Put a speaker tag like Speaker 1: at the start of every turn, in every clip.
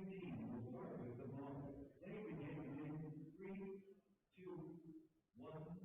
Speaker 1: team will start with the ball. Play begins in 3, 2, 1.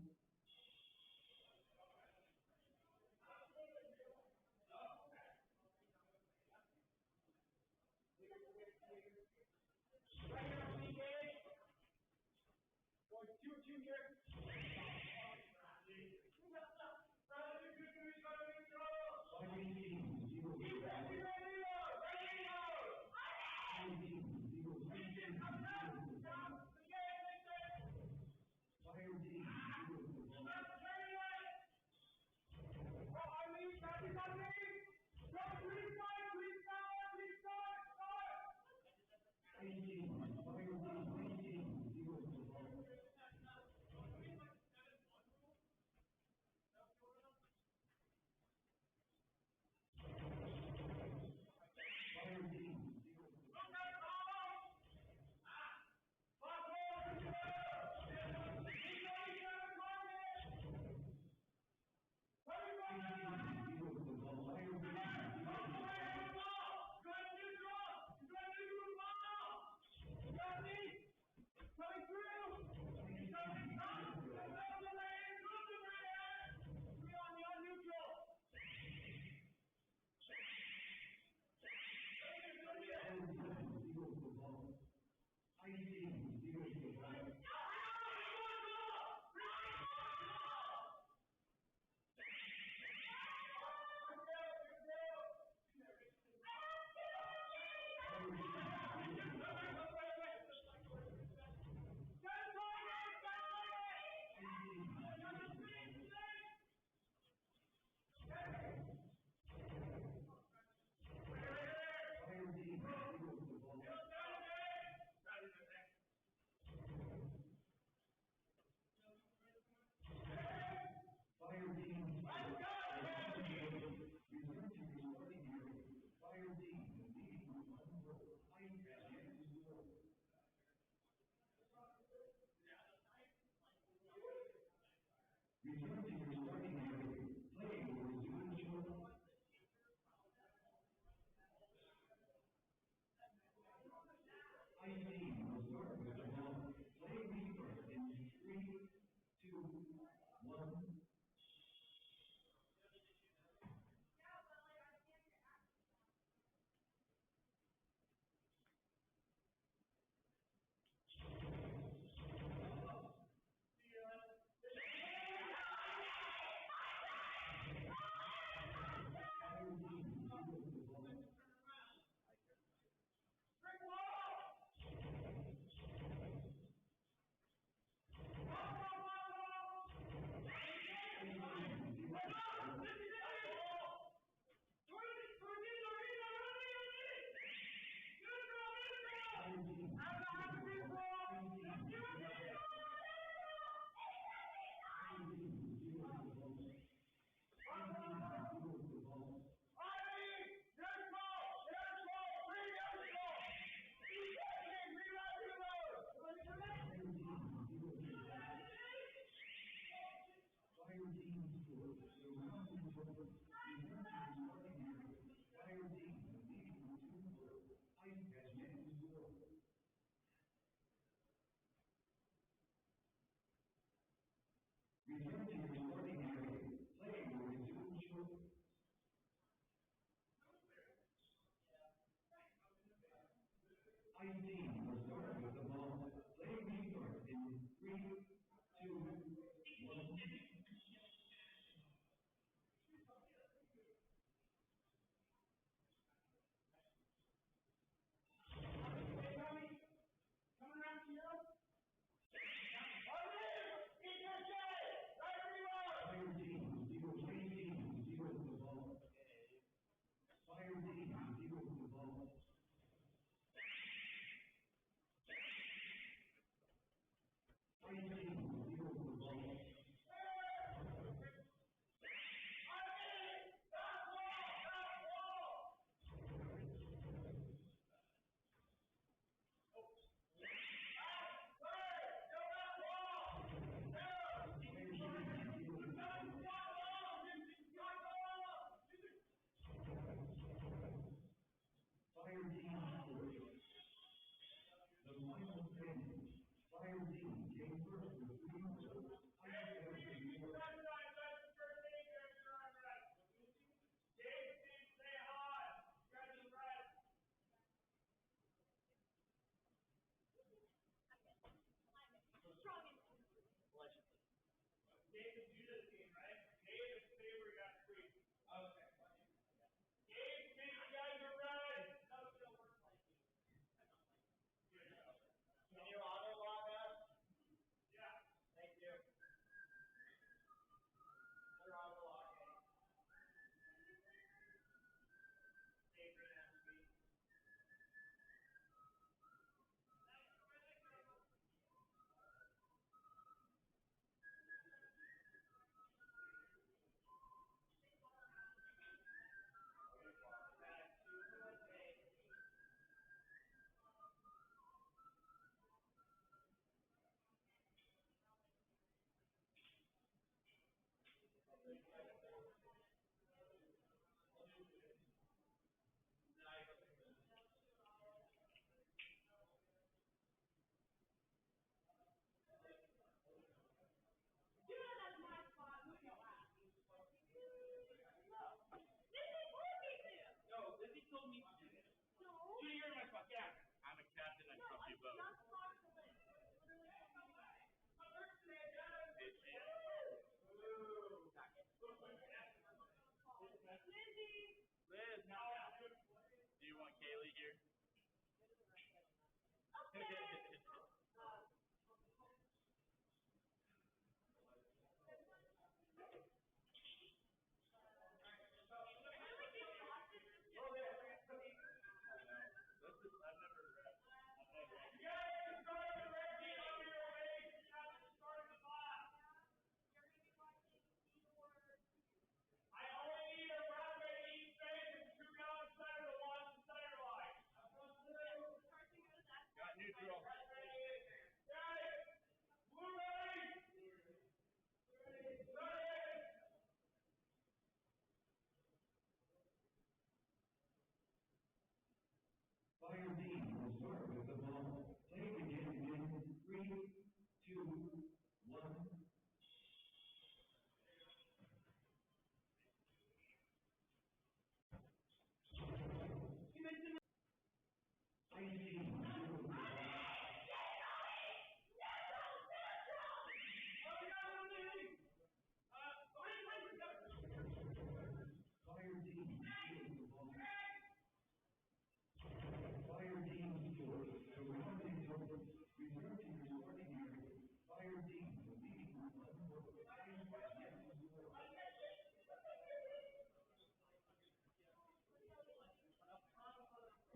Speaker 1: Return to your starting area. Play will resume shortly. Ice team will start with the ball. Play restart in 3, 2, 1. Return to your starting area. Play will resume shortly. Ice team will start with the ball. Play restart in 3, 2, 1.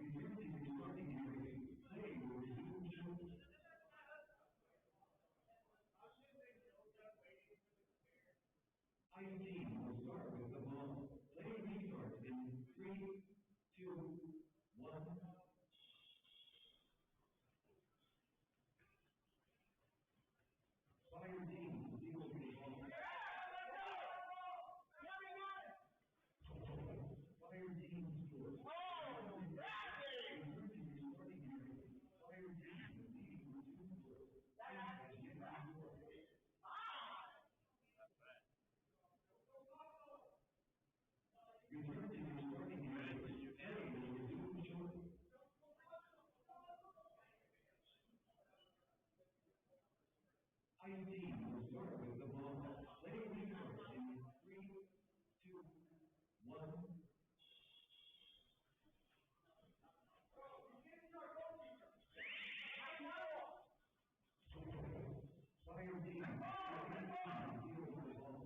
Speaker 1: Return to your starting area. Play will resume shortly. Either team will start with the ball. Play restarts in three, two, one. Fire team steals the ball. Fire team scores. Return to your starting area. Fire team is leading with 2 scores. Has yet to score. Return to your starting area. Play will resume shortly. Either team will start with the ball. Play restarts in three, two, one. Fire team. Steals the ball. Fire team steals the ball. Fire team steals the ball.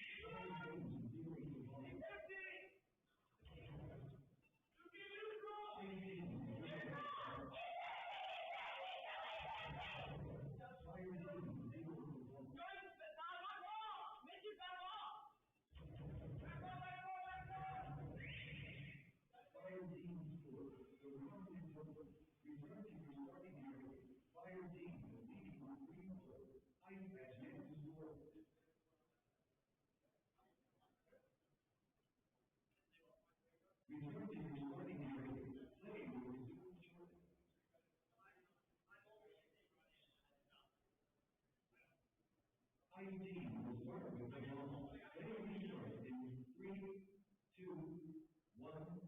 Speaker 1: Fire team steals the ball. Fire team scores. The round is over. Return to your starting area. Fire team is leading with 3 scores. Ice has yet to score. Return to your starting area. Play will resume shortly. Ice team will start with the ball. Play restarts in three, two, one.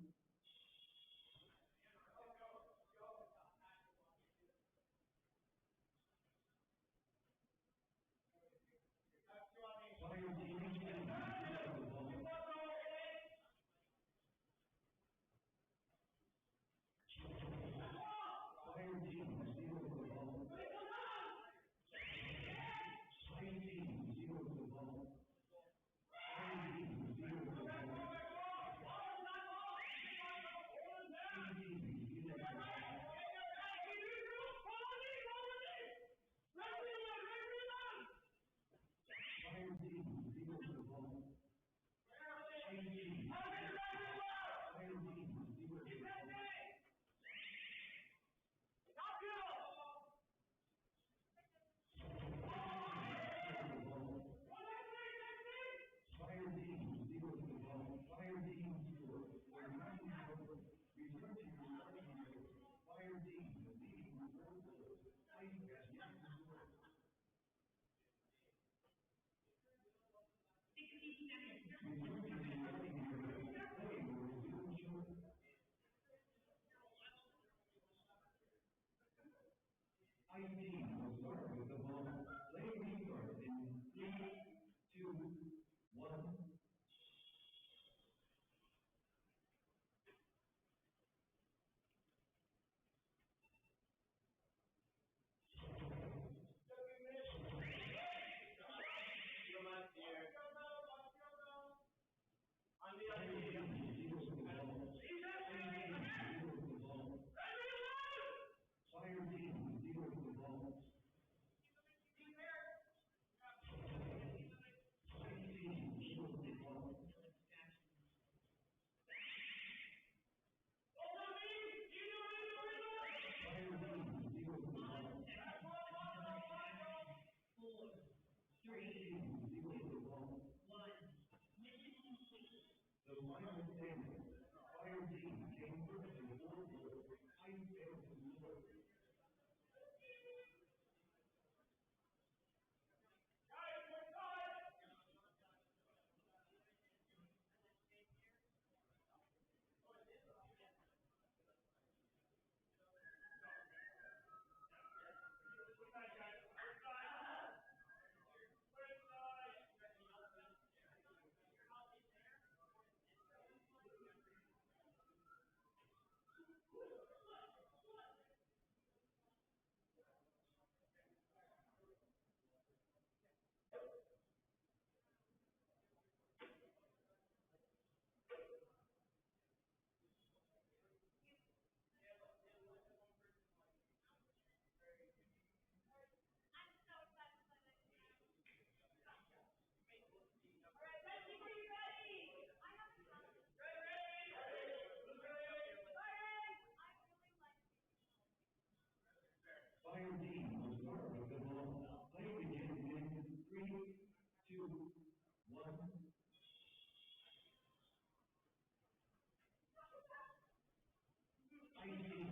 Speaker 1: Fire team steals the ball. Fire team steals the ball. Fire team steals the ball. Fire team steals the ball. Fire team steals the ball. Fire team steals the ball. Fire team. Fire team steals the ball. Fire team steals the ball. Fire team scores. The round is over. Return to your starting area. Fire team is leading with 4 scores. Ice has yet to score. Return to your starting area. Play will resume shortly. Ice team will start with the ball. Play restarts in three, two, one. Fire team steals the ball. Fire team steals the ball. Fire team steals the ball. Fire team steals the ball. Fire team steals the ball. Fire team steals the ball. The final standing. Fire team came first in 4 scores. Ice failed to score. Fire team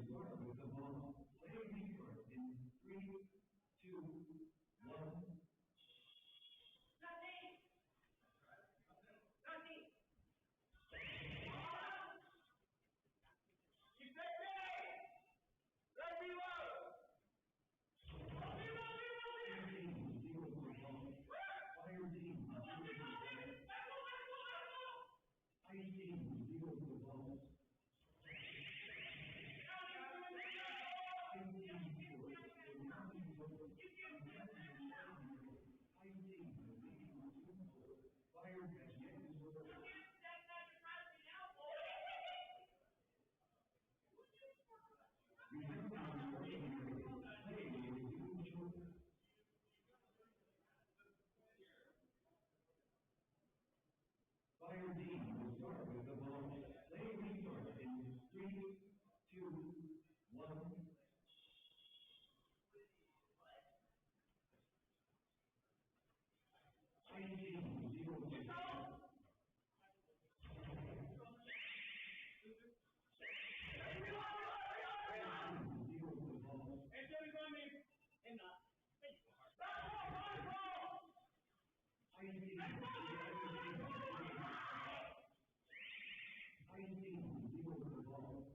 Speaker 1: will start with the ball. Play restart in 3, 2, 1. Fire team will start with the ball. Play restart in 3, 2, 1. Fire team 0 to 1.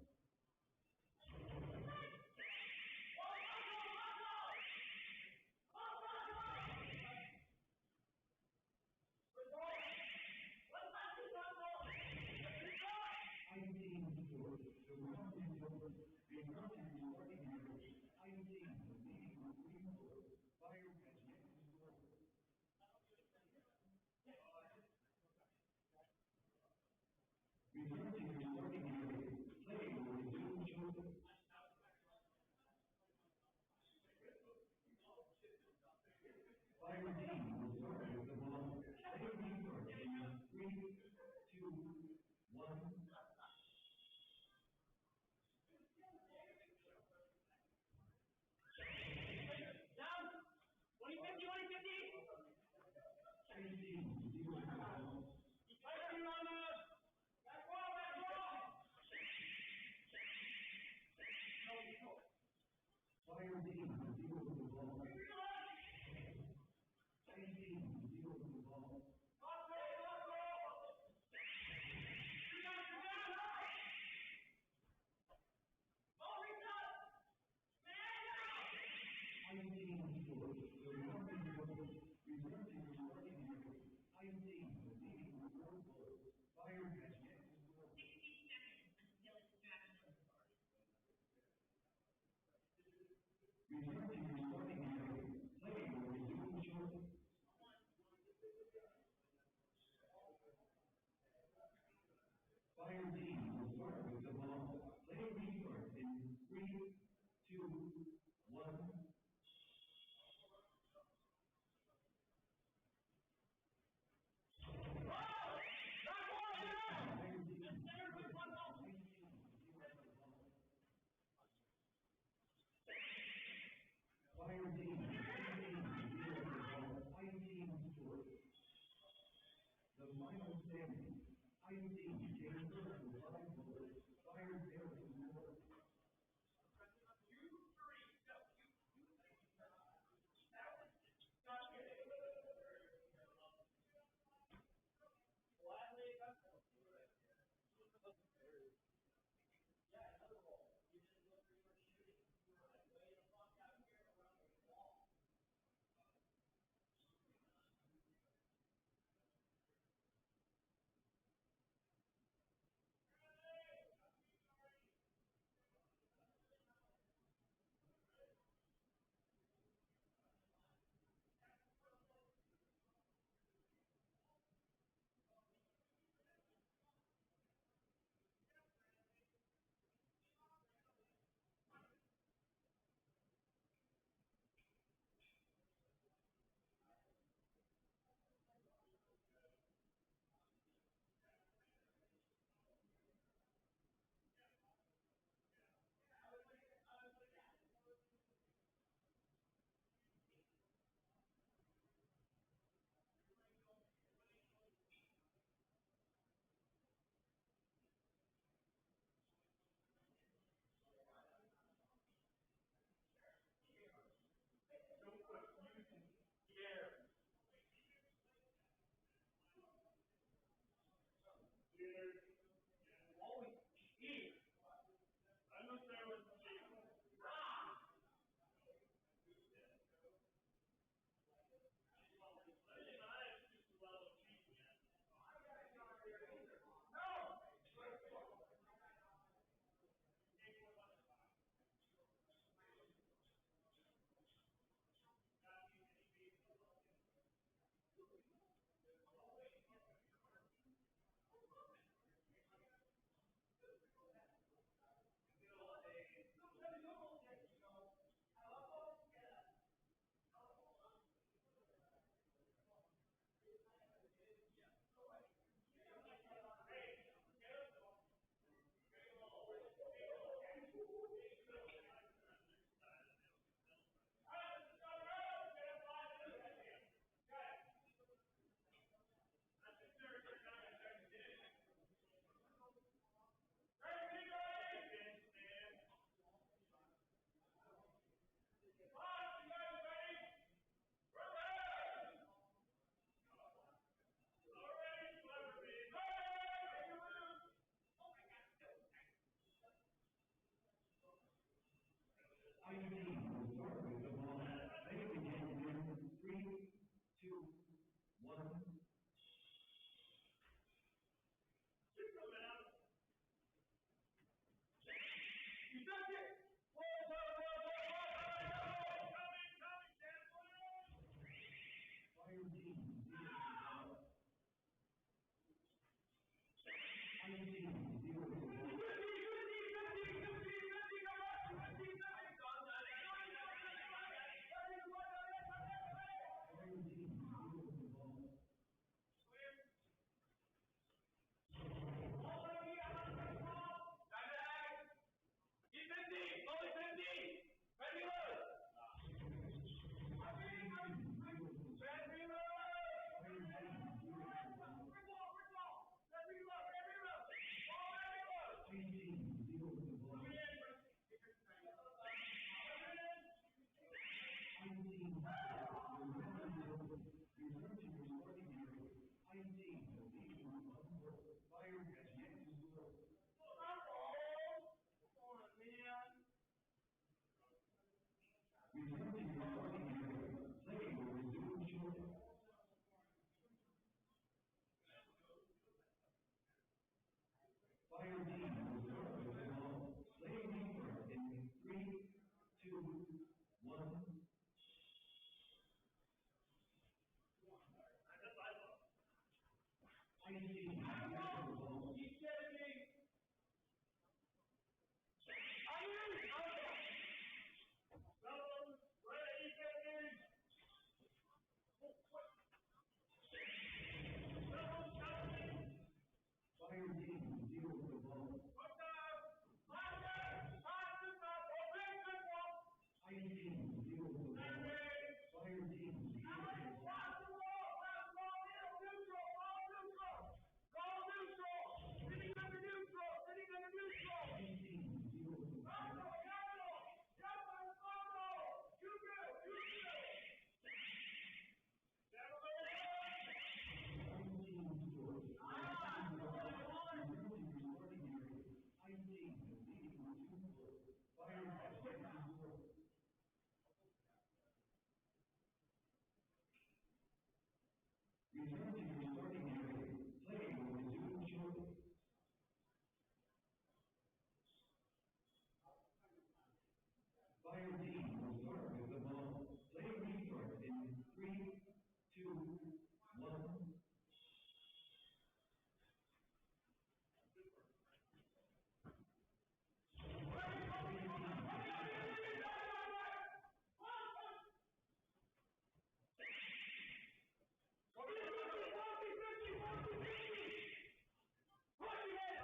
Speaker 1: Fire team will start with the ball. Play restart in 3, 2, 1. Fire team, Fire team score. The final standing. Fire team takes first with 5 goals. Fire fails to score. Fire team will start with the ball. They begin in 3, 2, 1. Fire team zero to ball. Fire team zero to ball. Fire team zero to ball. Fire has yet to score. Return to your starting area. Play will resume shortly. Fire team will start with the ball. Play restart in 3, 2, 1. Fire team has the ball. Fire team zero the ball. Fire team zero the ball. Fire team zero the ball. Fire team zero the ball. Fire team scores. Fire team leading 2-0. Fire has yet to score. Return to your starting area. Play will resume shortly. Fire team will start with the ball. Play restart in 3, 2, 1.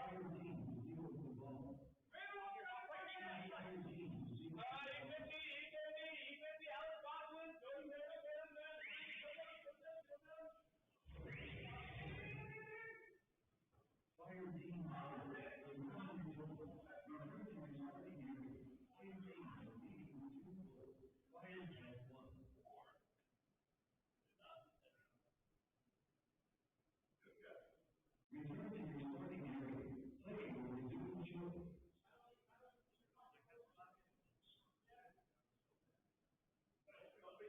Speaker 1: Fire team zero the ball. Fire team zero. Fire team zero. Return to your starting area. Fire team leading 2-0. Fire has won. Return to your starting area. Play will resume shortly.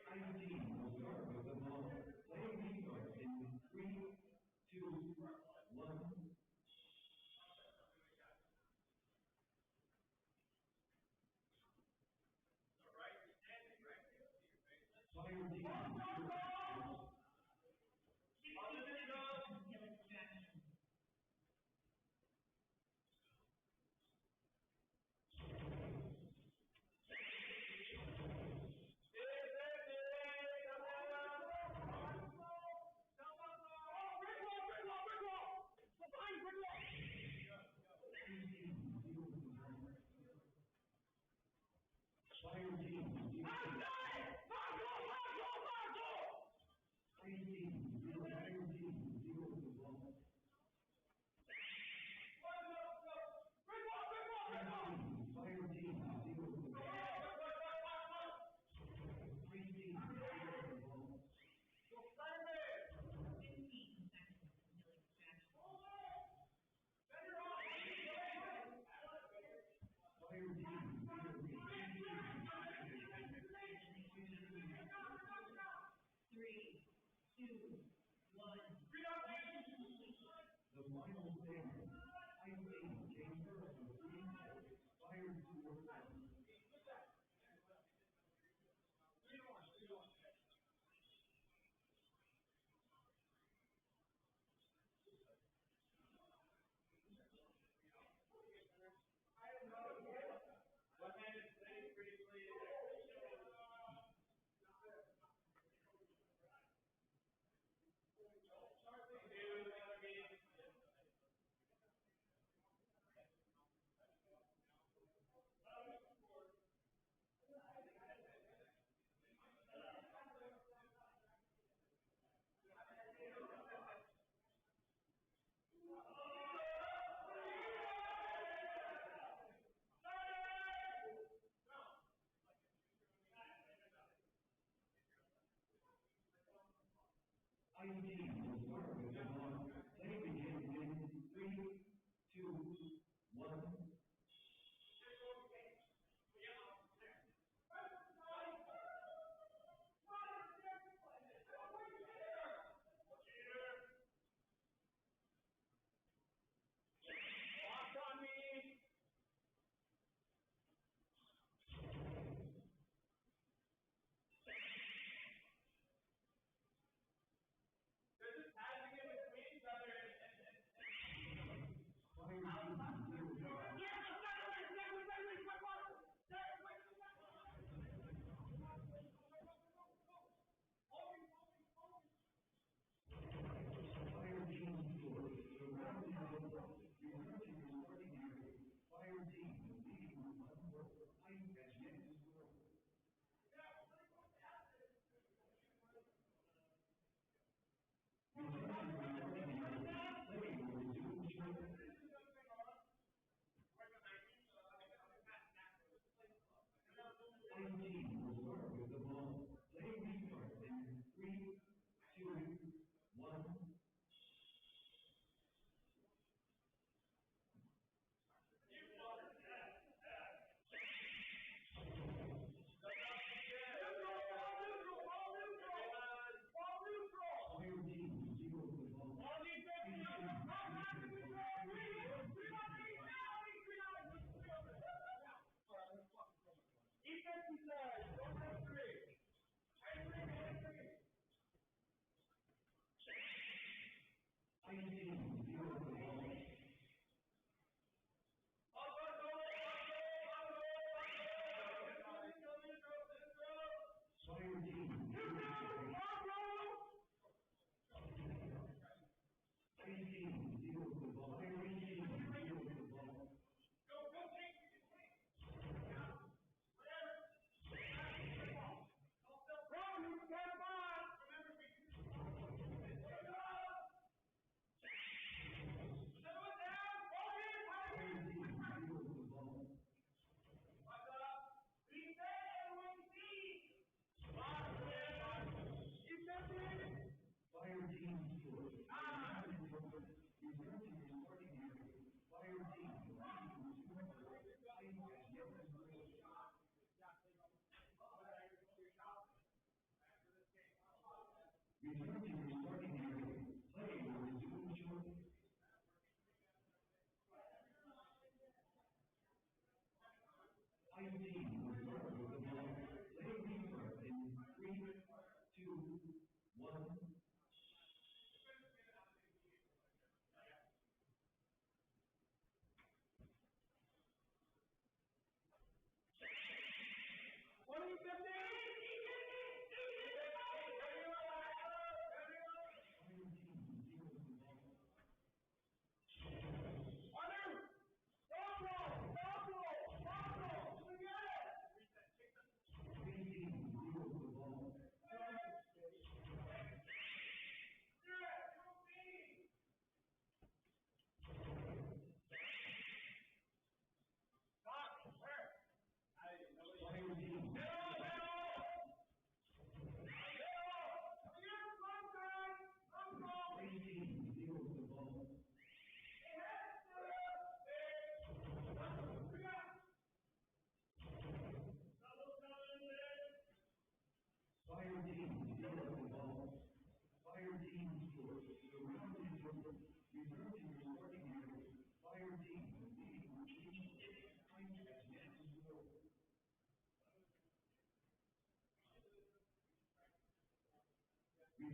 Speaker 1: Fire team will start with the ball. Play restart in 3, 2, 1. Fire team. Fire team. Fire team zero the ball. Fire team zero the ball. Fire team zero the ball.
Speaker 2: 15 seconds until extraction.
Speaker 1: Fire team zero the ball.
Speaker 2: 3, 2, 1.
Speaker 1: The final stand. ID came first with 3 hits, fired 2 or 1. ID will start with the ball. Play begins in 3, 2, 1. Fire team scores. The round is over. Return to your starting area. Fire team is leading with 1 vote. ID has yet to score. Return to your starting area. Play will resume shortly. ID will start with the ball. Play restarts in 3, 2, 1. Fire team zeros the ball. ID zeros the ball. Fire team zeros the ball. ID zeros the ball. Fire team zeros the ball. Fire team zeros the ball. Fire team scores. Return to your starting area. Fire team is leading with 2 votes. ID has yet to score. Return to your starting area. Play will resume shortly. ID will start with the ball. Play restarts in 3, 2, 1. Fire team zeros the ball. Fire team zeros the ball.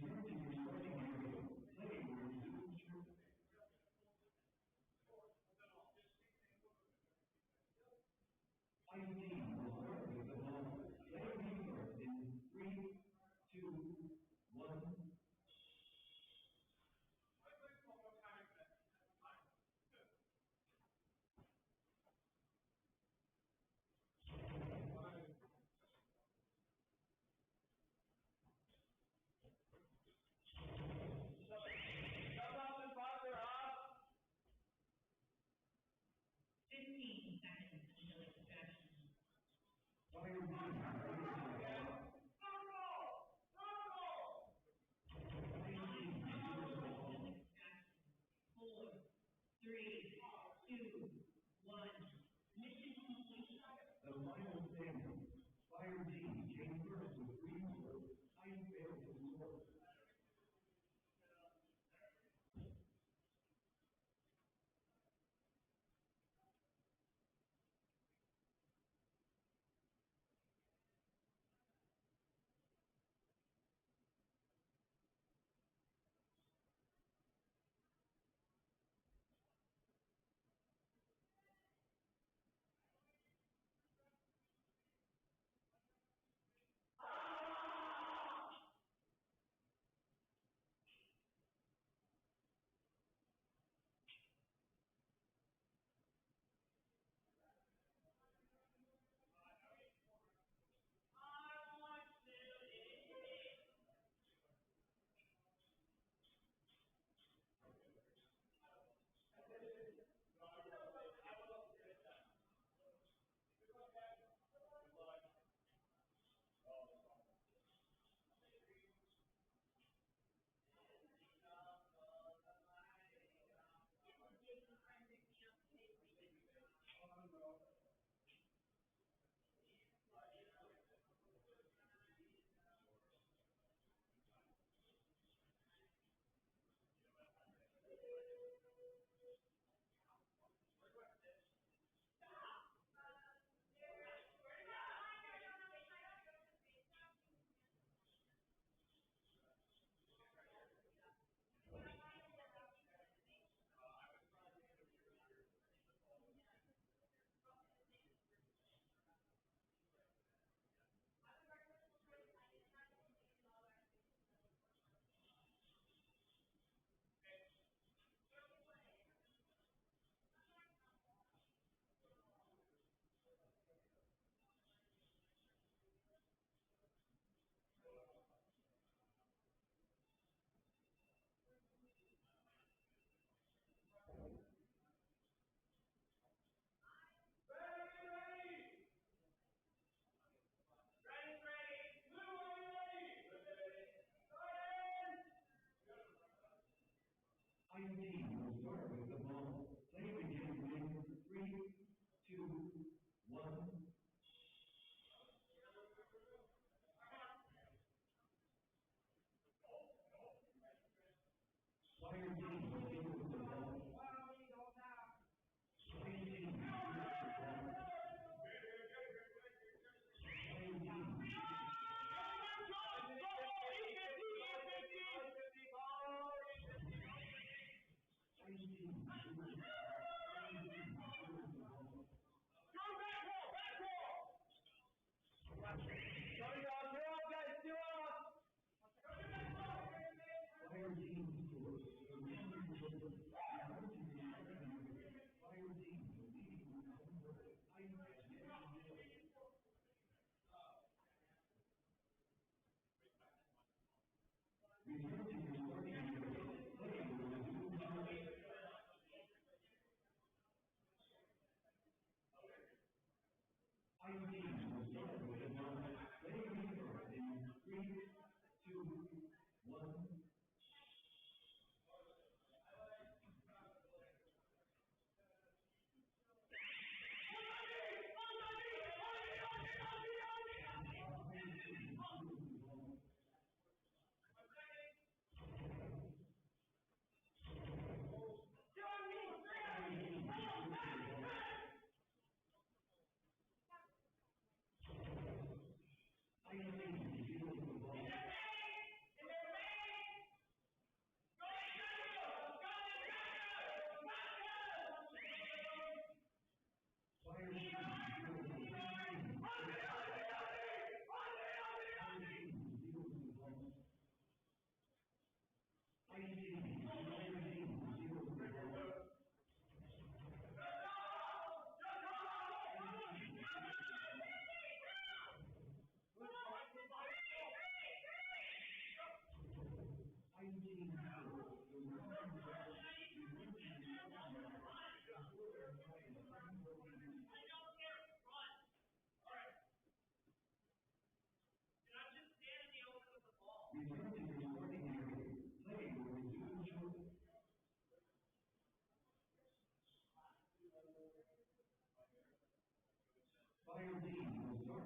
Speaker 1: Return to your starting area. Play will resume shortly. Fighting team will start with the ball. Play restarts in 3, 2, 1.
Speaker 3: Shutouts faster up.
Speaker 2: 15 seconds until extraction.
Speaker 1: Fire team ready to ball. Fighting team ready to ball.
Speaker 2: Extraction. 4, 3, 2, 1. Mission complete.
Speaker 1: The final standing. Fire team came first with 3 scores. I failed to score.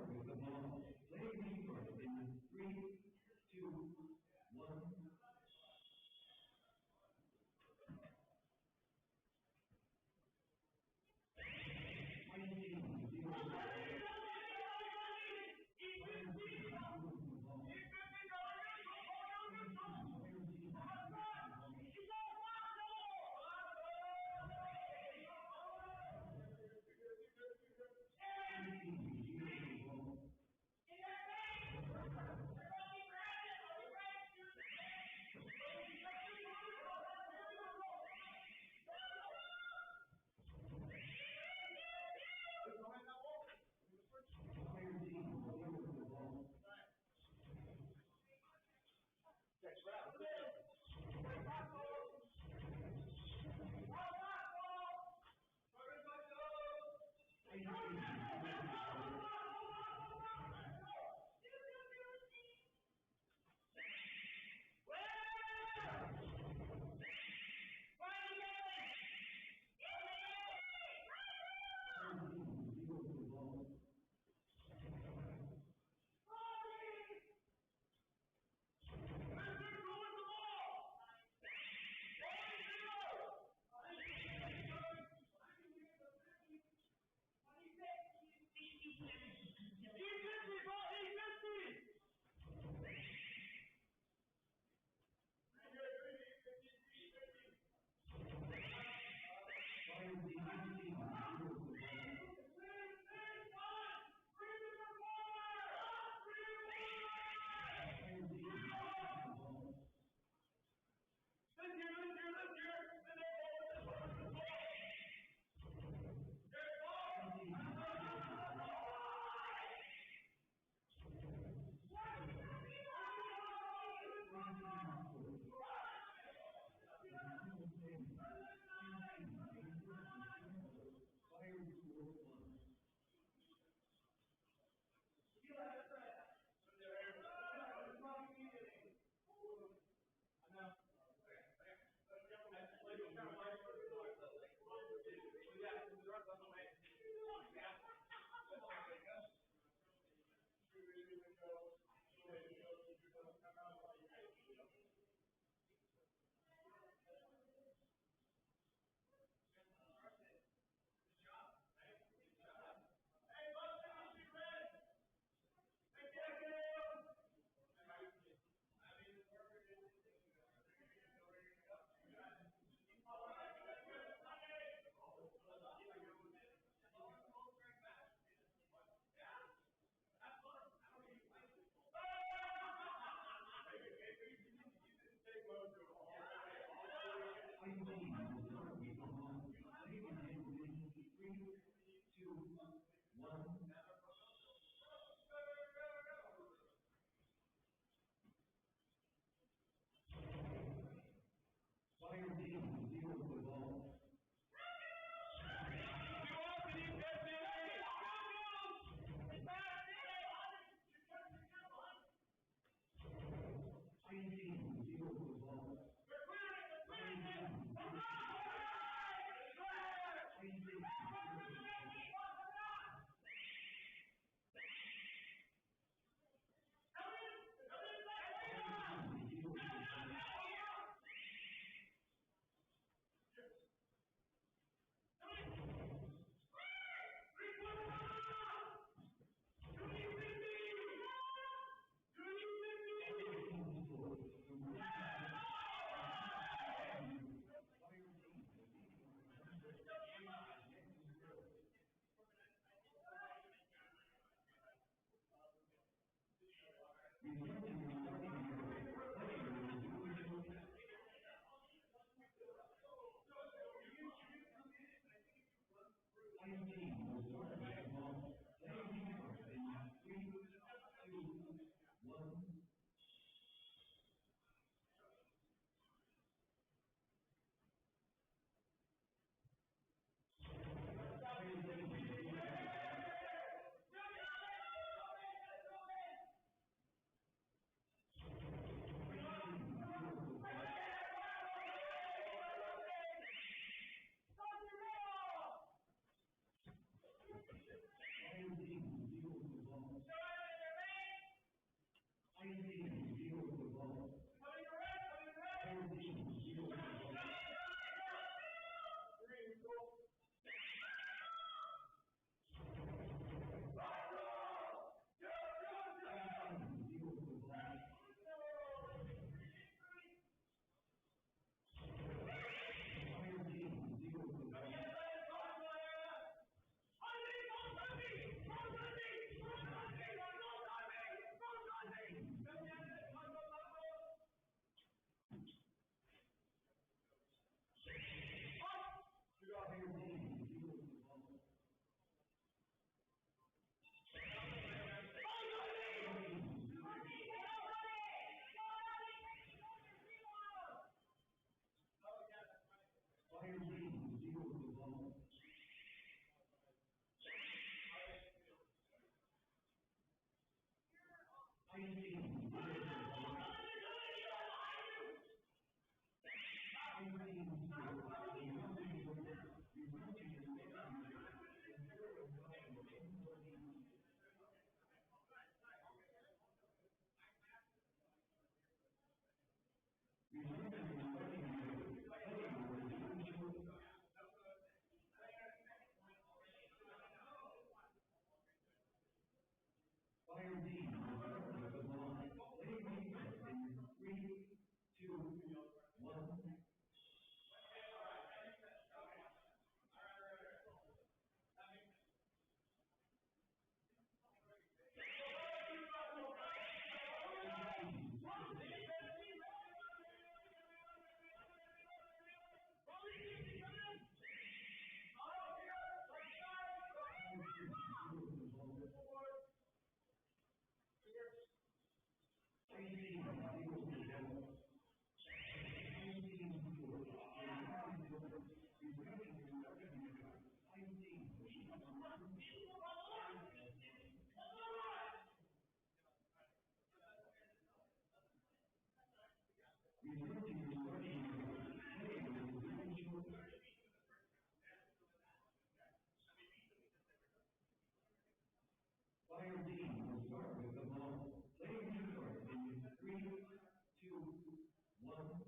Speaker 1: with the ball. Play restart in 3, 2, 1. Return to your starting area. Heading will begin shortly. Fire team will start with the ball. Playing to start in 3, 2, 1.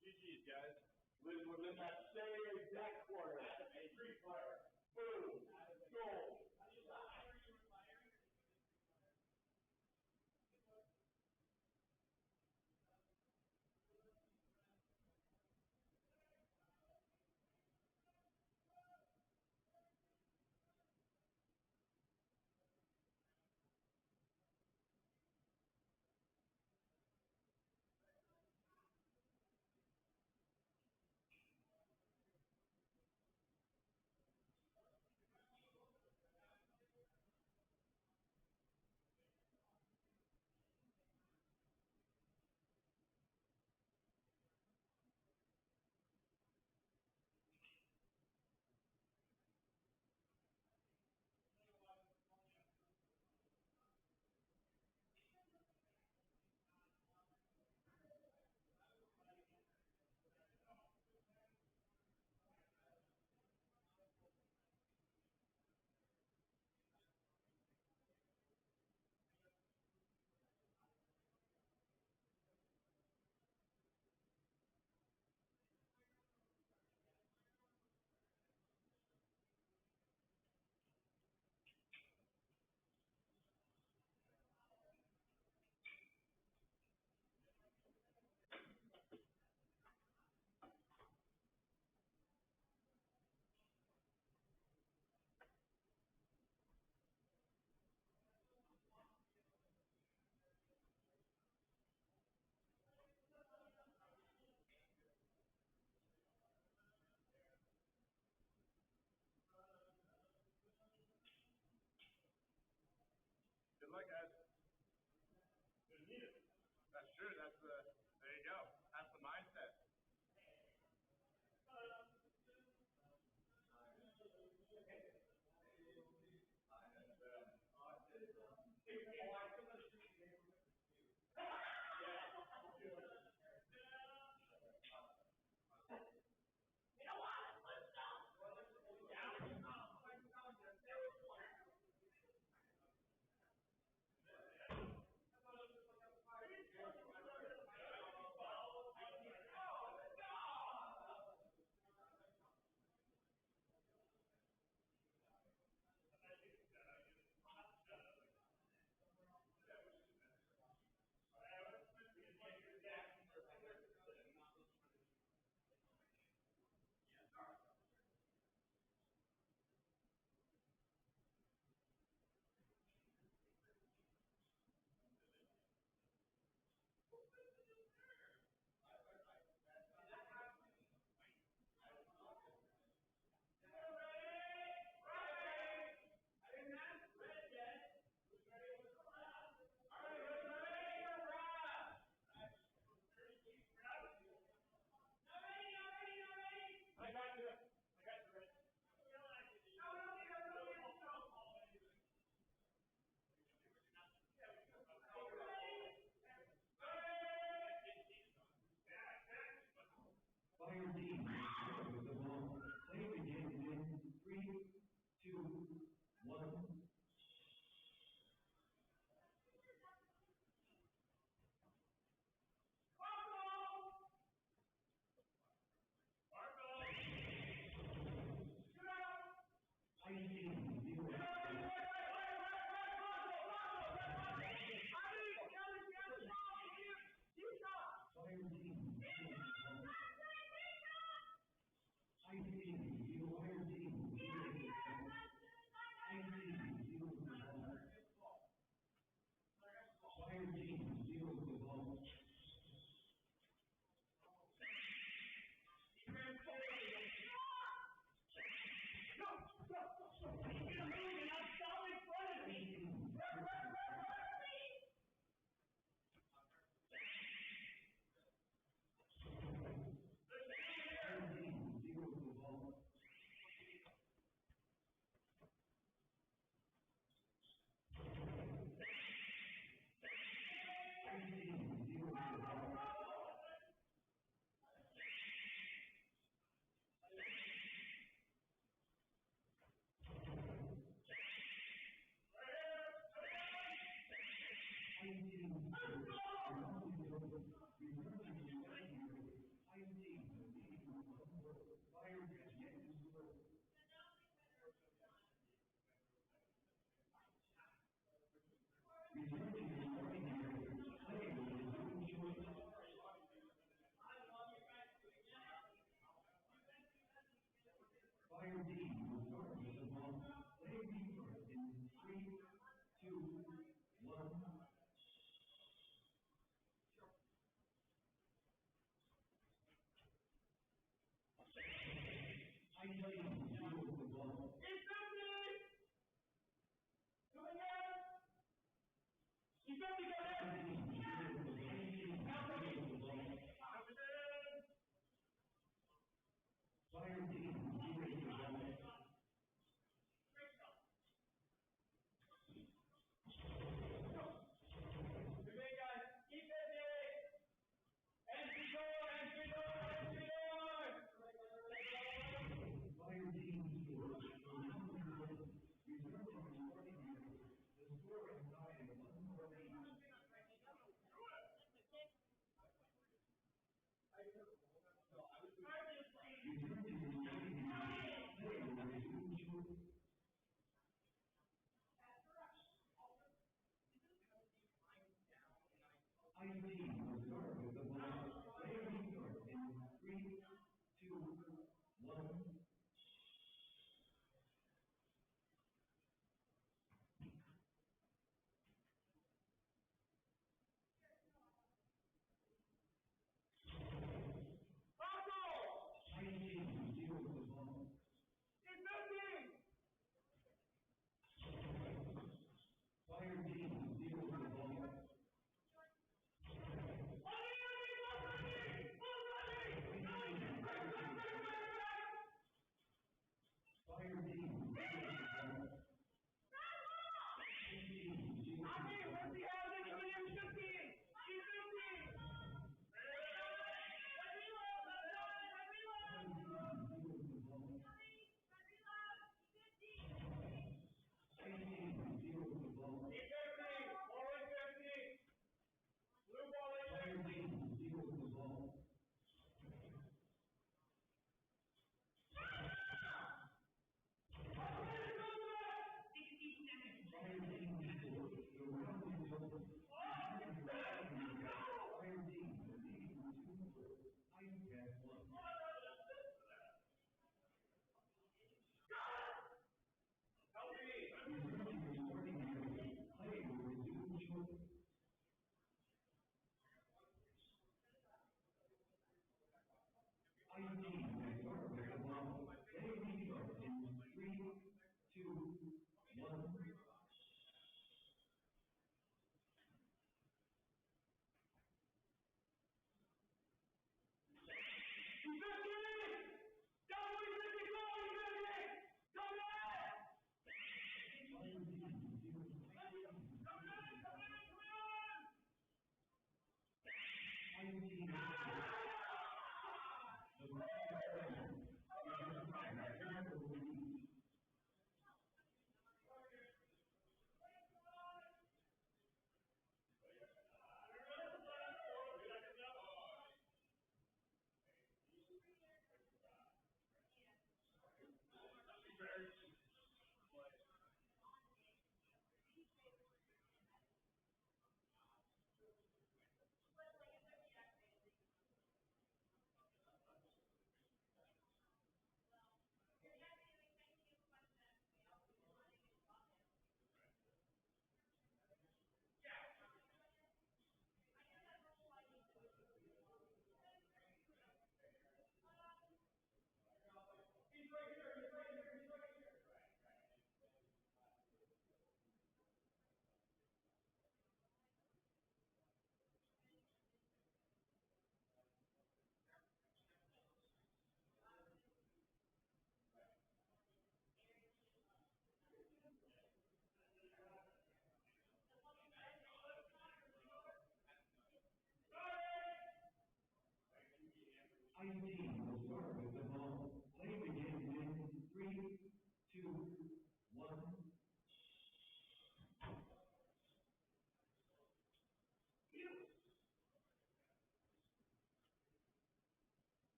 Speaker 3: GG's, guys. Within that same exact quarter. Three-player. Boom. Goal. Good luck, guys. That's true. There you go. That's the mindset.
Speaker 1: Fire team will start with the ball. Play begins in 3, 2, 1. Ice team 0. Fire team 0. Ice team 0.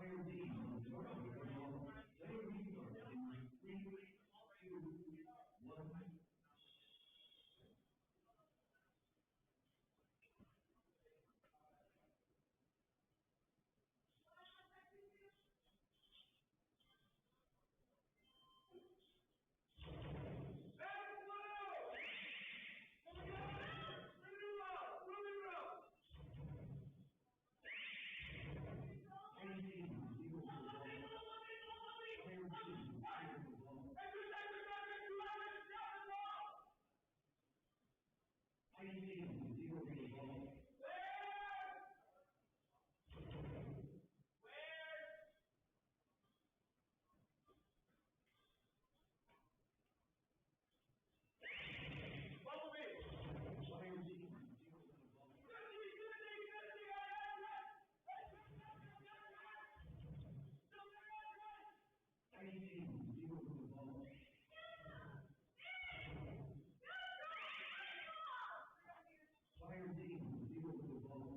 Speaker 1: Fire team will start with the ball. Play restart in 3, 2, 1. Fire team, zero for the ball. Fire team, zero for the ball. Fire team, zero for the ball. Fire team, zero for the ball. Fire team, zero for the ball. Fire team, zero for the ball.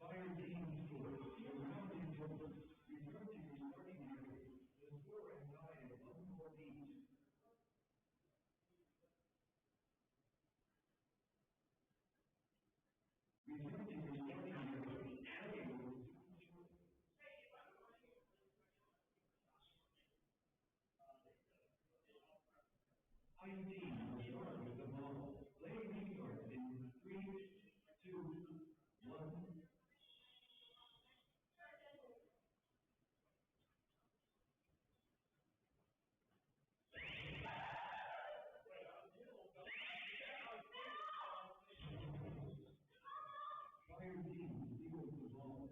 Speaker 1: Fire team scores. The round is over. Return to your starting area. The score is tied at 1 more each. Return to your starting area. Play will Fire team will start with the ball. Play restart in 3, 2, 1. Fire team, zero for the ball.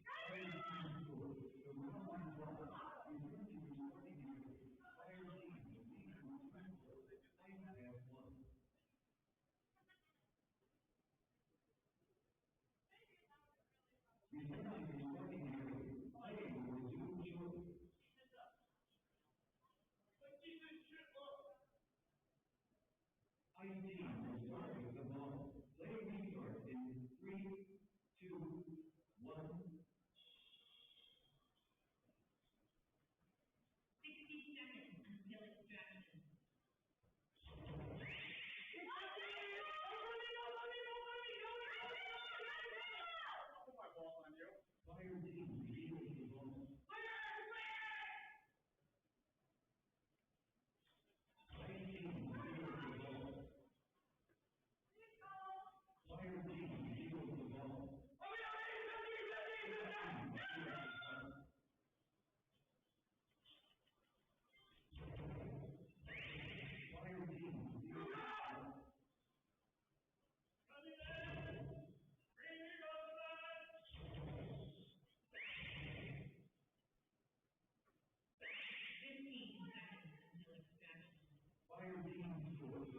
Speaker 1: Fire team scores. The round is over. Return to your starting area. Fire team will lead you 5-1. Return to your starting area. Play will resume shortly. Ice team will start with the ball. Play restart in 3, 2, 1.
Speaker 2: 60 seconds until extraction.
Speaker 1: Fire team, zero for the ball. Ice team, zero for the ball. Fire team, zero for the ball. Fire team, zero for the ball.
Speaker 2: 15 seconds until extraction.
Speaker 1: Fire team scores.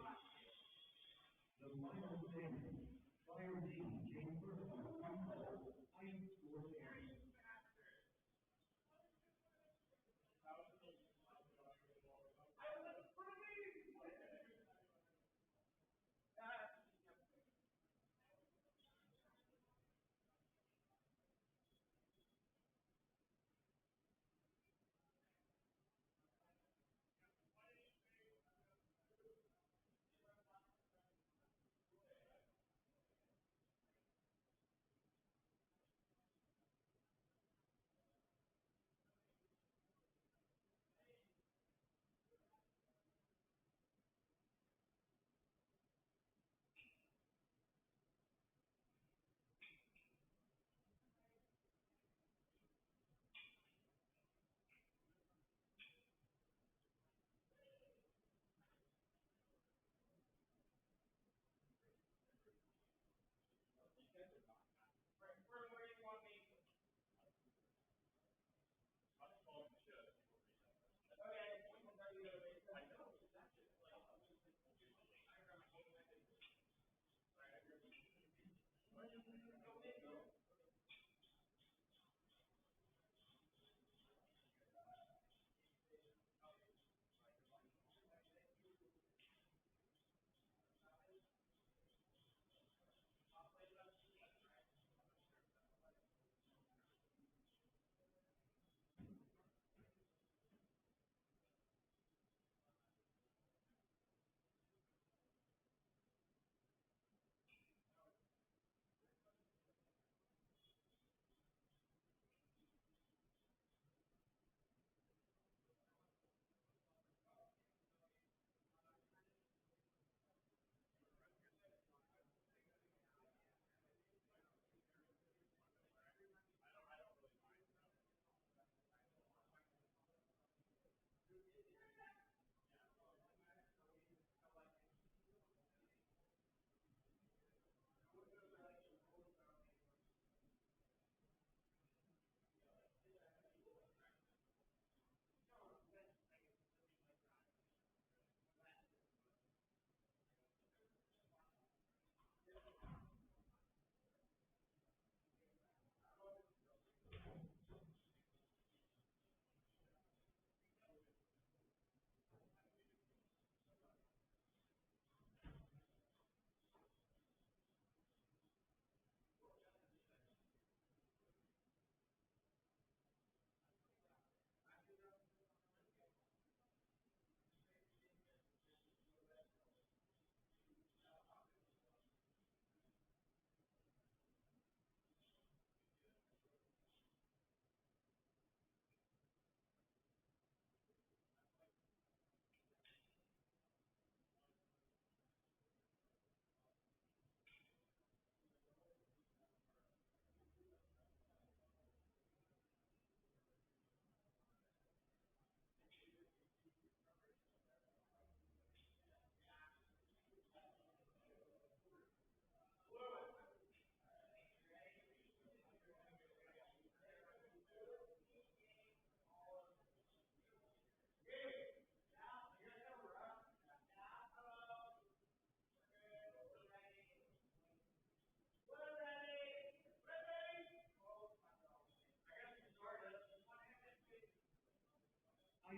Speaker 1: The final standing. Fire team came first with 3 goals. Ice scores 8.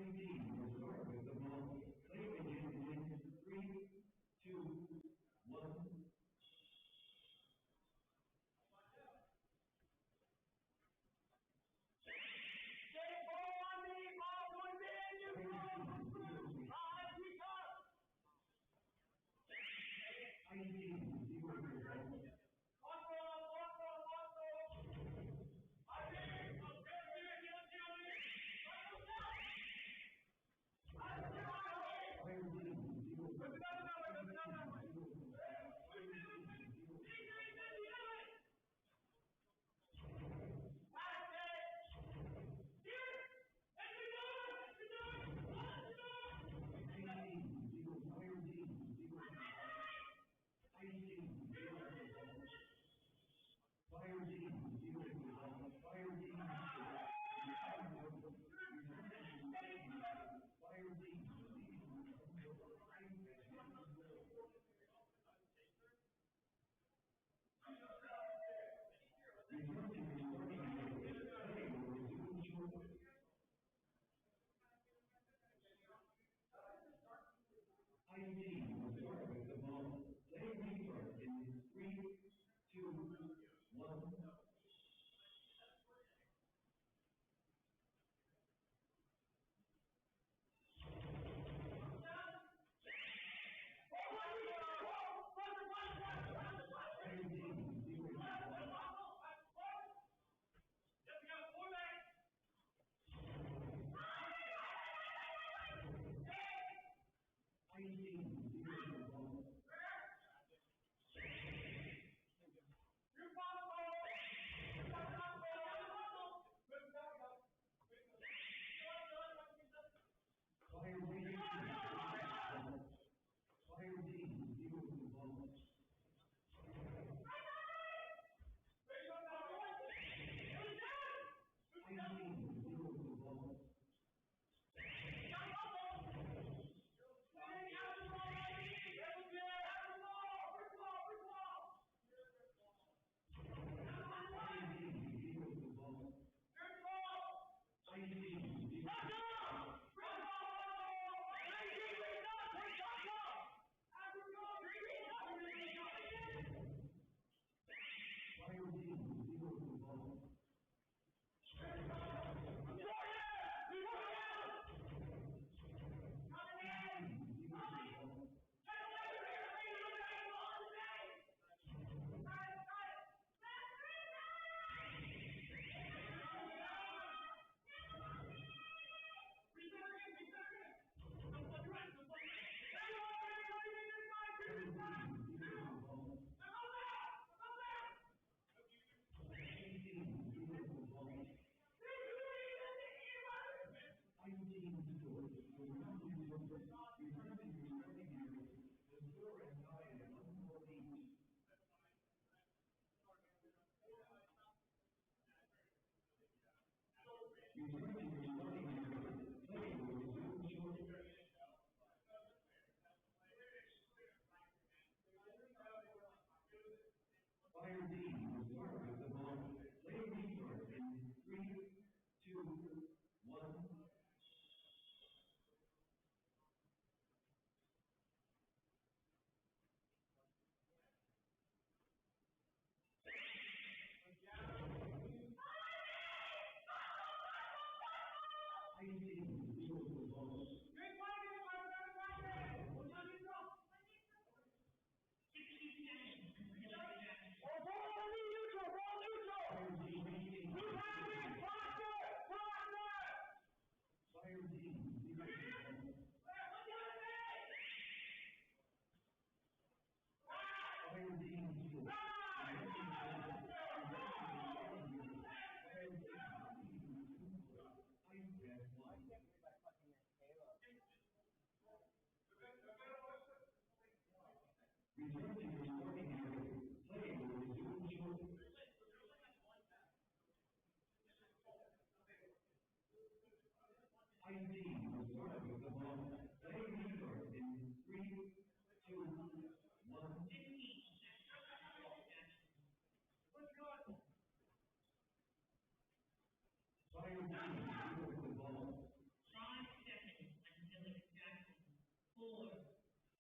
Speaker 1: Fighting team will start with the ball. Play begins in 3, 2, 1.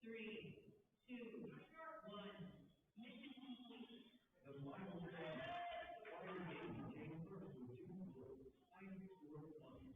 Speaker 2: three, two, one. Mission complete.
Speaker 1: The final score, Fire D came first with 2 votes, tying score 1.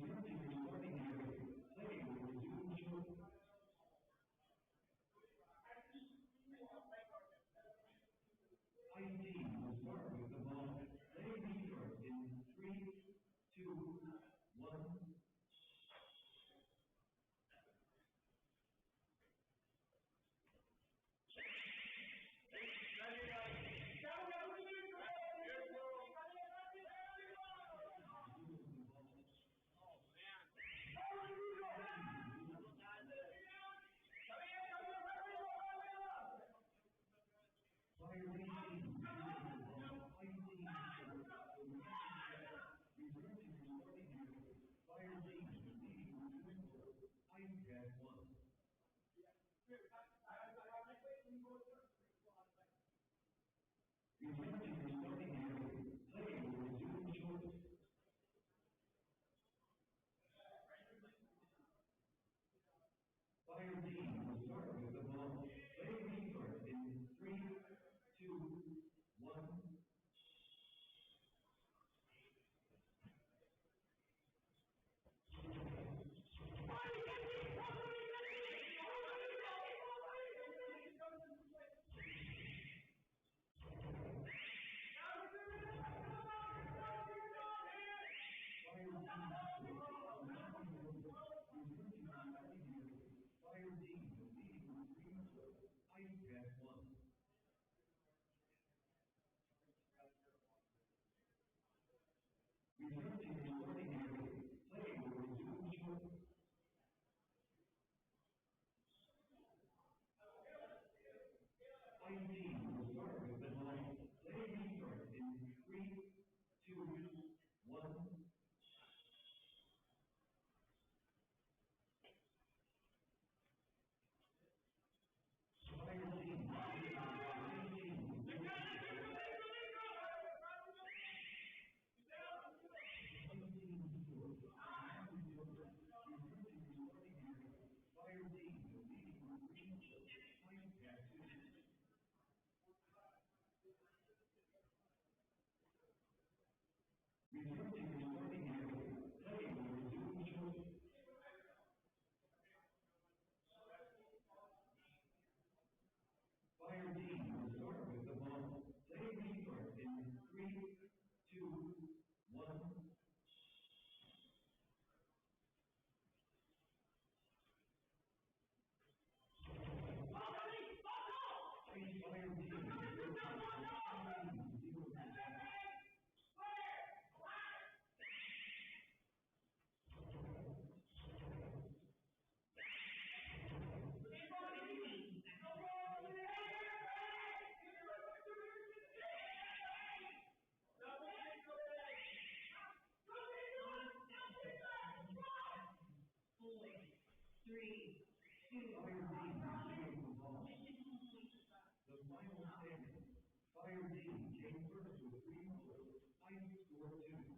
Speaker 1: Return to your starting area. Play will resume shortly. Ice team will start with the ball. Play restart in 3, 2, 1. Fire team, ice team, return to your starting area. Fire team, leading with 2 goals. Ice has 1. Return to your starting area. Play will resume shortly. Fire team will start with the ball. Play restart in 3, 2, 1. Fire team leading with 3 goals. Ice has 1. Return to your starting area. Play will resume shortly. Ice team will start with the ball. Play restart in 3, 2, 1. Fire team, ice team, Fire team leading with 3 goals. Ice has 2. Return to your starting area. Play will resume shortly. Fire team will start with the ball. Play restart in 3, 2, 1. Ice Fire team 0. The final standing. Fire team came first with 3 goals. Ice scored 2.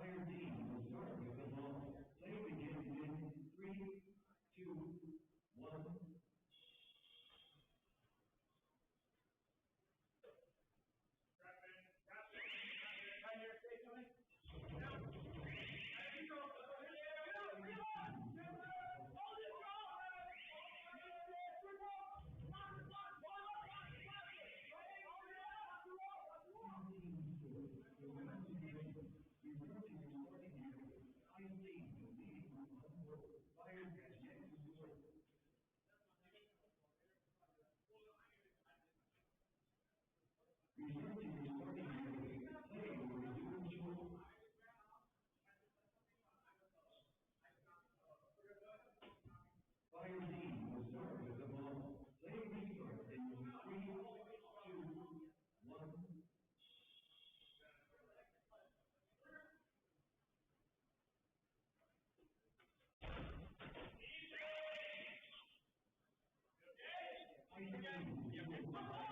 Speaker 1: Fire team will start with the ball. Play begins in 3, 2, 1. Fire team will start with the ball. Play restart in 3, 2, 1.
Speaker 2: 5 seconds. 3, 2, 1.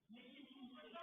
Speaker 2: Mission complete.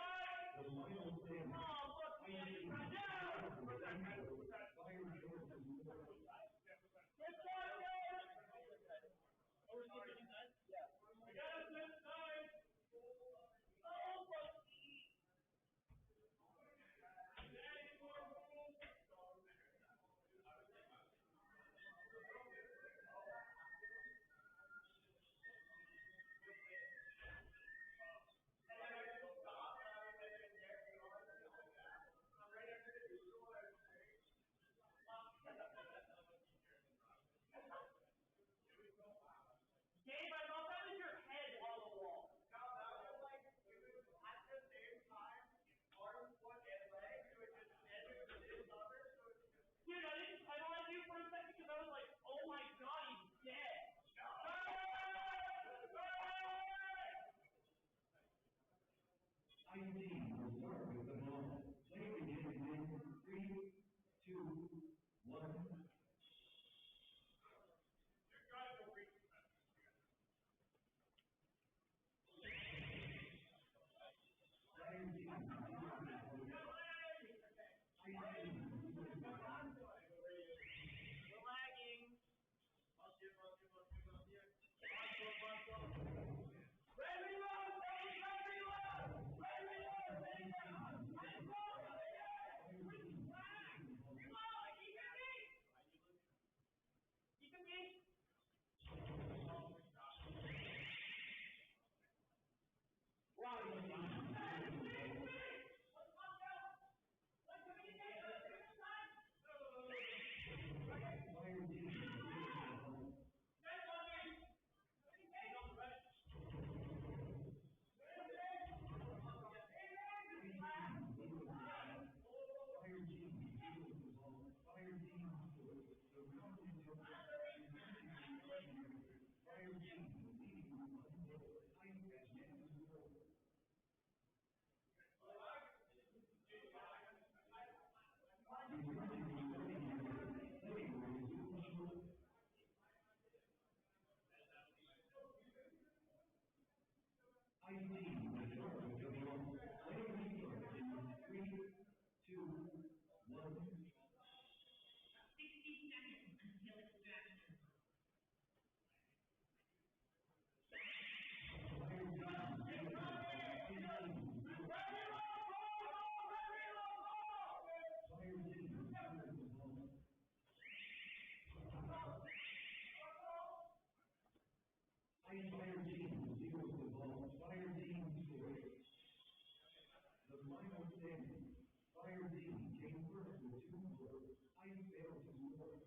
Speaker 1: standing. Fire team came first with 2 votes. I failed to score.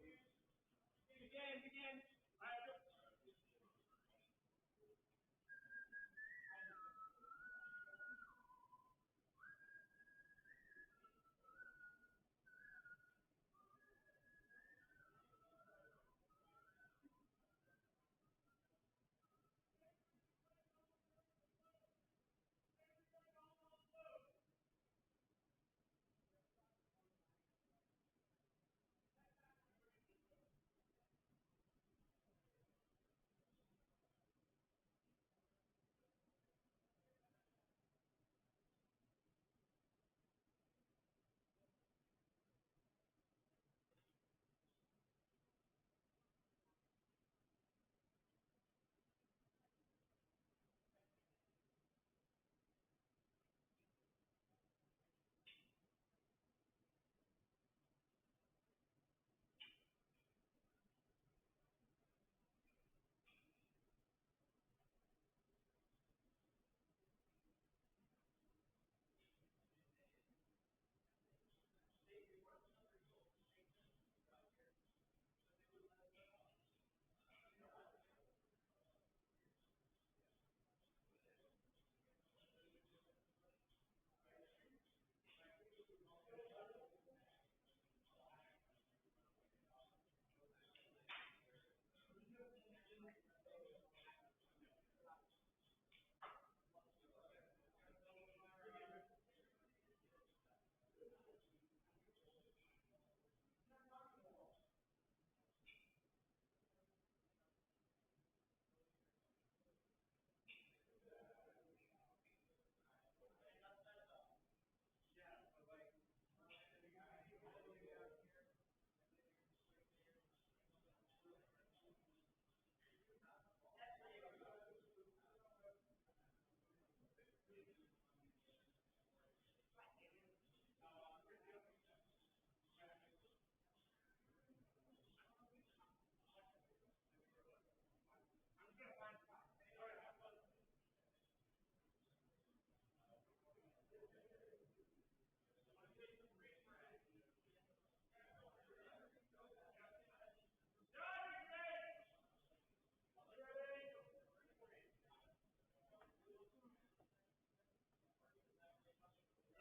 Speaker 3: Begin.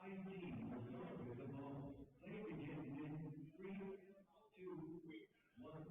Speaker 1: Fire team will start with the ball. Play begins in 3, 2, 1.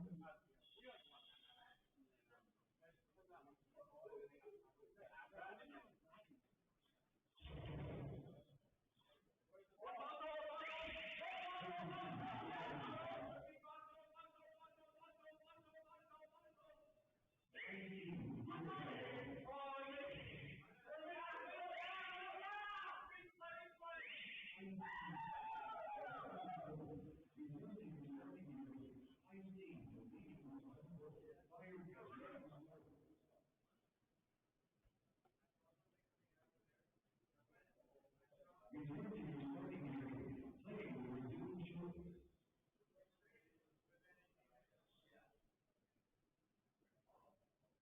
Speaker 1: Return to your starting area. Play will resume shortly.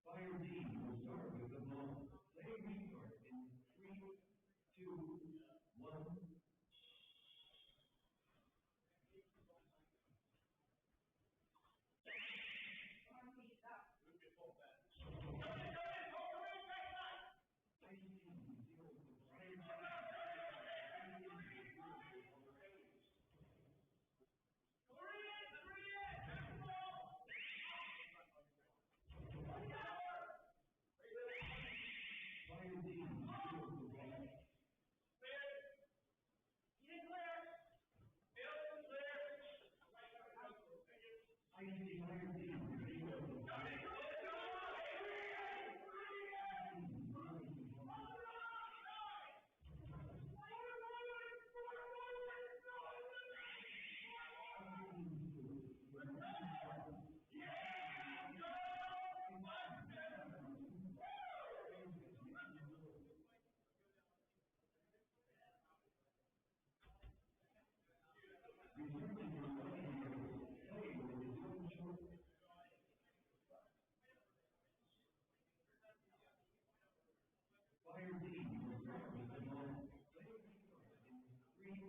Speaker 1: Fire team will start with the ball. Play restart in 3, 2, 1. Fire team will start with the ball. Play restart in 3,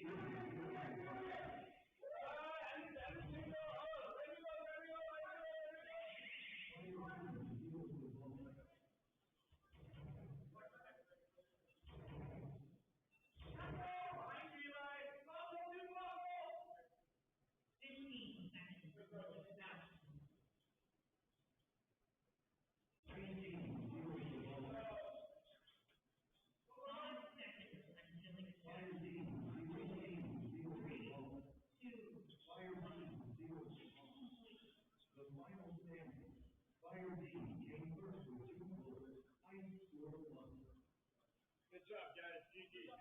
Speaker 2: 15 seconds until it's out. 5 seconds until it's out. 3, 2,
Speaker 1: Fire team, zero. The final standing. Fire team came first with 2 bullets. Ice score 1.
Speaker 3: Good job, guys. GG.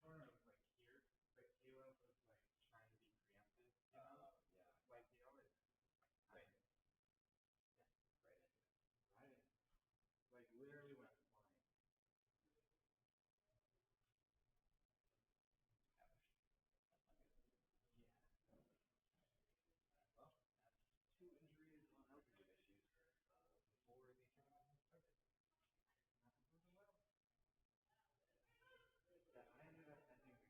Speaker 4: corner was like here, but Caleb was like trying to be preemptive,
Speaker 5: Yeah.
Speaker 4: Like he always
Speaker 5: Right.
Speaker 4: yeah,
Speaker 5: Right into it.
Speaker 4: right in. Like literally went flying.
Speaker 5: Ouch. That's not good.
Speaker 4: Yeah.
Speaker 5: Well, that's 2 injuries on altitude issues before the tournament has started.
Speaker 4: Not for the well.
Speaker 5: Yeah, I ended up ending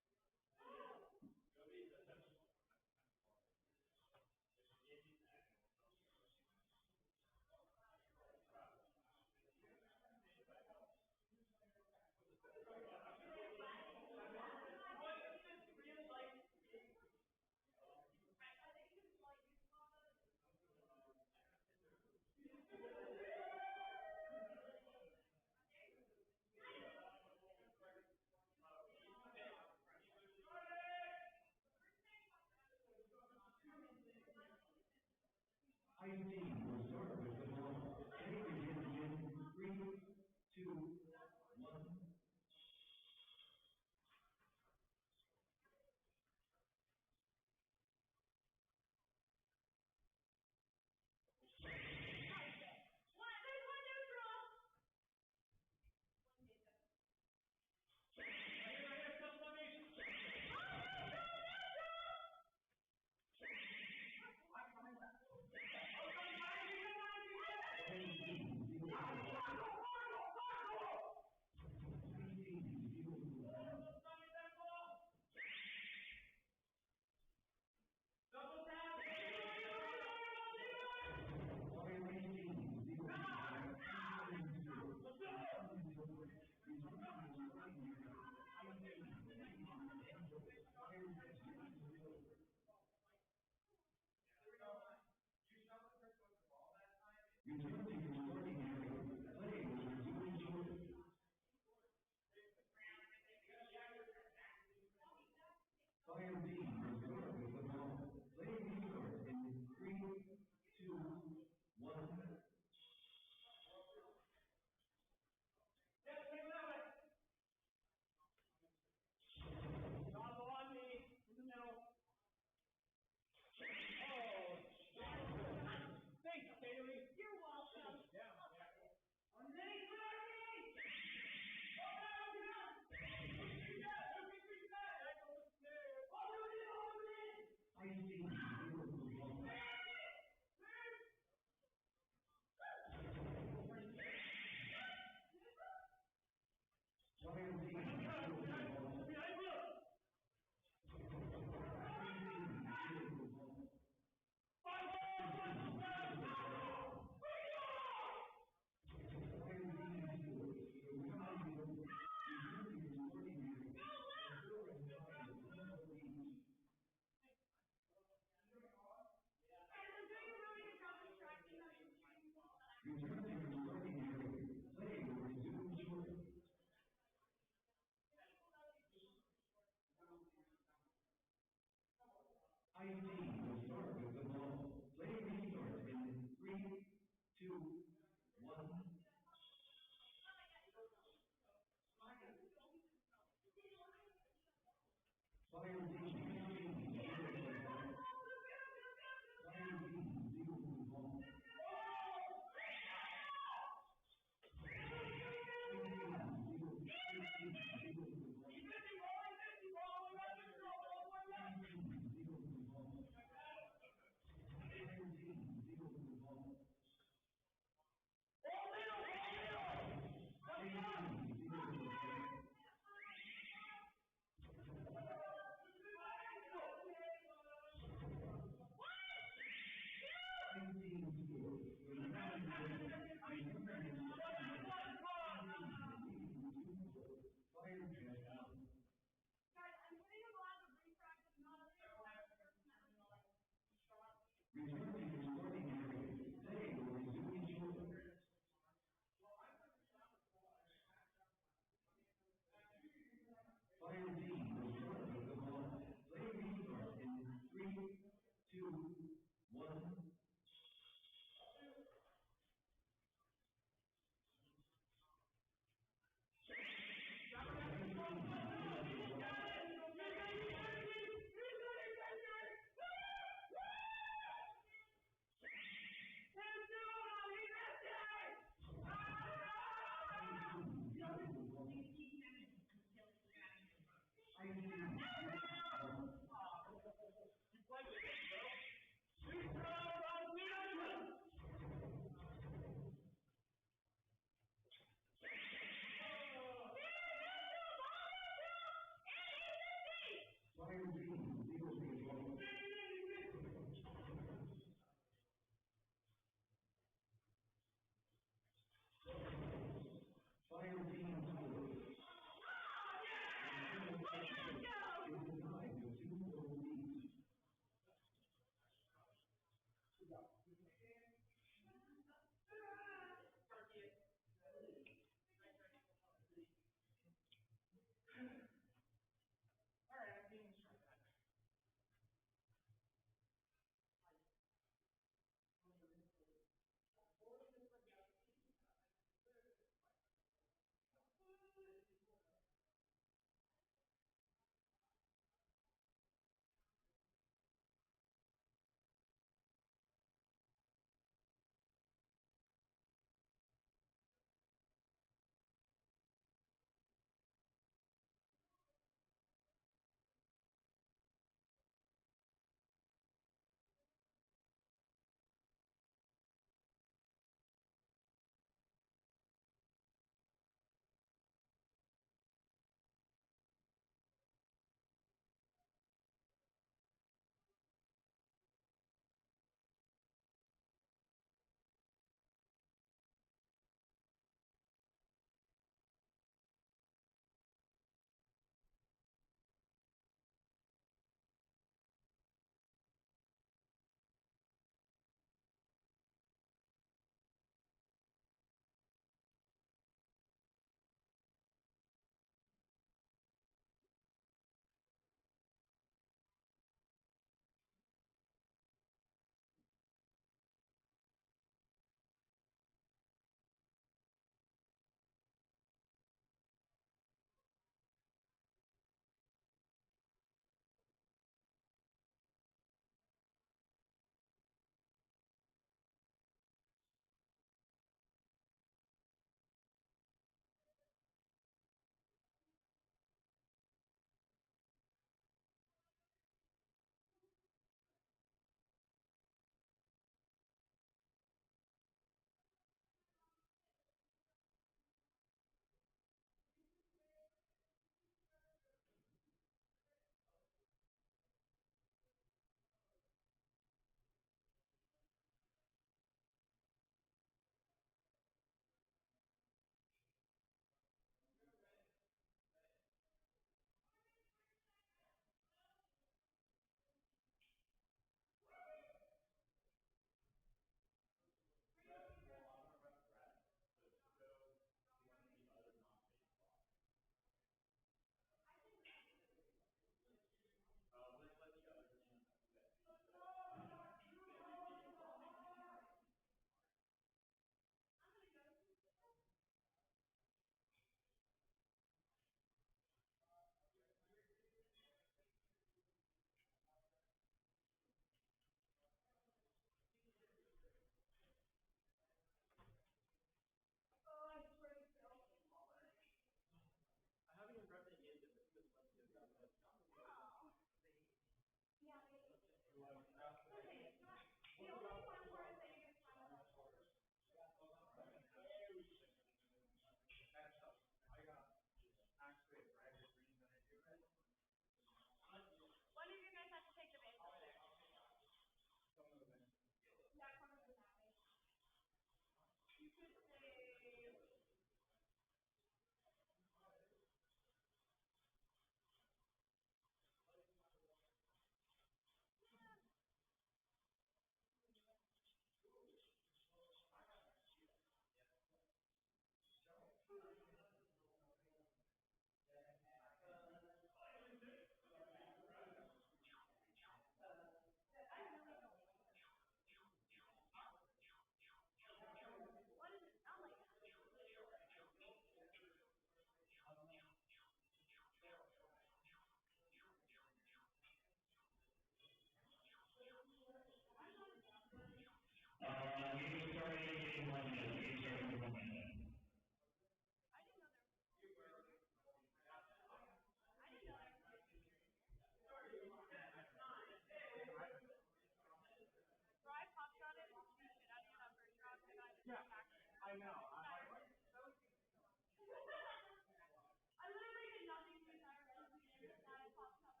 Speaker 2: literally did nothing the entire rest of the game, and I popped up.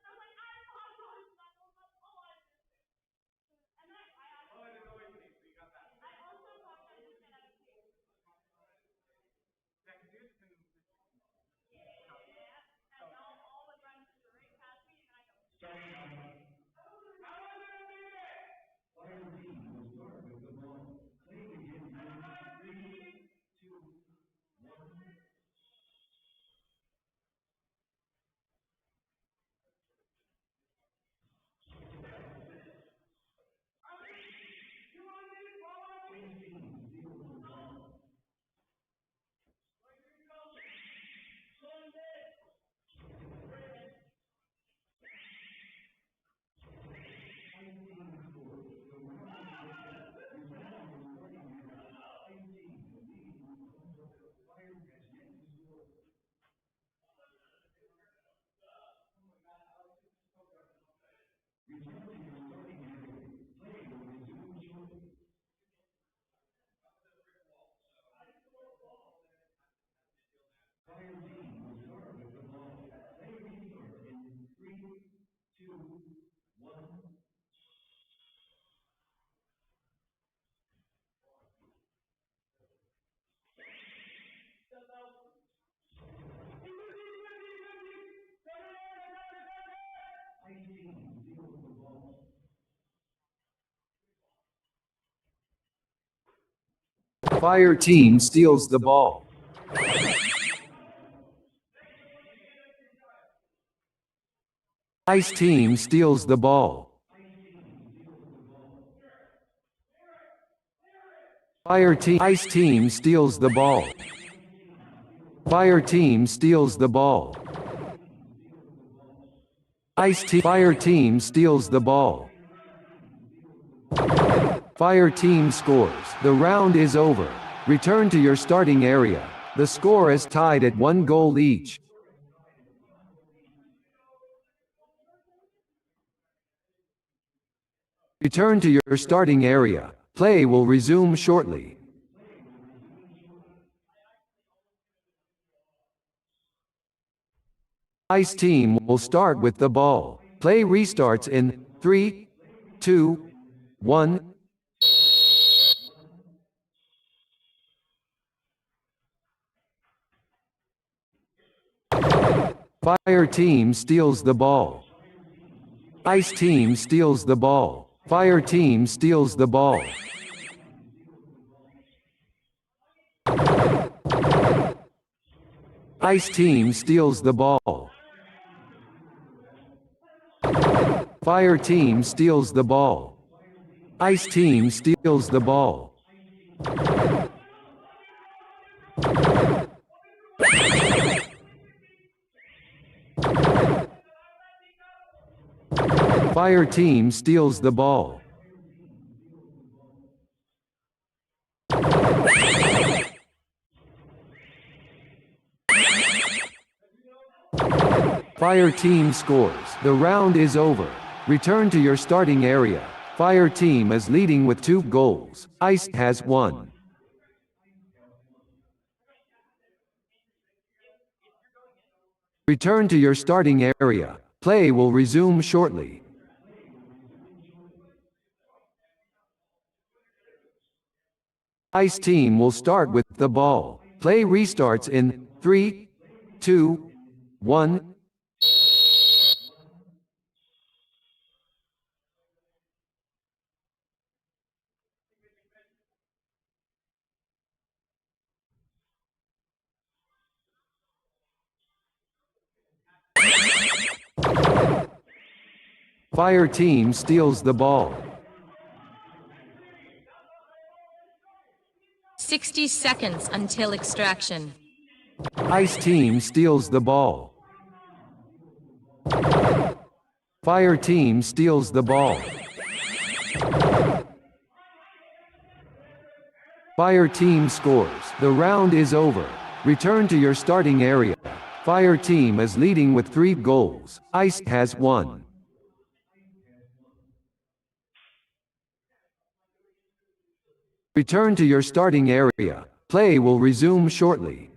Speaker 2: I was like, I popped on levels, that's all I did. And then I also popped on just get out of here. And y'all all would run straight past me, and I go.
Speaker 1: Fire team will start with the ball. Play begins in 3, 2, 1. Fire team will start with the ball. Play restarts in 3, 2, 1. Ice team steals the ball.
Speaker 6: Fire team steals the ball. Ice team steals the ball. Ice team steals the ball. Fire team steals the ball. Fire team steals the ball. Fire team scores. The round is over. Return to your starting area. The score is tied at 1 goal each. Return to your starting area. Play will resume shortly. Ice team will start with the ball. Play restarts in 3, 2, 1. Fire team steals the ball. Ice team steals the ball. Fire team steals the ball. Ice team steals the ball. Fire team steals the ball. Ice team steals the ball. Fire team steals the ball. Fire team scores. The round is over. Return to your starting area. Fire team is leading with 2 goals. Ice has 1. Return to your starting area. Play will resume shortly. Ice team will start with the ball. Play restarts in 3, 2, 1. Fire team steals the ball.
Speaker 7: 60 seconds until extraction.
Speaker 6: Ice team steals the ball. Fire team steals the ball. Fire team scores. The round is over. Return to your starting area. Fire team is leading with 3 goals. Ice has 1. Return to your starting area. Play will resume shortly.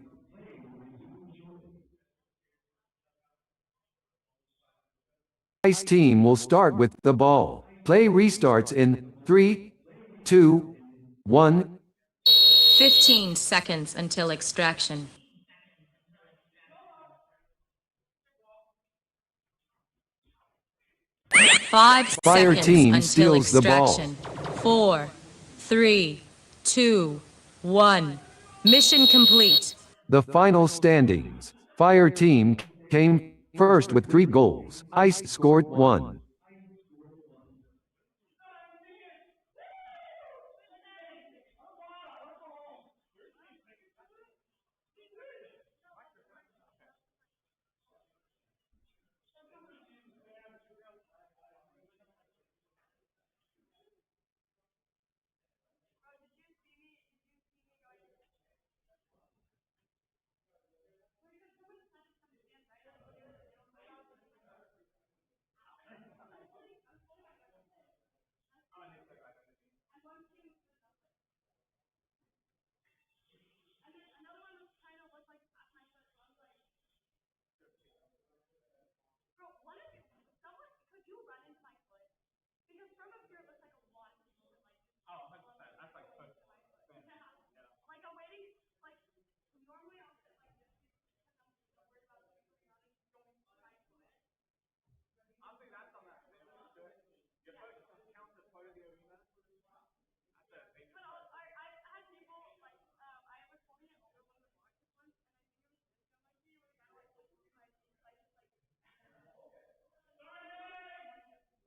Speaker 6: Ice team will start with the ball. Play restarts in 3, 2, 1.
Speaker 7: 15 seconds until extraction. Five
Speaker 6: Fire
Speaker 7: seconds
Speaker 6: team
Speaker 7: until
Speaker 6: steals the ball.
Speaker 7: extraction. 4, 3, 2, 1. Mission complete.
Speaker 6: The final standings. Fire team came first with 3 goals. Ice scored 1.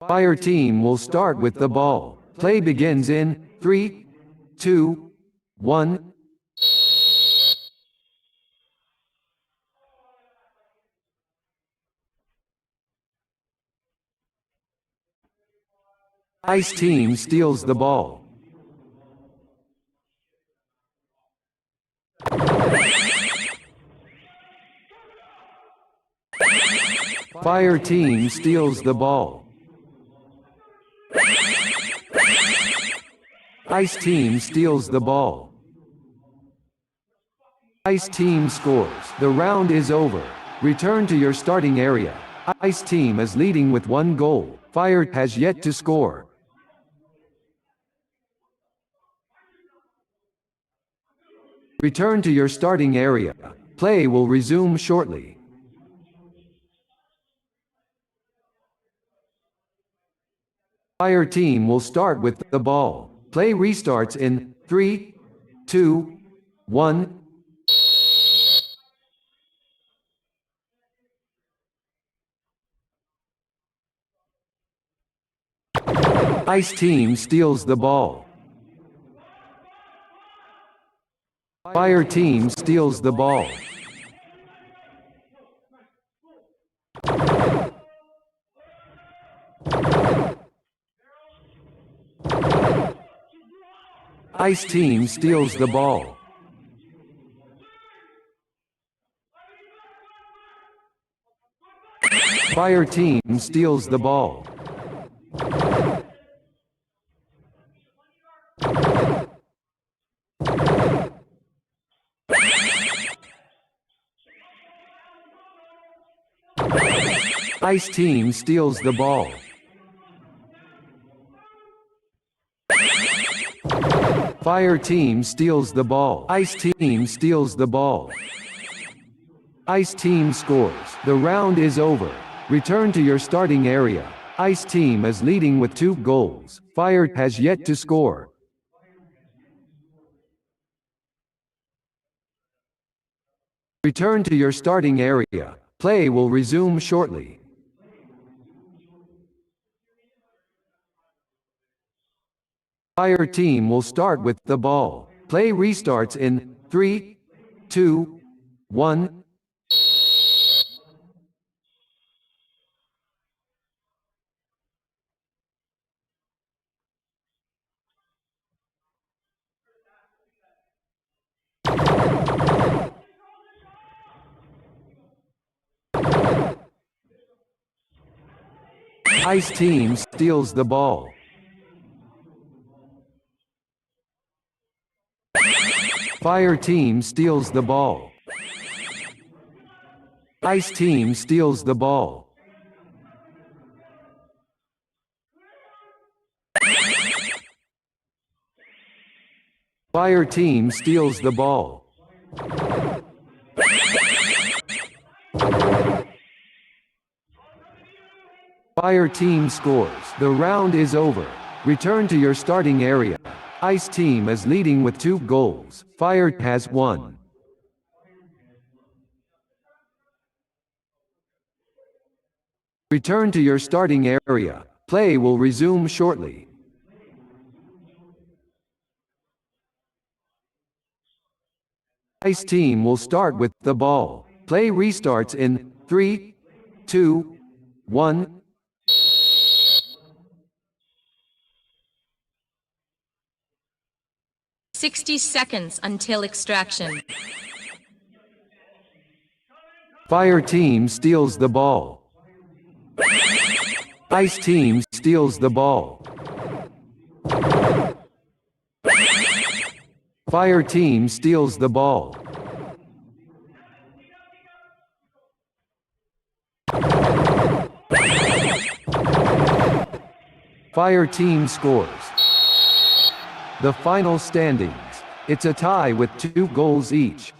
Speaker 6: Fire team will start with the ball. Play begins in 3, 2, 1. Ice team steals the ball. Fire team steals the ball. Ice team steals the ball. Ice team scores. The round is over. Return to your starting area. Ice team is leading with 1 goal. Fire has yet to score. Return to your starting area. Play will resume shortly. Fire team will start with the ball. Play restarts in 3, 2, 1. Ice team steals the ball. Fire team steals the ball. Ice team steals the ball. Fire team steals the ball. Ice team steals the ball. Fire team steals the ball. Ice team steals the ball. Ice team scores. The round is over. Return to your starting area. Ice team is leading with 2 goals. Fire has yet to score. Return to your starting area. Play will resume shortly. Fire team will start with the ball. Play restarts in 3, 2, 1. Ice team steals the ball. Fire team steals the ball. Ice team steals the ball. Fire team steals the ball. Fire team scores. The round is over. Return to your starting area. Ice team is leading with 2 goals. Fire has 1. Return to your starting area. Play will resume shortly. Ice team will start with the ball. Play restarts in 3, 2, 1.
Speaker 7: 60 seconds until extraction.
Speaker 6: Fire team steals the ball. Ice team steals the ball. Fire team steals the ball. Fire team scores. The final standings. It's a tie with 2 goals each.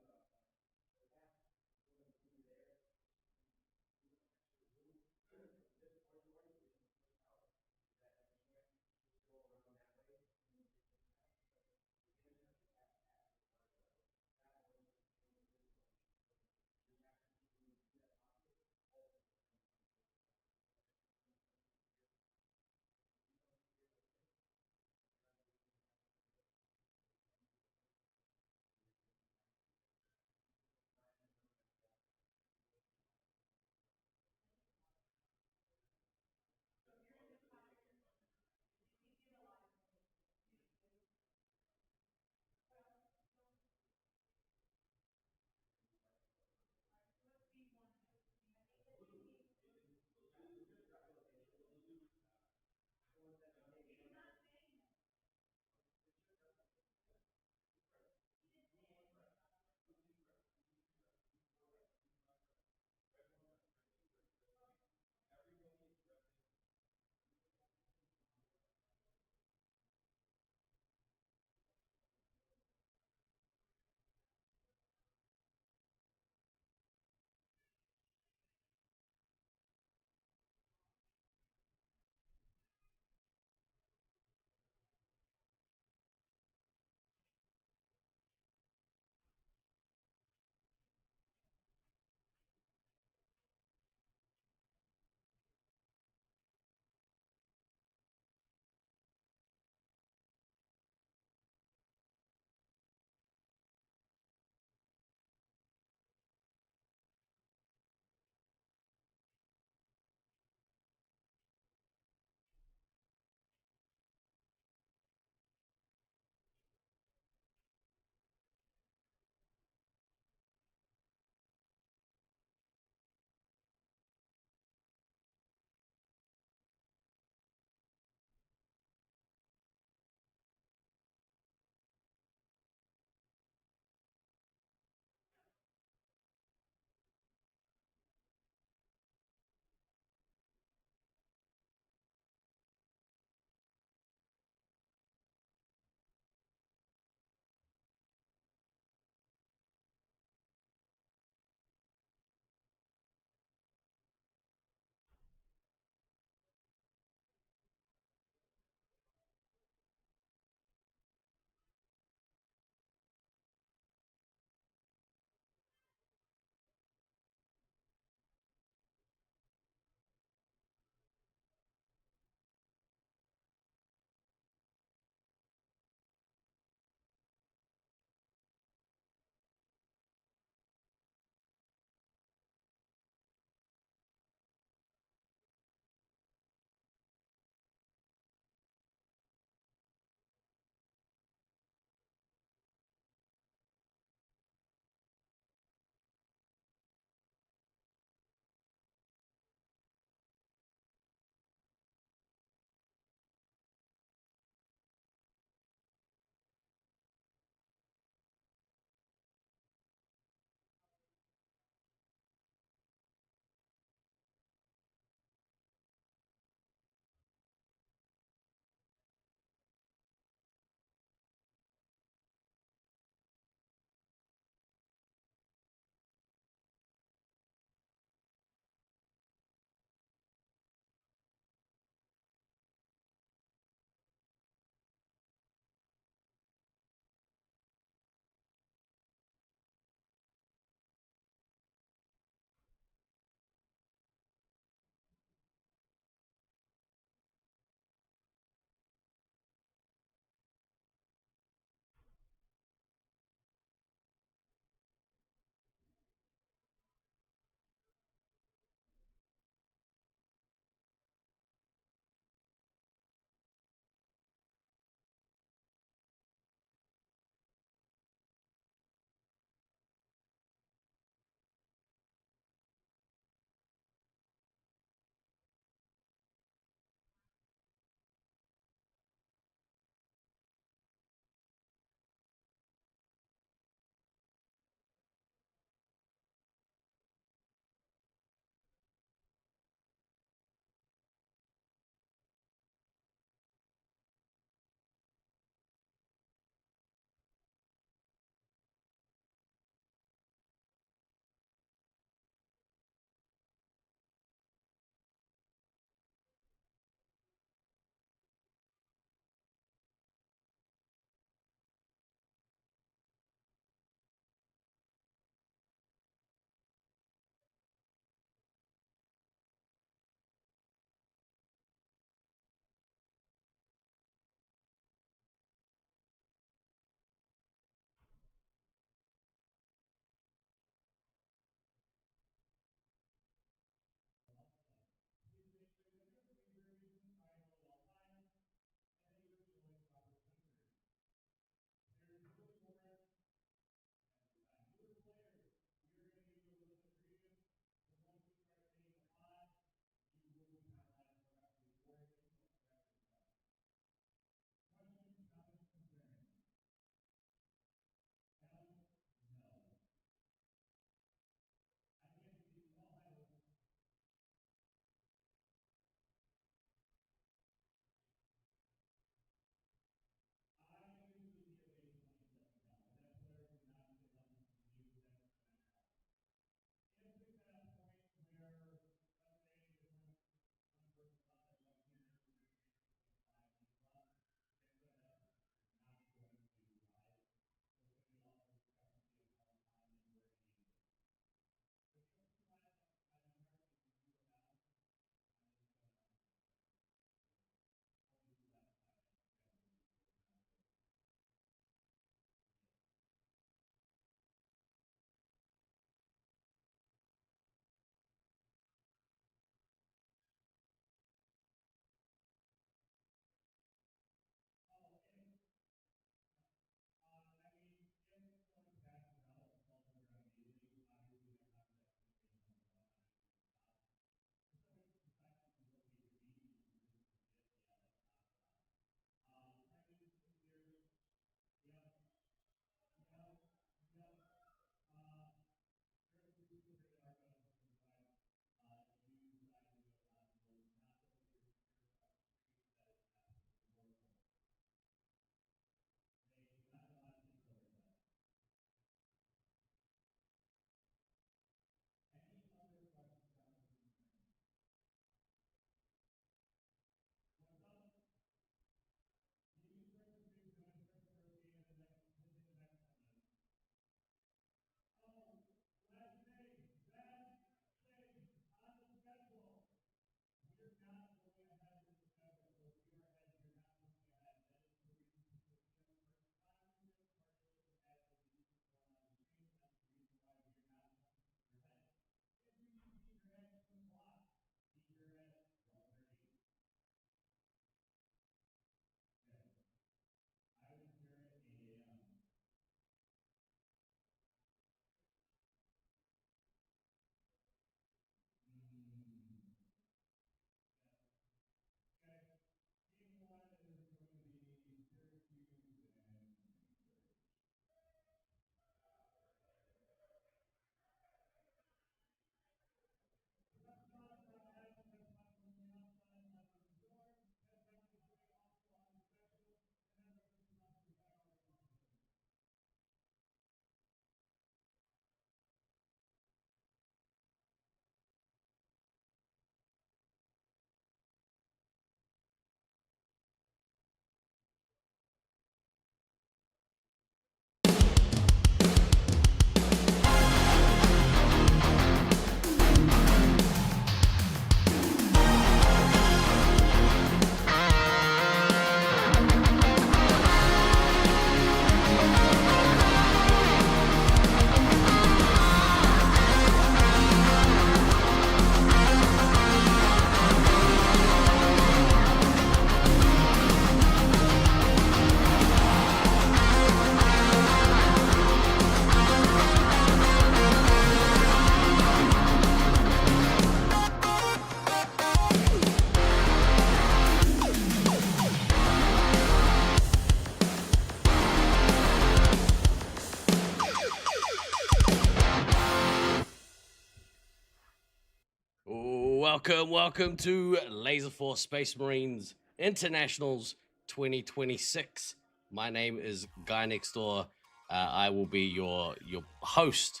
Speaker 8: Welcome to Laserforce Space Marines Internationals 2026. My name is Guy Next Door. I will be your host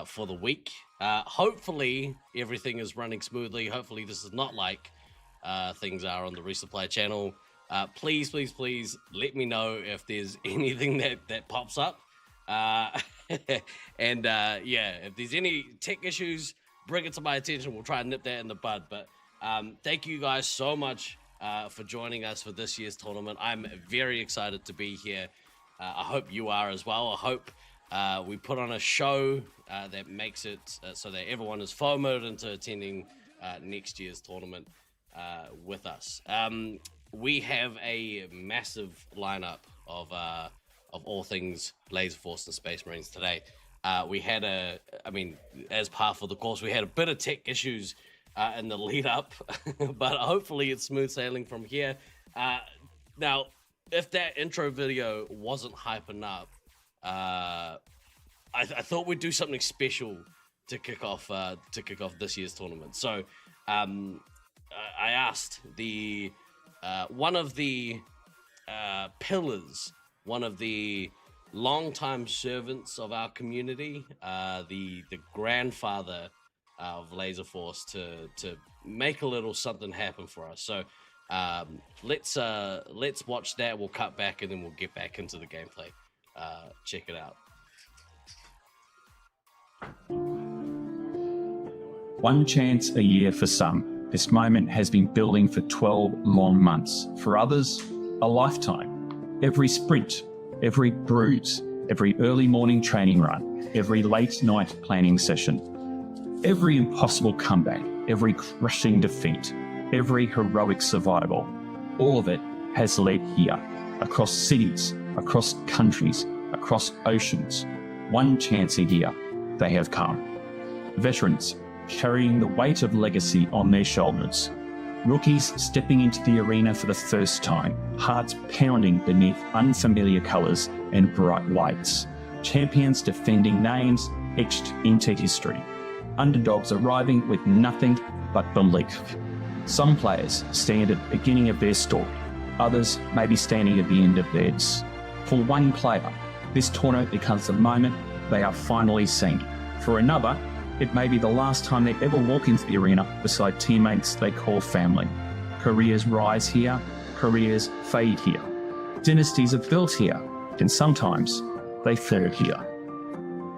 Speaker 8: for the week. Hopefully everything is running smoothly. Hopefully this is not like things are on the resupply channel. Please let me know if there's anything that pops up. And if there's any tech issues, bring it to my attention. We'll try and nip that in the bud. But thank you guys so much for joining us for this year's tournament. I'm very excited to be here. I hope you are as well. I hope we put on a show that makes it so that everyone is FOMO'd into attending next year's tournament with us. We have a massive lineup of all things Laserforce and Space Marines today. We had as par for the course, we had a bit of tech issues in the lead up, but hopefully it's smooth sailing from here. Now, if that intro video wasn't hyping up, I thought we'd do something special to kick off this year's tournament. So I asked one of the pillars, one of the longtime servants of our community, the grandfather of Laserforce, to make a little something happen for us. So let's watch that. We'll cut back and then we'll get back into the gameplay. Check it out.
Speaker 9: One chance a year for some. This moment has been building for 12 long months. For others, a lifetime. Every sprint, every bruise, every early morning training run, every late night planning session, every impossible comeback, every crushing defeat, every heroic survival, all of it has led here, across cities, across countries, across oceans. One chance a year, they have come. Veterans carrying the weight of legacy on their shoulders. Rookies stepping into the arena for the first time, hearts pounding beneath unfamiliar colours and bright lights. Champions defending names etched into history. Underdogs arriving with nothing but belief. Some players stand at the beginning of their story. Others may be standing at the end of theirs. For one player, this tournament becomes the moment they are finally seen. For another, it may be the last time they ever walk into the arena beside teammates they call family. Careers rise here, careers fade here. Dynasties are built here, and sometimes they fall here.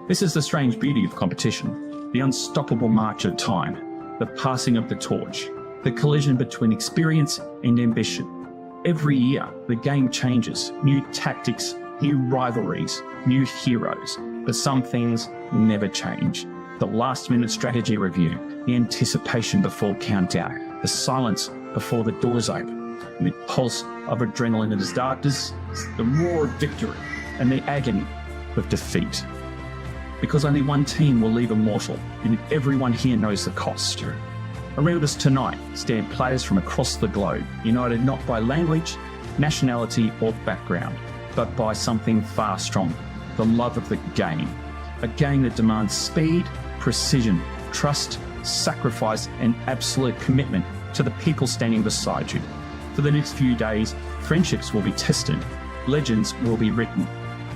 Speaker 9: This is the strange beauty of competition, the unstoppable march of time, the passing of the torch, the collision between experience and ambition. Every year, the game changes, new tactics, new rivalries, new heroes, but some things never change. The last-minute strategy review, the anticipation before countdown, the silence before the doors open, the pulse of adrenaline in the darkness, the roar of victory, and the agony of defeat. Because only one team will leave immortal, and everyone here knows the cost. Around us tonight stand players from across the globe, united not by language, nationality, or background, but by something far stronger, the love of the game. A game that demands speed, precision, trust, sacrifice, and absolute commitment to the people standing beside you. For the next few days, friendships will be tested, legends will be written,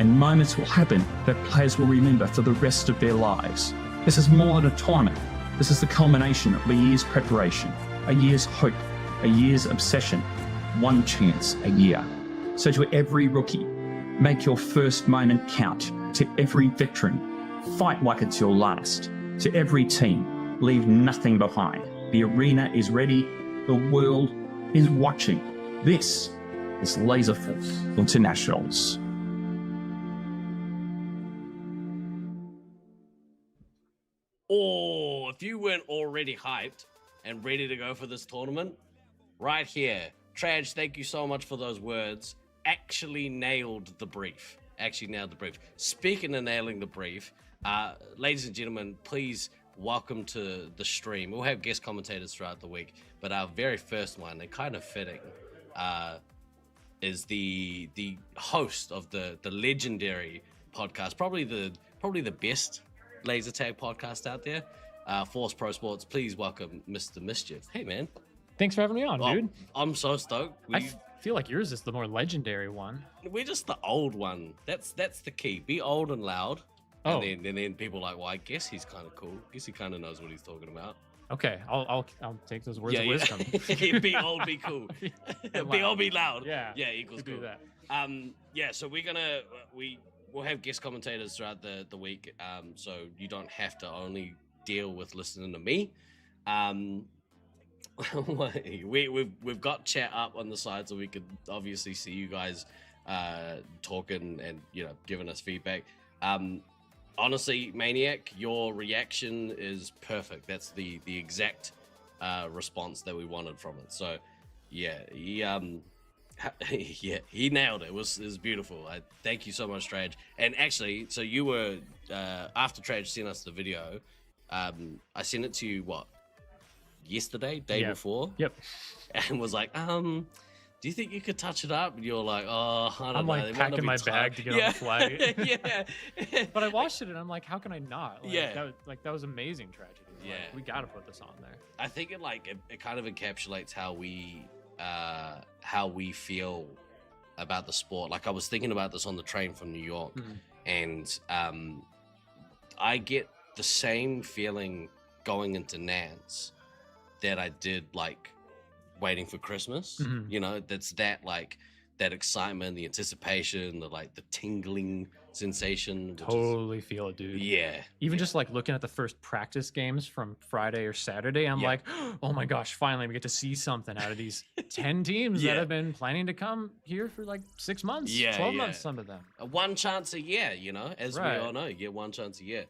Speaker 9: and moments will happen that players will remember for the rest of their lives. This is more than a tournament. This is the culmination of a year's preparation, a year's hope, a year's obsession. One chance a year. So to every rookie, make your first moment count. To every veteran, fight like it's your last. To every team, leave nothing behind. The arena is ready. The world is watching. This is Laserforce Internationals.
Speaker 8: Oh, if you weren't already hyped and ready to go for this tournament, right here, Traj, thank you so much for those words. Actually nailed the brief. Speaking of nailing the brief, ladies and gentlemen, please welcome to the stream. We'll have guest commentators throughout the week, but our very first one, and kind of fitting, is the host of the legendary podcast, probably the best laser tag podcast out there, Force Pro Sports. Please welcome Mr. Mischief. Hey, man.
Speaker 10: Thanks for having me on,
Speaker 8: Oh,
Speaker 10: dude.
Speaker 8: I'm so stoked.
Speaker 10: I feel like yours is the more legendary one.
Speaker 8: We're just the old one. That's the key. Be old and loud.
Speaker 10: Oh.
Speaker 8: And then people are like, well, I guess he's kind of cool. I guess he kind of knows what he's talking about.
Speaker 10: Okay, I'll take those words of wisdom.
Speaker 8: Be old, be cool. Be old, be loud.
Speaker 10: Yeah.
Speaker 8: Equals
Speaker 10: do
Speaker 8: cool.
Speaker 10: that.
Speaker 8: So we'll have guest commentators throughout the week. So you don't have to only deal with listening to me. We've got chat up on the side so we could obviously see you guys talking and giving us feedback. Honestly, Maniac, your reaction is perfect. That's the exact response that we wanted from it. So he nailed it. It was beautiful. Thank you so much, Traj. And actually, so you were after Traj sent us the video, I sent it to you yesterday, day before.
Speaker 10: Yep.
Speaker 8: And was like, do you think you could touch it up? And you're like, oh, I don't know.
Speaker 10: I'm like packing my bag to get on the flight.
Speaker 8: Yeah.
Speaker 10: But I watched it and I'm like, how can I not? Like, that was amazing tragedy.
Speaker 8: Yeah.
Speaker 10: Like, we got to put this on there.
Speaker 8: I think it kind of encapsulates how we feel about the sport. Like I was thinking about this on the train from New York, and I get the same feeling going into Nance that I did like waiting for Christmas. That's that excitement, the anticipation, the tingling sensation.
Speaker 10: Totally feel it, dude.
Speaker 8: Yeah.
Speaker 10: Even just like looking at the first practice games from Friday or Saturday, I'm like, oh my gosh, finally we get to see something out of these 10 teams that have been planning to come here for like 6 months, 12 months, some of them.
Speaker 8: One chance a year, as we all know, you get one chance a year.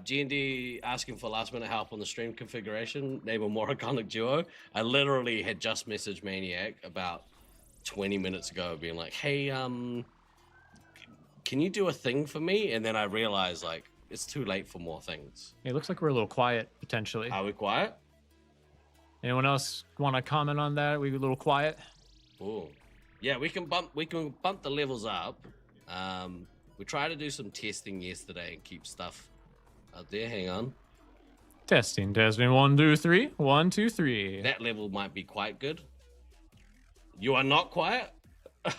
Speaker 8: G&D asking for last minute help on the stream configuration. Name a more iconic duo. I literally had just messaged Maniac about 20 minutes ago being like, hey, can you do a thing for me? And then I realized like it's too late for more things.
Speaker 10: It looks like we're a little quiet potentially.
Speaker 8: Are we quiet?
Speaker 10: Anyone else want to comment on that? We a little quiet?
Speaker 8: Oh, yeah, we can bump the levels up. We tried to do some testing yesterday and keep stuff out there. Hang on.
Speaker 10: Testing. 1, 2, 3. 1, 2, 3.
Speaker 8: That level might be quite good. You are not quiet?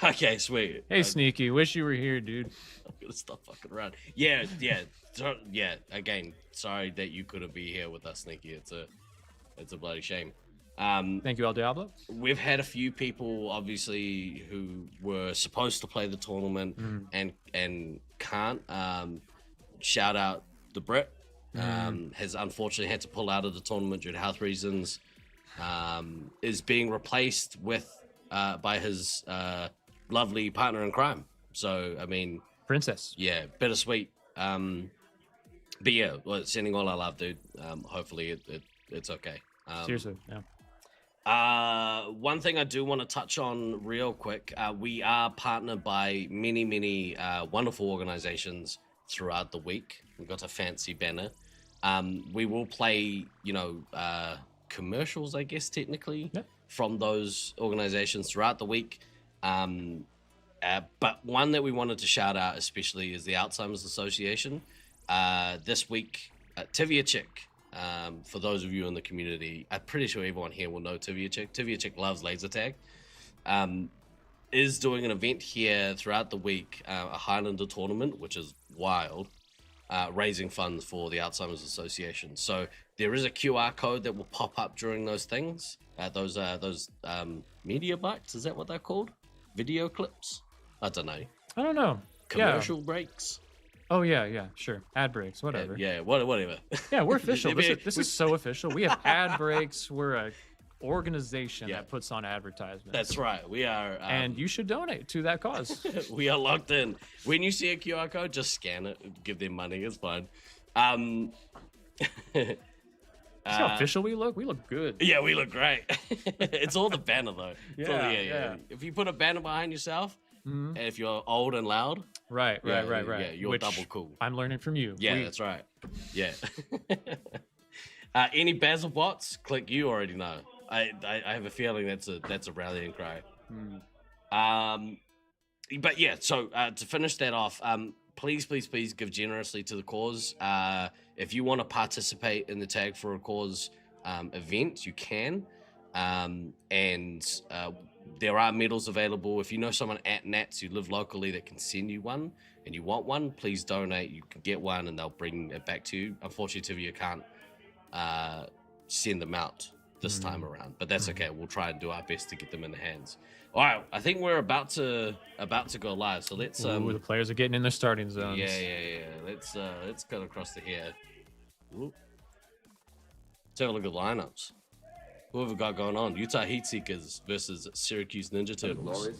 Speaker 8: Okay, sweet.
Speaker 10: Hey, Sneaky. Wish you were here, dude.
Speaker 8: I'm gonna stop fucking around. Yeah. Again, sorry that you couldn't be here with us, Sneaky. It's a bloody shame.
Speaker 10: Thank you, El Diablo.
Speaker 8: We've had a few people, obviously, who were supposed to play the tournament and can't. Shout out the Brit. Has unfortunately had to pull out of the tournament due to health reasons. Is being replaced with by his lovely partner in crime. So I mean,
Speaker 10: Princess.
Speaker 8: Yeah, bittersweet. But yeah, sending all our love, dude. Hopefully it's okay.
Speaker 10: Seriously, yeah.
Speaker 8: One thing I do want to touch on real quick, we are partnered by many wonderful organizations throughout the week. We got a fancy banner. We will play, commercials, I guess, technically, from those organizations throughout the week. But one that we wanted to shout out especially is the Alzheimer's Association. This week, Tivia Chick. For those of you in the community, I'm pretty sure everyone here will know Tivia Chick. Tivia Chick loves laser tag. Is doing an event here throughout the week, a Highlander tournament, which is wild, raising funds for the Alzheimer's Association. So there is a QR code that will pop up during those things. Those media bites, is that what they're called? Video clips? I don't know. Commercial breaks?
Speaker 10: Oh, yeah, sure. Ad breaks, whatever.
Speaker 8: Yeah, whatever.
Speaker 10: Yeah, we're official. This is so official. We have ad breaks. We're a organization that puts on advertisements.
Speaker 8: That's right. We are.
Speaker 10: And you should donate to that cause.
Speaker 8: We are locked in. When you see a QR code, just scan it. Give them money. It's fine.
Speaker 10: See how official we look? We look good.
Speaker 8: Yeah, we look great. It's all the banner, though.
Speaker 10: Yeah.
Speaker 8: If you put a banner behind yourself, and if you're old and loud,
Speaker 10: right.
Speaker 8: Yeah, you're double cool.
Speaker 10: I'm learning from you.
Speaker 8: Yeah, that's right. Yeah. Any Basil bots? Click. You already know. I have a feeling that's a rallying cry. But yeah. So to finish that off, please give generously to the cause. if you want to participate in the Tag for a Cause event, you can. There are medals available. If you know someone at Nats who live locally that can send you one and you want one, please donate. You can get one and they'll bring it back to you. Unfortunately, you can't send them out this time around, but that's okay. We'll try and do our best to get them in the hands. All right, I think we're about to go live. So let's
Speaker 10: the players are getting in their starting zones.
Speaker 8: Yeah. Let's go across to here. Ooh. Let's have a look at lineups. Who have we got going on? Utah Heatseekers versus Syracuse Ninja Turtles.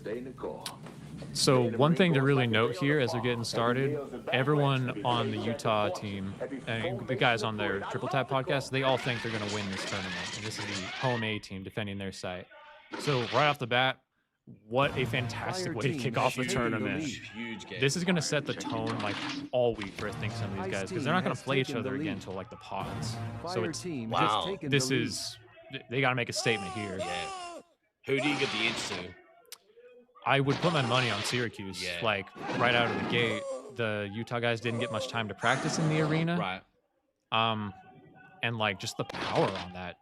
Speaker 10: So one thing to really note here as they're getting started, everyone on the Utah team, and the guys on their Triple Tap podcast, they all think they're going to win this tournament. And this is the home A team defending their site. So right off the bat, what a fantastic way to kick off the tournament.
Speaker 8: Huge game.
Speaker 10: This is going to set the tone like all week for I think some of these guys, because they're not going to play each other again until like the pods. So it's
Speaker 8: wow.
Speaker 10: This is they got to make a statement here.
Speaker 8: Yeah. Who do you get the edge to?
Speaker 10: I would put my money on Syracuse.
Speaker 8: Yeah.
Speaker 10: Like right out of the gate, the Utah guys didn't get much time to practice in the arena.
Speaker 8: Right.
Speaker 10: And like just the power on that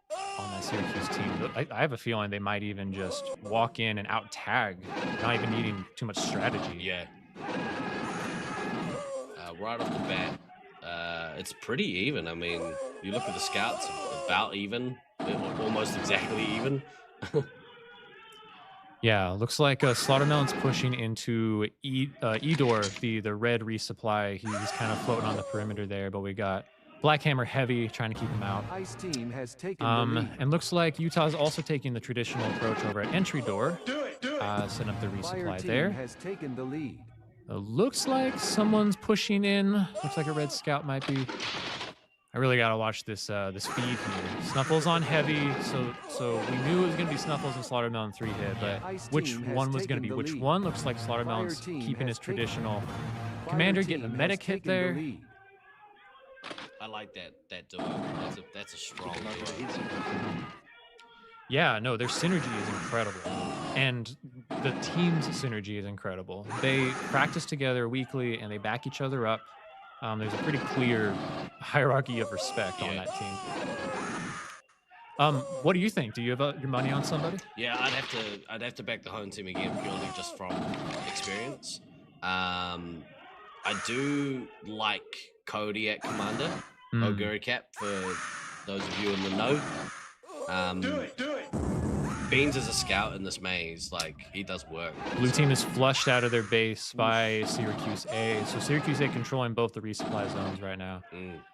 Speaker 10: Syracuse team. I have a feeling they might even just walk in and out tag, not even needing too much strategy.
Speaker 8: Yeah. Right off the bat, it's pretty even. I mean, you look at the scouts, about even, almost exactly even.
Speaker 10: Yeah, looks like Slaughtermelon's pushing into Edor, the red resupply. He's kind of floating on the perimeter there, but we got Blackhammer Heavy trying to keep him out.
Speaker 6: Ice Team has taken the lead.
Speaker 10: And looks like Utah's also taking the traditional approach over at Entry Door. Setting up the resupply
Speaker 6: Fire Team
Speaker 10: there.
Speaker 6: has taken the lead.
Speaker 10: Looks like someone's pushing in. Looks like a red scout might be. I really gotta watch this this feed here. Snuffles on Heavy, so we knew it was gonna be Snuffles and Slaughtermelon 3-hit, but which one was gonna be which one? Looks like Slaughtermelon's keeping his traditional. Commander getting a medic hit there.
Speaker 8: I like that duo. That's a strong duo.
Speaker 10: Yeah, no, their synergy is incredible. And the team's synergy is incredible. They practice together weekly and they back each other up. There's a pretty clear hierarchy of respect on that team. What do you think? Do you have your money on somebody?
Speaker 8: Yeah, I'd have to back the home team again purely just from experience. I do like Cody at Commander, Oguri Cap for those of you in the know. Do it. Beans is a scout in this maze, like he does work.
Speaker 10: Blue team is flushed out of their base by Syracuse A. So Syracuse A controlling both the resupply zones right now.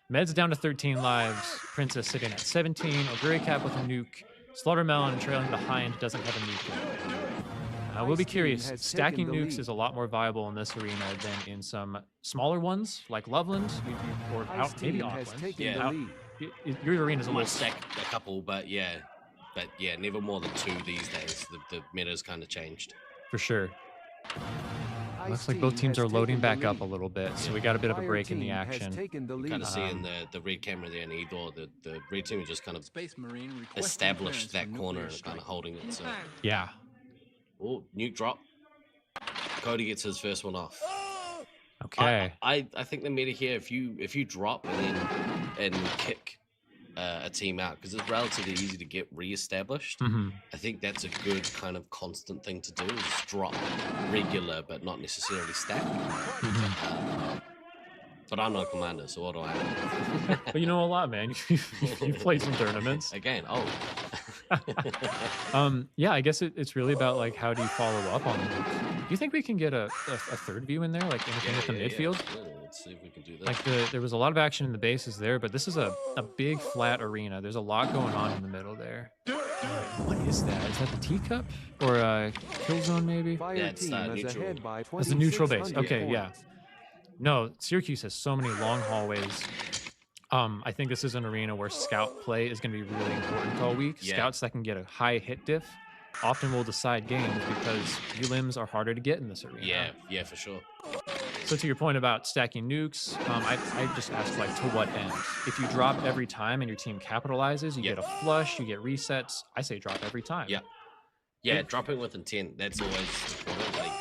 Speaker 10: Med's down to 13 lives. Princess sitting at 17. Oguri Cap with a nuke. Slaughtermelon trailing behind doesn't have a nuke. We'll be curious. Stacking nukes is a lot more viable in this arena than in some smaller ones like Loveland or maybe Auckland.
Speaker 8: Yeah,
Speaker 10: your arena's a
Speaker 8: might
Speaker 10: little
Speaker 8: stack a couple, but yeah, never more than 2 these days. The meta's kind of changed.
Speaker 10: For sure. Looks like both teams are loading back up a little bit, so we got a bit of a break in the action.
Speaker 8: Kind of seeing the red camera there in Edor, the red team just kind of established that corner and kind of holding it. So
Speaker 10: yeah.
Speaker 8: Oh, nuke drop. Cody gets his first one off.
Speaker 10: Okay.
Speaker 8: I think the meta here, if you drop and kick a team out, because it's relatively easy to get re-established. I think that's a good kind of constant thing to do, is drop regular but not necessarily stack. But I'm not a commander, so what do I know?
Speaker 10: But you know a lot, man. You've played some tournaments.
Speaker 8: Again,
Speaker 10: yeah, I guess it's really about like how do you follow up on the nukes. Do you think we can get a third view in there, like anything with the midfield?
Speaker 8: Yeah. Let's see if we can do that.
Speaker 10: Like there was a lot of action in the bases there, but this is a big flat arena. There's a lot going on in the middle there. What is that? Is that the teacup or a kill zone maybe?
Speaker 8: That's neutral.
Speaker 10: That's a neutral base. Okay, yeah. No, Syracuse has so many long hallways. I think this is an arena where scout play is going to be really important all week.
Speaker 8: Yeah.
Speaker 10: Scouts that can get a high hit diff often will decide games because elims are harder to get in this arena.
Speaker 8: Yeah, for sure.
Speaker 10: So to your point about stacking nukes, I just asked like to what end? If you drop every time and your team capitalizes, you get a flush, you get resets. I say drop every time.
Speaker 8: Yeah, dropping with intent. That's always important. Like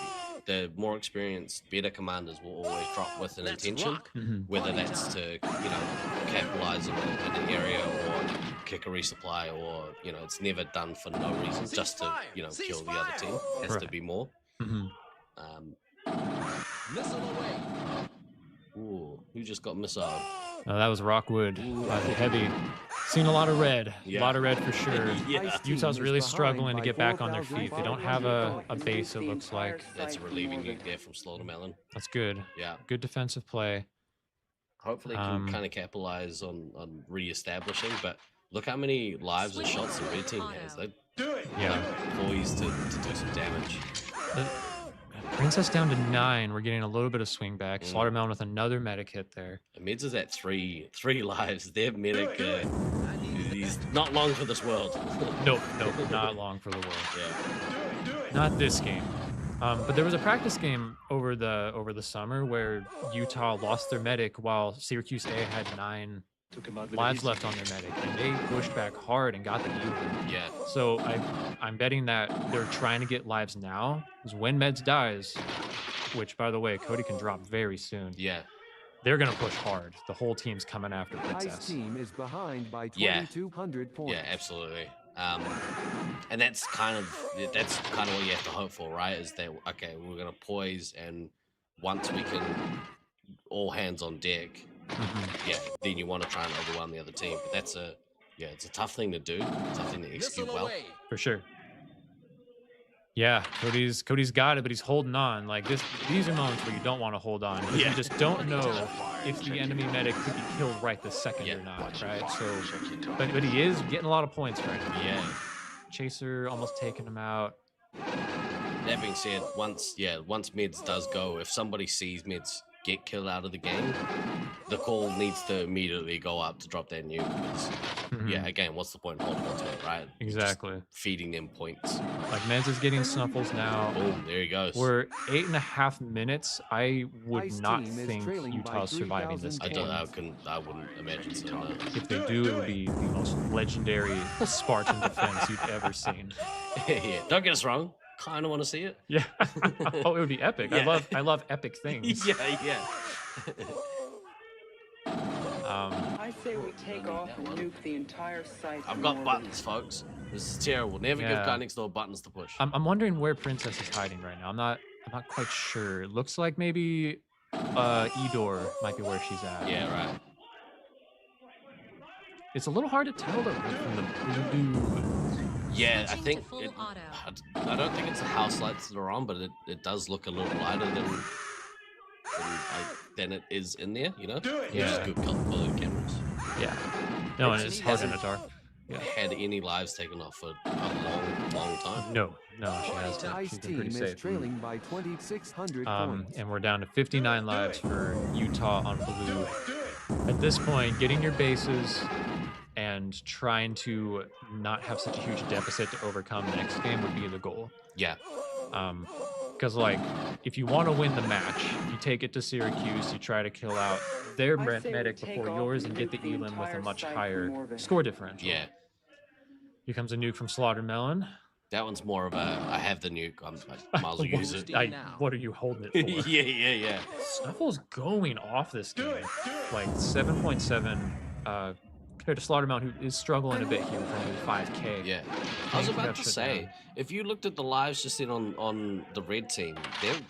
Speaker 8: the more experienced, better commanders will always drop with an intention, whether that's to, you know, capitalize in an area or kick a resupply, or, you know, it's never done for no reason, just to, you know, kill the other team. It has to be more. Ooh, who just got missile?
Speaker 10: Oh, that was Rockwood by the heavy. Seen a lot of red. A lot of red for sure. Utah's really struggling to get back on their feet. They don't have a base, it looks like.
Speaker 8: That's a relieving nuke there from Slaughtermelon.
Speaker 10: That's good.
Speaker 8: Yeah.
Speaker 10: Good defensive play.
Speaker 8: Hopefully can kind of capitalize on re-establishing, but look how many lives and shots the red team has. They're poised to do some damage.
Speaker 10: Princess down to 9. We're getting a little bit of swing back. Slaughtermelon with another medic hit there.
Speaker 8: Mids is at 3 lives. Their medic, he's not long for this world.
Speaker 10: Nope, not long for the world. Not this game. But there was a practice game over the summer where Utah lost their medic while Syracuse A had 9 lives left on their medic, and they pushed back hard and got the healer.
Speaker 8: Yeah.
Speaker 10: So I'm betting that they're trying to get lives now, because when Meds dies, which by the way Cody can drop very soon.
Speaker 8: Yeah.
Speaker 10: They're gonna push hard. The whole team's coming after Princess.
Speaker 6: Ice team is behind by 2,200 points.
Speaker 8: Yeah, absolutely. And that's kind of what you have to hope for, right? Is that okay? We're gonna poise, and once we can, all hands on deck. Then you want to try and overwhelm the other team. But that's it's a tough thing to do. Tough thing to execute well.
Speaker 10: For sure. Yeah, Cody's got it, but he's holding on. Like these are moments where you don't want to hold on. You just don't know if the enemy medic could be killed right this second or not, right? So, but he is getting a lot of points right now.
Speaker 8: Yeah.
Speaker 10: Chaser almost taking him out.
Speaker 8: That being said, once Mids does go, if somebody sees Mids get killed out of the game, the call needs to immediately go up to drop that nuke. Again, what's the point of holding on to it, right?
Speaker 10: Exactly.
Speaker 8: Just feeding them points.
Speaker 10: Like Mens is getting snuffles now.
Speaker 8: Boom, there he goes.
Speaker 10: We're 8.5 minutes. I would not think Utah's surviving this game.
Speaker 8: I wouldn't imagine so. No.
Speaker 10: If they do, it would be the most legendary Spartan defense you've ever seen.
Speaker 8: Don't get us wrong. Kind of want to see it.
Speaker 10: Yeah. Oh, it would be epic. I love epic things.
Speaker 8: Yeah.
Speaker 11: I say we take off and nuke the entire site.
Speaker 8: I've got buttons, folks. This is terrible. Never give guy next door buttons to push.
Speaker 10: I'm wondering where Princess is hiding right now. I'm not quite sure. It looks like maybe Edor might be where she's at.
Speaker 8: Yeah, right.
Speaker 10: It's a little hard to tell though from the blue.
Speaker 8: Yeah, I think I don't think it's the house lights that are on, but it does look a little lighter than it is in there, you know? Just good color quality cameras.
Speaker 10: Yeah. No, and it's hard in the dark.
Speaker 8: Had any lives taken off for a long time?
Speaker 10: No, she hasn't.
Speaker 6: Ice team is trailing by 2,600 points.
Speaker 10: And we're down to 59 lives for Utah on blue. At this point, getting your bases and trying to not have such a huge deficit to overcome next game would be the goal.
Speaker 8: Yeah.
Speaker 10: Because, like, if you want to win the match, you take it to Syracuse, you try to kill out their medic before yours and get the Elam with a much higher score differential.
Speaker 8: Yeah.
Speaker 10: Here comes a nuke from Slaughtermelon.
Speaker 8: That one's more of a, I have the nuke, I might as well use it.
Speaker 10: What are you holding it for?
Speaker 8: Yeah.
Speaker 10: Snuffle's going off this game. Like 7.7 compared to Slaughtermelon, who is struggling a bit here with only 5K.
Speaker 8: Yeah. I was about to say, if you looked at the lives just then on the red team,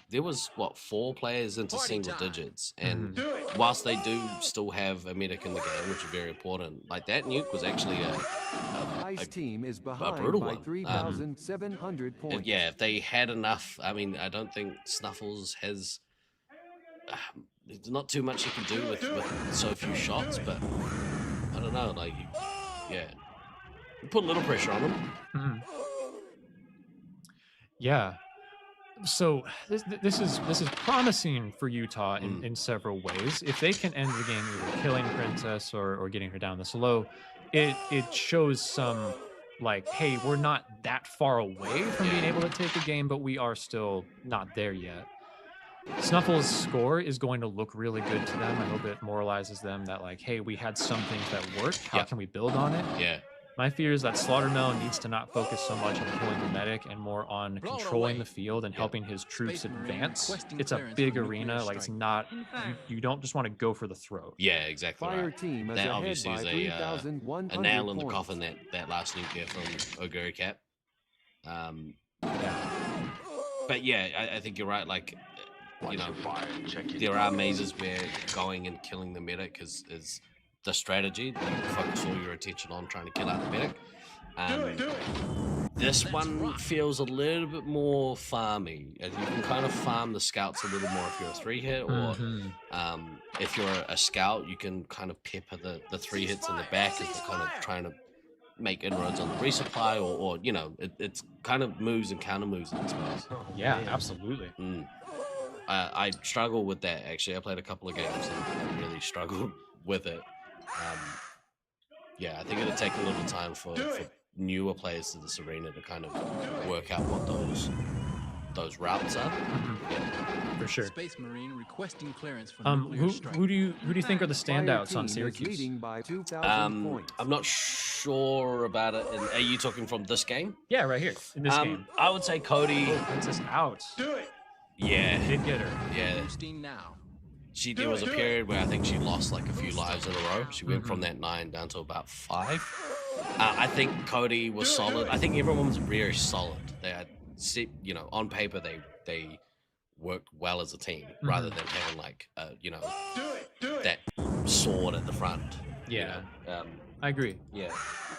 Speaker 8: there was, 4 players into single digits. And whilst they do still have a medic in the game, which is very important, like that nuke was actually
Speaker 6: Ice team is behind
Speaker 8: brutal
Speaker 6: by
Speaker 8: one.
Speaker 6: 3,700 points.
Speaker 8: Yeah, if they had enough, I mean, I don't think Snuffles has... there's not too much he can do with so few shots, but... I don't know, like, put a little pressure on them.
Speaker 10: Yeah. So this is promising for Utah in several ways. If they can end the game either killing Princess or getting her down this low, it shows some, like, hey, we're not that far away from being able to take a game, but we are still not there yet. Snuffle's score is going to look really good to them. I hope it moralizes them that, like, hey, we had some things that worked. How can we build on it?
Speaker 8: Yeah.
Speaker 10: My fear is that Slaughtermelon needs to not focus so much on killing the medic and more on controlling the field and helping his troops advance. It's a big arena, like it's not. You don't just want to go for the throat.
Speaker 8: Yeah, exactly.
Speaker 6: Fire
Speaker 8: right.
Speaker 6: team is
Speaker 8: That
Speaker 6: ahead
Speaker 8: obviously
Speaker 6: by
Speaker 8: is a
Speaker 6: 3,100
Speaker 8: nail in the
Speaker 6: points.
Speaker 8: coffin. That last nuke there from Oguri Cap. But yeah, I think you're right. Like, you know, there are mazes where going and killing the medic is the strategy. You focus all your attention on trying to kill out the medic. This one feels a little bit more farmy. You can kind of farm the scouts a little more if you're a 3-hit, or if you're a scout, you can kind of pepper the 3 hits in the back as they're kind of trying to make inroads on the resupply, or you know, it's kind of moves and counter moves in this place.
Speaker 10: Yeah, absolutely.
Speaker 8: I struggle with that, actually. I played a couple of games and I really struggled with it. Yeah, I think it'll take a little time for newer players to this arena to kind of work out what those routes are.
Speaker 10: For sure.
Speaker 5: Space Marine requesting clearance for nuclear strike.
Speaker 10: Who do you think are the standouts on
Speaker 6: Fire team is
Speaker 10: Syracuse?
Speaker 6: leading by 2,000 points.
Speaker 8: I'm not sure about it. Are you talking from this game?
Speaker 10: Yeah, right here in this game.
Speaker 8: I would say Cody.
Speaker 10: Oh, Princess out.
Speaker 5: Do it.
Speaker 8: Yeah,
Speaker 10: Did get her.
Speaker 8: yeah.
Speaker 5: Boosting now.
Speaker 8: There was a period where I think she lost like a few lives in a row. She went from that 9 down to about 5. I think Cody was solid. I think everyone was very solid. They had, you know, on paper they worked well as a team rather than having like you know, that sword at the front.
Speaker 10: Yeah,
Speaker 8: you know?
Speaker 10: I agree.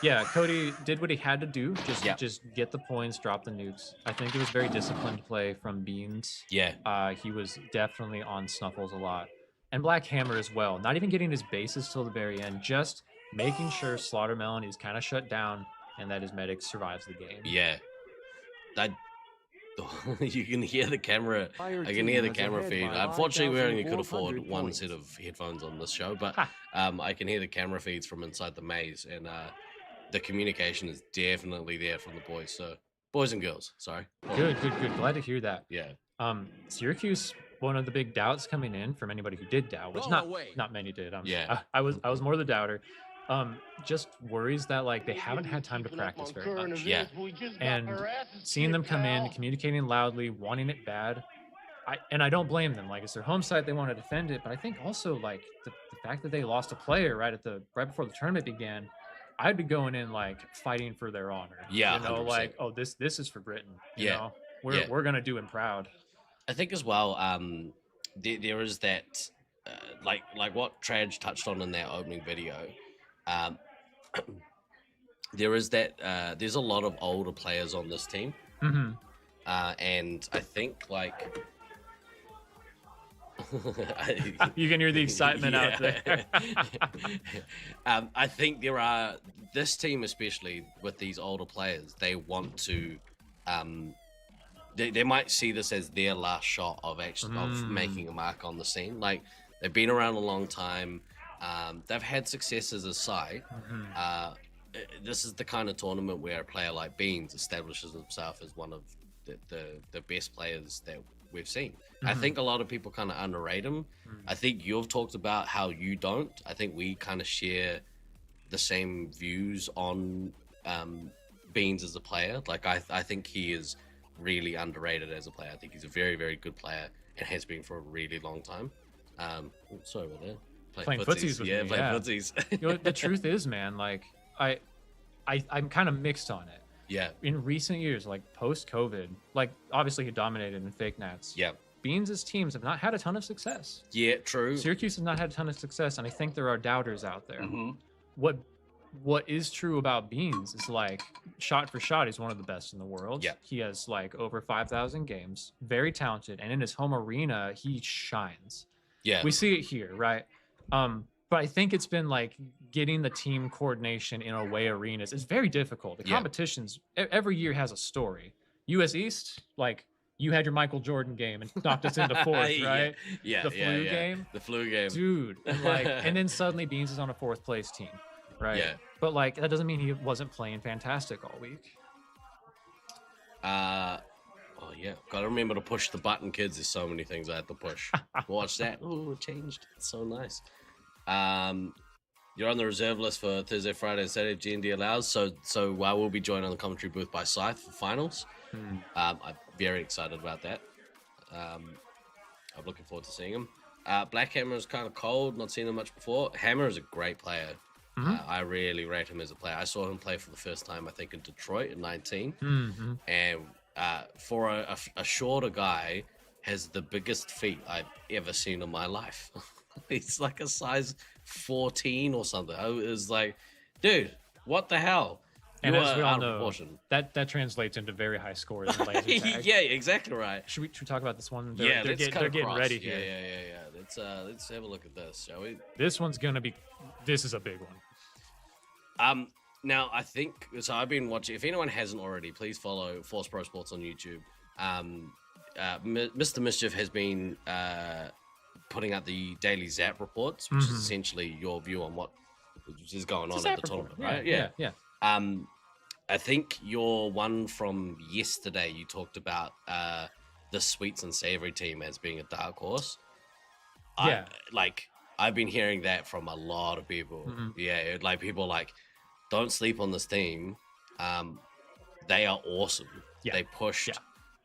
Speaker 10: Yeah, Cody did what he had to do. Just get the points, drop the nukes. I think it was very disciplined play from Beans.
Speaker 8: Yeah.
Speaker 10: He was definitely on Snuffles a lot. And Black Hammer as well. Not even getting his bases till the very end. Just making sure Slaughtermelon is kind of shut down and that his medic survives the game.
Speaker 8: Yeah. You can hear the camera. I can hear the camera feed. Unfortunately, we only could afford one set of headphones on this show, but I can hear the camera feeds from inside the maze, and the communication is definitely there from the boys. So, boys and girls, sorry.
Speaker 10: Good. Glad to hear that.
Speaker 8: Yeah.
Speaker 10: Syracuse, one of the big doubts coming in from anybody who did doubt, which not many did.
Speaker 8: Yeah.
Speaker 10: I was more the doubter. Just worries that like they haven't had time to practice very much.
Speaker 8: Yeah.
Speaker 10: And seeing them come in, communicating loudly, wanting it bad, I don't blame them. Like it's their home site, they want to defend it. But I think also like the fact that they lost a player right before the tournament began, I'd be going in like fighting for their honor.
Speaker 8: Yeah.
Speaker 10: You know,
Speaker 8: 100%.
Speaker 10: like, oh, this is for Britain. You
Speaker 8: Yeah.
Speaker 10: know, we're gonna do him proud.
Speaker 8: I think as well, there is that, like what Traj touched on in that opening video. There is that. There's a lot of older players on this team, and I think like
Speaker 10: you can hear the excitement out there.
Speaker 8: I think there are this team, especially with these older players. They want to. They might see this as their last shot of actually of making a mark on the scene. Like they've been around a long time. They've had success as a side. This is the kind of tournament where a player like Beans establishes himself as one of the best players that we've seen. I think a lot of people kind of underrate him. I think you've talked about how you don't. I think we kind of share the same views on Beans as a player. Like I think he is really underrated as a player. I think he's a very, very good player and has been for a really long time. Sorry about that.
Speaker 10: Playing footsies with me.
Speaker 8: Playing footsies.
Speaker 10: You know, the truth is, man, like I'm kind of mixed on it.
Speaker 8: Yeah.
Speaker 10: In recent years, like post-COVID, like obviously he dominated in Fake Nats.
Speaker 8: Yeah.
Speaker 10: Beans' teams have not had a ton of success.
Speaker 8: Yeah, true.
Speaker 10: Syracuse has not had a ton of success, and I think there are doubters out there. What is true about Beans is like shot for shot, he's one of the best in the world.
Speaker 8: Yeah.
Speaker 10: He has like over 5,000 games, very talented, and in his home arena, he shines.
Speaker 8: Yeah.
Speaker 10: We see it here, right? But I think it's been like getting the team coordination in away arenas is very difficult. The competitions every year has a story. US East, like you had your Michael Jordan game and knocked us into fourth, right?
Speaker 8: Yeah.
Speaker 10: The flu game.
Speaker 8: The flu game.
Speaker 10: Dude. And like and then suddenly Beans is on a 4th place team. Right.
Speaker 8: Yeah.
Speaker 10: But like that doesn't mean he wasn't playing fantastic all week.
Speaker 8: Oh yeah. Gotta remember to push the button, kids. There's so many things I have to push. Watch that. Oh, it changed. It's so nice. you're on the reserve list for Thursday, Friday, and Saturday. G&D allows. So I will be joined on the commentary booth by Scythe for finals. I'm very excited about that. I'm looking forward to seeing him. Black Hammer is kind of cold. Not seen him much before. Hammer is a great player. I really rate him as a player. I saw him play for the first time, I think, in Detroit at 19. And for a shorter guy, has the biggest feet I've ever seen in my life. He's like a size 14 or something. I was like, dude, what the hell?
Speaker 10: And as we all know, that translates into very high scores in laser tag.
Speaker 8: Yeah, exactly right.
Speaker 10: Should we talk about this one?
Speaker 8: They're
Speaker 10: getting ready here.
Speaker 8: Yeah. Let's have a look at this, shall we?
Speaker 10: This is a big one.
Speaker 8: Now I think so. I've been watching. If anyone hasn't already, please follow Force Pro Sports on YouTube. Mr. Mischief has been putting out the daily Zap reports, which is essentially your view on what is going on at the tournament, right?
Speaker 10: Yeah.
Speaker 8: I think your one from yesterday, you talked about the Sweets and Savory team as being a dark horse.
Speaker 10: Yeah.
Speaker 8: I've been hearing that from a lot of people. Yeah, like people like, don't sleep on this team. They are awesome.
Speaker 10: Yeah.
Speaker 8: They pushed,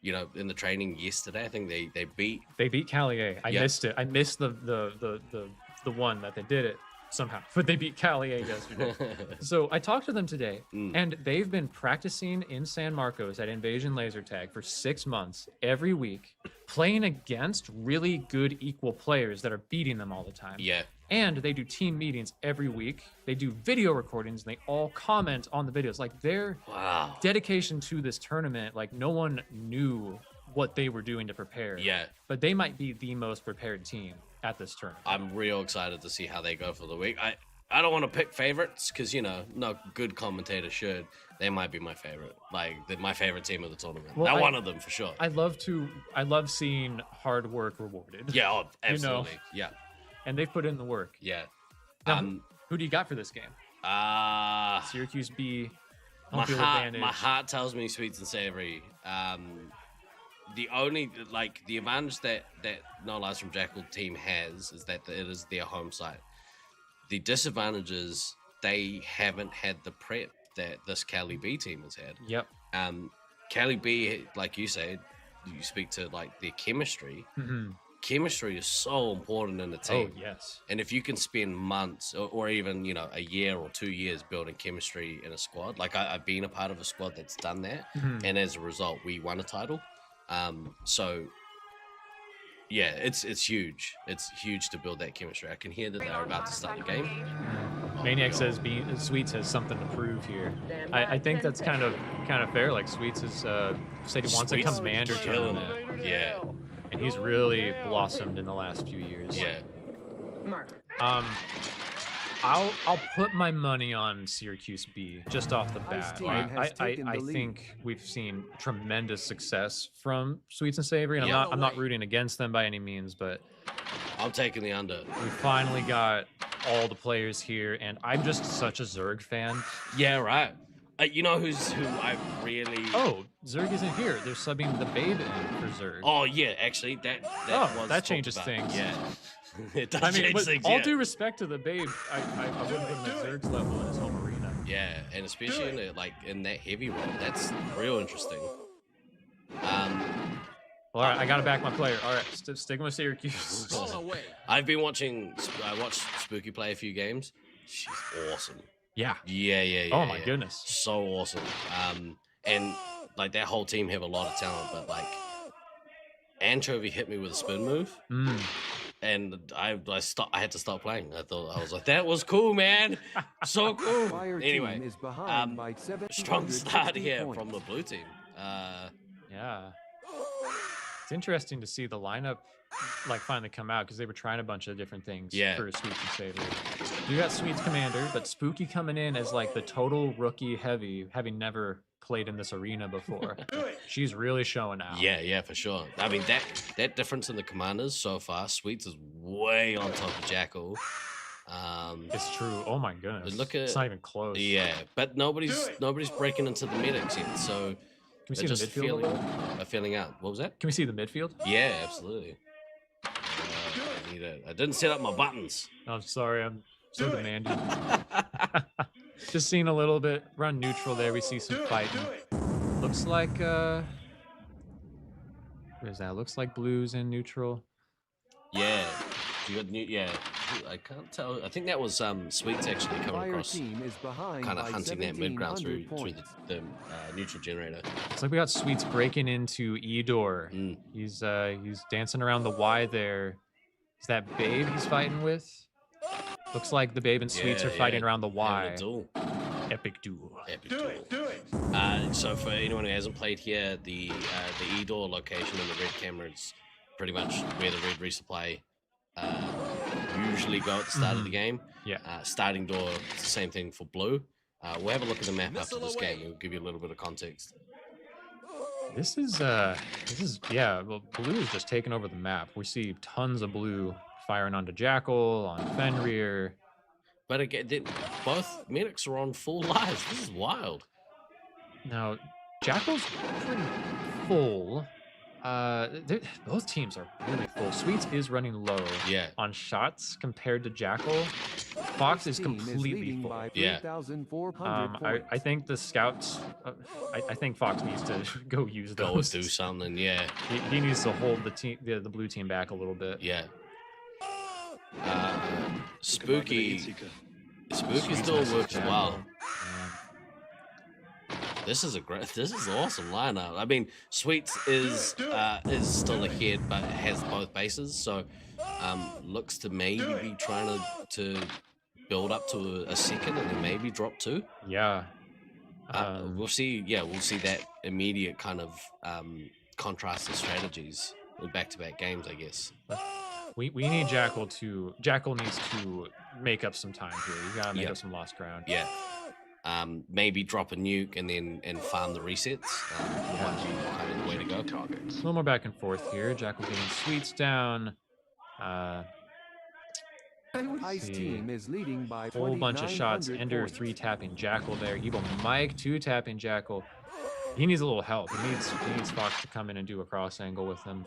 Speaker 8: you know, in the training yesterday. I think they beat
Speaker 10: Callier. I missed it. I missed the one that they did it somehow, but they beat Callier yesterday. So I talked to them today, and they've been practicing in San Marcos at Invasion Laser Tag for 6 months every week, playing against really good equal players that are beating them all the time.
Speaker 8: Yeah.
Speaker 10: And they do team meetings every week. They do video recordings, and they all comment on the videos. Like, their dedication to this tournament, like, no one knew what they were doing to prepare.
Speaker 8: Yeah.
Speaker 10: But they might be the most prepared team at this tournament.
Speaker 8: I'm real excited to see how they go for the week. I don't want to pick favorites because, you know, no good commentator should. They might be my favorite. Like, my favorite team of the tournament. Well, one of them for sure.
Speaker 10: I love seeing hard work rewarded.
Speaker 8: Yeah, absolutely.
Speaker 10: You know?
Speaker 8: Yeah.
Speaker 10: And they've put in the work.
Speaker 8: Yeah.
Speaker 10: Now, who do you got for this game? Syracuse B.
Speaker 8: My heart tells me Sweets and Savory. The only the advantage that No Lies from Jackal team has is that it is their home site. The disadvantage is they haven't had the prep that this Cali B team has had.
Speaker 10: Yep.
Speaker 8: Cali B, like you said, you speak to like their chemistry. Chemistry is so important in the team.
Speaker 10: Oh, yes.
Speaker 8: And if you can spend months or even, you know, a year or 2 years building chemistry in a squad, like I've been a part of a squad that's done that. And as a result, we won a title. So yeah, it's huge. It's huge to build that chemistry. I can hear that they're about to start the game.
Speaker 10: Maniac says Sweets has something to prove here. I think that's kind of fair. Like, Sweets has said he wants a commander tournament.
Speaker 8: Yeah.
Speaker 10: And he's really blossomed in the last few years.
Speaker 8: Yeah.
Speaker 10: I'll put my money on Syracuse B just off the bat. I think we've seen tremendous success from Sweets and Savory, and I'm not rooting against them by any means, but
Speaker 8: I'm taking the under.
Speaker 10: We finally got all the players here, and I'm just such a Zerg fan.
Speaker 8: Yeah, right. You know who I really...
Speaker 10: Oh, Zerg isn't here. They're subbing the Babe in for Zerg.
Speaker 8: Oh, yeah, actually, that
Speaker 10: changes things.
Speaker 8: Yeah. It does
Speaker 10: change
Speaker 8: things,
Speaker 10: all due respect to the Babe, I wouldn't put him at Zerg's level in his home arena.
Speaker 8: Yeah, and especially in that heavy role, that's real interesting.
Speaker 10: Well, all right, I gotta back my player. All right, sticking with Syracuse.
Speaker 8: I watched Spooky play a few games. She's awesome.
Speaker 10: Yeah.
Speaker 8: Yeah.
Speaker 10: Oh my goodness.
Speaker 8: So awesome. And like that whole team have a lot of talent, but like Anchovy hit me with a spin move. And I had to stop playing. I was like, that was cool, man. So cool. Anyway,
Speaker 6: is behind by
Speaker 8: strong start here from the blue team.
Speaker 10: Yeah. It's interesting to see the lineup like finally come out because they were trying a bunch of different things for Sweets and Savory. You got Sweets Commander, but Spooky coming in as like the total rookie heavy, having never played in this arena before. She's really showing out.
Speaker 8: Yeah, for sure. I mean, that difference in the commanders so far, Sweets is way on top of Jackal.
Speaker 10: It's true. Oh my goodness. It's not even close.
Speaker 8: Yeah, but nobody's breaking into the medics yet, so
Speaker 10: can we see the midfield?
Speaker 8: Feeling out. What was that?
Speaker 10: Can we see the midfield?
Speaker 8: Yeah, absolutely. I didn't set up my buttons.
Speaker 10: I'm sorry. I'm So demanding. Just seeing a little bit. Run neutral there. We see some fighting. Looks like where is that? Looks like blues in neutral.
Speaker 8: Yeah. You got yeah. I can't tell. I think that was Sweets actually coming
Speaker 6: Fire
Speaker 8: across,
Speaker 6: team is behind
Speaker 8: kind of
Speaker 6: by
Speaker 8: hunting that mid ground through
Speaker 6: 1,700
Speaker 8: the neutral generator.
Speaker 10: It's like we got Sweets breaking into Edor. He's dancing around the Y there. Is that Babe he's fighting with? Looks like the Babe and Sweets are fighting around the Y.
Speaker 8: Duel.
Speaker 10: Epic duel.
Speaker 8: Epic duel. So for anyone who hasn't played here, the E-door location in the red camera is pretty much where the red resupply usually go at the start of the game.
Speaker 10: Yeah.
Speaker 8: Starting door, it's the same thing for blue. We'll have a look at the map after this game. We'll give you a little bit of context.
Speaker 10: This is yeah, well, blue is just taking over the map. We see tons of blue firing onto Jackal, on Fenrir.
Speaker 8: But again, both medics are on full lives. This is wild.
Speaker 10: Now, Jackal's pretty full. Both teams are really full. Sweets is running low on shots compared to Jackal. Fox is completely full.
Speaker 8: Yeah.
Speaker 10: I think the scouts. I think Fox needs to go use those.
Speaker 8: Go do something. Yeah.
Speaker 10: He needs to hold the blue team back a little bit.
Speaker 8: Yeah. Spooky still works well. This is awesome lineup. I mean, Sweets is still ahead, but has both bases, so looks to maybe be trying to build up to a second and then maybe drop 2.
Speaker 10: Yeah.
Speaker 8: We'll see. Yeah, we'll see that immediate kind of contrast of strategies in back-to-back games, I guess.
Speaker 10: We need Jackal needs to make up some time here. You gotta make up some lost ground.
Speaker 8: Yeah. Maybe drop a nuke and farm the resets. Kind of the way to go.
Speaker 10: A little more back and forth here. Jackal getting Sweets down.
Speaker 6: Ice team is leading by
Speaker 10: a whole bunch of shots. Ender 3-tapping Jackal there. Evil Mike 2-tapping Jackal. He needs a little help. He needs Fox to come in and do a cross angle with him.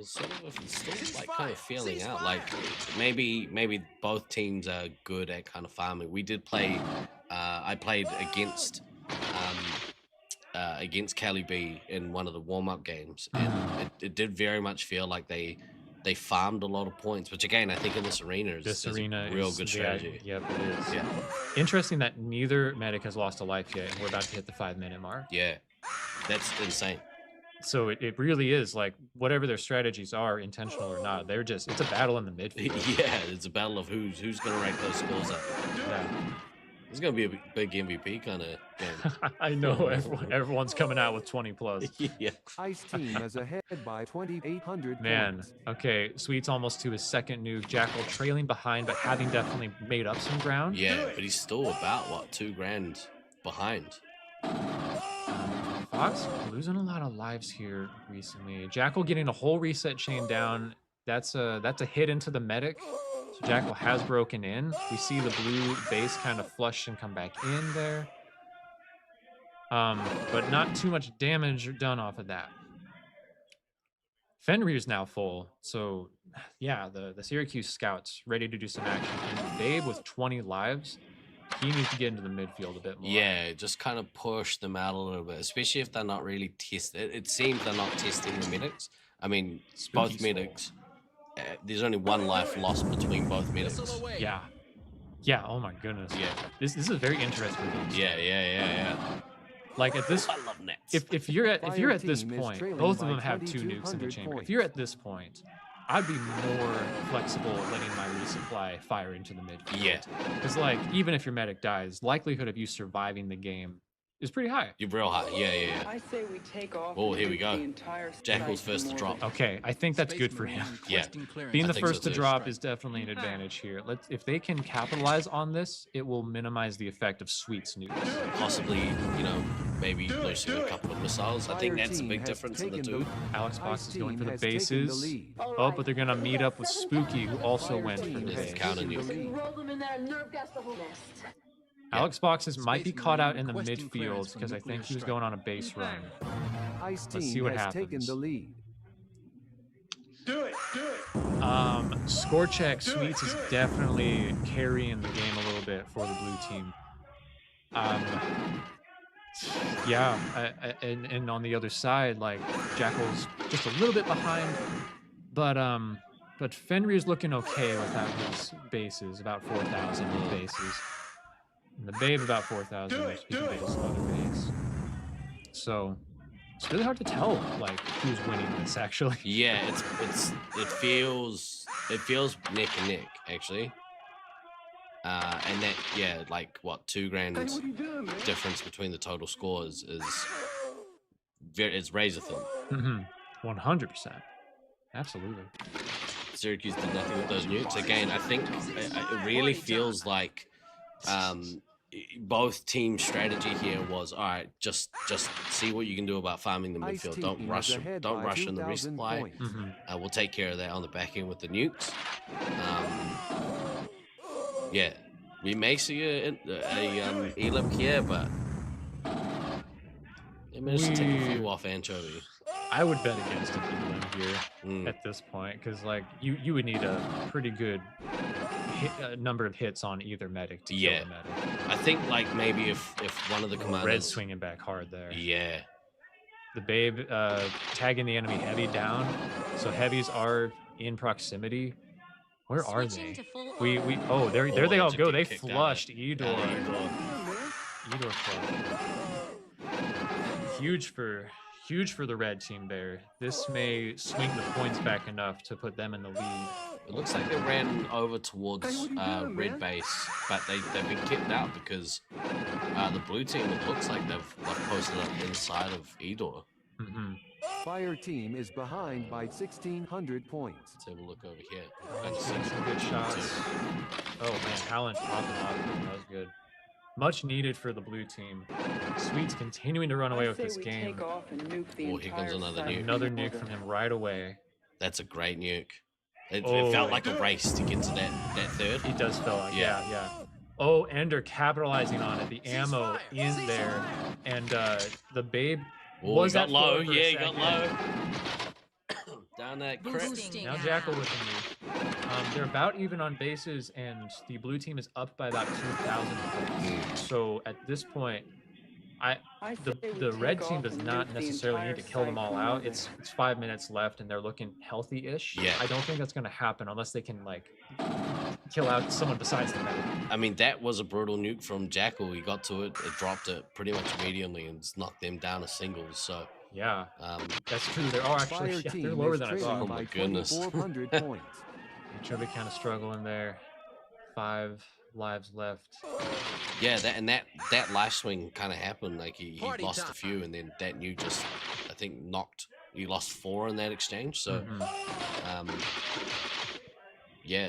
Speaker 8: Still like kind of feeling out. Like maybe both teams are good at kind of farming. We did play. I played against Cali B in one of the warm-up games, and it did very much feel like they farmed a lot of points. Which again, I think in this arena is a real good strategy.
Speaker 10: Yep, it is.
Speaker 8: Yeah.
Speaker 10: Interesting that neither medic has lost a life yet, and we're about to hit the 5-minute mark.
Speaker 8: Yeah, that's insane.
Speaker 10: So it really is like whatever their strategies are, intentional or not, it's a battle in the midfield.
Speaker 8: Yeah, it's a battle of who's gonna rank those scores up.
Speaker 10: Yeah.
Speaker 8: It's gonna be a big MVP kind of game.
Speaker 10: I know everyone's coming out with 20 plus.
Speaker 8: Yeah.
Speaker 6: Ice team is ahead by 2,800
Speaker 10: Man,
Speaker 6: points.
Speaker 10: okay, Sweet's almost to his second nuke. Jackal trailing behind, but having definitely made up some ground.
Speaker 8: Yeah, but he's still about $2 grand behind.
Speaker 10: Fox losing a lot of lives here recently. Jackal getting a whole reset chain down. That's a hit into the medic. So Jackal has broken in. We see the blue base kind of flush and come back in there. But not too much damage done off of that. Fenrir's now full. So yeah, the Syracuse scouts ready to do some action. And Babe with 20 lives. He needs to get into the midfield a bit more.
Speaker 8: Yeah, just kind of push them out a little bit, especially if they're not really testing. It seems they're not testing the medics. I mean, both medics. There's only 1 life lost between both medics.
Speaker 10: Yeah. Yeah. Oh my goodness.
Speaker 8: Yeah.
Speaker 10: This is a very interesting game.
Speaker 8: Yeah.
Speaker 10: Like at this,
Speaker 8: I love nets.
Speaker 10: if you're at this point, both of them have 2 nukes in the chamber.
Speaker 6: points.
Speaker 10: If you're at this point, I'd be more flexible letting my resupply fire into the midfield.
Speaker 8: Yeah.
Speaker 10: Because like even if your medic dies, likelihood of you surviving the game is pretty high.
Speaker 8: You're real high. Yeah.
Speaker 11: I say we take off.
Speaker 8: Oh, here we
Speaker 11: the
Speaker 8: go.
Speaker 11: entire
Speaker 8: Jackal's
Speaker 11: site
Speaker 8: first to
Speaker 11: from
Speaker 8: drop.
Speaker 11: orbit.
Speaker 10: Okay, I think that's good for him.
Speaker 8: Yeah.
Speaker 10: Being
Speaker 8: I
Speaker 10: the
Speaker 8: think so
Speaker 10: first to
Speaker 8: too.
Speaker 10: drop is definitely an advantage here. If they can capitalize on this, it will minimize the effect of Sweet's nukes.
Speaker 8: Possibly, maybe losing a couple of missiles. I think that's a big difference in the two.
Speaker 10: Alex Box is going for the
Speaker 6: has taken the
Speaker 10: bases.
Speaker 6: lead.
Speaker 10: Oh, but they're going to meet up with Spooky, who also went for the
Speaker 8: His
Speaker 10: base.
Speaker 8: counter nuke.
Speaker 12: Roll them in there and nerve gas the whole nest.
Speaker 10: Alex Boxes might be caught out in the midfield because I think he was going on a base run.
Speaker 6: Ice
Speaker 10: Let's see
Speaker 6: team
Speaker 10: what
Speaker 6: has taken
Speaker 10: happens.
Speaker 6: the lead.
Speaker 10: Score check Sweets is definitely carrying the game a little bit for the blue team. Yeah, and on the other side, like Jackal's just a little bit behind, but Fenrir's looking okay without his bases, about 4,000 bases. And the Babe about 4,000 if he can get his other base. So it's really hard to tell like who's winning this actually.
Speaker 8: Yeah, it feels neck and neck actually. And that, yeah, like what, 2 grand difference between the total scores is it's razor thin.
Speaker 10: 100%. Absolutely.
Speaker 8: Syracuse did nothing with those nukes. Again, I think it really feels like both teams' strategy here was, all right, just see what you can do about farming the midfield. Don't rush in the resupply. We'll take care of that on the back end with the nukes. Yeah, we may see a Elim here, but they managed to take a few off Anchovy.
Speaker 10: I would bet against an Elim here at this point, because like you would need a pretty good number of hits on either medic to kill the medic.
Speaker 8: I think like maybe if one of the commanders...
Speaker 10: Red swinging back hard there.
Speaker 8: Yeah.
Speaker 10: The Babe tagging the enemy heavy down, so heavies are in proximity. Where are they? Oh, there they all go. They flushed Edor. Edor flushed. Huge for the red team there. This may swing the points back enough to put them in the lead.
Speaker 8: It looks like they ran over towards red base, but they've been kept out because the blue team, it looks like they've posted up inside of Edor.
Speaker 6: Fire team is behind by 1,600 points.
Speaker 8: Let's have a look over here.
Speaker 10: Some good shots. Oh man, Howland popping off. That was good. Much needed for the blue team. Sweet's continuing to run away with this game.
Speaker 8: Oh, here comes another nuke.
Speaker 10: Another nuke from him right away.
Speaker 8: That's a great nuke. It felt like a race to get to that third.
Speaker 10: It does feel like, yeah. Oh, Ender capitalizing on it. The ammo in there. And the Babe was
Speaker 8: got low.
Speaker 10: Yeah,
Speaker 8: he got low. Down that crit.
Speaker 10: Now Jackal with the nuke. They're about even on bases, and the blue team is up by about 2,000 points. So at this point, the red team does not necessarily need to kill them all out. It's 5 minutes left, and they're looking healthy-ish.
Speaker 8: Yeah.
Speaker 10: I don't think that's going to happen unless they can like kill out someone besides the medic.
Speaker 8: I mean, that was a brutal nuke from Jackal. He got to it, dropped it pretty much immediately, and knocked them down to singles. So
Speaker 10: yeah, that's true. They're actually they're lower than I thought.
Speaker 8: Oh my goodness.
Speaker 6: 400 points.
Speaker 10: Anchovy kind of struggling there. 5 lives left.
Speaker 8: Yeah, that life swing kind of happened. Like he lost a few, and then that nuke just, I think, knocked. He lost 4 in that exchange. So, yeah,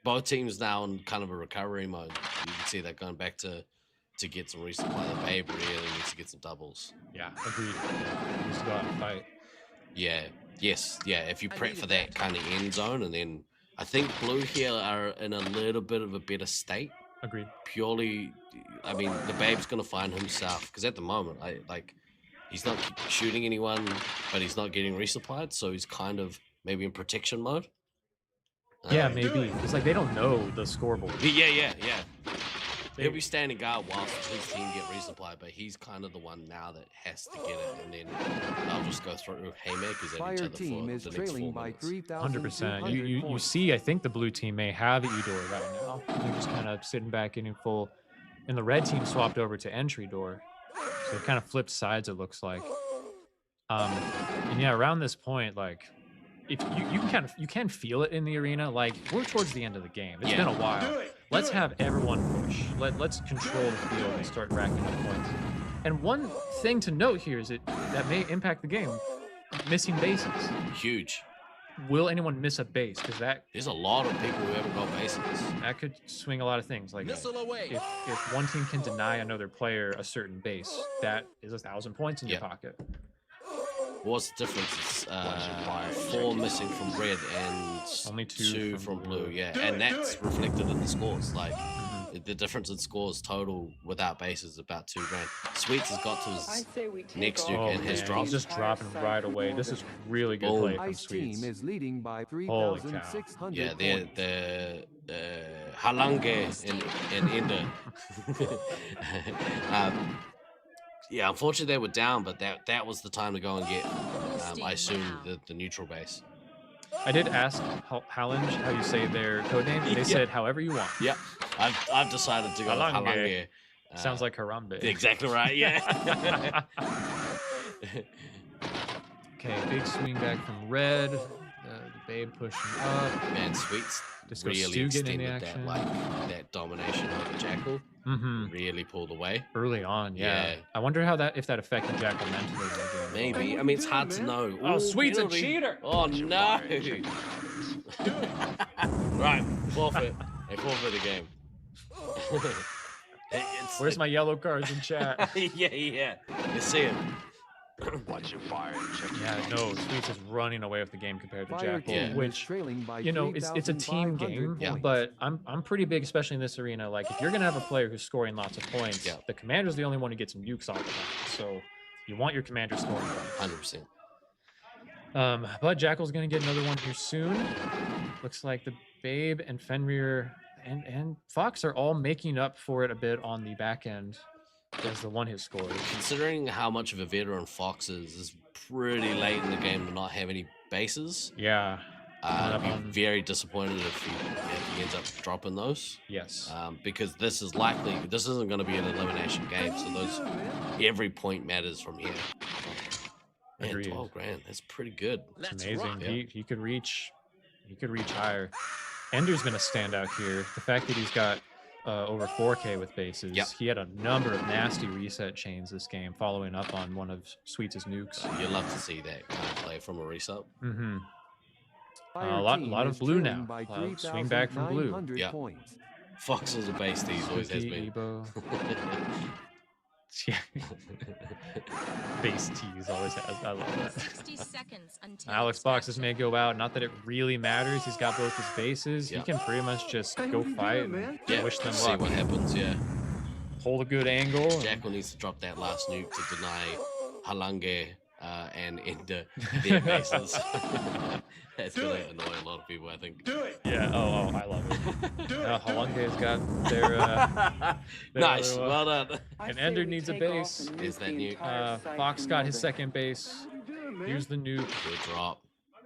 Speaker 8: both teams now in kind of a recovery mode. You can see that going back to get some resupply. The Babe really needs to get some doubles.
Speaker 10: Yeah, agreed. He needs to go out and fight.
Speaker 8: Yeah. Yes. Yeah. If you prep for that kind of end zone, and then I think blue here are in a little bit of a better state.
Speaker 10: Agreed.
Speaker 8: Purely, I mean, the Babe's gonna find himself, because at the moment, he's not shooting anyone, but he's not getting resupplied, so he's kind of maybe in protection mode.
Speaker 10: Yeah, maybe. It's like they don't know the scoreboard.
Speaker 8: Yeah. He'll be standing guard whilst his team get resupplied, but he's kind of the one now that has to get it, and then they'll just go through haymakers at each other for the next 4 minutes.
Speaker 10: 100%. You see, I think the blue team may have Edor right now. They're just kind of sitting back, getting full, and the red team swapped over to entry door, so it kind of flipped sides. It looks like, and yeah, around this point, like, if you can feel it in the arena. Like, we're towards the end of the game. It's been a while. Let's have everyone push. Let's control the field and start racking up points. And one thing to note here is that may impact the game. Missing bases.
Speaker 8: Huge.
Speaker 10: Will anyone miss a base? Because
Speaker 8: there's a lot of people who haven't got bases.
Speaker 10: That could swing a lot of things. Like if one team can deny another player a certain base, that is 1,000 points in your pocket.
Speaker 8: What's the difference? It's 4 missing from red and
Speaker 10: only 2
Speaker 8: from blue. Yeah, and that's reflected in the scores. Like, The difference in scores total without bases is about $2,000. Sweets has got to his next nuke and has dropped.
Speaker 10: He's just dropping right away. This is really good play from
Speaker 6: Ice
Speaker 10: Sweets.
Speaker 6: Team is leading by
Speaker 10: Holy cow.
Speaker 6: 3,600
Speaker 8: Yeah,
Speaker 6: points.
Speaker 8: the Halange and Ender. Yeah, unfortunately they were down, but that was the time to go and get, I assume, the neutral base.
Speaker 10: I did ask Halange how you say their code name. They said however you want.
Speaker 8: Yeah, I've decided to go with Halange.
Speaker 10: Sounds like Harambe.
Speaker 8: Exactly right. Yeah.
Speaker 10: Okay, big swing back from red. The Babe pushing up.
Speaker 8: Man, Sweets
Speaker 10: Disco
Speaker 8: really
Speaker 10: Stu getting in the
Speaker 8: extended
Speaker 10: action.
Speaker 8: that domination over Jackal. Really pulled away
Speaker 10: early on. Yeah. I wonder how if that affected Jackal mentally. In the game.
Speaker 8: Maybe. I mean, it's hard to know.
Speaker 10: Oh, Sweet's
Speaker 8: penalty.
Speaker 10: a cheater.
Speaker 8: Oh no. Right, forfeit. They forfeit the game.
Speaker 10: Where's my yellow cards in chat?
Speaker 8: yeah. You see it.
Speaker 1: Watch your fire and check.
Speaker 10: Yeah, no, Sweets is running away with the game compared to
Speaker 6: Fire
Speaker 10: Jackal,
Speaker 6: Team is
Speaker 10: which
Speaker 6: trailing by
Speaker 10: it's a team
Speaker 6: 3,500
Speaker 10: game,
Speaker 6: points.
Speaker 10: but I'm pretty big, especially in this arena. Like if you're gonna have a player who's scoring lots of points, the commander's the only one who gets nukes off the bat. So you want your commander scoring points.
Speaker 8: 100%.
Speaker 10: But Jackal's gonna get another one here soon. Looks like the Babe and Fenrir and Fox are all making up for it a bit on the back end as the one hit scores.
Speaker 8: Considering how much of a veteran Fox is pretty late in the game to not have any bases.
Speaker 10: Yeah.
Speaker 8: I'd be very disappointed if he ends up dropping those.
Speaker 10: Yes.
Speaker 8: Because this isn't going to be an elimination game, so every point matters from here. Man,
Speaker 10: Agreed.
Speaker 8: $12,000. That's pretty good.
Speaker 10: It's amazing. He could reach higher. Ender's been a standout here. The fact that he's got over 4K with bases. He had a number of nasty reset chains this game, following up on one of Sweets' nukes.
Speaker 8: You love to see that kind of play from a reset.
Speaker 10: A lot of blue now. Swing back from blue.
Speaker 8: Yeah. Fox is a base tease, always has been.
Speaker 10: Yeah. Base tease always has. I love that.
Speaker 7: 60 seconds until
Speaker 10: Alex Boxes may go out. Not that it really matters. He's got both his bases. He can pretty much just go fight and wish them
Speaker 8: see
Speaker 10: luck.
Speaker 8: what happens. Yeah.
Speaker 10: Hold a good angle.
Speaker 8: Jackal needs to drop that last nuke to deny Halange and Ender their bases. That's gonna annoy a lot of people, I think.
Speaker 1: Do it.
Speaker 10: Yeah. Oh, I love it. Halange's got their.
Speaker 8: Nice. Well done.
Speaker 10: And Ender needs a base.
Speaker 8: Is that nuke?
Speaker 10: Fox got his second base. Here's the nuke.
Speaker 8: Good drop.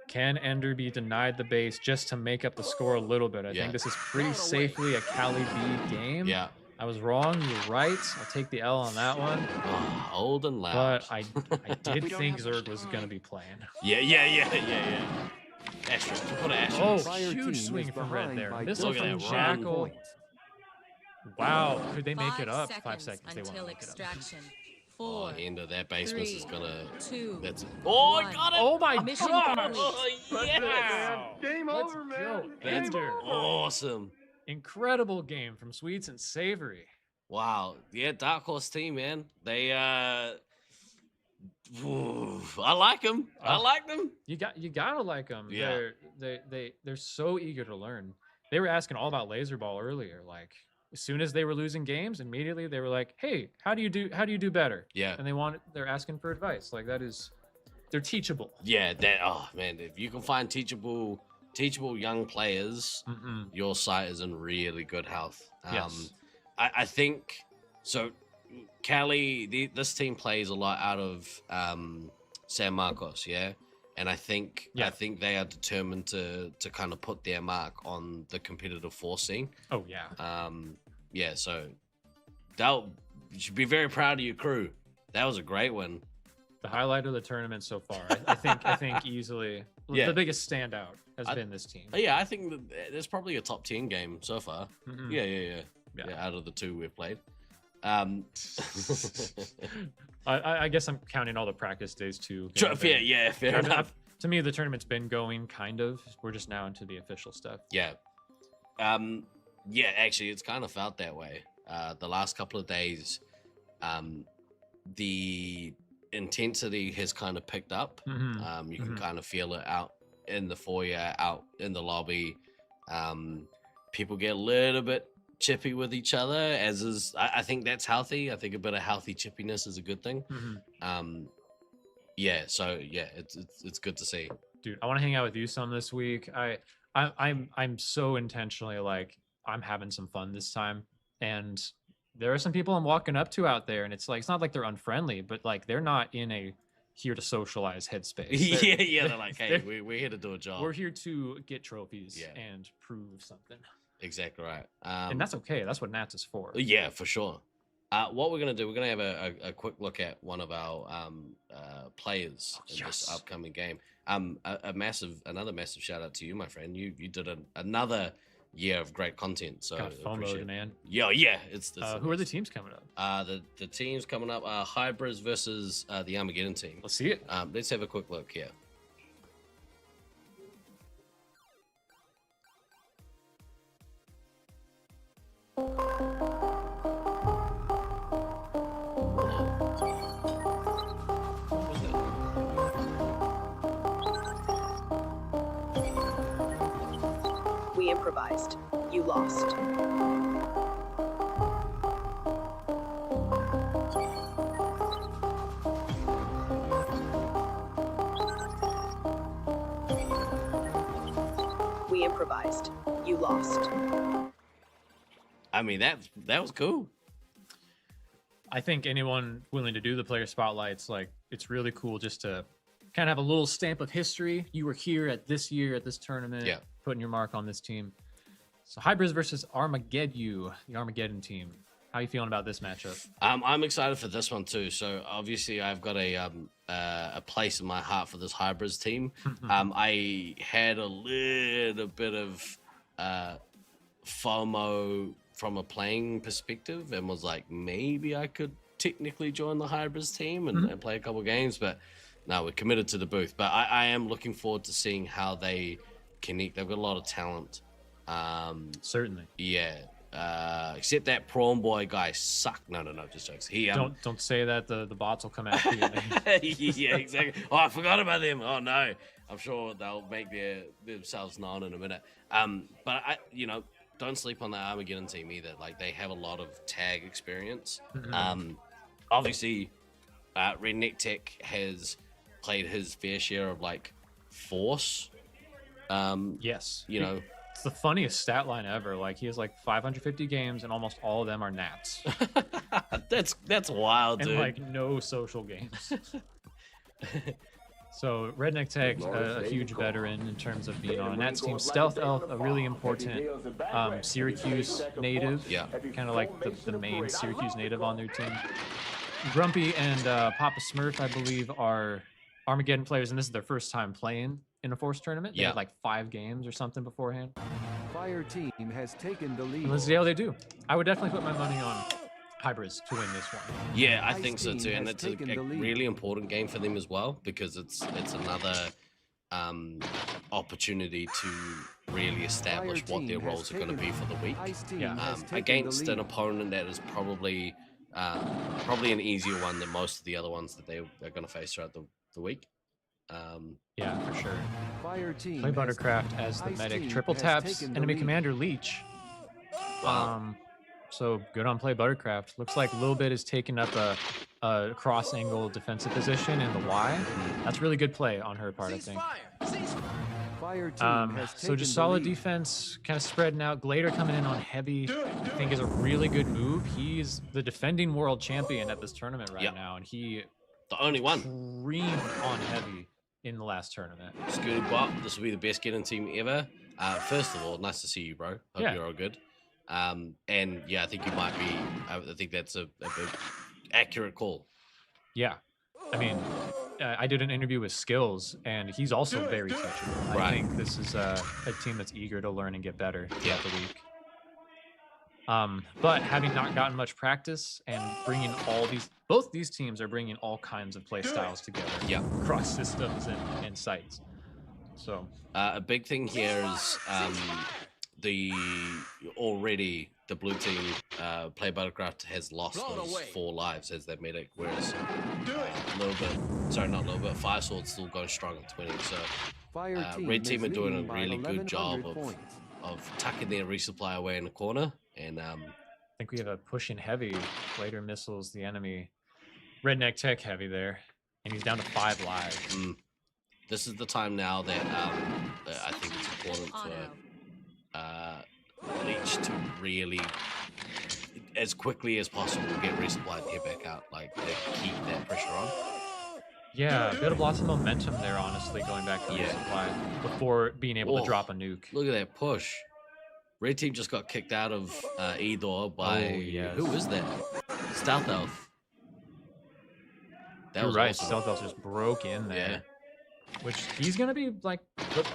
Speaker 10: Can Ender be denied the base just to make up the score a little bit? I think this is pretty safely a Cali B game.
Speaker 8: Yeah.
Speaker 10: I was wrong. You're right. I'll take the L on that one.
Speaker 8: Oh, old and loud.
Speaker 10: But I did think Zerg was going to be playing.
Speaker 8: Yeah. Asterisk. Put an asterisk.
Speaker 10: Oh, huge swing from red there. Missile
Speaker 8: Look at
Speaker 10: from
Speaker 8: that
Speaker 10: Jackal. Wow. Could they make it up?
Speaker 7: 5
Speaker 10: 5 seconds. They
Speaker 7: until
Speaker 10: won't make it up.
Speaker 7: extraction.
Speaker 8: Oh,
Speaker 7: 4,
Speaker 8: Ender, that base miss is
Speaker 7: 3,
Speaker 8: gonna.
Speaker 7: 2,
Speaker 8: That's. Oh, I
Speaker 7: 1.
Speaker 8: got it!
Speaker 10: Oh my
Speaker 7: Mission
Speaker 10: god!
Speaker 7: complete.
Speaker 8: Oh, yes!
Speaker 1: Game
Speaker 10: Let's
Speaker 1: over,
Speaker 10: go.
Speaker 1: man.
Speaker 8: That's
Speaker 10: Ender.
Speaker 8: awesome.
Speaker 10: Incredible game from Sweets and Savory.
Speaker 8: Wow. Yeah, Dark Horse team, man. They I like them. I like them.
Speaker 10: You gotta like them.
Speaker 8: Yeah.
Speaker 10: They're so eager to learn. They were asking all about laser ball earlier. Like as soon as they were losing games, immediately they were like, "Hey, how do you do better?"
Speaker 8: Yeah.
Speaker 10: And they're asking for advice. Like they're teachable.
Speaker 8: Yeah, oh man, if you can find teachable young players, your site is in really good health.
Speaker 10: Yes.
Speaker 8: I think so. Cali, this team plays a lot out of San Marcos, yeah, and I think they are determined to kind of put their mark on the competitive force scene.
Speaker 10: Oh yeah.
Speaker 8: Yeah. So you should be very proud of your crew. That was a great win.
Speaker 10: The highlight of the tournament so far. I think easily the biggest standout has been this team.
Speaker 8: Yeah, I think that there's probably a top 10 game so far. Yeah, out of the 2 we've played.
Speaker 10: I guess I'm counting all the practice days too.
Speaker 8: Fair enough.
Speaker 10: To me, the tournament's been going kind of. We're just now into the official stuff.
Speaker 8: Yeah. Actually, it's kind of felt that way. The last couple of days, the intensity has kind of picked up. You can kind of feel it out in the foyer, out in the lobby. People get a little bit chippy with each other, as is I think that's healthy. I think a bit of healthy chippiness is a good thing. Yeah, so yeah, it's good to see.
Speaker 10: Dude, I want to hang out with you some this week. I'm so intentionally like I'm having some fun this time, and there are some people I'm walking up to out there, and it's like it's not like they're unfriendly, but like they're not in a here to socialize headspace.
Speaker 8: They're like, hey, we're here to do a job.
Speaker 10: We're here to get trophies and prove something.
Speaker 8: Exactly right.
Speaker 10: And that's okay. That's what Nats is for.
Speaker 8: Yeah, for sure. What we're gonna do, we're gonna have a quick look at one of our players in this upcoming game. Another massive shout out to you, my friend. You did another year of great content. So
Speaker 10: got FOMO, man.
Speaker 8: Yeah. It's
Speaker 10: who are the teams coming up?
Speaker 8: The teams coming up are Hybrids versus the Armageddon team.
Speaker 10: Let's see it.
Speaker 8: Let's have a quick look here.
Speaker 13: We improvised. You lost. We improvised. You lost.
Speaker 8: I mean, that was cool.
Speaker 10: I think anyone willing to do the player spotlights, like, it's really cool just to kind of have a little stamp of history. You were here at this year at this tournament, putting your mark on this team. So Hybrids versus Armageddon, the Armageddon team. How are you feeling about this matchup?
Speaker 8: I'm excited for this one too. So obviously I've got a place in my heart for this Hybrids team. I had a little bit of FOMO from a playing perspective and was like, maybe I could technically join the Hybrids team and play a couple games, but no, we're committed to the booth. But I am looking forward to seeing how they connect. They've got a lot of talent.
Speaker 10: Certainly.
Speaker 8: Yeah. Except that prawn boy guy sucked. No, just jokes. He
Speaker 10: don't say that. The bots will come after you.
Speaker 8: Yeah, exactly. Oh, I forgot about them. Oh no, I'm sure they'll make themselves known in a minute. But don't sleep on the Armageddon team either. Like, they have a lot of tag experience. Obviously, Redneck Tech has played his fair share of like Force.
Speaker 10: Yes.
Speaker 8: It's
Speaker 10: the funniest stat line ever. Like, he has like 550 games, and almost all of them are Nats.
Speaker 8: that's wild, dude.
Speaker 10: And like no social games. So Redneck Tech, a huge veteran in terms of being on a Nats team. Stealth Elf, a really important Syracuse native.
Speaker 8: Yeah.
Speaker 10: Kind of like the main Syracuse native on their team. Grumpy and Papa Smurf, I believe, are Armageddon players, and this is their first time playing in a Force tournament. They had like 5 games or something beforehand.
Speaker 6: Fire team has taken the lead.
Speaker 10: And let's see how they do. I would definitely put my money on Hybrids to win this one.
Speaker 8: Yeah, I think so too, and it's a really important game for them as well, because it's another opportunity to really establish what their roles are going to be for the week. Against an opponent that is probably an easier one than most of the other ones that they're going to face throughout the week.
Speaker 10: Yeah, for sure.
Speaker 6: Fire team
Speaker 10: play Buttercraft as the medic. Triple taps enemy commander Leech. So good on play Buttercraft. Looks like Lil Bit is taking up a cross angle defensive position in the Y. That's really good play on her part, I think.
Speaker 6: Fire team has
Speaker 10: so just solid defense, kind of spreading out. Glader coming in on heavy, I think, is a really good move. He's the defending world champion at this tournament right now, and he
Speaker 8: the only one
Speaker 10: creamed on heavy in the last tournament.
Speaker 8: Scooty Bot, this will be the best getting team ever. First of all, nice to see you, bro. Hope you're all good. And yeah, I think you might be. I think that's a accurate call.
Speaker 10: Yeah, I mean, I did an interview with Skills, and he's also very teachable. I think this is a team that's eager to learn and get better throughout the week. But having not gotten much practice and bringing both these teams are bringing all kinds of play styles together.
Speaker 8: Yeah,
Speaker 10: across systems and sites. So
Speaker 8: a big thing here is the blue team play Buttercraft has lost those 4 lives as their medic, whereas Fire Sword's still going strong at 20. So Red team are doing a really good job of tucking their resupply away in the corner And
Speaker 10: I think we have a push in heavy. Later missiles the enemy. Redneck Tech heavy there, and he's down to 5 lives.
Speaker 8: This is the time now that I think it's important for Leech to really, as quickly as possible, get resupplied and head back out. Like, keep that pressure on.
Speaker 10: Yeah, a bit of lots of momentum there, honestly, going back to resupply before being able to drop a nuke.
Speaker 8: Look at that push. Red team just got kicked out of Edor by who is that? Stealth Elf. That
Speaker 10: You're
Speaker 8: was
Speaker 10: right.
Speaker 8: awesome.
Speaker 10: Stealth Elf just broke in there. Which he's going to be like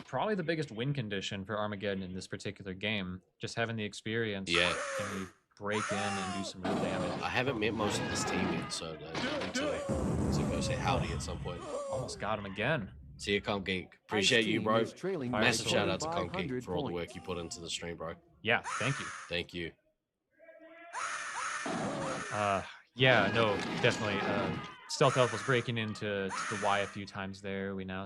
Speaker 10: probably the biggest win condition for Armageddon in this particular game. Just having the experience.
Speaker 8: Yeah.
Speaker 10: Can we break in and do some real damage?
Speaker 8: I haven't met most of this team yet, so I need to go say howdy at some point.
Speaker 10: Almost got him again.
Speaker 8: See you, Comp Geek. Appreciate you, bro. Massive shout out to Comp Geek for all the work you put into the stream, bro.
Speaker 10: Yeah, thank you.
Speaker 8: Thank you.
Speaker 10: Yeah, no, definitely. Stealth Elf was breaking into the Y a few times there. We now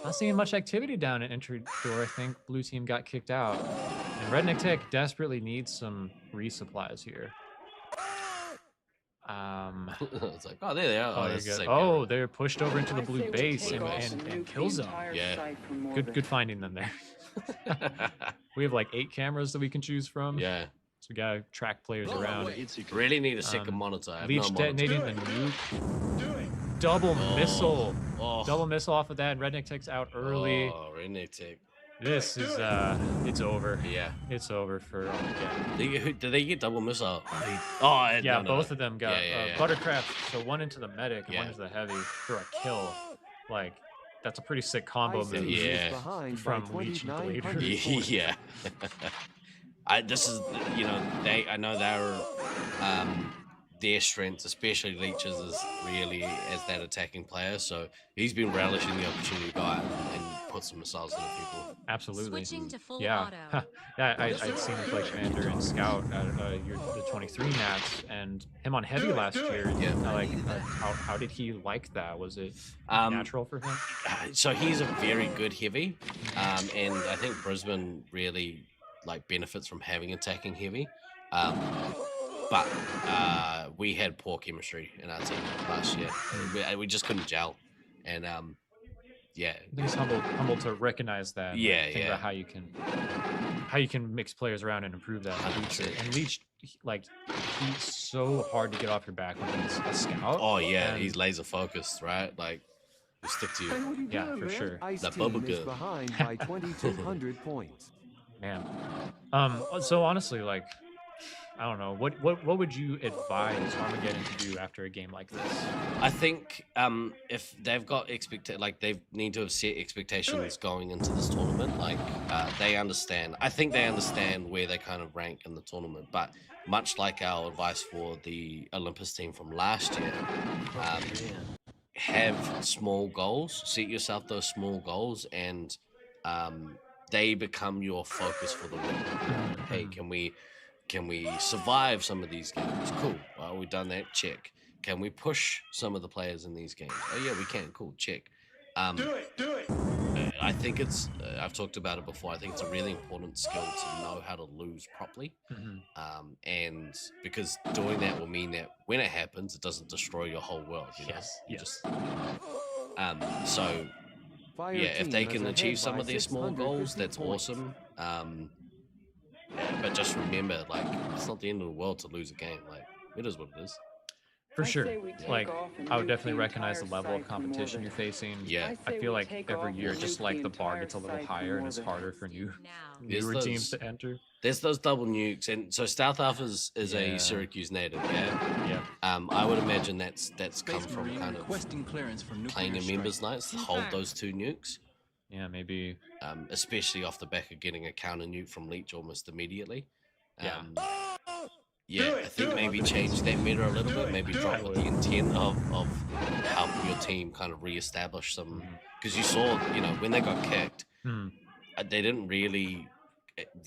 Speaker 10: not seeing much activity down at entry door. I think blue team got kicked out. And Redneck Tech desperately needs some resupplies here.
Speaker 8: It's like, oh, there they are.
Speaker 10: Oh, they're pushed over into the blue base and kill zone.
Speaker 8: Yeah.
Speaker 10: Good finding them there. We have like 8 cameras that we can choose from.
Speaker 8: Yeah.
Speaker 10: So we gotta track players around.
Speaker 8: Really need a second monitor.
Speaker 10: Leech detonating the nuke. Double missile. Double missile off of that. And Redneck Tech's out early.
Speaker 8: Oh, Redneck Tech.
Speaker 10: This is it's over.
Speaker 8: Yeah.
Speaker 10: It's over for Armageddon.
Speaker 8: Did they get double missile?
Speaker 10: Yeah, both of them got Buttercraft. So one into the medic and one into the heavy for a kill. Like, that's a pretty sick combo move.
Speaker 8: Yeah.
Speaker 10: From Leech and Blader.
Speaker 8: Yeah. This is, I know they're, their strengths, especially Leech's, is really as that attacking player. So he's been relishing the opportunity to go out and put some missiles into people.
Speaker 10: Absolutely.
Speaker 7: Switching to full
Speaker 10: Yeah.
Speaker 7: auto.
Speaker 10: Yeah, I'd seen the Flight Commander and Scout at the 23 Nats and him on heavy last year.
Speaker 8: Yeah.
Speaker 10: How did he like that? Was it natural for him?
Speaker 8: So he's a very good heavy, and I think Brisbane really benefits from having attacking heavy. But we had poor chemistry in our team last year. We just couldn't gel, and yeah.
Speaker 10: I think it's humble to recognize that.
Speaker 8: Yeah,
Speaker 10: think about how you can mix players around and improve that. And Leech, he's so hard to get off your back when he's a scout.
Speaker 8: Oh yeah, he's laser focused, right? Like, we stick to you.
Speaker 10: Yeah, for sure.
Speaker 8: The bubble
Speaker 6: is behind by 2,200 points.
Speaker 10: Man. So honestly, I don't know. What would you advise Armageddon to do after a game like this?
Speaker 8: I think if they've got they need to have set expectations going into this tournament. They understand. I think they understand where they kind of rank in the tournament. But much like our advice for the Olympus team from last year, have small goals. Set yourself those small goals, and they become your focus for the win. Hey, can we survive some of these games? Cool. Well, we've done that. Check. Can we push some of the players in these games? Oh yeah, we can. Cool. Check. Do it. I think it's. I've talked about it before. I think it's a really important skill to know how to lose properly, and because doing that will mean that when it happens, it doesn't destroy your whole world.
Speaker 10: Yes.
Speaker 8: So. If they can achieve some of their small goals, that's awesome. But just remember, it's not the end of the world to lose a game. It is what it is.
Speaker 10: For sure. I would definitely recognize the level of competition you're facing.
Speaker 8: Yeah.
Speaker 10: I feel like every year, just the bar gets a little higher and it's harder for newer teams to enter.
Speaker 8: There's those double nukes, and so Stealth Alpha is a Syracuse native. Yeah. I would imagine that's come from kind of playing in members nights to hold those 2 nukes.
Speaker 10: Yeah, maybe.
Speaker 8: Especially off the back of getting a counter nuke from Leech almost immediately. I think maybe change that meta a little bit. Maybe drop with the intent of helping your team kind of reestablish some. Because you saw, when they got kicked, they didn't really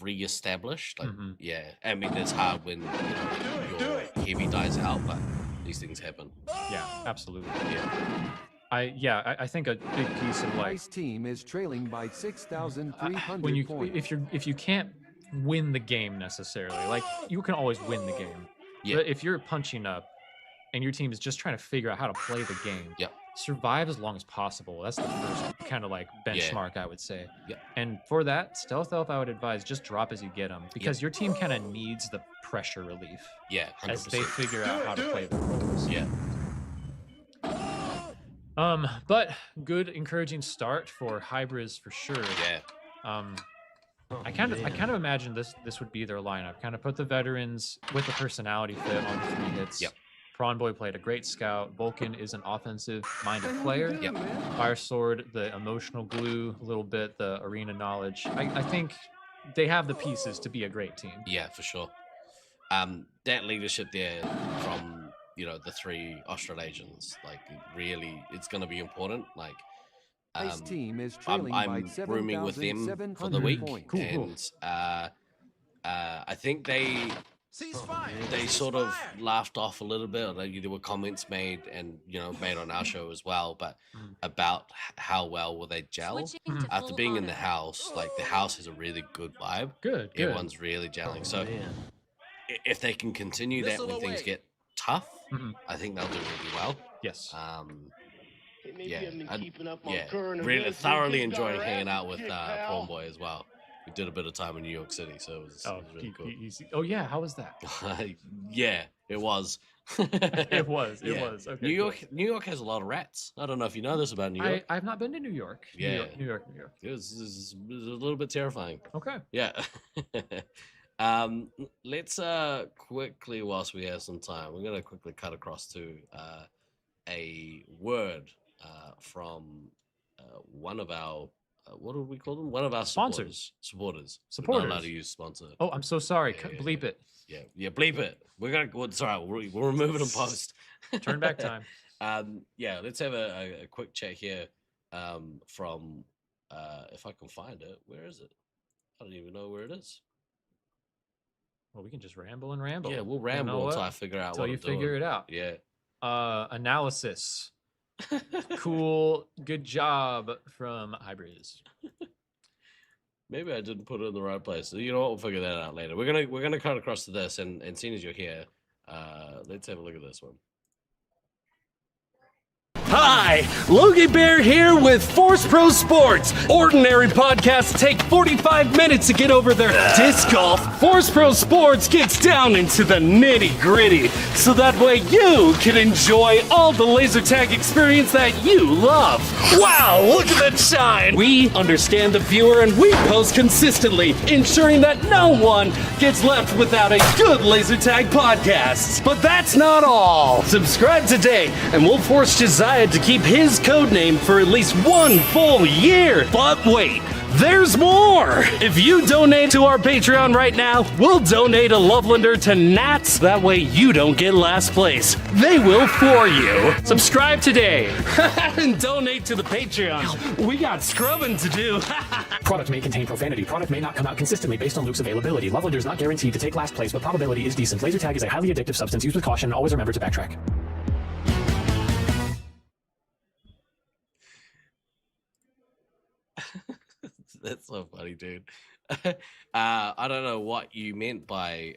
Speaker 8: reestablish. I mean, it's hard when your heavy dies out, but these things happen.
Speaker 10: Yeah, absolutely. I think a big piece of
Speaker 6: Ice team is trailing by 6,300 points.
Speaker 10: If you can't win the game necessarily. Like you can always win the game.
Speaker 8: Yeah.
Speaker 10: But if you're punching up and your team is just trying to figure out how to play the game, survive as long as possible. That's the first kind of like benchmark, I would say. And for that, Stealth Elf, I would advise just drop as you get them because your team kind of needs the pressure relief.
Speaker 8: Yeah, 100%.
Speaker 10: As they figure out how to play the roles.
Speaker 8: Yeah.
Speaker 10: But good encouraging start for Hybrids for sure.
Speaker 8: Yeah.
Speaker 10: I kind of imagined this would be their lineup. Kind of put the veterans with the personality fit on the 3 hits.
Speaker 8: Yep.
Speaker 10: Prawn Boy played a great scout. Vulcan is an offensive-minded player.
Speaker 8: Yep.
Speaker 10: Fire Sword, the emotional glue, a little bit, the arena knowledge. I think they have the pieces to be a great team.
Speaker 8: Yeah, for sure. That leadership there from, the 3 Australasians, like really, it's going to be important. Like,
Speaker 6: Ice team is trailing by
Speaker 8: I'm rooming with them for the week, and I think they sort of laughed off a little bit. Like, there were comments made, and made on our show as well, but about how well will they gel after being in the house. Like the house has a really good vibe.
Speaker 10: Good.
Speaker 8: Everyone's really gelling. So if they can continue that when things get tough, I think they'll do really well.
Speaker 10: Yes.
Speaker 8: Really thoroughly enjoyed hanging out with Prawn Boy as well. We did a bit of time in New York City, so it was really cool.
Speaker 10: Oh yeah, how was that?
Speaker 8: Yeah, it was.
Speaker 10: It was. Okay,
Speaker 8: New York has a lot of rats. I don't know if you know this about New York.
Speaker 10: I've not been to New York.
Speaker 8: Yeah.
Speaker 10: New York.
Speaker 8: It was a little bit terrifying.
Speaker 10: Okay.
Speaker 8: Yeah. Let's quickly, whilst we have some time, we're gonna quickly cut across to a word from one of our what do we call them? One of our
Speaker 10: sponsors.
Speaker 8: Supporters. We're not allowed to use sponsor.
Speaker 10: Oh, I'm so sorry. Bleep it.
Speaker 8: Yeah, bleep it. We're gonna. Well, sorry, we'll remove it in post.
Speaker 10: Turn back time.
Speaker 8: Let's have a quick chat here. From if I can find it, where is it? I don't even know where it is.
Speaker 10: Well, we can just ramble and ramble.
Speaker 8: Yeah, we'll ramble until I figure out.
Speaker 10: Until you figure it out.
Speaker 8: Yeah.
Speaker 10: Analysis. Cool. Good job from Hybrids.
Speaker 8: Maybe I didn't put it in the right place. You know what? We'll figure that out later. We're gonna cut across to this, and seeing as you're here, let's have a look at this one.
Speaker 14: Hi, Logie Bear here with Force Pro Sports. Ordinary podcasts take 45 minutes to get over their disc golf. Force Pro Sports gets down into the nitty gritty, so that way you can enjoy all the laser tag experience that you love. Wow, look at that shine! We understand the viewer and we post consistently, ensuring that no one gets left without a good laser tag podcast. But that's not all. Subscribe today and we'll force Josiah to keep his code name for at least 1 full year. But wait, there's more! If you donate to our Patreon right now, we'll donate a Lovelander to Nats. That way you don't get last place. They will for you. Subscribe today and donate to the Patreon. We got scrubbing to do.
Speaker 15: Product may contain profanity. Product may not come out consistently based on Luke's availability. Lovelander is not guaranteed to take last place, but probability is decent. Laser tag is a highly addictive substance. Used with caution. Always remember to backtrack.
Speaker 8: That's so funny, dude. I don't know what you meant by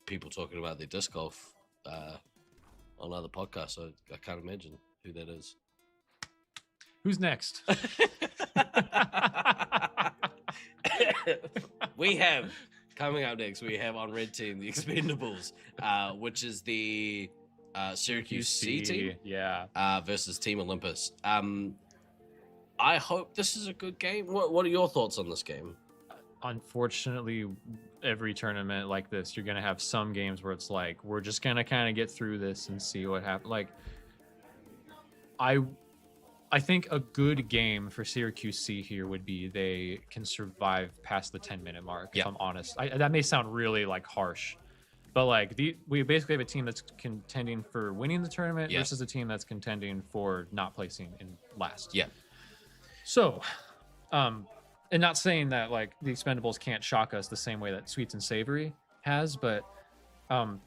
Speaker 8: people talking about their disc golf on other podcasts. So I can't imagine who that is.
Speaker 10: Who's next?
Speaker 8: We have coming up next. We have on Red Team the Expendables, which is the Syracuse C team, versus Team Olympus. I hope this is a good game. What are your thoughts on this game?
Speaker 10: Unfortunately, every tournament like this, you're gonna have some games where it's like, we're just gonna kind of get through this and see what happens. Like, I think a good game for Syracuse C here would be they can survive past the 10-minute mark. If I'm honest, that may sound really like harsh, but like we basically have a team that's contending for winning the tournament versus a team that's contending for not placing in last.
Speaker 8: Yeah.
Speaker 10: So, and not saying that like the Expendables can't shock us the same way that Sweets and Savory has, but kind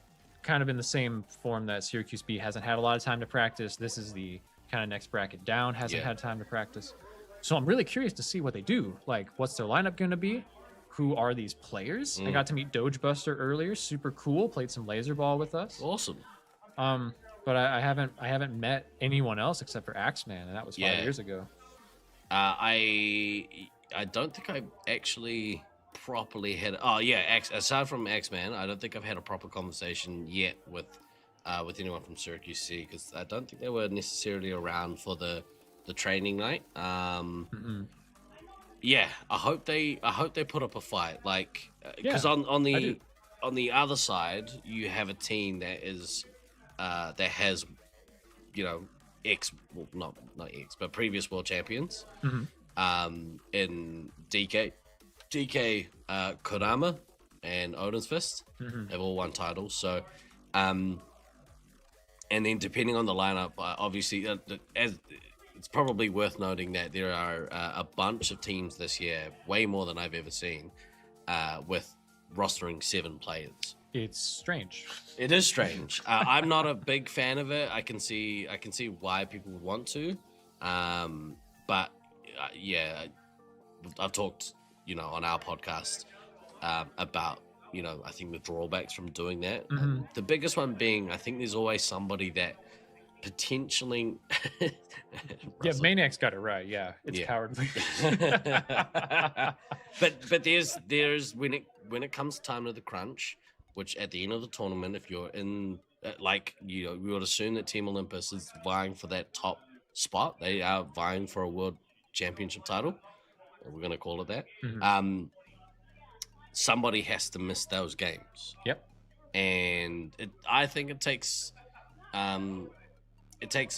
Speaker 10: of in the same form that Syracuse B hasn't had a lot of time to practice. This is the kind of next bracket down, hasn't had time to practice. So I'm really curious to see what they do. Like, what's their lineup going to be? who are these players. I got to meet Dogebuster earlier, super cool. Played some laser ball with us.
Speaker 8: Awesome.
Speaker 10: But I haven't met anyone else except for Axeman, and that was 5 years ago.
Speaker 8: I don't think I've actually properly had. Oh yeah, aside from Axeman, I don't think I've had a proper conversation yet with anyone from Syracuse C, because I don't think they were necessarily around for the training night. Yeah, I hope they put up a fight, like because on the other side you have a team that is that has, you know, not ex, but previous world champions in DK Kodama and Odin's Fist. They've all won titles, so and then depending on the lineup, obviously as it's probably worth noting that there are a bunch of teams this year, way more than I've ever seen, with rostering 7 players.
Speaker 10: It's strange.
Speaker 8: It is strange. I'm not a big fan of it. I can see why people would want to, but yeah, I've talked, you know, on our podcast about, you know, I think the drawbacks from doing that. The biggest one being, I think there's always somebody that potentially
Speaker 10: Maniac's got it right. Yeah, it's cowardly.
Speaker 8: but there's when it comes time to the crunch, which at the end of the tournament, if you're in, like, you know, we would assume that Team Olympus is vying for that top spot. They are vying for a world championship title. We're going to call it that. Somebody has to miss those games.
Speaker 10: Yep.
Speaker 8: And I think it takes a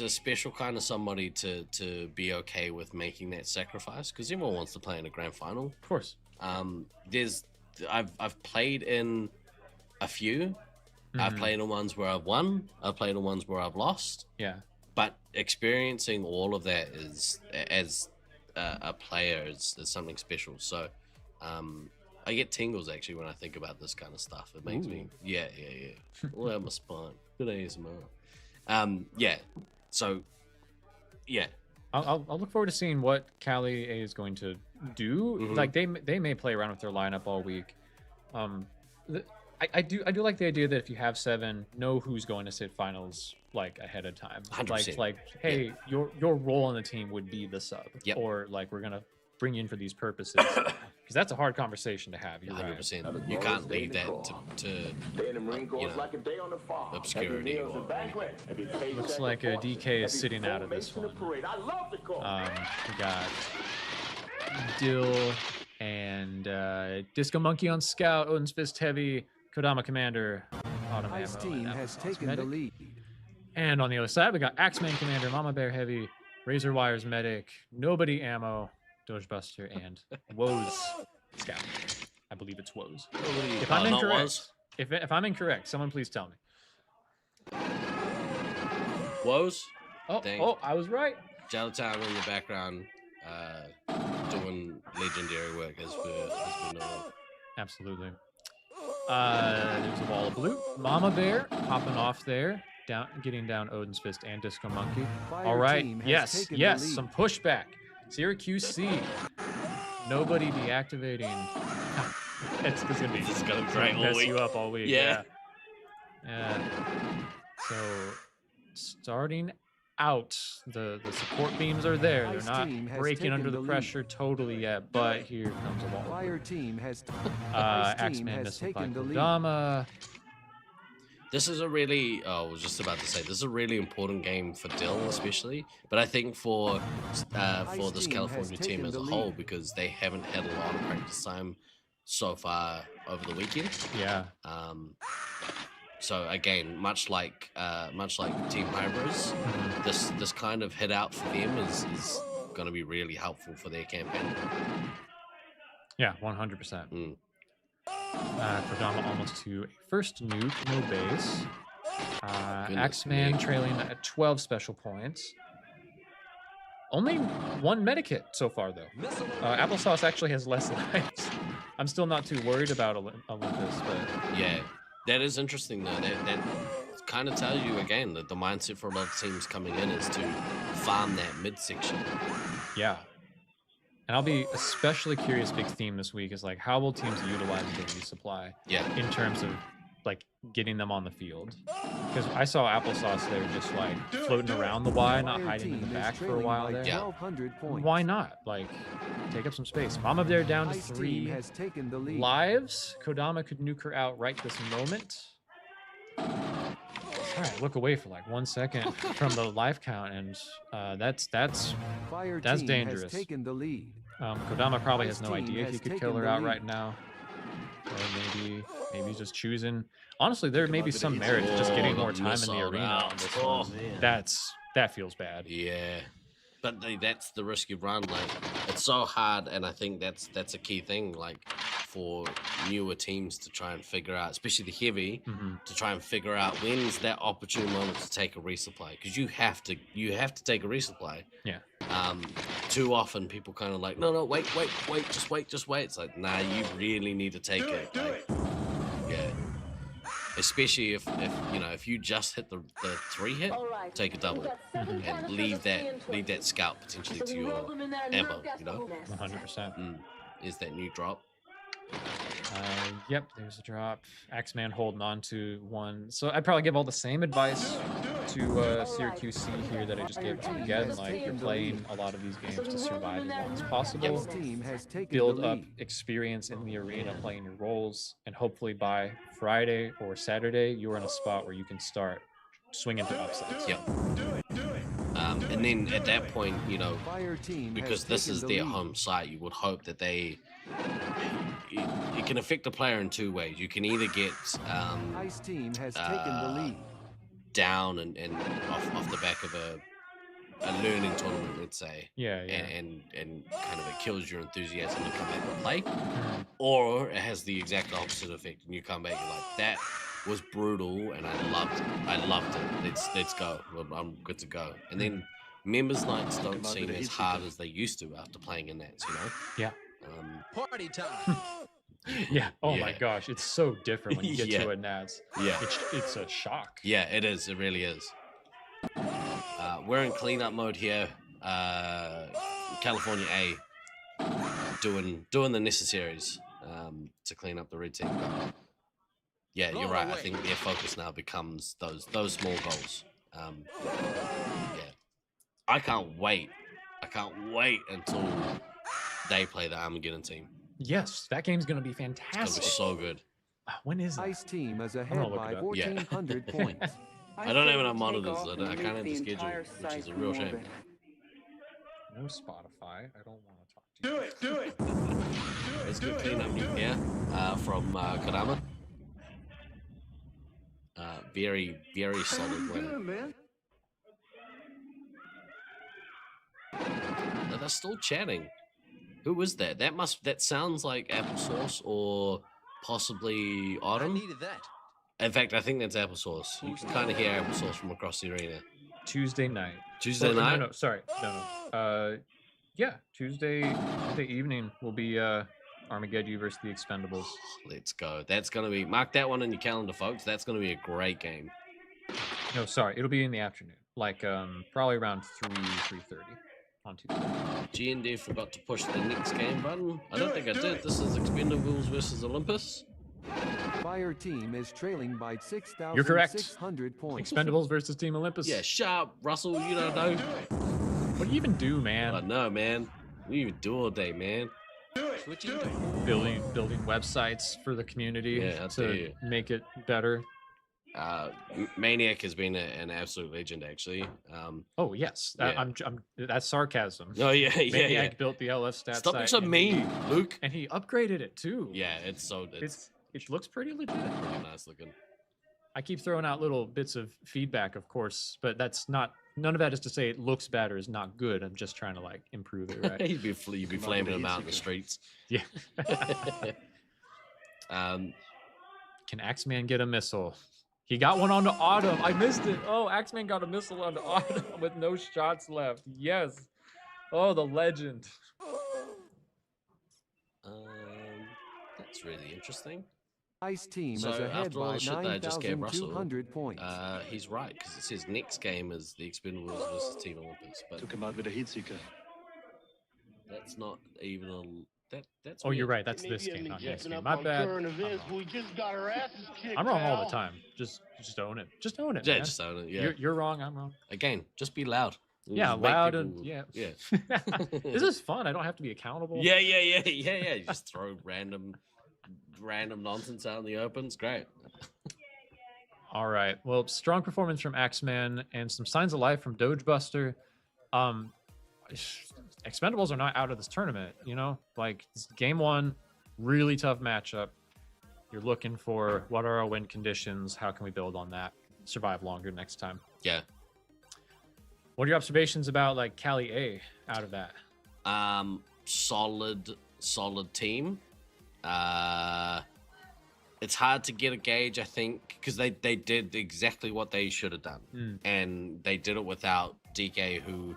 Speaker 8: special kind of somebody to be okay with making that sacrifice, because everyone wants to play in a grand final.
Speaker 10: Of course.
Speaker 8: I've played in a few. I've played in ones where I've won. I've played in ones where I've lost.
Speaker 10: Yeah.
Speaker 8: But experiencing all of that is, as a player, is something special. So I get tingles actually when I think about this kind of stuff. It makes me all out my spine. Good ASMR. So
Speaker 10: I'll look forward to seeing what Cali is going to do. Like they may play around with their lineup all week. I do like the idea that if you have 7, know who's going to sit finals like ahead of time.
Speaker 8: 100%.
Speaker 10: Like hey, your role on the team would be the sub, or like we're gonna bring you in for these purposes, because that's a hard conversation to have.
Speaker 8: 100%. You can't leave that to obscurity.
Speaker 10: Looks like a DK is sitting out of this one. We got Dill and Disco Monkey on Scout, Odin's Fist Heavy, Kodama Commander, Autumn
Speaker 6: Ice
Speaker 10: Ammo,
Speaker 6: Team
Speaker 10: and
Speaker 6: has
Speaker 10: Apple's
Speaker 6: taken
Speaker 10: Medic.
Speaker 6: the lead.
Speaker 10: And on the other side, we got Axeman Commander, Mama Bear Heavy, Razor Wires Medic, Nobody Ammo, Dogebuster, and Woes Scout. I believe it's Woes. If I'm incorrect, if I'm incorrect, someone please tell me.
Speaker 8: Woes?
Speaker 10: Oh, I was right.
Speaker 8: Gelatown in the background, doing legendary work as we know.
Speaker 10: Absolutely. There's a wall of blue. Mama Bear hopping off there, getting down Odin's Fist and Disco Monkey. All right. Yes. Some pushback. Syracuse C. Nobody deactivating. It's gonna be.
Speaker 8: This is gonna drag all
Speaker 10: mess
Speaker 8: week.
Speaker 10: you up all week.
Speaker 8: Yeah.
Speaker 10: So starting out, the support beams are there. They're not breaking under the pressure totally yet, but here comes a wall.
Speaker 6: Fire team has
Speaker 10: Axeman missile by Kodama.
Speaker 8: This is a really, I was just about to say, this is a really important game for Dill especially, but I think for this California team as a whole, because they haven't had a lot of practice time so far over the weekend.
Speaker 10: Yeah.
Speaker 8: So again, much like Team Hybris, this kind of hit out for them is going to be really helpful for their campaign.
Speaker 10: Yeah, 100%. Kodama almost to a first nuke, no base. Axeman trailing at 12 special points. Only 1 medikit so far, though. Applesauce actually has less lives. I'm still not too worried about Olympus, but...
Speaker 8: Yeah, that is interesting, though. That kind of tells you, again, that the mindset for a lot of teams coming in is to farm that midsection.
Speaker 10: Yeah. And I'll be especially curious, big theme this week is like, how will teams utilize the resupply in terms of like getting them on the field? Because I saw Applesauce there just like floating around the Y, not hiding in the back for a while there. Why not? Like, take up some space. Mama Bear down to 3 lives. Kodama could nuke her out right this moment. All right, look away for like 1 second from the life count, and that's dangerous. Kodama probably has no idea he could kill her out right now, or maybe he's just choosing. Honestly, there may be some merit to just getting more time in the arena on this one. That feels bad.
Speaker 8: Yeah. But that's the risk you run. Like, it's so hard, and I think that's a key thing. Like, for newer teams to try and figure out, especially the heavy, to try and figure out when's that opportune moment to take a resupply, because you have to take a resupply.
Speaker 10: Yeah.
Speaker 8: Too often people kind of like, no, wait, just wait. It's like, nah, you really need to take it. Like, yeah. Especially if you just hit the 3 hit, take a double and leave that scout potentially to your ammo.
Speaker 10: 100%.
Speaker 8: Is that new drop?
Speaker 10: Yep, there's a drop. Axeman holding on to 1. So I'd probably give all the same advice to Syracuse C here that I just gave to again. Like, you're playing a lot of these games to survive as long as possible. Build up experience in the arena playing your roles, and hopefully by Friday or Saturday, you're in a spot where you can start swinging for upsets.
Speaker 8: Yep. And then at that point, because this is their home site, you would hope that it can affect the player in 2 ways. You can either get down and off the back of a learning tournament, let's say, and kind of it kills your enthusiasm to come back and play, or it has the exact opposite effect, and you come back, you're like, that was brutal, and I loved it. Let's go. I'm good to go. And then members nights don't seem as hard as they used to after playing in that,
Speaker 10: Yeah.
Speaker 16: Party time.
Speaker 10: Yeah. Oh my gosh, it's so different when you get to it, Nats.
Speaker 8: Yeah.
Speaker 10: It's a shock.
Speaker 8: Yeah, it is. It really is. We're in cleanup mode here. California A doing the necessaries to clean up the red team. But yeah, you're right. I think their focus now becomes those small goals. Yeah. I can't wait until they play the Armageddon team.
Speaker 10: Yes, that game's going to be fantastic.
Speaker 8: It's going to be so good.
Speaker 10: When is it?
Speaker 6: Ice Team is ahead by 1,400 points.
Speaker 8: I don't have enough monitors. I can't have the schedule, which is a real shame.
Speaker 10: No Spotify. I don't want to talk to
Speaker 16: you. Do it.
Speaker 8: Let's go clean up here from Kodama. Very, very solid win. They're still chatting. Who was that? That sounds like Applesauce or possibly Autumn.
Speaker 16: I needed that.
Speaker 8: In fact, I think that's Applesauce. You can kind of hear Applesauce from across the arena.
Speaker 10: Tuesday night.
Speaker 8: Tuesday night?
Speaker 10: No, sorry. No. Yeah, Tuesday evening will be Armageddon versus the Expendables.
Speaker 8: Let's go. That's going to be... Mark that one in your calendar, folks. That's going to be a great game.
Speaker 10: No, sorry. It'll be in the afternoon. Like, probably around 3:30 on Tuesday.
Speaker 8: GND forgot to push the next game button. I don't think I did. This is Expendables versus Olympus.
Speaker 6: Fire Team is trailing by 6,600
Speaker 10: You're correct.
Speaker 6: Points.
Speaker 10: Expendables versus Team Olympus.
Speaker 8: Yeah, sharp, Russell. You don't know.
Speaker 10: What do you even do, man?
Speaker 8: I know, man. What do you even do all day, man?
Speaker 10: Building websites for the community to make it better.
Speaker 8: Maniac has been an absolute legend, actually.
Speaker 10: Oh yes, that's sarcasm.
Speaker 8: Oh yeah,
Speaker 10: Maniac built the LF stat.
Speaker 8: Stop being so mean, Luke.
Speaker 10: And he upgraded it too.
Speaker 8: Yeah, it
Speaker 10: looks pretty legit.
Speaker 8: Pretty nice looking.
Speaker 10: I keep throwing out little bits of feedback, of course, but that's not. None of that is to say it looks bad or is not good. I'm just trying to like improve it, right?
Speaker 8: you'd be flaming them out in the streets.
Speaker 10: Yeah. Can Axeman get a missile? He got one onto Autumn. I missed it. Oh, Axeman got a missile onto Autumn with no shots left. Yes. Oh, the legend.
Speaker 8: That's really interesting.
Speaker 6: Ice Team
Speaker 8: So
Speaker 6: is ahead
Speaker 8: after all
Speaker 6: by
Speaker 8: the shit that I just gave Russell,
Speaker 6: 9,200 points.
Speaker 8: He's right, because it says next game is the Expendables versus Team Olympus. But
Speaker 1: Took him out with a heat seeker.
Speaker 8: That's not even a. That's.
Speaker 10: Oh, you're
Speaker 8: weird.
Speaker 10: right. That's this game, not next game. My bad. I'm wrong.
Speaker 1: We just got our asses kicked.
Speaker 10: I'm wrong all the time. Just own it. Just own it.
Speaker 8: Yeah,
Speaker 10: man.
Speaker 8: just own it. Yeah.
Speaker 10: You're wrong. I'm wrong.
Speaker 8: Again, just be loud.
Speaker 10: Yeah,
Speaker 8: Just make
Speaker 10: loud
Speaker 8: people-
Speaker 10: and yeah.
Speaker 8: Yeah.
Speaker 10: This is fun. I don't have to be accountable.
Speaker 8: Yeah. You just throw random nonsense out in the open. It's great.
Speaker 10: All right. Well, strong performance from Axeman and some signs of life from Dogebuster. Expendables are not out of this tournament, you know? Like, it's game one, really tough matchup. You're looking for what are our win conditions? How can we build on that? Survive longer next time.
Speaker 8: Yeah.
Speaker 10: What are your observations about, like, Cali A out of that?
Speaker 8: Solid team. It's hard to get a gauge, I think, because they did exactly what they should have done. And they did it without DK, who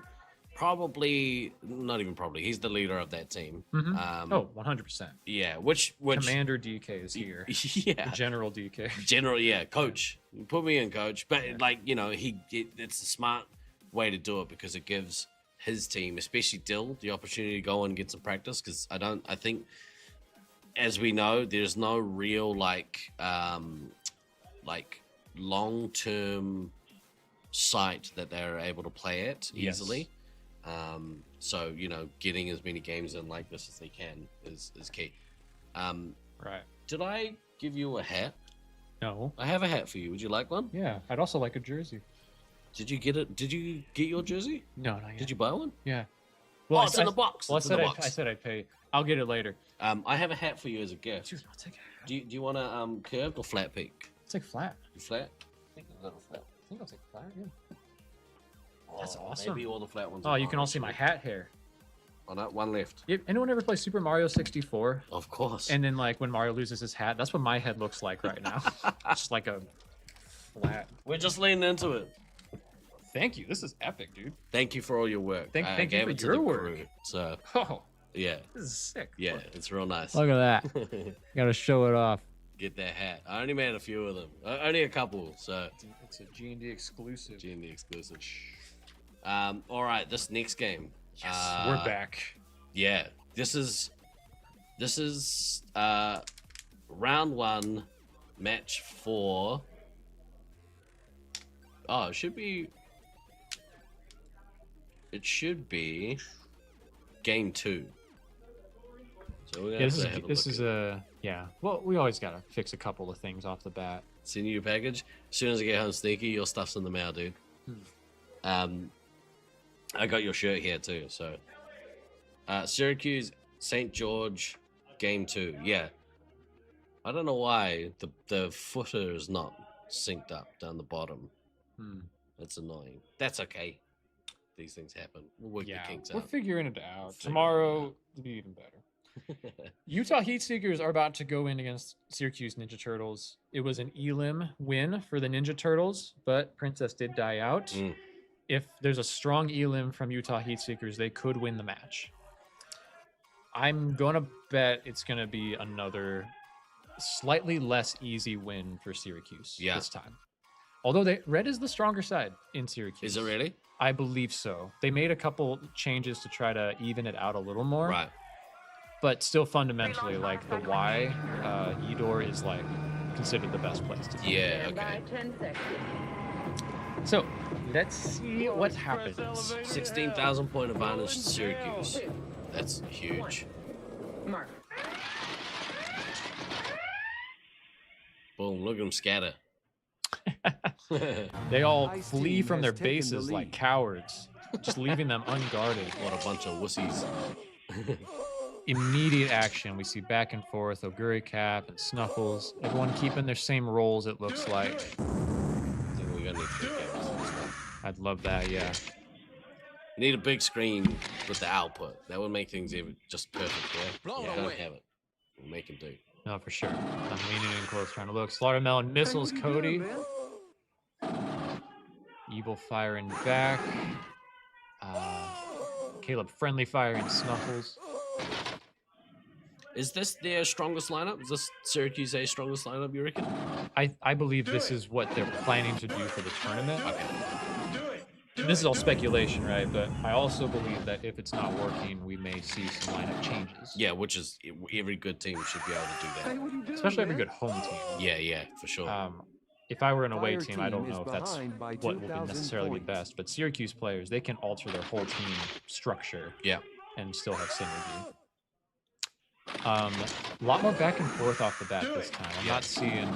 Speaker 8: not even probably, he's the leader of that team.
Speaker 10: 100%.
Speaker 8: Yeah, which
Speaker 10: Commander DK is here.
Speaker 8: Yeah.
Speaker 10: General DK.
Speaker 8: General, yeah, coach. Put me in, coach. But, it's a smart way to do it because it gives his team, especially Dill, the opportunity to go and get some practice, because I think, as we know, there's no real long-term site that they're able to play at easily. So getting as many games in like this as they can is key.
Speaker 10: Right.
Speaker 8: Did I give you a hat?
Speaker 10: No.
Speaker 8: I have a hat for you. Would you like one?
Speaker 10: Yeah, I'd also like a jersey.
Speaker 8: Did you get it? Did you get your jersey?
Speaker 10: No, not yet.
Speaker 8: Did you buy one?
Speaker 10: Yeah.
Speaker 8: Well, it's in the box.
Speaker 10: Well,
Speaker 8: It's in the box.
Speaker 10: I said I'd pay. I'll get it later.
Speaker 8: I have a hat for you as a gift.
Speaker 10: Dude, I'll take a hat.
Speaker 8: Do you want a curved or flat peak?
Speaker 10: It's like flat.
Speaker 8: You flat? I think a little flat.
Speaker 10: I think I'll take flat. Yeah. That's
Speaker 8: Oh,
Speaker 10: awesome.
Speaker 8: Maybe all the flat ones.
Speaker 10: Oh,
Speaker 8: are
Speaker 10: you can all
Speaker 8: orange.
Speaker 10: see my hat hair.
Speaker 8: Oh, no, one left.
Speaker 10: Anyone ever play Super Mario 64?
Speaker 8: Of course.
Speaker 10: And then, like, when Mario loses his hat, that's what my head looks like right now. Just like a flat.
Speaker 8: We're just leaning into it.
Speaker 10: Thank you. This is epic, dude.
Speaker 8: Thank you for all your work.
Speaker 10: Thank
Speaker 8: I
Speaker 10: you
Speaker 8: gave
Speaker 10: for
Speaker 8: it to
Speaker 10: your
Speaker 8: the
Speaker 10: work.
Speaker 8: crew, so
Speaker 10: Oh,
Speaker 8: yeah,
Speaker 10: this is sick.
Speaker 8: yeah, it's real nice.
Speaker 10: Look at that. Gotta show it off.
Speaker 8: Get that hat. I only made a few of them. Only a couple, so
Speaker 10: It's a G&D exclusive.
Speaker 8: G&D exclusive. All right, this next game.
Speaker 10: Yes, we're back.
Speaker 8: Yeah, this is round one, match 4. Oh, it should be game 2. So we're gonna
Speaker 10: This is a yeah. Well, we always gotta fix a couple of things off the bat.
Speaker 8: Send you your package. As soon as I get home sneaky, your stuff's in the mail, dude. I got your shirt here too. So Syracuse, St. George, game 2. Yeah. I don't know why the footer is not synced up down the bottom. That's annoying. That's okay. These things happen. We'll work the kinks
Speaker 10: We're
Speaker 8: out.
Speaker 10: figuring it out. Tomorrow will be even better. Utah Heatseekers are about to go in against Syracuse Ninja Turtles. It was an elim win for the Ninja Turtles, but Princess did die out. If there's a strong elim from Utah Heatseekers, they could win the match. I'm gonna bet it's gonna be another slightly less easy win for Syracuse this time. Although Red is the stronger side in Syracuse.
Speaker 8: Is it really?
Speaker 10: I believe so. They made a couple changes to try to even it out a little more.
Speaker 8: Right.
Speaker 10: But still fundamentally, like the Y, Edor is like considered the best place to be.
Speaker 8: Yeah, okay.
Speaker 12: 10 seconds.
Speaker 10: So let's see what happens.
Speaker 8: 16,000 point advantage to Syracuse. That's huge.
Speaker 12: Mark.
Speaker 8: Boom, look at them scatter.
Speaker 10: They all
Speaker 6: Ice
Speaker 10: flee
Speaker 6: team
Speaker 10: from
Speaker 6: has
Speaker 10: their
Speaker 6: taken the
Speaker 10: bases like
Speaker 6: lead.
Speaker 10: cowards, just leaving them unguarded.
Speaker 8: What a bunch of wussies.
Speaker 10: Immediate action. We see back and forth, Oguri Cap and Snuffles. Everyone keeping their same roles, it looks like.
Speaker 8: I think we're gonna need 3 cameras for this one.
Speaker 10: I'd love that, yeah.
Speaker 8: We need a big screen with the output. That would make things even just perfect, yeah? Yeah, don't have it. We'll make them do.
Speaker 10: No, for sure. I'm leaning in close, trying to look. Slaughtermelon missiles Cody. Evil firing back. Caleb friendly firing Snuffles.
Speaker 8: Is this their strongest lineup? Is this Syracuse A's strongest lineup, you reckon?
Speaker 10: I believe this is what they're planning to do for the tournament.
Speaker 8: Okay.
Speaker 10: this is all speculation, right? But I also believe that if it's not working, we may see some lineup changes.
Speaker 8: Yeah, which is every good team should be able to do that.
Speaker 10: Especially every good home team.
Speaker 8: Yeah, for sure.
Speaker 10: If I were an away
Speaker 6: Fire
Speaker 10: team, I don't
Speaker 6: team is
Speaker 10: know if that's
Speaker 6: behind by
Speaker 10: what would
Speaker 6: 2,000
Speaker 10: necessarily be
Speaker 6: points.
Speaker 10: best. But Syracuse players, they can alter their whole team structure.
Speaker 8: Yeah.
Speaker 10: And still have synergy. A lot more back and forth off the bat this time. I'm not seeing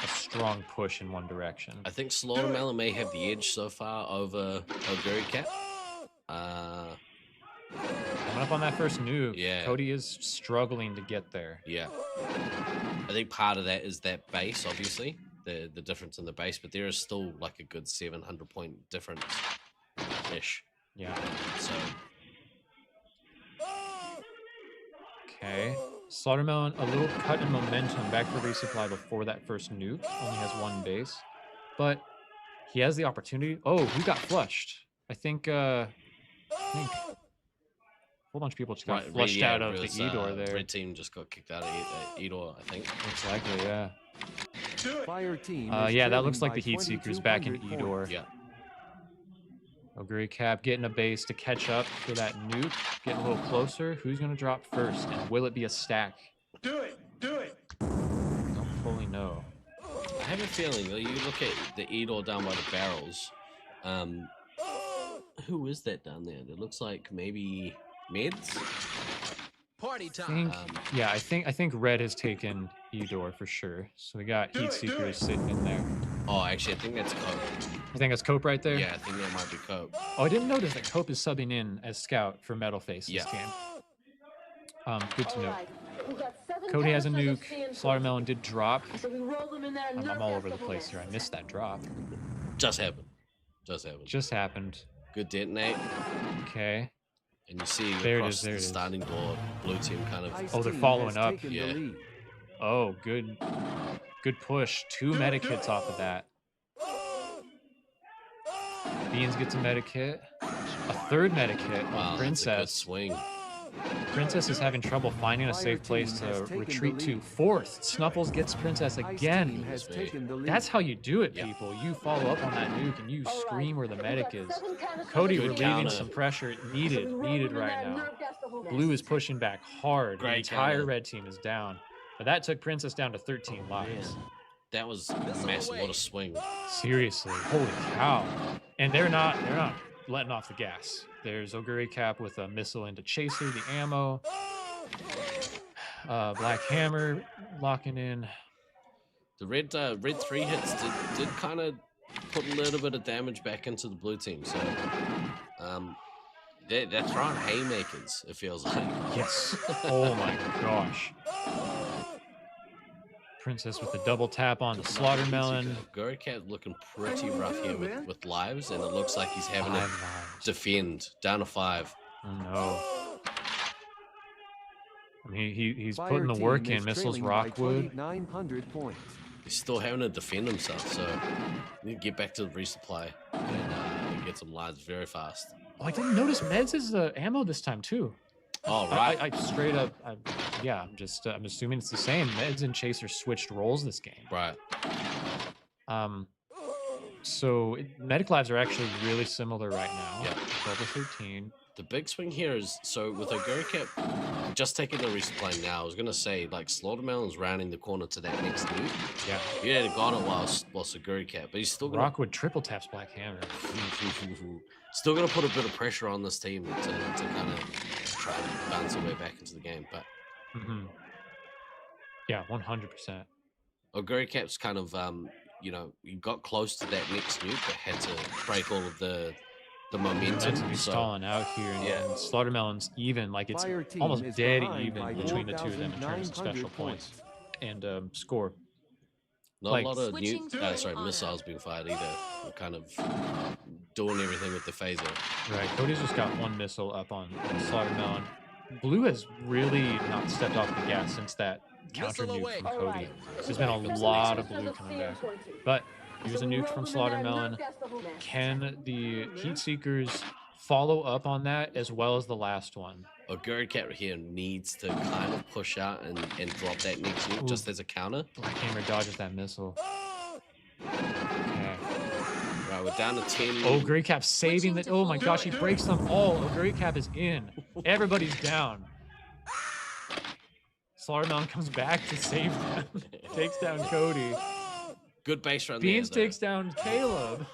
Speaker 10: a strong push in one direction.
Speaker 8: I think Slaughtermelon may have the edge so far over Oguri
Speaker 10: Coming up on that first nuke.
Speaker 8: Yeah.
Speaker 10: Cody is struggling to get there.
Speaker 8: Yeah. I think part of that is that base, obviously. The difference in the base, but there is still like a good 700-point difference-ish.
Speaker 10: Yeah.
Speaker 8: So.
Speaker 10: Okay. Slaughtermelon, a little cut in momentum back for resupply before that first nuke. Only has one base. But he has the opportunity. Oh, he got flushed. I think a whole bunch of people just got flushed out of the E-door there.
Speaker 8: Red team just got kicked out of E-door, I think.
Speaker 10: Most likely, yeah.
Speaker 6: Fire team.
Speaker 10: Yeah, that looks like the Heat Seekers back in E-door.
Speaker 8: Yeah.
Speaker 10: Oguri Cap getting a base to catch up for that nuke. Getting a little closer. Who's going to drop first? And will it be a stack?
Speaker 3: Do it!
Speaker 10: Don't fully know.
Speaker 8: I have a feeling that you look at the E-door down by the barrels. Who is that down there? It looks like maybe Meds?
Speaker 16: Party time.
Speaker 10: I think Red has taken E-door for sure. So we got Heat Seekers sitting in there.
Speaker 8: Oh, actually, I think that's Cope.
Speaker 10: I think that's Cope right there?
Speaker 8: Yeah, I think that might be Cope.
Speaker 10: Oh, I didn't notice that Cope is subbing in as Scout for Metalface this game. Good to know. Cody has a nuke. Slaughtermelon did drop. I'm all over the place here. I missed that drop.
Speaker 8: Just happened.
Speaker 10: Just happened.
Speaker 8: Good detonate.
Speaker 10: Okay.
Speaker 8: And you see
Speaker 10: there
Speaker 8: across
Speaker 10: it is,
Speaker 8: the starting board, blue team kind of...
Speaker 10: Oh, they're following up.
Speaker 8: Yeah.
Speaker 10: Oh, good push. 2 medikits off of that. Beans gets a medikit. A third medikit.
Speaker 8: Wow,
Speaker 10: Princess.
Speaker 8: that's a good swing.
Speaker 10: Princess is having trouble finding a safe place to retreat to. Fourth, Snuffles gets Princess again. That's how you do it, people. You follow up on that nuke and you scream where the medic is. Cody relieving some pressure needed right now. Blue is pushing back hard. The entire red team is down. But that took Princess down to 13 lives.
Speaker 8: That was massive. What a swing.
Speaker 10: Seriously, holy cow. And they're not letting off the gas. There's Oguri Cap with a missile into Chaser, the ammo. Black Hammer locking in.
Speaker 8: The red 3 hits did kind of put a little bit of damage back into the blue team. So they're throwing haymakers, it feels like.
Speaker 10: Yes. Oh my gosh. Princess with a double tap on the Slaughtermelon.
Speaker 8: Oguri Cap looking pretty rough here with lives, and it looks like he's having to defend down to 5.
Speaker 10: Oh no. I mean, he's putting the work in. Missiles Rockwood.
Speaker 6: 900 points.
Speaker 8: He's still having to defend himself, so you need to get back to the resupply and get some lives very fast.
Speaker 10: Oh, I didn't notice Meds is ammo this time too.
Speaker 8: Oh, right.
Speaker 10: I straight up, yeah, I'm assuming it's the same. Meds and Chaser switched roles this game.
Speaker 8: Right.
Speaker 10: So medic lives are actually really similar right now.
Speaker 8: Yeah.
Speaker 10: 12 to 13.
Speaker 8: The big swing here is, so with Oguri Cap just taking the resupply now, I was going to say, like, Slaughtermelon's rounding the corner to that next nuke.
Speaker 10: Yeah.
Speaker 8: He had got it whilst Oguri Cap, but he's still going to...
Speaker 10: Rockwood triple taps Black Hammer.
Speaker 8: Still going to put a bit of pressure on this team to kind of try and bounce their way back into the game, but...
Speaker 10: Yeah, 100%.
Speaker 8: Oguri Cap's kind of, you know, he got close to that next nuke, but had to break all of the momentum.
Speaker 10: He's stalling out here, and Slaughtermelon's even, like it's almost dead even between the two of them in terms of special points and score.
Speaker 8: Not a lot of missiles being fired either. We're kind of doing everything with the phaser.
Speaker 10: Right, Cody's just got 1 missile up on Slaughtermelon. Blue has really not stepped off the gas since that counter nuke from Cody. There's been a lot of blue coming back. But here's a nuke from Slaughtermelon. Can the Heat Seekers follow up on that as well as the last one?
Speaker 8: Oguri Cap here needs to kind of push out and drop that next nuke just as a counter.
Speaker 10: Black Hammer dodges that missile. Okay.
Speaker 8: All right, we're down to 10.
Speaker 10: Oh, Great Cap saving the. Oh my gosh, he breaks them all. Oh, Great Cap is in. Everybody's down. Slaughtermelon comes back to save them. Takes down Cody.
Speaker 8: Good base run
Speaker 10: Beans
Speaker 8: there,
Speaker 10: takes down Caleb.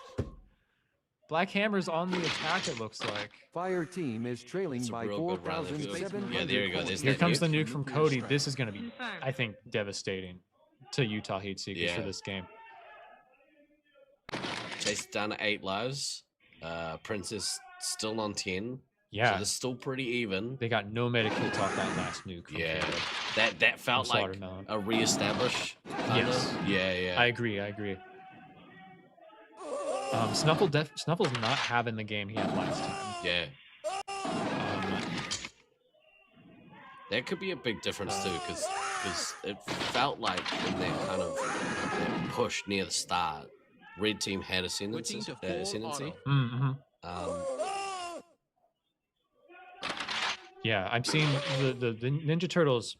Speaker 10: Black Hammer's on the attack, it looks like.
Speaker 6: Fire team is trailing by 4,700
Speaker 8: Yeah, there you go. There's
Speaker 10: Here
Speaker 8: that
Speaker 10: comes
Speaker 8: nuke.
Speaker 10: the nuke from Cody. This is going to be, I think, devastating to Utah Heat Seekers for
Speaker 8: Yeah.
Speaker 10: this game.
Speaker 8: Chase down to 8 lives. Princess still on 10.
Speaker 10: Yeah.
Speaker 8: So they're still pretty even.
Speaker 10: They got no medikits off that last nuke. From
Speaker 8: Yeah.
Speaker 10: Caleb.
Speaker 8: That felt
Speaker 10: From
Speaker 8: like
Speaker 10: Slaughtermelon.
Speaker 8: a reestablish.
Speaker 10: Yes.
Speaker 8: Yeah.
Speaker 10: I agree. Snuffle's not having the game he had last time.
Speaker 8: Yeah. That could be a big difference too, because it felt like in that kind of that push near the start, red team had ascendancy.
Speaker 10: Mm-hmm. Yeah, I'm seeing the Ninja Turtles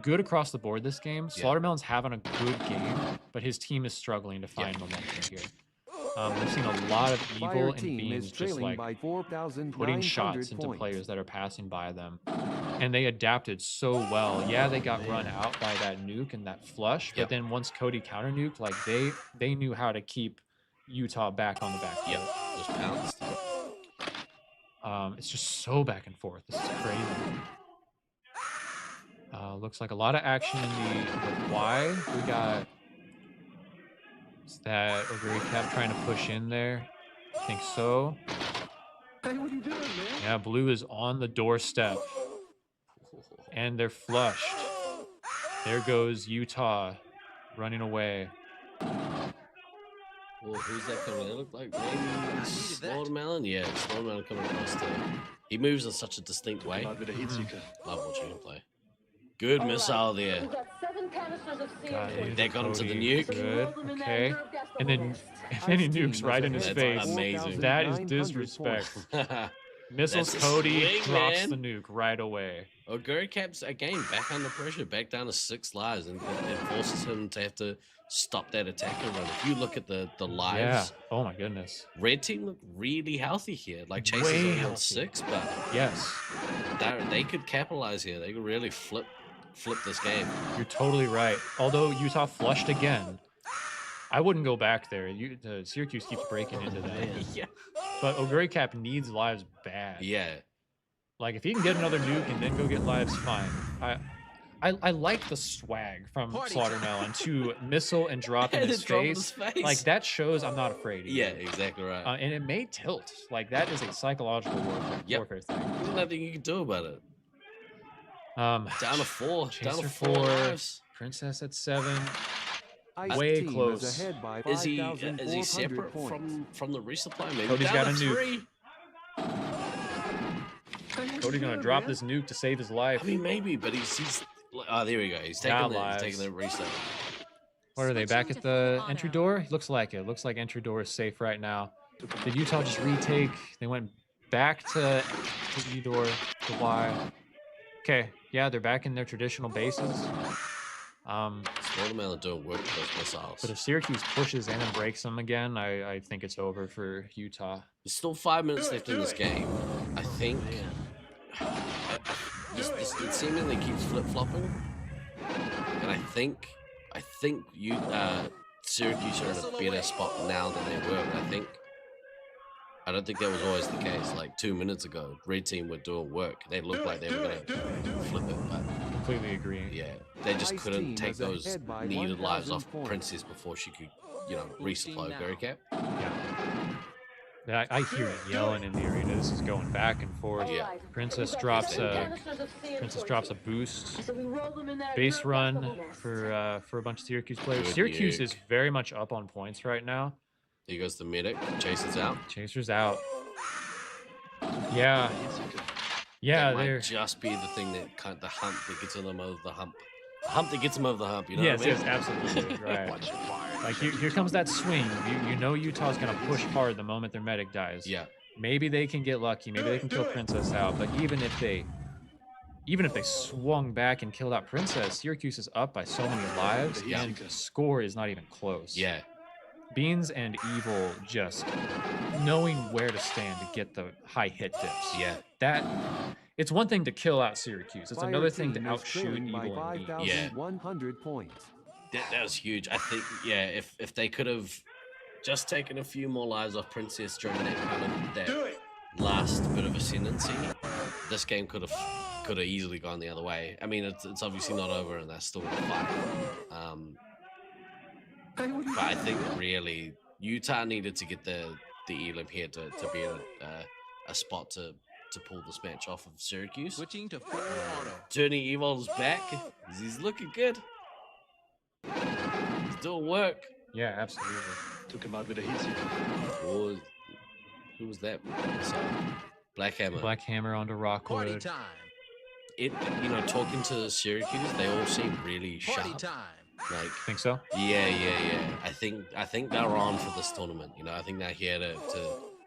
Speaker 10: good across the board this game. Slaughtermelon's having a good game, but his team is struggling to find momentum here. We've seen a lot of evil and Beans just like putting shots into players that are passing by them. And they adapted so well. Yeah, they got run out by that nuke and that flush, but then once Cody counter nuked, like they knew how to keep Utah back on the back foot.
Speaker 8: Just pounced.
Speaker 10: It's just so back and forth. This is crazy. Looks like a lot of action in the Y. We got is that Ogre Cap trying to push in there. I think so.
Speaker 16: Hey, what are you doing, man?
Speaker 10: Yeah, blue is on the doorstep. And they're flushed. There goes Utah running away.
Speaker 8: Well, who's that coming? It looked like maybe Slaughtermelon. Yeah, Slaughtermelon coming across there. He moves in such a distinct way. Love watching him play. Good missile there. That got him to the nuke.
Speaker 10: Good. Okay. And then he nukes right in his face.
Speaker 8: Amazing.
Speaker 10: That is disrespect. Missiles
Speaker 8: That's a
Speaker 10: Cody
Speaker 8: swing,
Speaker 10: drops
Speaker 8: man.
Speaker 10: the nuke right away.
Speaker 8: Ogre Cap's again back under pressure, back down to 6 lives, and it forces him to have to stop that attacker run. If you look at the lives,
Speaker 10: Yeah. Oh my goodness.
Speaker 8: red team look really healthy here. Like Chase
Speaker 10: Way
Speaker 8: is only on
Speaker 10: healthy.
Speaker 8: 6, but
Speaker 10: Yes.
Speaker 8: they could capitalize here. They could really flip this game.
Speaker 10: You're totally right. Although Utah flushed again, I wouldn't go back there. Syracuse keeps breaking into that.
Speaker 8: Yeah.
Speaker 10: But Ogre Cap needs lives bad.
Speaker 8: Yeah.
Speaker 10: Like if he can get another nuke and then go get lives, fine. I like the swag from Slaughtermelon to missile and drop in his
Speaker 8: Drop in
Speaker 10: face.
Speaker 8: his face.
Speaker 10: Like that shows I'm not afraid.
Speaker 8: Yeah, exactly right.
Speaker 10: And it may tilt. Like that is a psychological warfare thing.
Speaker 8: There's nothing you can do about it. Down to 4. Down to
Speaker 10: Chaser
Speaker 8: 4 lives.
Speaker 10: Princess at 7.
Speaker 6: Ice
Speaker 10: Way
Speaker 6: team is
Speaker 10: close.
Speaker 6: ahead by
Speaker 8: Is he
Speaker 6: 5,400
Speaker 8: separate
Speaker 6: points.
Speaker 8: from the resupply? Maybe
Speaker 10: Cody's
Speaker 8: down
Speaker 10: got a
Speaker 8: to
Speaker 10: nuke.
Speaker 8: 3.
Speaker 10: Cody's gonna drop this nuke to save his life.
Speaker 8: I mean, maybe, but he's oh, there we go. He's
Speaker 10: Now
Speaker 8: taking
Speaker 10: lives.
Speaker 8: the reset.
Speaker 10: What are they back at the entry door? Looks like it. Looks like entry door is safe right now. Did Utah just retake? They went back to E door, to Y. Okay, yeah, they're back in their traditional bases.
Speaker 8: Slaughtermelon doing work with those missiles.
Speaker 10: But if Syracuse pushes in and breaks them again, I think it's over for Utah.
Speaker 8: There's still 5 minutes left in this game. I think it seemingly keeps flip-flopping, and I think Syracuse are in a better spot now than they were. But I don't think that was always the case. Like 2 minutes ago, red team were doing work. They looked like they were gonna flip it, but
Speaker 10: Completely agree.
Speaker 8: yeah, they just
Speaker 6: Ice
Speaker 8: couldn't
Speaker 6: team
Speaker 8: take
Speaker 6: is
Speaker 8: those
Speaker 6: ahead by
Speaker 8: needed lives
Speaker 6: 1,000
Speaker 8: off
Speaker 6: points.
Speaker 8: Princess before she could, resupply Gary Cap.
Speaker 10: Yeah, I hear it yelling in the arena. This is going back and forth.
Speaker 8: Yeah.
Speaker 10: Princess drops a boost. Base run for a bunch of Syracuse players.
Speaker 8: Good
Speaker 10: Syracuse
Speaker 8: nuke.
Speaker 10: is very much up on points right now.
Speaker 8: Here goes the medic. Chaser's out.
Speaker 10: Chaser's out. Yeah. Yeah,
Speaker 8: that might
Speaker 10: they're
Speaker 8: just be the thing that the hump that gets them over the hump. The hump that gets them over the hump. You know
Speaker 10: yes,
Speaker 8: what I mean?
Speaker 10: yes, absolutely right. Like here comes that swing. You know Utah's gonna push hard the moment their medic dies.
Speaker 8: Yeah.
Speaker 10: Maybe they can get lucky. Maybe they can kill Princess out. But even if they swung back and killed out Princess, Syracuse is up by so many lives, and the score is not even close.
Speaker 8: Yeah.
Speaker 10: Beans and Evil just knowing where to stand to get the high hit dips.
Speaker 8: Yeah.
Speaker 10: It's one thing to kill out Syracuse. It's
Speaker 6: Fire
Speaker 10: another thing to
Speaker 6: team is
Speaker 10: outshoot
Speaker 6: trailing by
Speaker 10: Evil and Beans.
Speaker 6: 5,100 points.
Speaker 8: That was huge. I think, yeah, if they could have just taken a few more lives off Princess during that kind of that last bit of ascendancy, this game could have easily gone the other way. I mean, it's obviously not over, and they're still in the fight. But I think really Utah needed to get the Elam here to be a spot to pull this match off of Syracuse.
Speaker 17: Switching to full auto.
Speaker 8: Turning Evol's back. He's looking good. He's doing work.
Speaker 10: Yeah, absolutely.
Speaker 16: Took him out with a heat seeker.
Speaker 8: Oh, who was that? Black Hammer.
Speaker 10: Black Hammer onto Rockwood.
Speaker 17: Party time.
Speaker 8: Talking to Syracuse, they all seem really sharp.
Speaker 17: Party time.
Speaker 8: Like,
Speaker 10: think so?
Speaker 8: Yeah. I think they're on for this tournament. I think they're here to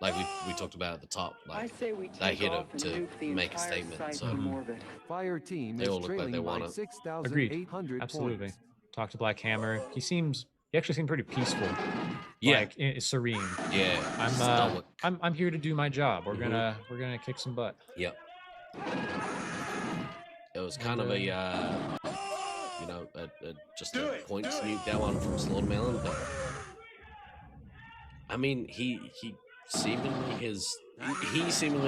Speaker 8: like we talked about at the top. Like,
Speaker 11: I say we
Speaker 8: they're
Speaker 11: take
Speaker 8: here
Speaker 11: off and
Speaker 8: to
Speaker 11: nuke the
Speaker 8: make a
Speaker 11: entire
Speaker 8: statement.
Speaker 11: site
Speaker 8: So
Speaker 11: from orbit.
Speaker 6: Fire team
Speaker 8: they
Speaker 6: is
Speaker 8: all look like
Speaker 6: trailing
Speaker 8: they
Speaker 6: by
Speaker 8: want it.
Speaker 6: 6,800
Speaker 10: Absolutely.
Speaker 6: points.
Speaker 10: Talk to Black Hammer. He actually seemed pretty peaceful.
Speaker 8: Yeah.
Speaker 10: Like serene.
Speaker 8: Yeah.
Speaker 10: I'm here to do my job. We're gonna kick some butt.
Speaker 8: Yep. It was kind of just a point sneak that one from Slaughtermelon, but I mean he seemingly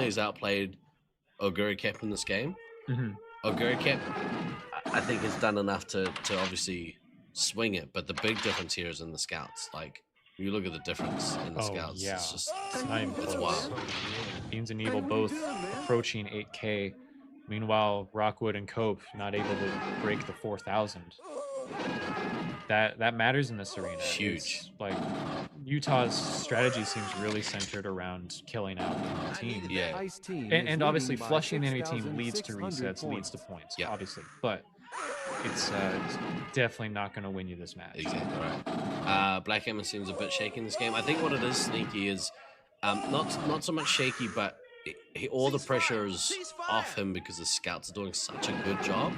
Speaker 8: has outplayed Oguricap in this game. Oguricap, I think, has done enough to obviously swing it, but the big difference here is in the scouts. Like, you look at the difference in the scouts.
Speaker 10: Yeah.
Speaker 8: It's just
Speaker 10: It's
Speaker 8: wild.
Speaker 10: Beans and Evil both approaching 8K. Meanwhile, Rockwood and Cope not able to break the 4,000. That matters in this arena.
Speaker 8: Huge.
Speaker 10: It's like Utah's strategy seems really centered around killing out the team.
Speaker 8: Yeah.
Speaker 6: Ice team is
Speaker 10: And obviously
Speaker 6: leading by
Speaker 10: flushing enemy team leads to
Speaker 6: 6,600
Speaker 10: resets, leads to points.
Speaker 8: Yeah.
Speaker 10: Obviously, but it's definitely not going to win you this match.
Speaker 8: Exactly right. Black Hammer seems a bit shaky in this game. I think what it is, Sneaky, is not so much shaky, but all the pressure is off him because the scouts are doing such a good job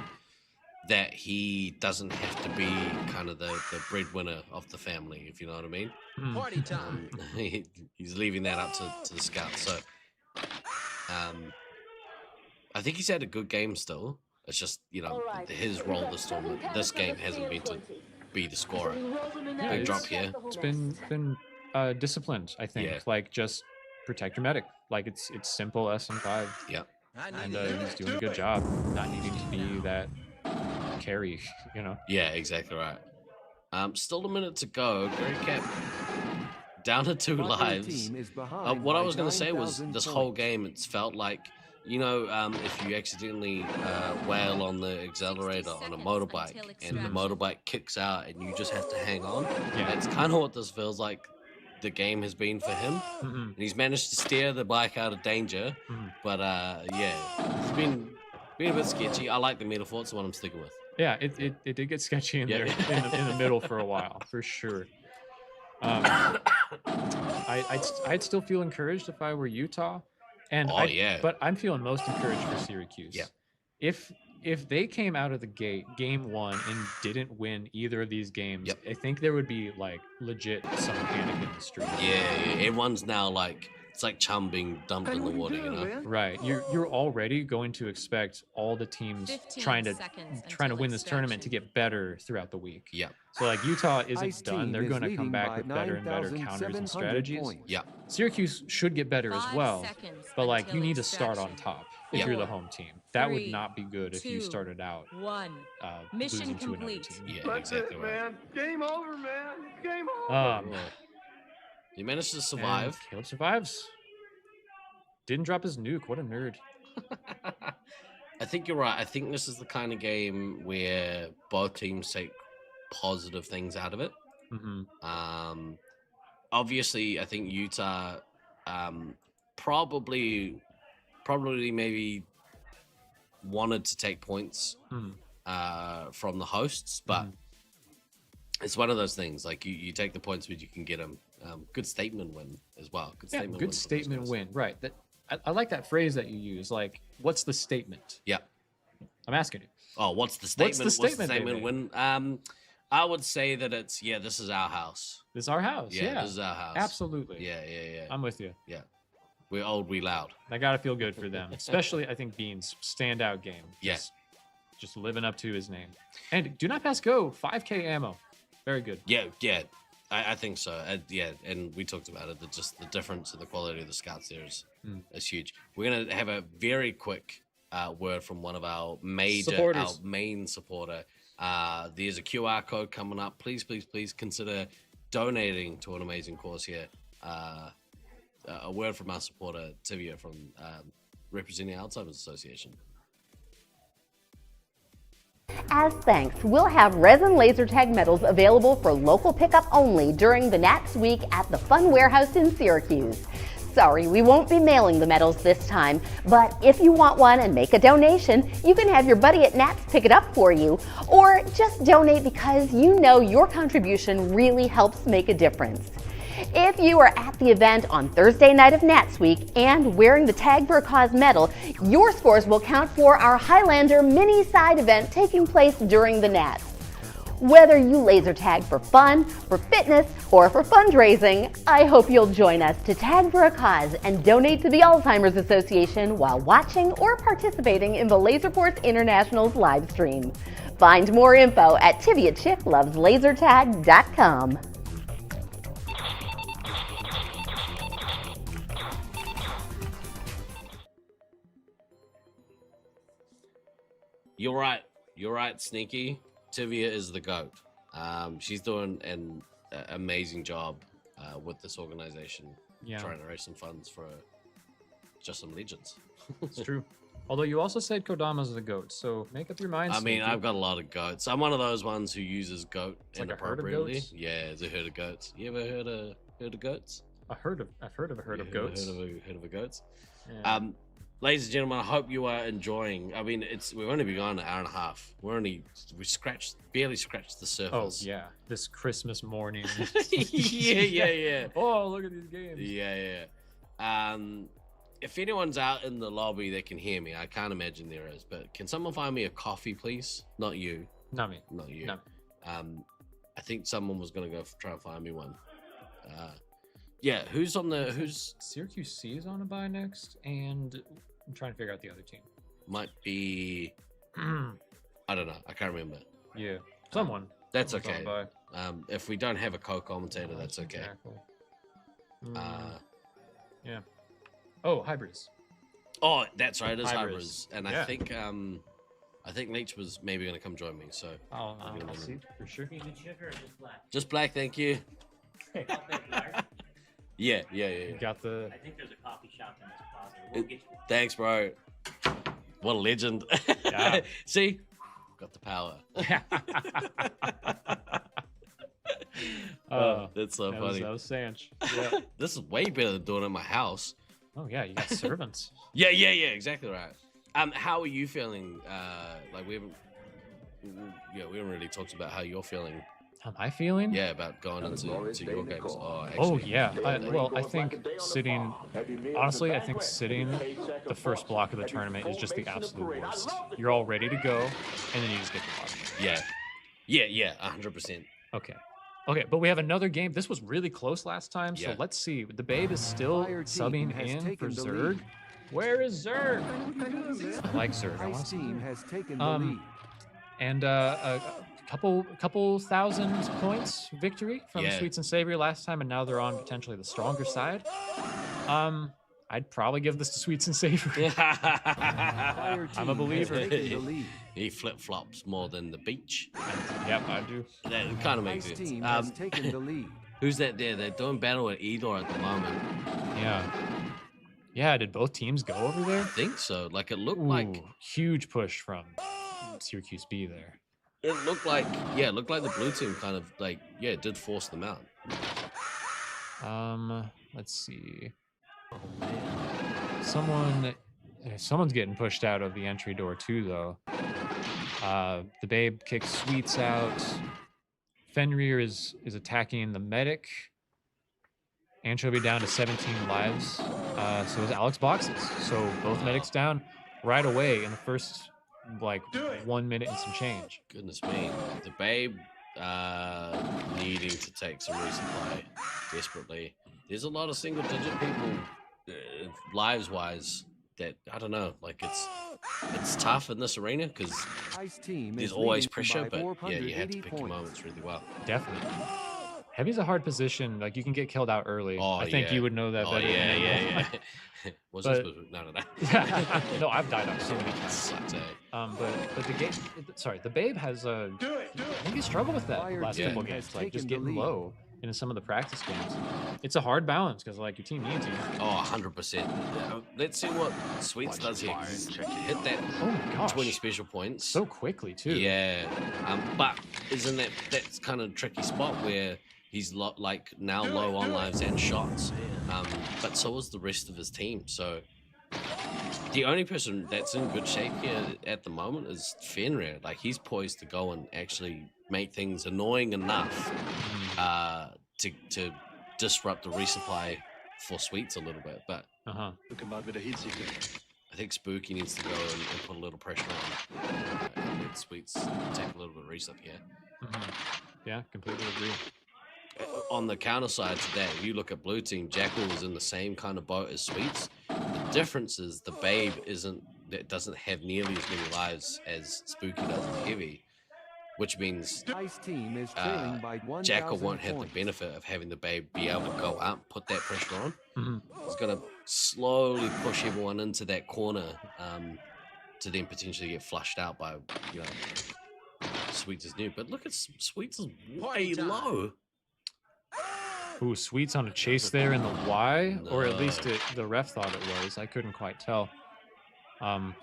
Speaker 8: that he doesn't have to be kind of the breadwinner of the family, if you know what I mean.
Speaker 17: Party time.
Speaker 8: He's leaving that up to the scouts. So I think he's had a good game still. It's just, his role this game hasn't been to be the scorer. Big drop here.
Speaker 10: It's been disciplined, I think.
Speaker 8: Yeah.
Speaker 10: Like, just protect your medic. Like, it's simple SM5.
Speaker 8: Yeah.
Speaker 10: And he's doing a good job, not needing to be that carry,
Speaker 8: Yeah, exactly right. Still a minute to go. Gary Cap down to 2 lives. What I was going to say was this whole game, it's felt like, if you accidentally wail on the accelerator on a motorbike and the motorbike kicks out and you just have to hang on.
Speaker 10: Yeah.
Speaker 8: That's kind of what this feels like the game has been for him. And he's managed to steer the bike out of danger. But it's been a bit sketchy. I like the metaphor. It's the one I'm sticking with.
Speaker 10: Yeah, it did get sketchy in there in the middle for a while, for sure. I'd still feel encouraged if I were Utah. But I'm feeling most encouraged for Syracuse.
Speaker 8: Yeah.
Speaker 10: If they came out of the gate game 1 and didn't win either of these games,
Speaker 8: Yep.
Speaker 10: I think there would be like legit some panic in the street.
Speaker 8: Yeah. Everyone's now like, it's like chum being dumped in the water,
Speaker 10: Right. You're already going to expect all the teams
Speaker 7: 15
Speaker 10: trying to
Speaker 7: seconds
Speaker 10: win this tournament to get better throughout the week.
Speaker 8: Yeah.
Speaker 10: So like Utah isn't
Speaker 6: Ice
Speaker 10: done.
Speaker 6: team
Speaker 10: They're
Speaker 6: is
Speaker 10: going to come
Speaker 6: leading
Speaker 10: back
Speaker 6: by
Speaker 10: with better and better counters and
Speaker 6: 9,700
Speaker 10: strategies.
Speaker 6: points.
Speaker 8: Yeah.
Speaker 10: Syracuse should get better as
Speaker 7: 5
Speaker 10: well,
Speaker 7: seconds
Speaker 10: but like you
Speaker 7: until
Speaker 10: need to start on
Speaker 7: extraction.
Speaker 10: top if
Speaker 8: Yeah.
Speaker 10: you're the home team. That would
Speaker 7: 3,
Speaker 10: not be good if you
Speaker 7: 2,
Speaker 10: started out
Speaker 7: 1. Mission
Speaker 10: losing to another
Speaker 7: complete.
Speaker 10: team.
Speaker 8: Yeah,
Speaker 16: That's
Speaker 8: exactly
Speaker 16: it,
Speaker 8: right.
Speaker 16: man. Game over, man. Game over.
Speaker 10: Yeah.
Speaker 8: He managed to survive.
Speaker 10: And Caleb survives. Didn't drop his nuke. What a nerd.
Speaker 8: I think you're right. I think this is the kind of game where both teams take positive things out of it. Obviously, I think Utah probably maybe wanted to take points from the hosts, but it's one of those things. Like you take the points, but you can get them. Good statement win as well. Good statement.
Speaker 10: Good statement win. Right. That I like that phrase that you use. Like, what's the statement?
Speaker 8: Yeah.
Speaker 10: I'm asking you.
Speaker 8: Oh, what's the statement?
Speaker 10: What's the statement
Speaker 8: win? I would say that it's this is our house.
Speaker 10: This is our house. Yeah,
Speaker 8: this is our house.
Speaker 10: Absolutely.
Speaker 8: Yeah.
Speaker 10: I'm with you.
Speaker 8: Yeah, we're old, we loud.
Speaker 10: I gotta feel good for them, especially I think Bean's standout game.
Speaker 8: Yes,
Speaker 10: just living up to his name. And do not pass go. 5K ammo, very good.
Speaker 8: Yeah. I think so. And we talked about it. Just the difference in the quality of the scouts there is huge. We're gonna have a very quick word from one of our main supporter. There's a QR code coming up. Please consider donating to an amazing cause here. A word from our supporter Tivia from representing Alzheimer's Association.
Speaker 18: As thanks, we'll have resin laser tag medals available for local pickup only during the Nats Week at the Fun Warehouse in Syracuse. Sorry, we won't be mailing the medals this time, but if you want one and make a donation, you can have your buddy at Nats pick it up for you, or just donate because you know your contribution really helps make a difference. If you are at the event on Thursday night of Nats Week and wearing the Tag for a Cause medal, your scores will count for our Highlander mini side event taking place during the Nats. Whether you laser tag for fun, for fitness, or for fundraising, I hope you'll join us to Tag for a Cause and donate to the Alzheimer's Association while watching or participating in the Laserforce Internationals live stream. Find more info at TiviaChickLovesLaserTag.com.
Speaker 8: You're right, Sneaky. Tivia is the GOAT. She's doing an amazing job with this organization, trying to raise some funds for just some legends.
Speaker 10: It's true. Although you also said Kodama's the GOAT, so make up your mind.
Speaker 8: I mean, I've got a lot of goats. I'm one of those ones who uses goat inappropriately.
Speaker 10: Like a herd of goats?
Speaker 8: Yeah, it's a herd of goats. You ever heard of goats?
Speaker 10: I've heard of a herd of goats.
Speaker 8: Heard of a goats.
Speaker 10: Yeah.
Speaker 8: Ladies and gentlemen, I hope you are enjoying. I mean, we've only been gone an hour and a half. We barely scratched the surface.
Speaker 10: Oh yeah, this Christmas morning.
Speaker 8: yeah.
Speaker 10: Oh, look at these games.
Speaker 8: Yeah. If anyone's out in the lobby that can hear me, I can't imagine there is, but can someone find me a coffee, please? Not you.
Speaker 10: Not me.
Speaker 8: Not you.
Speaker 10: No.
Speaker 8: I think someone was gonna go try and find me one. Who's
Speaker 10: Syracuse C is on a bye next, and I'm trying to figure out the other team.
Speaker 8: Might be I don't know. I can't remember.
Speaker 10: Yeah, someone.
Speaker 8: That's okay. If we don't have a co-commentator, that's okay.
Speaker 10: Exactly. Yeah. Oh, Hybrids.
Speaker 8: Oh, that's right. It is Hybrids, and
Speaker 10: yeah.
Speaker 8: I think Leech was maybe gonna come join me. So
Speaker 10: I'll see for sure.
Speaker 8: Just black, thank you. Yeah.
Speaker 10: You got the.
Speaker 19: I think there's a coffee shop in this plaza. We'll get you.
Speaker 8: Thanks, bro. What a legend.
Speaker 10: Yeah.
Speaker 8: See? Got the power. That's so funny.
Speaker 10: That was Sanch. Yeah.
Speaker 8: This is way better than doing it at my house.
Speaker 10: Oh yeah, you got servants.
Speaker 8: Yeah, exactly right. How are you feeling? Like we haven't really talked about how you're feeling.
Speaker 10: How am I feeling?
Speaker 8: Yeah, about going into your games.
Speaker 10: Oh yeah. I think sitting the first block of the tournament is just the absolute worst. You're all ready to go, and then you just get the bug.
Speaker 8: Yeah, 100%.
Speaker 10: Okay, but we have another game. This was really close last time, so let's see. The Babe is still subbing in for Zerg. Where is Zerg? I like Zerg. I want to see.
Speaker 6: Has taken the lead.
Speaker 10: And a couple thousand points victory from Sweets and Savory last time, and now they're on potentially the stronger side. I'd probably give this to Sweets and Savory. I'm a believer.
Speaker 8: He flip-flops more than the beach.
Speaker 10: Yep, I do.
Speaker 8: That kind of makes sense.
Speaker 6: Has taken the lead.
Speaker 8: Who's that there? They're doing battle at Edor at the moment.
Speaker 10: Yeah, did both teams go over there?
Speaker 8: I think so. Like, it looked like...
Speaker 10: Huge push from Syracuse B there.
Speaker 8: It looked like the blue team kind of, like, did force them out.
Speaker 10: Let's see. Someone's getting pushed out of the entry door too, though. The Babe kicks Sweets out. Fenrir is attacking the medic. Anchovy down to 17 lives. So is Alex Boxes. So both medics down right away in the first 1 minute and some change.
Speaker 8: Goodness me. The Babe needing to take some resupply desperately. There's a lot of single-digit people, lives-wise, that I don't know. Like it's tough in this arena because there's always pressure, but yeah, you have to pick your moments really well.
Speaker 10: Definitely. Heavy's a hard position. Like you can get killed out early.
Speaker 8: Oh,
Speaker 10: I think you would know that better than anyone.
Speaker 8: Was
Speaker 10: But-
Speaker 8: this no.
Speaker 10: No, I've died out so many times.
Speaker 8: Sucks, eh?
Speaker 10: But the game, sorry, the Babe has I think he struggled with that last couple of games, like just getting low in some of the practice games. It's a hard balance because like your team needs you.
Speaker 8: Oh, 100%. Let's see what Sweets does here. He's hit that
Speaker 10: Oh my gosh,
Speaker 8: 20 special points
Speaker 10: so quickly too.
Speaker 8: Yeah, but isn't that's kind of tricky spot where he's like now low on lives and shots, but so is the rest of his team. So the only person that's in good shape here at the moment is Fenrir. Like he's poised to go and actually make things annoying enough to disrupt the resupply for Sweets a little bit. But I think Spooky needs to go and put a little pressure on and let Sweets take a little bit of resup here.
Speaker 10: Yeah, completely agree.
Speaker 8: On the counter side to that, if you look at blue team, Jackal is in the same kind of boat as Sweets. The difference is the Babe doesn't have nearly as many lives as Spooky does in Heavy, which means Jackal won't have the benefit of having the Babe be able to go out and put that pressure on. He's going to slowly push everyone into that corner to then potentially get flushed out by, Sweets is new. But look at Sweets is way low.
Speaker 10: Ooh, Sweets on a chase there in the Y, or at least the ref thought it was. I couldn't quite tell. But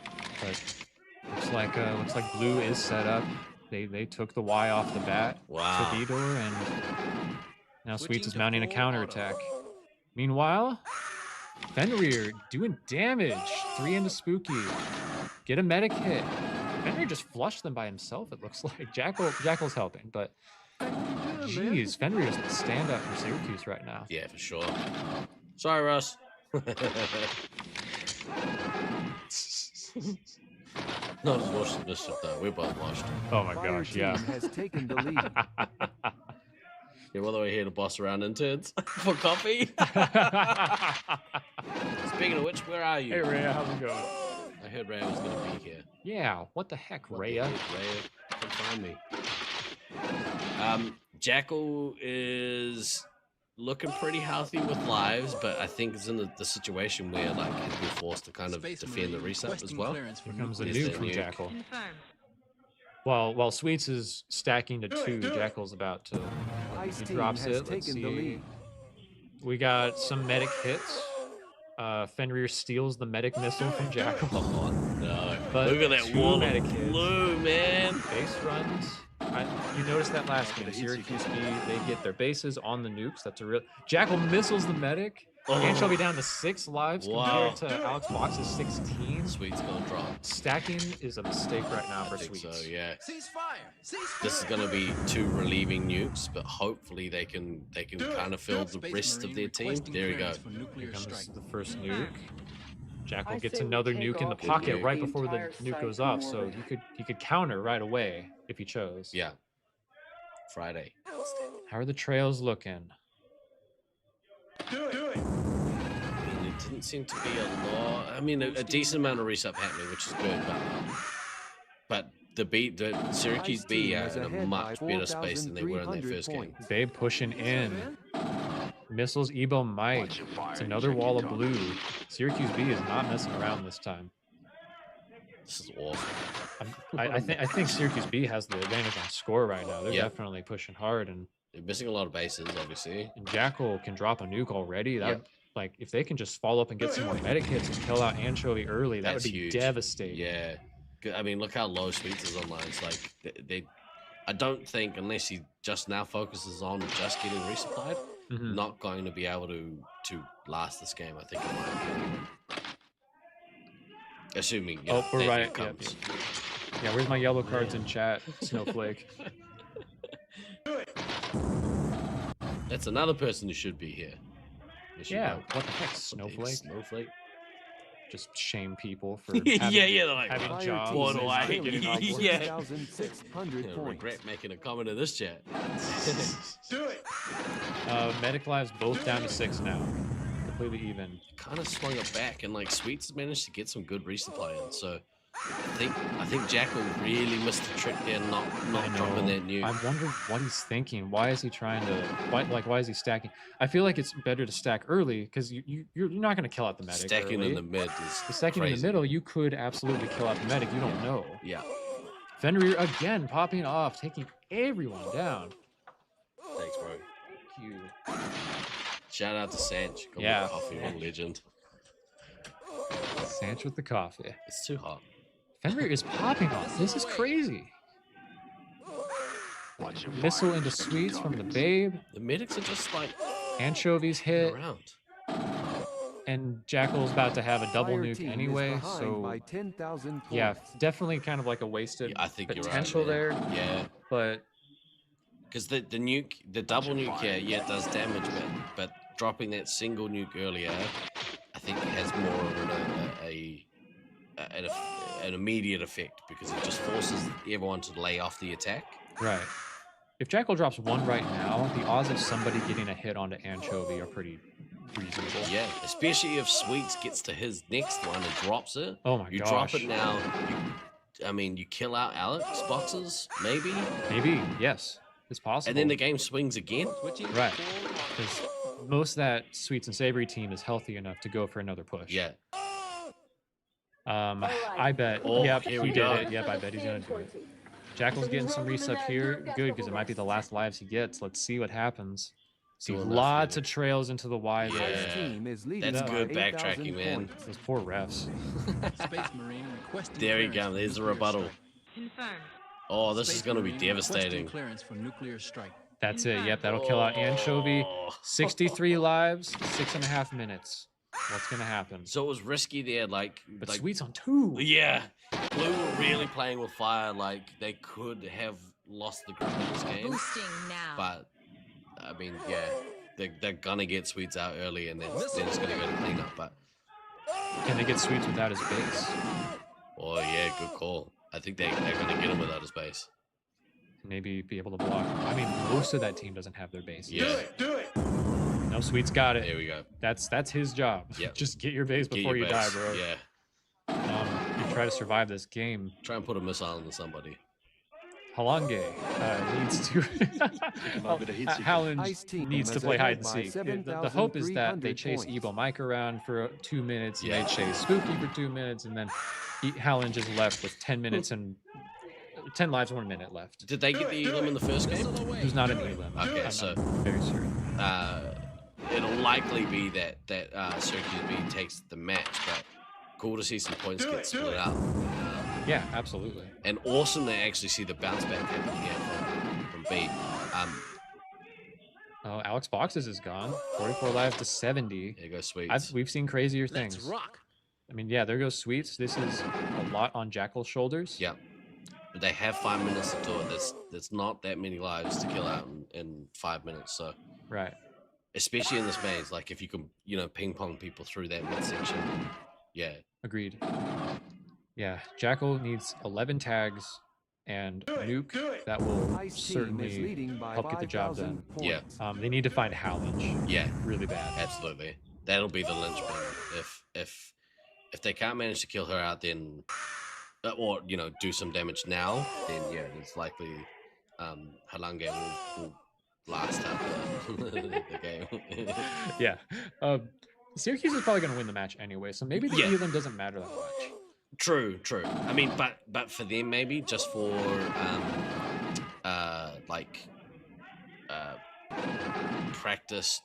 Speaker 10: looks like blue is set up. They took the Y off the bat to B-door, and now Sweets is mounting a counterattack. Meanwhile, Fenrir doing damage. 3 into Spooky. Get a medic hit. Fenrir just flushed them by himself, it looks like. Jackal's helping, but jeez, Fenrir is the stand-up for Syracuse right now.
Speaker 8: Yeah, for sure. Sorry, Russ. Not as washed this shit though. We're both washed.
Speaker 10: Oh my gosh, yeah.
Speaker 6: Has taken the lead.
Speaker 8: Yeah, well, we're here to boss around interns for coffee. Speaking of which, where are you?
Speaker 10: Hey, Rhea, how's it going?
Speaker 8: I heard Rhea was going to be here.
Speaker 10: Yeah, what the heck, Rhea?
Speaker 8: Rhea, come find me. Jackal is looking pretty healthy with lives, but I think it's in the situation where like he's been forced to kind of defend the reset as well.
Speaker 10: Here comes a nuke from Jackal. While Sweets is stacking to 2, Jackal's about to. He drops it. Let's see. We got some medic hits. Fenrir steals the medic missile from Jackal.
Speaker 8: Oh no!
Speaker 10: But
Speaker 8: look at that wall
Speaker 10: medic
Speaker 8: of
Speaker 10: hits.
Speaker 8: blue, man.
Speaker 10: Base runs. You noticed that last game. Syracuse B, they get their bases on the nukes. That's a real. Jackal missiles the medic. And she'll be down to 6 lives compared to Alex Box's 16.
Speaker 8: Sweet's gonna drop.
Speaker 10: Stacking is a mistake right now for Sweets.
Speaker 8: So yeah. This is gonna be 2 relieving nukes, but hopefully they can kind of fill the rest of their team. There we go.
Speaker 10: Here comes the first nuke. Jackal gets another nuke in the pocket right before the nuke goes off, so he could counter right away if he chose.
Speaker 8: Yeah. Friday.
Speaker 10: How are the trails looking?
Speaker 8: I mean, it didn't seem to be a lot. I mean, a decent amount of resup happening, which is good, but the Syracuse B are in a much better space than they were in their first game.
Speaker 10: Babe pushing in. Missiles Ebo Mike. It's another wall of blue. Syracuse B is not messing around this time.
Speaker 8: This is awesome.
Speaker 10: I think Syracuse B has the advantage on score right now. They're definitely pushing hard, and
Speaker 8: they're missing a lot of bases, obviously.
Speaker 10: And Jackal can drop a nuke already. That like if they can just follow up and get some more medic hits and kill out Anchovy early, that would be
Speaker 8: huge.
Speaker 10: Devastating.
Speaker 8: Yeah. I mean, look how low Sweets is online. It's like I don't think unless he just now focuses on just getting resupplied, not going to be able to last this game. I think it might be. Assuming
Speaker 10: we're right. Yeah, where's my yellow cards in chat, Snowflake?
Speaker 8: That's another person who should be here.
Speaker 10: Yeah, what the heck, Snowflake?
Speaker 8: Snowflake.
Speaker 10: just shame people for
Speaker 8: Yeah,
Speaker 10: having,
Speaker 8: yeah, they're like,
Speaker 10: having
Speaker 8: "Fire
Speaker 10: jobs.
Speaker 8: team
Speaker 10: and
Speaker 8: is
Speaker 10: not
Speaker 8: trailing
Speaker 10: getting
Speaker 8: by
Speaker 10: awards.
Speaker 8: Yeah.
Speaker 6: 6,600
Speaker 8: I
Speaker 6: points.
Speaker 8: regret making a comment in this chat.
Speaker 3: Do it.
Speaker 10: Medic lives both down to 6 now. Completely even.
Speaker 8: Kind of swung it back, and like Sweets managed to get some good resupply in. So I think Jackal really missed the trick there, not dropping that nuke.
Speaker 10: I wonder what he's thinking. Why is he trying to? Why is he stacking? I feel like it's better to stack early because you're not going to kill out the medic.
Speaker 8: Stacking
Speaker 10: early.
Speaker 8: in the mid is
Speaker 10: The stacking
Speaker 8: crazy.
Speaker 10: in the middle, you could absolutely kill out the medic. You don't know.
Speaker 8: Yeah.
Speaker 10: Fenrir again popping off, taking everyone down.
Speaker 8: Thanks, bro.
Speaker 10: Thank you.
Speaker 8: Shout out to Sanch. Got
Speaker 10: Yeah.
Speaker 8: me coffee, one legend.
Speaker 10: Sanch with the coffee.
Speaker 8: It's too hot.
Speaker 10: Fenrir is popping off. This is crazy. Missile into Sweets from the Babe.
Speaker 8: The medics are just like
Speaker 10: Anchovies hit.
Speaker 8: around.
Speaker 10: And Jackal's about to have a double
Speaker 6: Fire
Speaker 10: nuke
Speaker 6: team is
Speaker 10: anyway,
Speaker 6: behind
Speaker 10: so
Speaker 6: by 10,000 points.
Speaker 10: yeah, definitely kind of like a wasted
Speaker 8: I think
Speaker 10: potential
Speaker 8: you're right,
Speaker 10: there.
Speaker 8: man. Yeah.
Speaker 10: But
Speaker 8: Because the nuke, the double nuke here, yeah, it does damage, but dropping that single nuke earlier, I think it has more of an immediate effect because it just forces everyone to lay off the attack.
Speaker 10: right. If Jackal drops one right now, the odds of somebody getting a hit onto Anchovy are pretty reasonable.
Speaker 8: Yeah, especially if Sweets gets to his next one and drops it.
Speaker 10: Oh my
Speaker 8: you
Speaker 10: gosh.
Speaker 8: drop it now. You kill out Alex boxes, maybe.
Speaker 10: Maybe, yes. It's possible.
Speaker 8: And then the game swings again.
Speaker 10: Right. Because most of that Sweets and Savory team is healthy enough to go for another push.
Speaker 8: Yeah.
Speaker 10: I bet.
Speaker 8: Oh,
Speaker 10: Yep,
Speaker 8: here
Speaker 10: he
Speaker 8: we
Speaker 10: did
Speaker 8: go.
Speaker 10: it. Yep, I bet he's gonna do it. Jackal's getting some resup here. Good, because it might be the last lives he gets. Let's see what happens. See
Speaker 8: Doing
Speaker 10: lots of trails into the Y
Speaker 8: Yeah.
Speaker 10: there.
Speaker 6: Team is leading
Speaker 8: That's
Speaker 6: by
Speaker 8: good
Speaker 6: 8,000
Speaker 8: backtracking, man.
Speaker 6: points.
Speaker 10: Those poor refs.
Speaker 17: Space Marine requesting
Speaker 8: There you
Speaker 17: clearance
Speaker 8: go.
Speaker 17: for
Speaker 8: There's a
Speaker 17: nuclear
Speaker 8: rebuttal.
Speaker 17: strike.
Speaker 12: Confirmed.
Speaker 8: Oh, this is
Speaker 17: Space
Speaker 8: going to be
Speaker 17: Marine requesting
Speaker 8: devastating.
Speaker 17: clearance for nuclear strike.
Speaker 10: That's it. Yep, that'll kill out Anchovy.
Speaker 8: Oh.
Speaker 10: 63 lives, 6.5 minutes. What's gonna happen?
Speaker 8: So it was risky there,
Speaker 10: But
Speaker 8: like
Speaker 10: Sweet's on 2.
Speaker 8: yeah. Blue were really playing with fire. Like they could have lost the grip of this game.
Speaker 12: Boosting now.
Speaker 8: But I mean, yeah, they're gonna get Sweets out early, and then they're just gonna go to clean up. But
Speaker 10: Can they get Sweets without his base?
Speaker 8: oh yeah, good call. I think they're gonna get him without his base.
Speaker 10: Maybe be able to block. I mean, most of that team doesn't have their base.
Speaker 8: Yeah.
Speaker 3: Do it.
Speaker 10: No, Sweet's got it.
Speaker 8: There we go.
Speaker 10: That's his job.
Speaker 8: Yep.
Speaker 10: Just get your base
Speaker 8: Get
Speaker 10: before
Speaker 8: your
Speaker 10: you die,
Speaker 8: base.
Speaker 10: bro.
Speaker 8: Yeah.
Speaker 10: You try to survive this game.
Speaker 8: Try and put a missile into somebody.
Speaker 10: Halange needs to. Howland
Speaker 6: Ice team
Speaker 10: needs to
Speaker 6: is
Speaker 10: play
Speaker 6: ahead
Speaker 10: hide and
Speaker 6: by
Speaker 10: seek. The hope is that they
Speaker 6: 7,300
Speaker 10: chase
Speaker 6: points.
Speaker 10: Evo Mike around for 2 minutes, and
Speaker 8: Yeah.
Speaker 10: they chase Spooky for 2 minutes, and then Howland is left with 10 minutes and 10 lives, 1 minute left.
Speaker 8: Did they get the Elim in the first game?
Speaker 10: There's not an Elim.
Speaker 8: Okay,
Speaker 10: I'm
Speaker 8: so
Speaker 10: very certain.
Speaker 8: it'll likely be that Syracuse B takes the match, but cool to see some points get split out.
Speaker 10: Yeah, absolutely.
Speaker 8: And awesome to actually see the bounce back happen here from B.
Speaker 10: Oh, Alex Boxes is gone. 44 lives to 70.
Speaker 8: There goes Sweets.
Speaker 10: We've seen crazier
Speaker 17: Let's
Speaker 10: things.
Speaker 17: rock.
Speaker 10: I mean, yeah, there goes Sweets. This is a lot on Jackal's shoulders.
Speaker 8: Yeah. But they have 5 minutes to do it. There's not that many lives to kill out in 5 minutes. So
Speaker 10: Right.
Speaker 8: especially in this maze, like if you can, ping pong people through that midsection. Yeah.
Speaker 10: Agreed. Yeah, Jackal needs 11 tags and nuke that will
Speaker 6: Ice team is
Speaker 10: certainly
Speaker 6: leading by
Speaker 10: help get the job
Speaker 6: 5,000
Speaker 10: done.
Speaker 6: points.
Speaker 8: Yeah.
Speaker 10: They need to find Howland.
Speaker 8: Yeah.
Speaker 10: Really bad.
Speaker 8: Absolutely. That'll be the linchpin. If they can't manage to kill her out, then or do some damage now, then yeah, it's likely Halange will last out the game.
Speaker 10: Yeah. Syracuse is probably going to win the match anyway, so maybe the
Speaker 8: Yeah.
Speaker 10: Elim doesn't matter that much.
Speaker 8: True. I mean, but for them maybe just for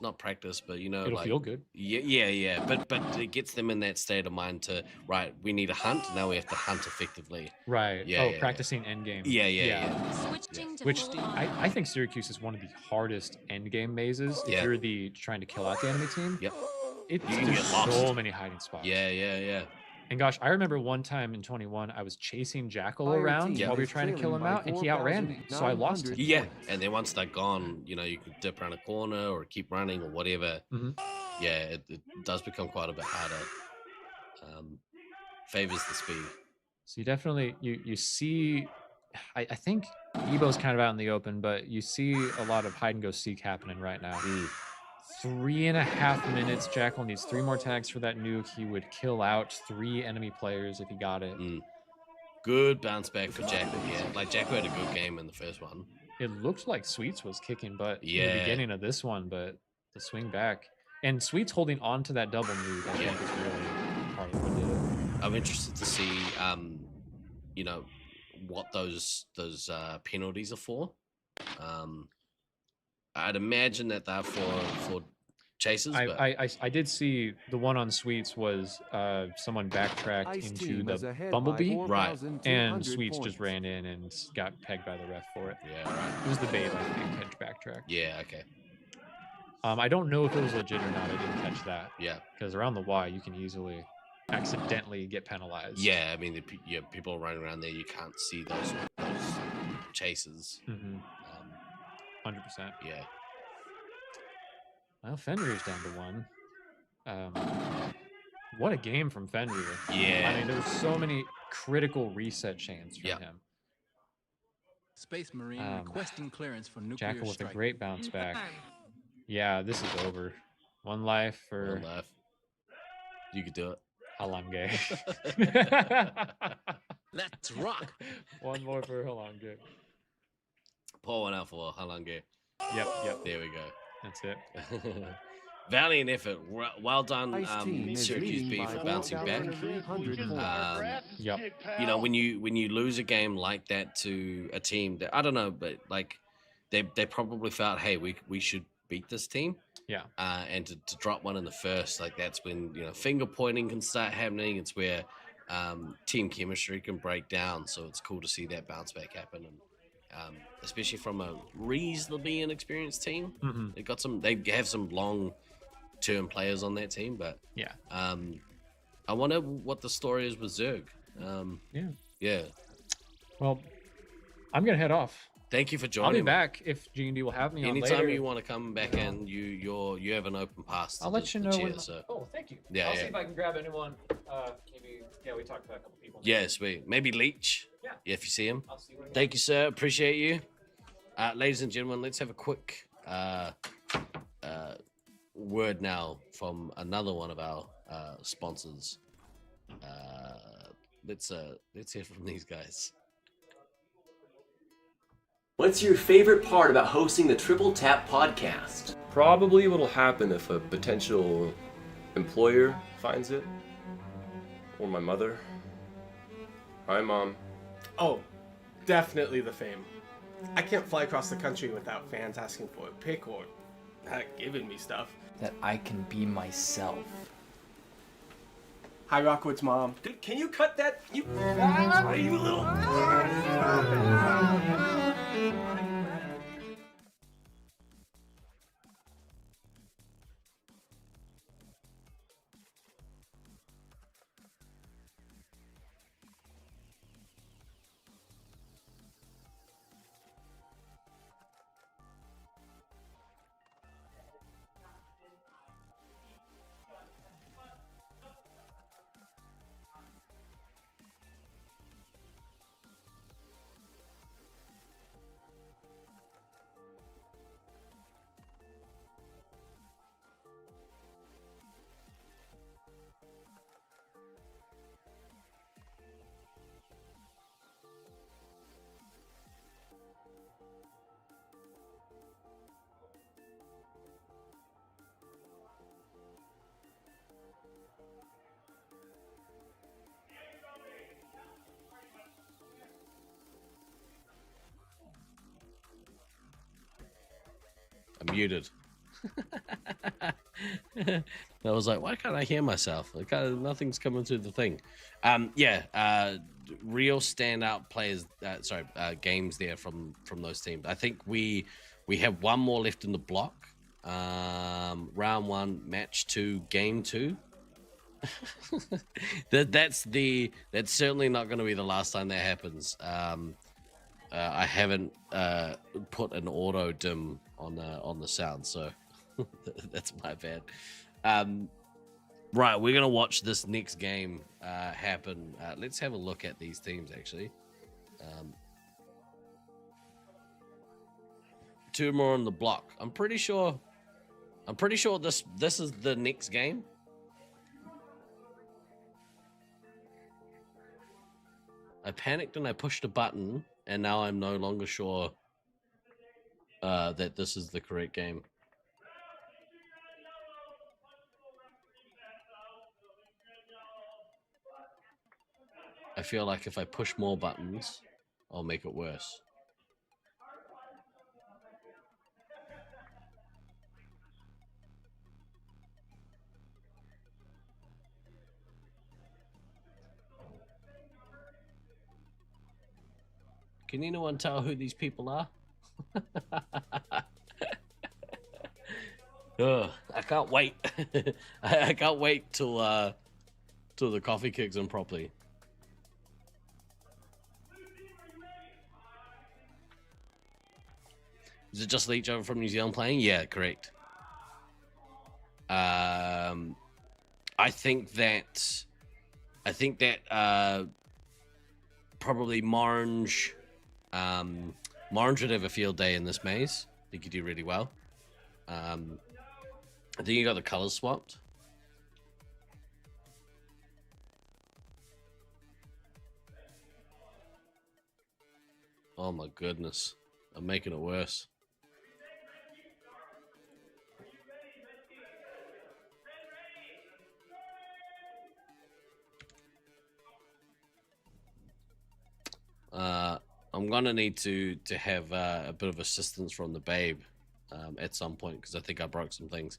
Speaker 8: not practice, but
Speaker 10: It'll feel good.
Speaker 8: Yeah. But it gets them in that state of mind to we need a hunt. Now we have to hunt effectively.
Speaker 10: Right.
Speaker 8: Yeah.
Speaker 10: Practicing endgame.
Speaker 8: Yeah.
Speaker 12: Switching to
Speaker 10: Which
Speaker 12: full on.
Speaker 10: I think Syracuse is one of the hardest endgame mazes if
Speaker 8: Yeah.
Speaker 10: you're trying to kill out the enemy team.
Speaker 8: Yep.
Speaker 10: It's
Speaker 8: You can
Speaker 10: there's
Speaker 8: get lost.
Speaker 10: so many hiding spots.
Speaker 8: Yeah.
Speaker 10: And gosh, I remember one time in 21, I was chasing Jackal
Speaker 6: Fire
Speaker 10: around
Speaker 6: team
Speaker 10: while we were
Speaker 6: is
Speaker 10: trying to kill him
Speaker 6: trailing
Speaker 10: out,
Speaker 6: by
Speaker 10: and he outran me, so I lost him.
Speaker 6: 4,900
Speaker 8: Yeah,
Speaker 6: points.
Speaker 8: and then once they're gone, you can dip around a corner or keep running or whatever.
Speaker 10: Mhm.
Speaker 8: Yeah, it does become quite a bit harder. favors the speed.
Speaker 10: So you definitely you see. I think Evo's kind of out in the open, but you see a lot of hide and go seek happening right now. 3.5 minutes. Jackal needs 3 more tags for that nuke. He would kill out 3 enemy players if he got it.
Speaker 8: Good bounce back for Jackal. Yeah, like Jackal had a good game in the first one.
Speaker 10: It looked like Sweets was kicking butt in the
Speaker 8: Yeah.
Speaker 10: beginning of this one, but the swing back and Sweets holding on to that double nuke, I think is really part of what did it.
Speaker 8: I'm interested to see, you know, what those penalties are for. I'd imagine that they're for chases. But
Speaker 10: I did see the one on Sweets was someone backtracked
Speaker 6: Ice
Speaker 10: into
Speaker 6: Team is
Speaker 10: the
Speaker 6: ahead
Speaker 10: Bumblebee,
Speaker 6: by
Speaker 8: Right.
Speaker 6: 4,200
Speaker 10: and Sweets
Speaker 6: points.
Speaker 10: just ran in and got pegged by the ref for it.
Speaker 8: Yeah, right.
Speaker 10: It was the bait, I think, catch backtrack.
Speaker 8: Yeah, okay.
Speaker 10: I don't know if it was legit or not. I didn't catch that.
Speaker 8: Yeah.
Speaker 10: Because around the Y, you can easily accidentally get penalized.
Speaker 8: Yeah, I mean, people running around there, you can't see those chases.
Speaker 10: 100%.
Speaker 8: Yeah.
Speaker 10: Well, Fenrir's down to 1. What a game from Fenrir.
Speaker 8: Yeah.
Speaker 10: I mean, there were so many critical reset chains from him.
Speaker 17: Space Marine requesting clearance for nuclear
Speaker 10: Jackal with
Speaker 17: strike.
Speaker 10: a great bounce back. Yeah, this is over. 1 life for...
Speaker 8: 1 life. You could do it.
Speaker 10: Halange.
Speaker 17: Let's rock.
Speaker 10: 1 more for Halange.
Speaker 8: Pour one out for Halange.
Speaker 10: Yep.
Speaker 8: There we go.
Speaker 10: That's it.
Speaker 8: Valiant effort. Well done,
Speaker 6: Ice Team is
Speaker 8: Syracuse
Speaker 6: leading
Speaker 8: B
Speaker 6: by
Speaker 8: for bouncing back.
Speaker 6: 4,300 points.
Speaker 10: Yep.
Speaker 8: You know, when you lose a game like that to a team that, I don't know, but like they probably felt, hey, we should beat this team.
Speaker 10: Yeah.
Speaker 8: And to drop one in the first, like that's when, you know, finger pointing can start happening. It's where team chemistry can break down. So it's cool to see that bounce back happen, and especially from a reasonably inexperienced team. They have some long-term players on that team, but
Speaker 10: yeah.
Speaker 8: I wonder what the story is with Zerg. Yeah.
Speaker 10: Well, I'm gonna head off.
Speaker 8: Thank you for joining.
Speaker 10: I'll be back if G&D will have me on later.
Speaker 8: Anytime you want to come back in, you have an open pass.
Speaker 10: I'll let you know.
Speaker 8: Oh,
Speaker 10: thank you.
Speaker 8: Yeah,
Speaker 10: I'll see if I can grab anyone. Maybe. Yeah, we talked about a couple people.
Speaker 8: Yeah, sweet. Maybe Leech.
Speaker 10: Yeah.
Speaker 8: If you see him.
Speaker 10: I'll see what
Speaker 8: Thank you, sir. Appreciate you. Ladies and gentlemen, let's have a quick word now from another one of our sponsors. Let's hear from these guys.
Speaker 20: What's your favorite part about hosting the Triple Tap podcast?
Speaker 21: Probably what'll happen if a potential employer finds it. Or my mother. Hi, Mom.
Speaker 22: Oh, definitely the fame. I can't fly across the country without fans asking for a pic or giving me stuff.
Speaker 23: That I can be myself.
Speaker 22: Hi, Rockwood's mom.
Speaker 20: Dude, can you cut that? You little...
Speaker 8: I'm muted. I was like, why can't I hear myself? Like, nothing's coming through the thing. Real standout players. Games there from those teams. I think we have one more left in the block. Round 1, match 2, game 2. That's certainly not going to be the last time that happens. I haven't put an auto dim on the sound, so that's my bad. Right, we're gonna watch this next game happen. Let's have a look at these teams actually. Two more on the block. I'm pretty sure this is the next game. I panicked and I pushed a button, and now I'm no longer sure that this is the correct game. I feel like if I push more buttons, I'll make it worse. Can anyone tell who these people are? Ugh, I can't wait. I can't wait till the coffee kicks in properly. Is it just Leach over from New Zealand playing? Yeah, correct. I think that probably Morange would have a field day in this maze. I think he'd do really well. I think you got the colors swapped. Oh my goodness. I'm making it worse. I'm gonna need to have a bit of assistance from the babe at some point, because I think I broke some things.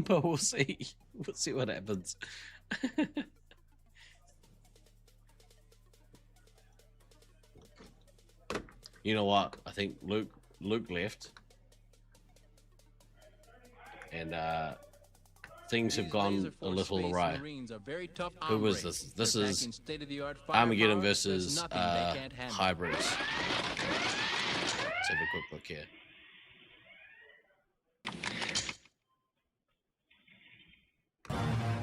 Speaker 8: But we'll see. We'll see what happens. You know what? I think Luke left, and things have gone a little awry. Who was this? This is Armageddon versus Hybrids. Let's have a quick look here.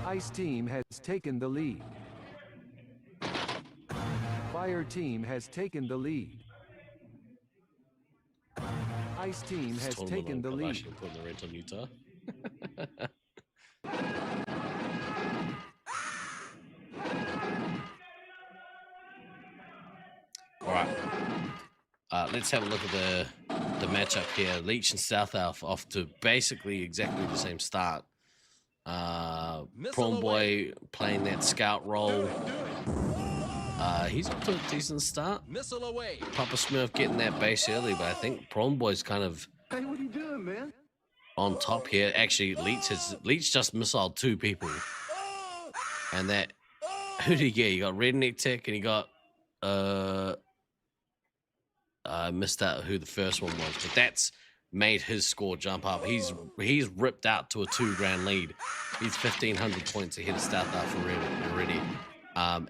Speaker 6: Ice Team has taken the lead. Fire Team has taken the lead. Ice Team has taken the lead.
Speaker 8: Put the rent on Utah. All right. Let's have a look at the matchup here. Leech and South Alf off to basically exactly the same start. Prawn Boy playing that scout role. He's up to a decent start.
Speaker 17: Missile away.
Speaker 8: Papa Smurf getting that base early, but I think Prawn Boy's kind of
Speaker 16: Hey, what are you doing, man?
Speaker 8: on top here. Actually, Leech just missiled two people. And that, who did he get? He got Redneck Tech, and he got I missed out who the first one was, but that's made his score jump up. He's ripped out to a 2-grand lead. He's 1,500 points ahead of South Alpha already.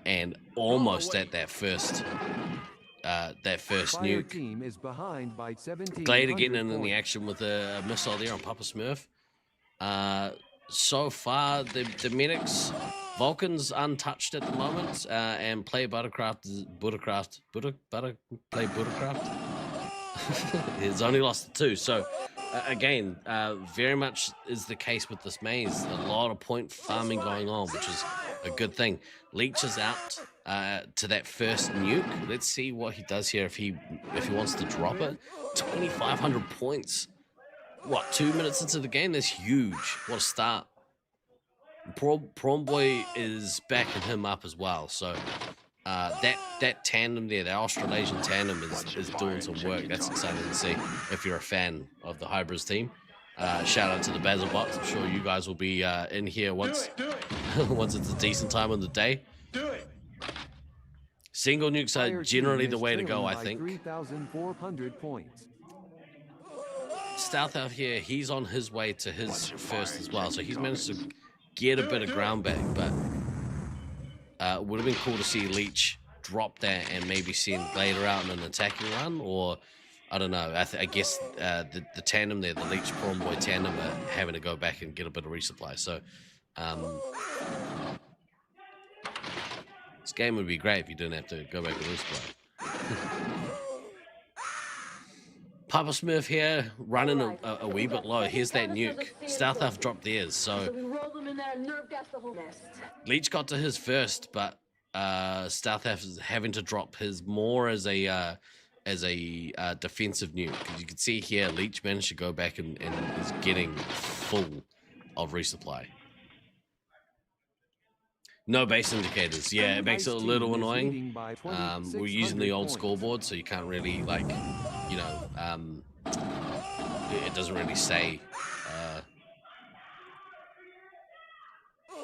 Speaker 8: And almost at that first
Speaker 6: Fire
Speaker 8: nuke.
Speaker 6: Team is behind by 17.
Speaker 8: Glader getting in the action with a missile there on Papa Smurf. So far, the medics, Vulcan's untouched at the moment, and Play Buttercraft has only lost to 2. So again, very much is the case with this maze. A lot of point farming going on, which is a good thing. Leech is out to that first nuke. Let's see what he does here if he wants to drop it. 2,500 points. What, 2 minutes into the game? That's huge. What a start. Prawn Boy is backing him up as well. So that tandem there, the Australasian tandem is doing some work. That's exciting to see if you're a fan of the Hybrids team. Shout out to the Basil bots. I'm sure you guys will be in here once once it's a decent time of the day. Single nukes are generally the way to go, I think.
Speaker 6: 3,400 points.
Speaker 8: South out here, he's on his way to his first as well, so he's managed to get a bit of ground back, but would have been cool to see Leech drop that and maybe send Glader out in an attacking run, or I don't know. I guess the tandem there, the Leech Prawn Boy tandem, are having to go back and get a bit of resupply. So This game would be great if you didn't have to go back and resupply. Papa Smurf here, running a wee bit low. Here's that nuke. Stealth Elf dropped theirs, so
Speaker 12: we roll them in there and nerve gas the whole nest.
Speaker 8: Leech got to his first, but Stealth Elf is having to drop his more as a defensive nuke. Because you can see here, Leech managed to go back and is getting full of resupply. No base indicators. Yeah, it makes it a little annoying. We're using the old scoreboard, so you can't really, like, you know, it doesn't really say.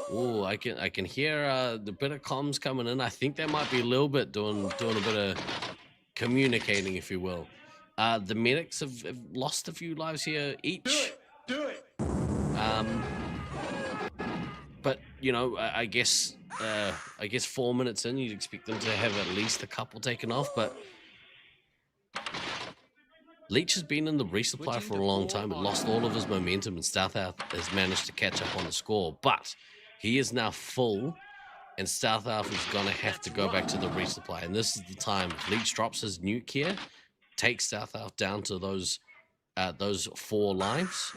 Speaker 8: Oh, I can hear the bit of comms coming in. I think they might be a little bit doing a bit of communicating, if you will. The medics have lost a few lives here each.
Speaker 16: Do it.
Speaker 8: But you know, I guess 4 minutes in, you'd expect them to have at least a couple taken off. But Leech has been in the resupply for a long time and lost all of his momentum, and Stealth Elf has managed to catch up on the score. But he is now full, and Stealth Elf is going to have to go back to the resupply. And this is the time. If Leech drops his nuke here, takes Stealth Elf down to those 4 lives,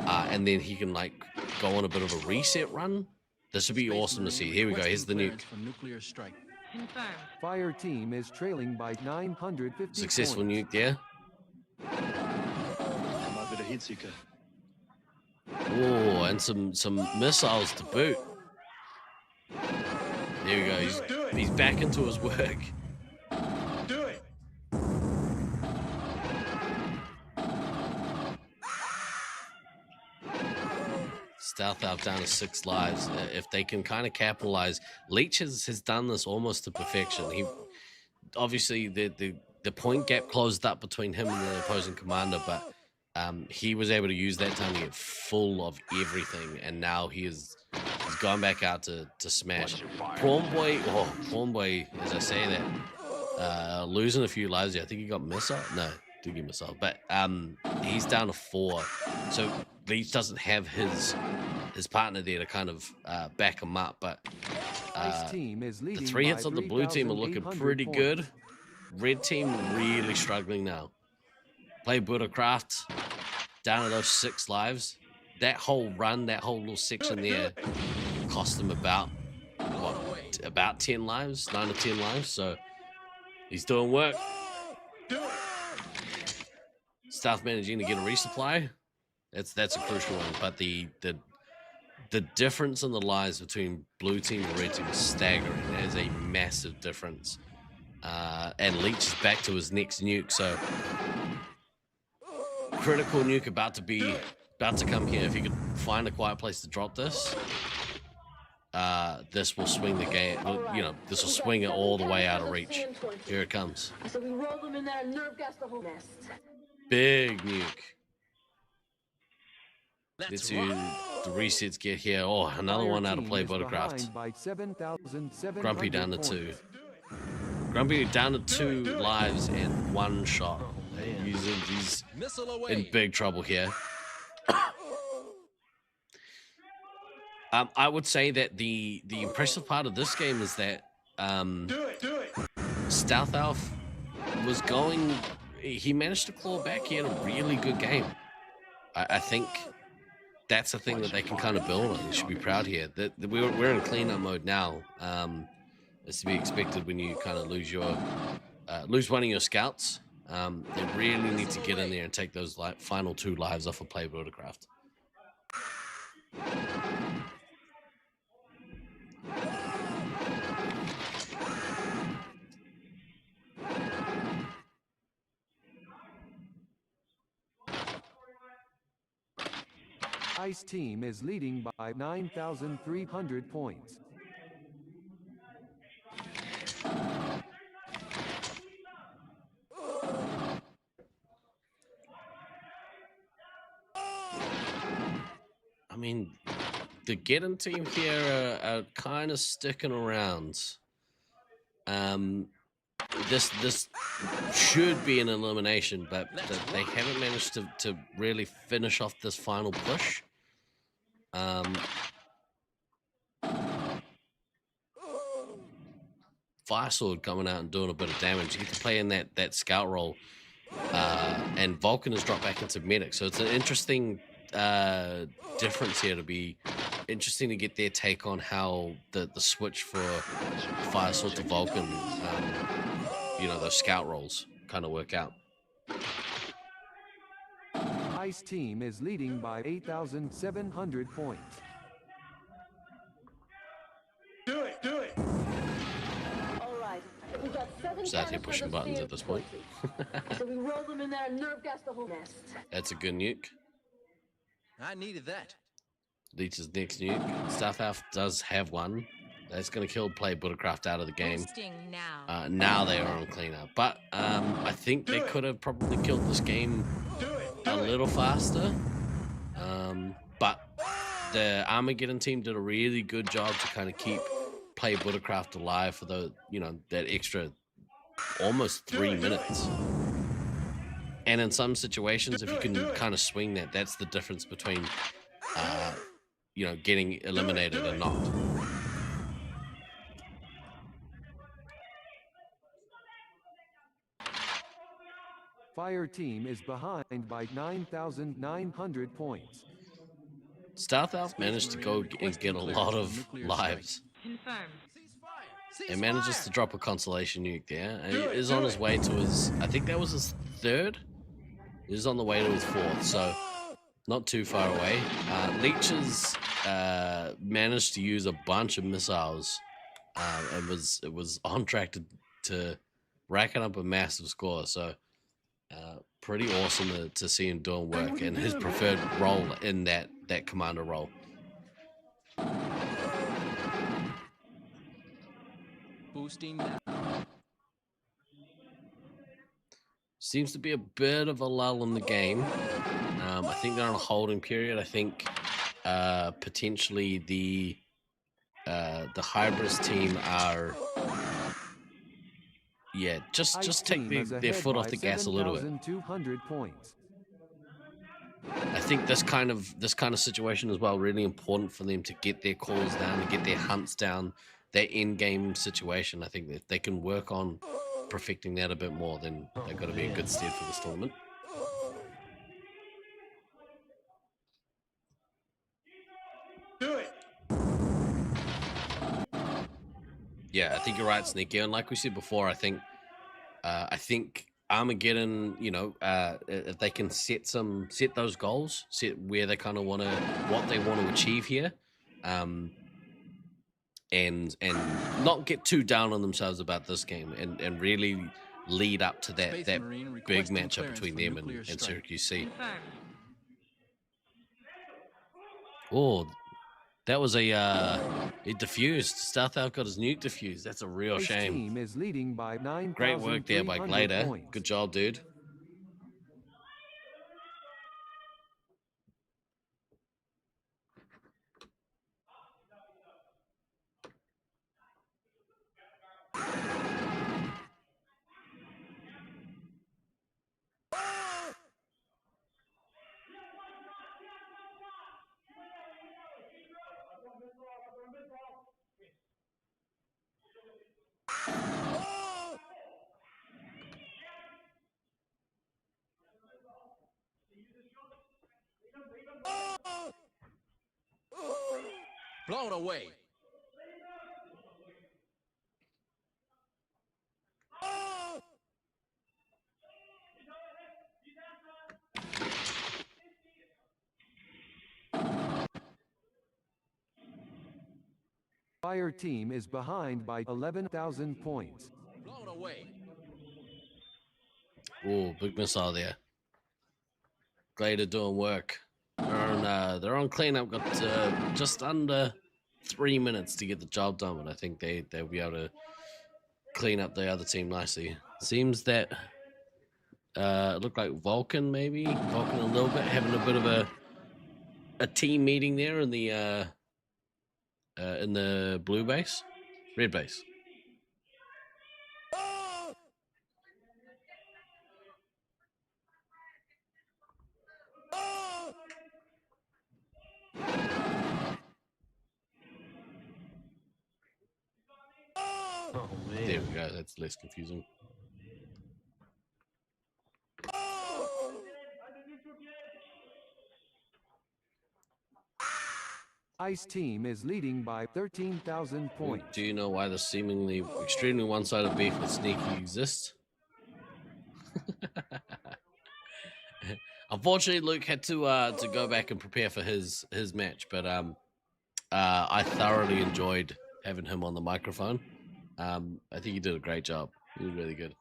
Speaker 8: and then he can, like, go on a bit of a reset run. This would be awesome to see. Here we go. Here's the nuke.
Speaker 6: Fire team is trailing by 950
Speaker 8: Successful
Speaker 6: points.
Speaker 8: nuke there. Oh, and some missiles to boot. There we go. He's back into his work.
Speaker 16: Do it.
Speaker 8: Stealth Elf down to 6 lives. If they can kind of capitalize, Leech has done this almost to perfection. He obviously the point gap closed up between him and the opposing commander, but he was able to use that time to get full of everything, and now he's gone back out to smash. Prawn Boy, as I say that, losing a few lives. I think he got missile. No, did get missile, but he's down to 4. So Leech doesn't have his partner there to kind of back him up, but the 3 hits on the blue team are looking pretty good. Red team really struggling now. Play Buddhacraft down to those 6 lives. That whole run, that whole little section there, cost him about 10 lives, 9 or 10 lives. So he's doing work. Stealth managing to get a resupply. That's a crucial one. But the difference in the lives between blue team and red team is staggering. That is a massive difference. And Leech is back to his next nuke. So critical nuke about to come here. If you could find a quiet place to drop this, this will swing the game. You know, this will swing it all the way out of reach. Here it comes.
Speaker 12: So we roll them in there and nerve gas the whole nest.
Speaker 8: Big nuke. Let's see the resets get here. Oh, another one out of play, Buttacraft. Grumpy down to 2. Grumpy down to 2 lives and 1 shot. He's in big trouble here. I would say that the impressive part of this game is that Stealth Elf was going. He managed to claw back. He had a really good game. I think that's a thing that they can kind of build on. You should be proud here. That we're in cleanup mode now. It's to be expected when you kind of lose one of your scouts. They really need to get in there and take those final 2 lives off of Play Buildcraft.
Speaker 6: Ice team is leading by 9,300 points.
Speaker 8: I mean, the Geddon team here are kind of sticking around. This should be an elimination, but they haven't managed to really finish off this final push. Fire Sword coming out and doing a bit of damage. You get to play in that scout role. And Vulcan has dropped back into medic. So it's an interesting difference here. To be interesting to get their take on how the switch for Fire Sword to Vulcan, those scout roles kind of work out.
Speaker 6: Ice Team is leading by 8,700 points.
Speaker 16: Do it, do it.
Speaker 12: All right. We got 7
Speaker 8: Just out here
Speaker 12: canisters
Speaker 8: pushing
Speaker 12: of
Speaker 8: buttons at this point.
Speaker 12: So we roll them in there and nerve gas the whole nest.
Speaker 8: That's a good nuke.
Speaker 17: I needed that.
Speaker 8: Leech's next nuke. Stealth Elf does have one. That's going to kill Play Buttercraft out of the game. Now they are on cleanup. But I think they could have probably killed this game a little faster. But the Armageddon team did a really good job to kind of keep Play Buttercraft alive for the, that extra almost 3 minutes. And in some situations, if you can kind of swing that, that's the difference between, getting eliminated and not.
Speaker 6: Fire Team is behind by 9,900 points.
Speaker 8: Stealth Elf managed to go and get a lot of lives. It manages to drop a consolation nuke there. And he is on his way to his, I think that was his 3rd. He was on the way to his 4th, so not too far away. Leeches managed to use a bunch of missiles. It was on track to racking up a massive score. So pretty awesome to see him doing work and his preferred role in that commander role.
Speaker 17: Boosting.
Speaker 8: Seems to be a bit of a lull in the game. I think they're on a holding period. I think potentially the Hybris team are just take their foot off the gas a little bit.
Speaker 6: 200 points.
Speaker 8: I think this kind of situation as well really important for them to get their calls down, to get their hunts down, their in-game situation. I think that if they can work on perfecting that a bit more, then they've got to be in good stead for this tournament.
Speaker 16: Do it.
Speaker 8: Yeah, I think you're right, Sneaky. And like we said before, I think Armageddon, if they can set those goals, set where they kind of what they want to achieve here, and not get too down on themselves about this game, and really lead up to that big matchup between them and Syracuse C. Oh, that was a diffused. Stealth Elf got his nuke diffused. That's a real shame.
Speaker 6: Team is leading by 9,300
Speaker 8: Great work there by Glader.
Speaker 6: points.
Speaker 8: Good job, dude.
Speaker 17: Blown away.
Speaker 6: Fire Team is behind by 11,000 points.
Speaker 17: Blown away.
Speaker 8: Oh, big missile there. Glader doing work. They're on cleanup. Got just under 3 minutes to get the job done, and I think they'll be able to clean up the other team nicely. Seems that it looked like Vulcan a little bit, having a bit of a team meeting there in the blue base, red base. go. That's less confusing.
Speaker 6: Ice Team is leading by 13,000 points.
Speaker 8: Do you know why the seemingly extremely one-sided beef with Sneaky exists? Unfortunately, Luke had to go back and prepare for his match, but I thoroughly enjoyed having him on the microphone. I think he did a great job. He was really good.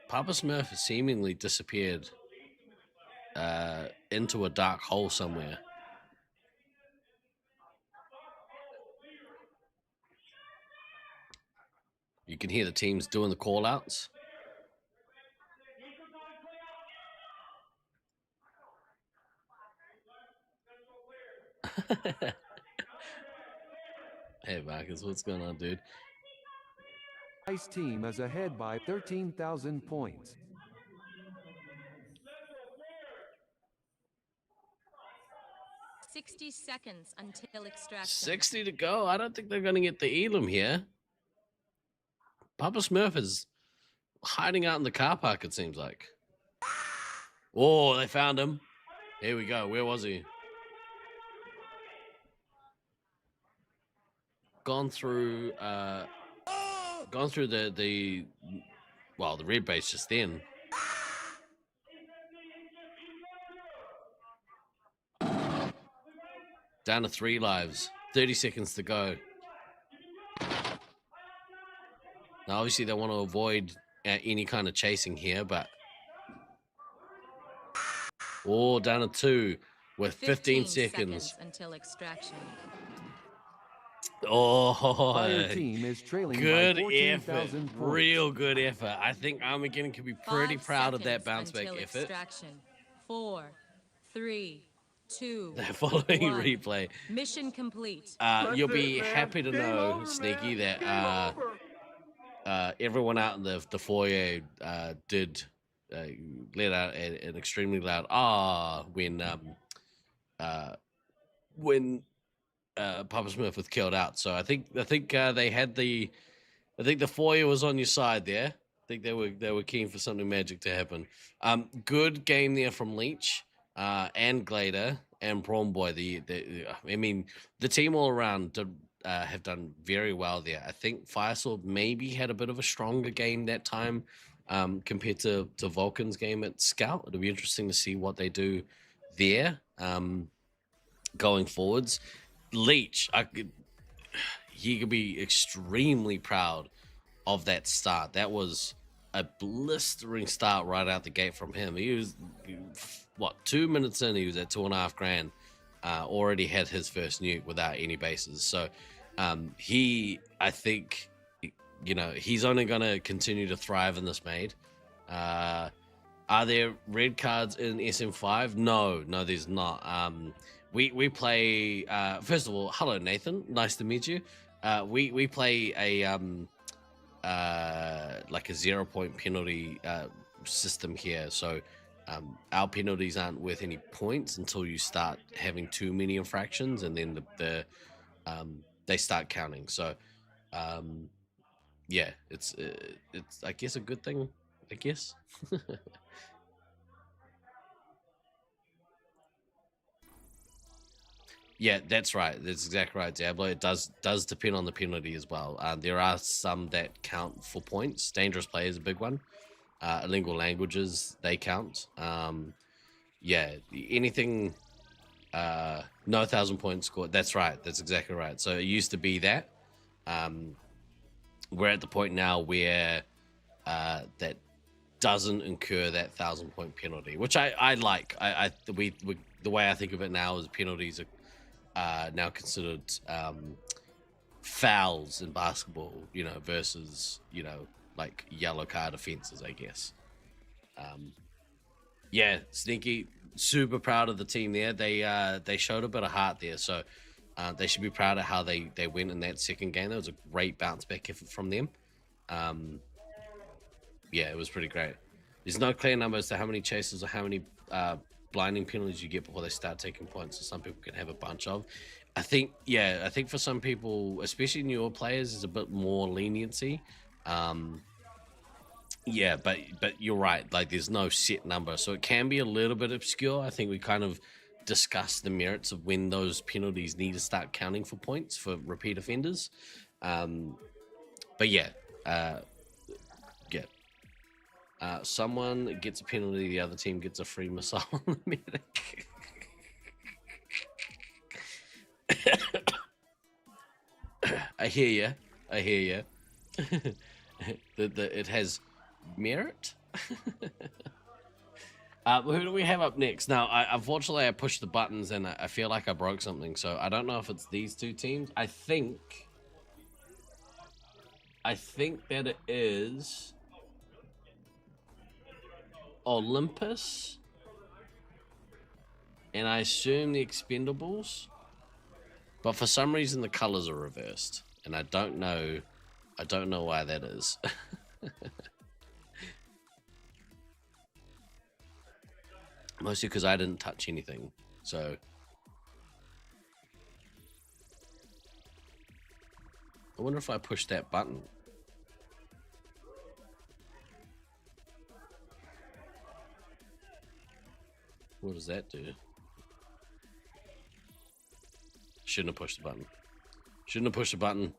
Speaker 8: Papa Smurf has seemingly disappeared into a dark hole somewhere. You can hear the teams doing the call-outs. Hey, Marcus, what's going on, dude?
Speaker 6: Ice Team is ahead by 13,000 points.
Speaker 2: $60 seconds until extraction.
Speaker 8: 60 to go. I don't think they're going to get the Elam here. Papa Smurf is hiding out in the car park, it seems like. Oh, they found him. Here we go. Where was he? Gone through the red base just then. Down to 3 lives. 30 seconds to go. Now, obviously, they want to avoid any kind of chasing here, but... Oh, down to 2 with 15 seconds
Speaker 2: until extraction.
Speaker 8: Oh,
Speaker 6: Fire Team is trailing
Speaker 8: good
Speaker 6: by 14,000
Speaker 8: effort.
Speaker 6: points.
Speaker 8: Real good effort. I think Armageddon can be pretty proud of that bounce back effort.
Speaker 2: Extraction. 4, 3, 2.
Speaker 8: The following
Speaker 2: 1.
Speaker 8: replay.
Speaker 2: Mission complete.
Speaker 8: You'll be happy to know, Sneaky, that everyone out in the foyer did let out an extremely loud when Papa Smurf was killed out. So I think they had the foyer was on your side there. I think they were keen for something magic to happen. Good game there from Leech and Glader and Prawn Boy. The team all around have done very well there. I think Firesword maybe had a bit of a stronger game that time compared to Vulcan's game at Scout. It'll be interesting to see what they do there going forwards. Leech, he could be extremely proud of that start. That was a blistering start right out the gate from him. He was, 2 minutes in, he was at $2.5 grand. Already had his first nuke without any bases. So I think, he's only going to continue to thrive in this maid. Are there red cards in SM5? No, there's not. We play, first of all, hello, Nathan. Nice to meet you. We play a 0-point penalty system here. So our penalties aren't worth any points until you start having too many infractions, and then they start counting. So it's I guess a good thing, I guess. Yeah, that's right. That's exactly right, Diablo. It does depend on the penalty as well. There are some that count for points. Dangerous play is a big one. Lingual languages, they count. Anything, no 1,000 points scored. That's right. That's exactly right. So it used to be that. We're at the point now where that doesn't incur that 1,000-point penalty, which I like. The way I think of it now is penalties are now considered fouls in basketball, versus like yellow card offenses, I guess. Sneaky, super proud of the team there. They showed a bit of heart there, so they should be proud of how they went in that second game. That was a great bounce back effort from them. It was pretty great. There's no clear number as to how many chases or how many blinding penalties you get before they start taking points, so some people can have a bunch of. I think for some people, especially newer players, there's a bit more leniency. Yeah, but you're right. Like, there's no set number, so it can be a little bit obscure. I think we kind of discussed the merits of when those penalties need to start counting for points for repeat offenders. But yeah, someone gets a penalty, the other team gets a free missile on the medic. I hear you. It has merit. Who do we have up next? Now, unfortunately, I pushed the buttons and I feel like I broke something, so I don't know if it's these two teams. I think that it is Olympus, and I assume the Expendables, but for some reason the colors are reversed, and I don't know why that is. Mostly because I didn't touch anything, so I wonder if I push that button. What does that do? Shouldn't have pushed the button. Shouldn't have pushed the button.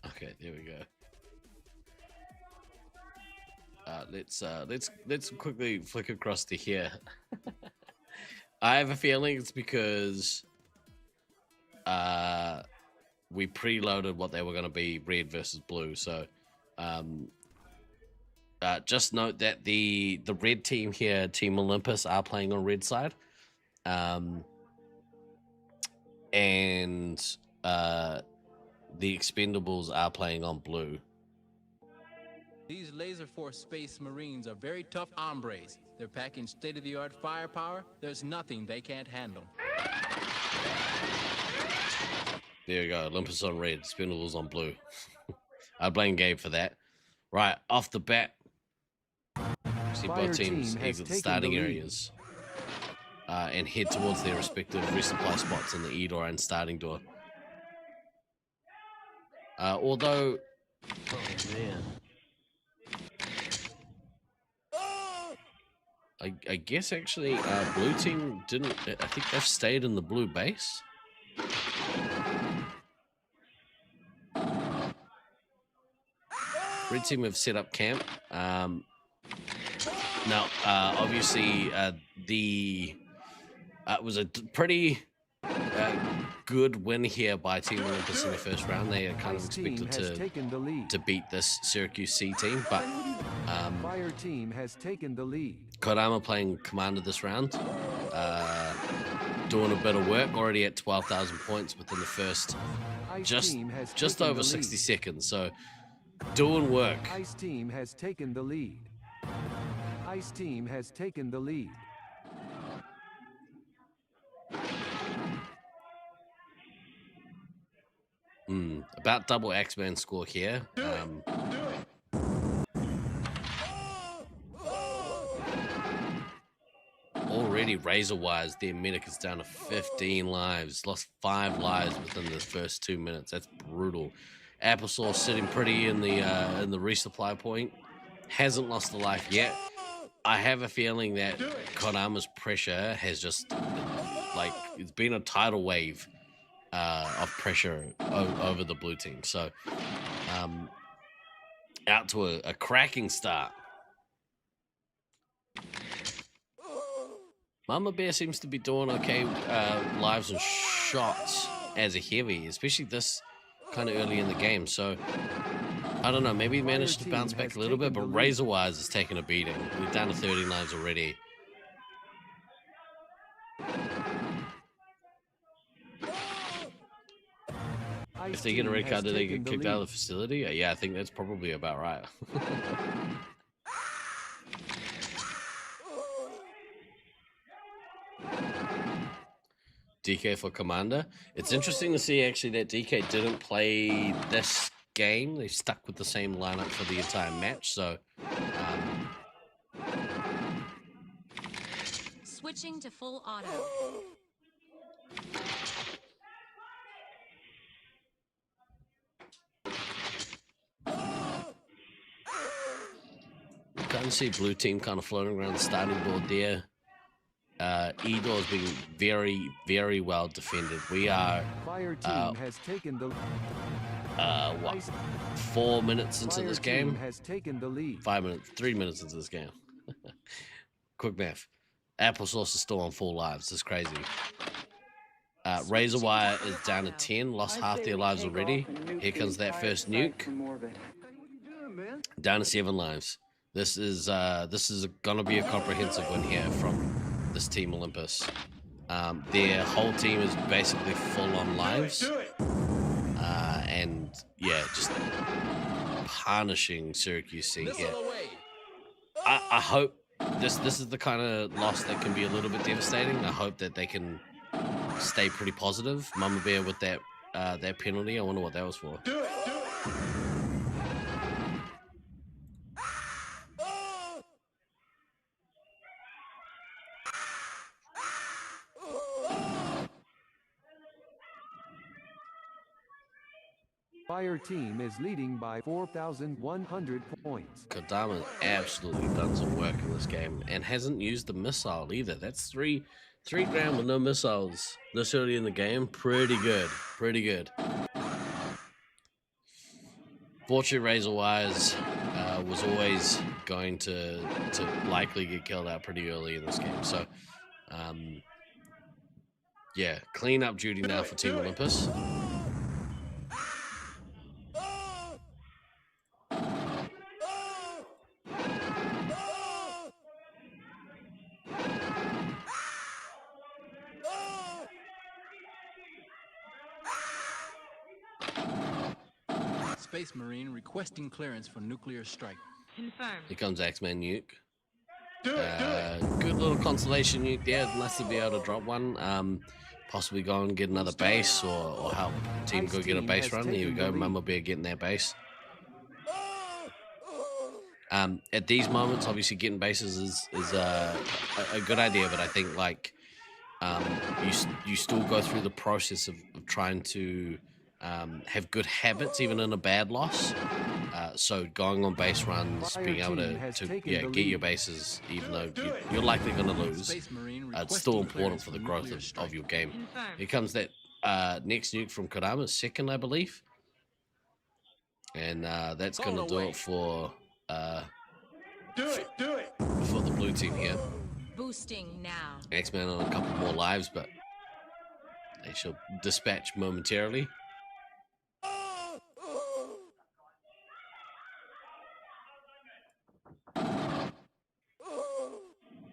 Speaker 8: Okay, there we go. Let's quickly flick across to here. I have a feeling it's because we preloaded what they were going to be, red versus blue. So just note that the red team here, Team Olympus, are playing on red side, and the Expendables are playing on blue.
Speaker 17: These Laserforce Space Marines are very tough hombres. They're packing state-of-the-art firepower. There's nothing they can't handle.
Speaker 8: There you go. Olympus on red, Expendables on blue. I blame Gabe for that. Right, off the bat, see both teams exit the starting areas and head towards their respective resupply spots in the E door and starting door. Although, oh man, I guess actually blue team didn't. I think they've stayed in the blue base. Red team have set up camp. Now, obviously, it was a pretty good win here by Team Olympus in the first round. They are kind of expected to beat this Syracuse C team, but
Speaker 6: Fire team has taken the lead.
Speaker 8: Kodama playing commander this round, doing a bit of work, already at 12,000 points within the first just over 60 seconds. So doing work.
Speaker 6: Ice team has taken the lead. Ice team has taken the lead.
Speaker 8: About double X-Men score here. Already razor-wise, their medic is down to 15 lives. Lost 5 lives within the first 2 minutes. That's brutal. Applesauce sitting pretty in the resupply point. Hasn't lost a life yet. I have a feeling that Kodama's pressure has just, like, it's been a tidal wave of pressure over the blue team. So, out to a cracking start. Mama Bear seems to be doing okay lives and shots as a heavy, especially this kind of early in the game. So, I don't know, maybe he managed to bounce back a little bit, but Razor-wise is taking a beating. We're down to 30 lives already. If they get a red card, do they get kicked out of the facility? Yeah, I think that's probably about right. DK for commander. It's interesting to see actually that DK didn't play this game. They stuck with the same lineup for the entire match. So,
Speaker 2: Switching to full auto.
Speaker 8: can see blue team kind of floating around the starting board there. E-door is being very, very well defended. We are
Speaker 6: Fire team has taken the
Speaker 8: what, 4 minutes into
Speaker 6: Fire
Speaker 8: this
Speaker 6: team
Speaker 8: game?
Speaker 6: has taken the lead.
Speaker 8: 5 minutes, 3 minutes into this game. Quick math. Applesauce is still on 4 lives. It's crazy. Razorwire is down to 10, lost half their lives already. Here comes that first nuke. Down to 7 lives. This is gonna be a comprehensive win here from this team Olympus. Their whole team is basically full on lives. And yeah, just punishing Syracuse C here. I hope this is the kind of loss that can be a little bit devastating. I hope that they can stay pretty positive. Mama Bear with that that penalty. I wonder what that was for.
Speaker 16: Do it.
Speaker 6: Fire team is leading by 4,100 points.
Speaker 8: Kodama absolutely done some work in this game and hasn't used the missile either. That's three grand with no missiles this early in the game. Pretty good. Pretty good. Fortune Razor Wires was always going to likely get killed out pretty early in this game. So, yeah, clean up duty now for Team Olympus.
Speaker 17: Space Marine requesting clearance for nuclear strike.
Speaker 2: Confirmed.
Speaker 8: Here comes X-Man nuke. Good little consolation nuke there. Nice to be able to drop one. Possibly go and get another base or help team go get a base run. Here we go. Mama Bear getting their base. At these moments, obviously getting bases is a good idea, but I think like you still go through the process of trying to have good habits even in a bad loss. So going on base runs, being able to get your bases even though you're likely going to lose, it's still important for the growth of your game. Here comes that next nuke from Kodama, second I believe. And that's going to do it for for the blue team here.
Speaker 2: Boosting now.
Speaker 8: X-Man on a couple more lives, but they shall dispatch momentarily.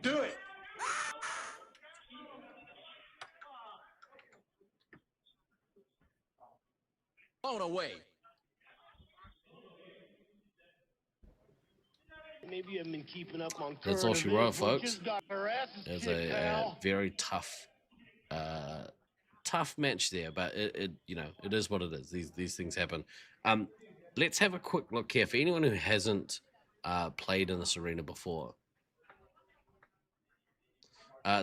Speaker 16: Do it.
Speaker 17: Blown away.
Speaker 4: Maybe you haven't been keeping up on.
Speaker 8: That's all she wrote, folks.
Speaker 4: It's
Speaker 8: There's a very tough match there, but it it is what it is. These things happen. Let's have a quick look here for anyone who hasn't played in this arena before.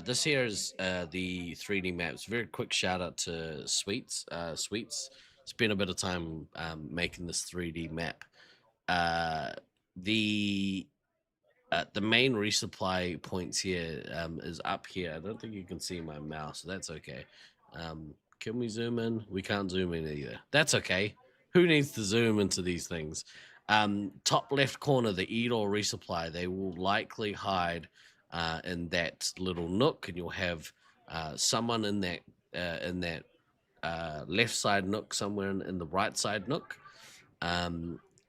Speaker 8: This here is the 3D maps. Very quick shout out to Sweets. Sweets spent a bit of time making this 3D map. The main resupply points here is up here. I don't think you can see my mouse, so that's okay. Can we zoom in? We can't zoom in either. That's okay. Who needs to zoom into these things? Top left corner, the Edo resupply. They will likely hide in that little nook, and you'll have someone in that left side nook, somewhere in the right side nook.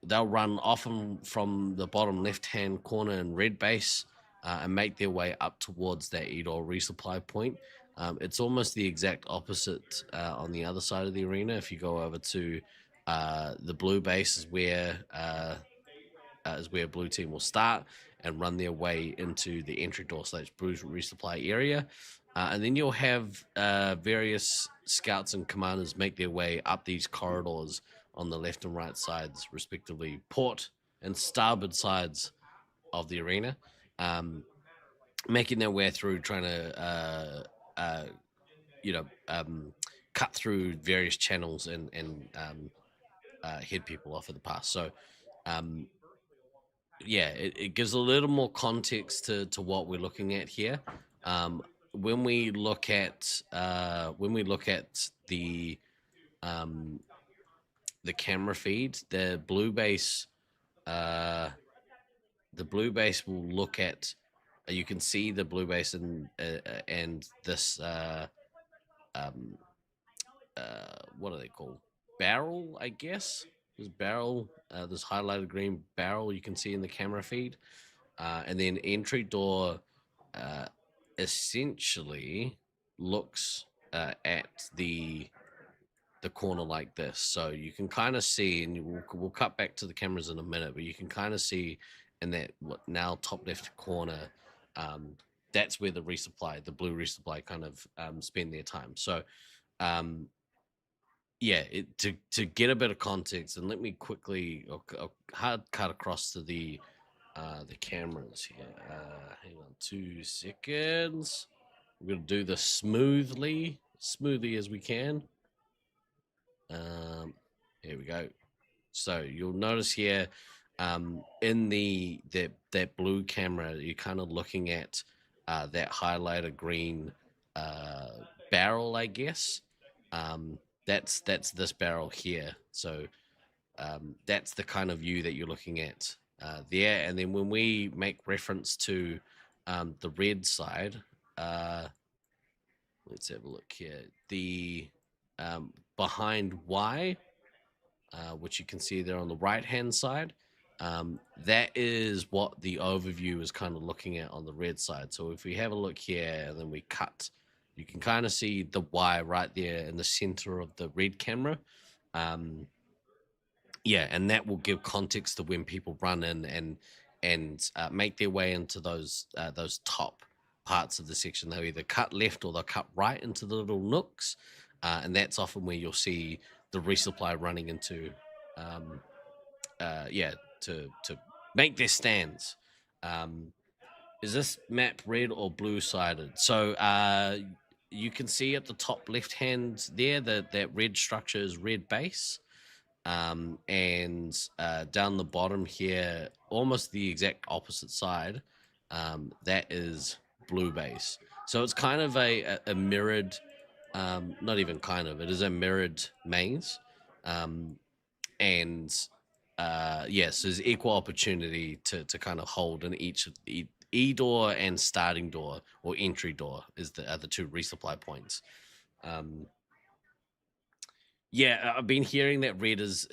Speaker 8: They'll run often from the bottom left-hand corner in red base and make their way up towards that Edo resupply point. It's almost the exact opposite on the other side of the arena. If you go over to the blue base is where blue team will start and run their way into the entry door / blue resupply area. And then you'll have various scouts and commanders make their way up these corridors on the left and right sides, respectively, port and starboard sides of the arena, making their way through, trying to cut through various channels and head people off at the pass. So it gives a little more context to what we're looking at here. When we look at the camera feed, the blue base will look at. You can see the blue base and this what are they called? Barrel, I guess. This barrel, this highlighted green barrel you can see in the camera feed, and then entry door essentially looks at the corner like this. So you can kind of see, and we'll cut back to the cameras in a minute, but you can kind of see in that now top left corner, that's where the blue resupply kind of spend their time. So to get a bit of context, and let me quickly I'll hard cut across to the cameras here. Hang on 2 seconds. We're gonna do this smoothly as we can. Here we go. So you'll notice here, in that blue camera, you're kind of looking at that highlighted green barrel, I guess. That's this barrel here. So that's the kind of view that you're looking at there. And then when we make reference to the red side, let's have a look here. The behind Y, which you can see there on the right hand side, that is what the overview is kind of looking at on the red side. So if we have a look here and then we cut, you can kind of see the Y right there in the center of the red camera. And that will give context to when people run in and make their way into those top parts of the section. They'll either cut left or they'll cut right into the little nooks, and that's often where you'll see the resupply running into to make their stands. Is this map red or blue sided? So you can see at the top left hand there that red structure is red base, and down the bottom here, almost the exact opposite side, that is blue base. So it's kind of a mirrored, not even kind of, it is a mirrored maze. So there's equal opportunity to kind of hold in each of the E door and starting door or entry door are the two resupply points. I've been hearing that red is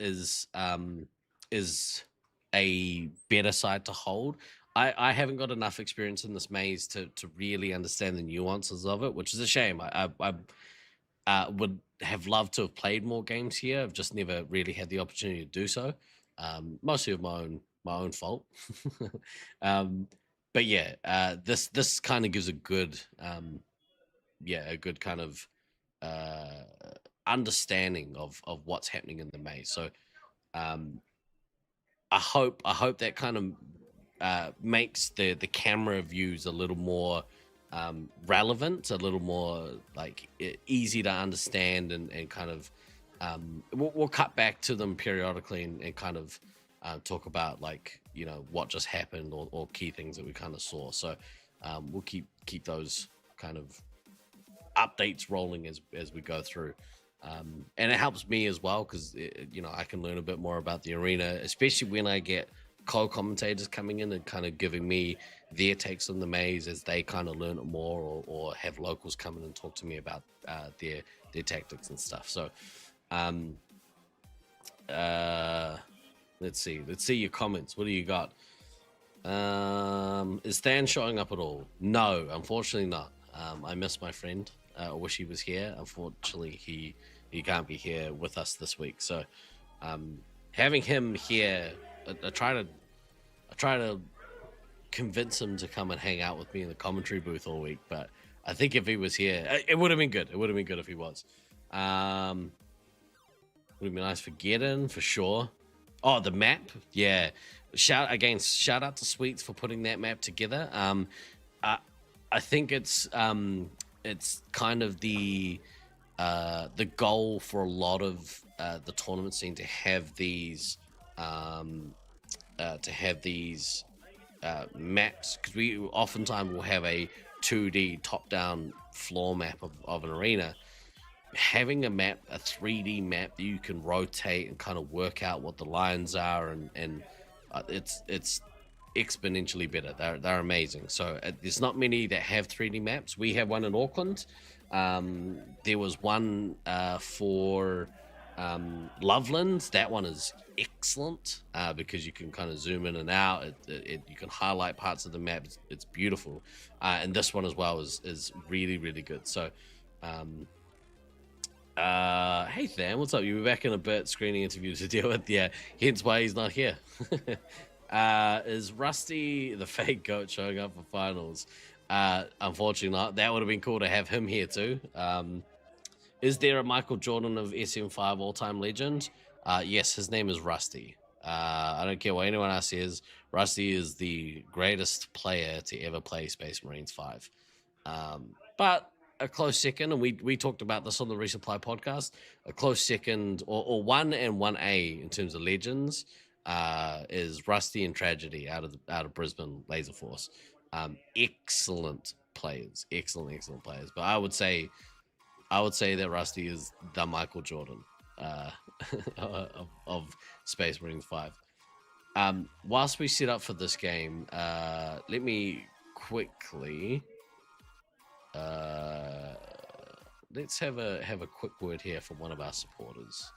Speaker 8: a better side to hold. I haven't got enough experience in this maze to really understand the nuances of it, which is a shame. I would have loved to have played more games here. I've just never really had the opportunity to do so. Mostly of my own fault. This kind of gives a good kind of understanding of what's happening in the maze. So I hope that kind of makes the camera views a little more relevant, a little more like easy to understand, and kind of we'll cut back to them periodically and kind of talk about, like, what just happened or key things that we kind of saw. So we'll keep those kind of updates rolling as we go through, and it helps me as well because I can learn a bit more about the arena, especially when I get co-commentators coming in and kind of giving me their takes on the maze as they kind of learn it more, or have locals come in and talk to me about their tactics and stuff. So let's see your comments. What do you got? Is Than showing up at all? No, unfortunately not. I miss my friend. I wish he was here. Unfortunately, he can't be here with us this week. So having him here, I try to convince him to come and hang out with me in the commentary booth all week. But I think if he was here, it would have been good. It would have been good if he was. Would be nice for Geddon for sure. Oh, the map, yeah. Shout out to Sweets for putting that map together. I think it's kind of the goal for a lot of the tournament scene to have these maps, because we oftentimes will have a 2D top-down floor map of an arena. Having a 3D map that you can rotate and kind of work out what the lines are, and it's exponentially better. They're amazing. So there's not many that have 3D maps. We have one in Auckland. There was one for Loveland. That one is excellent because you can kind of zoom in and out. You can highlight parts of the map. It's beautiful. And this one as well is really, really good. So hey Tham, what's up? You were back in a bit, screening interview to deal with. Yeah, hence why he's not here. Is Rusty the fake goat showing up for finals? Unfortunately not. That would have been cool to have him here too. Is there a Michael Jordan of SM5 all-time legend? Yes, his name is Rusty. I don't care what anyone else says. Rusty is the greatest player to ever play Space Marines 5. But a close second, and we talked about this on the Resupply podcast, a close second, or 1 and 1A in terms of legends, is Rusty and Tragedy out of Brisbane Laserforce. Excellent players. Excellent players. But I would say that Rusty is the Michael Jordan of Space Marines 5. Whilst we set up for this game, let me quickly let's have a quick word here from one of our supporters.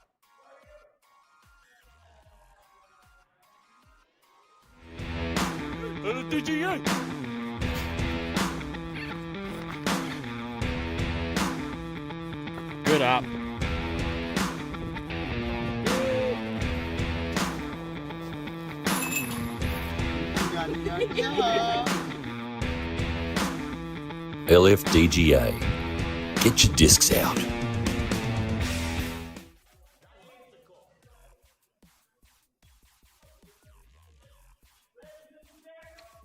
Speaker 8: Good up.
Speaker 5: LFDGA. Get your discs out.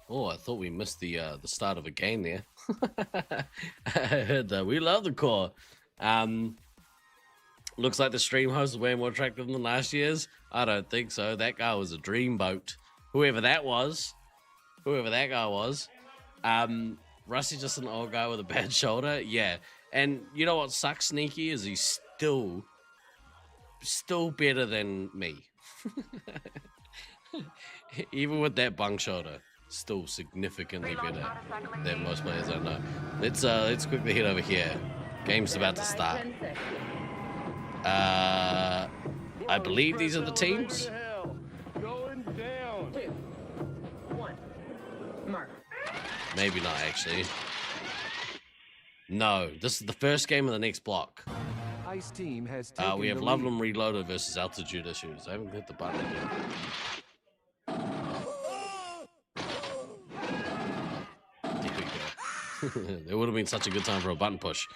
Speaker 8: Oh, I thought we missed the start of a game there. I heard that. We love the core. Looks like the stream host is way more attractive than last year's. I don't think so. That guy was a dreamboat. Whoever that guy was. Rusty's just an old guy with a bad shoulder. Yeah. And you know what sucks, Sneaky, is he's still better than me. Even with that bung shoulder, still significantly better than most players I know. Let's quickly head over here. Game's about to start. I believe these are the teams. Maybe not, actually. No, this is the first game of the next block.
Speaker 6: Ice team has
Speaker 8: we have Loveland Reloaded versus Altitude Issues. I haven't hit the button yet. There we go. It would have been such a good time for a button push.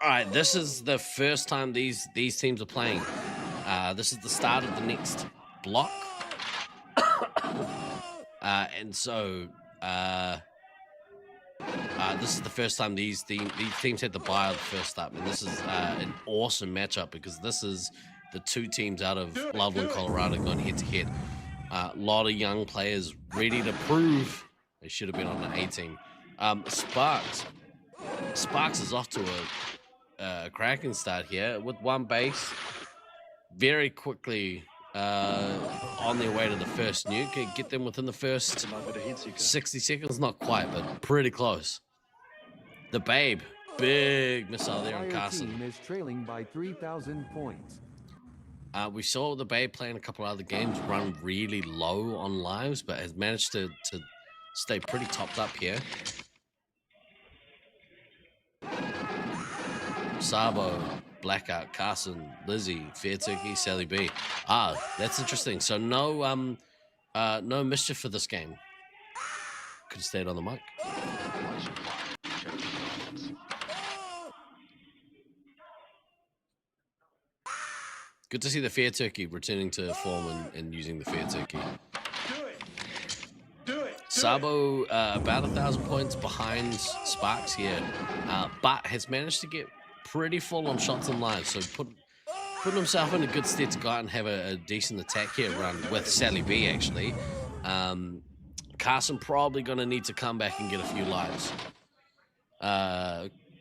Speaker 8: All right, this is the first time these teams are playing. This is the start of the next block. And so this is the first time these teams had the bye of the first up, and this is an awesome matchup because this is the two teams out of Loveland, Colorado going head to head. A lot of young players ready to prove they should have been on an A team. Sparks is off to a cracking start here with one base. Very quickly on their way to the first nuke. Get them within the first 60 seconds. Not quite, but pretty close. The Babe. Big missile there on Carson.
Speaker 6: Team is trailing by 3,000 points.
Speaker 8: We saw the Babe playing a couple of other games run really low on lives, but has managed to stay pretty topped up here. Sabo, Blackout, Carson, Lizzie, Fair Turkey, Sally B. That's interesting. So no mischief for this game. Could have stayed on the mic. Good to see the Fair Turkey returning to form and using the Fair Turkey. Sabo about 1,000 points behind Sparks here, but has managed to get pretty full on shots and lives, so putting himself in a good stead to go out and have a decent attack here run with Sally B, actually. Carson probably going to need to come back and get a few lives.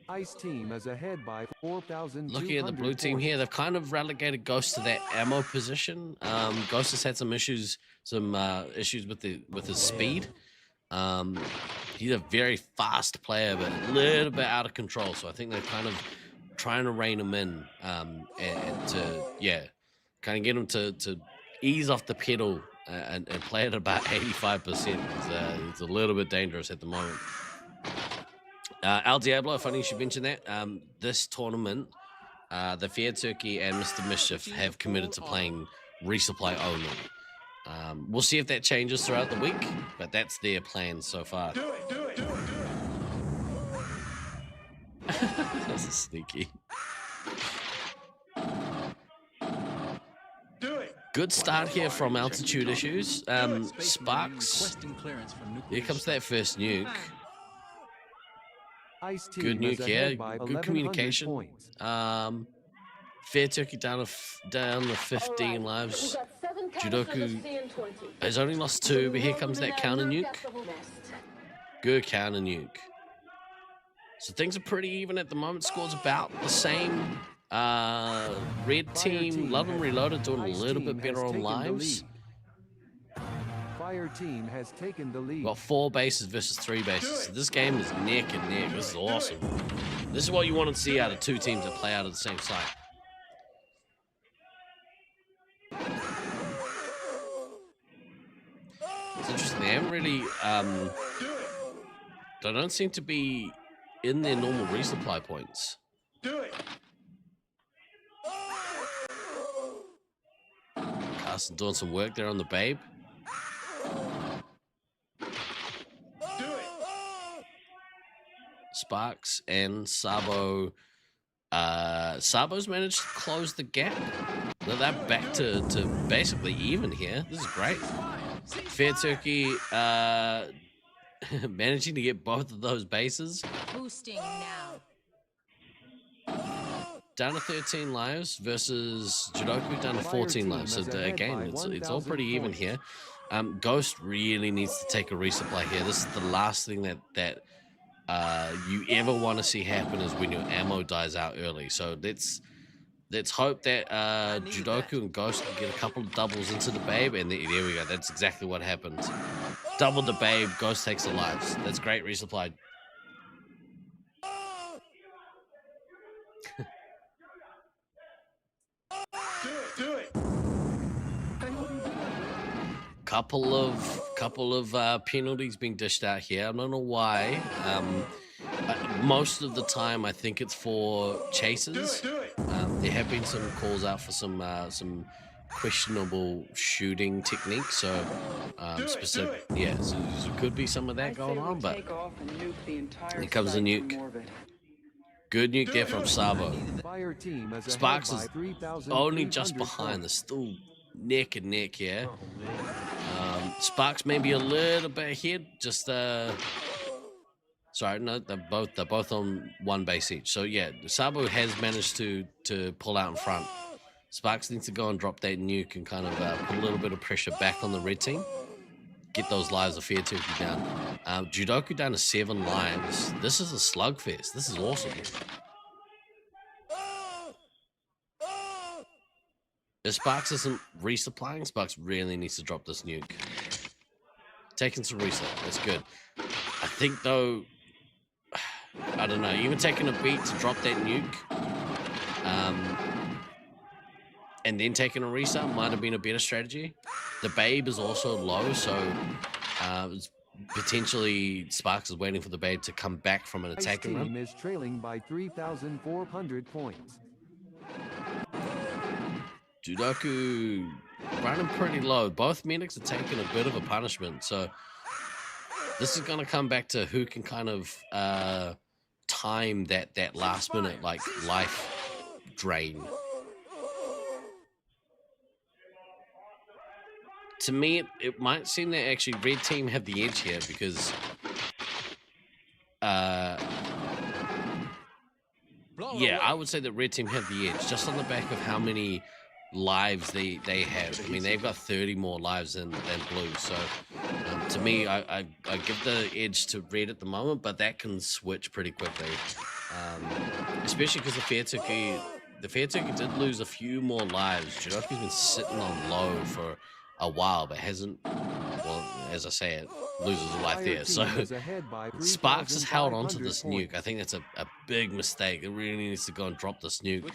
Speaker 6: Ice team is ahead by 4,000.
Speaker 8: Looking at the blue team here, they've kind of relegated Ghost to that ammo position. Ghost has had some issues with his speed. He's a very fast player, but a little bit out of control. So I think they're kind of trying to rein him in and to kind of get him to ease off the pedal and play at about 85%. It's a little bit dangerous at the moment. Al Diablo, funny you should mention that. This tournament, the Fair Turkey and Mr. Mischief have committed to playing resupply only. We'll see if that changes throughout the week, but that's their plan so far.
Speaker 16: Do it.
Speaker 8: That's a sneaky. Good start here from Altitude Issues. Sparks. Here comes that first nuke. Good nuke here. Good communication. Fair Turkey down to 15 lives. Judoku has only lost 2, but here comes that counter nuke. Good counter nuke. So things are pretty even at the moment. Score's about the same. Red team, Love and Reloaded doing a little bit better on lives.
Speaker 6: Fire team has taken the lead.
Speaker 8: Got 4 bases versus 3 bases. So this game is neck and neck. This is awesome. This is what you want to see out of 2 teams that play out of the same site. It's interesting. They haven't really. They don't seem to be in their normal resupply points. Carson doing some work there on the Babe. Sparks and Sabo. Sabo's managed to close the gap. They're back to basically even here. This is great. Fair Turkey managing to get both of those bases.
Speaker 2: Boosting now.
Speaker 8: Down to 13 lives versus Judoku down to 14 lives. So again, it's all pretty even here. Ghost really needs to take a resupply here. This is the last thing that you ever want to see happen is when your ammo dies out early. So let's hope that Judoku and Ghost can get a couple of doubles into the Babe, and there we go. That's exactly what happened. Double the Babe, Ghost takes the lives. That's great resupply.
Speaker 16: Do it.
Speaker 8: Couple of penalties being dished out here. I don't know why. Most of the time, I think it's for chases. There have been some calls out for some questionable shooting techniques. So specific, yeah. So there could be some of that going on. But here comes the nuke. Good nuke there from Sabo. Sparks is only just behind. They're still neck and neck here. Sparks maybe a little bit ahead. Just sorry, no, they're both on 1 base each. So yeah, Sabo has managed to pull out in front. Sparks needs to go and drop that nuke and kind of put a little bit of pressure back on the red team. Get those lives of Fair Turkey down. Judoku down to 7 lives. This is a slugfest. This is awesome. If Sparks isn't resupplying, Sparks really needs to drop this nuke. Taking some resup. That's good. I think, though, I don't know, even taking a beat to drop that nuke and then taking a resup might have been a better strategy. The Babe is also low, so potentially Sparks is waiting for the Babe to come back from an attacking run.
Speaker 6: Team is trailing by 3,400 points.
Speaker 8: Judoku running pretty low. Both medics are taking a bit of a punishment, so this is going to come back to who can kind of time that last minute like life drain. to me, it might seem that actually red team have the edge here because yeah, I would say that red team have the edge just on the back of how many lives they have. I mean, they've got 30 more lives than blue. So to me, I give the edge to red at the moment, but that can switch pretty quickly, especially because the Fair Turkey did lose a few more lives. Jiroku's been sitting on low for a while, but hasn't. Well, as I say, it loses a life there. So Sparks has held onto this nuke. I think that's a big mistake. It really needs to go and drop this nuke.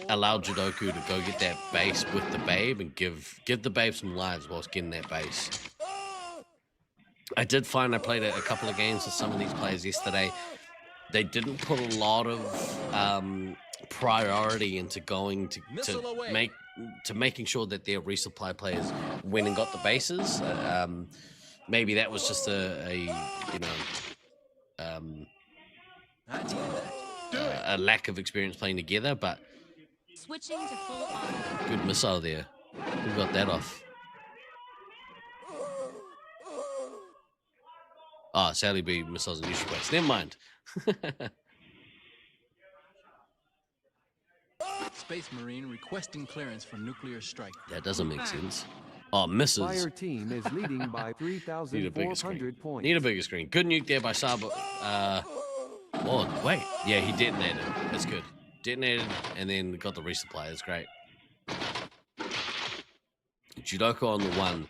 Speaker 8: Allow Jidoku to go get that base with the babe and give the babe some lives whilst getting that base. I did find I played a couple of games with some of these players yesterday. They didn't put a lot of priority into going to making sure that their resupply players went and got the bases. Maybe that was just a lack of experience playing together, but
Speaker 2: Switching to full auto.
Speaker 8: good missile there. Who got that off? Oh, Sally B missiles in neutral base. Never mind.
Speaker 17: Space Marine requesting clearance for nuclear strike.
Speaker 8: That doesn't make sense. Oh, misses.
Speaker 6: Fire team is leading by 3,400 points.
Speaker 8: Need a bigger screen. Good nuke there by Sabo. Oh, wait. Yeah, he detonated. That's good. Detonated and then got the resupply. That's great. Jidoku on the one.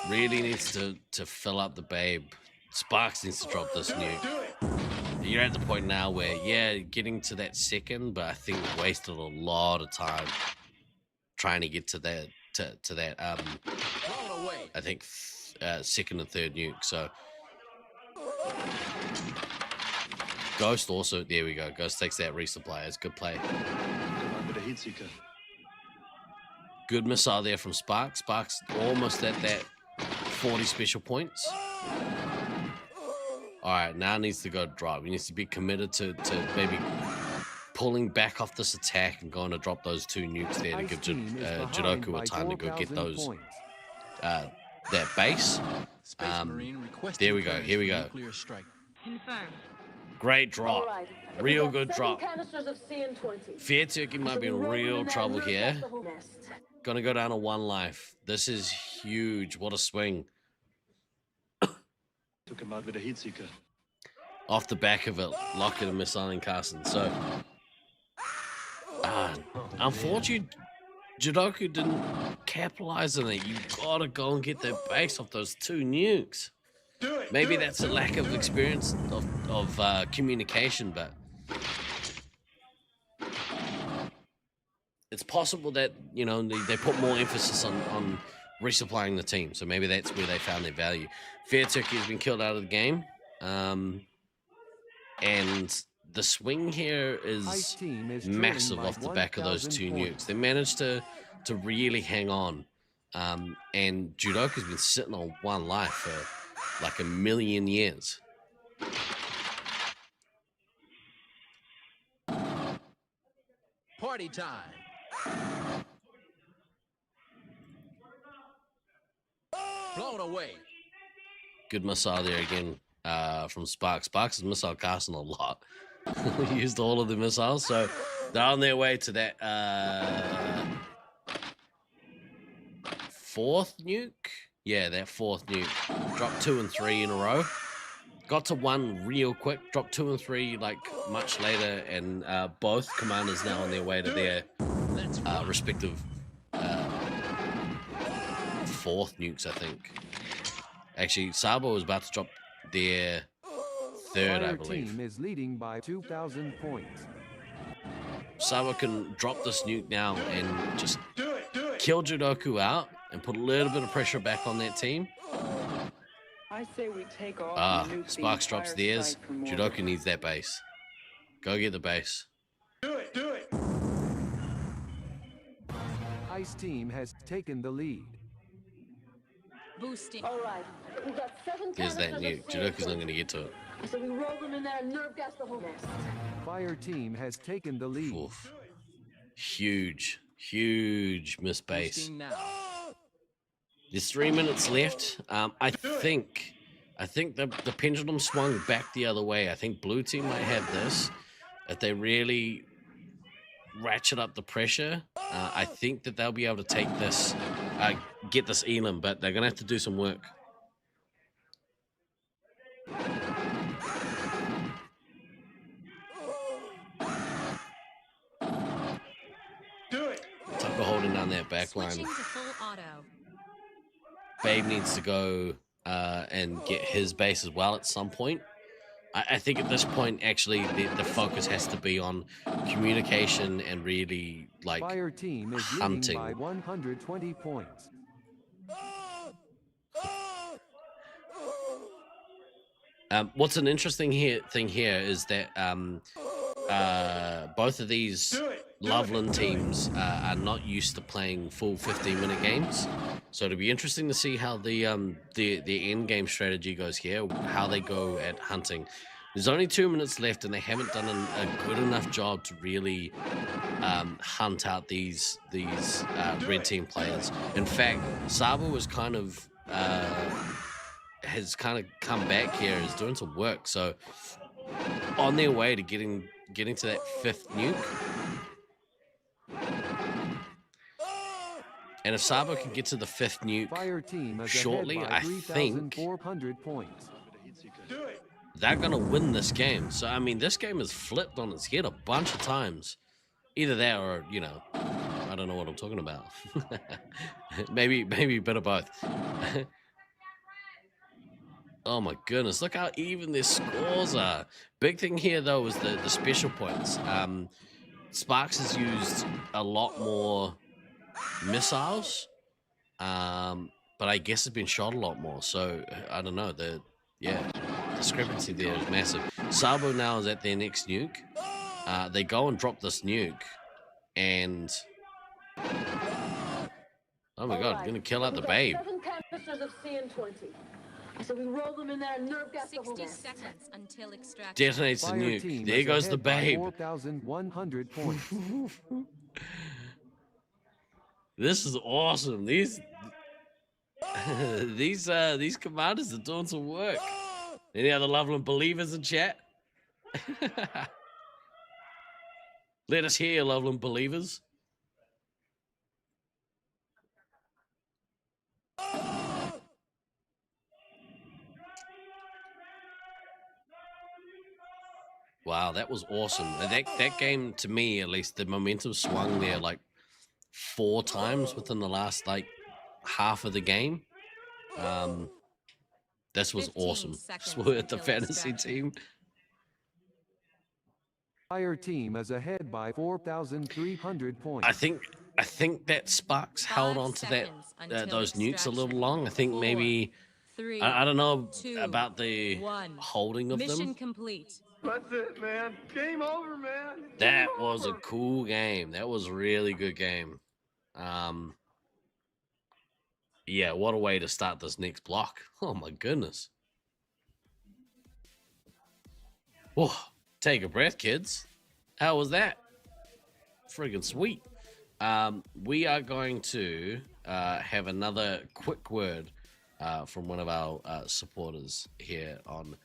Speaker 8: Really needs to fill up the babe. Sparks needs to drop this nuke. You're at the point now where, yeah, getting to that second, but I think we wasted a lot of time trying to get to that, I think, second and third nuke. So, Ghost also, there we go. Ghost takes that resupply. It's good play. Good missile there from Sparks. Sparks almost at that 40 special points. All right, now needs to go drop. He needs to be committed to maybe pulling back off this attack and going to drop those two nukes there to give Jidoku a time to go get those that base. There we go. Here we go. Great drop. Real good drop. Fair Turkey might be in real trouble here. Gonna go down to one life. This is huge. What a swing. Off the back of it, Lockett and missiling Carson. So, unfortunately, Jidoku didn't capitalize on it. You gotta go and get that base off those two nukes. Maybe that's a lack of experience of communication, but it's possible that, you know, they put more emphasis on resupplying the team. So maybe that's where they found their value. Fair Turkey has been killed out of the game. And the swing here is massive off the back of those two nukes. They managed to really hang on. And Jidoku's been sitting on one life for like a million years.
Speaker 17: Party time. Blown away.
Speaker 8: Good missile there again from Sparks. Sparks has missile casting a lot. He used all of the missiles, so they're on their way to that fourth nuke. Yeah, that fourth nuke. Dropped 2 and 3 in a row. Got to one real quick. Dropped 2 and 3 like much later, and both commanders now on their way to their respective fourth nukes, I think. Actually, Sabo was about to drop their third, I believe.
Speaker 6: Team is leading by 2,000 points.
Speaker 8: Sabo can drop this nuke now and just kill Jidoku out and put a little bit of pressure back on that team.
Speaker 11: I say we take off and nuke
Speaker 8: Sparks
Speaker 11: the
Speaker 8: drops
Speaker 11: entire
Speaker 8: theirs.
Speaker 11: site from
Speaker 8: Jidoku
Speaker 11: orbit.
Speaker 8: needs that base. Go get the base.
Speaker 16: Do it.
Speaker 6: Ice team has taken the lead.
Speaker 2: Boosting.
Speaker 12: All right, we got 7
Speaker 8: There's that
Speaker 12: canisters of
Speaker 8: nuke. Jidoku's not going to get to it.
Speaker 12: So we roll them in there and nerve gas the whole nest.
Speaker 6: Fire team has taken the lead.
Speaker 8: Oof. Huge miss base. There's 3 minutes left. I think the pendulum swung back the other way. I think blue team might have this. If they really ratchet up the pressure, I think that they'll be able to take this, get this elim, but they're gonna have to do some work. Tucker holding down that back line.
Speaker 2: Switching to full auto.
Speaker 8: Babe needs to go and get his base as well at some point. I think at this point, actually, the focus has to be on communication and really like
Speaker 6: Fire team is
Speaker 8: hunting.
Speaker 6: leading by 120 points.
Speaker 8: What's an interesting thing here is that both of these Loveland teams are not used to playing full 15-minute games, so it'll be interesting to see how the end game strategy goes here, how they go at hunting. There's only 2 minutes left, and they haven't done a good enough job to really hunt out these red team players. In fact, Saba was kind of has kind of come back here, is doing some work, so on their way to getting to that 5th nuke. And if Sabo can get to the 5th nuke
Speaker 6: Fire team is
Speaker 8: shortly,
Speaker 6: ahead by
Speaker 8: I think
Speaker 6: 3,400 points.
Speaker 8: they're going to win this game. So, I mean, this game is flipped on its head a bunch of times. Either that or, you know, I don't know what I'm talking about. maybe a bit of both. Oh my goodness, look how even their scores are. Big thing here, though, is the special points. Sparks has used a lot more missiles, but I guess it's been shot a lot more. So, I don't know. The discrepancy there is massive. Sabo now is at their next nuke. They go and drop this nuke, and... oh my god, gonna kill out the babe.
Speaker 12: 7 canisters of CN20. So we roll them in there and nerve gas the whole
Speaker 2: 60
Speaker 12: mess.
Speaker 2: seconds until extraction.
Speaker 8: Detonates the
Speaker 6: Fire
Speaker 8: nuke.
Speaker 6: team
Speaker 8: There
Speaker 6: is
Speaker 8: goes the
Speaker 6: ahead by
Speaker 8: babe.
Speaker 6: 4,100 points.
Speaker 8: This is awesome. These commanders are doing some work. Any other Loveland believers in chat? Let us hear, Loveland believers. Wow, that was awesome. That game, to me at least, the momentum swung there like 4 times within the last like half of the game. This was awesome. Swear the fantasy team.
Speaker 6: Fire team is ahead by 4,300 points.
Speaker 8: I think that Sparks held on to those nukes a little long. I think maybe I don't know about the holding of
Speaker 2: Mission
Speaker 8: them.
Speaker 2: complete.
Speaker 16: That's it, man. Game over, man.
Speaker 8: That was a cool game. That was a really good game. Yeah, what a way to start this next block. Oh my goodness. Whoa, take a breath, kids. How was that? Friggin' sweet. We are going to have another quick word from one of our supporters here on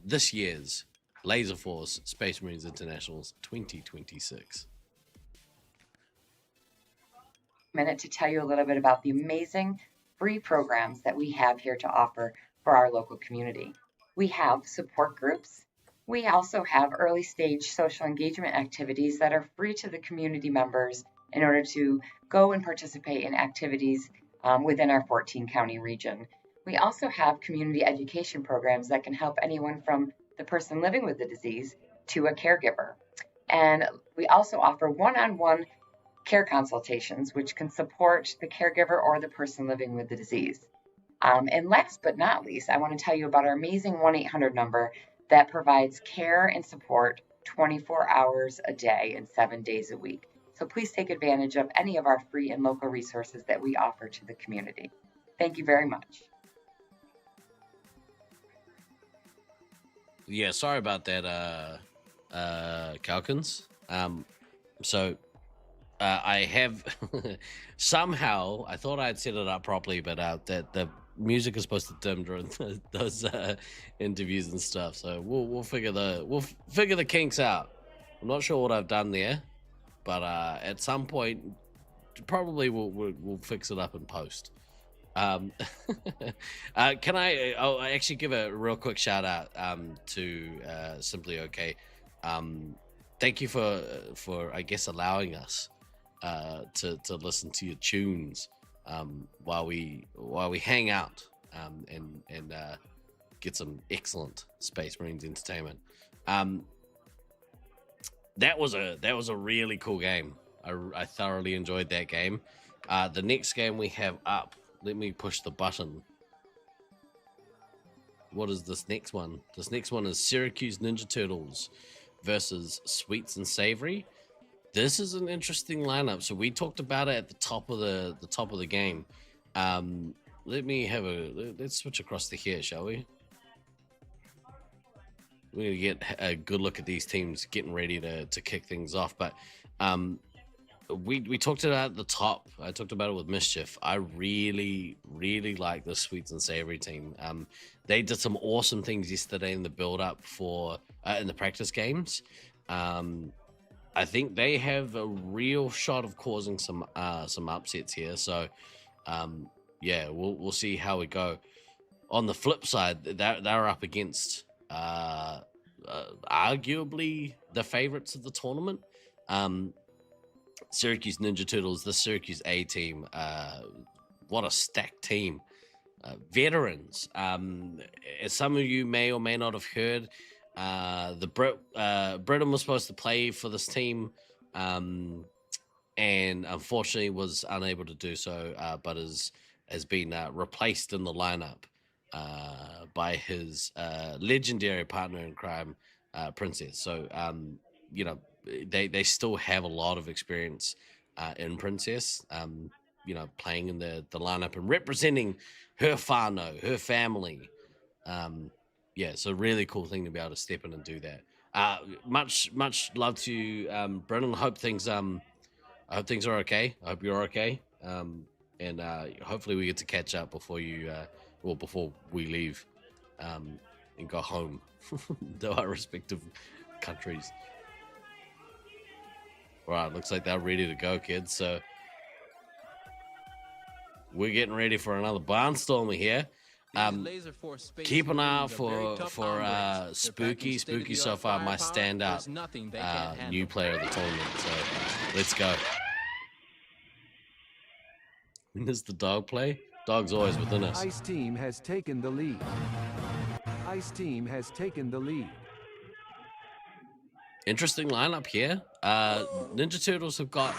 Speaker 8: this year's Laserforce Space Marines Internationals 2026.
Speaker 9: Minute to tell you a little bit about the amazing free programs that we have here to offer for our local community. We have support groups. We also have early stage social engagement activities that are free to the community members in order to go and participate in activities within our 14 county region. We also have community education programs that can help anyone from the person living with the disease to a caregiver. And we also offer one-on-one care consultations, which can support the caregiver or the person living with the disease. And last but not least, I want to tell you about our amazing 1-800 number that provides care and support 24 hours a day and 7 days a week. So please take advantage of any of our free and local resources that we offer to the community. Thank you very much.
Speaker 8: Yeah, sorry about that, Calkins. So I have somehow, I thought I'd set it up properly, but that the music is supposed to dim during those interviews and stuff. So we'll figure the kinks out. I'm not sure what I've done there, but at some point, probably we'll fix it up in post. Can I'll actually give a real quick shout out to Simply Okay. Thank you for I guess allowing us to listen to your tunes while we hang out and get some excellent Space Marines entertainment. That was a really cool game. I thoroughly enjoyed that game. The next game we have up, let me push the button. What is this next one? This next one is Syracuse Ninja Turtles versus Sweets and Savory. This is an interesting lineup. So we talked about it at the top of the game. Let's switch across to here, shall we? We're gonna get a good look at these teams getting ready to kick things off. But we talked about it at the top. I talked about it with Mischief. I really like the Sweets and Savory team. They did some awesome things yesterday in the build up for in the practice games. I think they have a real shot of causing some upsets here. So yeah, we'll see how we go. On the flip side, they're up against arguably the favorites of the tournament. Syracuse Ninja Turtles, the Syracuse A team. What a stacked team. Veterans. As some of you may or may not have heard, Britain was supposed to play for this team, and unfortunately was unable to do so, but has been replaced in the lineup by his legendary partner in crime, Princess. So you know, they still have a lot of experience in Princess, you know, playing in the lineup and representing her whānau, her family. Yeah, so really cool thing to be able to step in and do that. Much love to you, Brennan. I hope things are okay. I hope you're okay. And hopefully we get to catch up before you before we leave and go home to our respective countries. All right, looks like they're ready to go, kids. So we're getting ready for another barnstormer here. Keep an eye out for Spooky. Spooky so far my standout new player of the tournament. So let's go. When does the dog play? Dog's always within us.
Speaker 6: Ice Team has taken the lead. Ice Team has taken the lead.
Speaker 8: Interesting lineup here. Ninja Turtles have got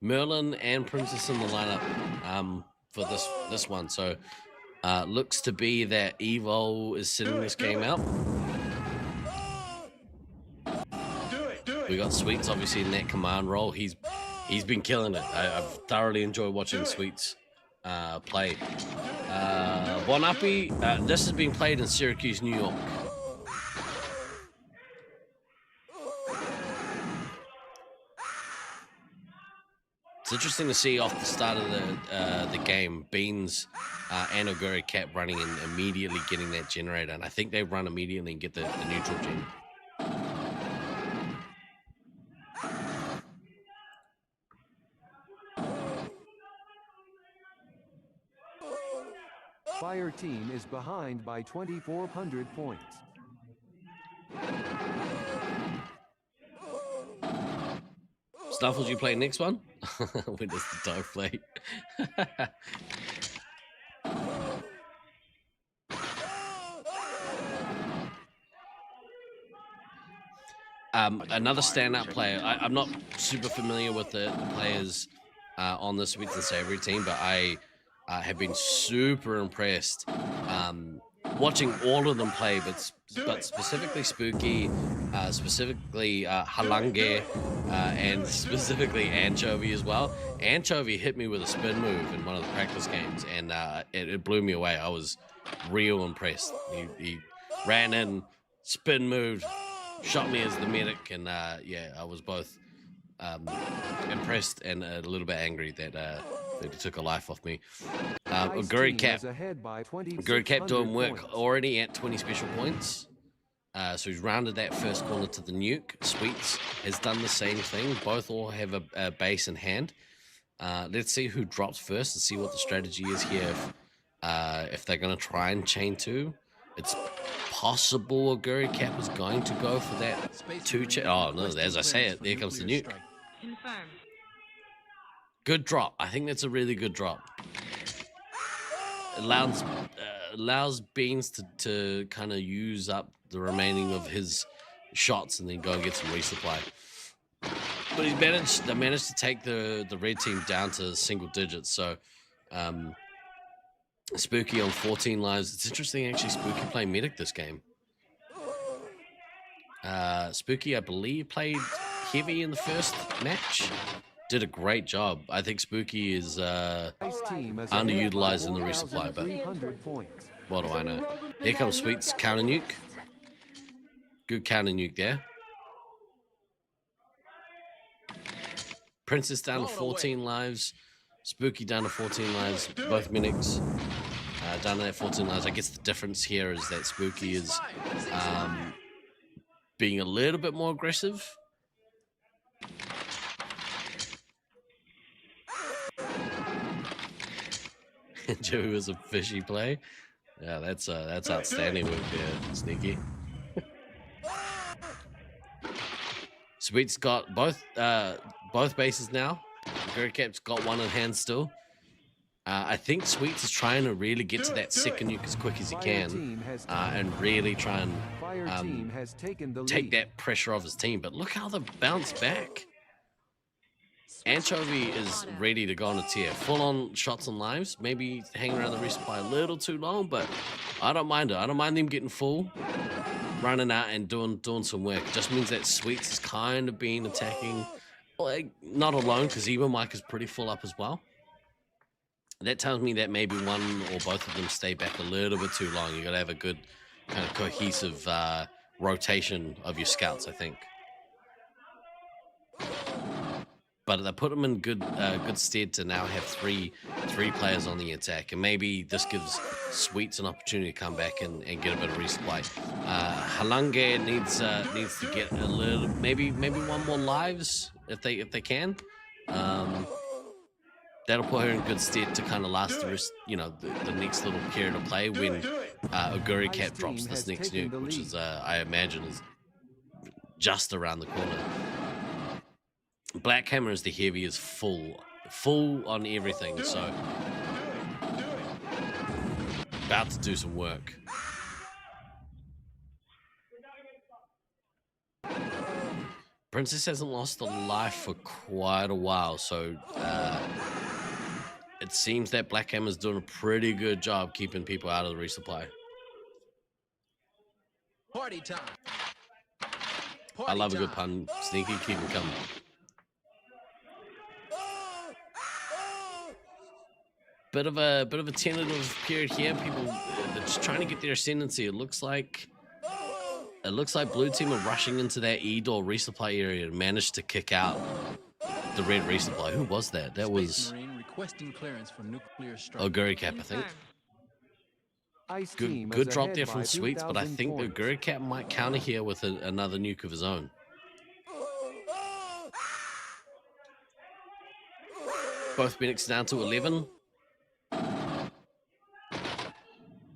Speaker 8: Merlin and Princess in the lineup for this one. So looks to be that Evo is sitting this game out. We got Sweets obviously in that command role. He's been killing it. I've thoroughly enjoyed watching Sweets play. Bonapi, this has been played in Syracuse, New York. It's interesting to see off the start of the game, Beans and Oguri kept running and immediately getting that generator, and I think they run immediately and get the neutral gen.
Speaker 6: Fire Team is behind by 2,400 points.
Speaker 8: Snuffles, you play next one? When does the dog play? Another standout player. I'm not super familiar with the players on the Sweets and Savory team, but I have been super impressed watching all of them play, but specifically Spooky, specifically Halange, and specifically Anchovy as well. Anchovy hit me with a spin move in one of the practice games, and it blew me away. I was real impressed. He ran in, spin moved, shot me as the medic, and yeah, I was both impressed and a little bit angry that he took a life off me.
Speaker 6: Ice
Speaker 8: Guri
Speaker 6: team
Speaker 8: Cap.
Speaker 6: is ahead by
Speaker 8: Guri Cap
Speaker 6: 2,600
Speaker 8: doing work
Speaker 6: points.
Speaker 8: already at 20 special points. So he's rounded that first corner to the nuke. Sweets has done the same thing. Both all have a base in hand. Let's see who drops first and see what the strategy is here. If they're going to try and chain two. It's possible Guri Cap is going to go for that two. Oh, no, as I say it, there comes the nuke.
Speaker 2: Confirmed.
Speaker 8: Good drop. I think that's a really good drop. Allows Beans to kind of use up the remaining of his shots and then go and get some resupply. But they managed to take the red team down to single digits. So Spooky on 14 lives. It's interesting actually. Spooky playing medic this game. Spooky, I believe, played heavy in the first match. Did a great job. I think Spooky is underutilized in the resupply, but what do I know? Here comes Sweet's counter nuke. Good counter nuke there. Princess down to 14 lives. Spooky down to 14 lives. Both Minics down to that 14 lives. I guess the difference here is that Spooky is being a little bit more aggressive. Joey was a fishy play. Yeah, that's outstanding work there, Sneaky. Sweet's got both bases now. Guri Cap's got one in hand still. I think Sweets is trying to really get to that second nuke as quick as he can and really try and take that pressure off his team. But look how they bounce back. Anchovy is ready to go on a tier. Full-on shots and lives. Maybe hanging around the resupply a little too long, but I don't mind it. I don't mind them getting full, running out and doing some work. It just means that Sweets has kind of been attacking, like, not alone, because even Mike is pretty full up as well. That tells me that maybe one or both of them stay back a little bit too long. You got to have a good kind of cohesive rotation of your scouts, I think. But they put them in good stead to now have three players on the attack, and maybe this gives Sweets an opportunity to come back and get a bit of resupply. Halange needs to get a little, maybe one more lives if they can. That'll put her in good stead to kind of last the rest, the next little period of play when Guri Cap drops this next nuke, which is I imagine is just around the corner. Black Hammer is the heavy, is full on everything, so about to do some work. Princess hasn't lost a life for quite a while, so it seems that Black Hammer's doing a pretty good job keeping people out of the resupply.
Speaker 17: Party time.
Speaker 8: I love a good pun. Sneaky, keep them coming. Bit of a tentative period here. People they're just trying to get their ascendancy. It looks like blue team are rushing into that E-door resupply area and managed to kick out the red resupply. Who was that? That was Guri Cap, I think. Good drop there from Sweets, but I think Guri Cap might counter here with another nuke of his own. Both Phoenix down to 11.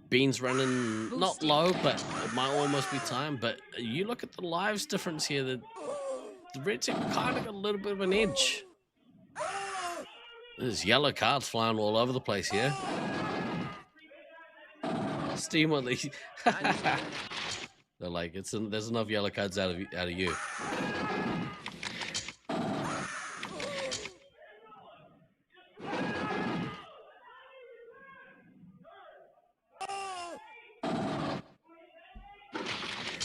Speaker 8: Beans running not low, but it might almost be time. But you look at the lives difference here. The red team kind of got a little bit of an edge. There's yellow cards flying all over the place here. Steam at least. They're like, there's enough yellow cards out of you.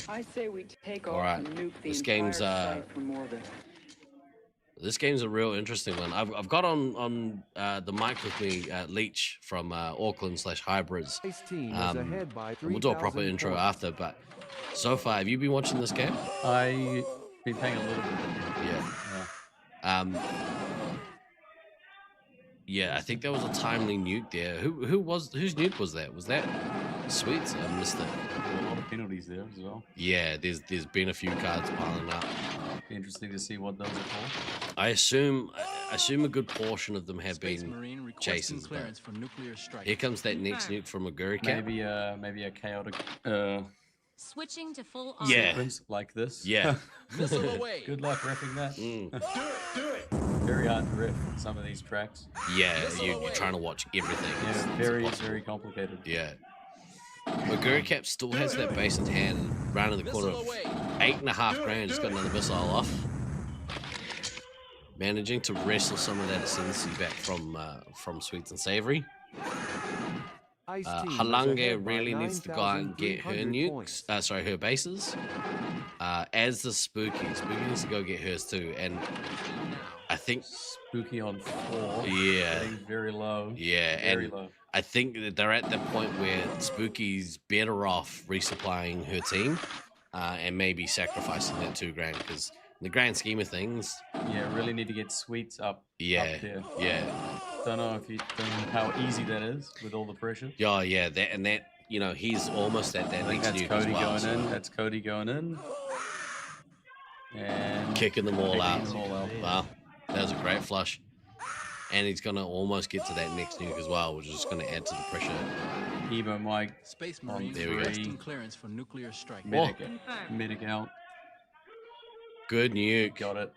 Speaker 11: I say we take
Speaker 8: All
Speaker 11: off
Speaker 8: right.
Speaker 11: and nuke the
Speaker 8: This
Speaker 11: entire
Speaker 8: game's
Speaker 11: site from orbit.
Speaker 8: This game's a real interesting one. I've got on the mic with me Leech from Auckland/Hybrids. We'll do a proper intro after, but so far, have you been watching this game?
Speaker 10: I've been paying a little bit.
Speaker 8: Yeah. Yeah, I think there was a timely nuke there. Whose nuke was that? Was that Sweets? I missed it.
Speaker 13: A lot of penalties there as well.
Speaker 8: Yeah, there's been a few cards piling up.
Speaker 13: Be interesting to see what those are for.
Speaker 8: I assume a good portion of them have been chases. Here comes that next nuke from a Guricap.
Speaker 13: Maybe a chaotic
Speaker 2: Switching to full auto.
Speaker 13: sequence like this.
Speaker 8: Yeah.
Speaker 13: Good luck riffing that.
Speaker 22: Do it.
Speaker 13: Very hard to riff some of these tracks.
Speaker 8: Yeah, you're trying to watch everything.
Speaker 13: Yeah, very complicated.
Speaker 8: Yeah. But Guricap still has that base in hand, and round in the corner of 8.5 grand, just got another missile off. Managing to wrestle some of that ascendancy back from Sweets and Savory. Halange really needs to go out and get her nukes, her bases. As the Spooky needs to go get hers too, and I think
Speaker 13: Spooky on 4.
Speaker 8: Yeah,
Speaker 13: getting very low.
Speaker 8: Yeah,
Speaker 13: very
Speaker 8: and
Speaker 13: low.
Speaker 8: I think that they're at the point where Spooky's better off resupplying her team, and maybe sacrificing that 2 grand, because in the grand scheme of things,
Speaker 13: yeah, really need to get Sweets up.
Speaker 8: Yeah,
Speaker 13: up there.
Speaker 8: Yeah.
Speaker 13: Don't know how easy that is with all the pressure.
Speaker 8: Yeah, that he's almost at that next nuke
Speaker 13: Cody
Speaker 8: as well.
Speaker 13: going in. That's Cody going in. And
Speaker 8: kicking them all out.
Speaker 13: them all out.
Speaker 8: Wow, that was a great flush. And he's going to almost get to that next nuke as well, which is just going to add to the pressure.
Speaker 17: Evo Mike. Space Marine
Speaker 8: there we go.
Speaker 17: requesting clearance for nuclear strike.
Speaker 13: Medic out.
Speaker 8: Good nuke.
Speaker 13: Got it.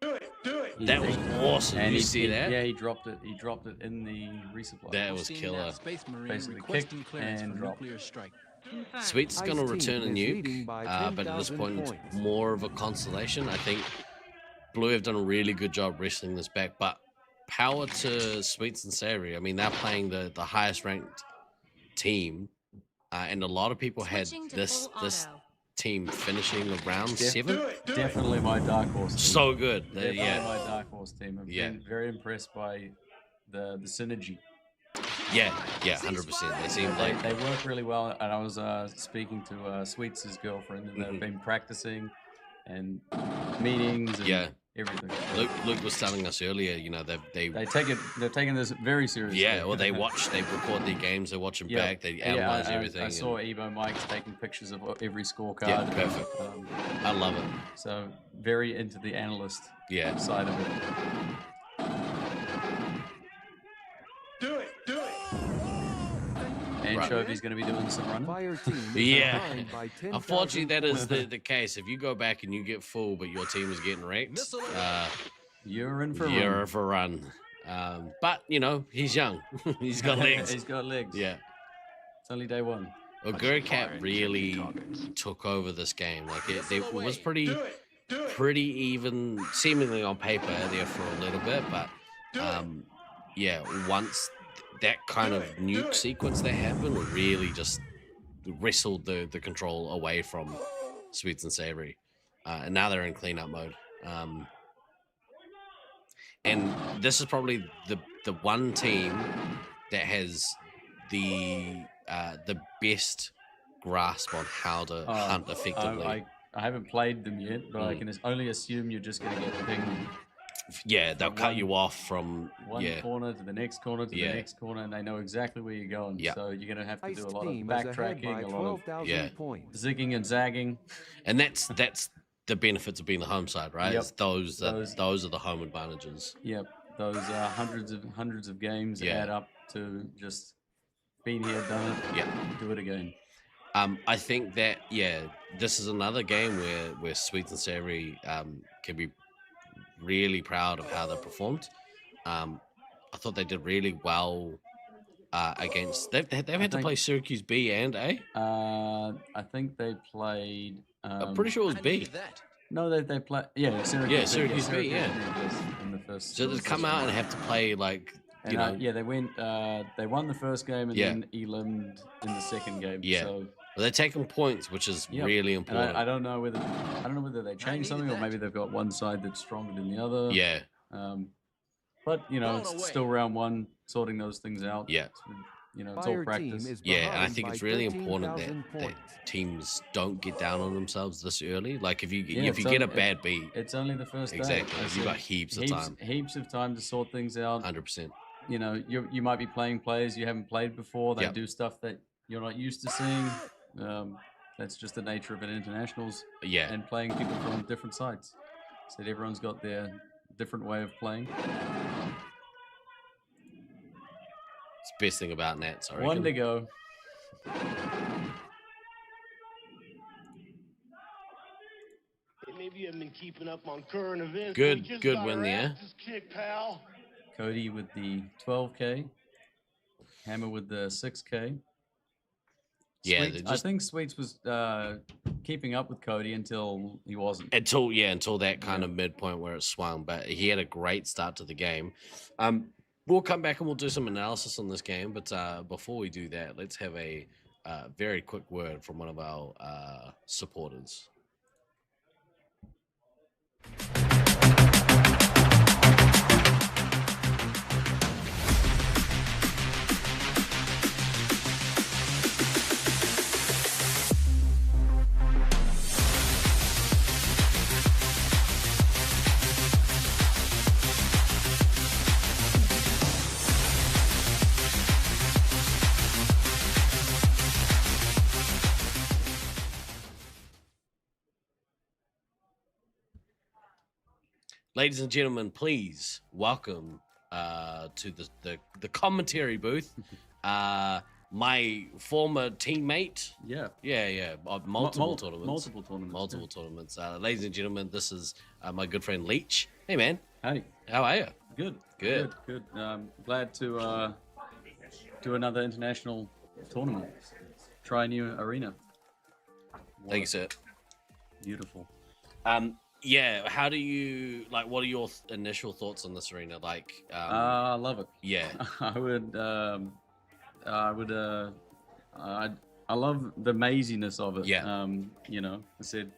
Speaker 22: Do it.
Speaker 8: That was awesome.
Speaker 13: And
Speaker 8: you see that?
Speaker 13: Yeah, he dropped it. He dropped it in the resupply.
Speaker 8: That was killer.
Speaker 17: Space Marine
Speaker 13: Basically
Speaker 17: requesting
Speaker 13: kicked
Speaker 17: clearance
Speaker 13: and
Speaker 17: for
Speaker 13: dropped.
Speaker 17: nuclear strike.
Speaker 8: Sweets is going to return a nuke, but at this point, it's more of a consolation. I think Blue have done a really good job wrestling this back, but power to Sweets and Savory. I mean, they're playing the highest ranked team, and a lot of people had this team finishing around 7.
Speaker 13: Definitely my dark horse team.
Speaker 8: So good.
Speaker 13: Definitely my dark horse team. I've been very impressed by the synergy.
Speaker 8: Yeah, 100%. They seem like
Speaker 13: they work really well. And I was speaking to Sweets' girlfriend, and they've been practicing and meetings and everything.
Speaker 8: Luke was telling us earlier,
Speaker 13: they're taking this very seriously.
Speaker 8: Yeah, well, they record their games, they watch them back, they analyze everything.
Speaker 13: I saw Evo Mike's taking pictures of every scorecard.
Speaker 8: Yeah, perfect. I love it.
Speaker 13: So very into the analyst side of it.
Speaker 22: Do it.
Speaker 13: Anchovy's going to be doing some running.
Speaker 8: Yeah. Unfortunately, that is the case. If you go back and you get full, but your team is getting wrecked,
Speaker 13: you're in for
Speaker 8: a run. But, he's young. He's got legs.
Speaker 13: He's got legs.
Speaker 8: Yeah.
Speaker 13: It's only day 1.
Speaker 8: Well, Guricap really took over this game. Like, it was pretty even, seemingly on paper there for a little bit, but, once that kind of nuke sequence that happened really just wrestled the control away from Sweets and Savory. And now they're in cleanup mode. And this is probably the one team that has the best grasp on how to hunt effectively.
Speaker 13: I haven't played them yet, but I can only assume you're just going to get pinged.
Speaker 8: Yeah, they'll cut you off from
Speaker 13: one corner to the next corner to the next corner, and they know exactly where you're going.
Speaker 8: Yeah.
Speaker 13: So you're going to have to do a lot of backtracking, a lot of zigging and zagging.
Speaker 8: And that's the benefits of being the home side, right?
Speaker 13: Yep.
Speaker 8: Those are the home advantages.
Speaker 13: Yep. Those hundreds of games add up to just being here, done it.
Speaker 8: Yeah.
Speaker 13: Do it again.
Speaker 8: I think that this is another game where Sweets and Savory can be really proud of how they performed. I thought they did really well against. They've had to play Syracuse B and A.
Speaker 13: I think they played.
Speaker 8: I'm pretty sure it was B.
Speaker 13: No, they play. Yeah, Syracuse.
Speaker 8: Yeah, Syracuse B.
Speaker 13: In the first.
Speaker 8: So they come out and have to play like.
Speaker 13: They went. They won the first game and then eliminated in the second game.
Speaker 8: Yeah.
Speaker 13: So,
Speaker 8: well, they're taking points, which is really important.
Speaker 13: And I don't know whether they changed something or maybe they've got one side that's stronger than the other.
Speaker 8: Yeah.
Speaker 13: But it's still round 1, sorting those things out.
Speaker 8: Yeah.
Speaker 13: You know, it's all practice.
Speaker 8: Yeah, and I think it's really important that teams don't get down on themselves this early. Like if you get a bad beat,
Speaker 13: it's only the first day.
Speaker 8: Exactly. You've got heaps of time.
Speaker 13: Heaps of time to sort things out.
Speaker 8: 100%.
Speaker 13: You know, you might be playing players you haven't played before. They do stuff that you're not used to seeing. That's just the nature of an internationals.
Speaker 8: Yeah.
Speaker 13: And playing people from different sides. So everyone's got their different way of playing.
Speaker 8: It's the best thing about Nats.
Speaker 13: One to go.
Speaker 4: Maybe you haven't been keeping up on current events.
Speaker 8: Good win there.
Speaker 4: Kick, pal.
Speaker 13: Cody with the 12K. Hammer with the 6K.
Speaker 8: Yeah,
Speaker 13: I think Sweets was keeping up with Cody until he wasn't.
Speaker 8: Until that kind of midpoint where it swung. But he had a great start to the game. We'll come back and we'll do some analysis on this game. But before we do that, let's have a very quick word from one of our supporters. Ladies and gentlemen, please welcome to the commentary booth, my former teammate. Multiple tournaments. Ladies and gentlemen, this is my good friend Leech. Hey, man.
Speaker 13: Hey.
Speaker 8: How are you?
Speaker 13: Good. Glad to do another international tournament. Try a new arena.
Speaker 8: Thank you, sir.
Speaker 13: Beautiful.
Speaker 8: Yeah, how do you what are your initial thoughts on this arena?
Speaker 13: I love it.
Speaker 8: Yeah.
Speaker 13: I love the maziness of it.
Speaker 8: Yeah.
Speaker 13: You know, I said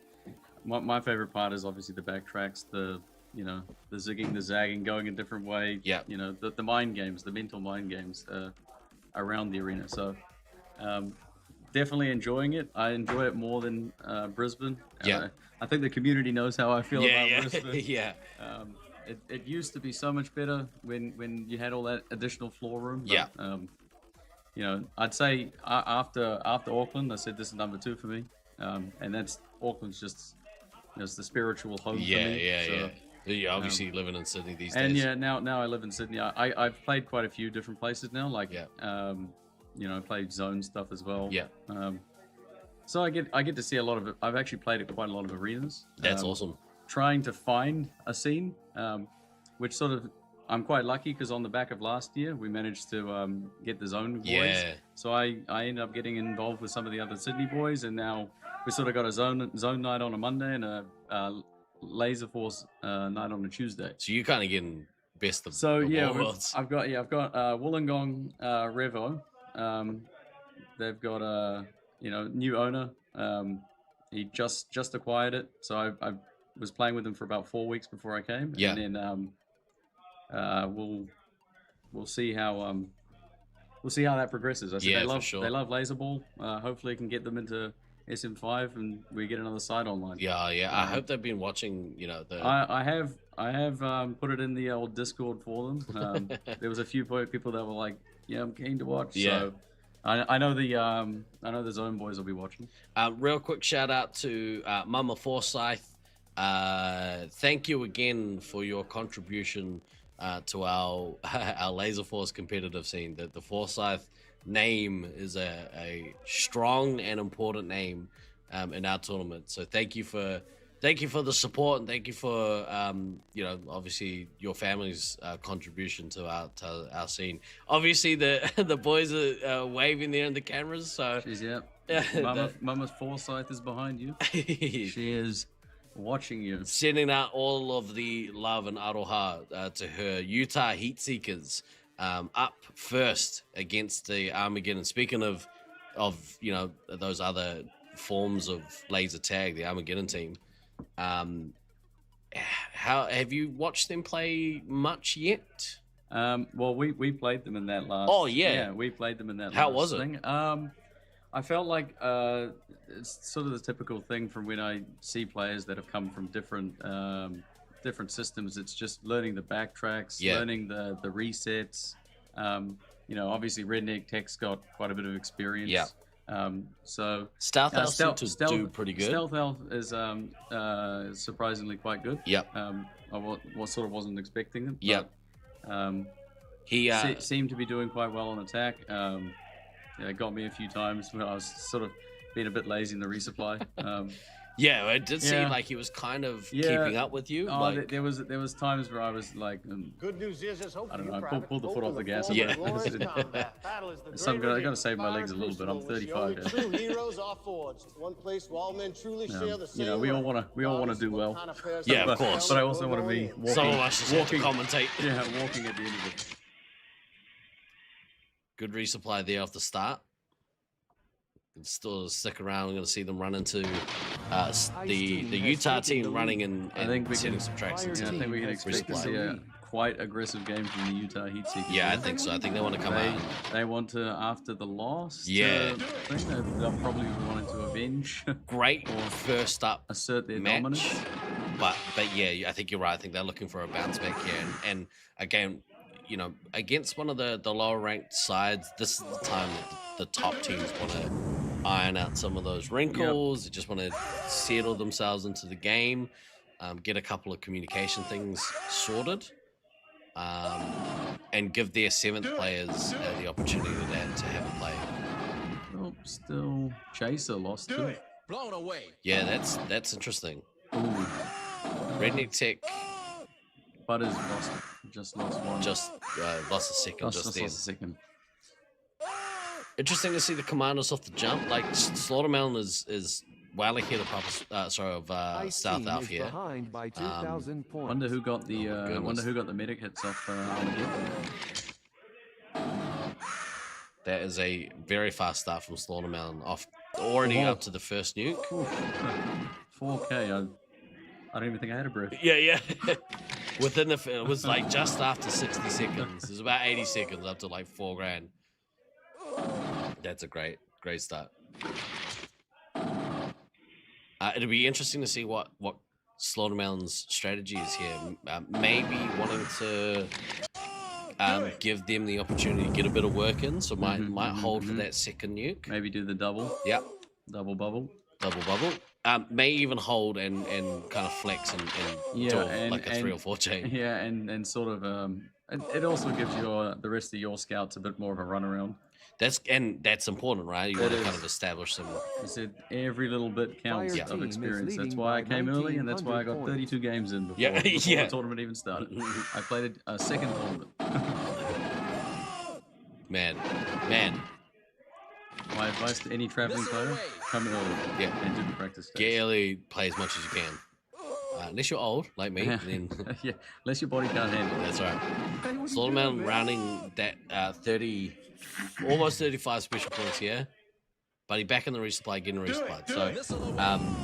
Speaker 13: my favorite part is obviously the backtracks, the zigging, the zagging, going a different way.
Speaker 8: Yeah.
Speaker 13: You know, the mind games, the mental mind games around the arena. So definitely enjoying it. I enjoy it more than Brisbane.
Speaker 8: Yeah.
Speaker 13: I think the community knows how I feel about Brisbane.
Speaker 8: Yeah.
Speaker 13: It used to be so much better when you had all that additional floor room. But,
Speaker 8: Yeah.
Speaker 13: You know, I'd say after Auckland, I said this is number 2 for me, and that's Auckland's just it's the spiritual home for me.
Speaker 8: Yeah. You're obviously living in Sydney these days.
Speaker 13: And yeah, now I live in Sydney. I've played quite a few different places now. You know, I played zone stuff as well.
Speaker 8: Yeah.
Speaker 13: So I get to see a lot of it. I've actually played at quite a lot of arenas.
Speaker 8: That's awesome.
Speaker 13: Trying to find a scene, which sort of I'm quite lucky because on the back of last year we managed to get the zone boys.
Speaker 8: Yeah.
Speaker 13: So I ended up getting involved with some of the other Sydney boys, and now we sort of got a zone night on a Monday and a Laserforce night on a Tuesday.
Speaker 8: So you're kind of getting best of
Speaker 13: so
Speaker 8: both
Speaker 13: yeah,
Speaker 8: worlds.
Speaker 13: I've got Wollongong Revo. They've got a new owner. He just acquired it, so I was playing with him for about 4 weeks before I came.
Speaker 8: Yeah.
Speaker 13: And then we'll see how that progresses. I said
Speaker 8: Yeah,
Speaker 13: they
Speaker 8: for sure.
Speaker 13: love laser ball. Hopefully, I can get them into SM5 and we get another side online.
Speaker 8: Yeah. I hope they've been watching.
Speaker 13: I have put it in the old Discord for them. There was a few people that were like, "Yeah, I'm keen to watch."
Speaker 8: Yeah.
Speaker 13: So I know the Zone boys will be watching.
Speaker 8: Real quick shout out to Mama Forsyth. Thank you again for your contribution to our Laserforce competitive scene. The Forsyth name is a strong and important name in our tournament. So thank you for the support, and thank you for obviously your family's contribution to our scene. Obviously the boys are waving there in the cameras. So
Speaker 13: Mama Forsyth is behind you. She is watching you.
Speaker 8: Sending out all of the love and aroha to her Utah Heat Seekers up first against the Armageddon. Speaking of those other forms of laser tag, the Armageddon team. How have you watched them play much yet?
Speaker 13: Well, we played them in that last.
Speaker 8: Oh, yeah.
Speaker 13: Yeah, we played them in that.
Speaker 8: How
Speaker 13: last
Speaker 8: was it?
Speaker 13: thing. I felt like it's sort of the typical thing from when I see players that have come from different systems. It's just learning the backtracks, learning the resets. Obviously Redneck Tech's got quite a bit of experience.
Speaker 8: Yeah.
Speaker 13: So
Speaker 8: Stealth Elf seemed to do pretty good.
Speaker 13: Stealth Elf is surprisingly quite good.
Speaker 8: Yep.
Speaker 13: I sort of wasn't expecting it.
Speaker 8: Yep.
Speaker 13: He seemed to be doing quite well on attack. It got me a few times when I was sort of being a bit lazy in the resupply.
Speaker 8: Yeah, it did seem like he was kind of keeping up with you.
Speaker 13: Oh, there was times where I was like,
Speaker 4: Good news is,
Speaker 13: I don't know, I pulled the foot off the gas.
Speaker 8: Yeah.
Speaker 13: I got to save my legs a little bit. I'm 35. Yeah.
Speaker 4: True heroes are forged. One place where all men truly share the same.
Speaker 13: We all want to do well.
Speaker 8: Yeah, of course.
Speaker 13: But I also want to be walking.
Speaker 8: Some of us just have to commentate.
Speaker 13: Yeah, walking at the end of it.
Speaker 8: Good resupply there off the start. Still stick around. I'm going to see them run into the Utah team running and setting some tracks.
Speaker 13: I think we can expect to see a quite aggressive game from the Utah Heat Seekers.
Speaker 8: Yeah, I think so. I think they want to come out.
Speaker 13: They want to, after the loss.
Speaker 8: Yeah.
Speaker 13: They'll probably be wanting to avenge.
Speaker 8: Great first up
Speaker 13: assert their
Speaker 8: match.
Speaker 13: dominance.
Speaker 8: But yeah, I think you're right. I think they're looking for a bounce back here. And again, against one of the lower ranked sides, this is the time that the top teams want to iron out some of those wrinkles. They just want to settle themselves into the game, get a couple of communication things sorted, and give their 7th players the opportunity to have a play.
Speaker 13: Oh, still Chaser lost too.
Speaker 17: Blown away.
Speaker 8: Yeah, that's interesting.
Speaker 13: Ooh.
Speaker 8: Redneck Tech.
Speaker 13: Butters just lost one.
Speaker 8: Just lost a second.
Speaker 13: Lost a second.
Speaker 8: Interesting to see the commanders off the jump. Like Slaughtermelon is well ahead of South Elf here.
Speaker 6: By 2,000 points.
Speaker 13: Wonder who got the medic hits off Armageddon.
Speaker 8: That is a very fast start from Slaughtermelon, off already up to the first nuke.
Speaker 13: 4K. I don't even think I had a breath.
Speaker 8: Yeah. It was like just after 60 seconds. It was about 80 seconds up to like 4 grand. That's a great start. It'll be interesting to see what Slaughtermelon's strategy is here. Maybe wanting to give them the opportunity to get a bit of work in, so might hold for that second nuke.
Speaker 13: Maybe do the double.
Speaker 8: Yep.
Speaker 13: Double bubble.
Speaker 8: May even hold and kind of flex and do like a 3 or 4 chain.
Speaker 13: Yeah, and sort of it also gives the rest of your scouts a bit more of a run around.
Speaker 8: That's important, right? You want to kind of establish some.
Speaker 13: I said every little bit counts of experience. That's why I came early, and that's why I got 32 games in before the tournament even started. I played a second tournament.
Speaker 8: Man.
Speaker 13: My advice to any traveling player: come early, and do the practice.
Speaker 8: Get early, play as much as you can. Unless you're old, like me, then
Speaker 13: unless your body can't handle it.
Speaker 8: That's right. Slaughtermelon rounding that 30, almost 35 special points here. But he's back in the resupply, getting resupplied. So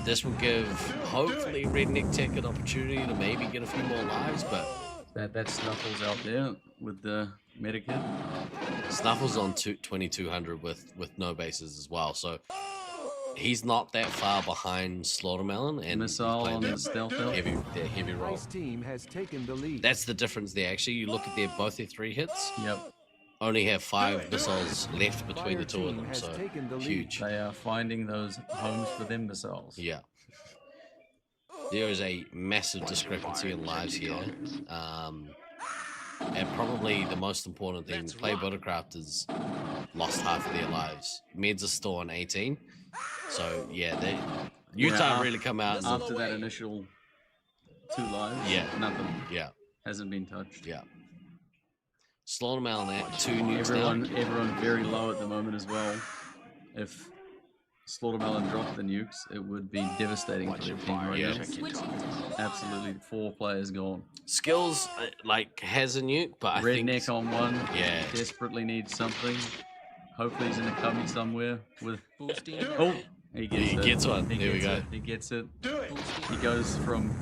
Speaker 8: this will give, hopefully, Redneck Tech an opportunity to maybe get a few more lives, but...
Speaker 13: That Snuffles out there with the medic hit.
Speaker 8: Snuffles on 2200 with no bases as well, so... He's not that far behind Slaughtermelon, and
Speaker 13: missile on the stealth
Speaker 8: heavy roll.
Speaker 6: Team has taken the lead.
Speaker 8: That's the difference there. Actually, you look at both their 3 hits.
Speaker 13: Yep.
Speaker 8: Only have 5 missiles left between the 2 of them, so huge.
Speaker 13: They are finding those homes for them missiles.
Speaker 8: Yeah. There is a massive discrepancy in lives here. And probably the most important thing, Play Buttercraft has lost half of their lives. Meds are still on 18. So, yeah, Utah really come out.
Speaker 13: After that initial 2 lives, nothing.
Speaker 8: Yeah.
Speaker 13: Hasn't been touched.
Speaker 8: Yeah. Slaughtermelon at 2 nukes
Speaker 13: Everyone very low at the moment as well. If Slaughtermelon dropped the nukes, it would be devastating for their team right now. Absolutely, 4 players gone.
Speaker 8: Skills, has a nuke, but I think...
Speaker 13: Redneck on 1.
Speaker 8: Yeah.
Speaker 13: Desperately needs something. Hopefully he's in a cubby somewhere with...
Speaker 17: Boosting.
Speaker 13: Oh! He gets
Speaker 8: one. There we go.
Speaker 13: He gets it. He goes from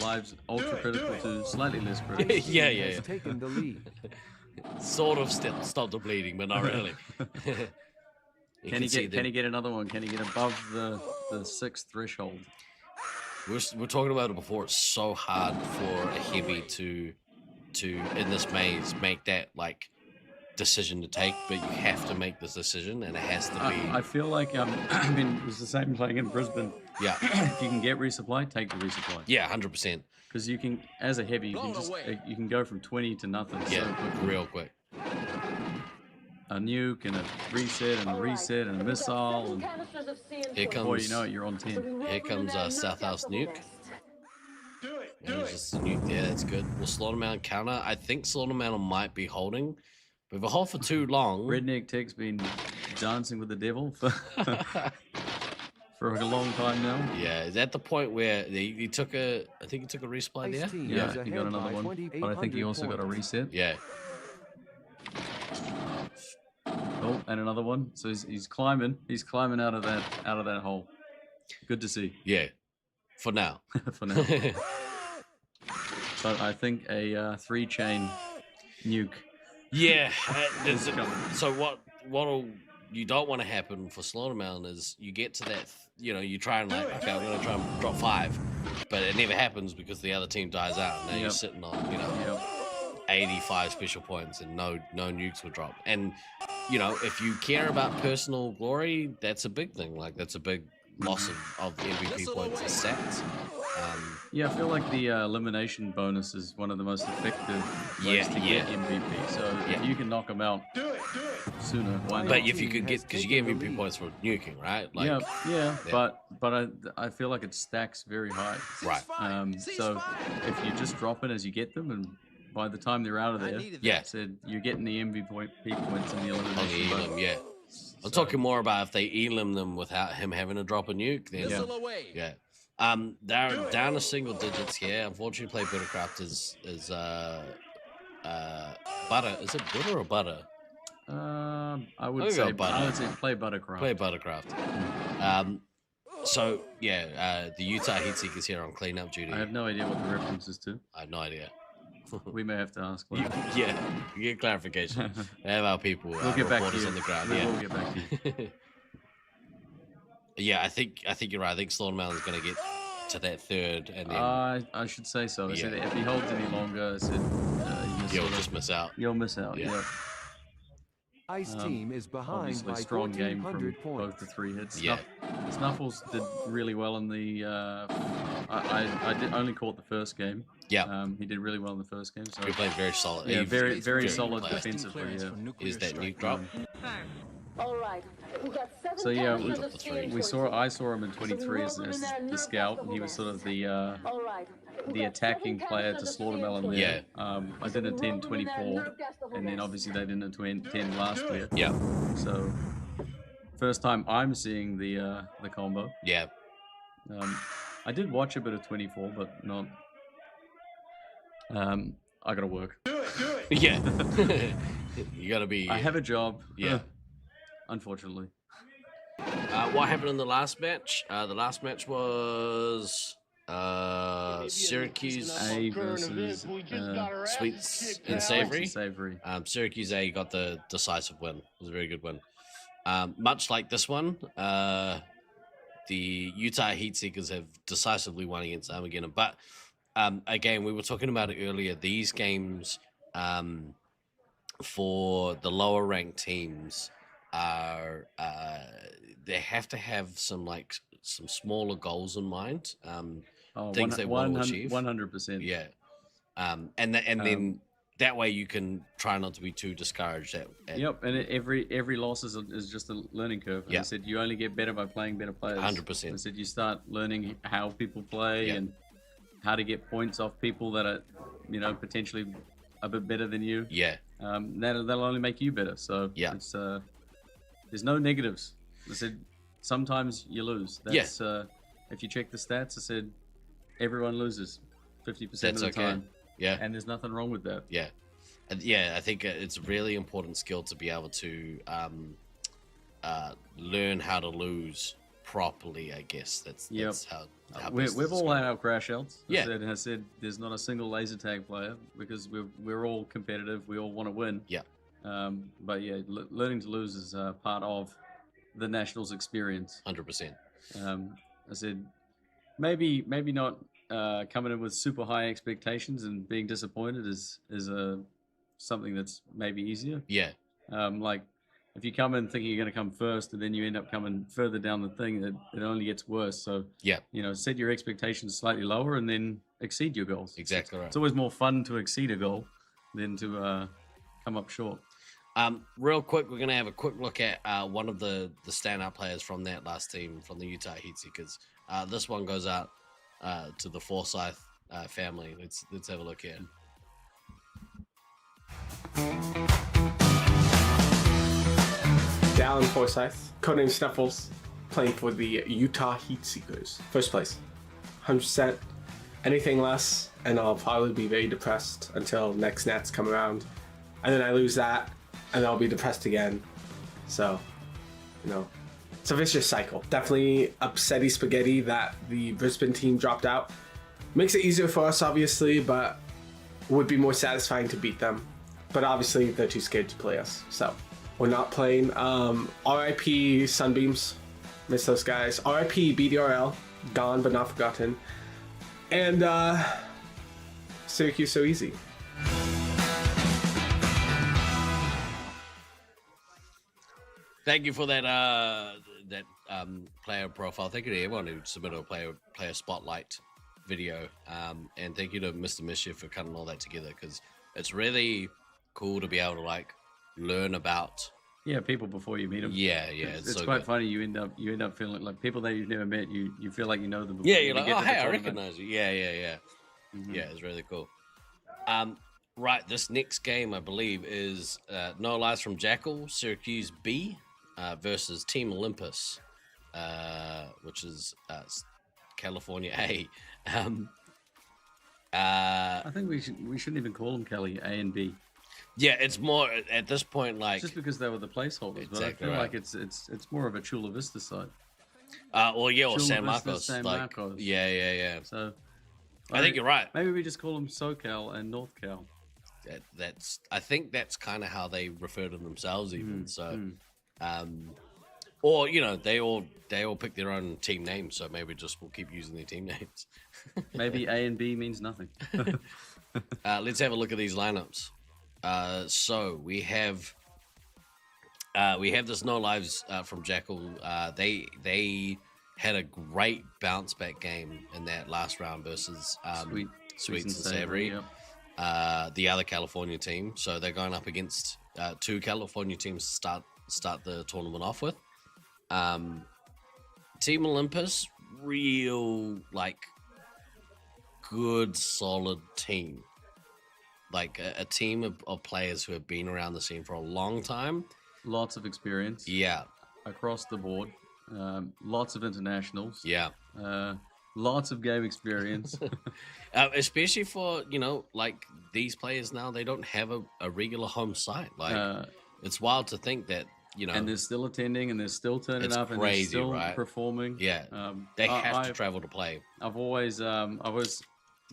Speaker 13: lives ultra critical to slightly less critical.
Speaker 8: yeah.
Speaker 6: Has taken the lead.
Speaker 8: Sort of stop the bleeding, but not really.
Speaker 13: Can he get another one? Can he get above the 6th threshold?
Speaker 8: We're talking about it before. It's so hard for a heavy to in this maze make that like decision to take, but you have to make this decision, and it has to be.
Speaker 13: I feel like I mean it was the same playing in Brisbane.
Speaker 8: Yeah.
Speaker 13: If you can get resupply, take the resupply.
Speaker 8: Yeah, 100%.
Speaker 13: Because you can, as a heavy, you can go from 20 to nothing.
Speaker 8: Yeah,
Speaker 13: so quickly.
Speaker 8: real quick.
Speaker 13: A nuke and a reset and a reset and a missile. And
Speaker 8: here comes.
Speaker 13: Before you know it, you're on 10.
Speaker 8: Here comes South House nuke. There's just a nuke there. That's good. Will Slaughter Mountain counter? I think Slaughter Mountain might be holding. But if I hold for too long,
Speaker 13: Redneck Tech's been dancing with the devil for for a long time now.
Speaker 8: Yeah, is that the point where he took a? I think he took a resupply there.
Speaker 13: Yeah, he got another one, but I think he also got a reset.
Speaker 8: Yeah.
Speaker 13: Oh, and another one. So he's climbing. He's climbing out of that hole. Good to see.
Speaker 8: Yeah, for now.
Speaker 13: For now. But I think a 3-chain nuke.
Speaker 8: Yeah. So what you don't want to happen for Slaughter Mountain is you get to that, you try and like, okay, I'm going to try and drop 5, but it never happens because the other team dies out. And now you're sitting on, 85 special points and no nukes will drop. And, if you care about personal glory, that's a big thing. Like, that's a big loss of MVP points and stats.
Speaker 13: Yeah, I feel like the elimination bonus is one of the most effective ways to get MVP. So if you can knock them out sooner, why not?
Speaker 8: But if you could because you get MVP points for nuking, right? Like,
Speaker 13: yeah. But I feel like it stacks very high.
Speaker 8: Right.
Speaker 13: So if you just drop it as you get them, and by the time they're out of there, said you're getting the MVP points and the elimination bonus.
Speaker 8: Yeah. I'm talking more about if they elim them without him having to drop a nuke. Then yeah. They're down to single digits here. Unfortunately, Play Buttercraft is butter. Is it butter or butter?
Speaker 13: I would say butter. I would say Play Buttercraft.
Speaker 8: Play Buttercraft. So yeah, the Utah Heatseekers here on cleanup duty.
Speaker 13: I have no idea what the reference is to.
Speaker 8: I have no idea.
Speaker 13: We may have to ask.
Speaker 8: Yeah, get clarification. They have our people.
Speaker 13: We'll get back to you
Speaker 8: on the ground.
Speaker 13: We'll get back to you.
Speaker 8: Yeah, I think you're right. I think Slaughter Mountain's going to get to that 3rd, and then
Speaker 13: I should say so. I said if he holds any longer, I said
Speaker 8: you'll just miss out.
Speaker 13: You'll miss out. Yeah.
Speaker 6: Ice Team is behind by
Speaker 13: strong game from
Speaker 6: 1,400 points.
Speaker 13: both the 3 hits.
Speaker 8: Yeah.
Speaker 13: Snuffles did really well in the. I did only caught the first game.
Speaker 8: Yeah.
Speaker 13: He did really well in the first game. So
Speaker 8: he played very solid.
Speaker 13: Yeah, very solid defensively. Yeah.
Speaker 8: Is that nuke drop?
Speaker 12: All right.
Speaker 13: So yeah, I saw him in 23 as the scout, and he was sort of the attacking player to Slaughter Melon there.
Speaker 8: Yeah.
Speaker 13: I did attend 24, and then obviously they didn't attend last year.
Speaker 8: Yeah.
Speaker 13: So first time I'm seeing the combo.
Speaker 8: Yeah.
Speaker 13: I did watch a bit of 24, but not. I gotta work.
Speaker 8: Do it. Yeah. You gotta be.
Speaker 13: I have a job.
Speaker 8: Yeah.
Speaker 13: Unfortunately.
Speaker 8: What happened in the last match? The last match was Syracuse
Speaker 13: A versus
Speaker 8: Sweets and Savory. Syracuse A got the decisive win. It was a very good win. Much like this one, the Utah Heatseekers have decisively won against Armageddon. But again, we were talking about it earlier. These games for the lower ranked teams are they have to have some smaller goals in mind, things they want to achieve.
Speaker 13: 100%.
Speaker 8: Yeah, and then that way you can try not to be too discouraged.
Speaker 13: Yep, and every loss is just a learning curve. And I said you only get better by playing better players.
Speaker 8: 100%.
Speaker 13: I said you start learning how people play and how to get points off people that are, potentially a bit better than you.
Speaker 8: Yeah.
Speaker 13: That'll only make you better. So it's there's no negatives. I said sometimes you lose. That's if you check the stats, I said everyone loses 50% of the time.
Speaker 8: Yeah.
Speaker 13: And there's nothing wrong with that.
Speaker 8: Yeah. And I think it's a really important skill to be able to learn how to lose properly. I guess that's how
Speaker 13: we've all had our crash outs.
Speaker 8: Yeah.
Speaker 13: I said there's not a single laser tag player because we're all competitive. We all want to win.
Speaker 8: Yeah.
Speaker 13: But yeah, learning to lose is part of the Nationals experience.
Speaker 8: 100%.
Speaker 13: I said maybe not coming in with super high expectations and being disappointed is something that's maybe easier.
Speaker 8: Yeah.
Speaker 13: Like if you come in thinking you're going to come first and then you end up coming further down the thing, it only gets worse. So
Speaker 8: yeah,
Speaker 13: set your expectations slightly lower and then exceed your goals.
Speaker 8: Exactly right.
Speaker 13: It's always more fun to exceed a goal than to come up short.
Speaker 8: Real quick, we're going to have a quick look at one of the standout players from that last team, from the Utah Heatseekers. This one goes out to the Forsyth family. Let's have a look here.
Speaker 22: Dallin Forsyth, codename Snuffles, playing for the Utah Heatseekers. First place, 100%. Anything less, and I'll probably be very depressed until next Nats come around. And then I lose that, and I'll be depressed again. So, it's a vicious cycle. Definitely upsetty spaghetti that the Brisbane team dropped out. Makes it easier for us, obviously, but would be more satisfying to beat them. But obviously, they're too scared to play us, so we're not playing. RIP Sunbeams, miss those guys. RIP BDRL, gone but not forgotten. And Syracuse so easy.
Speaker 8: Thank you for that player profile. Thank you to everyone who submitted a player spotlight video, and thank you to Mr. Mischief for cutting all that together, because it's really cool to be able to learn about
Speaker 13: people before you meet them.
Speaker 8: Yeah,
Speaker 13: It's
Speaker 8: so
Speaker 13: quite
Speaker 8: good.
Speaker 13: funny. You end up feeling like people that you've never met. You feel like you know them.
Speaker 8: Yeah, you're
Speaker 13: you
Speaker 8: like,
Speaker 13: get
Speaker 8: oh
Speaker 13: to the
Speaker 8: hey, I
Speaker 13: tournament.
Speaker 8: recognize you. Yeah.
Speaker 13: Mhm.
Speaker 8: Yeah, it's really cool. Right, this next game I believe is No Lies from Jackal, Syracuse B versus Team Olympus, which is California A.
Speaker 13: I think we shouldn't even call them Kelly A and B.
Speaker 8: Yeah, it's more at this point
Speaker 13: Just because they were the placeholders, but I
Speaker 8: Exactly
Speaker 13: feel
Speaker 8: right.
Speaker 13: like it's more of a Chula Vista side.
Speaker 8: Or
Speaker 13: Chula
Speaker 8: San
Speaker 13: Vista,
Speaker 8: Marcos.
Speaker 13: San Marcos.
Speaker 8: Yeah.
Speaker 13: So
Speaker 8: I think you're right.
Speaker 13: Maybe we just call them SoCal and North Cal.
Speaker 8: I think that's kind of how they refer to themselves, even.
Speaker 13: Mm,
Speaker 8: Or they all pick their own team names, so maybe we'll keep using their team names.
Speaker 13: Maybe A and B means nothing.
Speaker 8: Let's have a look at these lineups. So we have this No Lives from Jackal. They had a great bounce back game in that last round versus Sweets and Savory, the other California team. So they're going up against two California teams to start the tournament off with. Team Olympus, real good solid team. A team of players who have been around the scene for a long time.
Speaker 13: Lots of experience.
Speaker 8: Yeah.
Speaker 13: Across the board. Lots of internationals.
Speaker 8: Yeah.
Speaker 13: Lots of game experience.
Speaker 8: Especially for, these players now, they don't have a regular home site. It's wild to think that,
Speaker 13: And they're still attending and they're still turning
Speaker 8: It's
Speaker 13: up and
Speaker 8: crazy,
Speaker 13: they're still
Speaker 8: right?
Speaker 13: performing.
Speaker 8: Yeah. They have to travel to play.
Speaker 13: I've always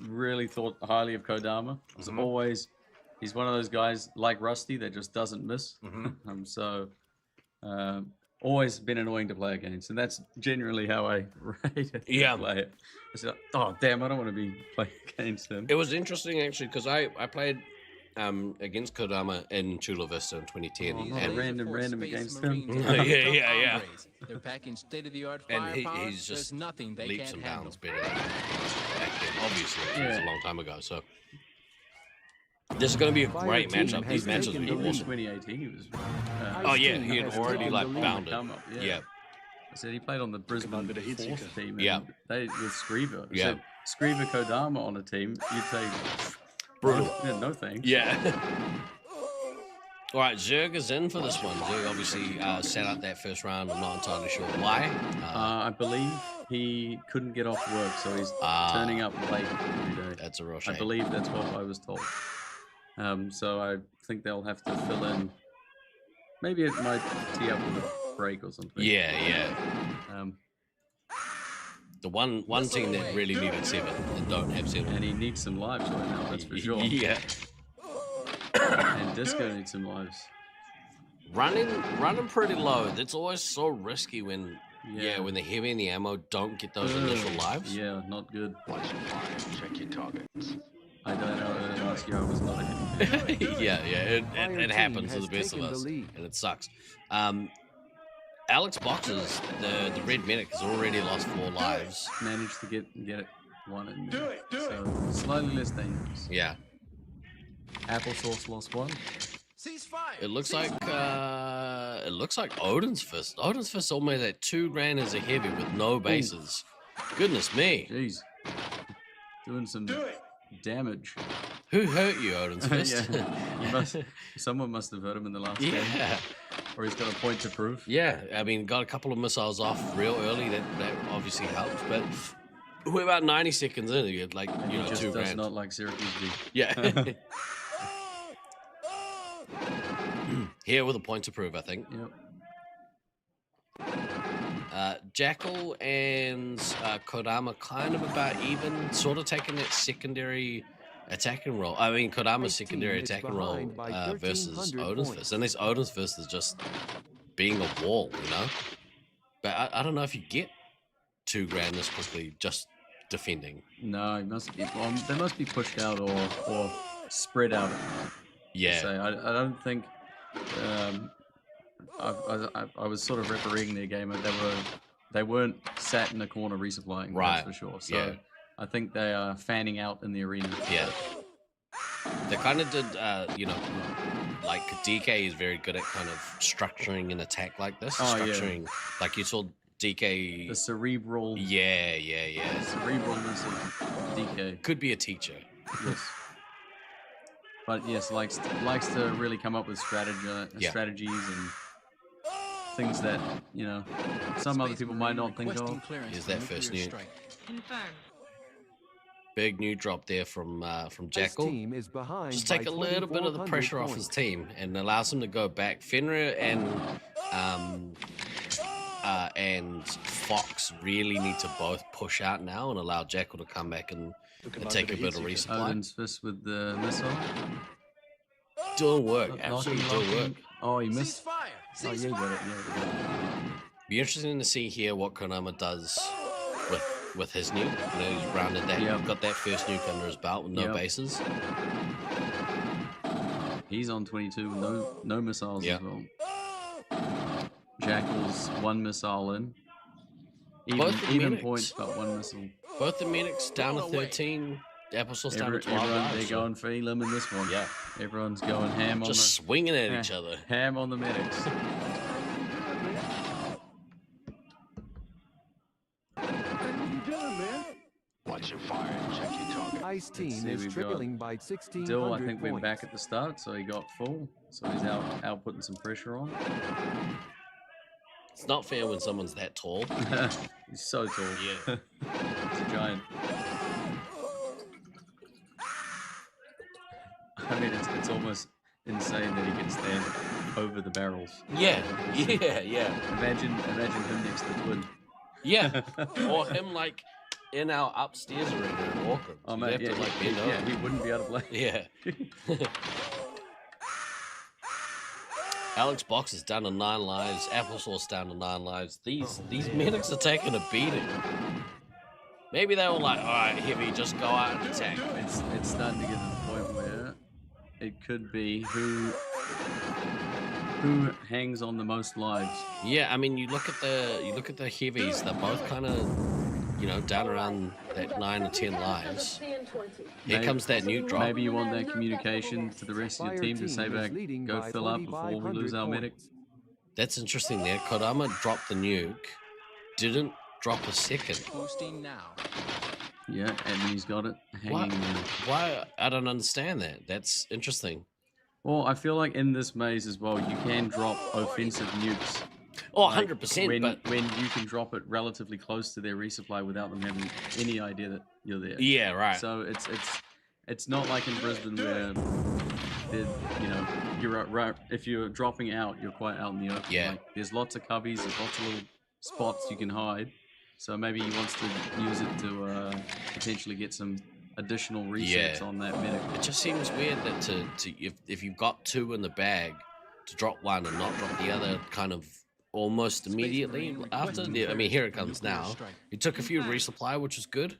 Speaker 13: really thought highly of Kodama. He's one of those guys like Rusty that just doesn't miss. Always been annoying to play against, and that's generally how I rate it.
Speaker 8: Yeah.
Speaker 13: Play it. I said, oh damn, I don't want to be playing against him.
Speaker 8: It was interesting actually because I played against Kodama in Chula Vista in 2010.
Speaker 13: Oh,
Speaker 8: and
Speaker 13: random against him.
Speaker 8: Yeah.
Speaker 17: They're packing state-of-the-art
Speaker 8: And
Speaker 17: firepower.
Speaker 8: he's just
Speaker 17: There's nothing they
Speaker 8: leaps
Speaker 17: can't
Speaker 8: and
Speaker 17: handle.
Speaker 8: bounds better than back then. Obviously, it was a long time ago. So this is going to be a great matchup. These matches will be awesome.
Speaker 13: 2018, he was.
Speaker 8: Oh yeah, he had already bounded. Yeah.
Speaker 13: I said he played on the Brisbane fourth team. And
Speaker 8: Yeah.
Speaker 13: They with Screever. I
Speaker 8: Yeah.
Speaker 13: said, Screever Kodama on a team, you'd say
Speaker 8: Brutal.
Speaker 13: No thanks.
Speaker 8: Yeah. All right, Zerg is in for this one. Zerg obviously sat out that first round. I'm not entirely sure why.
Speaker 13: I believe he couldn't get off work, so he's turning up late every day.
Speaker 8: That's a real shame.
Speaker 13: I believe that's what I was told. So I think they'll have to fill in. Maybe it might tee up with a break or something.
Speaker 8: Yeah. The one team that really needed 7 and don't have 7.
Speaker 13: And he needs some lives right now, that's for sure.
Speaker 8: Yeah.
Speaker 13: And Disco needs some lives.
Speaker 8: Running pretty low. That's always so risky when when the heavy and the ammo don't get those initial lives.
Speaker 13: Yeah, not good. Check your targets. I don't know. Last year I was not a heavy.
Speaker 8: It happens to the best of us, and it sucks. Alex Boxes, the red medic, has already lost 4 lives.
Speaker 13: Managed to get it 1 in there. So slightly less dangerous.
Speaker 8: Yeah.
Speaker 13: Applesauce lost 1.
Speaker 8: It looks like Odin's Fist. Odin's Fist almost at 2 grand as a heavy with no bases. Goodness me.
Speaker 13: Jeez. Doing some damage.
Speaker 8: Who hurt you, Odin's Fist?
Speaker 13: Someone must have hurt him in the last game. Or he's got a point to prove.
Speaker 8: Yeah, I mean, got a couple of missiles off real early. That obviously helps. But we're about 90 seconds in. You like,
Speaker 13: and
Speaker 8: you know,
Speaker 13: just
Speaker 8: 2
Speaker 13: does
Speaker 8: grand.
Speaker 13: not like Syracuse D.
Speaker 8: Yeah. Here with a point to prove, I think.
Speaker 13: Yep.
Speaker 8: Jackal and Kodama kind of about even, sort of taking that secondary attacking role. I mean, Kodama's secondary attacking role versus Odin's Fist. And this Odin's Fist is just being a wall, you know? But I don't know if you get 2 grand this quickly just defending.
Speaker 13: No, it must be, they must be pushed out or spread out.
Speaker 8: Yeah.
Speaker 13: So I don't think... I was sort of refereeing their game. They weren't sat in a corner resupplying,
Speaker 8: right?
Speaker 13: That's for sure. So I think they are fanning out in the arena.
Speaker 8: Yeah, they kind of did. You know, like DK is very good at kind of structuring an attack like this. Structuring, like you saw DK.
Speaker 13: The cerebral.
Speaker 8: Yeah.
Speaker 13: Cerebralness of DK.
Speaker 8: Could be a teacher.
Speaker 13: Yes. But yes, likes to really come up with strategies and things that, you know, some other people might not think of.
Speaker 8: Here's that first nuke. Big new drop there from Jackal. Just take a little bit of the pressure off his team and allows him to go back. Fenrir and Fox really need to both push out now and allow Jackal to come back and take a bit of resupply.
Speaker 13: Odin's Fist with the missile.
Speaker 8: Doing work, absolutely doing work.
Speaker 13: Oh, he missed. Oh, yeah, got it. Yeah.
Speaker 8: Be interesting to see here what Konami does with his nuke. You know, he's rounded that. He's got that first nuke under his belt with no bases.
Speaker 13: He's on 22 with no missiles as well. Jackal's 1 missile in. Even points, but 1 missile.
Speaker 8: Both the medics down to 13. Applesauce down to 12.
Speaker 13: They're going for Elim in this one.
Speaker 8: Yeah.
Speaker 13: Everyone's going ham on
Speaker 8: just swinging at each other.
Speaker 13: Ham on the medics.
Speaker 16: Watch your fire and check your target.
Speaker 6: Ice Team is trailing by 1600
Speaker 13: Dill, I think,
Speaker 6: points.
Speaker 13: went back at the start, so he got full. So he's out putting some pressure on.
Speaker 8: It's not fair when someone's that tall.
Speaker 13: He's so tall.
Speaker 8: Yeah.
Speaker 13: He's a giant. I mean, it's almost insane that he can stand over the barrels.
Speaker 8: Yeah.
Speaker 13: Imagine him next to Twin.
Speaker 8: Yeah. Or him like in our upstairs arena in Auckland.
Speaker 13: Oh man, yeah, he wouldn't be able to play.
Speaker 8: Yeah. Alex Box is down to 9 lives. Applesauce down to 9 lives. These medics are taking a beating. Maybe they were like, all right, Heavy, just go out and attack.
Speaker 13: It's starting to get to the point where it could be who hangs on the most lives.
Speaker 8: Yeah, I mean, you look at the heavies. They're both kind of, you know, down around that 9 or 10 lives. Here comes that nuke drop.
Speaker 13: Maybe you want that communication to the rest of your team to say back, go fill up before we lose our medic.
Speaker 8: That's interesting there. Kodama dropped the nuke, didn't drop a second.
Speaker 17: Posting now.
Speaker 13: Yeah, and he's got it hanging there.
Speaker 8: Why? I don't understand that. That's interesting.
Speaker 13: Well, I feel like in this maze as well, you can drop offensive nukes.
Speaker 8: Oh, 100%. But
Speaker 13: when you can drop it relatively close to their resupply without them having any idea that you're there.
Speaker 8: Yeah, right.
Speaker 13: So it's not like in Brisbane where, you know, you're right. If you're dropping out, you're quite out in the open.
Speaker 8: Yeah.
Speaker 13: Like, there's lots of cubbies, there's lots of little spots you can hide. So maybe he wants to use it to potentially get some additional resets on that medic.
Speaker 8: It just seems weird that if you've got 2 in the bag, to drop one and not drop the other kind of almost immediately after. I mean, here it comes now. He took a few resupply, which was good.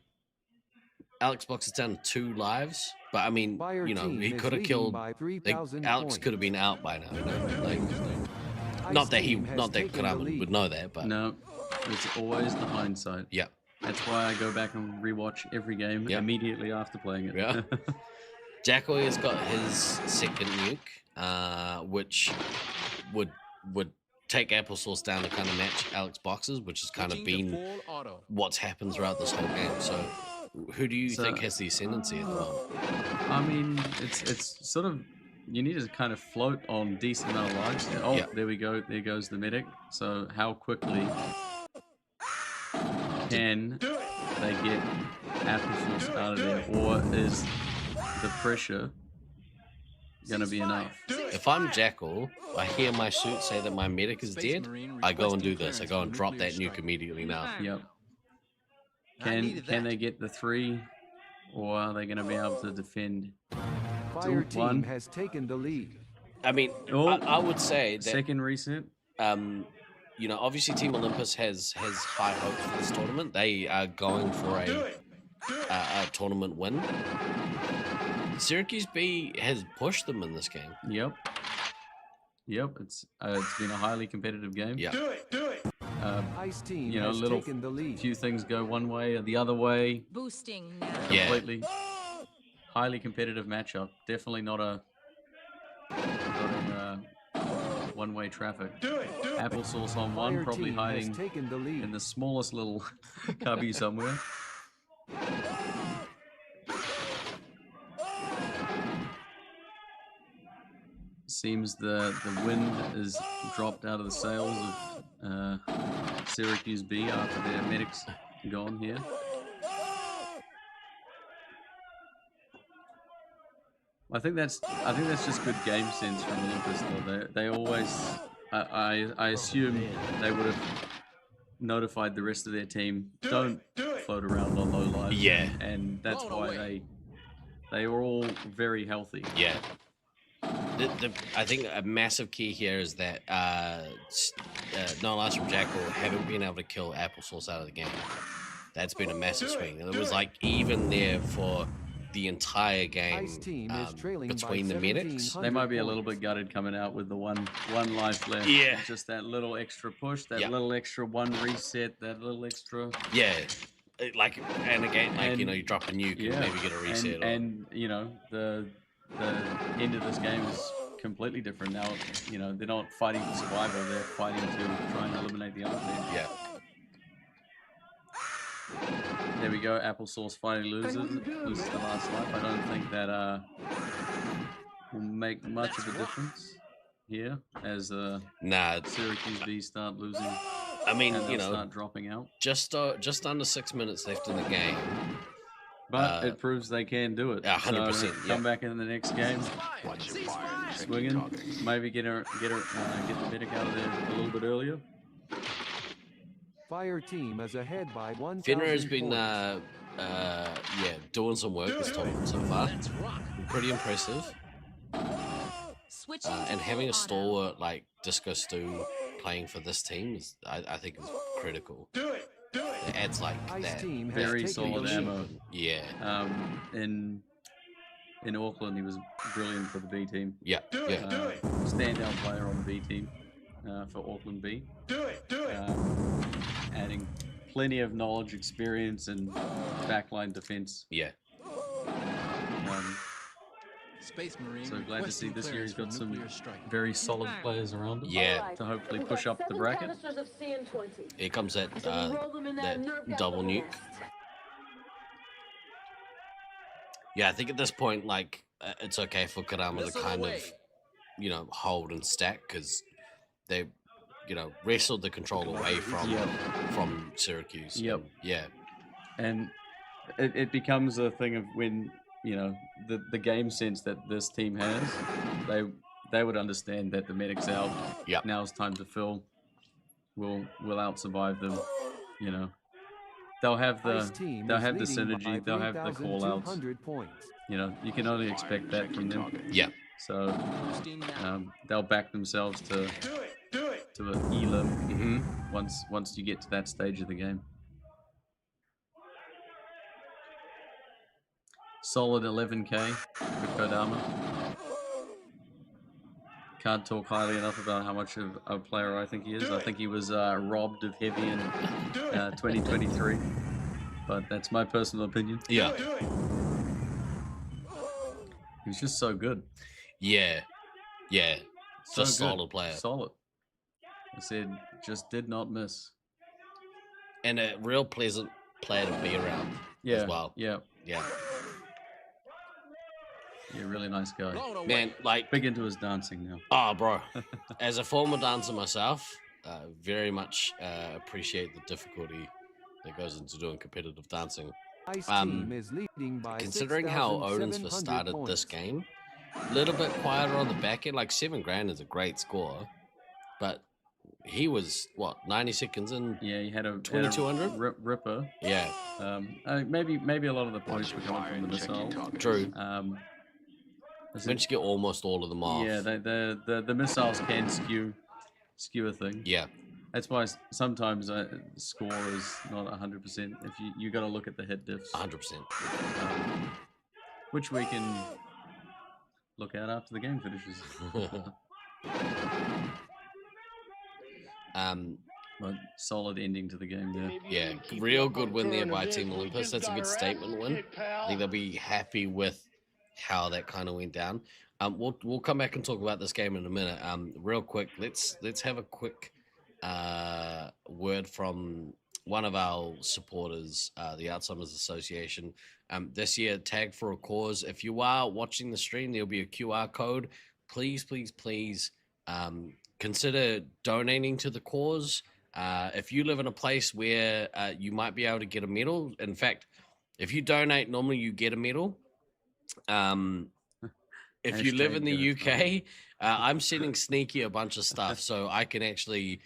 Speaker 8: Alex Box is down to 2 lives, but I mean, you know, he could have killed. Alex could have been out by now. You know? Like, not that Kurama would know that, but
Speaker 13: no, it's always the hindsight.
Speaker 8: Yeah,
Speaker 13: that's why I go back and rewatch every game immediately after playing it.
Speaker 8: Yeah. Jackal has got his second nuke, which would take Applesauce down to kind of match Alex Box's, which has kind of been what's happened throughout this whole game. So, who do you think has the ascendancy at the moment?
Speaker 13: I mean, it's sort of, you need to kind of float on decent amount of lives. Oh, there we go. There goes the medic. So how quickly can they get Applesauce out of there, or is the pressure gonna be enough?
Speaker 8: If I'm Jackal, I hear my suit say that my medic is dead, I go and do this. I go and drop that nuke immediately now.
Speaker 13: Yep. Can they get the 3, or are they gonna be able to defend?
Speaker 6: Fire team has taken the lead.
Speaker 8: I mean, I would say that
Speaker 13: second reset.
Speaker 8: You know, obviously Team Olympus has high hopes for this tournament. They are going for a tournament win. Syracuse B has pushed them in this game.
Speaker 13: Yep. It's been a highly competitive game.
Speaker 8: Yeah.
Speaker 6: Ice team
Speaker 13: you know,
Speaker 6: has taken the lead.
Speaker 13: Few things go one way or the other way.
Speaker 2: Boosting now.
Speaker 13: Completely. Highly competitive matchup. Definitely not a one-way traffic. Applesauce on one,
Speaker 6: Fire
Speaker 13: probably
Speaker 6: team
Speaker 13: hiding
Speaker 6: has taken the lead.
Speaker 13: in the smallest little cubby somewhere. Seems the wind is dropped out of the sails of Syracuse B after their medics gone here. I think that's just good game sense from Olympus though. They always, I assume they would have notified the rest of their team, don't float around on low lives.
Speaker 8: Yeah.
Speaker 13: And that's why they were all very healthy.
Speaker 8: Yeah. I think a massive key here is that No Last from Jackal haven't been able to kill Applesauce out of the game. That's been a massive swing. And it was like even there for the entire game between the medics.
Speaker 13: They might be a little bit gutted coming out with the one life left.
Speaker 8: Yeah.
Speaker 13: Just that little extra push, that little extra one reset, that little extra.
Speaker 8: Yeah. Like, and again, like, you know, you drop a nuke and maybe get a reset.
Speaker 13: And you know, the end of this game is completely different now. You know, they're not fighting for survival, they're fighting to try and eliminate the other team.
Speaker 8: Yeah.
Speaker 13: There we go, Applesauce finally loses the last life. I don't think that will make much of a difference here as Syracuse B start losing.
Speaker 8: I mean,
Speaker 13: and
Speaker 8: you know,
Speaker 13: start dropping out.
Speaker 8: Just under 6 minutes left in the game.
Speaker 13: But it proves they can do it.
Speaker 8: 100%.
Speaker 13: So come back in the next game, swinging, maybe get the medic out of there a little bit earlier.
Speaker 6: Fire team is ahead by 1,000
Speaker 8: Finner has been
Speaker 6: points.
Speaker 8: doing some work this tournament so far. Been pretty impressive. And having a stalwart like Disco Stu playing for this team is, I think, is critical. It adds like that
Speaker 13: very solid ammo.
Speaker 8: Yeah.
Speaker 13: In Auckland, he was brilliant for the B team.
Speaker 8: Yeah.
Speaker 13: Standout player on the B team for Auckland B. Adding plenty of knowledge, experience, and backline defense.
Speaker 8: Yeah.
Speaker 17: Space Marine.
Speaker 13: So glad to see this year he's got some very solid players around him.
Speaker 8: Yeah.
Speaker 13: To hopefully push up the bracket.
Speaker 8: Here comes that double nuke. Yeah, I think at this point, like, it's okay for Kurama to kind of, you know, hold and stack because they, you know, wrestled the control away from Syracuse.
Speaker 13: Yep.
Speaker 8: Yeah.
Speaker 13: And it becomes a thing of when, you know, the game sense that this team has, they would understand that the medic's out.
Speaker 8: Yeah.
Speaker 13: Now it's time to fill. We'll out survive them, you know. they'll have the
Speaker 6: Ice Team
Speaker 13: they'll
Speaker 6: is
Speaker 13: have the
Speaker 6: leading by
Speaker 13: synergy, they'll have the call outs.
Speaker 6: 3,200 points.
Speaker 13: You know, you can only expect that from them.
Speaker 8: Yeah.
Speaker 13: So they'll back themselves to an elim once you get to that stage of the game. Solid 11k with Kodama. Can't talk highly enough about how much of a player I think he is. I think he was robbed of heavy in 2023, but that's my personal opinion.
Speaker 8: Yeah.
Speaker 13: He was just so good.
Speaker 8: Yeah. Yeah.
Speaker 13: So
Speaker 8: Just
Speaker 13: good.
Speaker 8: solid player.
Speaker 13: Solid. I said, just did not miss.
Speaker 8: And a real pleasant player to be around as well.
Speaker 13: Yeah.
Speaker 8: Yeah.
Speaker 13: Yeah, really nice guy.
Speaker 8: Man, like...
Speaker 13: Big into his dancing now.
Speaker 8: Oh, bro. As a former dancer myself, very much appreciate the difficulty that goes into doing competitive dancing.
Speaker 6: Ice Team is leading by
Speaker 8: Considering how Odin's
Speaker 6: 6,700
Speaker 8: started
Speaker 6: points.
Speaker 8: this game, a little bit quieter on the back end, like 7 grand is a great score, but he was, what, 90 seconds in?
Speaker 13: Yeah, he had a
Speaker 8: 2200
Speaker 13: ripper.
Speaker 8: Yeah.
Speaker 13: Maybe a lot of the points were coming from the missile.
Speaker 8: True. Once you get almost all of them off.
Speaker 13: Yeah, the missiles can skew a thing.
Speaker 8: Yeah.
Speaker 13: That's why sometimes the score is not 100%. If you got to look at the hit diffs.
Speaker 8: 100%.
Speaker 13: Which we can look at after the game finishes. But solid ending to the game there.
Speaker 8: Yeah, real good win there by Team Olympus. That's a good statement win. I think they'll be happy with how that kind of went down. We'll come back and talk about this game in a minute. Real quick, let's have a quick word from one of our supporters, the Alzheimer's Association. This year, Tag for a Cause. If you are watching the stream, there'll be a QR code. Please, please, please consider donating to the cause. If you live in a place where you might be able to get a medal, in fact, if you donate, normally you get a medal. If you live in the UK, I'm sending Sneaky a bunch of stuff, so I can actually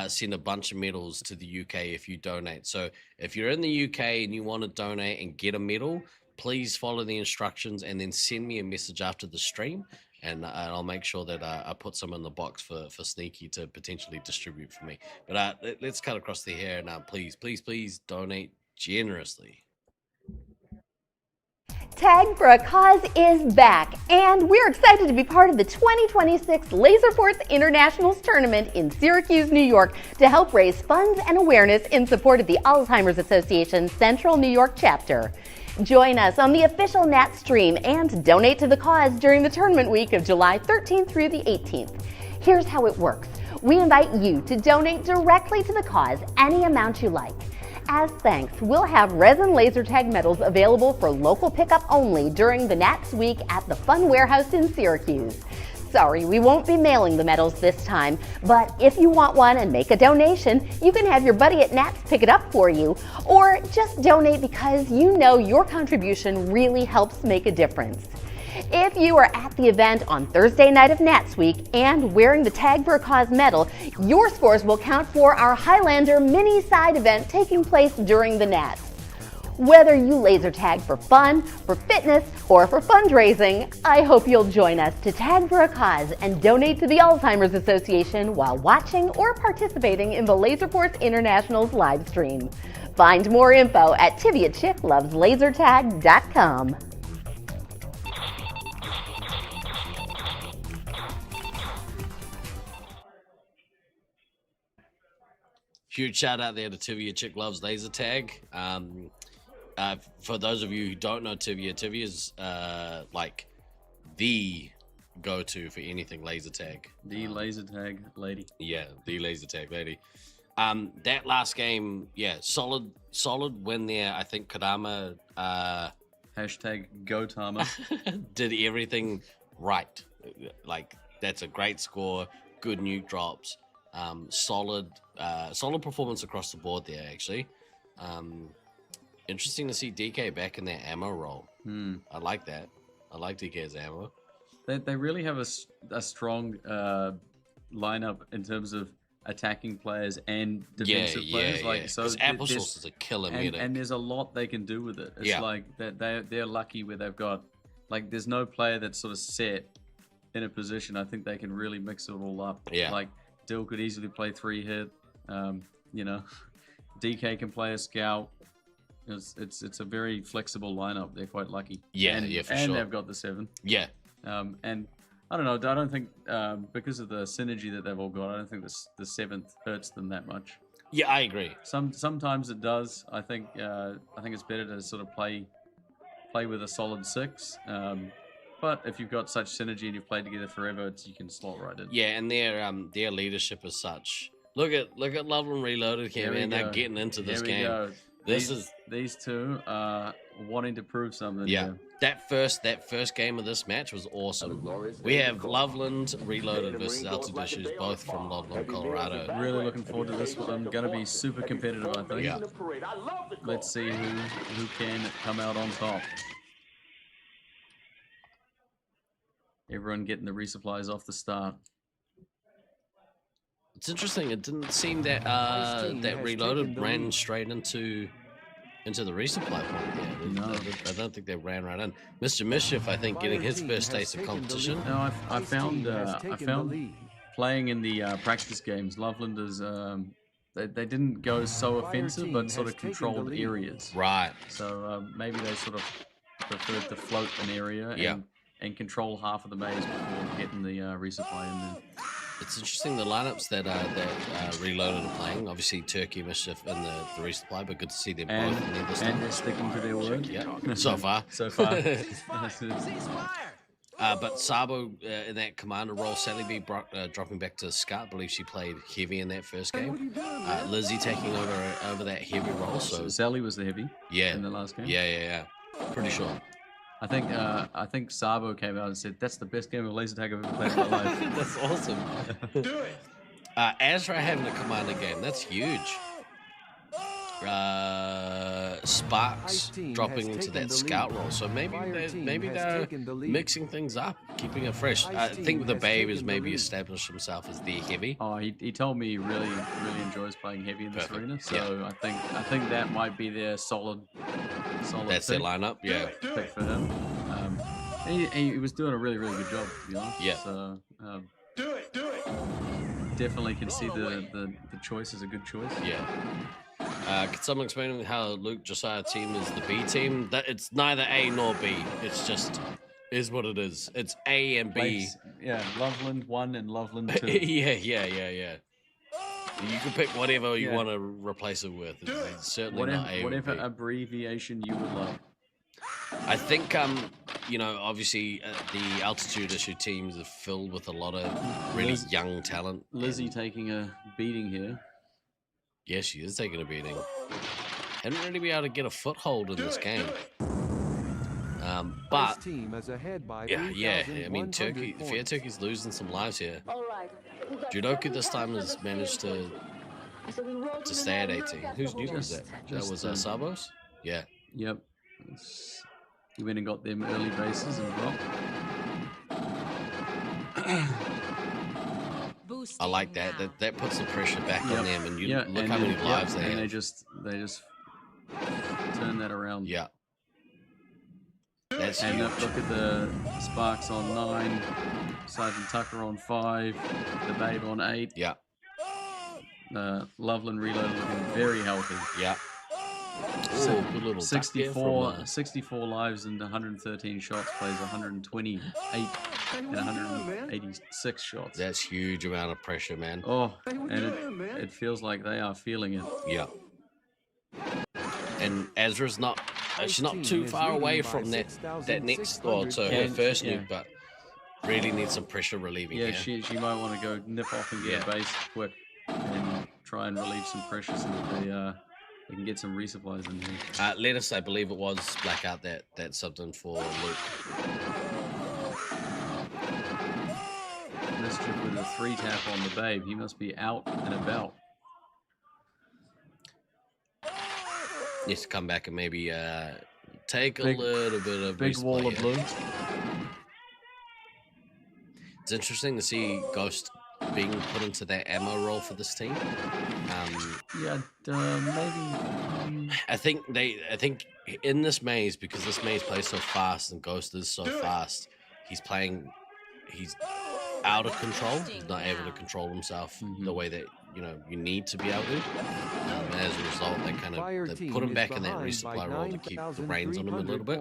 Speaker 8: send a bunch of medals to the UK if you donate. So if you're in the UK and you want to donate and get a medal, please follow the instructions and then send me a message after the stream, and I'll make sure that I put some in the box for Sneaky to potentially distribute for me. But let's cut across the hair now. Please, please, please donate generously.
Speaker 18: Tag for a Cause is back, and we're excited to be part of the 2026 Laserforce Internationals tournament in Syracuse, New York, to help raise funds and awareness in support of the Alzheimer's Association Central New York chapter. Join us on the official Nat stream and donate to the cause during the tournament week of July 13th through the 18th. Here's how it works. We invite you to donate directly to the cause any amount you like. As thanks, we'll have resin laser tag medals available for local pickup only during the Nats Week at the Fun Warehouse in Syracuse. Sorry, we won't be mailing the medals this time, but if you want one and make a donation, you can have your buddy at Nats pick it up for you, or just donate because you know your contribution really helps make a difference. If you are at the event on Thursday night of Nats Week and wearing the Tag for a Cause medal, your scores will count for our Highlander mini side event taking place during the Nats. Whether you laser tag for fun, for fitness, or for fundraising, I hope you'll join us to Tag for a Cause and donate to the Alzheimer's Association while watching or participating in the Laserforce Internationals live stream. Find more info at TiviaChickLovesLaserTag.com.
Speaker 8: Huge shout out there to Tivia Chick Loves Laser Tag. For those of you who don't know Tivia is like the go-to for anything laser tag.
Speaker 13: The laser tag lady.
Speaker 8: Yeah, the laser tag lady. That last game, yeah, solid win there. I think Kodama
Speaker 13: hashtag Gotama
Speaker 8: did everything right. Like, that's a great score, good nuke drops, solid performance across the board there, actually. Interesting to see DK back in their ammo role. I like that. I like DK's ammo.
Speaker 13: They really have a strong lineup in terms of attacking players and defensive players. Like so,
Speaker 8: Applesauce is a killer medic,
Speaker 13: and there's a lot they can do with it. It's like that they're lucky where they've got like there's no player that's sort of set in a position. I think they can really mix it all up.
Speaker 8: Yeah,
Speaker 13: like Dill could easily play 3-hit. You know, DK can play a scout. It's a very flexible lineup. They're quite lucky.
Speaker 8: Yeah,
Speaker 13: and,
Speaker 8: for
Speaker 13: and
Speaker 8: sure.
Speaker 13: they've got the 7.
Speaker 8: Yeah.
Speaker 13: And I don't know. I don't think because of the synergy that they've all got, I don't think the 7th hurts them that much.
Speaker 8: Yeah, I agree.
Speaker 13: Sometimes it does. I think it's better to sort of play with a solid 6. But if you've got such synergy and you've played together forever, you can slot right in.
Speaker 8: Yeah, and their leadership is such. Look at Loveland Reloaded here, man. They're getting into this game.
Speaker 13: Go.
Speaker 8: These
Speaker 13: two are wanting to prove something.
Speaker 8: Yeah. That first game of this match was awesome. We have Loveland Reloaded versus Altitude, both from Loveland, Colorado.
Speaker 13: Really looking forward to this one. Going to be super competitive, I think.
Speaker 8: Yeah.
Speaker 13: Let's see who can come out on top. Everyone getting the resupplies off the start.
Speaker 8: It's interesting. It didn't seem that that Reloaded ran straight into the resupply point there.
Speaker 13: No.
Speaker 8: I don't think they ran right in. Mr. Mischief, I think, getting his first taste of competition.
Speaker 13: No, I found playing in the practice games, Loveland is they didn't go so offensive, but sort of controlled areas.
Speaker 8: Right.
Speaker 13: So maybe they sort of preferred to float an area and control half of the maze before getting the resupply in there.
Speaker 8: It's interesting the lineups that Reloaded are playing. Obviously, Turkey, Mischief, and the resupply, but good to see them both in there this time.
Speaker 13: And they're sticking to their word.
Speaker 8: Yeah, so far.
Speaker 13: So far.
Speaker 8: But Sabo in that commander role, Sally B dropping back to Scut. I believe she played heavy in that first game. Lizzie taking over that heavy role. So
Speaker 13: Sally was the heavy.
Speaker 8: Yeah.
Speaker 13: In the last game.
Speaker 8: Yeah. Pretty sure.
Speaker 13: I think Sabo came out and said that's the best game of laser tag I've ever played in my life.
Speaker 8: That's awesome. Do it. Azra having a commander game, that's huge. Sparks dropping into that scout role, so maybe they're mixing things up, keeping it fresh. I think the Babe has maybe established himself as the heavy.
Speaker 13: Oh, he told me he really enjoys playing heavy in this arena, so I think that might be their solid.
Speaker 8: That's their lineup,
Speaker 13: pick for him. He was doing a really good job, to be honest.
Speaker 8: Yeah.
Speaker 13: So do it. Definitely can see the choice is a good choice.
Speaker 8: Yeah. Could someone explain how Luke Josiah team is the B team? That it's neither A nor B. It's just is what it is. It's A and B.
Speaker 13: Loveland 1 and Loveland 2.
Speaker 8: Yeah. You can pick whatever you want to replace it with. It's certainly not A
Speaker 13: whatever
Speaker 8: or B.
Speaker 13: abbreviation you would like.
Speaker 8: I think obviously the altitude issue teams are filled with a lot of really young talent.
Speaker 13: Lizzie taking a beating here.
Speaker 8: Yeah, she is taking a beating. Hadn't really been able to get a foothold in this game. But yeah. I mean, Fair Turkey's losing some lives here. Judoku this time has managed to stay at 18. Whose nuke was that? That was Sabos? Yeah.
Speaker 13: Yep. He went and got them early bases and dropped.
Speaker 8: I like that. That puts the pressure back on them, and look how many lives they have.
Speaker 13: And they just turn that around.
Speaker 8: Yeah. That's
Speaker 13: and
Speaker 8: huge.
Speaker 13: Look at the Sparks on 9, Sergeant Tucker on 5, the Babe on 8.
Speaker 8: Yeah.
Speaker 13: Loveland Reload looking very healthy.
Speaker 8: Yeah. Ooh, good little
Speaker 13: 64 lives and 113 shots, plays 128 and 186 shots.
Speaker 8: That's huge amount of pressure, man.
Speaker 13: Oh, and it feels like they are feeling it.
Speaker 8: Yeah. And Azra's she's not too far away from that next, her first nuke, but really needs some pressure relieving.
Speaker 13: Yeah, she might want to go nip off and get a base quick and try and relieve some pressure so that they can get some resupplies in here.
Speaker 8: Lettuce, I believe it was Blackout that subbed in for Luke.
Speaker 13: Mischief with a 3-tap on the Babe. He must be out and about.
Speaker 8: Needs to come back and maybe take a little bit of
Speaker 13: big wall of blue.
Speaker 8: It's interesting to see Ghost being put into that ammo role for this team.
Speaker 13: Yeah, maybe.
Speaker 8: I think in this maze, because this maze plays so fast and Ghost is so fast, he's out of control. He's not able to control himself the way that you need to be able to. And as a result, they put him back in that resupply role to keep the reins on him a little bit.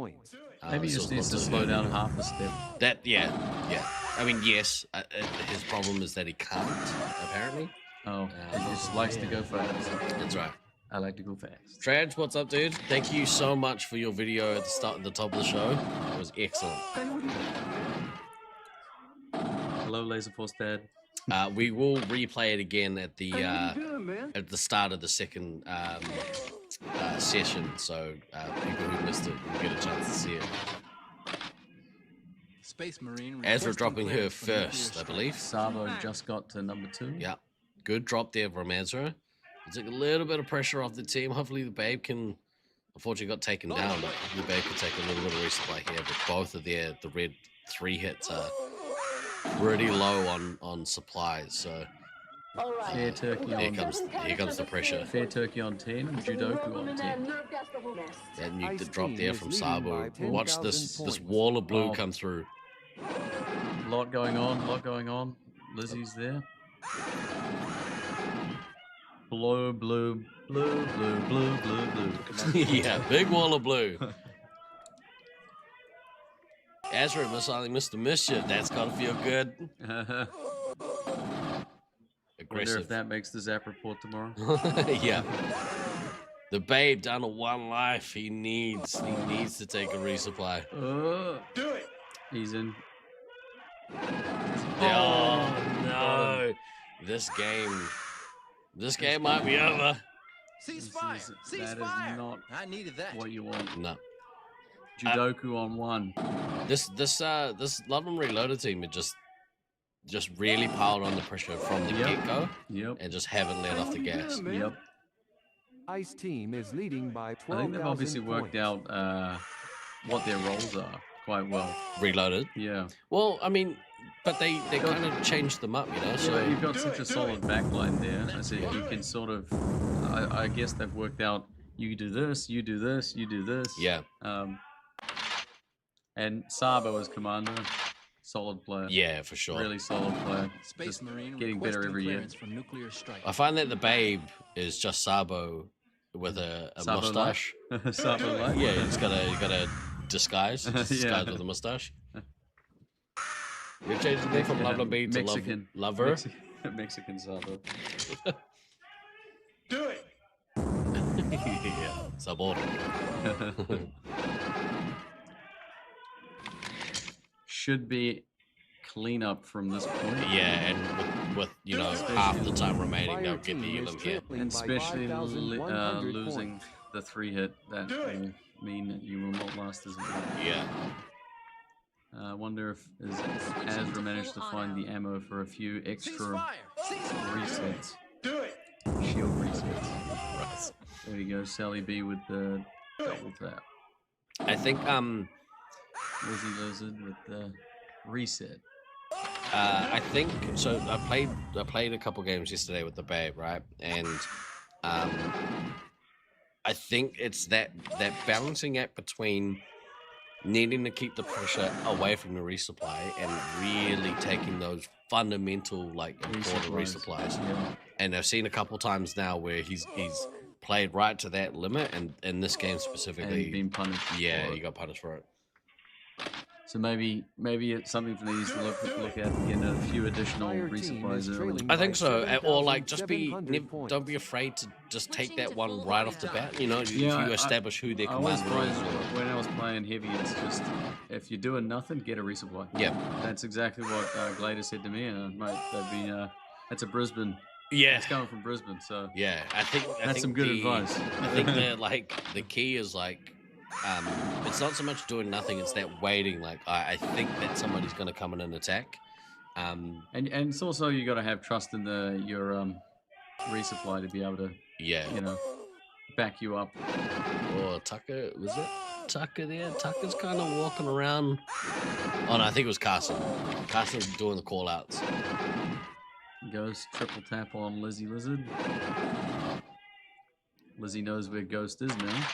Speaker 13: Maybe he just needs to slow down half a step.
Speaker 8: Yeah. I mean, yes. His problem is that he can't, apparently.
Speaker 13: Oh, he just likes to go fast.
Speaker 8: That's right.
Speaker 13: I like to go fast.
Speaker 8: Traj, what's up, dude? Thank you so much for your video at the top of the show. It was excellent.
Speaker 13: Hello, Laserforce Dad.
Speaker 8: We will replay it again at the start of the second session, so people who missed it will get a chance to see it.
Speaker 17: Space Marine.
Speaker 8: As we're dropping her first, I believe.
Speaker 13: Sabo just got to number 2.
Speaker 8: Yeah, good drop there from Ezra. It took a little bit of pressure off the team. Hopefully the Babe can. Unfortunately, got taken down. But the Babe can take a little bit of resupply here, but both of the red 3 hits are pretty low on supplies. So
Speaker 13: Fair Turkey
Speaker 8: here comes the pressure.
Speaker 13: Fair Turkey on 10, Judoku on 10.
Speaker 8: That nuke the drop there from Sabo. Watch this wall of blue come through.
Speaker 13: Lot going on. Lizzie's there. Blue.
Speaker 8: Yeah, big wall of blue. Ezra missiling Mr. Mischief. That's gotta feel good.
Speaker 13: Wonder if that makes the Zap report tomorrow.
Speaker 8: Yeah. The Babe down to 1 life. He needs to take a resupply.
Speaker 13: Do it. He's in.
Speaker 8: Oh no! This game might be over.
Speaker 17: Ceasefire!
Speaker 13: That is not
Speaker 17: I needed that.
Speaker 13: what you want.
Speaker 8: No.
Speaker 13: Judoku on 1.
Speaker 8: This Love and Reloaded team had just really piled on the pressure from the get-go.
Speaker 13: Yep.
Speaker 8: And just haven't let off the gas.
Speaker 13: Yep.
Speaker 6: Ice Team is leading by 12,000
Speaker 13: I think they've obviously worked out what their roles are quite well.
Speaker 8: Reloaded.
Speaker 13: Yeah.
Speaker 8: Well, I mean, but they kind of changed them up, So
Speaker 13: yeah, you've got such a solid backline there. I said you can sort of. I guess they've worked out. You do this. You do this. You do this.
Speaker 8: Yeah.
Speaker 13: And Sabo as commander, solid player.
Speaker 8: Yeah, for sure.
Speaker 13: Really solid player.
Speaker 17: Space Marine
Speaker 13: getting better every year.
Speaker 17: For nuclear strike.
Speaker 8: I find that the Babe is just Sabo with a mustache.
Speaker 13: Sabo light.
Speaker 8: Yeah, he's got a disguise. Disguise with a mustache. You're changing the name from Lover B to
Speaker 13: Mexican.
Speaker 8: Lover.
Speaker 13: Mexican Sabo.
Speaker 3: Do it.
Speaker 8: Yeah, Sabor.
Speaker 13: Should be clean up from this point.
Speaker 8: Yeah, and with half the time remaining, they'll get the elim here.
Speaker 13: And especially losing the 3 hit, that will mean that you will not last as long.
Speaker 8: Yeah.
Speaker 13: I wonder if Azra managed to find the ammo for a few extra resets.
Speaker 3: Do it.
Speaker 13: Shield resets. Right. There you go, Sally B with the double tap.
Speaker 8: I think
Speaker 13: Lizzie Lizard with the reset.
Speaker 8: I think so. I played a couple games yesterday with the Babe, right? And I think it's that balancing act between needing to keep the pressure away from the resupply and really taking those fundamental, important resupplies.
Speaker 13: Yeah.
Speaker 8: And I've seen a couple times now where he's played right to that limit, and in this game specifically,
Speaker 13: And he's been punished.
Speaker 8: Yeah, he got punished for it.
Speaker 13: So maybe it's something for these to look at getting a few additional resupplies early.
Speaker 8: I think so, or don't be afraid to just take that one right off the bat. If you establish who their commander is.
Speaker 13: When I was playing heavy, it's just if you're doing nothing, get a resupply.
Speaker 8: Yeah,
Speaker 13: that's exactly what Glader said to me, and mate, that's a Brisbane.
Speaker 8: Yeah,
Speaker 13: it's coming from Brisbane, so
Speaker 8: yeah, I think
Speaker 13: that's some good advice.
Speaker 8: I think that the key is it's not so much doing nothing; it's that waiting. I think that somebody's going to come in and attack.
Speaker 13: And it's also you got to have trust in your resupply to be able to back you up.
Speaker 8: Or Tucker, was it Tucker there? Tucker's kind of walking around. Oh no, I think it was Carson. Carson's doing the call outs.
Speaker 13: Ghost triple tap on Lizzie Lizard. Lizzie knows where Ghost is now.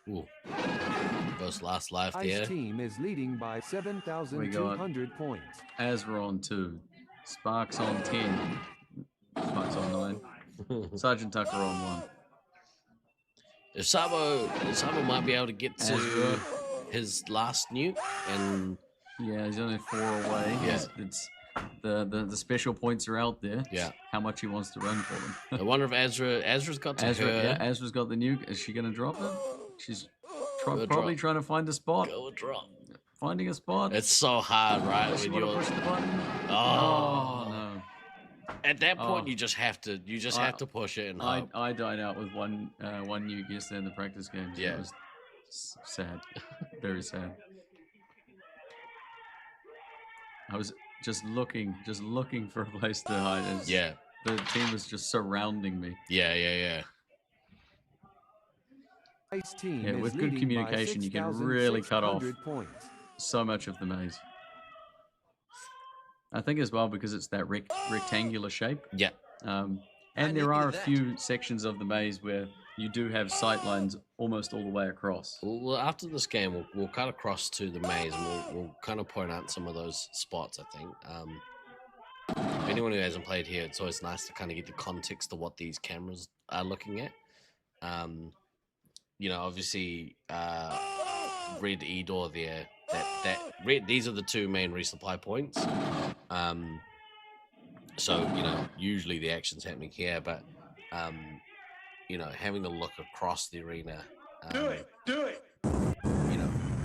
Speaker 8: Ooh. Ghost last life
Speaker 6: Ice
Speaker 8: there.
Speaker 6: Team is leading by 7,200 points.
Speaker 13: Azra on 2. Sparks on 10. Sparks on 9. Sergeant Tucker on 1.
Speaker 8: If Sabo might be able to get to his last nuke, and
Speaker 13: yeah, he's only 4 away.
Speaker 8: Yeah.
Speaker 13: It's the special points are out there.
Speaker 8: Yeah.
Speaker 13: How much he wants to run for them.
Speaker 8: I wonder if Azra's got to her.
Speaker 13: Yeah, Azra's got the nuke. Is she gonna drop it? She's probably
Speaker 8: drop.
Speaker 13: trying to find a spot.
Speaker 8: Go drop.
Speaker 13: Finding a spot.
Speaker 8: It's so hard, right?
Speaker 13: Does she
Speaker 8: When
Speaker 13: want to
Speaker 8: you're
Speaker 13: push the button?
Speaker 8: Oh
Speaker 13: no.
Speaker 8: At that point,
Speaker 13: Oh.
Speaker 8: you just have to push it and hope.
Speaker 13: I died out with one nuke yesterday in the practice games.
Speaker 8: Yeah.
Speaker 13: It was sad. Very sad. I was just looking for a place to hide.
Speaker 8: Yeah.
Speaker 13: The team was just surrounding me.
Speaker 8: Yeah.
Speaker 6: Ice Team
Speaker 13: Yeah,
Speaker 6: is
Speaker 13: with good
Speaker 6: leading by
Speaker 13: communication, you can really cut off
Speaker 6: 6,600 points.
Speaker 13: so much of the maze. I think as well because it's that rectangular shape.
Speaker 8: Yeah.
Speaker 13: And there are a few sections of the maze where you do have sight lines almost all the way across.
Speaker 8: Well, after this game, we'll cut across to the maze and we'll kind of point out some of those spots, I think. Anyone who hasn't played here, it's always nice to kind of get the context of what these cameras are looking at. Obviously, red E-door there. That red. These are the 2 main resupply points. So usually the action's happening here, but having to look across the arena.
Speaker 16: Do it.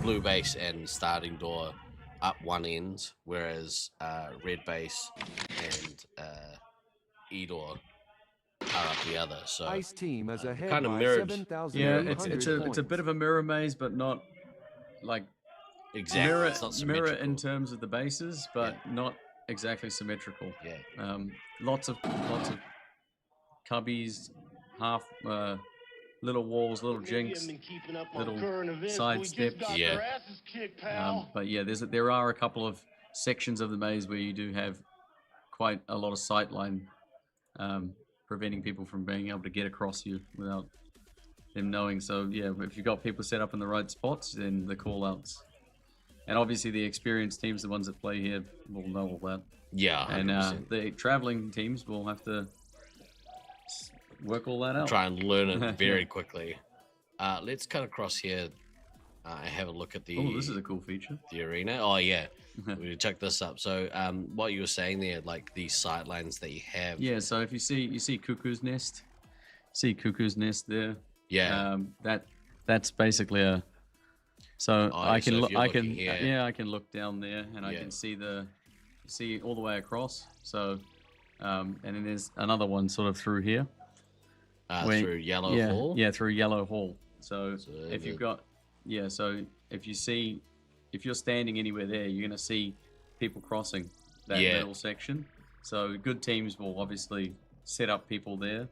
Speaker 8: Blue base and starting door up one end, whereas red base and E-door are up the other. So
Speaker 6: Ice Team is ahead
Speaker 8: kind of
Speaker 6: by
Speaker 8: mirrored.
Speaker 6: 7,800
Speaker 13: Yeah, it's a bit of a mirror maze, but not like
Speaker 8: Exactly. It's not
Speaker 13: mirror
Speaker 8: symmetrical.
Speaker 13: in terms of the bases, but not exactly symmetrical.
Speaker 8: Yeah.
Speaker 13: Lots of cubbies, half little walls, little jinks, little side steps.
Speaker 8: Yeah.
Speaker 13: But yeah, there are a couple of sections of the maze where you do have quite a lot of sightline, preventing people from being able to get across you without them knowing. So yeah, if you've got people set up in the right spots, then the call-outs. And obviously the experienced teams, the ones that play here, will know all that.
Speaker 8: Yeah, 100%.
Speaker 13: And the traveling teams will have to work all that out.
Speaker 8: Try and learn it very quickly. Let's cut across here and have a look at the...
Speaker 13: Oh, this is a cool feature.
Speaker 8: The arena. Oh, yeah. We check this up. So what you were saying there, like the sight lines that you have.
Speaker 13: Yeah, so if you see Cuckoo's Nest. See Cuckoo's Nest there.
Speaker 8: Yeah.
Speaker 13: That's basically a... So I can look look down there and I can see all the way across. So and then there's another one sort of through here.
Speaker 8: Through Yellow Hall?
Speaker 13: Yeah, through Yellow Hall. So if you've got so if you're standing anywhere there, you're gonna see people crossing that middle section. So good teams will obviously set up people there.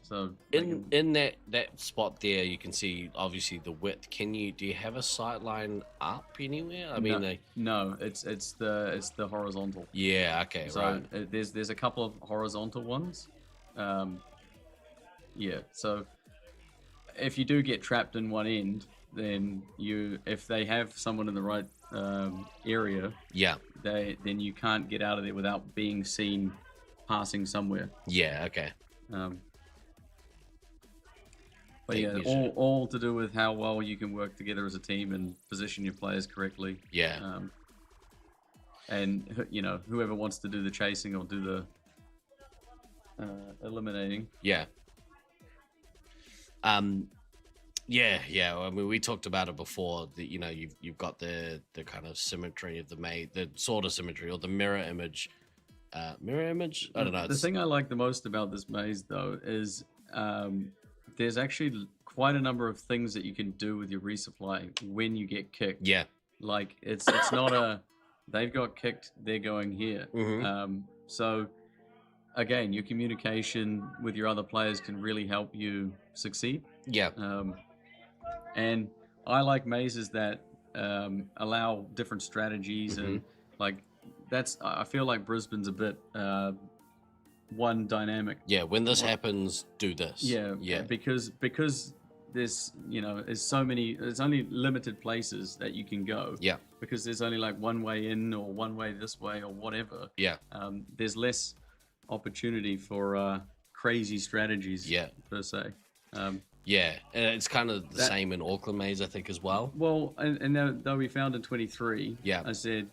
Speaker 13: So
Speaker 8: in that spot there, you can see obviously the width. Do you have a sight line up anywhere? I mean,
Speaker 13: no, it's the horizontal.
Speaker 8: Yeah, okay,
Speaker 13: so
Speaker 8: right.
Speaker 13: There's a couple of horizontal ones. Yeah, so if you do get trapped in one end, then if they have someone in the right area, then you can't get out of there without being seen passing somewhere.
Speaker 8: Yeah, okay.
Speaker 13: But yeah, all to do with how well you can work together as a team and position your players correctly.
Speaker 8: Yeah.
Speaker 13: And whoever wants to do the chasing or do the eliminating.
Speaker 8: Yeah. Yeah. I mean, we talked about it before. That you've got the kind of symmetry of the maze, the sort of symmetry or the mirror image. Mirror image? I don't know.
Speaker 13: The thing I like the most about this maze, though, is there's actually quite a number of things that you can do with your resupply when you get kicked.
Speaker 8: Yeah.
Speaker 13: Like it's not they've got kicked, they're going here.
Speaker 8: Mm-hmm.
Speaker 13: So again, your communication with your other players can really help you succeed.
Speaker 8: Yeah.
Speaker 13: And I like mazes that allow different strategies and like that's I feel like Brisbane's a bit one dynamic.
Speaker 8: Yeah, when this happens, do this.
Speaker 13: Yeah, because there's there's only limited places that you can go.
Speaker 8: Yeah.
Speaker 13: Because there's only like one way in or one way this way or whatever.
Speaker 8: Yeah.
Speaker 13: There's less opportunity for crazy strategies.
Speaker 8: Yeah.
Speaker 13: Per se.
Speaker 8: Yeah, and it's kind of the same in Auckland Maze, I think, as well.
Speaker 13: Well, and though we found in 23,
Speaker 8: yeah,
Speaker 13: I said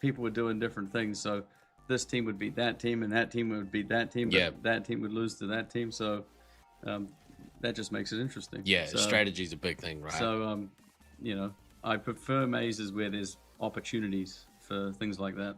Speaker 13: people were doing different things. So this team would beat that team, and that team would beat that team, but that team would lose to that team. So that just makes it interesting.
Speaker 8: Yeah,
Speaker 13: so,
Speaker 8: strategy's a big thing, right?
Speaker 13: So, I prefer mazes where there's opportunities for things like that.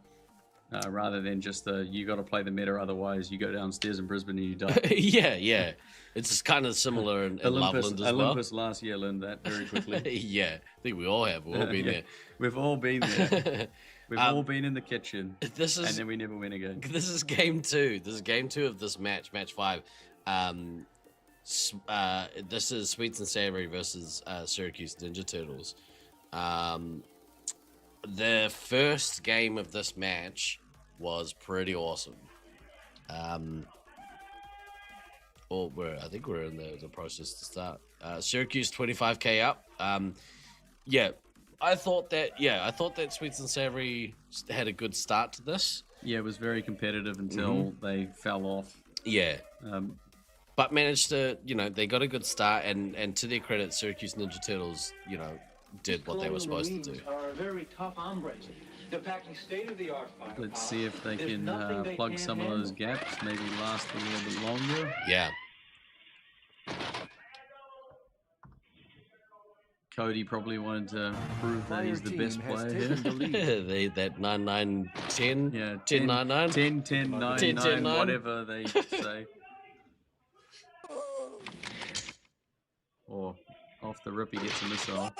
Speaker 13: Rather than just you got to play the meta, otherwise you go downstairs in Brisbane and you die.
Speaker 8: yeah. It's kind of similar in Loveland as well.
Speaker 13: Olympus last year learned that very quickly.
Speaker 8: Yeah, I think we all have. We've all been there.
Speaker 13: We've all been there. We've all been in the kitchen. And then we never win again.
Speaker 8: This is game 2. This is game 2 of this match, match 5. This is Sweets and Savory versus Syracuse Ninja Turtles. The first game of this match was pretty awesome. I think we're in the process to start. Syracuse 25k up. I thought that Sweets and Savory had a good start to this.
Speaker 13: Yeah, it was very competitive until they fell off.
Speaker 8: Yeah. But managed to, they got a good start, and to their credit, Syracuse Ninja Turtles, did what they were supposed to do.
Speaker 19: Are very tough hombres. They're packing state-of-the-art firepower.
Speaker 13: Let's see if they can plug some of those gaps, maybe last a little bit longer.
Speaker 8: Yeah.
Speaker 13: Cody probably wanted to prove that he's the best player here.
Speaker 8: That 9-9-10?
Speaker 13: Yeah,
Speaker 8: 10-9-9?
Speaker 13: 10-10-9-9, whatever they say. Or off the rip, he gets a missile.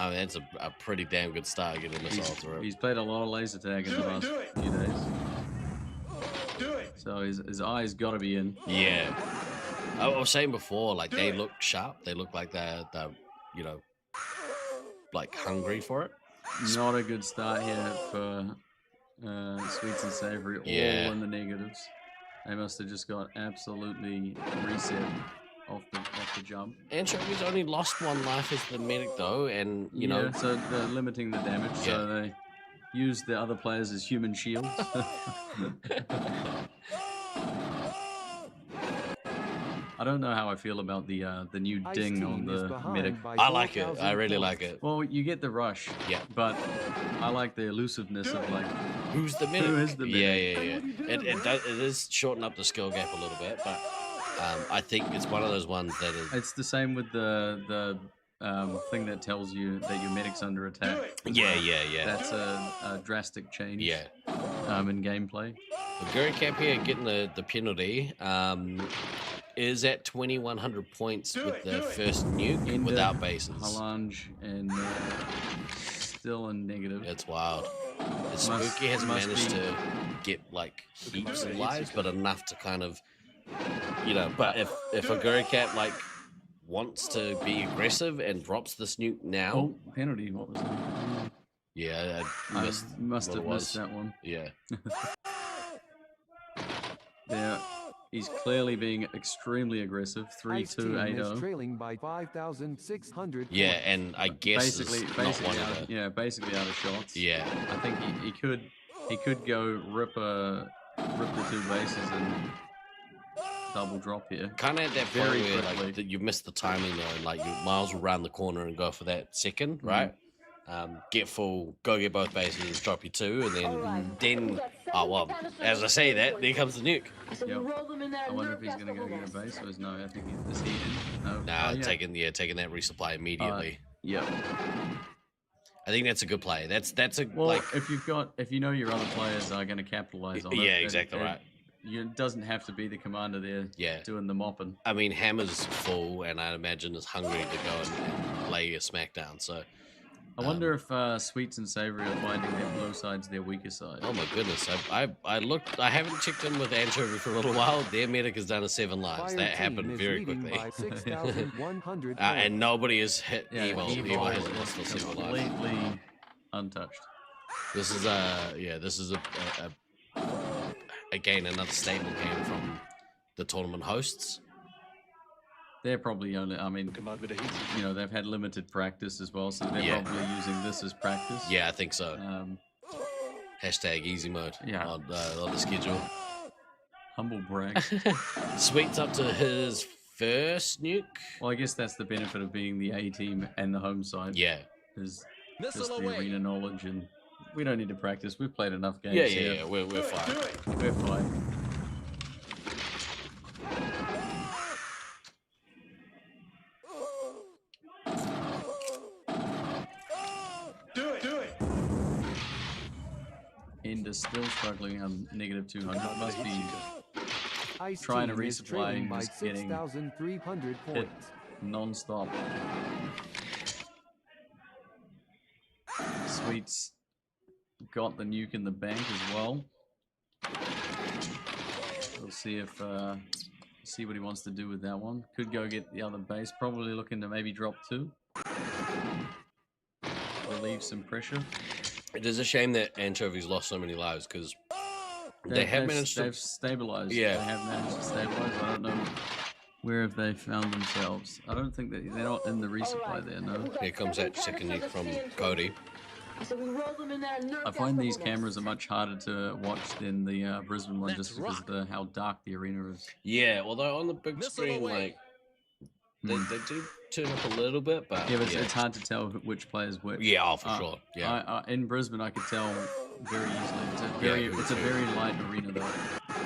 Speaker 8: I mean, that's a pretty damn good start getting a missile through.
Speaker 13: He's played a lot of laser tag in the last few days. So his eyes got to be in.
Speaker 8: Yeah. I was saying before, like, they look sharp. They look like they're like hungry for it.
Speaker 13: Not a good start here for Sweets and Savory, all in the negatives. They must have just got absolutely reset off the jump.
Speaker 8: Anchovy's only lost 1 life as the medic though, and you know,
Speaker 13: so they're limiting the damage. Yeah. So they use the other players as human shields. I don't know how I feel about the new ding on the medic.
Speaker 8: I like it. I really like it.
Speaker 13: Well, you get the rush.
Speaker 8: Yeah.
Speaker 13: But I like the elusiveness of like
Speaker 8: who's the medic?
Speaker 13: Who is the medic?
Speaker 8: Yeah. It is shorten up the skill gap a little bit, but I think it's one of those ones that is.
Speaker 13: It's the same with the thing that tells you that your medic's under attack.
Speaker 8: Yeah.
Speaker 13: That's a drastic change.
Speaker 8: Yeah.
Speaker 13: In gameplay.
Speaker 8: Gary Cap here getting the penalty. Is at 2100 points with the first nuke without bases.
Speaker 13: Halange and still in negative.
Speaker 8: It's wild. Spooky has managed to get like heaps of lives, but enough to kind of, but if a Guru Cat like wants to be aggressive and drops this nuke now.
Speaker 13: Oh, penalty, what was that?
Speaker 8: Yeah,
Speaker 13: I must have missed that one.
Speaker 8: Yeah.
Speaker 13: Yeah. He's clearly being extremely aggressive. 3-2-8-0.
Speaker 6: Trailing by 5,600.
Speaker 8: Yeah, and I guess
Speaker 13: basically out of shots.
Speaker 8: Yeah,
Speaker 13: I think he could go rip the 2 bases and double drop here.
Speaker 8: Kind of at that very point where like you missed the timing though, and like you miles around the corner and go for that second, right? Get full, go get both bases, drop you 2, and then as I say that, there comes the nuke.
Speaker 13: Yep. I wonder if he's gonna go get a base or no. I think is he in? No.
Speaker 8: Nah, taking that resupply immediately.
Speaker 13: Yep.
Speaker 8: I think that's a good play. That's a
Speaker 13: like if you know your other players are gonna capitalize on it.
Speaker 8: Yeah, exactly right.
Speaker 13: It doesn't have to be the commander there doing the mopping.
Speaker 8: I mean, Hammer's full, and I imagine is hungry to go and lay a smackdown. So.
Speaker 13: I wonder if Sweets and Savory are finding their blue sides their weaker side.
Speaker 8: Oh my goodness! I looked. I haven't checked in with Anchovy for a little while. Their medic is down to 7 lives. That happened very quickly. And nobody has hit Evo. Evo hasn't lost a single life.
Speaker 13: Completely untouched.
Speaker 8: This is again another statement game from the tournament hosts.
Speaker 13: They're probably only, I mean, you know, they've had limited practice as well, so they're probably using this as practice.
Speaker 8: Yeah, I think so. Hashtag easy mode on the schedule.
Speaker 13: Humble brag.
Speaker 8: Sweet's up to his first nuke.
Speaker 13: Well, I guess that's the benefit of being the A team and the home side.
Speaker 8: Yeah.
Speaker 13: Is just the arena knowledge, and we don't need to practice. We've played enough games.
Speaker 8: Yeah, we're fine.
Speaker 13: We're fine.
Speaker 3: Do it.
Speaker 13: Ender still struggling on negative 200. Must be
Speaker 6: Ice
Speaker 13: trying to
Speaker 6: Team is
Speaker 13: resupply
Speaker 6: trailing
Speaker 13: and
Speaker 6: by
Speaker 13: just getting
Speaker 6: 6,300
Speaker 13: hit
Speaker 6: points.
Speaker 13: non-stop. Sweet's got the nuke in the bank as well. We'll see if see what he wants to do with that one. Could go get the other base. Probably looking to maybe drop 2. Relieve some pressure.
Speaker 8: It is a shame that Anchovies lost so many lives because they have managed to...
Speaker 13: They've stabilized.
Speaker 8: Yeah.
Speaker 13: They have managed to stabilize. I don't know where have they found themselves. I don't think that they're not in the resupply there, no.
Speaker 8: Here comes that second nuke from Cody.
Speaker 13: I find these cameras are much harder to watch than the Brisbane one just because of how dark the arena is.
Speaker 8: Yeah, although on the big screen, like, they do turn up a little bit, but...
Speaker 13: Yeah, but it's hard to tell which player's which.
Speaker 8: Yeah, for sure. Yeah.
Speaker 13: In Brisbane, I could tell very easily. It's a very light arena, though.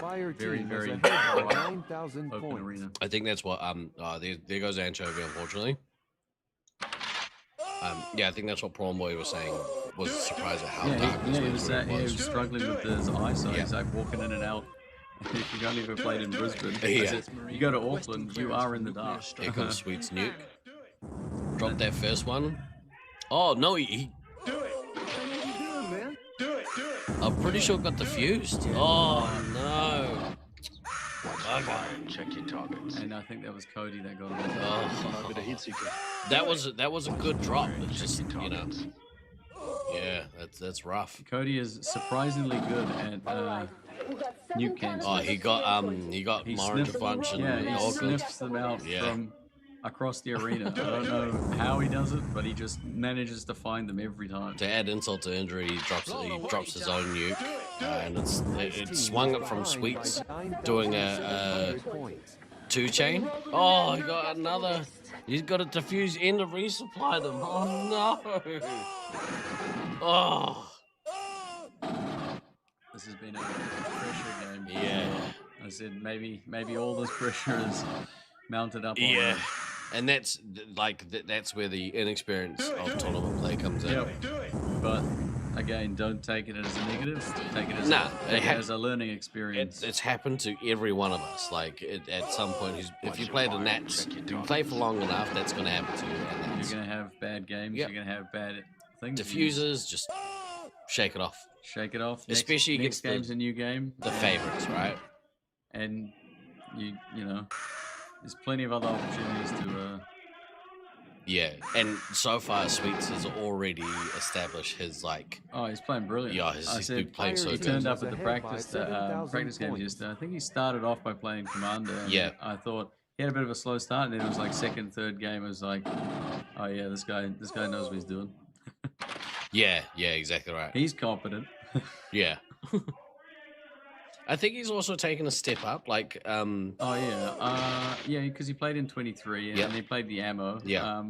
Speaker 6: Fire
Speaker 13: very
Speaker 6: team
Speaker 13: light,
Speaker 6: is ahead by 9,000
Speaker 13: open
Speaker 6: points.
Speaker 13: arena.
Speaker 8: I think that's what... there goes Anchovy, unfortunately. Yeah, I think that's what Prawn Boy was saying. Was surprised at how dark
Speaker 13: he was struggling with his eyesight.
Speaker 8: Yeah.
Speaker 13: He's like walking in and out. If you've only ever played in Brisbane,
Speaker 8: Yeah.
Speaker 13: you go to Auckland, you are in the dark.
Speaker 8: Here comes Sweet's nuke. Dropped that first one. Oh, no, he...
Speaker 3: Do it.
Speaker 8: I'm pretty sure got defused. Oh, no.
Speaker 16: Check your targets.
Speaker 13: And I think that was Cody that got him.
Speaker 8: Oh. That was a good drop. It's just, you know... Yeah, that's rough.
Speaker 13: Cody is surprisingly good at nuke games.
Speaker 8: Oh, he got Morange Bunch and
Speaker 13: he
Speaker 8: Auckland.
Speaker 13: sniffs them out from across the arena. I don't know how he does it, but he just manages to find them every time.
Speaker 8: To add insult to injury, he drops his own nuke, and it swung it from Sweets doing a 2-chain. Oh, he got another. He's got to defuse and to resupply them. Oh no! Oh.
Speaker 13: This has been a pressure game.
Speaker 8: Yeah.
Speaker 13: I said maybe all this pressure is mounted up on
Speaker 8: Yeah. And that's that's where the inexperience of tournament play comes in.
Speaker 13: But again, don't take it as a negative. Take it as a learning experience.
Speaker 8: It's happened to every one of us. Like at some point, if you play the Nats, if you play for long enough, that's going to happen to you. And
Speaker 13: you're going to have bad games. You're going to have bad things.
Speaker 8: Diffusers, just shake it off.
Speaker 13: Shake it off.
Speaker 8: Especially
Speaker 13: next
Speaker 8: against
Speaker 13: game's a new game.
Speaker 8: The favorites, right?
Speaker 13: And you know, there's plenty of other opportunities to.
Speaker 8: Yeah, and so far Sweets has already established his like.
Speaker 13: Oh, he's playing brilliant.
Speaker 8: Yeah, he's been playing so
Speaker 13: he
Speaker 8: good.
Speaker 13: turned up at the practice games yesterday. I think he started off by playing Commander. And
Speaker 8: yeah.
Speaker 13: I thought he had a bit of a slow start, and then it was like second, third game. It was like, oh yeah, this guy knows what he's doing.
Speaker 8: Yeah, exactly right.
Speaker 13: He's competent.
Speaker 8: Yeah. I think he's also taken a step up, like
Speaker 13: yeah, because he played in 23 and he played the ammo.
Speaker 8: Yeah.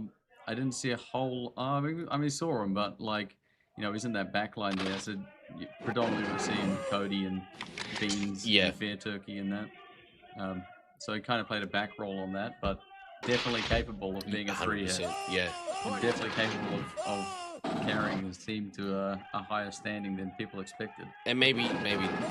Speaker 13: I didn't see a whole I mean saw him, but like, you know, he's in that back line there, so predominantly we're seeing Cody and Beans and Fair Turkey and that. So he kind of played a back role on that, but definitely capable of being a 3-hit.
Speaker 8: Yeah.
Speaker 13: And definitely capable of carrying his team to a higher standing than people expected.
Speaker 8: And maybe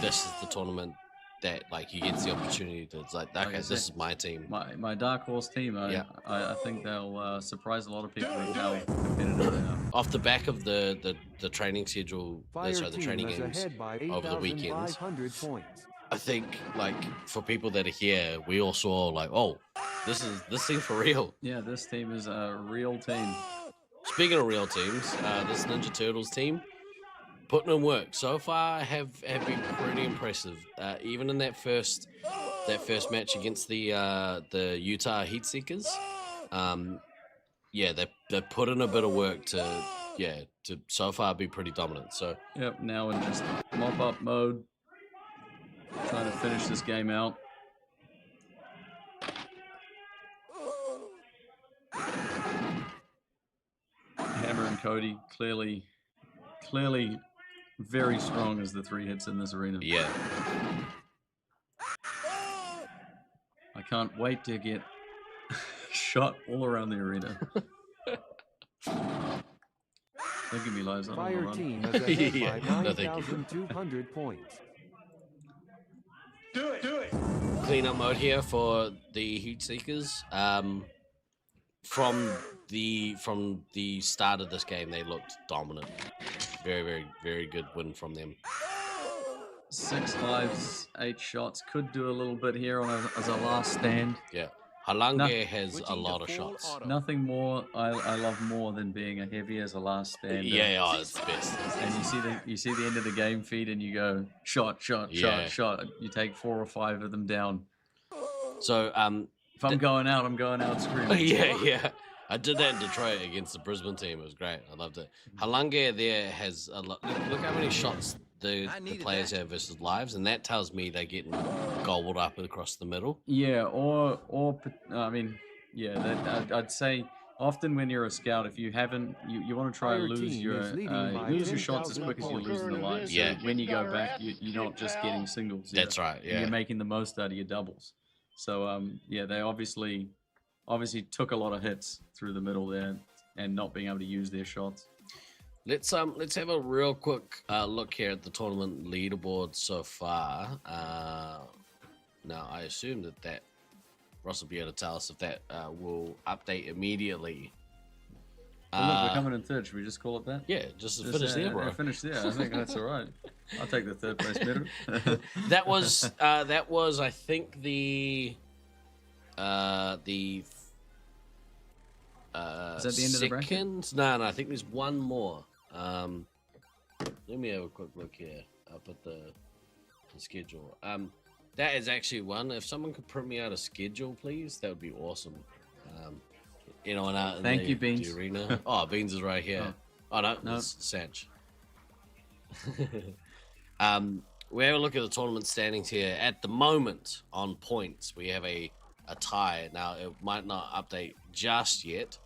Speaker 8: this is the tournament that like he gets the opportunity to. It's like, okay, this is my team.
Speaker 13: My dark horse team. I think they'll surprise a lot of people with how competitive they are.
Speaker 8: Off the back of the training schedule, the training games over the weekends. I think like for people that are here, we all saw like, oh, this team's for real.
Speaker 13: Yeah, this team is a real team.
Speaker 8: Speaking of real teams, this Ninja Turtles team putting in work so far. Have been pretty impressive. Even in that first match against the Utah Heatseekers. Yeah, they put in a bit of work to so far be pretty dominant. So
Speaker 13: yep, now in just mop up mode, trying to finish this game out. Hammer and Cody clearly very strong as the 3 hits in this arena.
Speaker 8: Yeah.
Speaker 13: I can't wait to get shot all around the arena. Don't give me lives. I don't
Speaker 6: Fire
Speaker 13: want to
Speaker 6: team
Speaker 13: run.
Speaker 6: has ahead
Speaker 8: Yeah.
Speaker 6: by
Speaker 8: No, thank you.
Speaker 6: 9,200 points.
Speaker 3: Do it.
Speaker 8: Cleanup mode here for the Heatseekers. From the start of this game, they looked dominant. Very, very, very good win from them.
Speaker 13: 6 lives, 8 shots. Could do a little bit here as a last stand.
Speaker 8: Yeah. Halange has a lot of shots.
Speaker 13: Nothing more I love more than being a heavy as a last stand.
Speaker 8: Yeah, it's the best.
Speaker 13: And you see the end of the game feed and you go shot. You take 4 or 5 of them down.
Speaker 8: So
Speaker 13: if I'm going out screaming.
Speaker 8: Yeah. I did that in Detroit against the Brisbane team. It was great. I loved it. Halange there has a lot. Look how many shots the players have versus lives, and that tells me they're getting gobbled up across the middle.
Speaker 13: Yeah, or I mean, yeah, I'd say often when you're a scout, if you haven't, you want to try and lose your shots as quick as you're losing the lives.
Speaker 8: Yeah.
Speaker 13: So when you go back, you're not just getting singles.
Speaker 8: That's right. Yeah.
Speaker 13: You're making the most out of your doubles. So yeah, they obviously took a lot of hits through the middle there and not being able to use their shots.
Speaker 8: Let's have a real quick look here at the tournament leaderboard so far. Now I assume that Ross will be able to tell us if that will update immediately.
Speaker 13: Well, look, we're coming in third. Should we just call it that?
Speaker 8: Yeah, just finish there, bro.
Speaker 13: Finish there. I think that's all right. I'll take the 3rd place medal.
Speaker 8: that was I think the
Speaker 13: is that the end of the bracket?
Speaker 8: Second? No, I think there's one more. Let me have a quick look here up at the schedule. That is actually one. If someone could print me out a schedule, please, that would be awesome. Anyone out in
Speaker 13: Thank you,
Speaker 8: the
Speaker 13: Beans.
Speaker 8: arena? Oh, Beans is right here. Oh no, it's Sanch. We have a look at the tournament standings here. At the moment, on points, we have a tie. Now, it might not update just yet.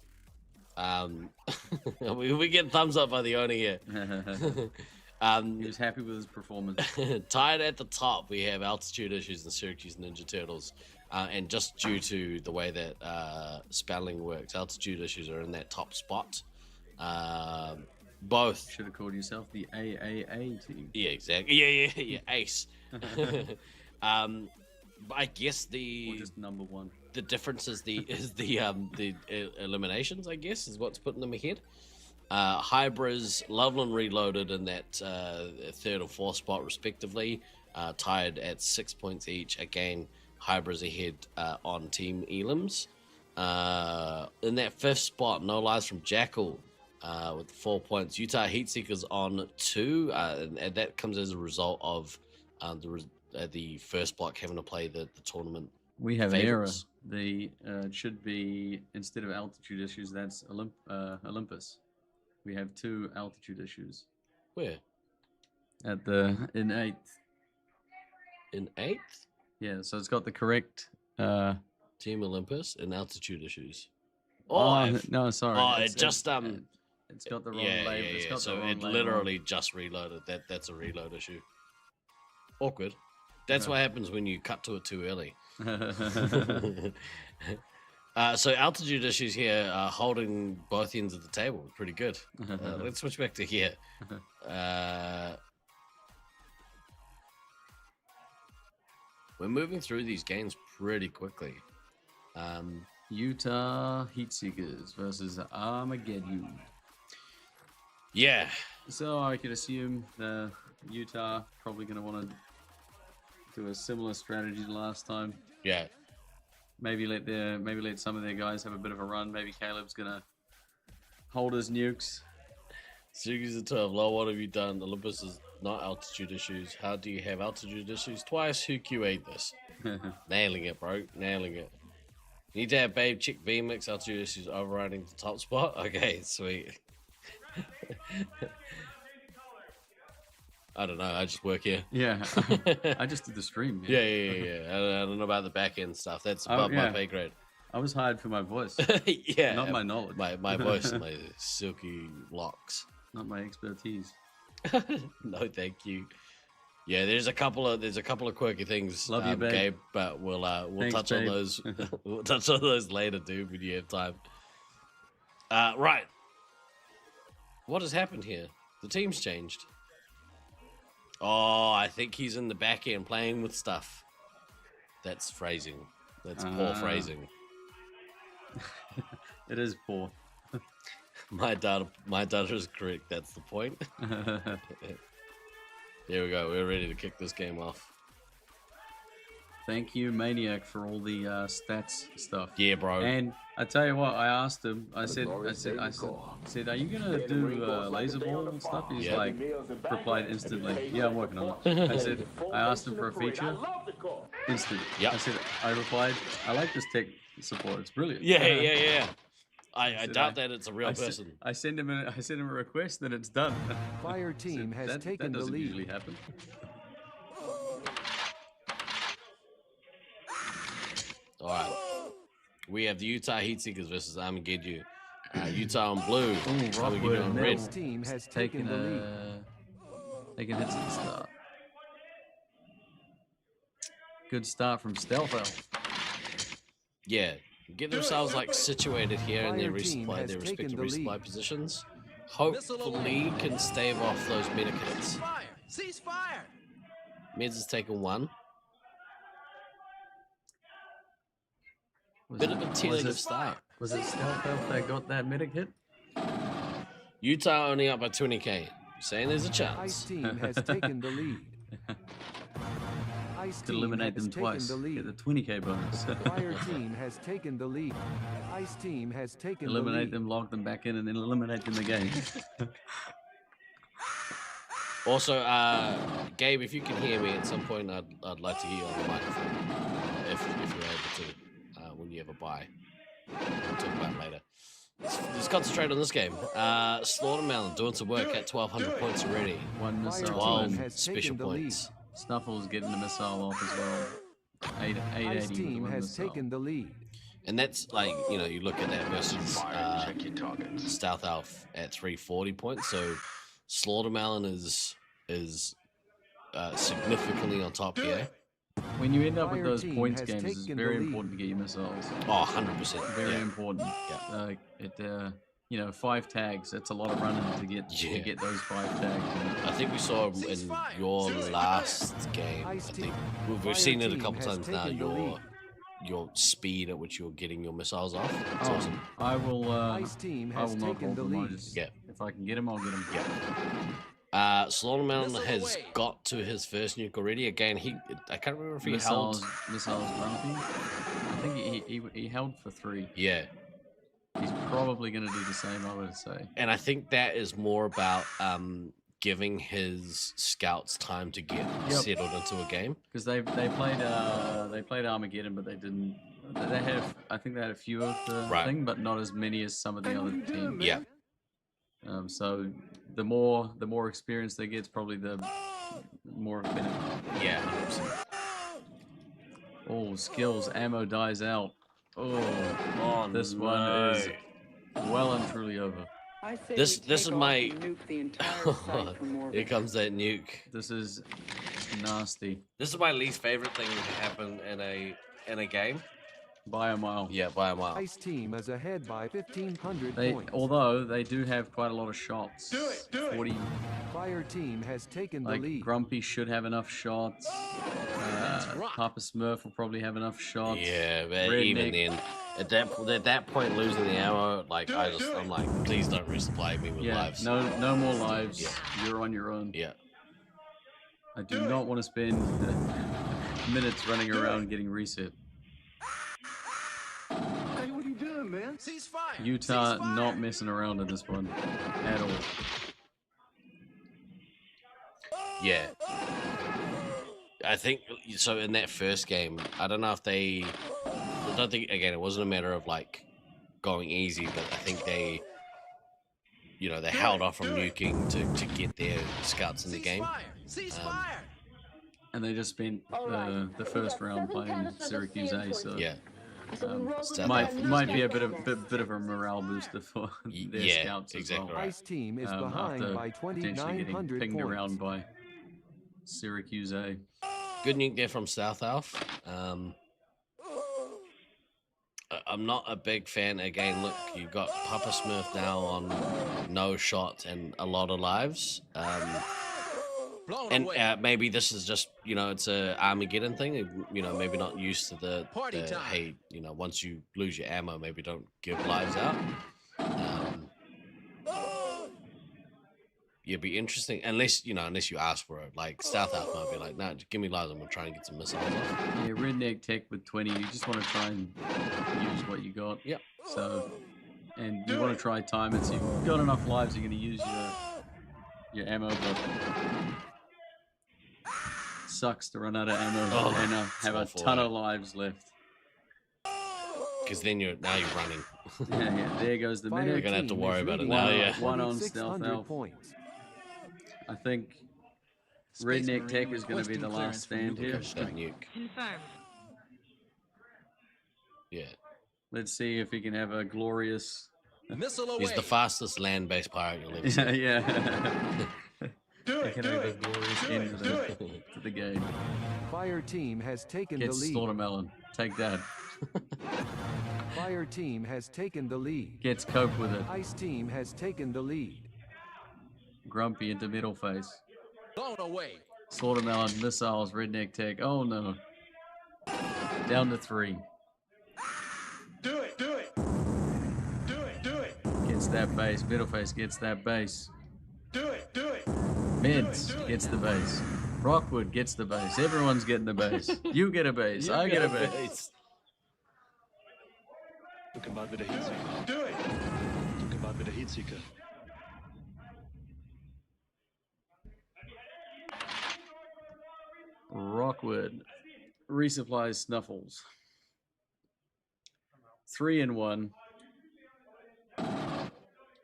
Speaker 8: We get thumbs up by the owner here.
Speaker 13: He was happy with his performance.
Speaker 8: Tied at the top, we have Altitude Issues and Syracuse Ninja Turtles. And just due to the way that spelling works, Altitude Issues are in that top spot. Both.
Speaker 13: Should have called yourself the AAA team.
Speaker 8: Yeah, exactly. Yeah, Ace. I guess
Speaker 13: or just number 1.
Speaker 8: The difference is the eliminations. I guess is what's putting them ahead. Hybris, Loveland Reloaded in that 3rd or 4th spot respectively, tied at 6 points each. Again, Hybris ahead on Team Elims. In that 5th spot, no lies from Jackal with 4 points. Utah Heatseekers on 2, and that comes as a result of the first block having to play the tournament.
Speaker 13: We have favorites. An error. It should be, instead of Altitude Issues, that's Olympus. We have 2 Altitude Issues.
Speaker 8: Where?
Speaker 13: In 8th.
Speaker 8: In 8th?
Speaker 13: Yeah, so it's got the correct
Speaker 8: Team Olympus and Altitude Issues.
Speaker 13: No, sorry.
Speaker 8: Oh, it's got
Speaker 13: the wrong label. It's got
Speaker 8: so
Speaker 13: the wrong
Speaker 8: it
Speaker 13: label.
Speaker 8: literally just reloaded. That's a reload issue. Awkward. That's what happens when you cut to it too early. So Altitude Issues here are holding both ends of the table. Pretty good. Let's switch back to here. We're moving through these games pretty quickly.
Speaker 13: Utah Heatseekers versus Armageddon.
Speaker 8: Yeah.
Speaker 13: So I could assume Utah probably going to want to do a similar strategy to last time.
Speaker 8: Yeah.
Speaker 13: Maybe let some of their guys have a bit of a run. Maybe Caleb's going to hold his nukes.
Speaker 8: Syracuse is 12. Low, what have you done? Olympus is not altitude issues. How do you have altitude issues? Twice. Who QA'd this? Nailing it, bro. Nailing it. You need to have Babe check VMix altitude issues overriding the top spot. Okay, sweet. I don't know. I just work here.
Speaker 13: Yeah, I just did the stream.
Speaker 8: Yeah. I don't know about the back end stuff. That's above my pay grade.
Speaker 13: I was hired for my voice.
Speaker 8: Yeah,
Speaker 13: not my knowledge.
Speaker 8: My voice and my silky locks.
Speaker 13: Not my expertise.
Speaker 8: No, thank you. Yeah, there's a couple of quirky things,
Speaker 13: Love you, babe.
Speaker 8: Gabe, but we'll
Speaker 13: Thanks,
Speaker 8: touch
Speaker 13: babe.
Speaker 8: on those. We'll touch on those later, dude, when you have time. Right. What has happened here? The team's changed. Oh, I think he's in the back end playing with stuff. That's phrasing. That's poor phrasing.
Speaker 13: It is poor.
Speaker 8: My data is correct. That's the point. There we go. We're ready to kick this game off.
Speaker 13: Thank you, Maniac, for all the stats stuff.
Speaker 8: Yeah, bro.
Speaker 13: And I tell you what, I asked him. I said, are you gonna do laser ball and stuff? He's like, replied instantly, yeah, I'm working on it. I asked him for a feature. Instant.
Speaker 8: Yeah.
Speaker 13: I replied, I like this tech support. It's brilliant.
Speaker 8: Yeah. I doubt that it's a real person.
Speaker 13: I send him a request, and it's done.
Speaker 6: Fire team has taken the
Speaker 13: That doesn't
Speaker 6: lead.
Speaker 13: usually happen.
Speaker 8: All right. We have the Utah Heatseekers versus Armageddon. Utah on blue.
Speaker 13: Rockwood
Speaker 8: on
Speaker 13: Middle
Speaker 8: red.
Speaker 6: Team has taken the lead.
Speaker 13: Taking hits at the start. Good start from Stealth Elf.
Speaker 8: Yeah. Get themselves like situated here in their
Speaker 6: Fire team
Speaker 8: resupply,
Speaker 6: has
Speaker 8: their
Speaker 6: taken
Speaker 8: respective
Speaker 6: the lead.
Speaker 8: resupply positions. Hopefully can stave off those medic hits.
Speaker 17: Cease fire!
Speaker 8: Meds has taken one. Bit of a tentative start.
Speaker 13: Was it Stealth Elf that got that medic hit?
Speaker 8: Utah only up by 20k. Saying there's a
Speaker 6: Ice
Speaker 8: chance.
Speaker 6: team has taken the lead. Ice
Speaker 13: To
Speaker 6: team
Speaker 13: eliminate
Speaker 6: has
Speaker 13: them
Speaker 6: taken
Speaker 13: twice.
Speaker 6: the lead.
Speaker 13: Get the 20k bonus.
Speaker 6: Fire team has taken the lead. Ice team has taken
Speaker 13: Eliminate
Speaker 6: the lead.
Speaker 13: them, log them back in, and then eliminate them again.
Speaker 8: Also, Gabe, if you can hear me at some point, I'd like to hear you on the microphone. If you're able to, when you have a buy. We'll talk about it later. Let's concentrate on this game. Slaughtermelon doing some work at 1,200 points already.
Speaker 13: One missile.
Speaker 8: 12 special points.
Speaker 13: Snuffle's getting the missile off as well. 880
Speaker 6: Ice
Speaker 13: with the
Speaker 6: team
Speaker 13: one
Speaker 6: has
Speaker 13: missile.
Speaker 6: taken the lead.
Speaker 8: And that's like, you know, you look at that versus Stealth Elf at 340 points. So Slaughtermelon is significantly on top here.
Speaker 13: When you end up with
Speaker 6: Fire
Speaker 13: those
Speaker 6: team
Speaker 13: points
Speaker 6: has
Speaker 13: games, it's
Speaker 6: taken
Speaker 13: very
Speaker 6: the lead.
Speaker 13: important to get your missiles.
Speaker 8: Oh, 100%.
Speaker 13: Very important. You know, 5 tags. That's a lot of running to get those 5 tags.
Speaker 8: I think we saw in your last game. I think we've seen it a couple times now. Your speed at which you're getting your missiles off. It's awesome.
Speaker 13: I will.
Speaker 6: Ice team
Speaker 13: I
Speaker 6: has
Speaker 13: will not
Speaker 6: taken the lead.
Speaker 13: compromise.
Speaker 8: Yeah.
Speaker 13: If I can get him, I'll get him.
Speaker 8: Slaughtermelon has got to his first nuke already. Again, I can't remember if he held.
Speaker 13: Missiles grumpy. I think he held for 3.
Speaker 8: Yeah.
Speaker 13: He's probably going to do the same, I would say.
Speaker 8: And I think that is more about giving his scouts time to get settled into a game.
Speaker 13: Because they played Armageddon, but they didn't. I think they had a few of the thing, but not as many as some of the other teams.
Speaker 8: Yeah.
Speaker 13: So the more experience they get, it's probably the more benefit.
Speaker 8: Yeah, 100%.
Speaker 13: Oh, skills, ammo dies out. Oh, this one is well and truly over.
Speaker 8: This is my. Here comes that nuke.
Speaker 13: This is nasty.
Speaker 8: This is my least favorite thing to happen in a game.
Speaker 13: By a mile.
Speaker 8: Yeah, by a mile.
Speaker 6: Ice team is ahead by 1,500 points.
Speaker 13: Although they do have quite a lot of shots. 40.
Speaker 6: Fire team has taken the
Speaker 13: Like
Speaker 6: lead.
Speaker 13: Grumpy should have enough shots. Papa Smurf will probably have enough shots.
Speaker 8: Yeah, but
Speaker 13: Redneck.
Speaker 8: even then, at that point, losing the ammo, like I'm like, please don't resupply me with lives.
Speaker 13: No more lives. You're on your own.
Speaker 8: Yeah.
Speaker 13: I do not want to spend minutes running around getting reset.
Speaker 16: Hey, what are you doing, man?
Speaker 17: Cease fire!
Speaker 13: Utah not messing around at this one at all.
Speaker 8: Yeah. I think so. In that first game, I don't know if I don't think, again, it wasn't a matter of like going easy, but I think they held off from nuking to get their scouts in the game.
Speaker 13: And they just spent the first round playing Syracuse A, so
Speaker 8: yeah.
Speaker 13: Might be a bit of a morale booster for their scouts as
Speaker 8: exactly
Speaker 13: well.
Speaker 8: Right.
Speaker 6: Ice team is behind
Speaker 13: after
Speaker 6: by
Speaker 13: potentially getting
Speaker 6: 2,900
Speaker 13: pinged
Speaker 6: points.
Speaker 13: around by Syracuse A.
Speaker 8: Good nuke there from South Alf. I'm not a big fan. Again, look, you've got Papa Smurf now on no shot and a lot of lives. And maybe this is just, it's a Armageddon thing. Maybe not used to the hey, once you lose your ammo, maybe don't give lives out. It'd be interesting, unless you ask for it. Like South Alf might be like, "No, just give me lives. I'm gonna try and get some missiles off."
Speaker 13: Yeah, Redneck Tech with 20. You just want to try and use what you got.
Speaker 8: Yep.
Speaker 13: So, and you want to try time it. So you've got enough lives. You're gonna use your ammo, but sucks to run out of ammo and have a ton of lives left.
Speaker 8: Because then you're running.
Speaker 13: yeah. There goes the minute.
Speaker 8: You're gonna have to worry about it now. Yeah.
Speaker 13: One on Stealth Elf. I think Redneck Tech is going to be the last stand here.
Speaker 2: Confirmed.
Speaker 8: Yeah.
Speaker 13: Let's see if he can have a glorious.
Speaker 8: He's the fastest land-based pirate you'll ever see.
Speaker 13: Yeah. Do it. Have a glorious end to the game.
Speaker 6: Fire team has taken
Speaker 13: Gets
Speaker 6: the lead.
Speaker 13: Slaughtermelon. Take that.
Speaker 6: Fire team has taken the lead.
Speaker 13: Gets Cope with it.
Speaker 6: Ice team has taken the lead.
Speaker 13: Grumpy into middle face.
Speaker 17: Blown away.
Speaker 13: Slaughtermelon, missiles, Redneck Tech. Oh no. Down to 3.
Speaker 3: Do it.
Speaker 13: Gets that base. Middle face gets that base.
Speaker 3: Do it.
Speaker 13: Mids gets the base. Rockwood gets the base. Everyone's getting the base. You get a base. I get a base.
Speaker 16: Look mal wieder Heatseeker.
Speaker 3: Do it.
Speaker 16: Look mal wieder Heatseeker.
Speaker 13: Rockwood resupplies Snuffles. 3 and 1.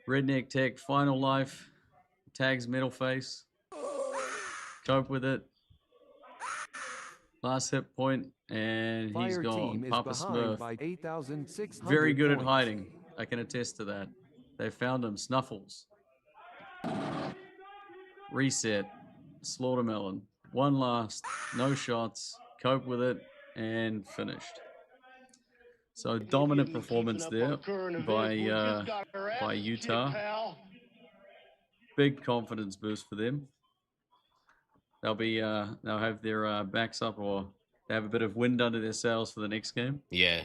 Speaker 13: Redneck Tech, final life. Tags middle face. Cope with it. Last hit point, and he's
Speaker 6: Fire
Speaker 13: gone.
Speaker 6: team is
Speaker 13: Papa
Speaker 6: behind
Speaker 13: Smurf.
Speaker 6: by 8,600
Speaker 13: Very good at
Speaker 6: points.
Speaker 13: hiding. I can attest to that. They found him. Snuffles. Reset. Slaughtermelon. One last. No shots. Cope with it. And finished. So dominant performance there by Utah. Big confidence boost for them. They'll have their backs up, or they have a bit of wind under their sails for the next game.
Speaker 8: Yeah.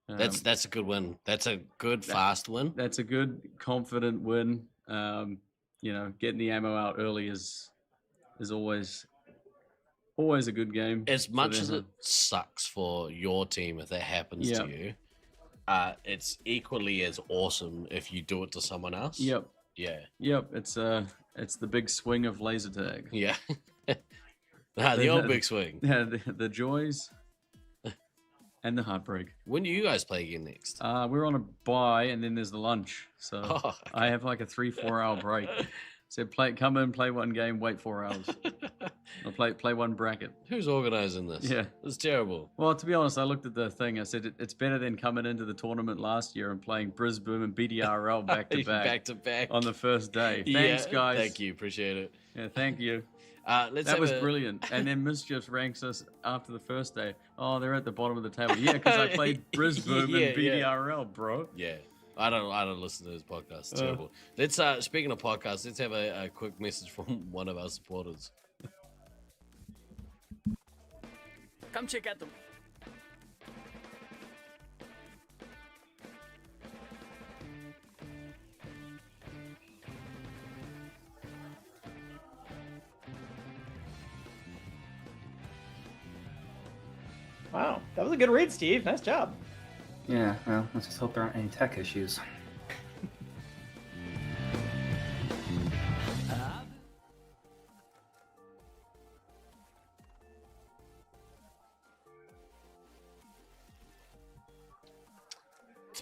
Speaker 8: That's a good win. That's a good fast win.
Speaker 13: That's a good confident win. Getting the ammo out early is always a good game.
Speaker 8: As much as it sucks for your team if that happens to you, it's equally as awesome if you do it to someone else.
Speaker 13: Yep.
Speaker 8: Yeah.
Speaker 13: Yep. It's the big swing of laser tag.
Speaker 8: Yeah. The old big swing.
Speaker 13: Yeah, the joys and the heartbreak.
Speaker 8: When do you guys play again next?
Speaker 13: We're on a bye, and then there's the lunch. So
Speaker 8: okay.
Speaker 13: I have like a 3-4 hour break. So come in, play one game, wait 4 hours. Or play one bracket.
Speaker 8: Who's organizing this?
Speaker 13: Yeah.
Speaker 8: It's terrible.
Speaker 13: Well, to be honest, I looked at the thing. I said it's better than coming into the tournament last year and playing Brisbane and BDRL back to back.
Speaker 8: Back to back.
Speaker 13: On the first day. Thanks, guys.
Speaker 8: Thank you. Appreciate it.
Speaker 13: Yeah, thank you.
Speaker 8: That
Speaker 13: was brilliant. And then Mischief ranks us after the first day. Oh, they're at the bottom of the table. Yeah, because I played Brisbane and BDRL, bro.
Speaker 8: Yeah. I don't listen to his podcast. It's terrible. Let's speaking of podcasts, let's have a quick message from one of our supporters.
Speaker 1: Come check out the
Speaker 14: Wow, that was a good read, Steve. Nice job.
Speaker 15: Yeah, well, let's just hope there aren't any tech issues.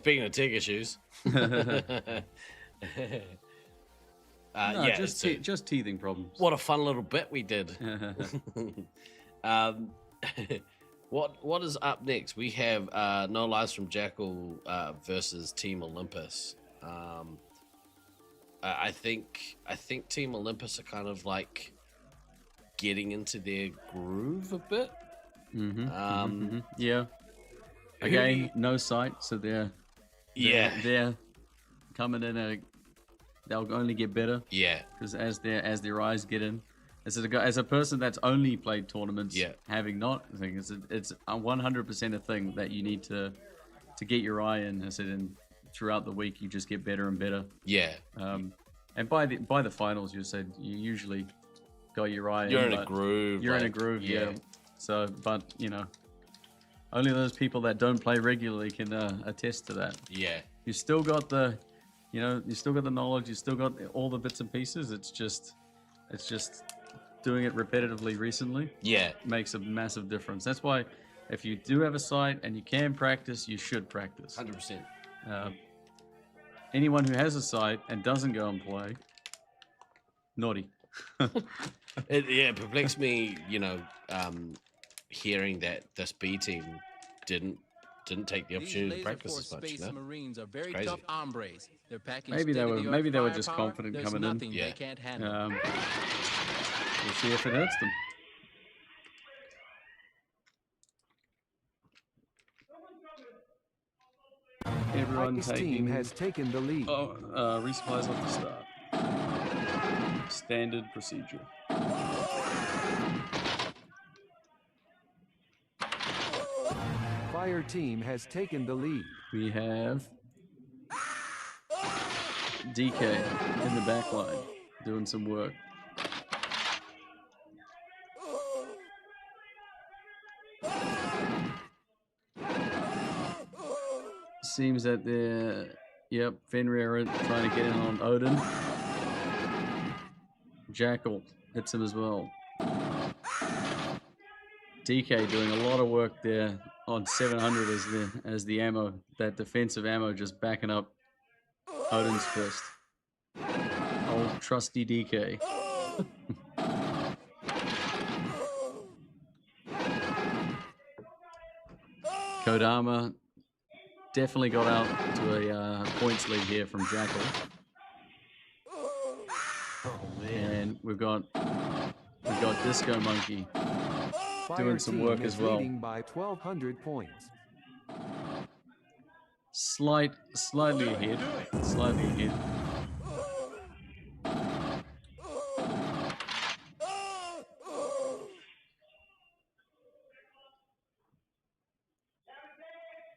Speaker 8: Speaking of tech issues.
Speaker 13: No, just teething problems.
Speaker 8: What a fun little bit we did. What is up next? We have No Lies from Jackal versus Team Olympus. I think Team Olympus are kind of like getting into their groove a bit.
Speaker 13: Yeah. Again, no sight, so they're coming in. They'll only get better.
Speaker 8: Yeah.
Speaker 13: Because as their eyes get in, as a person that's only played tournaments, having not, I think it's 100% a thing that you need to get your eye in. I said, and throughout the week you just get better and better.
Speaker 8: Yeah.
Speaker 13: And by the finals, you said you usually got your eye.
Speaker 8: You're in a groove.
Speaker 13: You're in a groove. Yeah. So, but only those people that don't play regularly can attest to that.
Speaker 8: Yeah.
Speaker 13: You still got the. You still got the knowledge, you still got all the bits and pieces. It's just doing it repetitively recently.
Speaker 8: Yeah.
Speaker 13: Makes a massive difference. That's why if you do have a sight and you can practice, you should practice.
Speaker 8: 100%.
Speaker 13: Anyone who has a sight and doesn't go and play, naughty.
Speaker 8: It perplexed me, hearing that this B team didn't take the opportunity to practice as much.
Speaker 17: Space Marines are very tough hombres. They're packing
Speaker 13: Maybe they were just confident
Speaker 17: There's
Speaker 13: coming
Speaker 17: nothing
Speaker 13: in.
Speaker 17: they can't handle.
Speaker 13: We'll see if it hurts them. Everyone
Speaker 6: Ice team has taken the lead.
Speaker 13: Resupplies off the start. Standard procedure.
Speaker 6: Fire team has taken the lead.
Speaker 13: We have DK in the back line doing some work. Seems that they're, Fenrir trying to get in on Odin. Jackal hits him as well. DK doing a lot of work there on 700 as the ammo, that defensive ammo just backing up Odin's fist. Old trusty DK. Kodama definitely got out to a points lead here from Jackal. And we've got Disco Monkey doing some work as well.
Speaker 6: Leading by 1,200 points.
Speaker 13: Slightly ahead.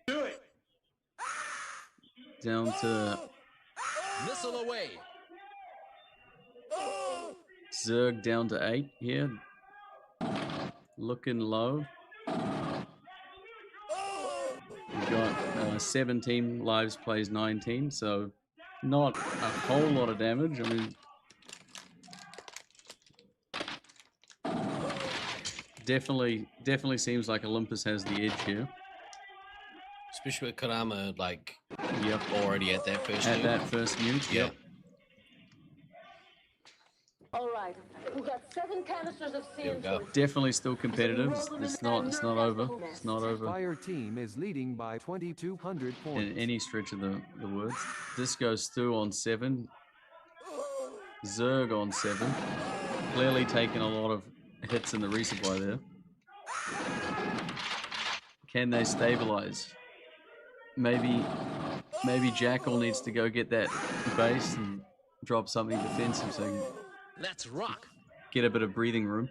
Speaker 19: Do it.
Speaker 13: Down to
Speaker 17: Missile away.
Speaker 13: Zerg down to 8 here. Looking low. We've got 17 lives plays 19, so not a whole lot of damage. I mean, definitely seems like Olympus has the edge here.
Speaker 8: Especially with Kodama,
Speaker 13: Yep.
Speaker 8: already at that first
Speaker 13: At
Speaker 8: nuke.
Speaker 13: that first nuke,
Speaker 8: Yeah.
Speaker 13: yep.
Speaker 12: All right, we've got 7 canisters of
Speaker 8: Here we go.
Speaker 13: Definitely still competitive. It's not over. It's not over
Speaker 6: Fire team is leading by 2,200 points.
Speaker 13: in any stretch of the words. Disco Stu on 7. Zerg on 7. Clearly taking a lot of hits in the resupply there. Can they stabilize? Maybe Jackal needs to go get that base and drop something defensive so he can
Speaker 17: Let's rock.
Speaker 13: get a bit of breathing room.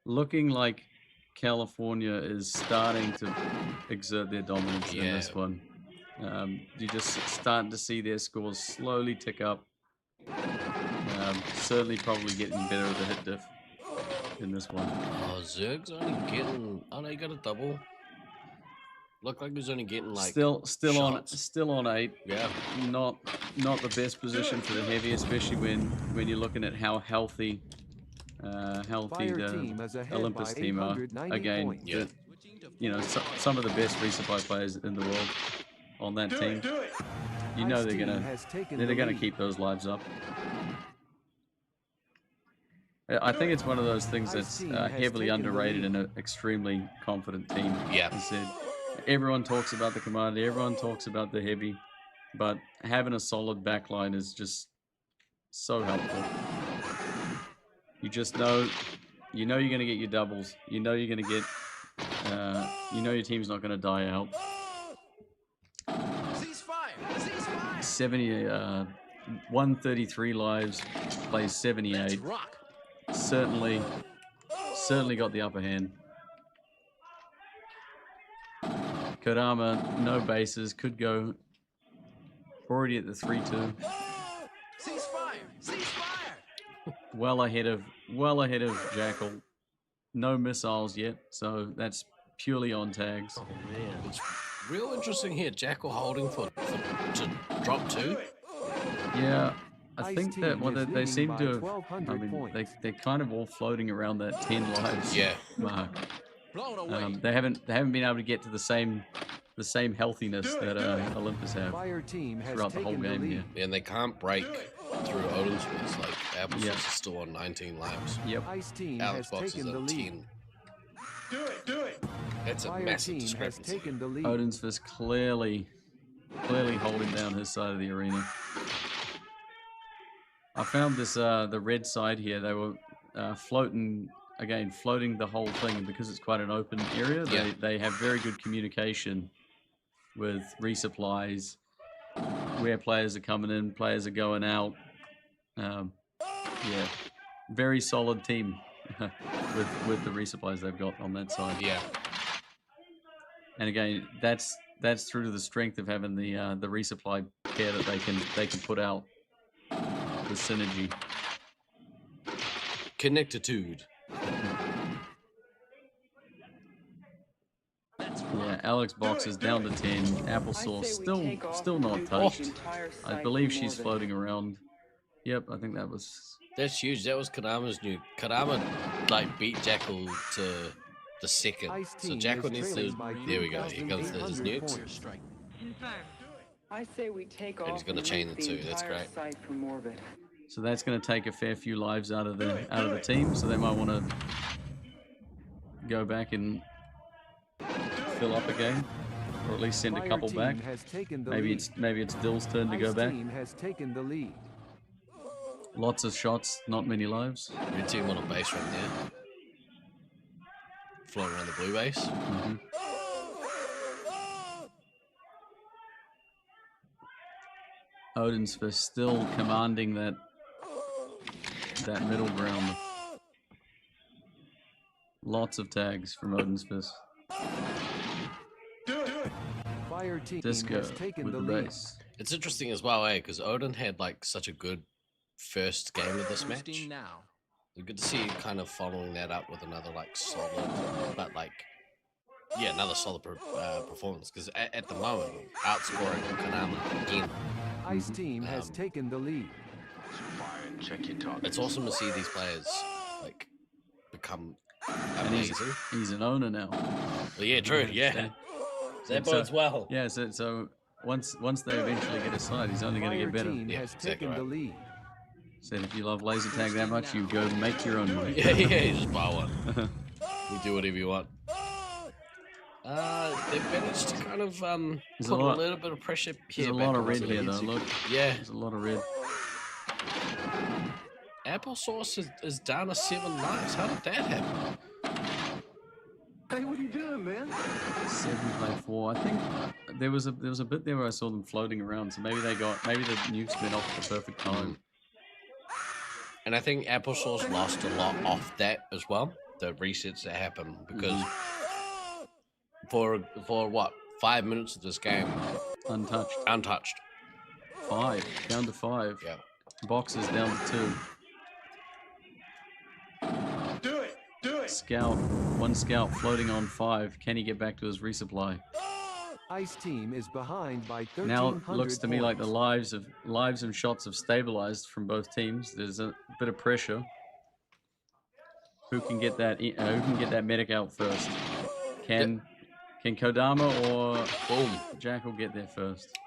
Speaker 13: Looking like California is starting to exert their dominance in this one. You're just starting to see their scores slowly tick up. Certainly probably getting better with the hit diff in this one.
Speaker 8: Oh, Zerg's only getting... Oh, no, he got a double. Looked like he was only getting,
Speaker 13: still
Speaker 8: shots.
Speaker 13: on 8.
Speaker 8: Yeah.
Speaker 13: Not the best position for the heavy, especially when you're looking at how healthy
Speaker 6: Fire
Speaker 13: the
Speaker 6: team is ahead
Speaker 13: Olympus
Speaker 6: by
Speaker 13: team are.
Speaker 6: 890
Speaker 13: Again,
Speaker 6: points.
Speaker 8: Yeah.
Speaker 13: you know, some of the best resupply players in the world on that team. You know they're gonna keep those lives up. I think it's one of those things that's heavily underrated in an extremely confident team.
Speaker 8: Yeah.
Speaker 13: I said, everyone talks about the commander, everyone talks about the heavy, but having a solid backline is just so helpful. You just know, you're going to get your doubles. You know you're going to get, you know your team's not going to die out. 133 lives, plays 78. Certainly got the upper hand. Kodama, no bases, could go already at the 3-2. Well ahead of Jackal. No missiles yet, so that's purely on tags.
Speaker 8: Oh man, it's real interesting here. Jackal holding for to drop 2.
Speaker 13: Yeah, I think that they seem to have. I mean, they're kind of all floating around that 10 lives mark. They haven't been able to get to the same healthiness that Olympus have throughout the whole game here.
Speaker 8: And they can't break through Odin's Fist. Like Applesauce is still on 19 lives.
Speaker 13: Yep.
Speaker 8: Alex Box is at 10. Do it. That's a massive discrepancy.
Speaker 13: Odin's Fist clearly holding down his side of the arena. I found this the red side here. They were floating the whole thing because it's quite an open area. They have very good communication with resupplies, where players are coming in, players are going out. Yeah, very solid team with the resupplies they've got on that side.
Speaker 8: Yeah,
Speaker 13: and again, that's through to the strength of having the resupply pair that they can put out. The synergy,
Speaker 8: connectitude.
Speaker 13: Yeah, Alex Box is down to 10. Applesauce still not touched. I believe she's floating around. Yep, I think
Speaker 8: that's huge. That was Kodama's nuke. Kodama beat Jackal to the second. So Jackal needs to. There we go. Here comes his nukes.
Speaker 11: I say we take off.
Speaker 8: And he's going to chain the 2. That's great.
Speaker 13: So that's going to take a fair few lives out of the team. So they might want to go back and fill up again, or at least send a couple back. Maybe it's Dill's turn to go back. Lots of shots, not many lives.
Speaker 8: Your team on a base right there, floating around the blue base.
Speaker 13: Mm-hmm. Odin's Fist still commanding that middle ground. Lots of tags from Odin's Fist.
Speaker 6: Fire team
Speaker 13: Disco
Speaker 6: has taken
Speaker 13: with
Speaker 6: the
Speaker 13: the
Speaker 6: lead.
Speaker 13: base.
Speaker 8: It's interesting as well, because Odin had such a good first game of this match. It's good to see you kind of following that up with another solid, but another solid performance. Because at the moment, outscoring Konami again.
Speaker 6: Ice team has taken the lead.
Speaker 8: It's awesome to see these players become amazing.
Speaker 13: He's an owner now.
Speaker 8: Well, yeah, true. Yeah, that bodes well.
Speaker 13: Yeah, so once they eventually get a side, he's only going to get better.
Speaker 6: Yeah, exactly right. The lead.
Speaker 13: Said if you love laser tag that much, you go make your own one.
Speaker 8: Yeah, you just buy one. You do whatever you want. They've managed to kind of put a little bit of pressure here.
Speaker 13: There's a lot of red here, though. Look.
Speaker 8: Yeah.
Speaker 13: There's a lot of red.
Speaker 8: Applesauce is down to 7 lives. How did that happen?
Speaker 4: Hey, what are you doing, man?
Speaker 13: 7 play 4. I think there was a bit there where I saw them floating around. So maybe the nukes went off at the perfect time.
Speaker 8: And I think Applesauce lost a lot off that as well. The resets that happened because. For what, 5 minutes of this game? Untouched.
Speaker 13: 5. Down to 5.
Speaker 8: Yeah.
Speaker 13: Boxes down to 2.
Speaker 3: Do it.
Speaker 13: Scout. 1 scout floating on 5. Can he get back to his resupply?
Speaker 6: Ice team is behind by 1,300
Speaker 13: Now it looks to me like the lives and shots have stabilized from both teams. There's a bit of pressure. Who can get that medic out first? Can Kodama or Jackal get there first?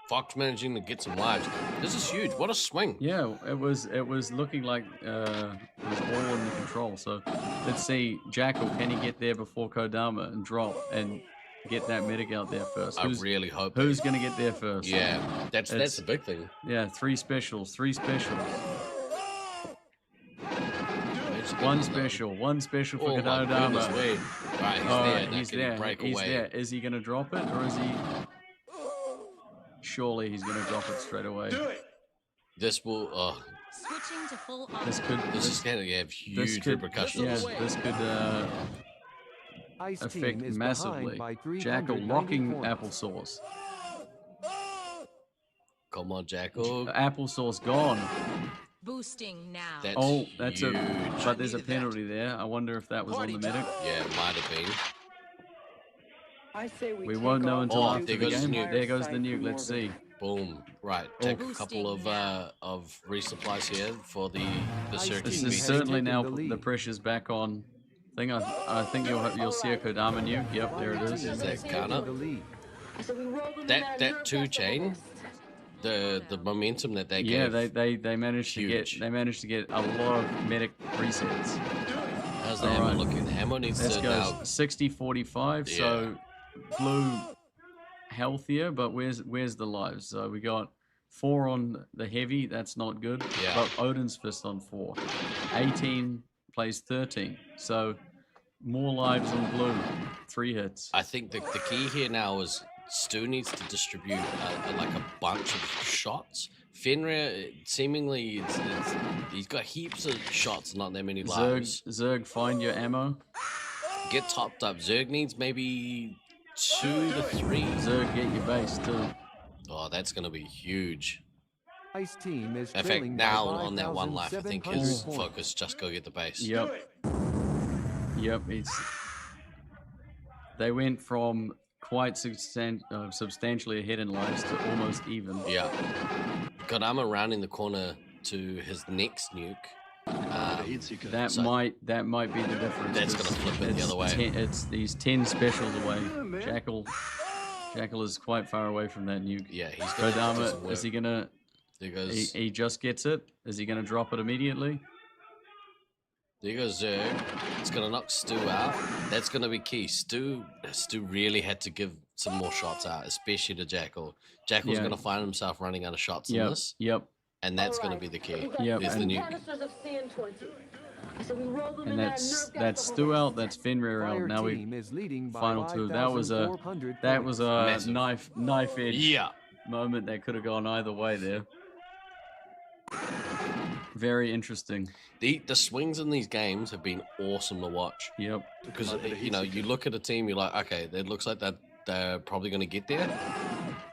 Speaker 8: Fox managing to get some lives. This is huge. What a swing.
Speaker 13: Yeah, it was looking like it was all under control. So let's see, Jackal, can he get there before Kodama and drop and get that medic out there first?
Speaker 8: I really hope.
Speaker 13: Who's going to get there first?
Speaker 8: Yeah, that's the big thing.
Speaker 13: Yeah, three specials. One special for Kodama.
Speaker 8: Right, he's there.
Speaker 13: He's there. Is he going to drop it or is he... Surely he's going to drop it straight away.
Speaker 3: Do it.
Speaker 8: This will...
Speaker 2: Switching to full on.
Speaker 8: This is going to have huge repercussions.
Speaker 13: Yeah, this could affect massively. Jackal locking applesauce.
Speaker 8: Come on, Jackal.
Speaker 13: Applesauce gone.
Speaker 2: Boosting now.
Speaker 13: That's
Speaker 8: huge.
Speaker 13: But there's a penalty there. I wonder if that was on the medic.
Speaker 8: Yeah, it might have been.
Speaker 11: I say
Speaker 13: We won't know until after
Speaker 8: there
Speaker 13: the
Speaker 8: goes
Speaker 13: game.
Speaker 8: the nuke.
Speaker 13: There goes the nuke. Let's see.
Speaker 8: Boom. Right. Take a couple of resupplies here for the circuit.
Speaker 13: This is certainly now the pressure's back on. I think you'll see a Kodama nuke. Yep, there it is.
Speaker 8: Is that Kana? That 2-chain, the momentum that they gave.
Speaker 13: Yeah, they managed to get a lot of medic resets.
Speaker 8: How's the ammo looking? The ammo needs
Speaker 13: this
Speaker 8: to
Speaker 13: goes
Speaker 8: now
Speaker 13: 60-45.
Speaker 8: Yeah.
Speaker 13: So blue healthier, but where's the lives? So we got 4 on the heavy. That's not good.
Speaker 8: Yeah.
Speaker 13: But Odin's Fist on 4. 18 plays 13. So more lives on blue. 3 hits.
Speaker 8: I think the key here now is Stu needs to distribute like a bunch of shots. Fenrir, seemingly, he's got heaps of shots, not that many lives.
Speaker 13: Zerg, find your ammo.
Speaker 8: Get topped up. Zerg needs maybe 2 to 3.
Speaker 13: Zerg, get your base too.
Speaker 8: Oh, that's going to be huge.
Speaker 6: Ice team is
Speaker 8: In fact, now on that 1 life, I think his focus just go get the base.
Speaker 13: Yep. They went from quite substantially ahead in lives to almost even.
Speaker 8: Yeah. Kodama rounding the corner to his next nuke.
Speaker 13: That might be the difference.
Speaker 8: That's gonna flip it the other way.
Speaker 13: He's 10 specials away. Jackal is quite far away from that nuke.
Speaker 8: Yeah, he's gonna do some
Speaker 13: Kodama,
Speaker 8: work.
Speaker 13: is he gonna?
Speaker 8: There goes.
Speaker 13: He just gets it. Is he gonna drop it immediately?
Speaker 8: There goes Zerg. It's gonna knock Stu out. That's gonna be key. Stu really had to give some more shots out, especially to Jackal. Jackal's gonna find himself running out of shots in this.
Speaker 13: Yep.
Speaker 8: And that's gonna be the key.
Speaker 13: Yep.
Speaker 8: Is the nuke.
Speaker 13: And that's Stu out. That's Fenrir out. Now we final 2. That was a
Speaker 8: Massive.
Speaker 13: knife edge
Speaker 8: Yeah.
Speaker 13: moment that could have gone either way there. Very interesting.
Speaker 8: The swings in these games have been awesome to watch.
Speaker 13: Yep.
Speaker 8: Because you look at a team, you're like, okay, it looks like that they're probably going to get there,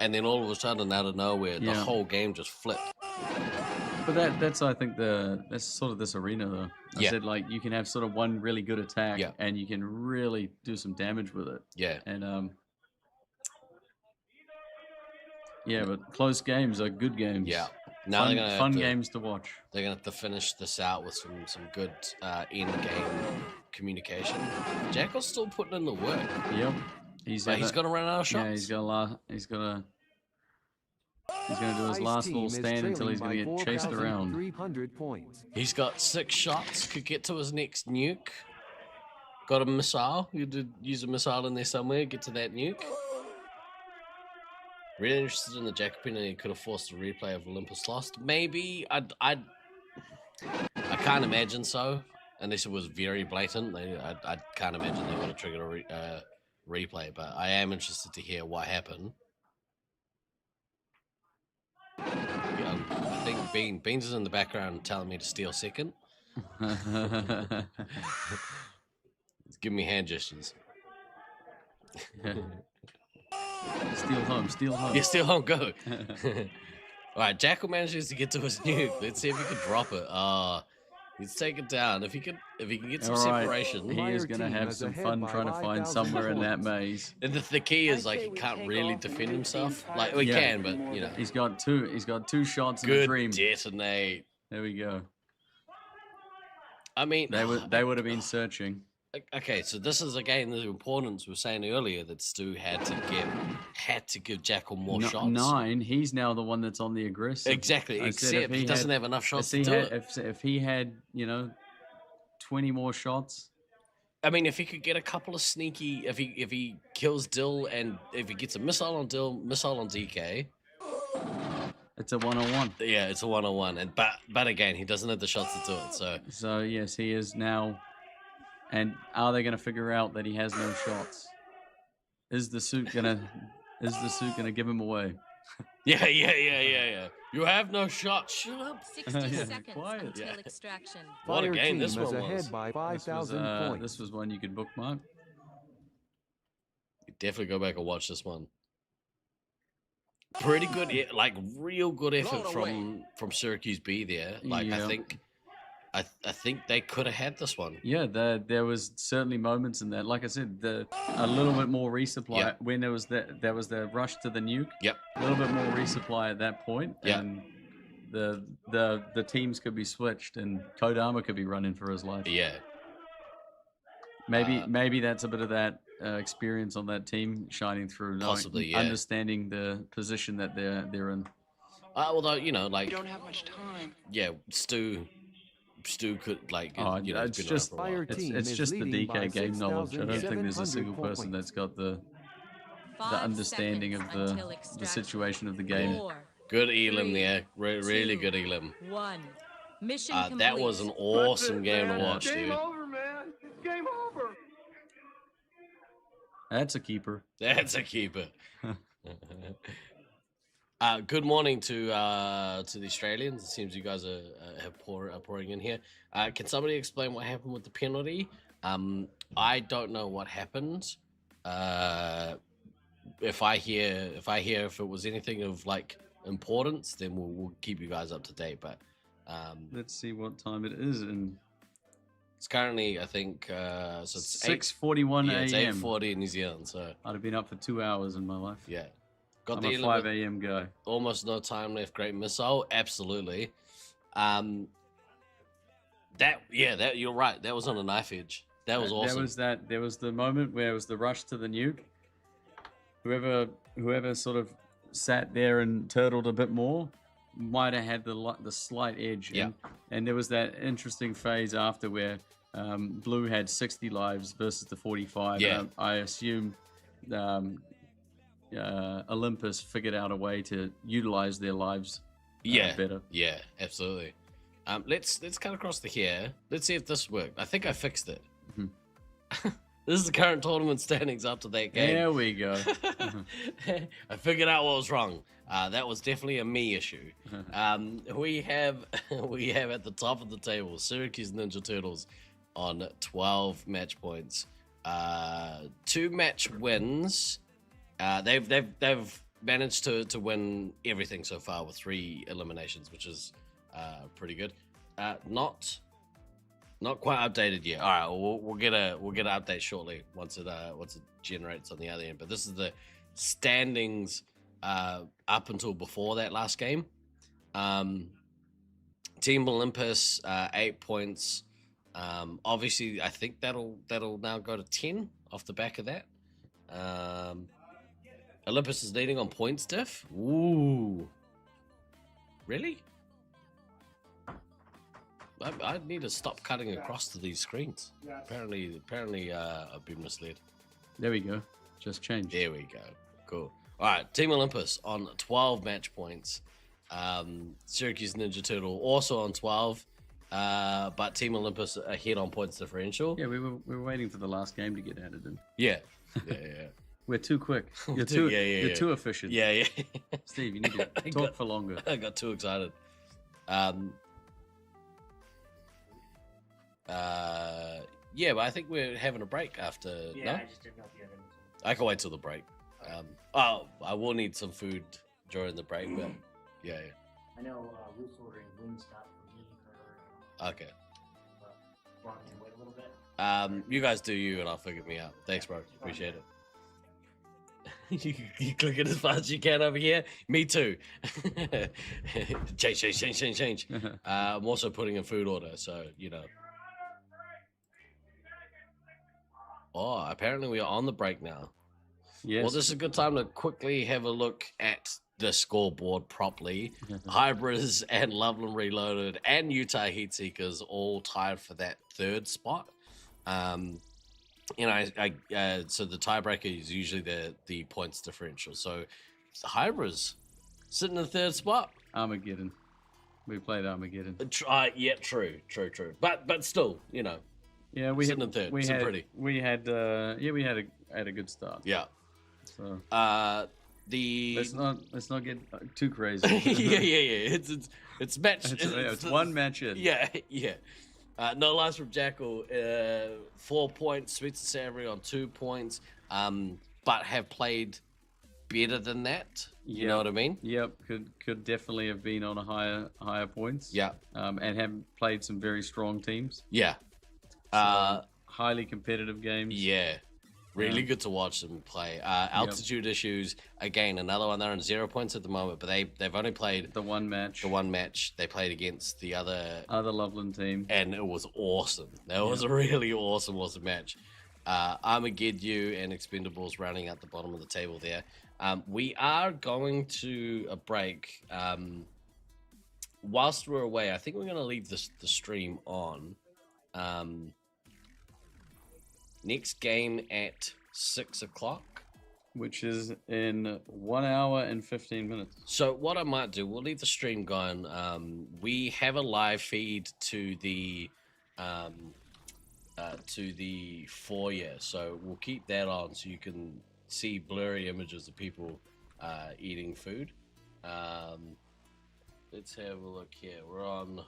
Speaker 8: and then all of a sudden, out of nowhere, the whole game just flipped.
Speaker 13: But that's I think that's sort of this arena though. I said like you can have sort of one really good attack, and you can really do some damage with it.
Speaker 8: Yeah.
Speaker 13: And but close games are good games.
Speaker 8: Yeah. Now they're gonna
Speaker 13: fun games to watch.
Speaker 8: They're gonna have to finish this out with some good in-game communication. Jackal's still putting in the work.
Speaker 13: Yep.
Speaker 8: He's gonna run out of shots.
Speaker 13: Yeah, he's gonna do his last little stand until he's gonna get chased around.
Speaker 6: 300 points.
Speaker 8: He's got 6 shots. Could get to his next nuke. Got a missile. You did use a missile in there somewhere. Get to that nuke. Really interested in the Jackal penalty. Could have forced a replay of Olympus Lost. Maybe. I can't imagine so. Unless it was very blatant. I can't imagine they would have triggered a replay. But I am interested to hear what happened. I think Beans is in the background telling me to steal second. Give me hand gestures.
Speaker 13: Steal home.
Speaker 8: Yeah, steal home, go. Alright, Jackal manages to get to his nuke. Let's see if he can drop it. Let's take it down. If he can get some separation.
Speaker 13: He is gonna have some fun trying to find somewhere in that maze.
Speaker 8: And the key is like he can't really defend himself. Like he can, but you know.
Speaker 13: He's got two shots in
Speaker 8: Good
Speaker 13: the dream.
Speaker 8: detonate.
Speaker 13: There we go.
Speaker 8: I mean
Speaker 13: they would have been searching.
Speaker 8: Okay, so this is again the importance we were saying earlier that Stu had to give Jackal more shots.
Speaker 13: 9. He's now the one that's on the aggressive.
Speaker 8: Exactly,
Speaker 13: I said
Speaker 8: except he doesn't have enough shots to
Speaker 13: if
Speaker 8: do
Speaker 13: he
Speaker 8: it.
Speaker 13: had, if he had, 20 more shots.
Speaker 8: I mean, if he could get a couple of sneaky, if he kills Dill and if he gets a missile on Dill, missile on DK.
Speaker 13: It's a 1-on-1.
Speaker 8: Yeah, it's a 1-on-1, and but again, he doesn't have the shots to do it.
Speaker 13: So yes, he is now. And are they going to figure out that he has no shots? Is the suit gonna give him away?
Speaker 8: Yeah. You have no shots. Shut up.
Speaker 2: 60 seconds
Speaker 13: quiet.
Speaker 2: until extraction.
Speaker 8: What a
Speaker 6: Fire
Speaker 8: game
Speaker 6: team
Speaker 8: this
Speaker 6: is
Speaker 8: one
Speaker 6: ahead
Speaker 8: was.
Speaker 6: by 5,000 points.
Speaker 13: This was one you could bookmark.
Speaker 8: You definitely go back and watch this one. Pretty good, like real good effort from Syracuse B there. Like
Speaker 13: Yeah.
Speaker 8: I think they could have had this one.
Speaker 13: Yeah, there was certainly moments in that. Like I said, a little bit more resupply
Speaker 8: Yep.
Speaker 13: when there was the rush to the nuke.
Speaker 8: Yep.
Speaker 13: A little bit more resupply at that point.
Speaker 8: Yep.
Speaker 13: And the teams could be switched and Kodama could be running for his life.
Speaker 8: Yeah.
Speaker 13: Maybe that's a bit of that experience on that team shining through.
Speaker 8: Possibly, yeah.
Speaker 13: Understanding the position that they're in.
Speaker 8: Although like
Speaker 11: We don't have much time.
Speaker 8: yeah, Stu could like
Speaker 13: It's
Speaker 8: been
Speaker 13: just
Speaker 8: around for a while.
Speaker 13: it's just the
Speaker 6: leading by
Speaker 13: DK game knowledge. I don't think there's a
Speaker 6: 6,700
Speaker 13: single person
Speaker 6: points.
Speaker 13: that's got the
Speaker 2: 5
Speaker 13: understanding of
Speaker 2: seconds until
Speaker 13: the
Speaker 2: extraction.
Speaker 13: situation of the game.
Speaker 2: 4,
Speaker 8: Good Elim
Speaker 2: 3,
Speaker 8: there, really
Speaker 2: 2,
Speaker 8: good Elim.
Speaker 2: 1. Mission complete.
Speaker 8: That was an awesome game to
Speaker 3: man.
Speaker 8: watch,
Speaker 3: Game
Speaker 8: dude.
Speaker 3: over, man. It's game over.
Speaker 13: That's a keeper.
Speaker 8: That's a keeper. Good morning to the Australians. It seems you guys are pouring in here. Can somebody explain what happened with the penalty? I don't know what happened. If I hear if it was anything of like importance, then we'll keep you guys up to date. But
Speaker 13: Let's see what time it is. And
Speaker 8: it's currently, I think, so it's
Speaker 13: 6:41
Speaker 8: yeah, it's
Speaker 13: a.m.
Speaker 8: 8:40 in New Zealand. So
Speaker 13: I'd have been up for 2 hours in my life.
Speaker 8: yeah,
Speaker 13: I'm
Speaker 8: the
Speaker 13: a
Speaker 8: Elim
Speaker 13: 5
Speaker 8: with
Speaker 13: a.m. guy.
Speaker 8: almost no time left. Great missile, absolutely. That you're right. That was on a knife edge. That was awesome.
Speaker 13: There was the moment where it was the rush to the nuke. Whoever sort of sat there and turtled a bit more might have had the slight edge.
Speaker 8: Yeah.
Speaker 13: And there was that interesting phase after where Blue had 60 lives versus the 45.
Speaker 8: Yeah.
Speaker 13: I assume Olympus figured out a way to utilize their lives better.
Speaker 8: Yeah, absolutely. Let's cut across to here. Let's see if this worked. I think I fixed it. This is the current tournament standings after that game.
Speaker 13: There we go.
Speaker 8: I figured out what was wrong. That was definitely a me issue. We have at the top of the table Syracuse Ninja Turtles on 12 match points. 2 match wins. They've managed to win everything so far with 3 eliminations, which is pretty good. Not quite updated yet. All right, we'll get an update shortly once it generates on the other end. But this is the standings up until before that last game. Team Olympus 8 points. Obviously, I think that'll now go to 10 off the back of that. Olympus is leading on points diff. Ooh, really? I need to stop cutting across to these screens. Apparently, I've been misled.
Speaker 13: There we go. Just changed.
Speaker 8: There we go. Cool. All right, Team Olympus on 12 match points. Syracuse Ninja Turtle also on 12, but Team Olympus ahead on points differential.
Speaker 13: Yeah, we were waiting for the last game to get added in.
Speaker 8: Yeah.
Speaker 13: We're too quick. You're too efficient.
Speaker 8: Yeah.
Speaker 13: Steve, you need to talk for longer.
Speaker 8: I got too excited. Yeah, but I think we're having a break after.
Speaker 7: Yeah,
Speaker 8: no?
Speaker 7: I just didn't know if you had anything.
Speaker 8: I can wait till the break. I will need some food during the break, but yeah.
Speaker 7: I know Ruth's ordering Wingstop for me, her.
Speaker 8: Okay.
Speaker 7: Want me to wait a little bit?
Speaker 8: You guys do you, and I'll figure me out. Thanks, bro. Appreciate it. you click it as fast as you can over here. Me too. change. I'm also putting in food order, so you know. Oh, apparently we are on the break now.
Speaker 13: Yes.
Speaker 8: Well, this is a good time to quickly have a look at the scoreboard properly. Hybrids and Loveland Reloaded and Utah Heatseekers all tied for that third spot. So the tiebreaker is usually the points differential. So the Hybrids sitting in the third spot.
Speaker 13: Armageddon. We played Armageddon.
Speaker 8: Yeah, true. But still,
Speaker 13: Yeah, we
Speaker 8: sitting in third.
Speaker 13: We had
Speaker 8: pretty.
Speaker 13: we had a good start.
Speaker 8: Yeah.
Speaker 13: So
Speaker 8: let's
Speaker 13: not get too crazy.
Speaker 8: yeah. It's match.
Speaker 13: It's one match in.
Speaker 8: Yeah. No lies from Jackal. 4 points. Sweets and Savory on 2 points. But have played better than that. You know what I mean?
Speaker 13: Yep. Could definitely have been on a higher points.
Speaker 8: Yeah.
Speaker 13: And have played some very strong teams.
Speaker 8: Yeah.
Speaker 13: Highly competitive games.
Speaker 8: Yeah. Really good to watch them play. Altitude issues, again, another one. They're on 0 points at the moment, but they've only played
Speaker 13: the one match.
Speaker 8: They played against the other
Speaker 13: Loveland team,
Speaker 8: and it was awesome. That was a really awesome match. Armageddon and Expendables rounding out the bottom of the table there. We are going to a break. Whilst we're away, I think we're going to leave the stream on. Next game at 6 o'clock,
Speaker 13: which is in 1 hour and 15 minutes.
Speaker 8: So what I might do, we'll leave the stream going. We have a live feed to the foyer, so we'll keep that on so you can see blurry images of people eating food. Let's have a look here. We're on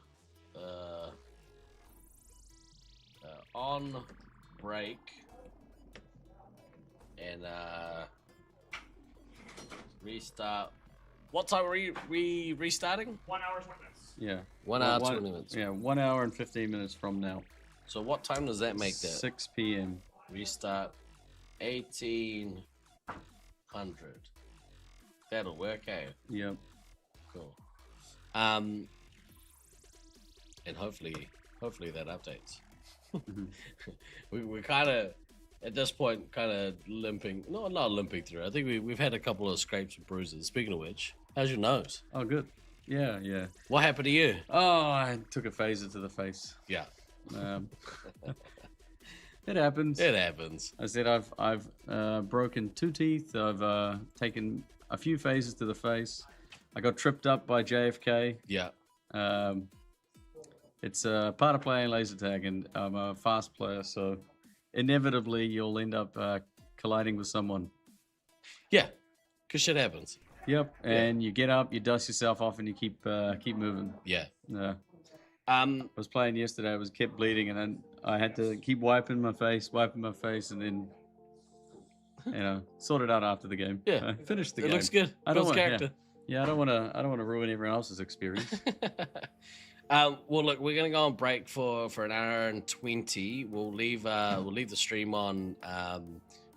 Speaker 8: break and restart. What time are we restarting?
Speaker 3: 1 hour 20 minutes.
Speaker 13: Yeah.
Speaker 8: 1 hour 20 minutes.
Speaker 13: Yeah, 1 hour and 15 minutes from now.
Speaker 8: So what time does that make that?
Speaker 13: 6 p.m.
Speaker 8: Restart 1800. That'll work, eh?
Speaker 13: Yep.
Speaker 8: Cool. And hopefully that updates. We're kind of at this point kind of limping. No, not limping through. I think we've had a couple of scrapes and bruises. Speaking of which, how's your nose?
Speaker 13: Oh, good. Yeah.
Speaker 8: What happened to you?
Speaker 13: Oh, I took a phaser to the face.
Speaker 8: Yeah.
Speaker 13: It happens.
Speaker 8: It happens.
Speaker 13: I said I've broken 2 teeth. I've taken a few phases to the face. I got tripped up by JFK.
Speaker 8: Yeah.
Speaker 13: It's part of playing laser tag, and I'm a fast player, so inevitably you'll end up colliding with someone.
Speaker 8: Yeah, because shit happens.
Speaker 13: Yep, and you get up, you dust yourself off, and you keep moving.
Speaker 8: Yeah.
Speaker 13: I was playing yesterday. I kept bleeding, and then I had to keep wiping my face, and then sort it out after the game.
Speaker 8: Yeah,
Speaker 13: finish the game.
Speaker 8: It looks good.
Speaker 13: I don't want
Speaker 8: character.
Speaker 13: Yeah, I don't want to ruin everyone else's experience.
Speaker 8: Well, look, we're gonna go on break for an hour and 20. We'll leave the stream on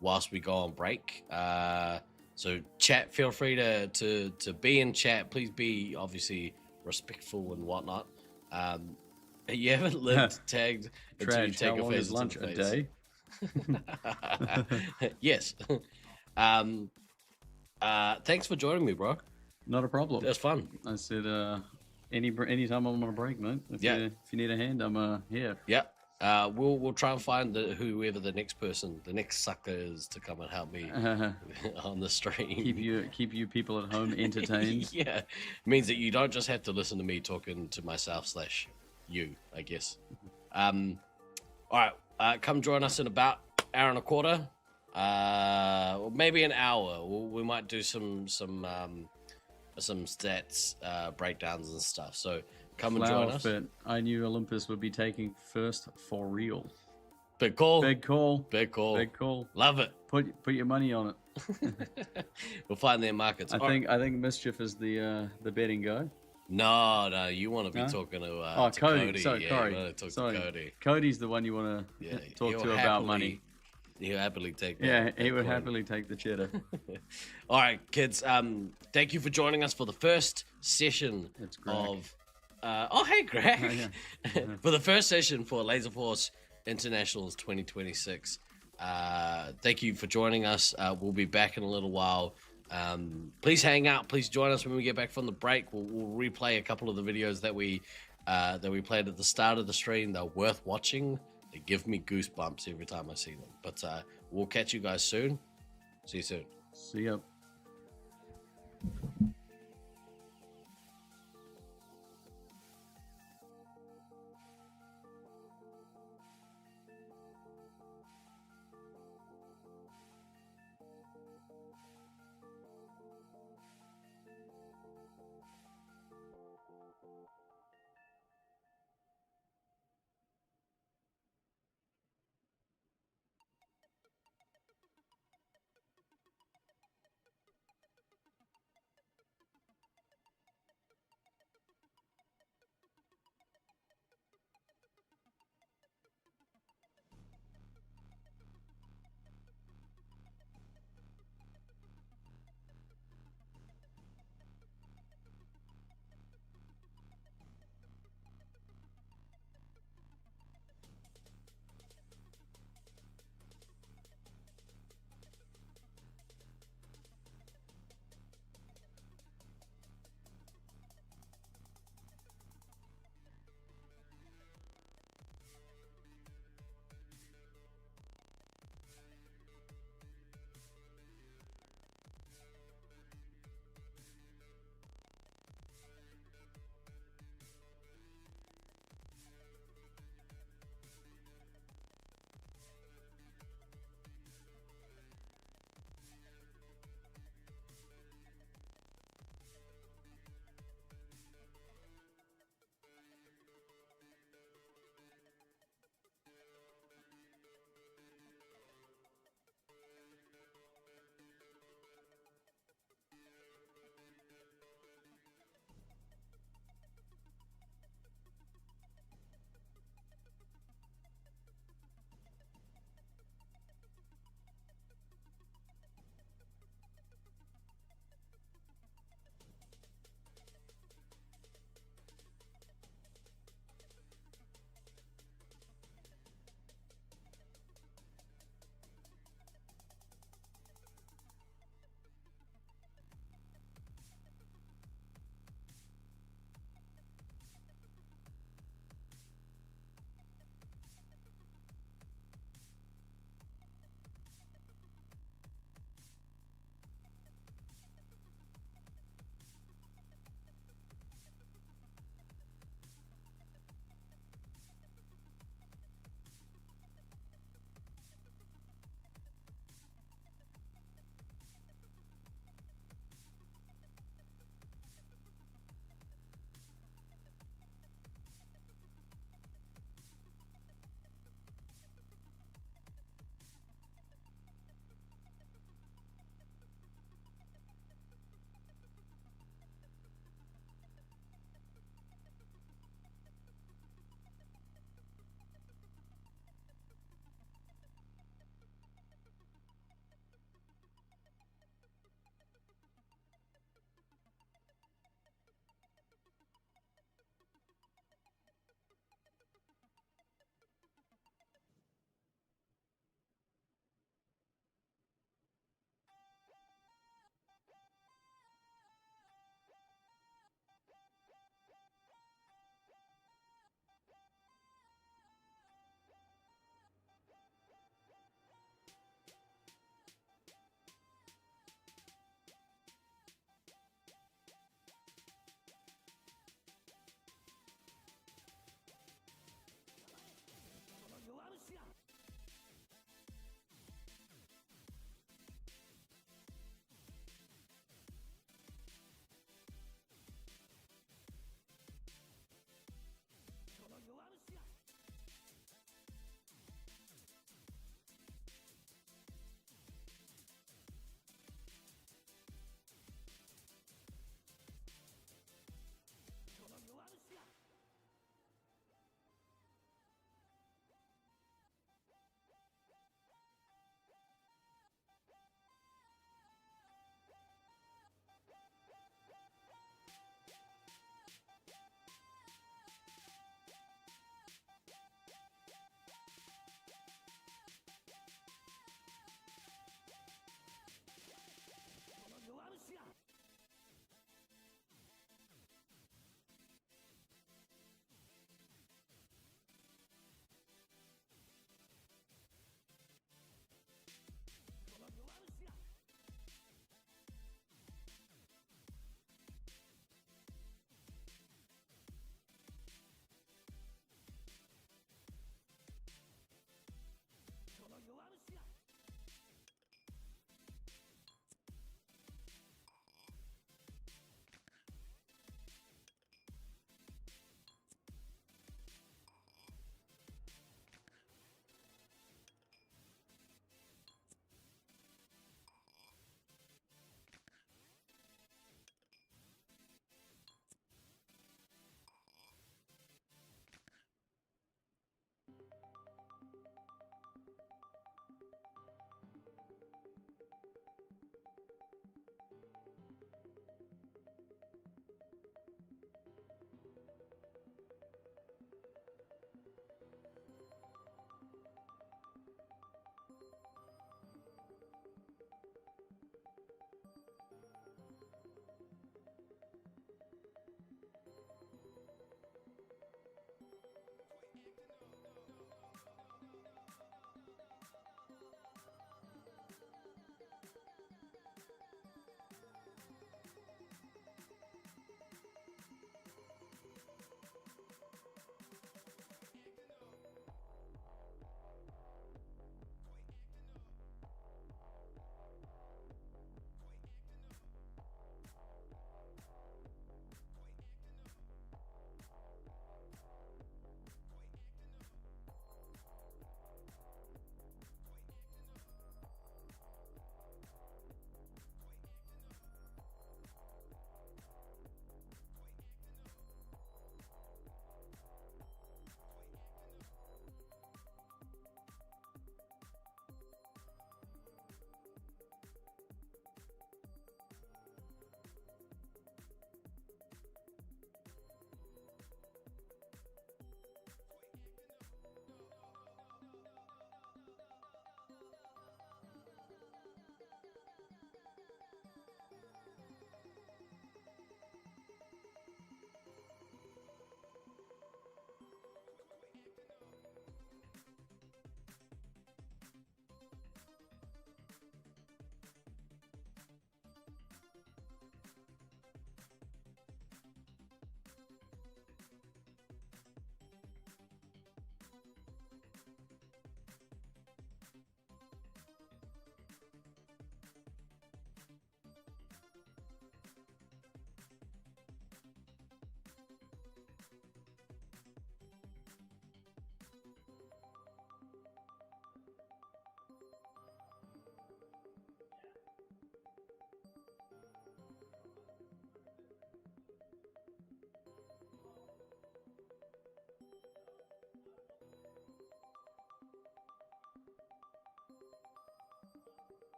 Speaker 8: whilst we go on break. So chat, feel free to be in chat. Please be obviously respectful and whatnot. You haven't lived tagged until you take
Speaker 13: how long
Speaker 8: a
Speaker 13: is
Speaker 8: phase
Speaker 13: lunch a day?
Speaker 8: Yes. Thanks for joining me, bro.
Speaker 13: Not a problem.
Speaker 8: That's fun.
Speaker 13: I said anytime I'm on a break, mate. If you need a hand, I'm here.
Speaker 8: Yeah. We'll try and find whoever the next sucker is to come and help me on the stream.
Speaker 13: Keep you people at home entertained.
Speaker 8: Yeah, it means that you don't just have to listen to me talking to myself / you, I guess. All right, come join us in about hour and a quarter, or maybe an hour. We might do some stats breakdowns and stuff. So come and join us.
Speaker 13: Fit. I knew Olympus would be taking first for real.
Speaker 8: Big call.
Speaker 13: Big call.
Speaker 8: Big call.
Speaker 13: Big call.
Speaker 8: Love it.
Speaker 13: Put your money on it.
Speaker 8: We'll find their markets.
Speaker 13: I think Mischief is the betting guy.
Speaker 8: No, you want to be talking to
Speaker 13: Cody.
Speaker 8: Cody.
Speaker 13: Sorry,
Speaker 8: To Cody.
Speaker 13: Cody's the one you want to talk to about money.
Speaker 8: He'll happily take that.
Speaker 13: Yeah, he would happily take the cheddar.
Speaker 8: All right, kids. Thank you for joining us for the first session of. Hey, Greg.
Speaker 13: Yeah.
Speaker 8: For the first session for Laserforce Internationals 2026. Thank you for joining us. We'll be back in a little while. Please hang out. Please join us when we get back from the break. We'll replay a couple of the videos that we played at the start of the stream. They're worth watching. They give me goosebumps every time I see them. But we'll catch you guys soon. See you soon.
Speaker 13: See ya.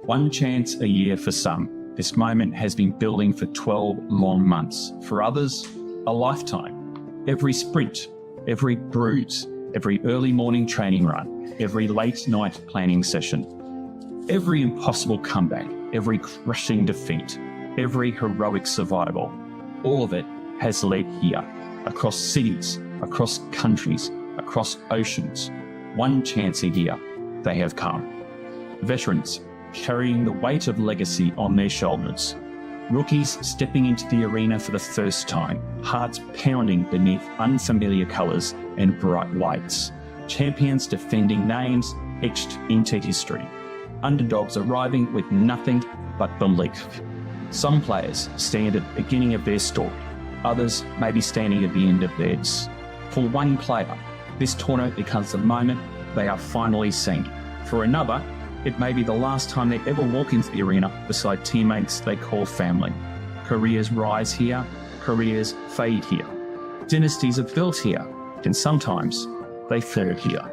Speaker 20: One chance a year for some. This moment has been building for 12 long months. For others, a lifetime. Every sprint, every bruise, every early morning training run, every late night planning session, every impossible comeback, every crushing defeat, every heroic survival, all of it has led here, across cities, across countries, across oceans. One chance a year, they have come. Veterans, carrying the weight of legacy on their shoulders. Rookies stepping into the arena for the first time, hearts pounding beneath unfamiliar colours and bright lights. Champions defending names etched into history. Underdogs arriving with nothing but belief. Some players stand at the beginning of their story. Others may be standing at the end of theirs. For one player, this tournament becomes the moment they are finally seen. For another, it may be the last time they ever walk into the arena beside teammates they call family. Careers rise here, careers fade here. Dynasties are built here, and sometimes they fall here.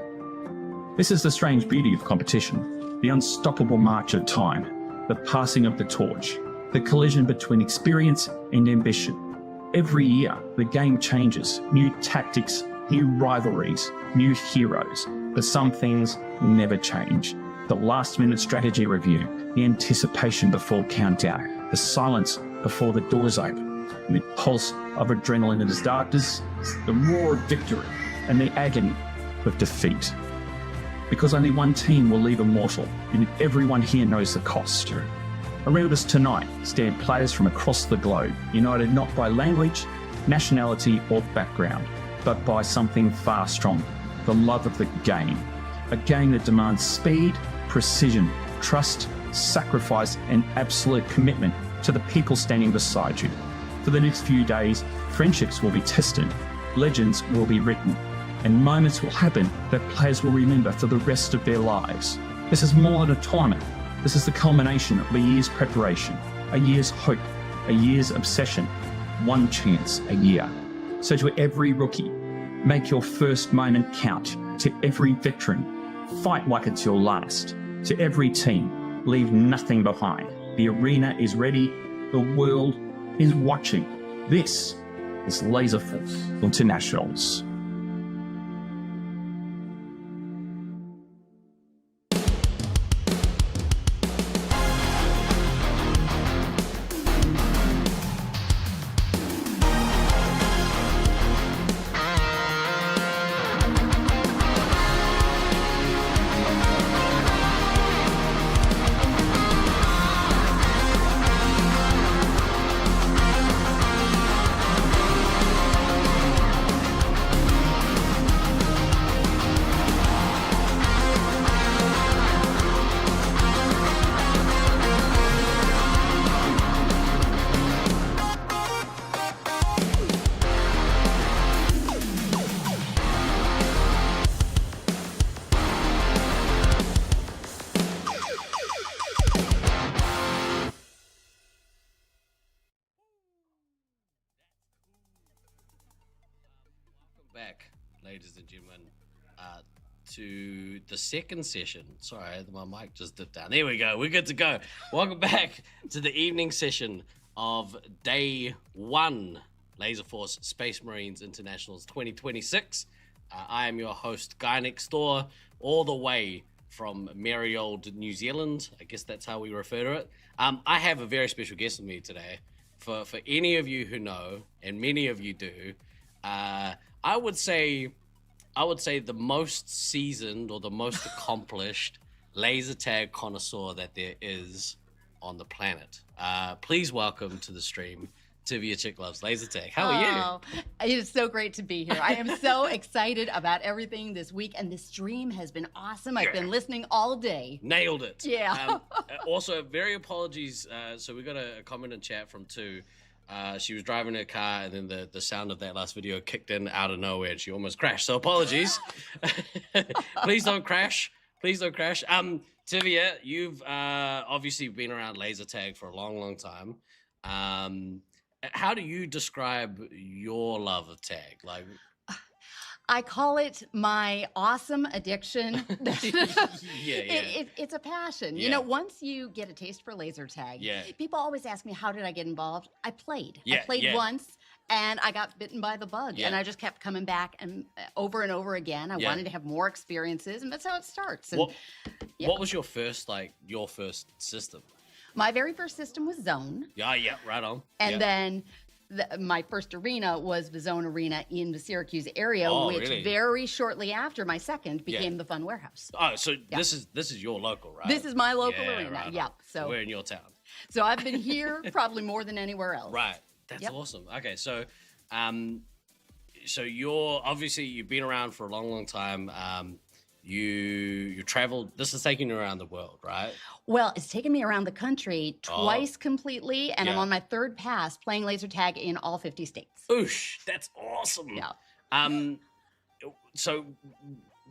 Speaker 20: This is the strange beauty of competition, the unstoppable march of time, the passing of the torch, the collision between experience and ambition. Every year, the game changes, new tactics, new rivalries, new heroes, but some things never change. The last-minute strategy review, the anticipation before countdown, the silence before the doors open, the pulse of adrenaline in the darkness, the roar of victory, and the agony of defeat. Because only one team will leave immortal, and everyone here knows the cost. Around us tonight stand players from across the globe, united not by language, nationality, or background, but by something far stronger, the love of the game. A game that demands speed, precision, trust, sacrifice, and absolute commitment to the people standing beside you. For the next few days, friendships will be tested, legends will be written, and moments will happen that players will remember for the rest of their lives. This is more than a tournament. This is the culmination of a year's preparation, a year's hope, a year's obsession, one chance a year. So to every rookie, make your first moment count. To every veteran, fight like it's your last. To every team, leave nothing behind. The arena is ready. The world is watching. This is Laserforce Internationals.
Speaker 8: Back, ladies and gentlemen, to the second session. Sorry, my mic just dipped down. There we go. We're good to go. Welcome back to the evening session of day one, Laserforce Space Marines Internationals 2026. I am your host, Guy Next Door, all the way from merry old New Zealand. I guess that's how we refer to it. I have a very special guest with me today. For any of you who know, and many of you do, I would say the most seasoned or the most accomplished laser tag connoisseur that there is on the planet. Please welcome to the stream, Tivia Chick Loves Laser Tag. How are you?
Speaker 5: It is so great to be here. I am so excited about everything this week, and this stream has been awesome. I've been listening all day.
Speaker 8: Nailed it.
Speaker 5: Yeah.
Speaker 8: Also, very apologies. So we got a comment in chat from Tu. She was driving her car, and then the sound of that last video kicked in out of nowhere, and she almost crashed. So apologies. Please don't crash. Please don't crash. Tivia, you've obviously been around laser tag for a long, long time. How do you describe your love of tag? Like,
Speaker 5: I call it my awesome addiction.
Speaker 8: Yeah.
Speaker 5: It's a passion.
Speaker 8: Yeah.
Speaker 5: You know, once you get a taste for laser tag, people always ask me, how did I get involved? I played. I played once, and I got bitten by the bug, and I just kept coming back and over again. I wanted to have more experiences, and that's how it starts. And,
Speaker 8: what was your first system?
Speaker 5: My very first system was Zone.
Speaker 8: Yeah, right on.
Speaker 5: And then my first arena was the Zone Arena in the Syracuse area, which very shortly after my second became the Fun Warehouse.
Speaker 8: Oh, so this is your local, right?
Speaker 5: This is my local arena.
Speaker 8: Right
Speaker 5: Yeah. So
Speaker 8: we're in your town.
Speaker 5: So I've been here probably more than anywhere else.
Speaker 8: Right. That's awesome. Okay, so so you've been around for a long, long time. You traveled. This is taking you around the world, right?
Speaker 5: Well, it's taken me around the country twice completely, and I'm on my third pass playing laser tag in all 50 states.
Speaker 8: Oosh, that's awesome.
Speaker 5: Yeah.
Speaker 8: So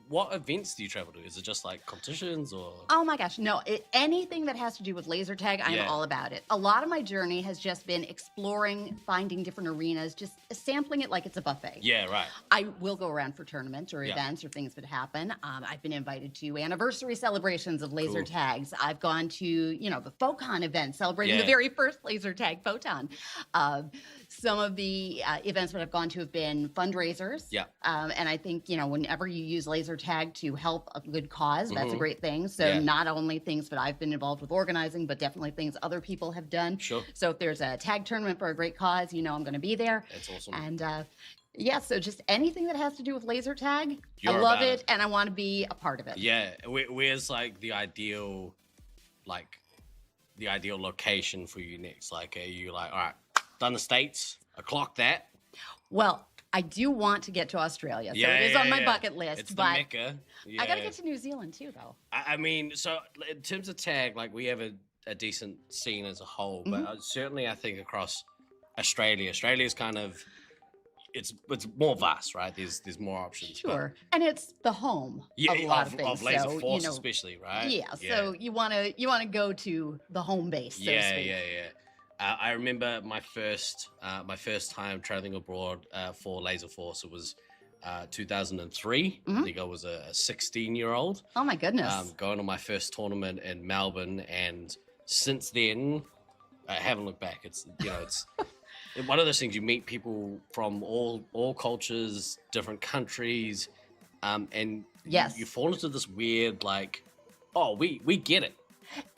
Speaker 8: what events do you travel to? Is it just like competitions or?
Speaker 5: Oh my gosh, no. Anything that has to do with laser tag, I'm all about it. A lot of my journey has just been exploring, finding different arenas, just sampling it like it's a buffet.
Speaker 8: Yeah, right.
Speaker 5: I will go around for tournaments or events or things that happen. I've been invited to anniversary celebrations of laser tags. I've gone to, the Phocon event celebrating the very first laser tag Photon. Some of the events that I've gone to have been fundraisers.
Speaker 8: Yeah.
Speaker 5: And I think, whenever you use laser tag to help a good cause, that's a great thing. So not only things that I've been involved with organizing, but definitely things other people have done.
Speaker 8: Sure.
Speaker 5: So if there's a tag tournament for a great cause, I'm going to be there.
Speaker 8: That's awesome.
Speaker 5: And so just anything that has to do with laser tag,
Speaker 8: You're
Speaker 5: I love
Speaker 8: about
Speaker 5: it, and I want to be a part of it.
Speaker 8: Yeah. Where's like the ideal location for you next? Like, are you like, all right, done the States, I clocked that?
Speaker 5: Well, I do want to get to Australia, so it is on my bucket list.
Speaker 8: It's
Speaker 5: but
Speaker 8: the Mecca.
Speaker 5: I got to get to New Zealand too, though.
Speaker 8: I mean, so in terms of tag, like we have a decent scene as a whole, but certainly I think across Australia's kind of it's more vast, right? There's more options.
Speaker 5: Sure, and it's the home of a lot of things.
Speaker 8: Of Laserforce, especially, right?
Speaker 5: Yeah. So you want to go to the home base. So to speak.
Speaker 8: I remember my first time traveling abroad for Laserforce. It was 2003. I think I was a 16-year-old.
Speaker 5: Oh my goodness!
Speaker 8: Going to my first tournament in Melbourne, and since then, I haven't looked back. It's it's one of those things. You meet people from all cultures, different countries, and you fall into this weird we get it.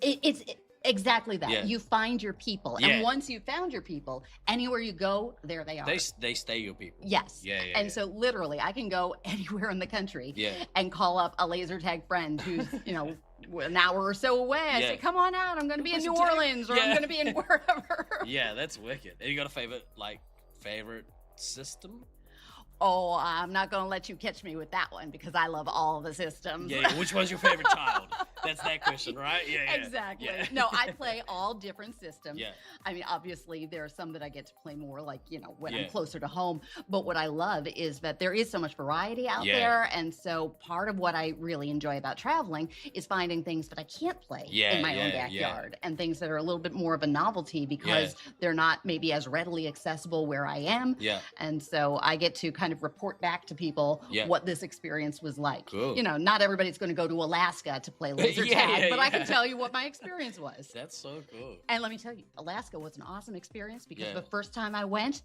Speaker 5: It's exactly that.
Speaker 8: Yeah.
Speaker 5: You find your people, and once you've found your people, anywhere you go, there they are.
Speaker 8: They stay your people.
Speaker 5: Yes. And so literally, I can go anywhere in the country and call up a laser tag friend who's an hour or so away. I say, come on out. I'm going to be in New Orleans, or I'm going to be in wherever.
Speaker 8: Yeah, that's wicked. And you got a favorite system?
Speaker 5: Oh, I'm not going to let you catch me with that one because I love all the systems.
Speaker 8: Yeah. Which one's your favorite child? That's that question, right? Yeah.
Speaker 5: Exactly.
Speaker 8: Yeah.
Speaker 5: No, I play all different systems.
Speaker 8: Yeah.
Speaker 5: I mean, obviously, there are some that I get to play more when I'm closer to home. But what I love is that there is so much variety out there. And so part of what I really enjoy about traveling is finding things that I can't play in my own backyard and things that are a little bit more of a novelty because they're not maybe as readily accessible where I am.
Speaker 8: Yeah.
Speaker 5: And so I get to kind of report back to people what this experience was like.
Speaker 8: Cool.
Speaker 5: Not everybody's going to go to Alaska to play laser tag, but I can tell you what my experience was.
Speaker 8: That's so cool.
Speaker 5: And let me tell you, Alaska was an awesome experience because the first time I went,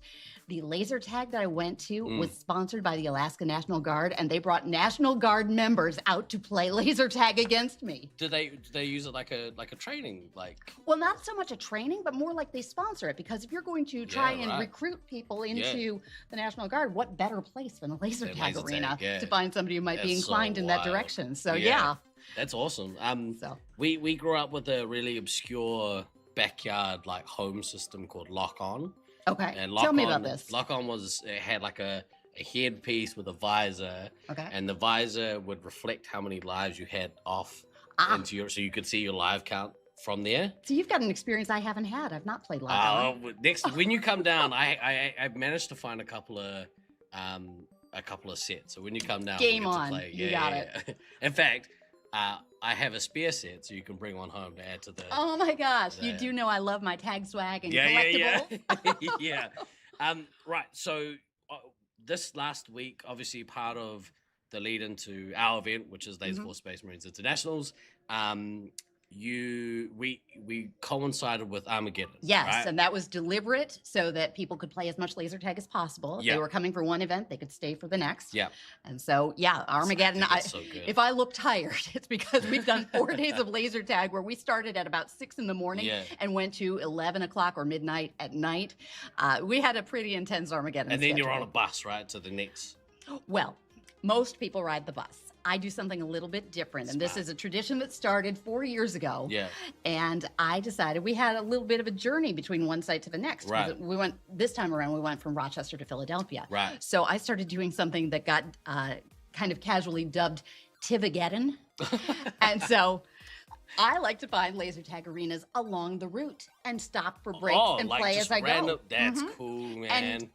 Speaker 5: the laser tag that I went to was sponsored by the Alaska National Guard, and they brought National Guard members out to play laser tag against me.
Speaker 8: Do they use it like a training
Speaker 5: Well, not so much a training, but more like they sponsor it because if you're going to try and recruit people into the National Guard, what better place than a laser tag arena to find somebody who might be inclined in that direction? So
Speaker 8: That's awesome. We grew up with a really obscure backyard like home system called Lock On.
Speaker 5: Okay.
Speaker 8: And
Speaker 5: Tell me about this.
Speaker 8: Lock On it had like a headpiece with a visor.
Speaker 5: Okay.
Speaker 8: And the visor would reflect how many lives you had off into so you could see your live count from there.
Speaker 5: So you've got an experience I haven't had. I've not played Lock On.
Speaker 8: When you come down, I managed to find a couple of sets. So when you come down,
Speaker 5: Game
Speaker 8: we'll get
Speaker 5: on.
Speaker 8: to play.
Speaker 5: You got it.
Speaker 8: In fact, I have a spare set, so you can bring one home to add to the.
Speaker 5: Oh my gosh! You do know I love my tag swag and collectibles.
Speaker 8: Yeah. Right. So this last week, obviously, part of the lead into our event, which is Laserforce Space Marines Internationals, we coincided with Armageddon.
Speaker 5: Yes,
Speaker 8: right?
Speaker 5: and that was deliberate so that people could play as much laser tag as possible. If they were coming for one event, they could stay for the next.
Speaker 8: Yeah.
Speaker 5: And so, Armageddon.
Speaker 8: So good.
Speaker 5: If I look tired, it's because we've done 4 days of laser tag where we started at about 6 in the morning and went to 11 o'clock or midnight at night. We had a pretty intense Armageddon.
Speaker 8: And then
Speaker 5: schedule.
Speaker 8: you're on a bus, right, to the next.
Speaker 5: Well, most people ride the bus. I do something a little bit different. And this is a tradition that started 4 years ago.
Speaker 8: Yeah.
Speaker 5: And I decided we had a little bit of a journey between one site to the next.
Speaker 8: Right.
Speaker 5: This time around, we went from Rochester to Philadelphia.
Speaker 8: Right.
Speaker 5: So I started doing something that got kind of casually dubbed Tivageddon. And so I like to find laser tag arenas along the route and stop for breaks and
Speaker 8: like
Speaker 5: play
Speaker 8: just
Speaker 5: as I
Speaker 8: random,
Speaker 5: go.
Speaker 8: That's cool, man.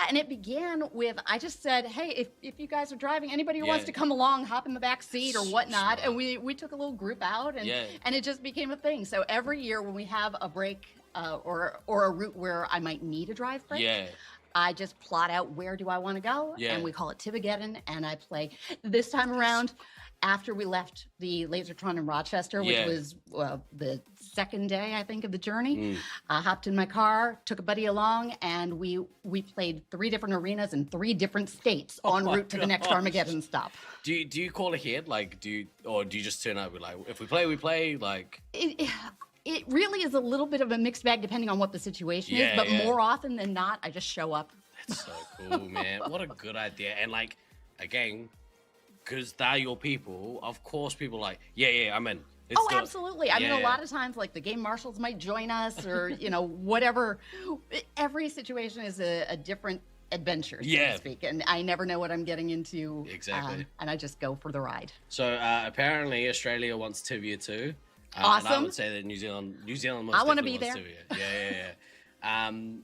Speaker 5: And it began with, I just said, hey, if you guys are driving, anybody who wants to come along, hop in the back seat or whatnot. And we took a little group out and it just became a thing. So every year when we have a break or a route where I might need a drive break, I just plot out where do I want to go, and we call it Tivageddon, and I play. This time around, after we left the Lasertron in Rochester, which was the second day, I think, of the journey, I hopped in my car, took a buddy along, and we played 3 different arenas in 3 different states en route to the next Armageddon stop.
Speaker 8: Do you call ahead? Like, do you just turn up with like, if we play, we play? Like,
Speaker 5: it really is a little bit of a mixed bag depending on what the situation is, but more often than not, I just show up.
Speaker 8: That's so cool, man. What a good idea. And like, again, because they're your people, of course people are like, I'm in.
Speaker 5: Absolutely. I mean, a lot of times, like, the game marshals might join us or, whatever. Every situation is a different adventure, so to speak. And I never know what I'm getting into.
Speaker 8: Exactly.
Speaker 5: And I just go for the ride.
Speaker 8: So apparently Australia wants Tibia too.
Speaker 5: Awesome.
Speaker 8: And I would say that New Zealand most
Speaker 5: I want to be
Speaker 8: definitely
Speaker 5: there.
Speaker 8: wants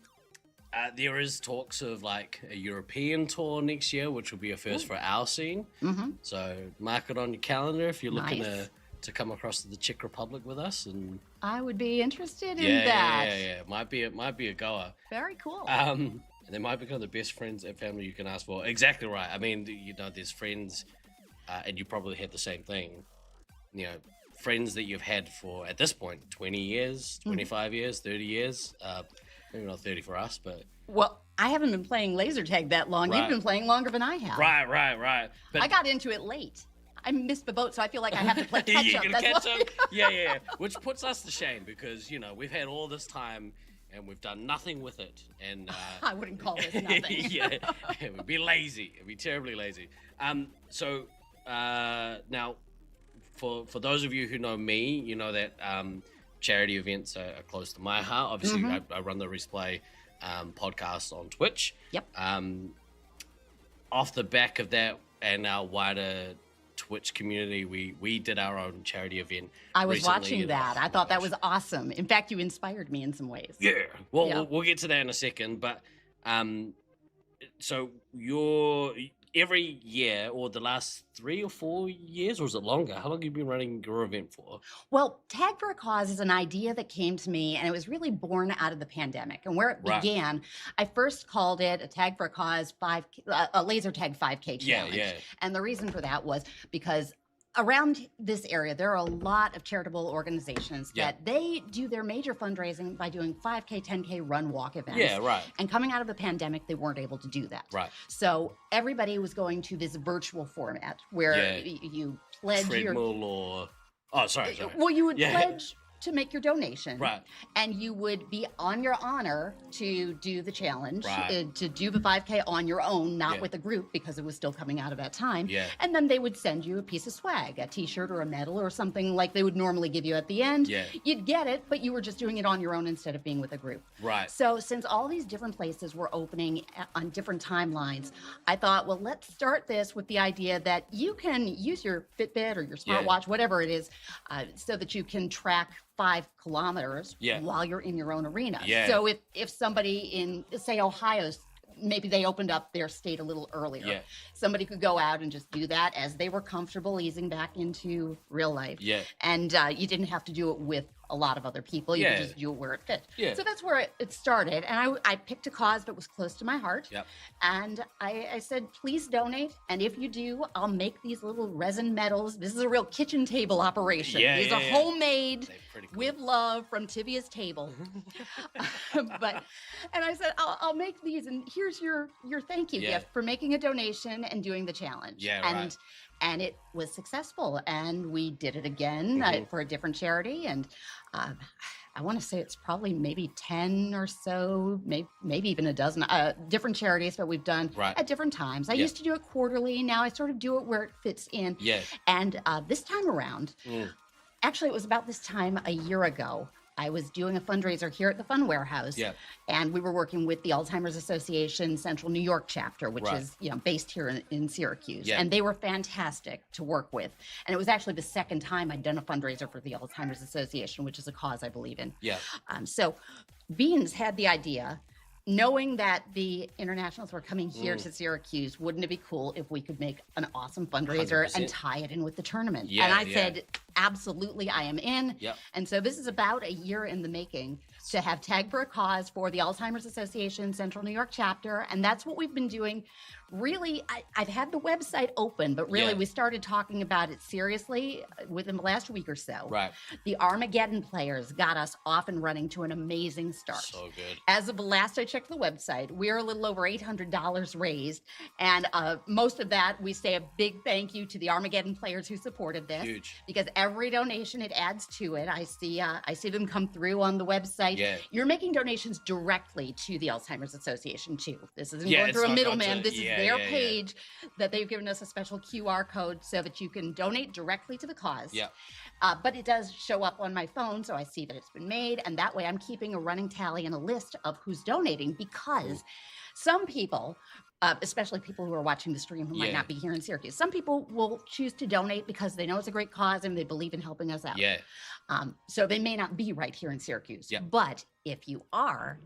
Speaker 8: Tibia. There is talks of like a European tour next year, which will be a first for our scene. So mark it on your calendar if you're looking to come across to the Czech Republic with us. And
Speaker 5: I would be interested in that.
Speaker 8: Yeah. Might be a goer.
Speaker 5: Very cool.
Speaker 8: And they might become the best friends and family you can ask for. Exactly right. I mean, there's friends, and you probably had the same thing. Friends that you've had for, at this point, 20 years, 25 years, 30 years. Maybe not 30 for us, but...
Speaker 5: Well, I haven't been playing laser tag that long.
Speaker 8: Right.
Speaker 5: You've been playing longer than I have.
Speaker 8: Right. But
Speaker 5: I got into it late. I missed the boat, so I feel like I have to play catch up.
Speaker 8: Catch up? Yeah. Which puts us to shame because, we've had all this time and we've done nothing with it. And
Speaker 5: I wouldn't call this nothing.
Speaker 8: We'd be lazy. It'd be terribly lazy. So now, for those of you who know me, you know that charity events are close to my heart. Obviously, I run the Resplay podcast on Twitch.
Speaker 5: Yep.
Speaker 8: Off the back of that and our wider Twitch community, we did our own charity event.
Speaker 5: I was
Speaker 8: recently.
Speaker 5: watching that. I thought that was awesome. In fact, you inspired me in some ways.
Speaker 8: Yeah. Well, we'll get to that in a second. But so every year, or the last 3 or 4 years, or is it longer? How long have you been running your event for?
Speaker 5: Well, Tag for a Cause is an idea that came to me, and it was really born out of the pandemic. And where it began, I first called it a Tag for a Cause a laser tag 5K challenge.
Speaker 8: Yeah.
Speaker 5: And the reason for that was because around this area, there are a lot of charitable organizations that they do their major fundraising by doing 5K, 10K run walk events.
Speaker 8: Yeah, right.
Speaker 5: And coming out of the pandemic, they weren't able to do that.
Speaker 8: Right.
Speaker 5: So everybody was going to this virtual format where you pledge
Speaker 8: treadmill or... Oh, sorry.
Speaker 5: Well, you would pledge to make your donation.
Speaker 8: Right.
Speaker 5: And you would be on your honor to do the challenge,
Speaker 8: Right.
Speaker 5: to do the 5K on your own, not
Speaker 8: Yeah.
Speaker 5: with a group because it was still coming out of that time.
Speaker 8: Yeah.
Speaker 5: And then they would send you a piece of swag, a t-shirt or a medal or something like they would normally give you at the end.
Speaker 8: Yeah.
Speaker 5: You'd get it, but you were just doing it on your own instead of being with a group.
Speaker 8: Right.
Speaker 5: So since all these different places were opening on different timelines, I thought, well, let's start this with the idea that you can use your Fitbit or your smartwatch, whatever it is, so that you can track 5 kilometers while you're in your own arena.
Speaker 8: Yeah.
Speaker 5: So if somebody in, say, Ohio, maybe they opened up their state a little earlier.
Speaker 8: Yeah.
Speaker 5: Somebody could go out and just do that as they were comfortable easing back into real life.
Speaker 8: Yeah.
Speaker 5: And you didn't have to do it with a lot of other people. You
Speaker 8: Yeah.
Speaker 5: could just do it where it fit.
Speaker 8: Yeah.
Speaker 5: So that's where it started. And I picked a cause that was close to my heart.
Speaker 8: Yep.
Speaker 5: And I said, please donate. And if you do, I'll make these little resin medals. This is a real kitchen table operation.
Speaker 8: Yeah,
Speaker 5: These
Speaker 8: yeah,
Speaker 5: are
Speaker 8: yeah.
Speaker 5: homemade
Speaker 8: Pretty cool.
Speaker 5: with love from Tivia's table. And I said, I'll make these, and here's your thank you gift for making a donation and doing the challenge.
Speaker 8: Yeah,
Speaker 5: and
Speaker 8: right.
Speaker 5: and it was successful, and we did it again for a different charity, and I want to say it's probably maybe 10 or so, maybe even a dozen different charities that we've done at different times. I used to do it quarterly. Now I sort of do it where it fits in.
Speaker 8: Yeah.
Speaker 5: And this time around, actually, it was about this time a year ago. I was doing a fundraiser here at the Fun Warehouse, and we were working with the Alzheimer's Association Central New York chapter, which is based here in Syracuse, and they were fantastic to work with. And it was actually the second time I'd done a fundraiser for the Alzheimer's Association, which is a cause I believe in.
Speaker 8: Yeah.
Speaker 5: So Beans had the idea, knowing that the internationals were coming here to Syracuse, wouldn't it be cool if we could make an awesome fundraiser
Speaker 8: 100%.
Speaker 5: and tie it in with the tournament?
Speaker 8: Yeah,
Speaker 5: and I
Speaker 8: yeah.
Speaker 5: said, absolutely, I am in.
Speaker 8: Yep.
Speaker 5: And so this is about a year in the making to have Tag for a Cause for the Alzheimer's Association Central New York chapter. And that's what we've been doing. Really, I've had the website open, but really we started talking about it seriously within the last week or so.
Speaker 8: Right.
Speaker 5: The Armageddon players got us off and running to an amazing start.
Speaker 8: So good.
Speaker 5: As of the last I checked the website, we're a little over $800 raised. And most of that, we say a big thank you to the Armageddon players who supported this.
Speaker 8: Huge.
Speaker 5: Because every donation, it adds to it. I see them come through on the website.
Speaker 8: Yeah.
Speaker 5: You're making donations directly to the Alzheimer's Association too. This isn't
Speaker 8: Yeah,
Speaker 5: going
Speaker 8: it's
Speaker 5: through a
Speaker 8: not going
Speaker 5: middleman.
Speaker 8: to-
Speaker 5: This is
Speaker 8: yeah,
Speaker 5: their
Speaker 8: yeah, yeah.
Speaker 5: page that they've given us a special QR code so that you can donate directly to the cause.
Speaker 8: Yeah.
Speaker 5: But it does show up on my phone, so I see that it's been made, and that way I'm keeping a running tally and a list of who's donating, because some people, especially people who are watching the stream who might not be here in Syracuse, some people will choose to donate because they know it's a great cause and they believe in helping us out.
Speaker 8: Yeah.
Speaker 5: So they may not be right here in Syracuse.
Speaker 8: Yeah.
Speaker 5: But if you are,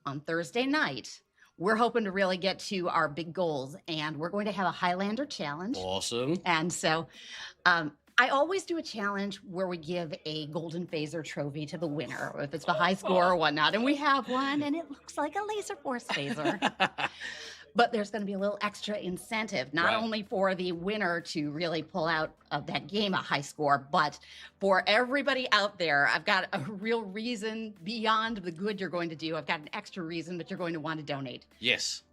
Speaker 5: on Thursday night, we're hoping to really get to our big goals, and we're going to have a Highlander challenge.
Speaker 8: Awesome.
Speaker 5: And so I always do a challenge where we give a golden phaser trophy to the winner, if it's the high score or whatnot. And we have one, and it looks like a Laserforce phaser. But there's going to be a little extra incentive, not only for the winner to really pull out of that game a high score, but for everybody out there. I've got a real reason beyond the good you're going to do. I've got an extra reason that you're going to want to donate.
Speaker 8: Yes.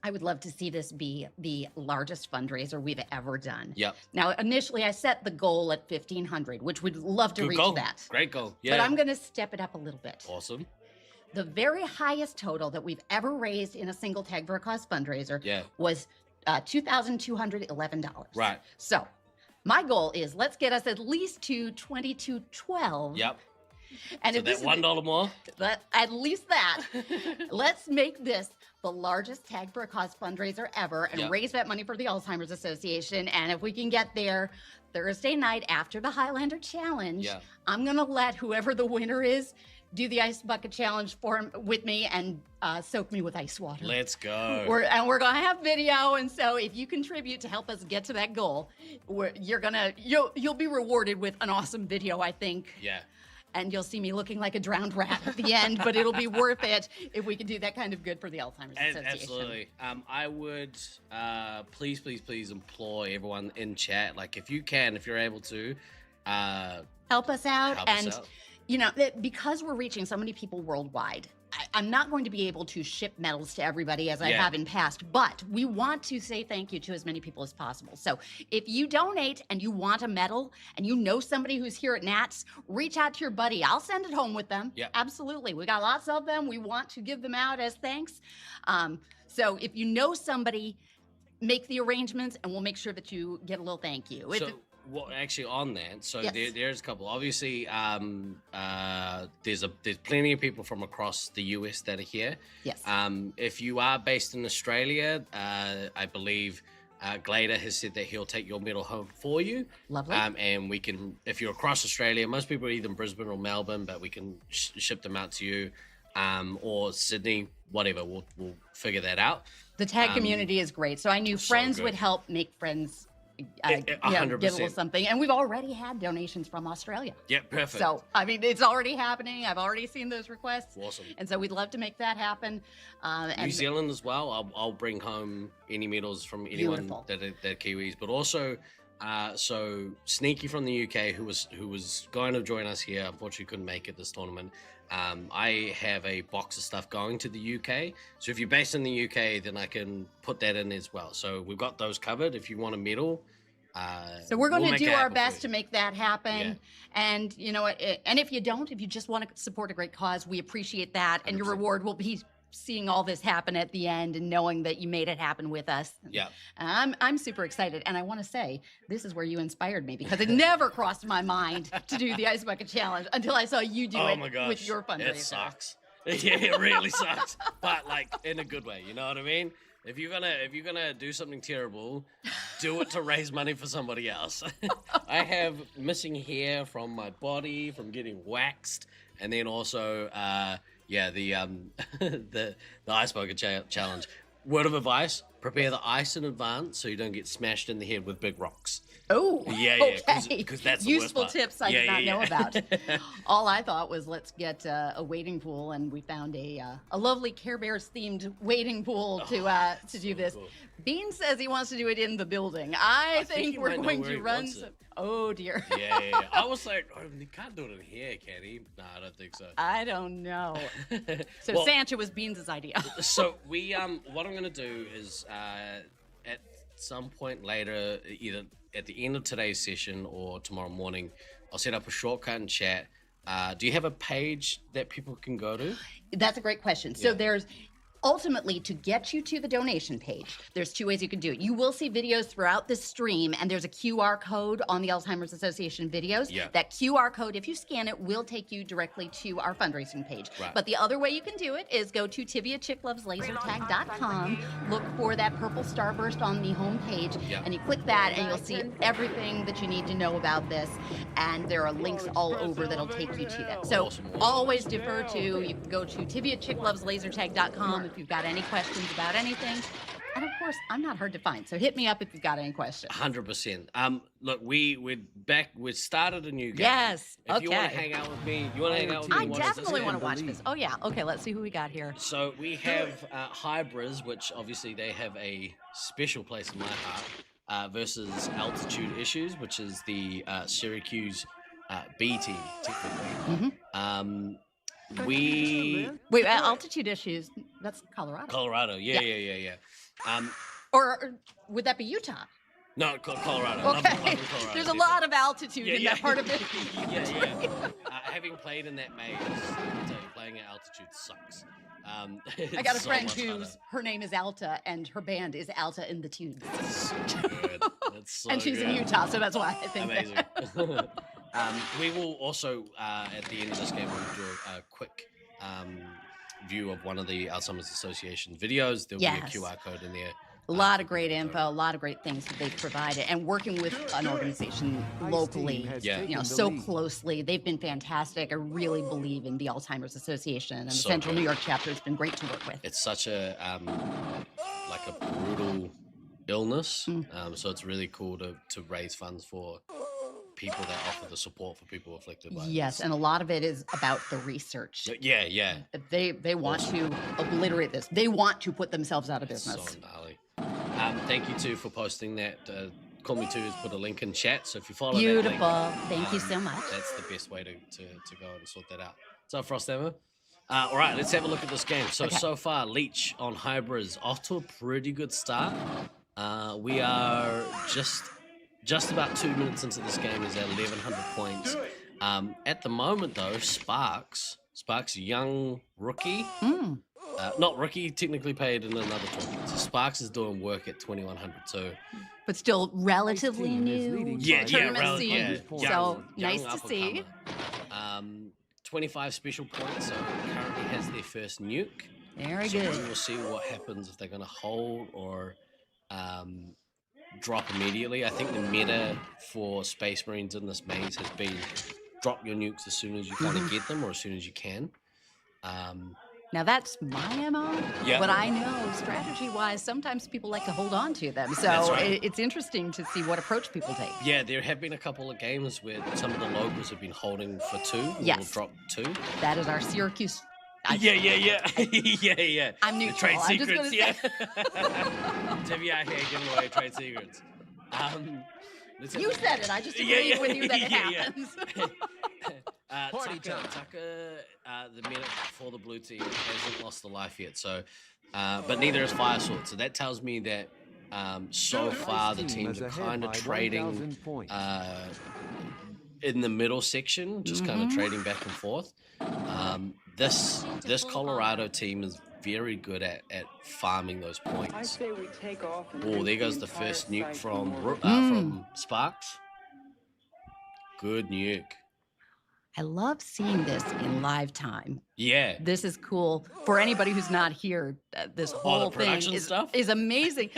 Speaker 5: I would love to see this be the largest fundraiser we've ever done.
Speaker 8: Yep.
Speaker 5: Now, initially, I set the goal at $1,500, which we'd love to
Speaker 8: Good
Speaker 5: reach
Speaker 8: goal.
Speaker 5: that.
Speaker 8: Great goal. Yeah.
Speaker 5: But I'm going to step it up a little bit.
Speaker 8: Awesome.
Speaker 5: The very highest total that we've ever raised in a single Tag for a Cause fundraiser was $2,211.
Speaker 8: Right.
Speaker 5: So my goal is, let's get us at least to $2,212.
Speaker 8: Yep.
Speaker 5: And
Speaker 8: So
Speaker 5: if this
Speaker 8: that
Speaker 5: is
Speaker 8: $1 more.
Speaker 5: at least that, let's make this the largest Tag for a Cause fundraiser ever and raise that money for the Alzheimer's Association. And if we can get there Thursday night after the Highlander Challenge, I'm going to let whoever the winner is do the ice bucket challenge with me and soak me with ice water.
Speaker 8: Let's go.
Speaker 5: We're going to have video, and so if you contribute to help us get to that goal, you'll be rewarded with an awesome video, I think.
Speaker 8: Yeah.
Speaker 5: And you'll see me looking like a drowned rat at the end, but it'll be worth it if we can do that kind of good for the Alzheimer's Association.
Speaker 8: Absolutely. I would please implore everyone in chat, like if you're able to,
Speaker 5: help us out.
Speaker 8: help us
Speaker 5: And
Speaker 8: out.
Speaker 5: you know, because we're reaching so many people worldwide, I'm not going to be able to ship medals to everybody as I have in past, but we want to say thank you to as many people as possible. So if you donate and you want a medal and you know somebody who's here at Nats, reach out to your buddy. I'll send it home with them.
Speaker 8: Yep.
Speaker 5: Absolutely. We got lots of them. We want to give them out as thanks. So if you know somebody, make the arrangements and we'll make sure that you get a little thank you.
Speaker 8: So, well, actually, on that, so there's a couple. Obviously, there's plenty of people from across the US that are here.
Speaker 5: Yes.
Speaker 8: If you are based in Australia, I believe Glader has said that he'll take your medal home for you.
Speaker 5: Lovely.
Speaker 8: And we can, if you're across Australia, most people are either in Brisbane or Melbourne, but we can ship them out to you, or Sydney, whatever. We'll figure that out.
Speaker 5: The tag community is great. So I knew friends would help make friends. Get a little something, and we've already had donations from Australia.
Speaker 8: Yeah, perfect.
Speaker 5: So I mean, it's already happening. I've already seen those requests.
Speaker 8: Awesome.
Speaker 5: And so we'd love to make that happen.
Speaker 8: New Zealand as well. I'll bring home any medals from anyone that are Kiwis, but also, so Sneaky from the UK, who was going to join us here, unfortunately couldn't make it this tournament. I have a box of stuff going to the UK. So if you're based in the UK, then I can put that in as well. So we've got those covered. If you want a medal,
Speaker 5: so we're going to do our best to make that happen. And you know what? And if you don't, if you just want to support a great cause, we appreciate that. And your reward will be seeing all this happen at the end and knowing that you made it happen with us.
Speaker 8: Yeah.
Speaker 5: I'm super excited. And I want to say, this is where you inspired me, because it never crossed my mind to do the Ice Bucket Challenge until I saw you do it with your fundraiser.
Speaker 8: It sucks. Yeah, it really sucks. But like in a good way, you know what I mean? If you're gonna do something terrible, do it to raise money for somebody else. I have missing hair from my body from getting waxed, and then also the Ice Bucket Challenge. Word of advice: prepare the ice in advance so you don't get smashed in the head with big rocks.
Speaker 5: Oh,
Speaker 8: yeah, because that's the
Speaker 5: useful
Speaker 8: worst part.
Speaker 5: tips I did not know about. All I thought was, let's get a wading pool, and we found a lovely Care Bears themed wading pool to do this. Cool. Bean says he wants to do it in the building. I think we're going to run some. Oh dear.
Speaker 8: Yeah. I was like, you can't do it in here, can he? No, I don't think so.
Speaker 5: I don't know. So Sancha was Beans' idea.
Speaker 8: So we what I'm gonna do is at some point later, either at the end of today's session or tomorrow morning, I'll set up a shortcut in chat. Do you have a page that people can go to?
Speaker 5: That's a great question. So there's ultimately, to get you to the donation page, there's two ways you can do it. You will see videos throughout the stream, and there's a QR code on the Alzheimer's Association videos.
Speaker 8: Yeah.
Speaker 5: That QR code, if you scan it, will take you directly to our fundraising page.
Speaker 8: Right.
Speaker 5: But the other way you can do it is go to TiviaChickLovesLaserTag.com, look for that purple starburst on the home page, and you click that, and you'll see everything that you need to know about this. And there are links all over that'll take you to that. So always defer to, you can go to TiviaChickLovesLaserTag.com if you've got any questions about anything. And of course, I'm not hard to find, so hit me up if you've got any questions.
Speaker 8: 100%. Look, we're back. We started a new game.
Speaker 5: Yes.
Speaker 8: If you want to hang out with me, I
Speaker 5: definitely want to watch this. Oh yeah. Okay. Let's see who we got here.
Speaker 8: So we have Hybrids, which obviously they have a special place in my heart, versus Altitude Issues, which is the Syracuse B team, technically.
Speaker 5: Wait, Altitude Issues, that's Colorado.
Speaker 8: Colorado, yeah.
Speaker 5: Or would that be Utah?
Speaker 8: No, Colorado.
Speaker 5: Okay.
Speaker 8: Love Colorado.
Speaker 5: There's a lot of altitude in that part of it.
Speaker 8: Yeah. Having played in that maze, I'll tell you, playing at altitude sucks.
Speaker 5: I got a friend her name is Alta, and her band is Alta in the Tunes.
Speaker 8: That's so good. That's so
Speaker 5: and she's in Utah, so that's why I think
Speaker 8: amazing. We will also, at the end of this game, we'll do a quick view of one of the Alzheimer's Association videos. There'll be a QR code in there.
Speaker 5: A lot of great info, a lot of great things that they've provided, and working with an organization locally, so closely. They've been fantastic. I really believe in the Alzheimer's Association, and the Central New York chapter has been great to work with.
Speaker 8: It's such a like a brutal illness, so it's really cool to raise funds for people that offer the support for people afflicted by
Speaker 5: yes, and a lot of it is about the research.
Speaker 8: Yeah.
Speaker 5: They want to obliterate this. They want to put themselves out of business.
Speaker 8: So gnarly. Thank you too for posting that Call Me Too has put a link in chat, so if you follow
Speaker 5: Beautiful.
Speaker 8: that link,
Speaker 5: Thank you so much.
Speaker 8: that's the best way to go and sort that out. So Frosthammer. All right, let's have a look at this game. So far, Leech on Hybrids off to a pretty good start. We are just about 2 minutes into this game. He's at 1,100 points. At the moment, though, Sparks, a young rookie, not rookie, technically paid in another tournament. So Sparks is doing work at 2,100 too.
Speaker 5: But still relatively new. Tournament scene.
Speaker 8: Yeah,
Speaker 5: So
Speaker 8: young
Speaker 5: nice to see.
Speaker 8: 25 special points, so currently has their first nuke.
Speaker 5: Very
Speaker 8: so
Speaker 5: good.
Speaker 8: We will see what happens if they're going to hold or drop immediately. I think the meta for Space Marines in this maze has been drop your nukes as soon as you kind of get them or as soon as you can.
Speaker 5: Now that's my MO,
Speaker 8: Yeah.
Speaker 5: but I know strategy-wise, sometimes people like to hold on to them. So
Speaker 8: That's right.
Speaker 5: it's interesting to see what approach people take.
Speaker 8: Yeah, there have been a couple of games where some of the locals have been holding for 2 and
Speaker 5: Yes.
Speaker 8: will drop 2.
Speaker 5: That is our Syracuse.
Speaker 8: Yeah. Yeah.
Speaker 5: I'm
Speaker 8: The
Speaker 5: neutral.
Speaker 8: trade
Speaker 5: I'm just
Speaker 8: secrets,
Speaker 5: gonna
Speaker 8: yeah.
Speaker 5: say.
Speaker 8: Timmy out here giving away trade secrets.
Speaker 5: You said it. I just agreed with you that it
Speaker 8: Yeah.
Speaker 5: happens.
Speaker 8: Tucker, the minute for the blue team, hasn't lost a life yet. So, but neither is Fire Sword. So that tells me that so far the teams are kind of trading in the middle section, just kind of trading back and forth. This Colorado team is very good at farming those
Speaker 11: I
Speaker 8: points.
Speaker 11: say we take off and
Speaker 8: Oh,
Speaker 11: nuke
Speaker 8: there goes the
Speaker 11: entire
Speaker 8: first nuke
Speaker 11: site
Speaker 8: from
Speaker 11: in orbit.
Speaker 8: Sparks. Good nuke.
Speaker 5: I love seeing this in live time.
Speaker 8: Yeah.
Speaker 5: This is cool. For anybody who's not here, this whole thing
Speaker 8: production stuff?
Speaker 5: is amazing.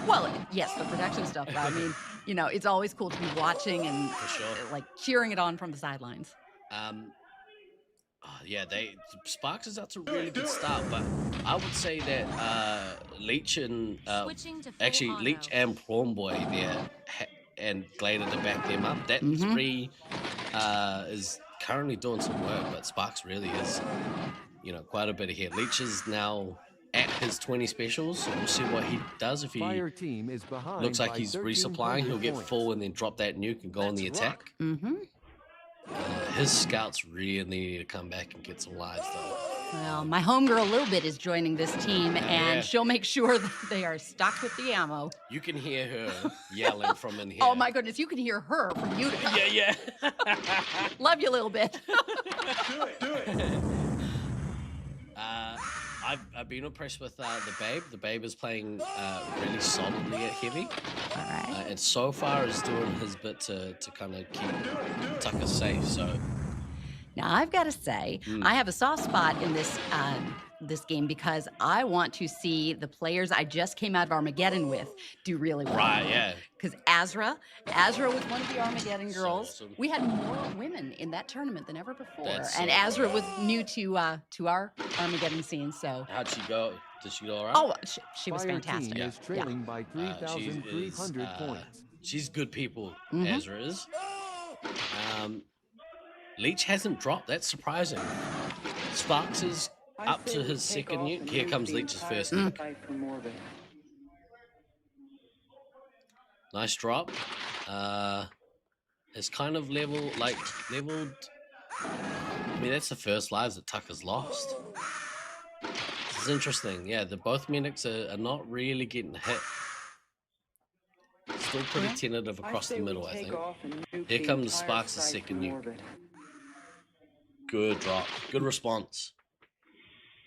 Speaker 5: Well, yes, the production stuff. But I mean, it's always cool to be watching and like cheering it on from the sidelines.
Speaker 8: Yeah, Sparks is out to a really good start, but I would say that Leech and actually Leech and Prawn Boy there and Glader to back them up. That 3 is currently doing some work, but Sparks really is, quite a bit ahead. Leech is now at his 20 specials, so we'll see what he does. If he
Speaker 6: Fire team is behind
Speaker 8: looks like
Speaker 6: by
Speaker 8: he's
Speaker 6: 1,300
Speaker 8: resupplying, he'll get
Speaker 6: points.
Speaker 8: full and then drop that nuke and go on the attack. His scouts really need to come back and get some lives, though.
Speaker 5: Well, my homegirl Little Bit is joining this team, and
Speaker 8: yeah.
Speaker 5: she'll make sure that they are stocked with the ammo.
Speaker 8: You can hear her yelling from in here.
Speaker 5: Oh my goodness, you can hear her from Utica.
Speaker 8: Yeah.
Speaker 5: Love you, Little Bit.
Speaker 8: Do it. I've been impressed with the Babe. The Babe is playing really solidly at heavy.
Speaker 5: All right.
Speaker 8: And so far is doing his bit to kind of keep Tucker safe. So
Speaker 5: Now, I've got to say, I have a soft spot in this this game because I want to see the players I just came out of Armageddon with do really well.
Speaker 8: Right, yeah.
Speaker 5: Because Azra was one of the Armageddon girls.
Speaker 8: awesome.
Speaker 5: We had more women in that tournament than ever before.
Speaker 8: That's
Speaker 5: And
Speaker 8: so
Speaker 5: Azra was new to our Armageddon scene, so.
Speaker 8: how'd she go? Did she go all right?
Speaker 5: Oh, she was
Speaker 6: Fire
Speaker 5: fantastic.
Speaker 6: team is trailing by
Speaker 8: She
Speaker 6: 3,300
Speaker 8: is,
Speaker 6: points.
Speaker 8: She's good people, Azra is. Leech hasn't dropped. That's surprising. Sparks is up to his second nuke. Here comes Leech's first nuke. Nice drop. It's kind of leveled. I mean, that's the first lives that Tucker's lost. This is interesting. Yeah, both medics are not really getting hit. Still pretty tentative across the middle, I think. Here comes Sparks' second nuke. Good drop. Good response.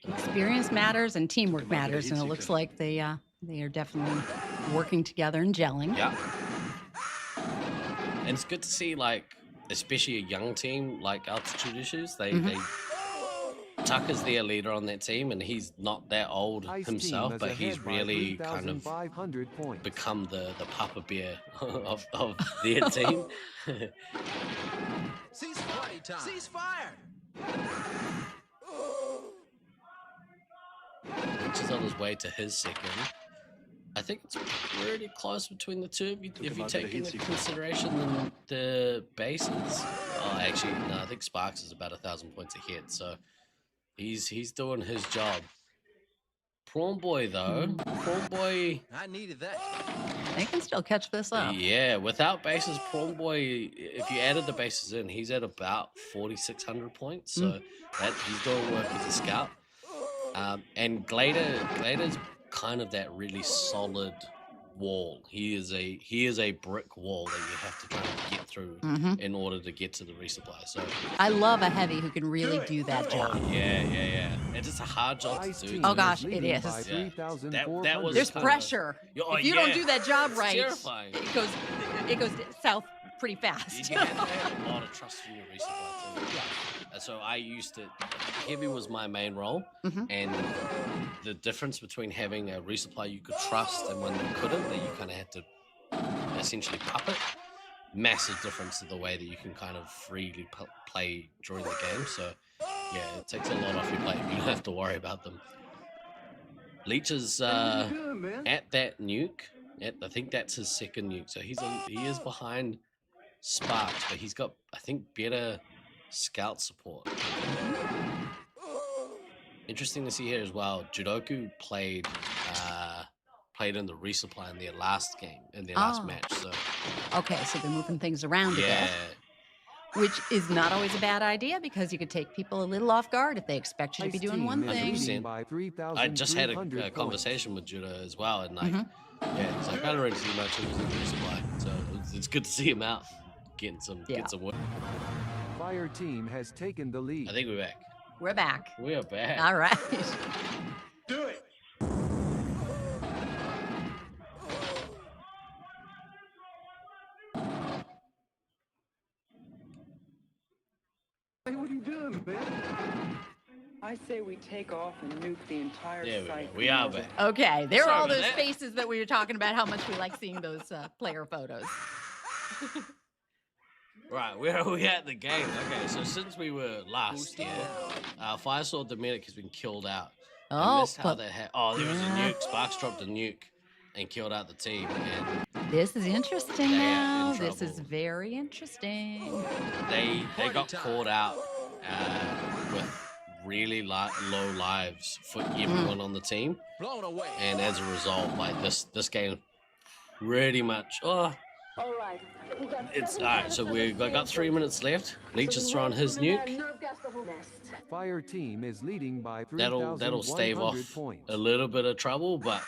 Speaker 5: Experience matters and teamwork matters, and it looks like they are definitely working together and gelling.
Speaker 8: Yeah. And it's good to see, especially a young team like Altitude Issues. Tucker's their leader on that team, and he's not that old himself, but he's really kind of become the Papa Bear of their team.
Speaker 17: Ceasefire!
Speaker 8: Which is on his way to his second. I think it's pretty close between the two if you take into consideration the bases. Oh, actually, no, I think Sparks is about 1,000 points ahead, so he's doing his job. Prawn Boy, though. Prawn Boy...
Speaker 17: I needed that.
Speaker 5: They can still catch this up.
Speaker 8: Yeah, without bases, Prawn Boy, if you added the bases in, he's at about 4,600 points. So that he's doing work as a scout. And Glader's kind of that really solid wall. He is a brick wall that you have to try and get through in order to get to the resupply. So
Speaker 5: I love a heavy who can really do that job.
Speaker 8: yeah. And it's a hard job to do.
Speaker 5: Oh gosh, it is.
Speaker 8: Yeah. That was
Speaker 5: There's
Speaker 8: kinda-
Speaker 5: pressure.
Speaker 8: Oh,
Speaker 5: if you don't do that job
Speaker 8: It's
Speaker 5: right,
Speaker 8: terrifying.
Speaker 5: it goes south pretty fast.
Speaker 8: You have to have a lot of trust in your resupply too. So I used to, heavy was my main role, and the difference between having a resupply you could trust and one you couldn't, that you kind of had to essentially puppet, massive difference to the way that you can kind of freely play during the game. So yeah, it takes a lot off your plate. You don't have to worry about them. Leech is at that nuke. I think that's his second nuke. So he is behind Sparks, but he's got, I think, better scout support. Interesting to see here as well. Judoku played in the resupply in their last game, in their last match. So
Speaker 5: okay, so they're moving things around a bit, which is not always a bad idea because you could take people a little off guard if they expect you to be doing one thing.
Speaker 8: 100%. I just had a conversation with Judo as well, and like, yeah, so I can't really see much of the resupply. So it's good to see him out, getting some work.
Speaker 6: Fire team has taken the lead.
Speaker 8: I think we're back.
Speaker 5: We're back.
Speaker 8: We are back.
Speaker 5: All right.
Speaker 3: Do it.
Speaker 11: Hey, what are you doing, man? I say we take off and nuke the entire site.
Speaker 8: We are back.
Speaker 5: Okay, there are
Speaker 8: Sorry
Speaker 5: all
Speaker 8: about
Speaker 5: those
Speaker 8: that.
Speaker 5: faces that we were talking about, how much we like seeing those player photos.
Speaker 8: Right, where are we at in the game? Okay, so since we were last here, Fire Sword the medic has been killed out. I missed how that there was a nuke. Sparks dropped a nuke and killed out the team. And
Speaker 5: This is interesting
Speaker 8: They are
Speaker 5: now.
Speaker 8: in
Speaker 5: This is
Speaker 8: trouble.
Speaker 5: very interesting.
Speaker 8: they got caught out with really low lives for everyone on the team.
Speaker 17: Blown away.
Speaker 8: And as a result, like this game pretty much
Speaker 12: All right. We got
Speaker 8: it's alright, so we've got 3 minutes left. Leech is throwing his nuke.
Speaker 6: Fire team is leading by
Speaker 8: That'll stave off
Speaker 6: 3,100 points.
Speaker 8: a little bit of trouble, but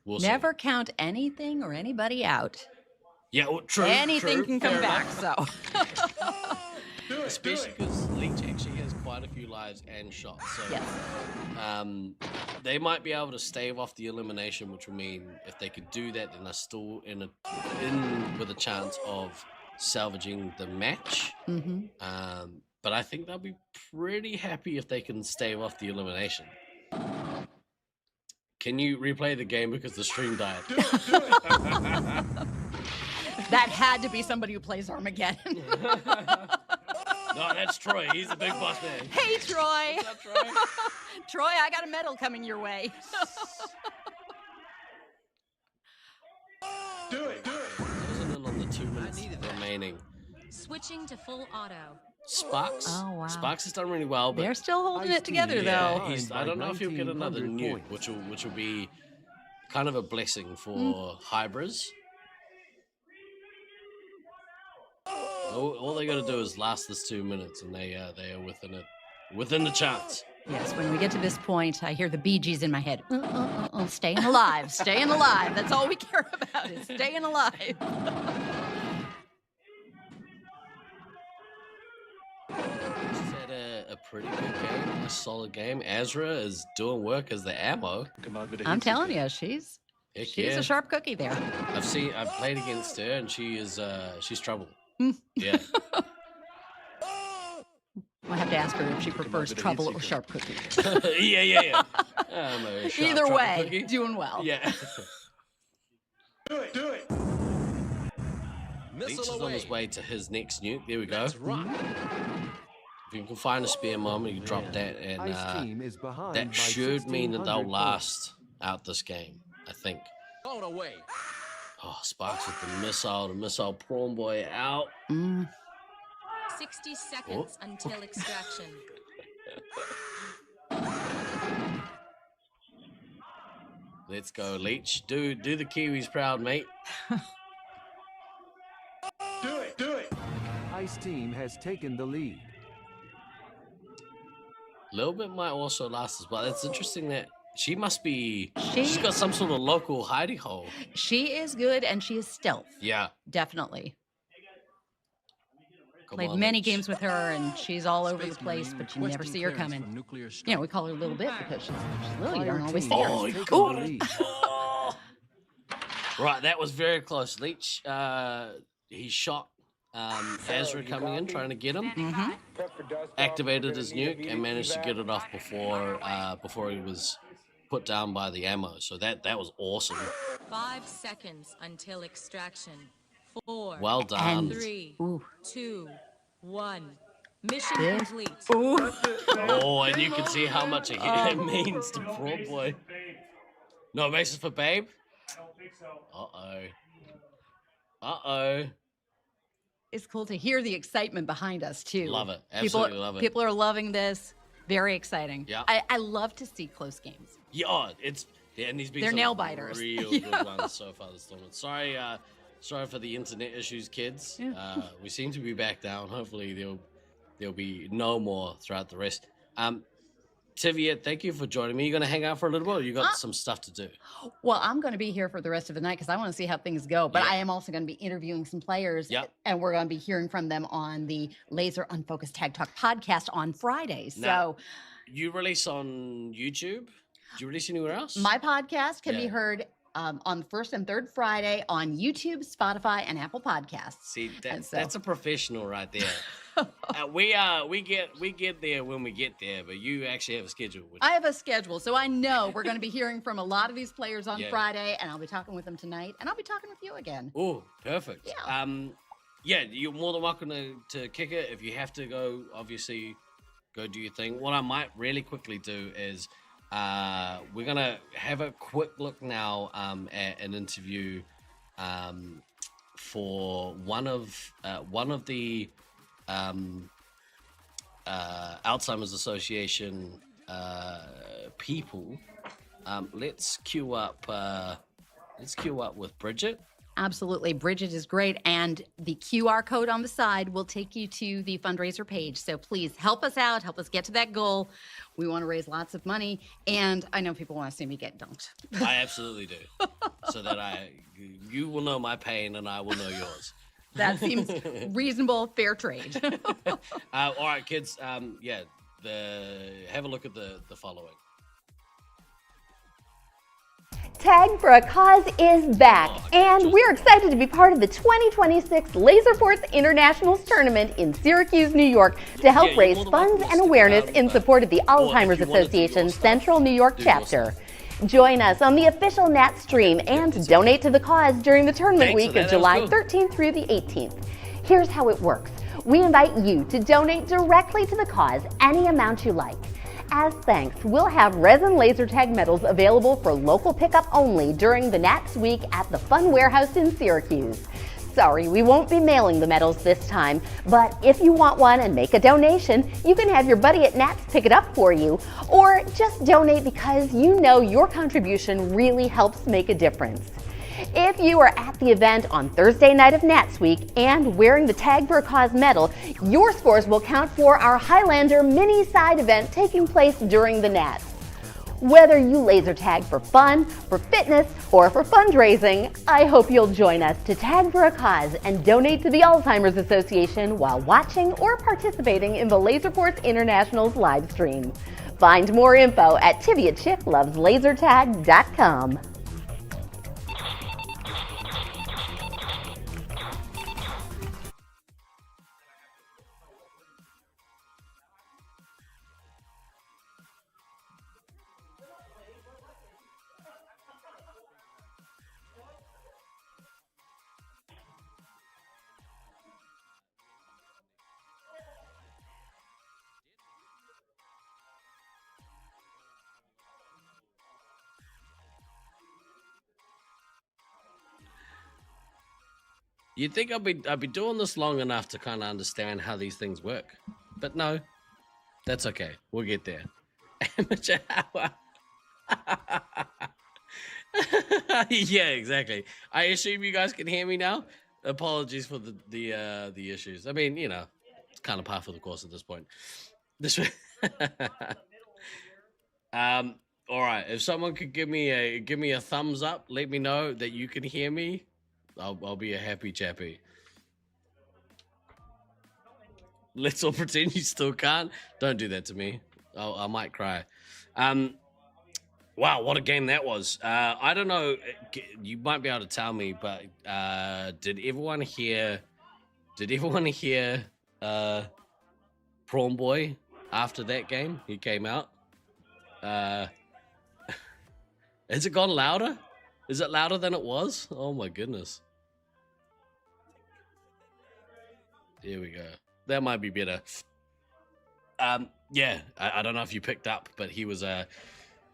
Speaker 8: we'll see.
Speaker 5: Never count anything or anybody out.
Speaker 8: Yeah, well, true.
Speaker 5: Anything
Speaker 8: true,
Speaker 5: can come
Speaker 8: fair
Speaker 5: back,
Speaker 8: enough.
Speaker 5: so.
Speaker 8: Especially because Leech actually has quite a few lives and shots. So they might be able to stave off the elimination, which would mean if they could do that, then they're still in with a chance of salvaging the match. But I think they'll be pretty happy if they can stave off the elimination. Can you replay the game because the stream died?
Speaker 5: That had to be somebody who plays Armageddon.
Speaker 8: No, that's Troy. He's the big boss man.
Speaker 5: Hey, Troy.
Speaker 8: What's up, Troy?
Speaker 5: Troy, I got a medal coming your way.
Speaker 3: Do it.
Speaker 8: Closing in on the 2 minutes remaining.
Speaker 2: Switching to full auto.
Speaker 8: Sparks.
Speaker 5: Oh, wow.
Speaker 8: Sparks has done really well, but
Speaker 5: They're still holding it together,
Speaker 8: yeah,
Speaker 5: though.
Speaker 8: I don't know if he'll get another nuke, which will be kind of a blessing for Hybris. All they got to do is last this 2 minutes, and they are within the chance.
Speaker 5: Yes, when we get to this point, I hear the Bee Gees in my head. Staying alive, staying alive. That's all we care about is staying alive.
Speaker 8: She's had a pretty good game, a solid game. Azra is doing work as the ammo.
Speaker 5: I'm telling you, she's a sharp cookie there.
Speaker 8: I've played against her, and she's trouble. Yeah.
Speaker 5: I'll have to ask her if she prefers trouble or sharp cookie.
Speaker 8: yeah.
Speaker 5: Either way,
Speaker 8: cookie.
Speaker 5: doing well.
Speaker 8: Yeah.
Speaker 3: Do it.
Speaker 8: Leech is on his way to his next nuke. There we go. If you can find a spare moment, you can drop that, and that should mean that they'll last out this game, I think.
Speaker 17: Blown away.
Speaker 8: Oh, Sparks with the missile Prawn Boy out.
Speaker 2: 60 seconds until extraction.
Speaker 8: Let's go, Leech. Do the Kiwis proud, mate.
Speaker 22: Do it.
Speaker 6: Ice Team has taken the lead.
Speaker 8: A little bit might also last as well. It's interesting that she's got some sort of local hidey hole.
Speaker 5: She is good, and she is stealth.
Speaker 8: Yeah.
Speaker 5: Definitely.
Speaker 8: Come
Speaker 5: Played
Speaker 8: on,
Speaker 5: many
Speaker 8: Leech.
Speaker 5: games with her, and she's all over the
Speaker 17: Space
Speaker 5: place,
Speaker 17: Marine
Speaker 5: but you never
Speaker 17: requesting
Speaker 5: see her
Speaker 17: clearance
Speaker 5: coming.
Speaker 17: for nuclear
Speaker 5: You know, we call her a little bit because she's little. You don't
Speaker 6: Fire
Speaker 5: always
Speaker 6: Team
Speaker 5: see her.
Speaker 6: has
Speaker 8: Oh,
Speaker 6: taken
Speaker 8: God.
Speaker 6: the lead.
Speaker 8: Right, that was very close. Leech, he shot Azra coming in, trying to get him.
Speaker 5: Mm-hmm.
Speaker 8: Activated his nuke and managed to get it off before he was put down by the ammo. So that was awesome.
Speaker 2: 5 seconds until extraction. 4.
Speaker 8: Well done.
Speaker 2: 3, 2, 1. Mission
Speaker 5: Good.
Speaker 2: complete.
Speaker 8: Oh, and you can see how much it means to Pro Boy. No, it makes it for Babe. Uh-oh.
Speaker 5: It's cool to hear the excitement behind us, too.
Speaker 8: Love it. Absolutely love it.
Speaker 5: People are loving this. Very exciting.
Speaker 8: Yeah.
Speaker 5: I love to see close games.
Speaker 8: Yeah, and these been
Speaker 5: They're
Speaker 8: some
Speaker 5: nail biters.
Speaker 8: real good ones so far this tournament. Sorry for the internet issues, kids.
Speaker 5: Yeah.
Speaker 8: We seem to be back down. Hopefully there'll be no more throughout the rest. Tivia, thank you for joining me. You gonna hang out for a little bit, or you got some stuff to do?
Speaker 5: Well, I'm going to be here for the rest of the night because I want to see how things go. But
Speaker 8: Yeah.
Speaker 5: I am also going to be interviewing some players,
Speaker 8: Yep.
Speaker 5: and we're going to be hearing from them on the Laser Unfocused Tag Talk podcast on Friday.
Speaker 8: Now,
Speaker 5: So
Speaker 8: you release on YouTube? Do you release anywhere else?
Speaker 5: my podcast can be
Speaker 8: Yeah.
Speaker 5: heard on the first and third Friday on YouTube, Spotify, and Apple Podcasts.
Speaker 8: See,
Speaker 5: And so-
Speaker 8: that's a professional right there. We get there when we get there, but you actually have a schedule.
Speaker 5: I have a schedule, so I know we're going to be hearing from a lot of these players on
Speaker 8: Yeah.
Speaker 5: Friday, and I'll be talking with them tonight, and I'll be talking with you again.
Speaker 8: Oh, perfect.
Speaker 5: Yeah.
Speaker 8: Yeah, you're more than welcome to kick it. If you have to go, obviously, go do your thing. What I might really quickly do is we're gonna have a quick look now at an interview for one of the Alzheimer's Association people. Let's queue up with Bridget.
Speaker 5: Absolutely. Bridget is great. And the QR code on the side will take you to the fundraiser page. So please help us out. Help us get to that goal. We want to raise lots of money. And I know people want to see me get dunked.
Speaker 8: I absolutely do. So that you will know my pain and I will know yours.
Speaker 5: That seems reasonable, fair trade.
Speaker 8: All right, kids. Have a look at the following.
Speaker 18: Tag for a Cause is back, and we're excited to be part of the 2026 Laserforce Internationals tournament in Syracuse, New York, to help raise funds and awareness in support of the Alzheimer's Association's Central New York chapter. Join us on the official Nat stream and donate to the cause during the tournament week of July 13th through the 18th. Here's how it works. We invite you to donate directly to the cause any amount you like. As thanks, we'll have resin laser tag medals available for local pickup only during the Nats week at the Fun Warehouse in Syracuse. Sorry, we won't be mailing the medals this time, but if you want one and make a donation, you can have your buddy at Nats pick it up for you, or just donate because you know your contribution really helps make a difference. If you are at the event on Thursday night of Nats Week and wearing the Tag for a Cause medal, your scores will count for our Highlander mini side event taking place during the Nats. Whether you laser tag for fun, for fitness, or for fundraising, I hope you'll join us to Tag for a Cause and donate to the Alzheimer's Association while watching or participating in the Laserforce Internationals live stream. Find more info at TiviaChickLovesLaserTag.com.
Speaker 8: You'd think I'd be doing this long enough to kind of understand how these things work, but no, that's okay. We'll get there. Amateur hour. Yeah, exactly. I assume you guys can hear me now. Apologies for the issues. I mean, you know, it's kind of par for the course at this point. This all right, if someone could give me a thumbs up, let me know that you can hear me. I'll be a happy chappy. Let's all pretend you still can't. Don't do that to me. I might cry. Wow, what a game that was. I don't know, you might be able to tell me, but did everyone hear Prawn Boy after that game? He came out. Has it gone louder? Is it louder than it was? Oh my goodness. There we go. That might be better. Yeah, I don't know if you picked up, but he was a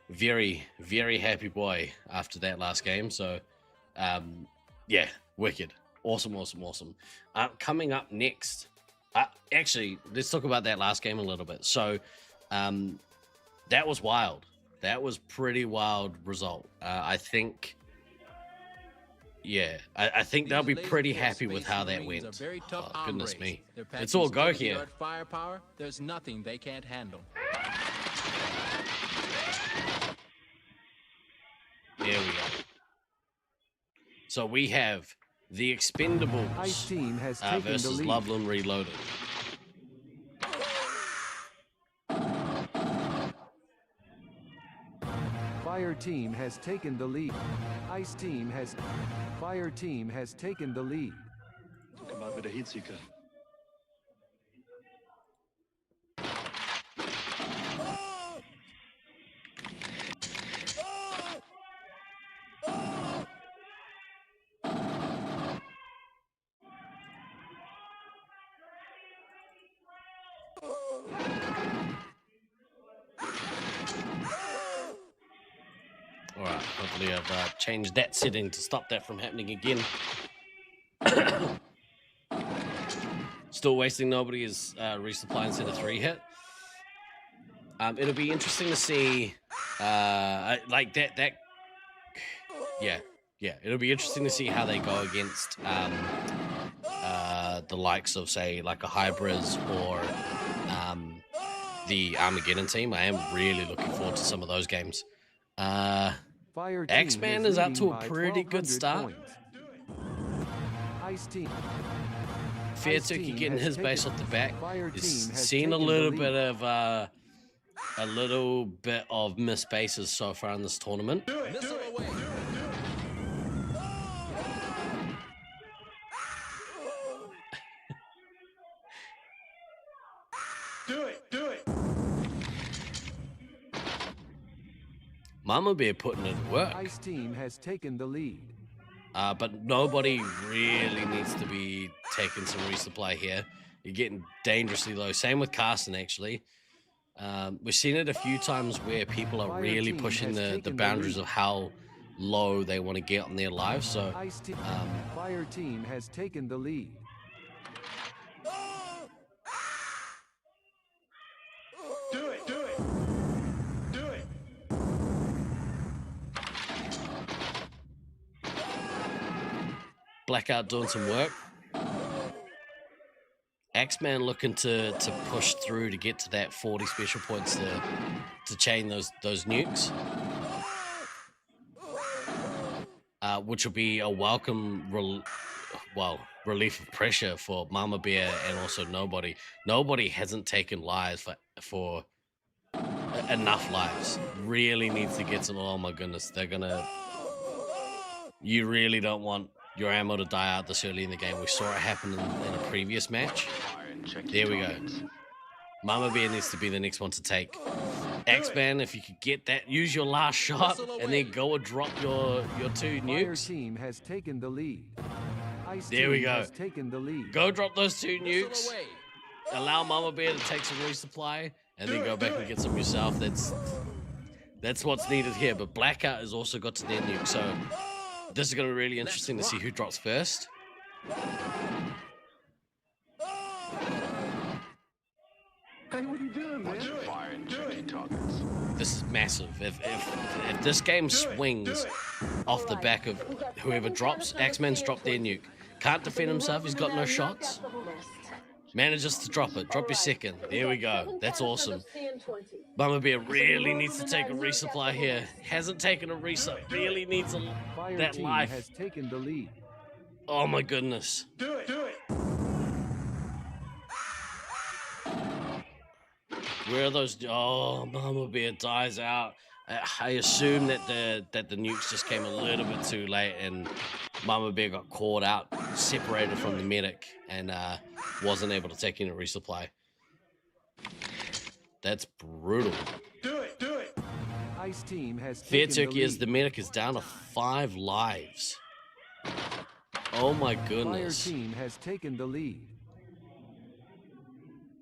Speaker 8: very, very happy boy after that last game. So, yeah, wicked. Awesome. Coming up next, actually, let's talk about that last game a little bit. So, that was wild. That was pretty wild result. I think, yeah, I think they'll be pretty happy with how that went. Oh, goodness me. It's all go here.
Speaker 17: Firepower, there's nothing they can't handle.
Speaker 8: There we go. So we have the Expendables
Speaker 6: Ice Team has taken
Speaker 8: versus
Speaker 6: the lead.
Speaker 8: Loveland Reloaded.
Speaker 6: Fire Team has taken the lead. Fire Team has taken the lead.
Speaker 16: Talk about with the heat seeker.
Speaker 8: All right, hopefully I've changed that setting to stop that from happening again. Still wasting nobody is resupply instead of 3 hit. It'll be interesting to see, like that. Yeah. It'll be interesting to see how they go against the likes of, say, like a Hybrids or the Armageddon team. I am really looking forward to some of those games. X-Man is up to a pretty good start.
Speaker 6: Ice Team.
Speaker 8: Fair Turkey getting his base off the back. He's seen a little bit of missed bases so far in this tournament.
Speaker 3: Do it.
Speaker 8: Mama Bear putting in work.
Speaker 6: Ice Team has taken the lead.
Speaker 8: But nobody really needs to be taking some resupply here. You're getting dangerously low. Same with Carson, actually. We've seen it a few times where people are really pushing the boundaries of how low they want to get on their lives. So,
Speaker 6: Fire Team has taken the lead.
Speaker 3: Do it.
Speaker 8: Blackout doing some work. X-Man looking to push through to get to that 40 special points to chain those nukes. Which will be a welcome relief of pressure for Mama Bear and also Nobody. Nobody hasn't taken lives for enough lives. Really needs to get some. Oh my goodness, you really don't want your ammo to die out this early in the game. We saw it happen in a previous match. There we go. Mama Bear needs to be the next one to take. X-Man, if you could get that, use your last shot and then go and drop your 2 nukes.
Speaker 6: Fire Team has taken the lead. Ice
Speaker 8: There we
Speaker 6: Team
Speaker 8: go.
Speaker 6: has taken the lead.
Speaker 8: Go drop those 2 nukes. Allow Mama Bear to take some resupply and then go back and get some yourself. That's what's needed here. But Blackout has also got to their nuke, so this is going to be really interesting to see who drops first.
Speaker 3: Hey, what are you doing, man?
Speaker 16: Fire and tricky targets.
Speaker 8: this is massive. If this game swings off the back of whoever drops, Axeman's dropped their nuke. Can't defend himself, he's got no shots. Manages to drop it. Drop your second. There we go. That's awesome. Mama Bear really needs to take a resupply here. Hasn't taken a resupply. Really needs that life.
Speaker 6: Has taken the lead.
Speaker 8: Oh my goodness.
Speaker 3: Do it.
Speaker 8: Where are those? Oh, Mama Bear dies out. I assume that the nukes just came a little bit too late, and Mama Bear got caught out, separated from the medic, and wasn't able to take in a resupply. That's brutal.
Speaker 3: Do it.
Speaker 6: Ice team has
Speaker 8: Fair
Speaker 6: taken
Speaker 8: Turkey as the medic is down to 5 lives. Oh my goodness.
Speaker 6: Fire team has taken the lead.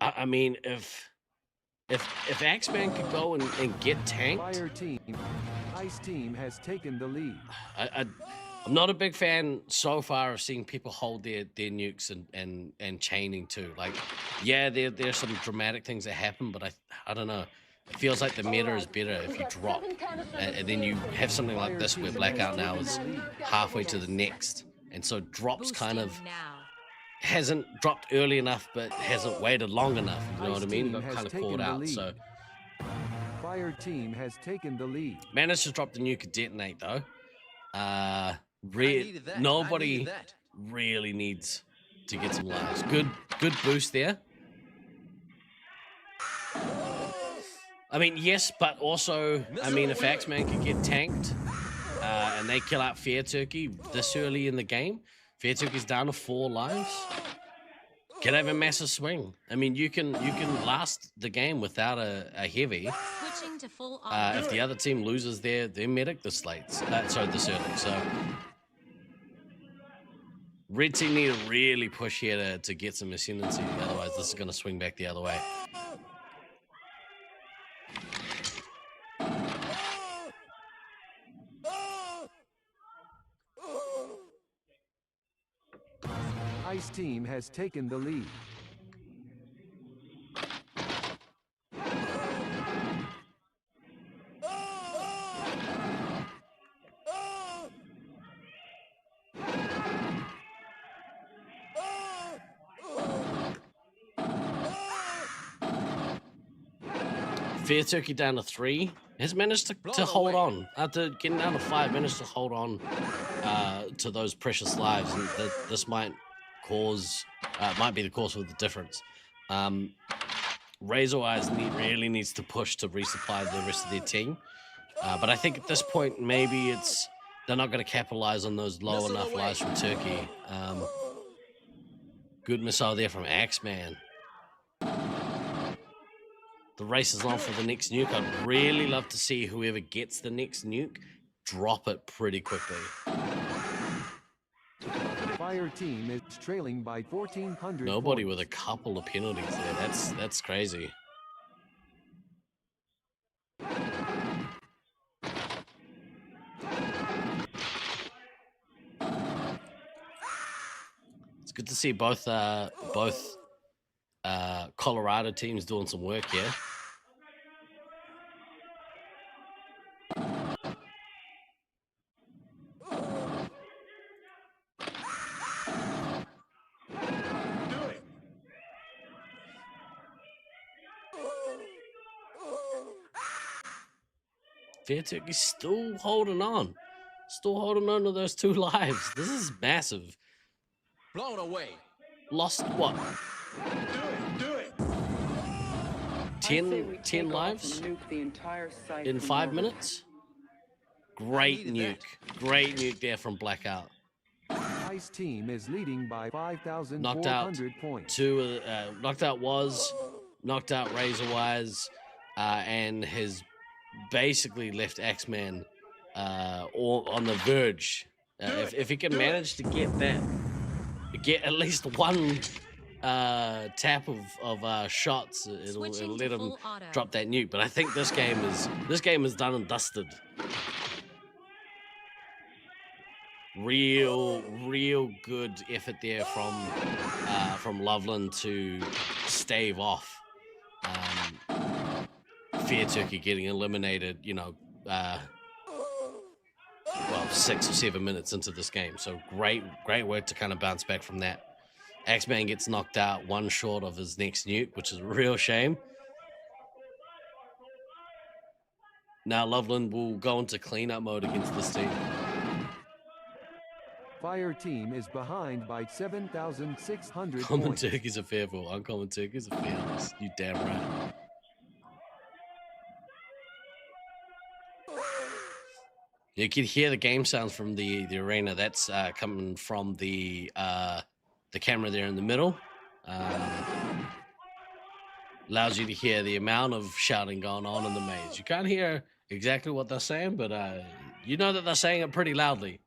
Speaker 8: I mean, if Axeman could go and get tanked.
Speaker 6: Fire team, Ice team has taken the lead.
Speaker 8: I'm not a big fan so far of seeing people hold their nukes and chaining too. Like, yeah, there's some dramatic things that happen, but I don't know. It feels like the meta is better if you drop, and then you have something like this where Blackout now is halfway to the next, and so drops kind of hasn't dropped early enough, but hasn't waited long enough. You know what I mean? Got kind of caught out. So
Speaker 6: Fire team has taken the lead.
Speaker 8: managed to drop the nuke and detonate though. Nobody really needs to get some lives. Good boost there. I mean, yes, but also, I mean, if Axeman could get tanked and they kill out Fair Turkey this early in the game, Fair Turkey's down to 4 lives. Could have a massive swing. I mean, you can last the game without a heavy.
Speaker 2: Switching to full
Speaker 8: If the other team loses their medic this early. So red team need to really push here to get some ascendancy. Otherwise, this is going to swing back the other way.
Speaker 6: Ice team has taken the lead.
Speaker 8: Fair Turkey down to 3 has managed to hold on after getting down to 5. Managed to hold on to those precious lives, and this might be the cause of the difference. Razor Eyes really needs to push to resupply the rest of their team, but I think at this point maybe they're not going to capitalize on those low enough lives from Turkey. Good missile there from Axeman. The race is on for the next nuke. I'd really love to see whoever gets the next nuke drop it pretty quickly.
Speaker 6: Fire team is trailing by 1,400.
Speaker 8: Nobody with a couple of penalties there. That's crazy. It's good to see both Colorado teams doing some work here. Fair Turkey's still holding on. Still holding on to those 2 lives. This is massive.
Speaker 17: Blown away.
Speaker 8: Lost what?
Speaker 3: Do it.
Speaker 8: 10 lives in 5 minutes? Great nuke. Great nuke there from Blackout.
Speaker 6: Ice team is leading by 5,400
Speaker 8: Knocked out
Speaker 6: points.
Speaker 8: knocked out Razorwise, and has basically left Axeman on the verge. If he can manage to get at least one tap of shots, it'll let him drop that nuke. But I think this game is done and dusted. Real good effort there from Loveland to stave off Fair Turkey getting eliminated, you know, well, 6 or 7 minutes into this game. So great work to kind of bounce back from that. Axeman gets knocked out, one short of his next nuke, which is a real shame. Now Loveland will go into cleanup mode against this team.
Speaker 6: Fire team is behind by 7,600
Speaker 8: Common
Speaker 6: points.
Speaker 8: turkeys are fearful. Uncommon turkeys are fearless. You damn right. You can hear the game sounds from the arena. That's coming from the camera there in the middle. Allows you to hear the amount of shouting going on in the maze. You can't hear exactly what they're saying, but you know that they're saying it pretty loudly.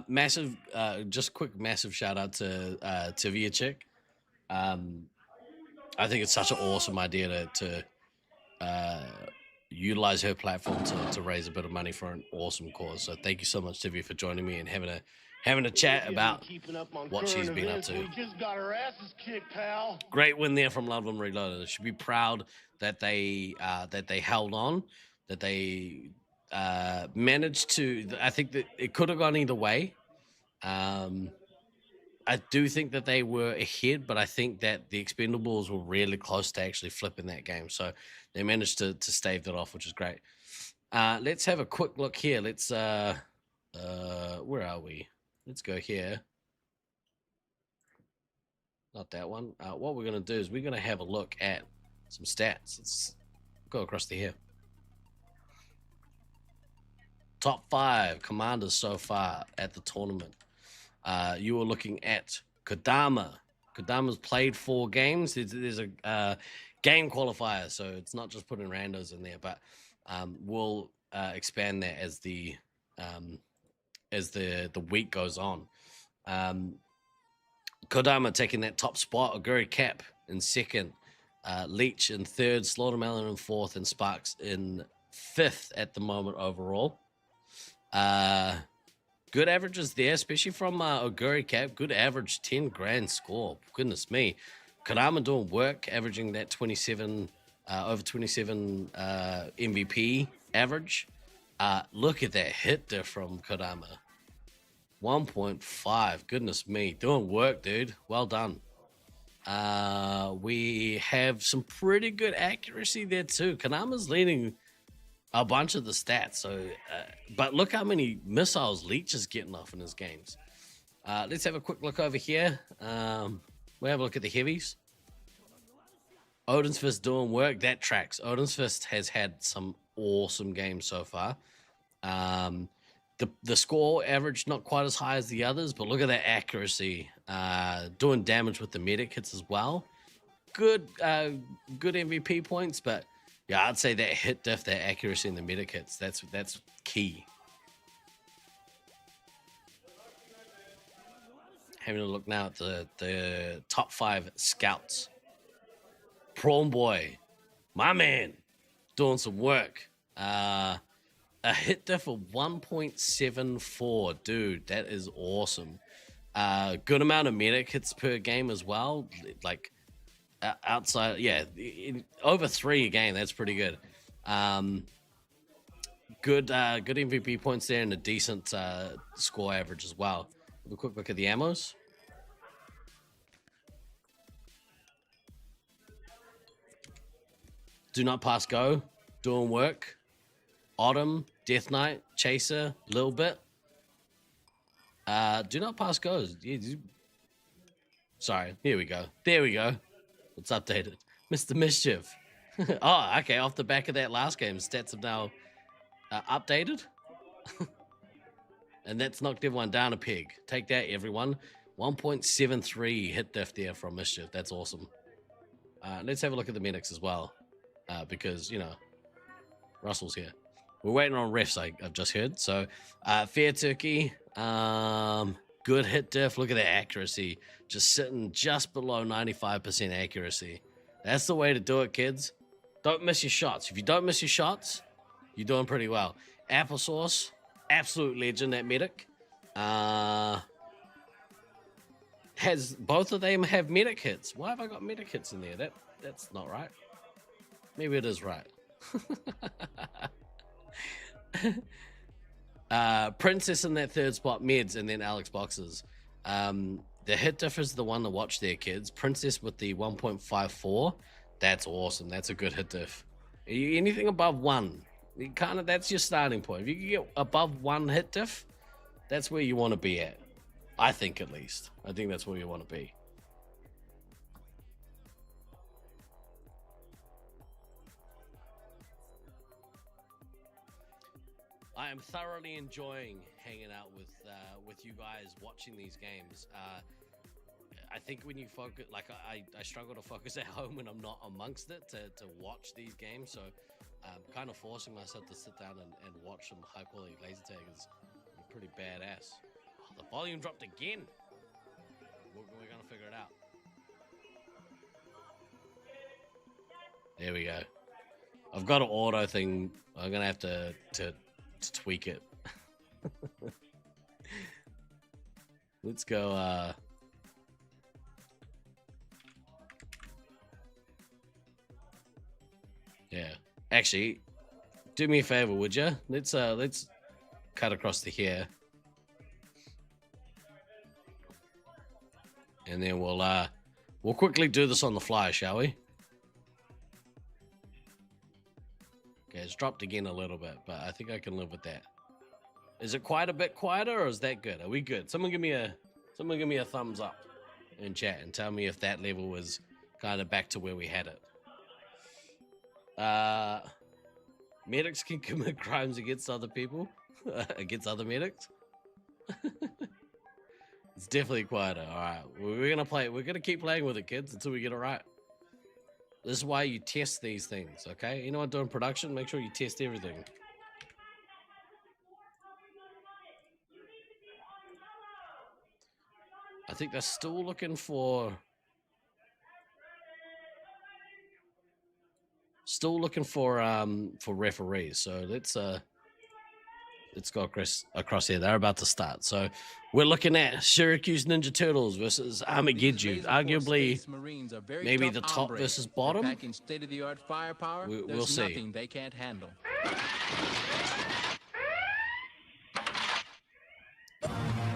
Speaker 8: Massive, just quick massive shout out to Viachik. I think it's such an awesome idea to utilize her platform to raise a bit of money for an awesome cause. So thank you so much, Tivia, for joining me and having a chat about what she's been up to.
Speaker 4: We just got our asses kicked, pal.
Speaker 8: Great win there from Loveland Reloaded. They should be proud that they held on, that they managed to. I think that it could have gone either way. I do think that they were ahead, but I think that the Expendables were really close to actually flipping that game. So they managed to stave that off, which is great. Let's have a quick look here. Let's where are we? Let's go here. Not that one. What we're going to do is we're going to have a look at some stats. Let's go across to here. Top 5 commanders so far at the tournament. You were looking at Kodama. Kodama's played 4 games. There's a game qualifier, so it's not just putting randos in there, but we'll expand that as the week goes on. Kodama taking that top spot. Oguri Cap in 2nd. Leech in 3rd. Slaughtermelon in 4th. And Sparks in 5th at the moment overall. Good averages there, especially from Oguri Cap. Good average, 10 grand score. Goodness me. Kodama doing work, averaging that 27, over 27 MVP average. Look at that hit there from Kodama. 1.5. Goodness me. Doing work, dude. Well done. We have some pretty good accuracy there too. Kodama's leading a bunch of the stats. So, but look how many missiles Leech is getting off in his games. Let's have a quick look over here. We'll have a look at the heavies. Odin's Fist doing work. That tracks. Odin's Fist has had some awesome games so far. The score average not quite as high as the others, but look at that accuracy. Doing damage with the medic hits as well. Good MVP points, but yeah, I'd say that hit diff, that accuracy in the medic hits, that's key. Having a look now at the top 5 scouts. Prawn Boy, my man, doing some work. A hit diff of 1.74, dude, that is awesome. Good amount of medic hits per game as well, like outside, yeah, over 3 a game. That's pretty good. Good MVP points there and a decent score average as well. Have a quick look at the ammos. Do Not Pass Go, doing work. Autumn, Death Knight, Chaser, a little bit. Do Not Pass Go. Sorry, here we go. There we go. It's updated. Mr. Mischief. Oh, okay. Off the back of that last game, stats have now updated. And that's knocked everyone down a peg. Take that, everyone. 1.73 hit diff there from Mischief. That's awesome. Let's have a look at the medics as well. Because, you know, Russell's here. We're waiting on refs, I've just heard. So, Fair Turkey. Good hit diff. Look at the accuracy. Just sitting just below 95% accuracy. That's the way to do it, kids. Don't miss your shots. If you don't miss your shots, you're doing pretty well. Applesauce, absolute legend at medic. Has both of them have medic hits? Why have I got medic hits in there? That's not right. Maybe it is right. Princess in that third spot, meds, and then Alex boxes. The hit diff is the one to watch there, kids. Princess with the 1.54. That's awesome. That's a good hit diff. Anything above 1, that's your starting point. If you can get above 1 hit diff, that's where you want to be at. I think, at least. I think that's where you want to be. I am thoroughly enjoying hanging out with you guys, watching these games. I think when you focus, like I struggle to focus at home when I'm not amongst it to watch these games. So kind of forcing myself to sit down and watch some high quality laser tag is pretty badass. Oh, the volume dropped again. We're gonna figure it out. There we go. I've got an auto thing. I'm gonna have to tweak it. Let's go. Yeah. Actually, do me a favor, would you? Let's cut across to here, and then we'll quickly do this on the fly, shall we? Okay, it's dropped again a little bit, but I think I can live with that. Is it quite a bit quieter, or is that good? Are we good? Someone give me a thumbs up in chat and tell me if that level was kind of back to where we had it. Medics can commit crimes against other people, against other medics. It's definitely quieter. All right, we're gonna keep playing with it, kids, until we get it right. This is why you test these things, okay? You know what, doing production, make sure you test everything. I think they're still looking for referees. So let's go across here. They're about to start. So we're looking at Syracuse Ninja Turtles versus Armageddon. Arguably, maybe the top versus bottom.
Speaker 17: State-of-the-art firepower.
Speaker 8: We'll see.
Speaker 17: Nothing they can't handle.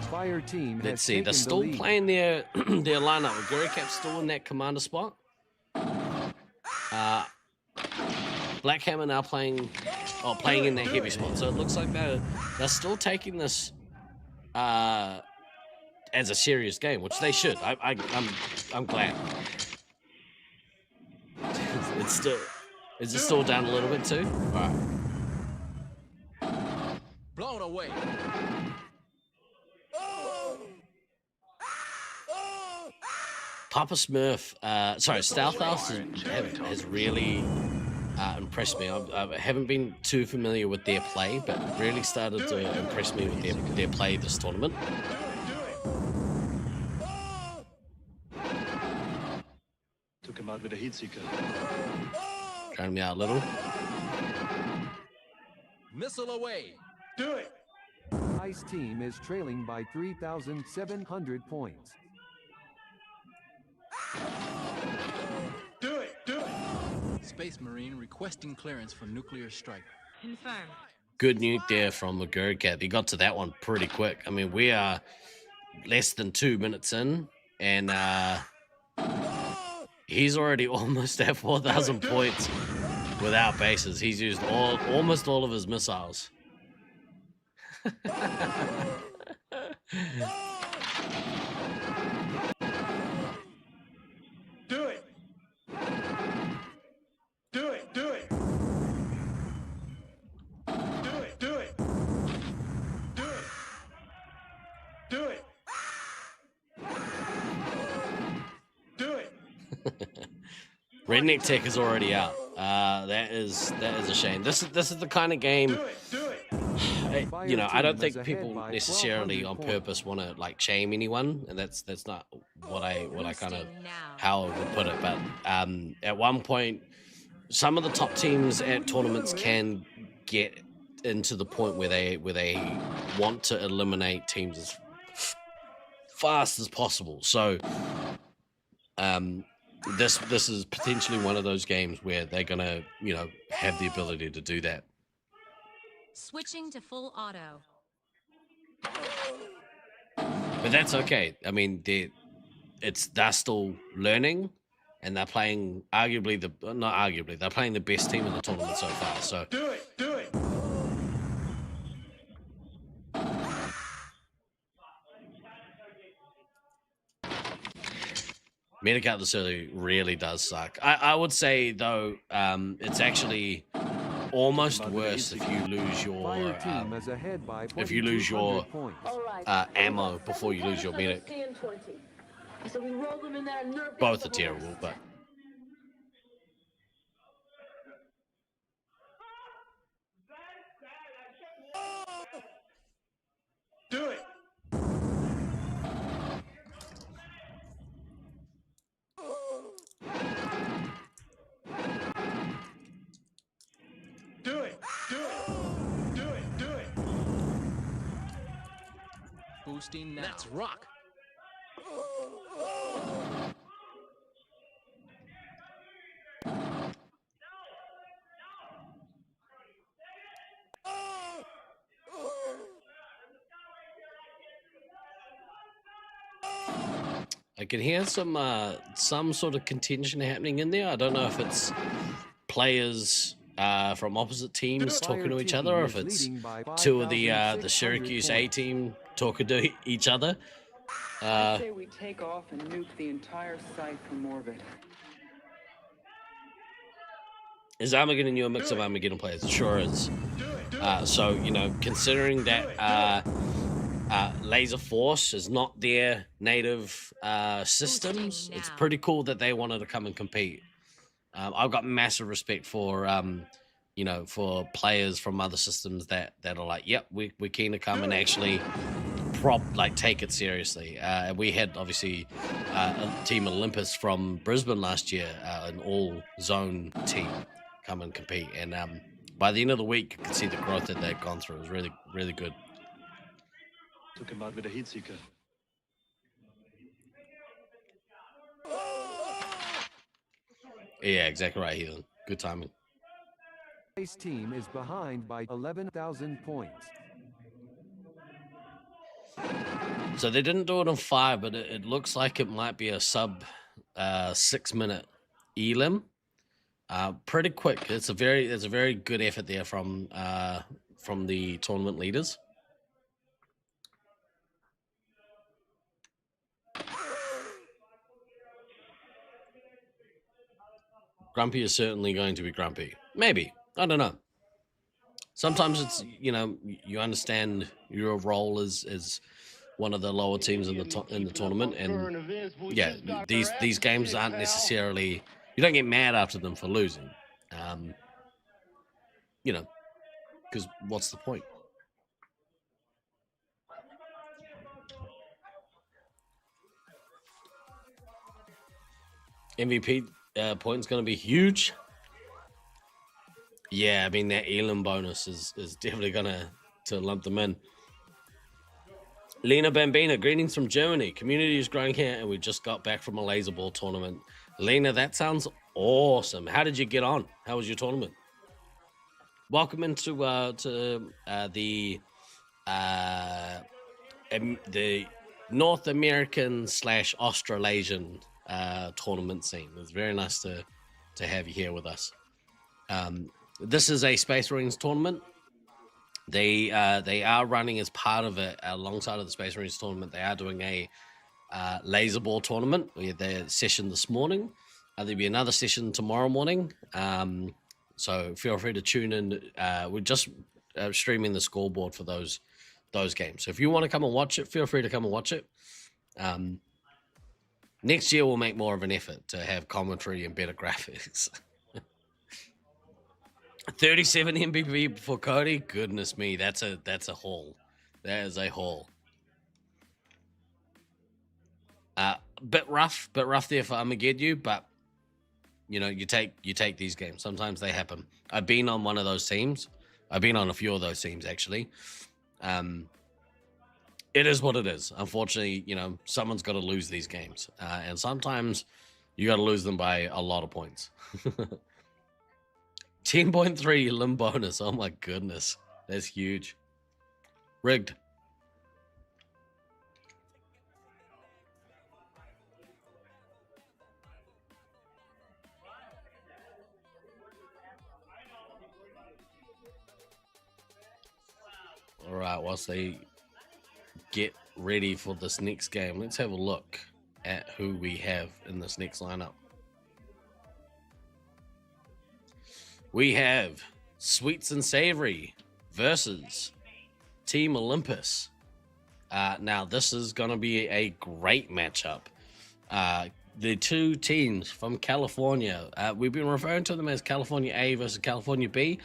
Speaker 6: Fire team.
Speaker 8: Let's see. They're still playing their lineup. With Gurikap still in that commander spot. Black Hammer now playing in that heavy spot. So it looks like they're still taking this as a serious game, which they should. I'm glad. Is it still down a little bit too? All right.
Speaker 17: Blown away.
Speaker 8: Papa Smurf, Stealth House has really impressed me. I haven't been too familiar with their play, but really started to impress me with their play this tournament.
Speaker 16: Took him out with a heat seeker.
Speaker 8: Trying me out a little.
Speaker 17: Missile away.
Speaker 16: Do it.
Speaker 6: Ice team is trailing by 3,700 points.
Speaker 16: Do it.
Speaker 17: Space Marine requesting clearance for nuclear strike.
Speaker 2: Confirmed.
Speaker 8: Good nuke there from Gurikap. He got to that one pretty quick. I mean, we are less than 2 minutes in, and he's already almost at 4,000 points without bases. He's used almost all of his missiles.
Speaker 16: Do it. Do it. Do it. Do it. Do it. Do it. Do it. Do it.
Speaker 8: Redneck Tech is already out. That is a shame. This is the kind of game. You know, I don't think people necessarily on purpose want to like shame anyone, and that's not what I kind of how I would put it. But at one point, some of the top teams at tournaments can get into the point where they want to eliminate teams as fast as possible. So this is potentially one of those games where they're gonna, you know, have the ability to do that.
Speaker 2: Switching to full auto.
Speaker 8: But that's okay. I mean, they're still learning, and they're playing they're playing the best team in the tournament so far. So
Speaker 16: Do it.
Speaker 8: Medicap this early really does suck. I would say though, it's actually almost worse if you lose your ammo before you lose your medic.
Speaker 12: So we roll them in there and nerve
Speaker 8: Both are terrible, but
Speaker 16: Do it. Do it.
Speaker 17: Boosting now. Let's rock.
Speaker 8: I can hear some sort of contention happening in there. I don't know if it's players from opposite teams talking to each other, or if it's two of the Syracuse A team talking to each other.
Speaker 11: I say we take off and nuke the entire site from orbit.
Speaker 8: Is Armageddon you a mix of Armageddon players? It sure is. So, you know, considering that Laserforce is not their native systems, it's pretty cool that they wanted to come and compete. I've got massive respect for, you know, for players from other systems that are like, yep, we're keen to come and actually take it seriously. We had obviously a team Olympus from Brisbane last year, an all-zone team come and compete, and by the end of the week, you could see the growth that they've gone through. It was really, really good.
Speaker 9: Took him out with a heat seeker.
Speaker 8: Yeah, exactly right, Healan. Good timing.
Speaker 6: Ice team is behind by 11,000 points.
Speaker 8: So they didn't do it on 5, but it looks like it might be a sub 6-minute elim. Pretty quick. It's a very good effort there from the tournament leaders. Grumpy is certainly going to be grumpy. Maybe. I don't know. Sometimes it's, you know, you understand your role as one of the lower teams in the tournament, and yeah, these games aren't necessarily, you don't get mad after them for losing. You know, because what's the point? MVP point's going to be huge. Yeah, I mean, that Elam bonus is definitely going to lump them in. Lena Bambina, greetings from Germany. Community is growing here, and we just got back from a laser ball tournament. Lena, that sounds awesome. How did you get on? How was your tournament? Welcome into the North American / Australasian tournament scene. It's very nice to have you here with us. This is a Space Marines tournament. They are running as part of it alongside of the Space Marines tournament. They are doing a laser ball tournament. We had their session this morning. There'll be another session tomorrow morning. So feel free to tune in. We're just streaming the scoreboard for those games. So if you want to come and watch it, feel free to come and watch it. Next year we'll make more of an effort to have commentary and better graphics. 37 MVP for Cody. Goodness me, that's a haul. That is a haul. Bit rough there for Armageddon, but you know, you take these games. Sometimes they happen. I've been on one of those teams. I've been on a few of those teams actually. It is what it is. Unfortunately, you know, someone's got to lose these games, and sometimes you got to lose them by a lot of points. 10.3 limb bonus. Oh my goodness, that's huge. Rigged. All right, whilst they get ready for this next game, let's have a look at who we have in this next lineup. We have Sweets and Savory versus Team Olympus. Now, this is going to be a great matchup. The two teams from California, we've been referring to them as California A versus California B.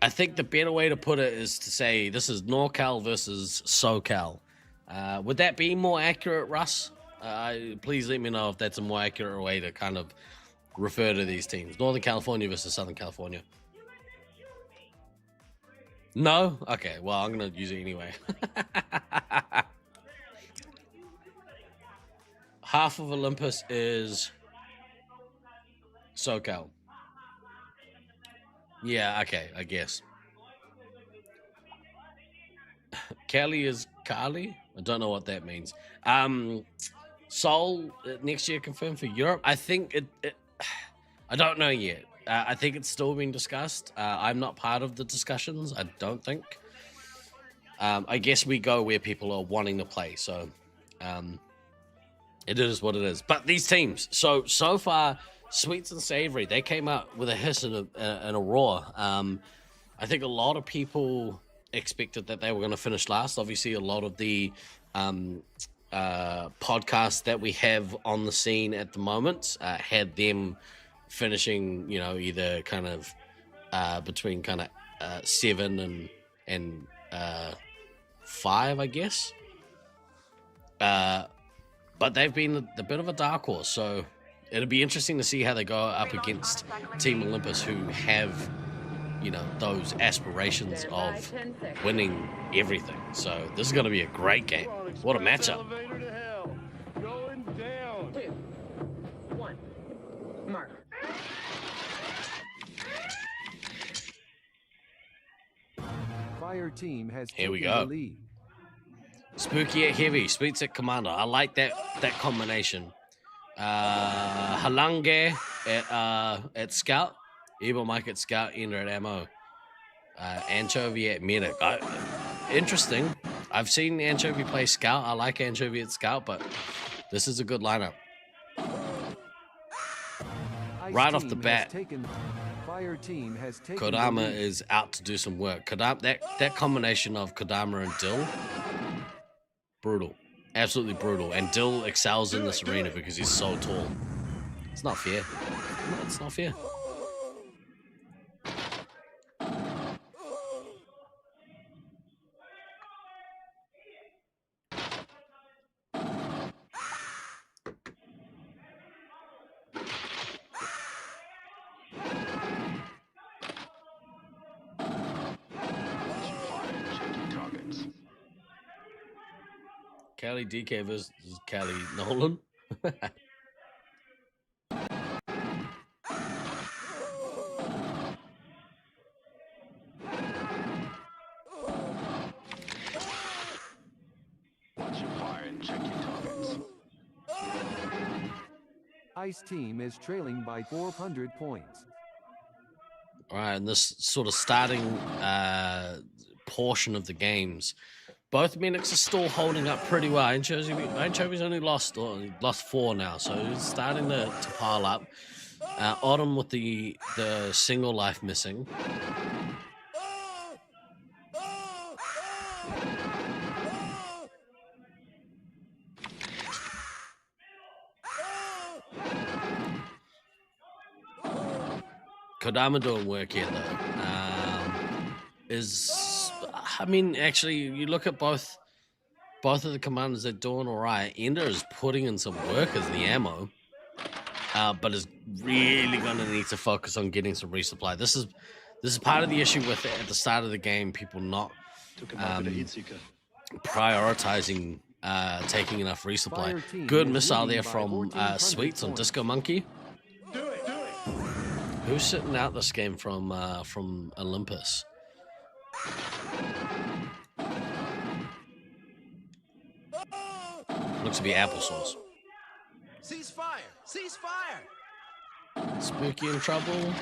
Speaker 8: I think the better way to put it is to say this is NorCal versus SoCal. Would that be more accurate, Russ? Please let me know if that's a more accurate way to kind of refer to these teams. Northern California versus Southern California. No? Okay, well, I'm going to use it anyway. Half of Olympus is SoCal. Yeah, okay, I guess. Kelly is Carly? I don't know what that means. Seoul next year confirmed for Europe. I think I don't know yet. I think it's still being discussed. I'm not part of the discussions, I don't think. I guess we go where people are wanting to play, so it is what it is. But these teams, so far, Sweets and Savory, they came out with a hiss and a roar. I think a lot of people expected that they were going to finish last. Obviously, a lot of the podcasts that we have on the scene at the moment had them finishing, you know, either kind of between kind of 7 and 5, I guess. But they've been a bit of a dark horse, so it'll be interesting to see how they go up against Team Olympus, who have, you know, those aspirations of winning everything. So this is going to be a great game. What a matchup.
Speaker 12: Going down. 2, 1. Mark.
Speaker 6: Fire team has
Speaker 8: Here we
Speaker 6: taken
Speaker 8: go.
Speaker 6: the lead.
Speaker 8: Spooky at heavy, Sweets at commander. I like that combination. Halange at scout, Evil Mike at scout, Ender at ammo, Anchovy at medic. Interesting. I've seen Anchovy play scout. I like Anchovy at scout, but this is a good lineup. Right off the bat,
Speaker 6: Fire team has taken
Speaker 8: Kodama is out to do some work. That combination of Kodama and Dill, brutal. Absolutely brutal. And Dill excels in this arena because he's so tall. It's not fair. No, it's not fair. Callie DK versus Callie Nolan.
Speaker 6: Ice team is trailing by 400 points.
Speaker 8: All right, and this sort of starting portion of the games, both medics are still holding up pretty well. Anchovy's only lost 4 now, so it's starting to pile up. Autumn with the single life missing. Kodama doing work here though. I mean, actually, you look at both of the commanders, they're doing all right. Ender is putting in some work as the ammo, but is really going to need to focus on getting some resupply. This this is part of the issue with it at the start of the game. People not prioritizing taking enough resupply. Good missile there from Sweets on Disco Monkey. Who's sitting out this game from Olympus? Looks to be applesauce.
Speaker 17: Ceasefire! Ceasefire!
Speaker 8: Spooky in trouble.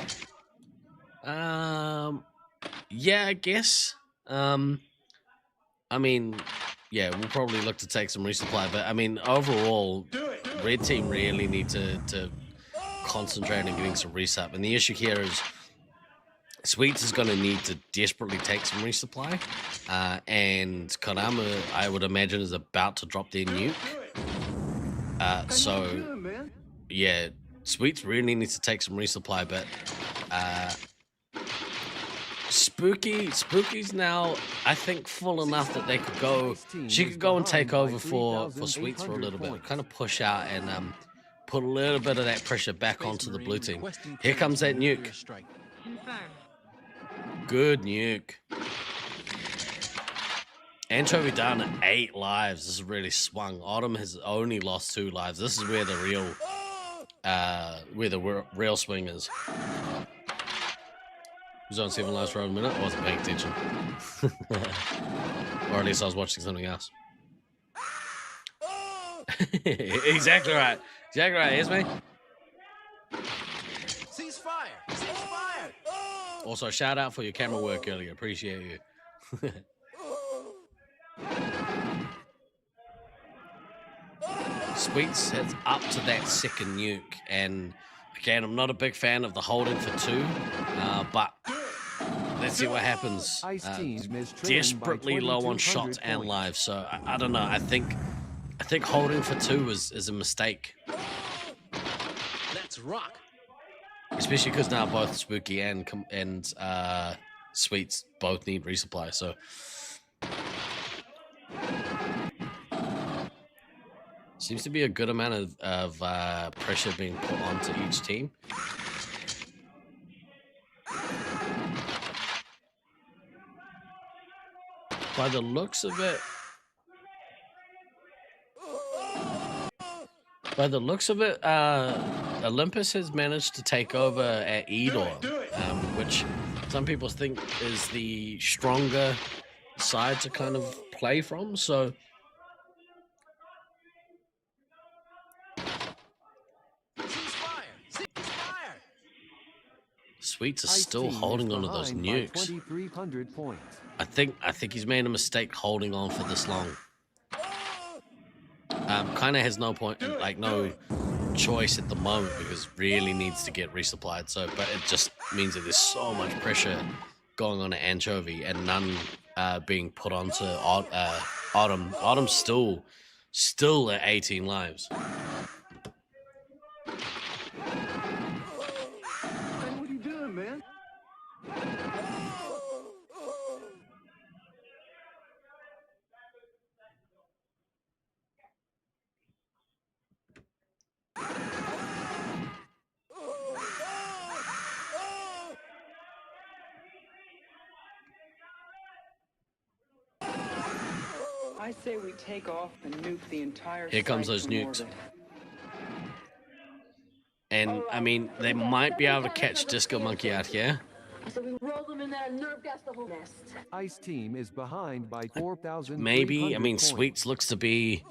Speaker 8: Yeah, I guess. I mean, yeah, we'll probably look to take some resupply, but I mean, overall, red team really need to concentrate on getting some resup. And the issue here is Sweets is going to need to desperately take some resupply, and Konama, I would imagine, is about to drop their nuke. So, yeah, Sweets really needs to take some resupply, but Spooky's now, I think, full enough that they could go. She could go and take over for Sweets for a little bit, kind of push out and put a little bit of that pressure back onto the blue team. Here comes that nuke. Good nuke. Anchovy down at 8 lives. This is really swung. Autumn has only lost 2 lives. This is where the real swing is. Was on 7 lives for a minute. I wasn't paying attention. Or at least I was watching something else. Exactly right. Exactly right, Esme.
Speaker 17: Ceasefire! Ceasefire!
Speaker 8: Also, shout out for your camera work earlier. Appreciate you. Sweets heads up to that second nuke, and again, I'm not a big fan of the holding for 2, but let's see what happens. Desperately low on shots and lives, so I don't know. I think holding for 2 is a mistake.
Speaker 17: Let's rock.
Speaker 8: Especially because now both Spooky and Sweets both need resupply, so. Seems to be a good amount of pressure being put onto each team. By the looks of it, Olympus has managed to take over at Edor, which some people think is the stronger side to kind of play from, so. Sweets is still holding on to those nukes. I think he's made a mistake holding on for this long. Kind of has no point, like no choice at the moment because really needs to get resupplied. So, but it just means that there's so much pressure going on at Anchovy and none being put onto Autumn. Autumn's still at 18 lives.
Speaker 11: I say we take off and nuke the entire
Speaker 8: Here comes those
Speaker 11: from
Speaker 8: nukes.
Speaker 11: orbit.
Speaker 8: And, I mean, they might be able to catch Disco Monkey out here.
Speaker 12: So we roll them in there and nerve gas the whole nest.
Speaker 6: Ice Team is behind by 4,000.
Speaker 8: Maybe. I mean, Sweets looks to be...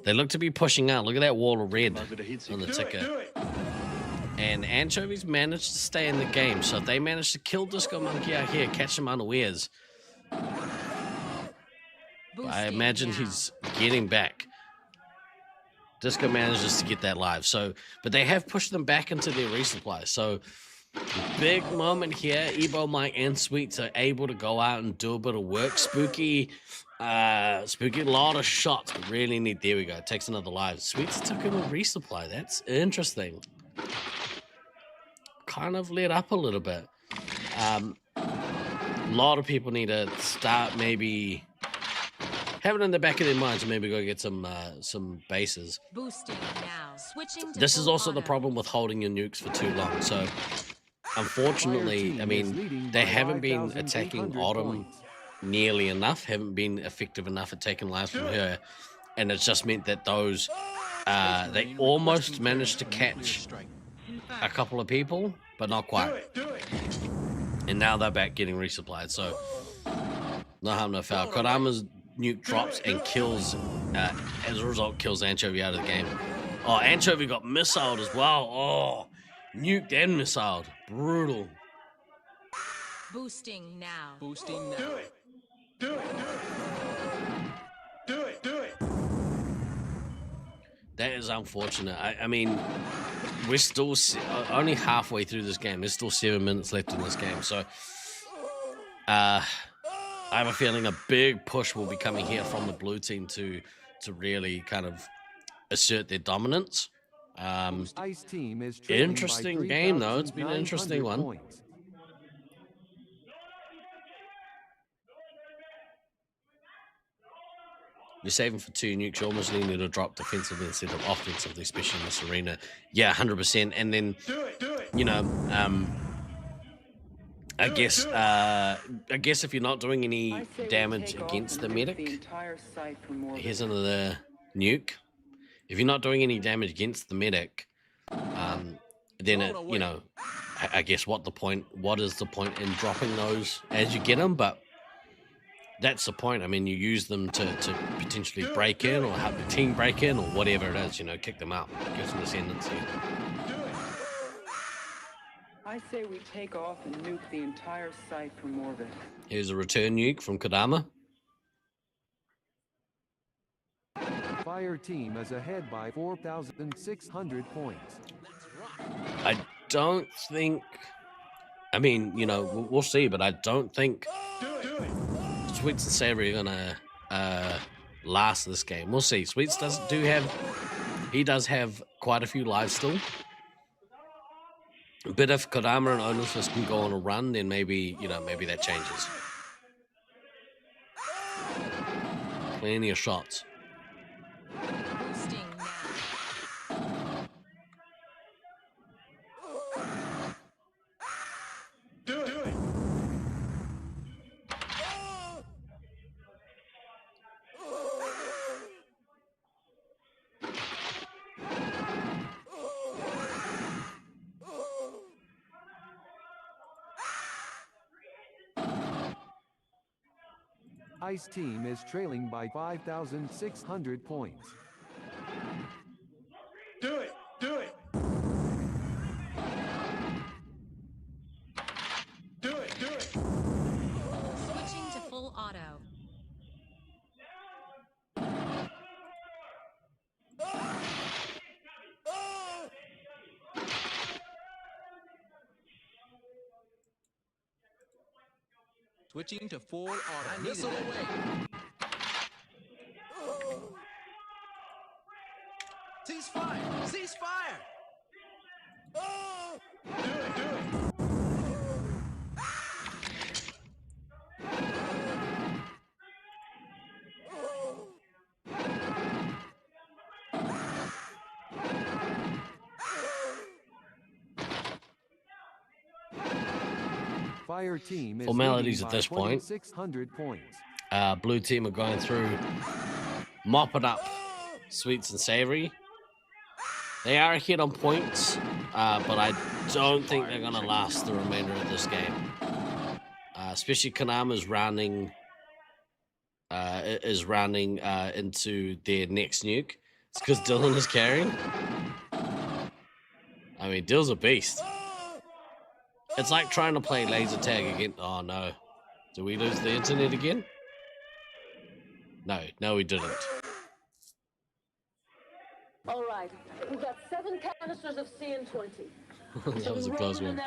Speaker 8: They look to be pushing out. Look at that wall of red on the ticker. And Anchovies managed to stay in the game. So if they manage to kill Disco Monkey out here, catch him unawares, I imagine he's getting back. Disco manages to get that live. So, but they have pushed them back into their resupply. So, big moment here. Ebo, Mike, and Sweets are able to go out and do a bit of work. Spooky, a lot of shots. But really need. There we go. Takes another live. Sweets took in a resupply. That's interesting. Kind of let up a little bit. A lot of people need to start maybe. Have it in the back of their minds and maybe go get some bases.
Speaker 2: Boosting now. Switching to
Speaker 8: This is
Speaker 2: full
Speaker 8: also the
Speaker 2: auto.
Speaker 8: problem with holding your nukes for too long. So unfortunately, I mean, they haven't been attacking Autumn nearly enough, haven't been effective enough at taking lives from her, and it's just meant that those they almost managed to catch a couple of people, but not quite. And now they're back getting resupplied, so no harm, no foul. Kodama's nuke drops and kills, as a result, kills Anchovy out of the game. Oh, Anchovy got missiled as well. Oh, nuked and missiled. Brutal.
Speaker 2: Boosting now.
Speaker 17: Boosting now.
Speaker 16: Do it. Do it. Do it. Do it.
Speaker 8: That is unfortunate. I mean, we're still only halfway through this game. There's still 7 minutes left in this game. So, I have a feeling a big push will be coming here from the blue team to really kind of assert their dominance.
Speaker 6: Ice team is
Speaker 8: interesting game, though. It's been an interesting one.
Speaker 6: Points.
Speaker 8: You're saving for 2 nukes. You almost need to drop defensively instead of offensively, especially in this arena. Yeah, 100%. And then, you know, I guess if you're not doing any damage against the medic, here's another nuke. If you're not doing any damage against the medic, then it, you know, I guess what is the point in dropping those as you get them? But that's the point. I mean, you use them to potentially break in or help the team break in or whatever it is, you know, kick them out, give some ascendancy.
Speaker 11: I say we take off and nuke the entire site from orbit.
Speaker 8: Here's a return nuke from Kodama.
Speaker 6: Fire team is ahead by 4,600 points.
Speaker 8: I don't think, I mean, you know, we'll see, but I don't think Sweets and Savory are gonna last this game. We'll see. Sweets does have quite a few lives still. But if Kodama and Onus can go on a run, then maybe, you know, maybe that changes. Plenty of shots.
Speaker 16: Do it.
Speaker 6: Ice team is trailing by 5,600 points.
Speaker 16: Do it. Do it. Do it. Do it.
Speaker 2: Switching to full auto.
Speaker 17: Switching to full auto. Missile away. Cease fire! Cease fire!
Speaker 16: Do it. Do it.
Speaker 6: Fire team is
Speaker 8: Formalities at this point.
Speaker 6: 600 points.
Speaker 8: Blue team are going through, mopping up Sweets and Savory. They are ahead on points, but I don't think they're going to last the remainder of this game. Especially Konama's rounding into their next nuke. It's because Dylan is carrying. I mean, Dill's a beast. It's like trying to play laser tag again. Oh no. Did we lose the internet again? No, we didn't.
Speaker 12: All right, we've got 7 canisters of CN20.
Speaker 8: That was a close one.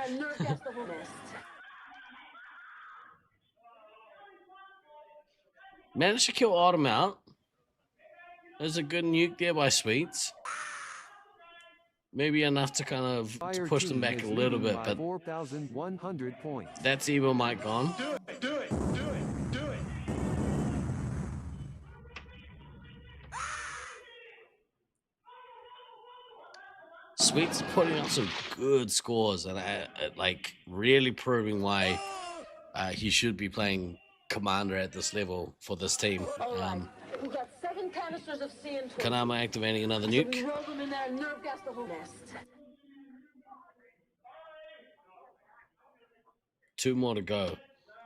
Speaker 8: Managed to kill Autumn out. There's a good nuke there by Sweets. Maybe enough to kind of to push them back a little bit, but
Speaker 6: 4,100 points.
Speaker 8: That's Evo Mike gone.
Speaker 16: Do it. Do it. Do it. Do it.
Speaker 8: Sweet's putting up some good scores and like really proving why he should be playing commander at this level for this team.
Speaker 12: We've got 7 canisters of CN20.
Speaker 8: Kanama activating another
Speaker 12: So
Speaker 8: nuke.
Speaker 12: we roll them in there and nerve gas the whole nest.
Speaker 8: 2 more to go.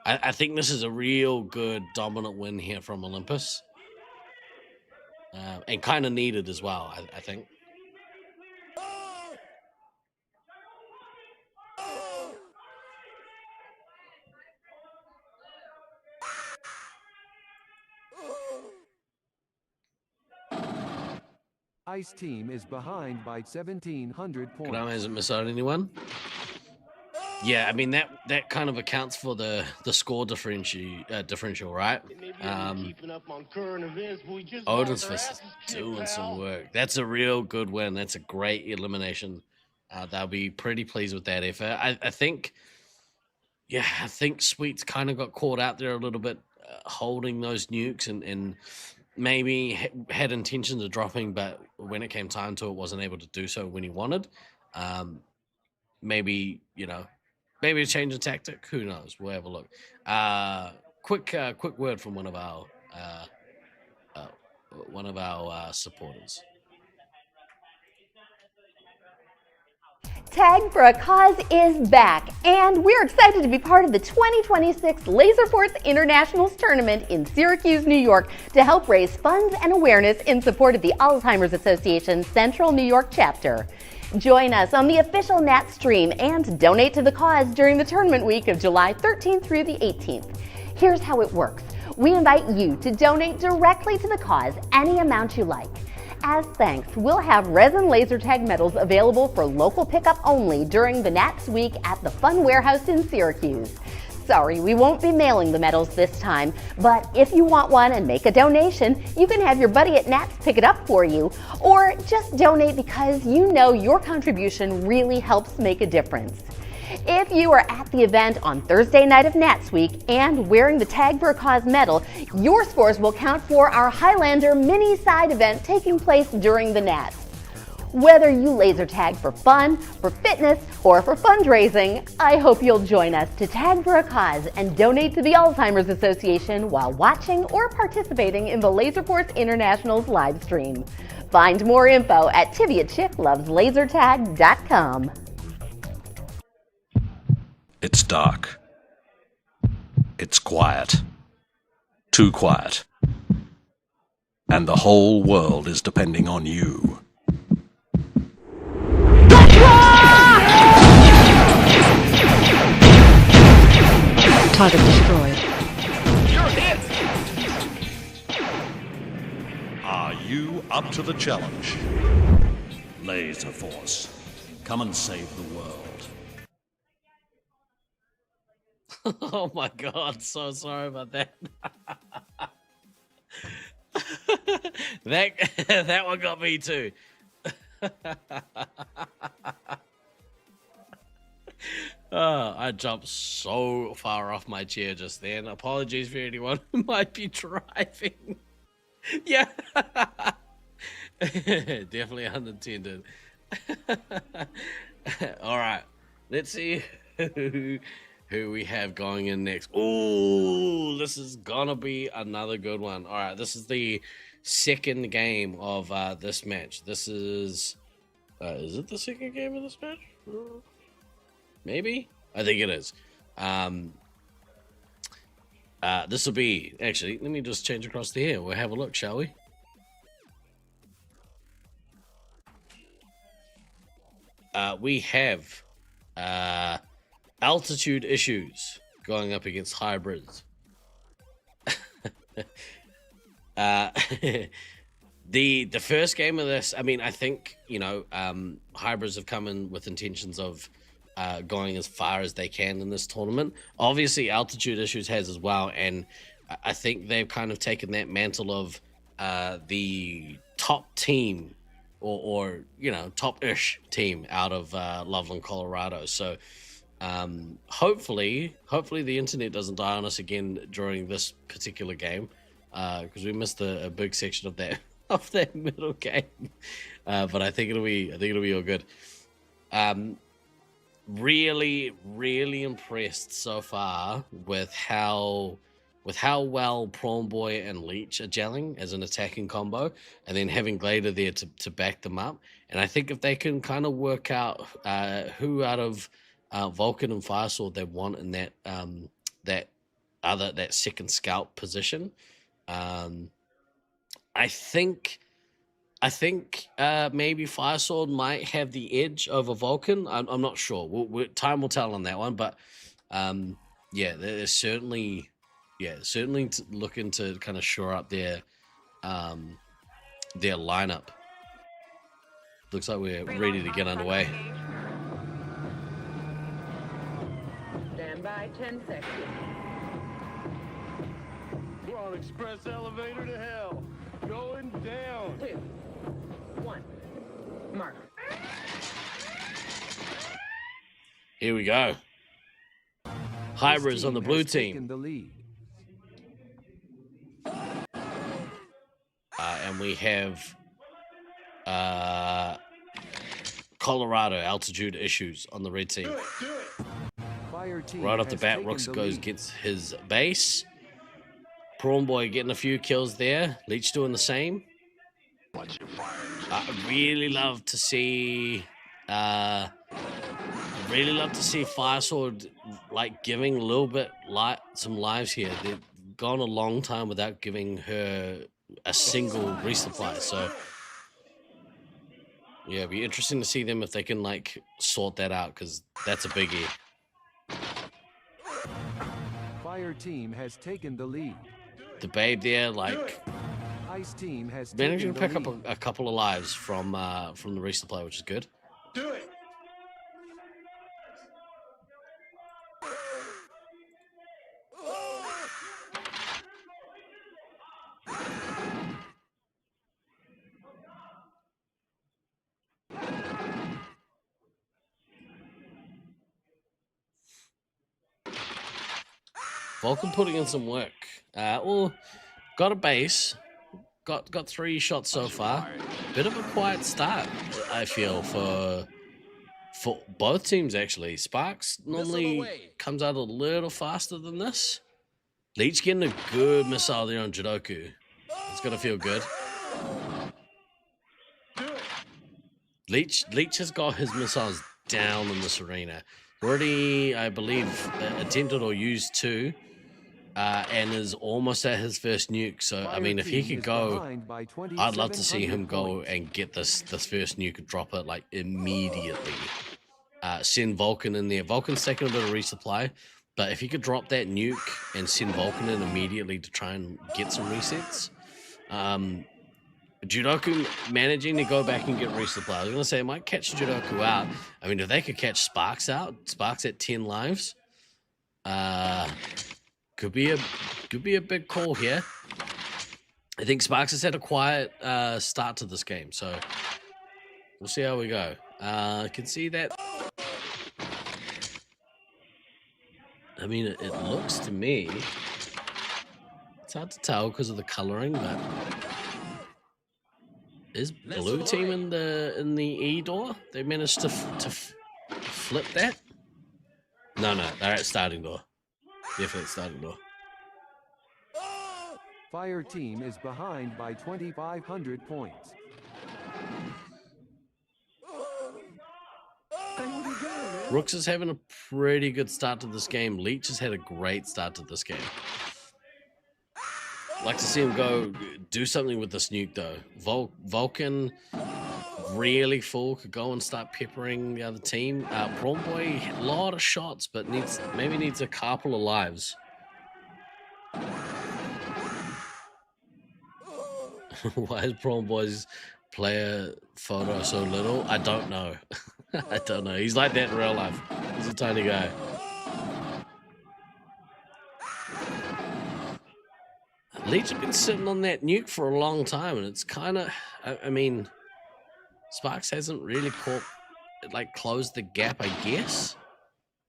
Speaker 8: I think this is a real good dominant win here from Olympus. And kind of needed as well, I think.
Speaker 6: Ice Team is behind by 1,700 points.
Speaker 8: Kanama hasn't missed out anyone. Yeah, I mean that kind of accounts for the score differential, right? Odin's Fist is doing some work. That's a real good win. That's a great elimination. They'll be pretty pleased with that effort. I think Sweet's kind of got caught out there a little bit, holding those nukes and maybe had intentions of dropping, but when it came time to it, wasn't able to do so when he wanted. Maybe a change of tactic. Who knows? We'll have a look. Quick word from one of our supporters.
Speaker 18: Tag for a Cause is back, and we're excited to be part of the 2026 Laserforce Internationals tournament in Syracuse, New York, to help raise funds and awareness in support of the Alzheimer's Association's Central New York chapter. Join us on the official Nat stream and donate to the cause during the tournament week of July 13th through the 18th. Here's how it works. We invite you to donate directly to the cause any amount you like. As thanks, we'll have resin laser tag medals available for local pickup only during the Nats week at the Fun Warehouse in Syracuse. Sorry, we won't be mailing the medals this time, but if you want one and make a donation, you can have your buddy at Nats pick it up for you, or just donate because you know your contribution really helps make a difference. If you are at the event on Thursday night of Nats Week and wearing the Tag for a Cause medal, your scores will count for our Highlander mini side event taking place during the Nats. Whether you laser tag for fun, for fitness, or for fundraising, I hope you'll join us to Tag for a Cause and donate to the Alzheimer's Association while watching or participating in the Laserforce Internationals live stream. Find more info at TiviaChickLovesLaserTag.com.
Speaker 10: It's dark. It's quiet. Too quiet. And the whole world is depending on you.
Speaker 2: Target destroyed.
Speaker 10: You're hit! Are you up to the challenge? Laserforce, come and save the world.
Speaker 8: Oh my god, so sorry about that. that one got me too. I jumped so far off my chair just then. Apologies for anyone who might be driving. Yeah. Definitely unintended. All right. Let's see who we have going in next. Oh, this is gonna be another good one. All right, this is the second game of this match. This is it the second game of this match? Maybe? I think it is. This will be, actually, let me just change across to here. We'll have a look, shall we? We have altitude issues going up against hybrids. The first game of this, I mean, I think, you know, hybrids have come in with intentions of going as far as they can in this tournament. Obviously, altitude issues has as well, and I think they've kind of taken that mantle of the top team or you know, top-ish team out of Loveland, Colorado. So hopefully the internet doesn't die on us again during this particular game, because we missed a big section of that of that middle game. But I think it'll be all good. Really, really impressed so far with how well Prawn Boy and Leech are gelling as an attacking combo, and then having Glader there to back them up. And I think if they can kind of work out who out of Vulcan and Firesword they want in that that second scout position, I think maybe Firesword might have the edge over Vulcan. I'm not sure. Time will tell on that one. But yeah, they're certainly looking to kind of shore up their lineup. Looks like we're ready to get underway.
Speaker 11: Stand by 10 seconds.
Speaker 16: We're on express elevator to hell. Going down.
Speaker 11: 2, 1. Mark.
Speaker 8: Here we go. Hybrids on the blue team.
Speaker 6: The lead.
Speaker 8: And we have Colorado altitude issues on the red team.
Speaker 6: Fire team
Speaker 8: Right off the
Speaker 6: has
Speaker 8: bat,
Speaker 6: taken
Speaker 8: Rooks
Speaker 6: the
Speaker 8: goes
Speaker 6: lead.
Speaker 8: gets his base. Prawn Boy getting a few kills there. Leech doing the same. I really love to see Firesword like giving a little bit some lives here. They've gone a long time without giving her a single resupply. So yeah, it'd be interesting to see them if they can like sort that out, because that's a biggie.
Speaker 6: Fire team has taken the lead.
Speaker 8: The babe there, like
Speaker 6: Ice team has
Speaker 8: managing to
Speaker 6: taken
Speaker 8: pick
Speaker 6: the
Speaker 8: up
Speaker 6: lead.
Speaker 8: a couple of lives from the resupply, which is good.
Speaker 16: Do it.
Speaker 8: Vulcan putting in some work. Well, got a base. Got 3 shots so far. Bit of a quiet start, I feel, for both teams actually. Sparks normally comes out a little faster than this. Leech getting a good missile there on Jidoku. It's gonna feel good. Leech has got his missiles down in this arena. Already, I believe, attempted or used 2. And is almost at his first nuke. So, I mean, if he could go, I'd love to see him go and get this first nuke and drop it, like, immediately. Send Vulcan in there. Vulcan's taking a bit of resupply, but if he could drop that nuke and send Vulcan in immediately to try and get some resets. Jidoku managing to go back and get resupply. I was going to say, it might catch Jidoku out. I mean, if they could catch Sparks out, Sparks at 10 lives, could be a big call here. I think Sparks has had a quiet start to this game, so we'll see how we go. I can see that. I mean, it looks to me, it's hard to tell because of the coloring, but is blue team in the E door? They managed to flip that? No, they're at starting door. Definitely starting door.
Speaker 6: Fire team is behind by 2,500 points.
Speaker 8: Rooks is having a pretty good start to this game. Leech has had a great start to this game. Like to see him go do something with this nuke though. Vulcan really full, could go and start peppering the other team. Prawn Boy, a lot of shots, but maybe needs a couple of lives. Why is Prawn Boy's player photo so little? I don't know. I don't know. He's like that in real life. He's a tiny guy. Leech have been sitting on that nuke for a long time, and it's kind of, I mean, Sparks hasn't really closed the gap, I guess.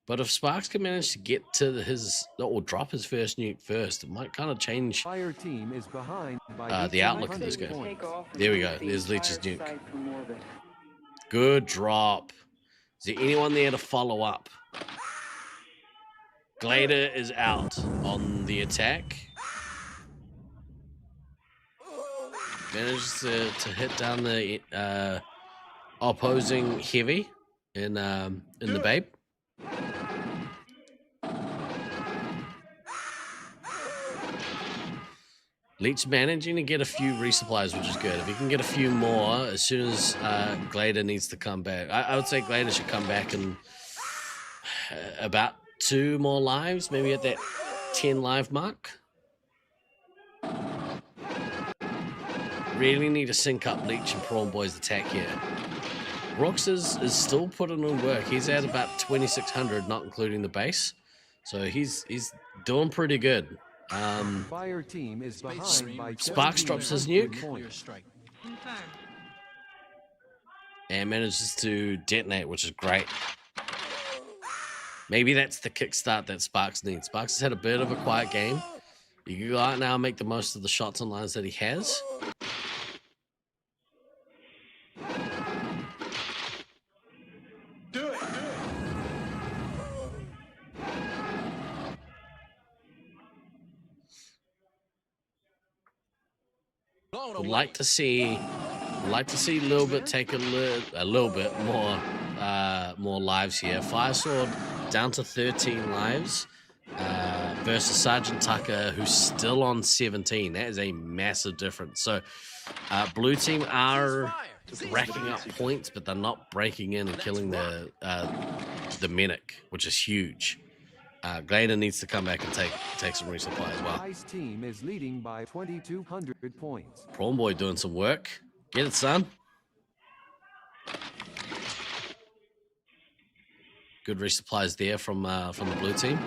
Speaker 8: But if Sparks can manage to get to or drop his first nuke first, it might kind of change
Speaker 6: Fire team is behind by
Speaker 8: the outlook of this game. There we go. There's Leech's nuke. Good drop. Is there anyone there to follow up? Glader is out on the attack. Manages to hit down the opposing heavy in the Babe. Leech managing to get a few resupplies, which is good. If he can get a few more, as soon as Glader needs to come back, I would say Glader should come back in about 2 more lives, maybe at that 10 live mark. Really need to sync up Leech and Prawn Boy's attack here. Rooks is still putting in work. He's at about 2,600, not including the base. So he's doing pretty good.
Speaker 6: Fire team is behind by
Speaker 8: Sparks drops his nuke and manages to detonate, which is great. Maybe that's the kickstart that Sparks needs. Sparks has had a bit of a quiet game. You can go out now and make the most of the shots and lines that he has.
Speaker 16: Do it.
Speaker 8: Would like to see Lil Bit take a little bit more lives here. Fire Sword down to 13 lives versus Sergeant Tucker, who's still on 17. That is a massive difference. So blue team are racking up points, but they're not breaking in and killing the Medic, which is huge. Glader needs to come back and take some resupply as well.
Speaker 6: Ice team is leading by 2,200 points.
Speaker 8: Prawn Boy doing some work. Get it, son. Good resupplies there from the blue team.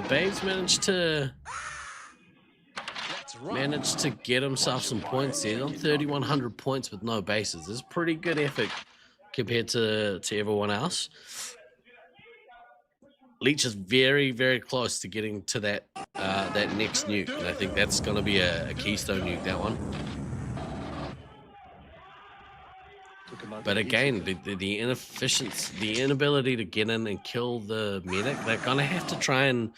Speaker 8: Babe's managed to get himself some points there. On 3,100 points with no bases. This is pretty good effort compared to everyone else. Leech is very, very close to getting to that next nuke, and I think that's going to be a keystone nuke, that one. But again, the inefficiency, the inability to get in and kill the Medic, they're gonna have to try and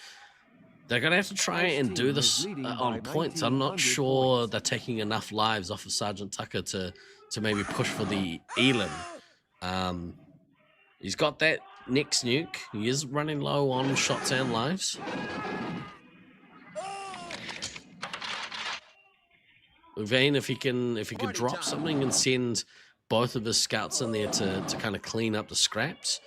Speaker 8: do this on points. I'm not sure they're taking enough lives off of Sergeant Tucker to maybe push for the Elin. He's got that next nuke. He is running low on shots and lives. Uvain, if he could drop something and send both of his scouts in there to kind of clean up the scraps.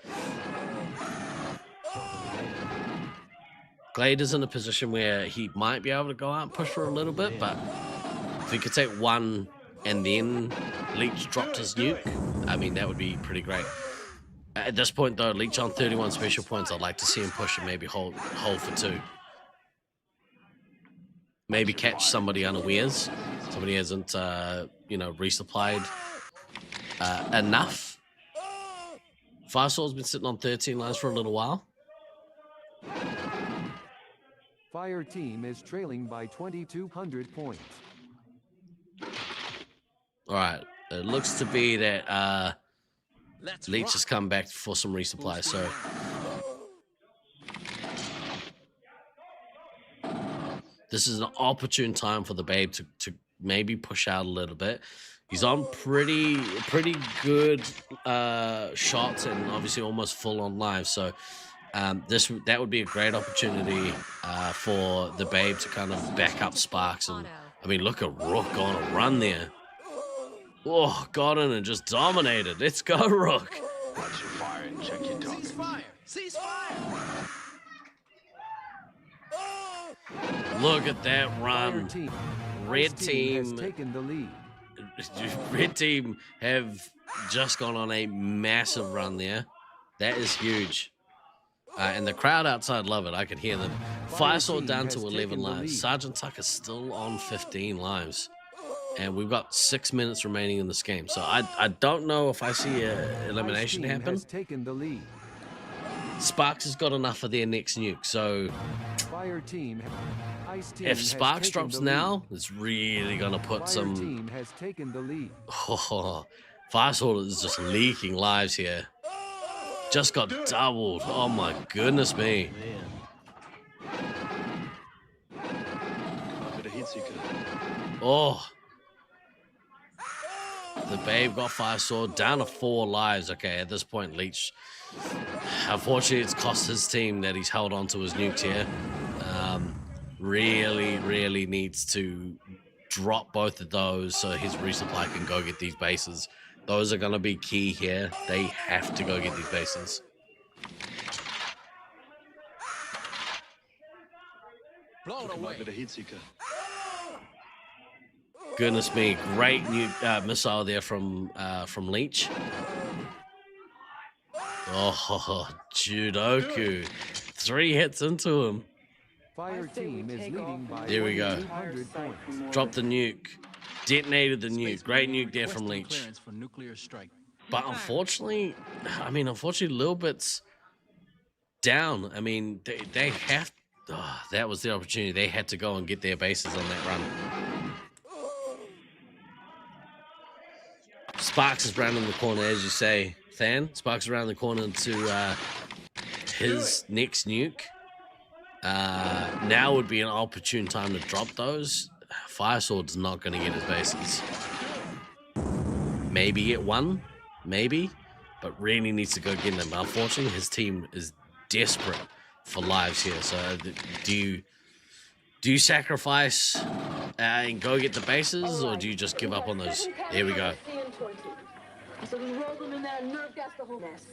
Speaker 8: Glader's in a position where he might be able to go out and push for a little bit, but if he could take one and then Leech dropped his nuke, I mean, that would be pretty great. At this point, though, Leech on 31 special points. I'd like to see him push and maybe hold for 2. Maybe catch somebody unawares. Somebody hasn't, resupplied enough. Firesword's been sitting on 13 lives for a little while.
Speaker 6: Fire team is trailing by 2,200 points.
Speaker 8: All right, it looks to be that Leech has come back for some resupply, so this is an opportune time for the Babe to maybe push out a little bit. He's on pretty good shots and obviously almost full on live. So that would be a great opportunity for the Babe to kind of back up Sparks. And I mean, look at Rook on a run there. Oh, got in and just dominated. Let's go, Rook.
Speaker 16: Watch your fire and check your target.
Speaker 17: Cease fire!
Speaker 8: Look at that run. Red team
Speaker 6: has taken the lead.
Speaker 8: Red team have just gone on a massive run there. That is huge. And the crowd outside love it. I could hear them. Fire Sword down to
Speaker 6: has
Speaker 8: 11
Speaker 6: taken the
Speaker 8: lives.
Speaker 6: lead.
Speaker 8: Sergeant Tucker's still on 15 lives. And we've got 6 minutes remaining in this game. So I don't know if I see an elimination
Speaker 6: Ice team
Speaker 8: happen.
Speaker 6: has taken the lead.
Speaker 8: Sparks has got enough of their next nuke. So
Speaker 6: Fire team. Ice team
Speaker 8: if
Speaker 6: has
Speaker 8: Sparks
Speaker 6: taken
Speaker 8: drops
Speaker 6: the
Speaker 8: now,
Speaker 6: lead.
Speaker 8: it's really going to put
Speaker 6: Fire
Speaker 8: some...
Speaker 6: team has taken the lead.
Speaker 8: Oh, Fire Sword is just leaking lives here. Just got doubled. Oh my goodness me. Oh. The Babe got Fire Sword down to 4 lives. Okay, at this point, Leech, unfortunately, it's cost his team that he's held on to his nukes here. Really needs to drop both of those so his resupply can go get these bases. Those are going to be key here. They have to go get these bases. Goodness me, great new missile there from Leech. Oh, Judoku. 3 hits into him.
Speaker 6: Fire team is leading by
Speaker 8: There we go.
Speaker 6: 100 points.
Speaker 8: Dropped the nuke. Detonated the nuke. Great nuke there from Leech. But unfortunately, unfortunately, little bit's down. I mean, they have... Oh, that was the opportunity. They had to go and get their bases on that run. Sparks is rounding the corner, as you say, Than. Sparks around the corner to his next nuke. Now would be an opportune time to drop those. Fire Sword's not going to get his bases. Maybe get one, maybe, but really needs to go get them. Unfortunately, his team is desperate for lives here. So do you sacrifice and go get the bases, or do you just give up on those? There we go.
Speaker 12: So we roll them in there and nerve gas the whole nest.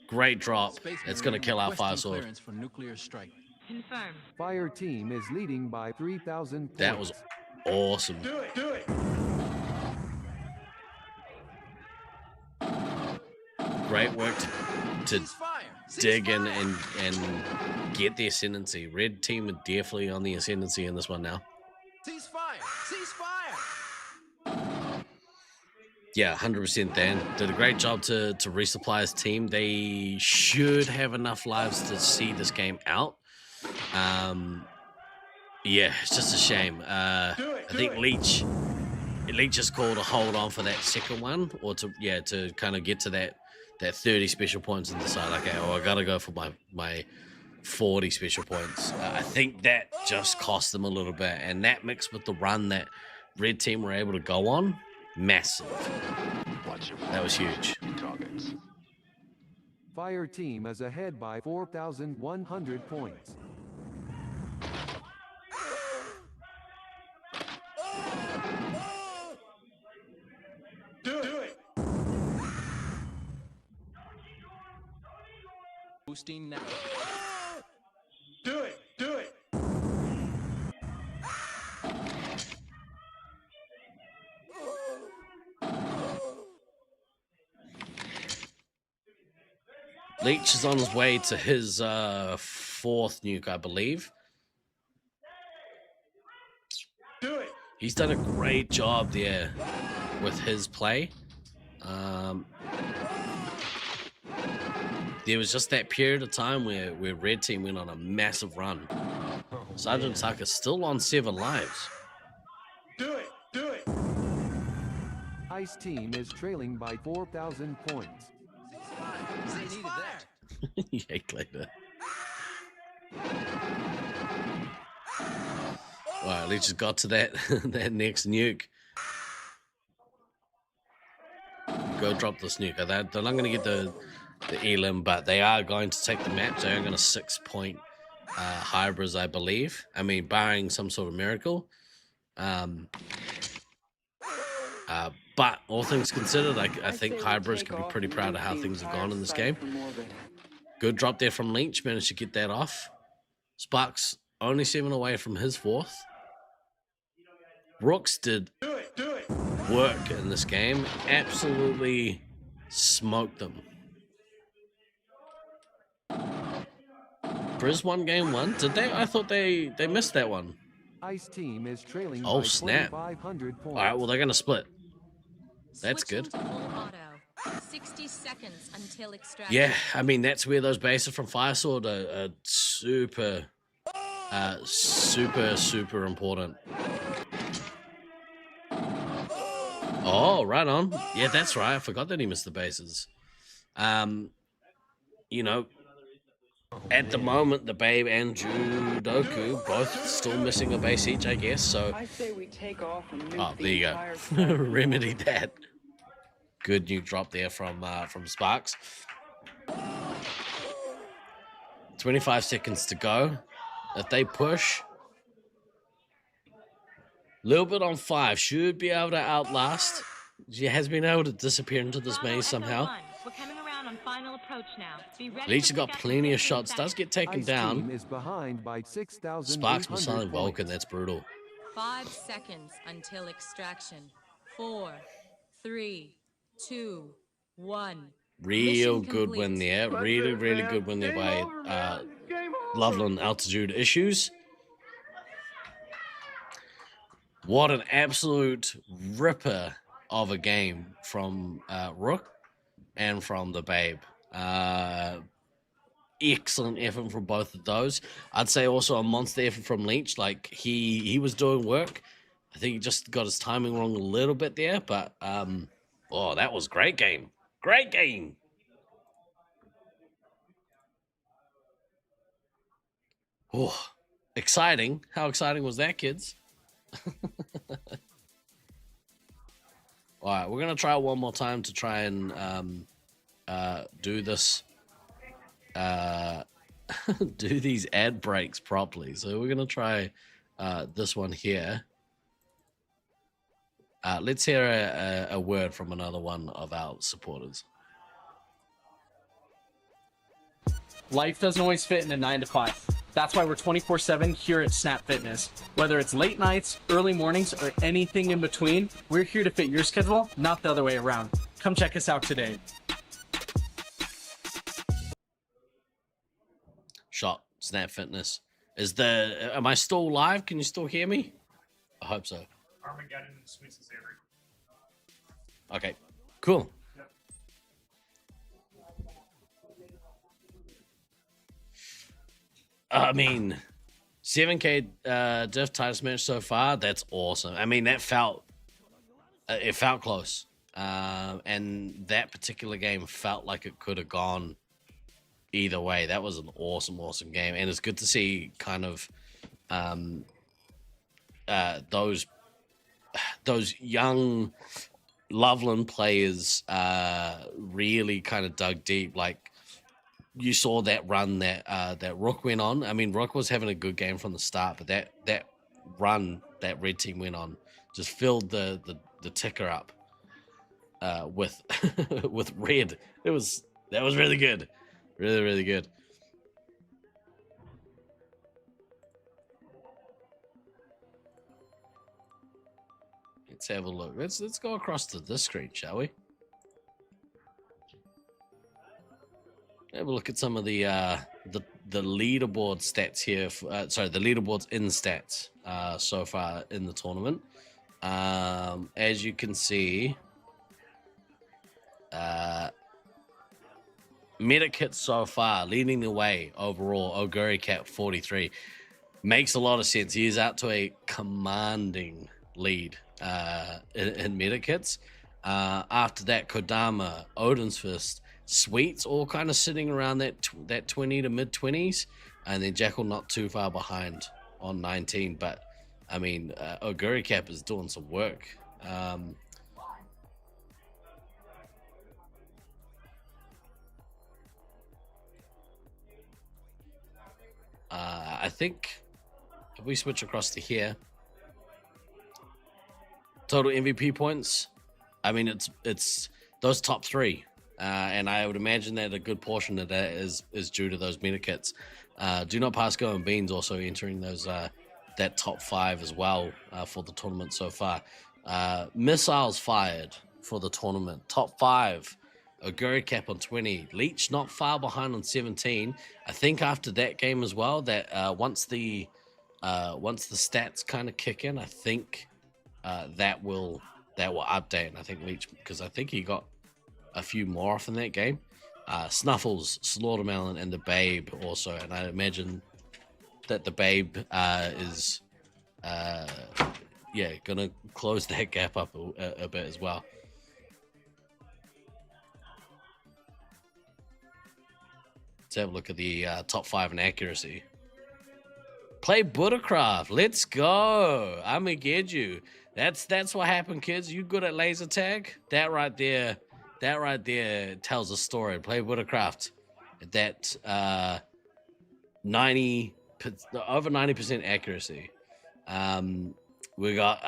Speaker 8: Great drop. It's going to kill our Fire Sword.
Speaker 17: For nuclear strike.
Speaker 2: Confirm.
Speaker 6: Fire team is leading by 3,000 points.
Speaker 8: That was awesome.
Speaker 16: Do it, do it.
Speaker 8: Great work to dig in and get the ascendancy. Red team are definitely on the ascendancy in this one now.
Speaker 17: Ceasefire! Ceasefire!
Speaker 8: Yeah, 100% Dan. Did a great job to resupply his team. They should have enough lives to see this game out. Yeah, it's just a shame. I think Leech is called to hold on for that second one, or to kind of get to that 30 special points and decide, okay, well, I gotta go for my 40 special points. I think that just cost them a little bit, and that mixed with the run that Red team were able to go on, massive. That was huge.
Speaker 6: Fire team is ahead by 4,100 points.
Speaker 16: Do it.
Speaker 17: Boosting now.
Speaker 16: Do it. Do it.
Speaker 8: Leech is on his way to his 4th nuke, I believe.
Speaker 16: Do it.
Speaker 8: He's done a great job there with his play. There was just that period of time where Red team went on a massive run. Sergeant Tucker's still on 7 lives.
Speaker 16: Do it. Do it.
Speaker 6: Ice team is trailing by 4,000 points.
Speaker 17: They needed that.
Speaker 8: Yeah, later. Alright, Leech just got to that that next nuke. Go drop this nuke. They're not going to get the elim, but they are going to take the map. They are going to 6-point hybrids, I believe. I mean, barring some sort of miracle. But all things considered, I think hybrids can be pretty proud of how things have gone in this game. Good drop there from Leech. Managed to get that off. Sparks only 7 away from his 4th. Rooks did work in this game. Absolutely smoked them. Briz won game 1. Did they? I thought they missed that one.
Speaker 6: Ice team is trailing
Speaker 8: Oh,
Speaker 6: by
Speaker 8: snap.
Speaker 6: 2,500 points.
Speaker 8: All right, well, they're going to split. That's good.
Speaker 1: Switching to full auto. 60 seconds until extraction.
Speaker 8: Yeah, I mean, that's where those bases from Fire Sword are super, super important. Oh, right on. Yeah, that's right. I forgot that he missed the bases. You know, at the moment, the Babe and Judoku both still missing a base each, I guess. So,
Speaker 11: I say we take off and nuke
Speaker 8: oh,
Speaker 11: the
Speaker 8: there you
Speaker 11: entire
Speaker 8: go.
Speaker 11: site.
Speaker 8: Remedy that. Good new drop there from Sparks. 25 seconds to go. If they push, little bit on 5, should be able to outlast. She has been able to disappear into this maze somehow.
Speaker 1: We're coming around on final approach now. Be ready
Speaker 8: Leech
Speaker 1: to
Speaker 8: has got
Speaker 1: pick up
Speaker 8: plenty of
Speaker 1: within
Speaker 8: shots. Does get taken
Speaker 6: Ice
Speaker 8: down.
Speaker 6: team is behind by 6,800
Speaker 8: Sparks missiling Vulcan.
Speaker 6: points.
Speaker 8: That's brutal.
Speaker 1: 5 seconds until extraction. 4, 3, 2, 1.
Speaker 8: Real
Speaker 1: Mission
Speaker 8: good
Speaker 1: complete.
Speaker 8: win there. Really good win there by Loveland Altitude Issues. What an absolute ripper of a game from Rook and from the Babe. Excellent effort from both of those. I'd say also a monster effort from Leech. Like he was doing work. I think he just got his timing wrong a little bit there, but oh, that was great game. Great game. Oh, exciting. How exciting was that, kids? All right, we're going to try it one more time to try and do this, do these ad breaks properly. So we're going to try this one here. Let's hear a word from another one of our supporters.
Speaker 14: Life doesn't always fit in a 9 to 5. That's why we're 24/7 here at Snap Fitness. Whether it's late nights, early mornings, or anything in between, we're here to fit your schedule, not the other way around. Come check us out today.
Speaker 8: Shot, Snap Fitness. Am I still live? Can you still hear me? I hope so.
Speaker 3: Armageddon, sweets and savory.
Speaker 8: Okay, cool. I mean, 7K diff tightest match so far. That's awesome. I mean, that felt close, and that particular game felt like it could have gone either way. That was an awesome game, and it's good to see kind of those young Loveland players really kind of dug deep. Like, you saw that run that Rook went on. I mean, Rook was having a good game from the start, but that run that red team went on just filled the ticker up with with red. That was really good, really good. Let's have a look. Let's go across to this screen, shall we? Have a look at some of the leaderboard stats here. Sorry, the leaderboards in stats so far in the tournament. As you can see, Medikit so far leading the way overall. Oguri Cap 43 makes a lot of sense. He is out to a commanding lead in Medikits. After that, Kodama, Odin's Fist, Sweets all kind of sitting around that 20 to mid 20s, and then Jackal not too far behind on 19. But I mean, Oguri Cap is doing some work. I think if we switch across to here, total MVP points. I mean, it's those top 3. And I would imagine that a good portion of that is due to those meta kits. Do Not Pass Go and Beans also entering those that top 5 as well for the tournament so far. Missiles fired for the tournament. Top 5 Oguri Cap on 20. Leech not far behind on 17. I think after that game as well, that once the stats kind of kick in, I think that will update. And I think Leech, because I think he got a few more off in that game. Snuffles, Slaughtermelon, and the Babe also, and I imagine that the Babe is gonna close that gap up a bit as well. Let's have a look at the top 5 in accuracy. Play Buttercraft. Let's go. I'ma get you. That's what happened, kids. You good at laser tag? That right there tells a story. Play Buttercraft. That over 90% accuracy. We got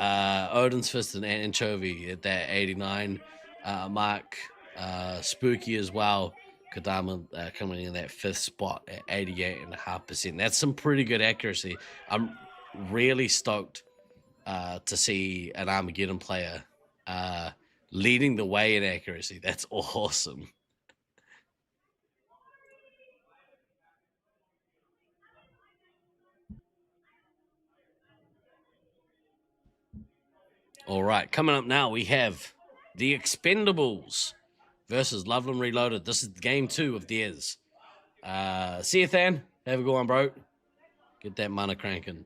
Speaker 8: Odin's Fist and Anchovy at that 89 mark. Spooky as well. Kadama coming in that 5th spot at 88.5%. That's some pretty good accuracy. I'm really stoked to see an Armageddon player leading the way in accuracy. That's awesome. All right, coming up now, we have the Expendables versus Loveland Reloaded. This is game 2 of theirs. See you, Than. Have a good one, bro. Get that mana cranking.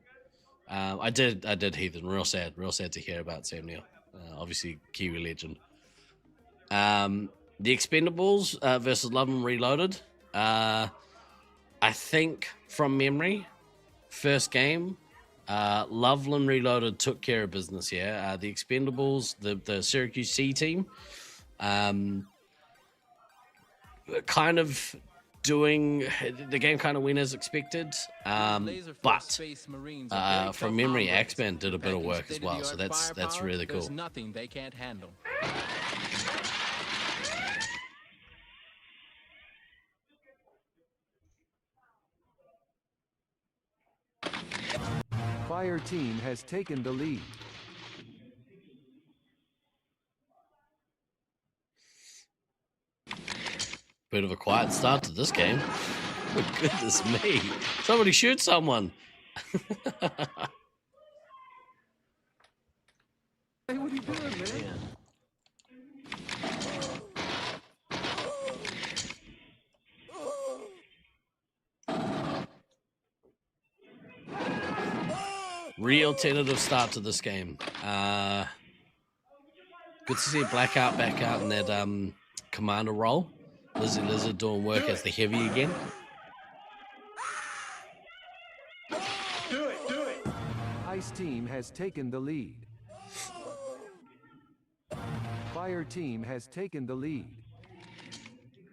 Speaker 8: I did Heathen. Real sad to hear about Sam Neill. Obviously, Kiwi legend. The Expendables versus Loveland Reloaded. I think from memory, first game, Loveland Reloaded took care of business here. The Expendables, the Syracuse C team, kind of doing the game kind of went as expected, but from memory, X-Men did a bit of work as well, so that's really cool.
Speaker 17: There's nothing they can't handle.
Speaker 6: Fire team has taken the lead.
Speaker 8: Bit of a quiet start to this game. Oh, goodness me. Somebody shoot someone.
Speaker 6: Hey, what are you doing, man?
Speaker 8: Real tentative start to this game. Good to see Blackout back out in that commander role. Lizard doing work as the heavy again.
Speaker 16: Do it.
Speaker 6: Ice team has taken the lead. Fire team has taken the lead.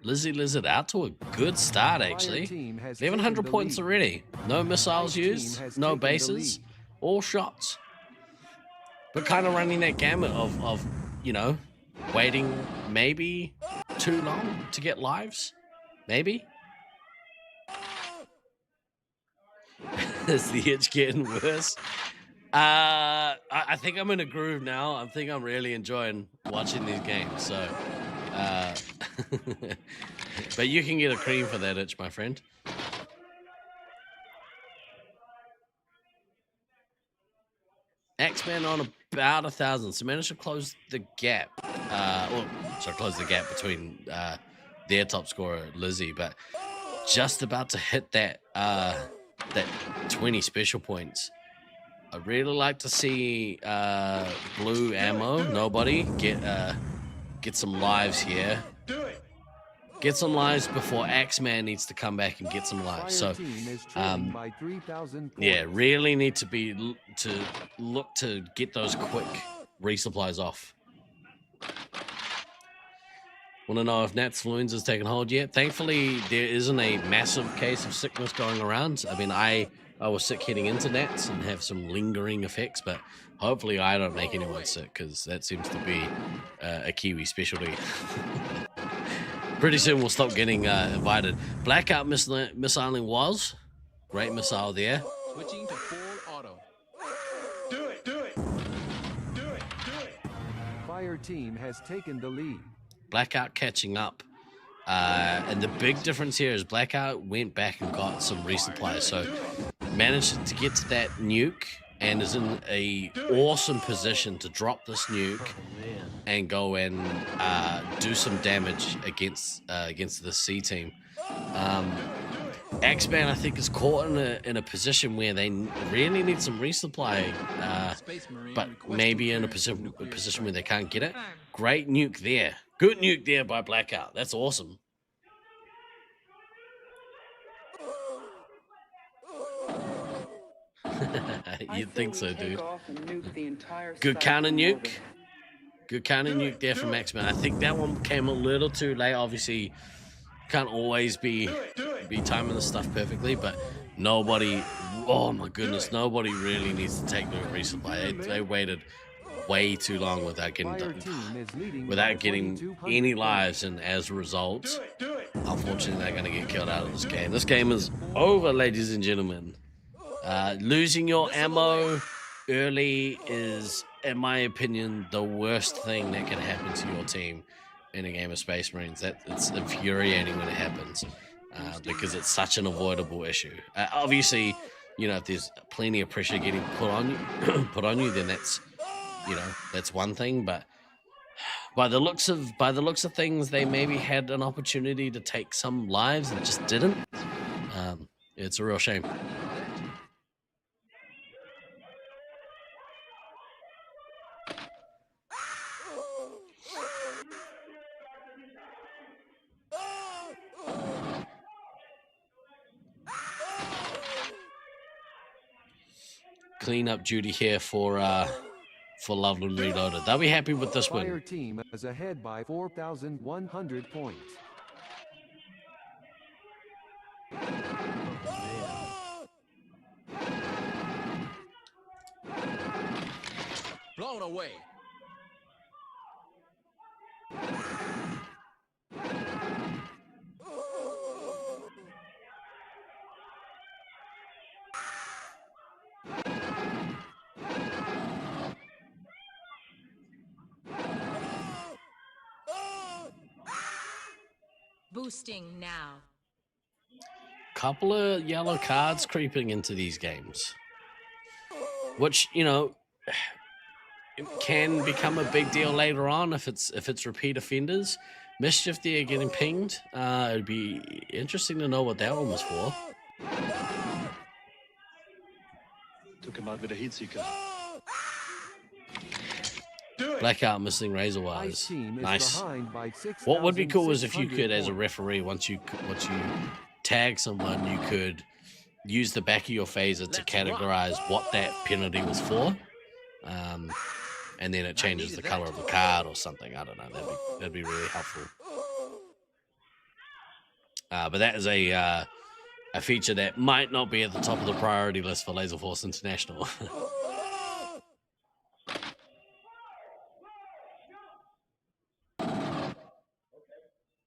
Speaker 8: Lizard out to a good start, actually. 1,100 points already. No missiles used, no bases, all shots. But kind of running that gamut of you know, waiting maybe too long to get lives. Maybe. Is the itch getting worse? I think I'm in a groove now. I think I'm really enjoying watching these games. So, but you can get a cream for that itch, my friend. X-Men on about 1,000. So managed to close the gap. Close the gap between their top scorer, Lizzie, but just about to hit that 20 special points. I'd really like to see blue ammo. Nobody get some lives here. Get some lives before Axeman needs to come back and get some lives. So, yeah, really need to look to get those quick resupplies off. Want to know if Nat's Fluenza has taken hold yet? Thankfully, there isn't a massive case of sickness going around. I mean, I was sick heading into Nats and have some lingering effects, but hopefully I don't make anyone sick because that seems to be a Kiwi specialty. Pretty soon we'll stop getting invited. Blackout missiling was. Great missile there.
Speaker 17: Switching to full auto.
Speaker 16: Do it.
Speaker 6: Fire team has taken the lead.
Speaker 8: Blackout catching up. And the big difference here is Blackout went back and got some resupplies, so managed to get to that nuke and is in a awesome position to drop this nuke and go and do some damage against the C team. X-Man, I think, is caught in a position where they really need some resupply, but maybe in a position where they can't get it. Great nuke there. Good nuke there by Blackout. That's awesome. You'd think so, dude. Good counter nuke. Good counter nuke there from X-Man. I think that one came a little too late. Obviously, can't always be timing the stuff perfectly, but nobody, oh my goodness, nobody really needs to take the resupply. They waited way too long without getting any lives, and as a result, unfortunately, they're going to get killed out of this game. This game is over, ladies and gentlemen. Losing your ammo early is, in my opinion, the worst thing that can happen to your team in a game of Space Marines. It's infuriating when it happens, because it's such an avoidable issue. Obviously, you know, if there's plenty of pressure getting put on you, then that's one thing. But by the looks of things, they maybe had an opportunity to take some lives and just didn't. It's a real shame. Cleanup duty here for Loveland Reloaded. They'll be happy with this
Speaker 6: Fire
Speaker 8: win.
Speaker 6: team is ahead by 4,100 points.
Speaker 17: Blown away.
Speaker 1: Boosting now.
Speaker 8: Couple of yellow cards creeping into these games, which, you know, it can become a big deal later on if it's repeat offenders. Mischief there getting pinged. It'd be interesting to know what that one was for.
Speaker 9: Took him out with a heat seeker.
Speaker 8: Blackout missing razor wires. Nice. What would be cool is if you could, as a referee, once you tag someone, you could use the back of your phaser to categorize what that penalty was for, and then it changes the color of the card or something. I don't know. That'd be really helpful. But that is a feature that might not be at the top of the priority list for Laserforce International.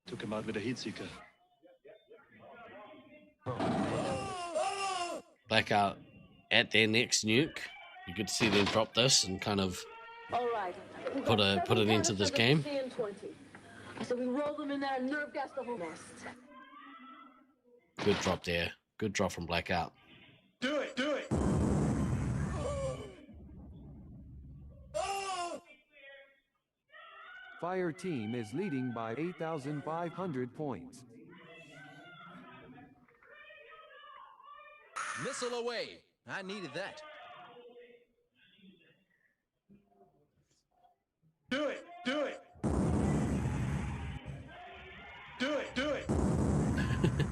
Speaker 9: Took him out with a heat seeker.
Speaker 8: Blackout at their next nuke. You could see them drop this and kind of put it into this game.
Speaker 12: So we roll them in there and nerve gas the whole nest.
Speaker 8: Good drop there. Good drop from Blackout.
Speaker 16: Do it, do it.
Speaker 6: Fire team is leading by 8,500 points.
Speaker 17: Missile away. I needed that.
Speaker 16: Do it, do it. Do it, do it.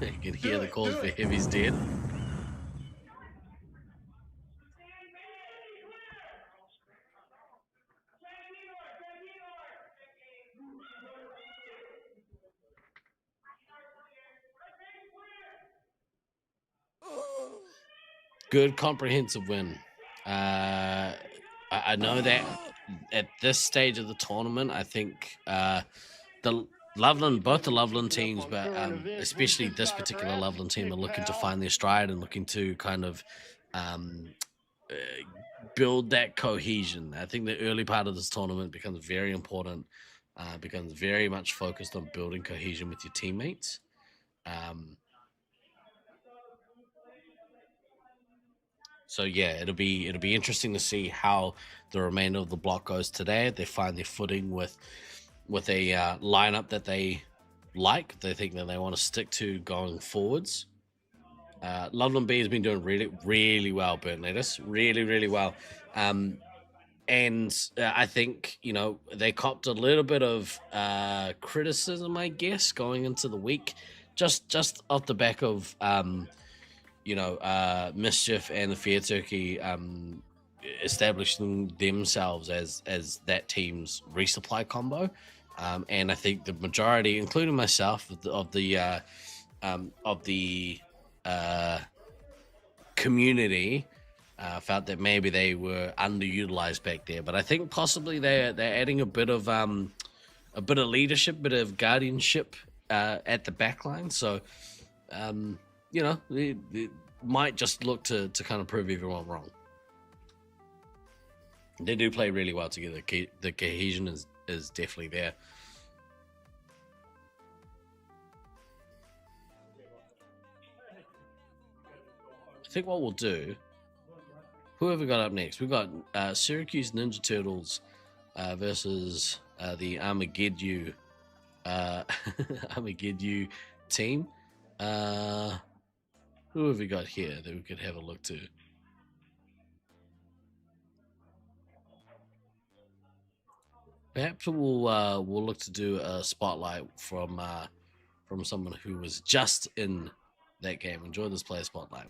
Speaker 8: You can hear the calls for Heavy's dead. Good comprehensive win. I know that at this stage of the tournament, I think both the Loveland teams, but especially this particular Loveland team, are looking to find their stride and looking to kind of build that cohesion. I think the early part of this tournament becomes very important becomes very much focused on building cohesion with your teammates. So yeah, it'll be interesting to see how the remainder of the block goes today. They find their footing with a lineup that they like. They think that they want to stick to going forwards. Loveland B has been doing really well, Bernadette. Really well. And I think, they copped a little bit of criticism, I guess, going into the week, just off the back of Mischief and the Fear Turkey establishing themselves as that team's resupply combo. And I think the majority, including myself, of the community felt that maybe they were underutilized back there. But I think possibly they're adding a bit of leadership, bit of guardianship at the back line. So they might just look to kind of prove everyone wrong. They do play really well together. The cohesion is definitely there. I think what we'll do, who have we got up next? We've got Syracuse Ninja Turtles versus the Armageddon team. Who have we got here that we could have a look to? Perhaps we'll look to do a spotlight from someone who was just in that game. Enjoy this player spotlight.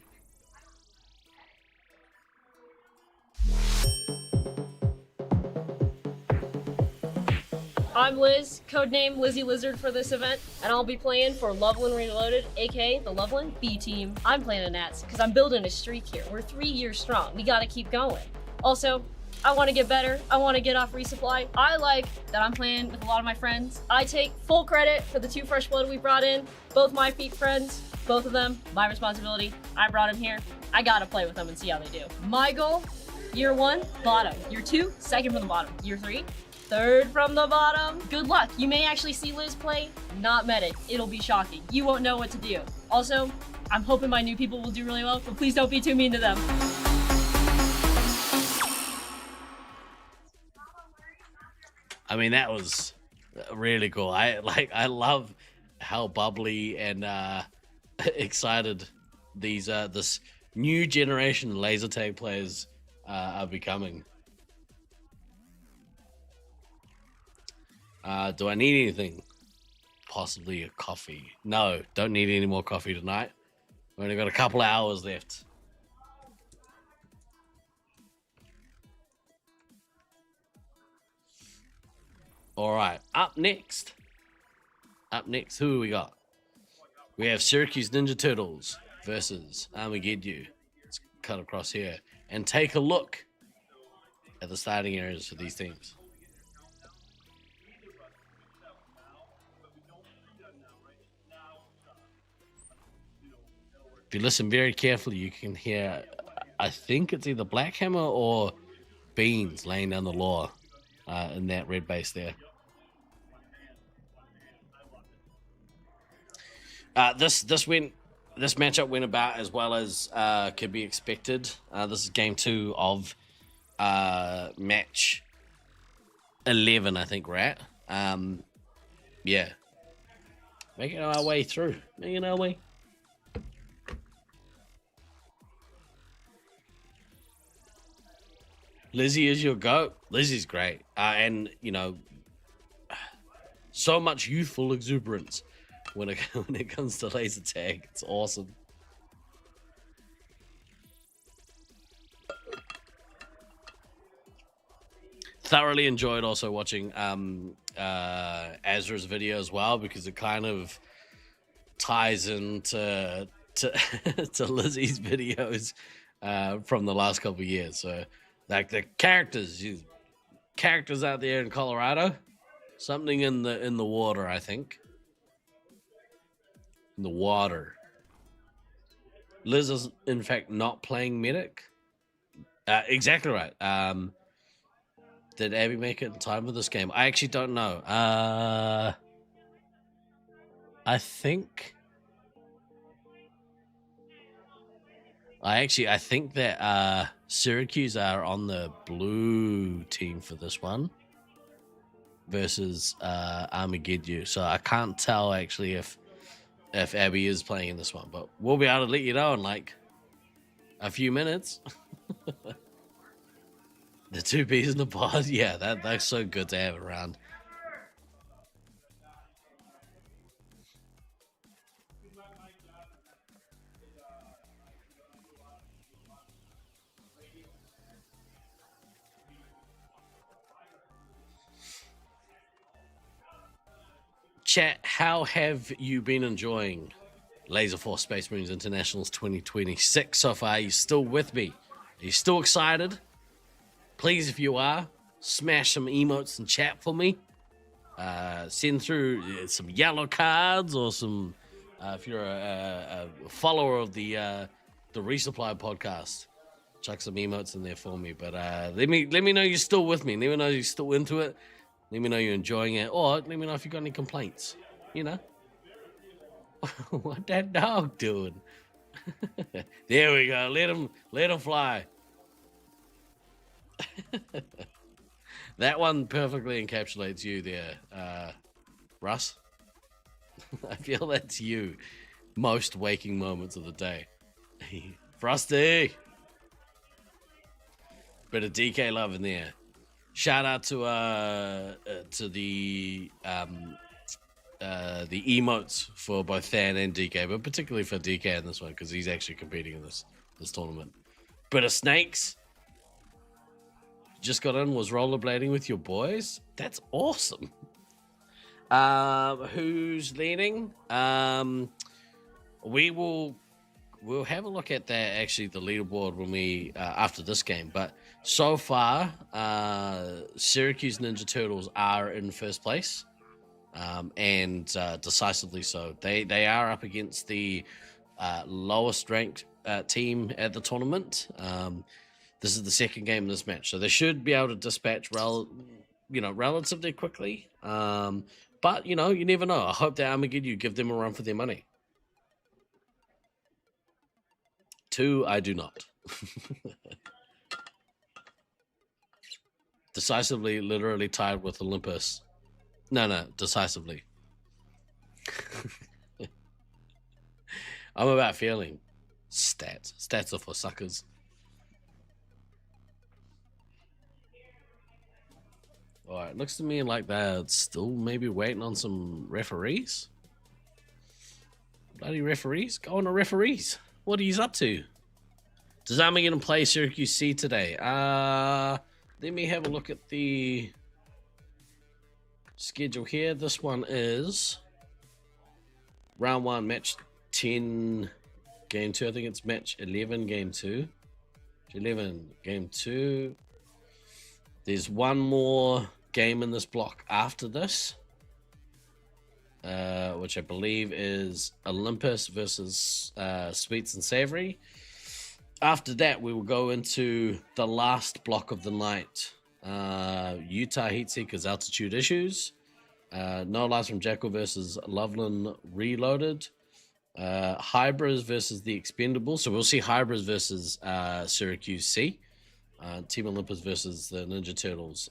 Speaker 15: I'm Liz, codename Lizzie Lizard for this event, and I'll be playing for Loveland Reloaded, aka the Loveland B team. I'm playing the Nats because I'm building a streak here. We're 3 years strong. We gotta keep going. Also, I want to get better. I want to get off resupply. I like that I'm playing with a lot of my friends. I take full credit for the 2 fresh blood we brought in. Both my peak friends, both of them, my responsibility. I brought them here. I gotta play with them and see how they do. My goal, year 1, bottom. Year 2, second from the bottom. Year 3, third from the bottom. Good luck. You may actually see Liz play, not medic. It'll be shocking. You won't know what to do. Also, I'm hoping my new people will do really well, but please don't be too mean to them.
Speaker 8: I mean, that was really cool. I love how bubbly and excited these this new generation laser tag players are becoming. Do I need anything? Possibly a coffee. No, don't need any more coffee tonight. We've only got a couple of hours left. All right, up next, who we got? We have Syracuse Ninja Turtles versus Armageddon. Let's cut across here and take a look at the starting areas for these teams. If you listen very carefully, you can hear, I think it's either Black Hammer or Beans laying down the law in that red base there. This matchup went about as well as could be expected. This is game 2 of match 11, I think we're at. Yeah, making our way through. Making our way. Lizzie is your goat. Lizzie's great. And, so much youthful exuberance when it comes to laser tag. It's awesome. Thoroughly enjoyed also watching Azra's video as well, because it kind of ties into to Lizzie's videos from the last couple of years. So, like, the characters out there in Colorado, something in the water, I think. In the water. Liz is in fact not playing medic. Exactly right. Did Abby make it in time with this game? I actually don't know. I think that Syracuse are on the blue team for this one versus Armageddon. So I can't tell actually if Abby is playing in this one, but we'll be able to let you know in like a few minutes. The two bees in the pod, yeah, that's so good to have around. Chat, how have you been enjoying Laserforce Space Marines Internationals 2026 so far? Are you still with me? Are you still excited? Please, if you are, smash some emotes in chat for me. Send through some yellow cards or some, if you're a follower of the Resupply podcast, chuck some emotes in there for me. But let me know you're still with me. Let me know you're still into it. Let me know you're enjoying it, or let me know if you got any complaints. You know, what that dog doing? There we go. Let him fly. That one perfectly encapsulates you there, Russ. I feel that's you most waking moments of the day. Frosty. Bit of DK love in there. Shout out to the emotes for both Than and DK, but particularly for DK in this one because he's actually competing in this tournament. Bit of snakes. Just got in, was rollerblading with your boys. That's awesome. Who's leading? We'll have a look at that, actually, the leaderboard when we after this game. But so far, Syracuse Ninja Turtles are in first place, and decisively so. They are up against the lowest ranked team at the tournament. This is the second game of this match, so they should be able to dispatch relatively quickly. But you never know. I hope that Armageddon give them a run for their money. 2, I do not. Decisively, literally tied with Olympus. No, decisively. I'm about feeling. Stats are for suckers. All right, looks to me like they're still maybe waiting on some referees. Bloody referees. Go on to referees. What are you up to? Does Armageddon play Syracuse C today? Let me have a look at the schedule here. This one is round 1, match 10, game 2. I think it's match 11, game 2. 11, game 2. There's one more game in this block after this, which I believe is Olympus versus Sweets and Savory. After that, we will go into the last block of the night. Utah Heatseekers Altitude Issues. No Lies from Jackal versus Loveland Reloaded. Hybris versus the Expendables. So we'll see Hybris versus Syracuse C. Team Olympus versus the Ninja Turtles.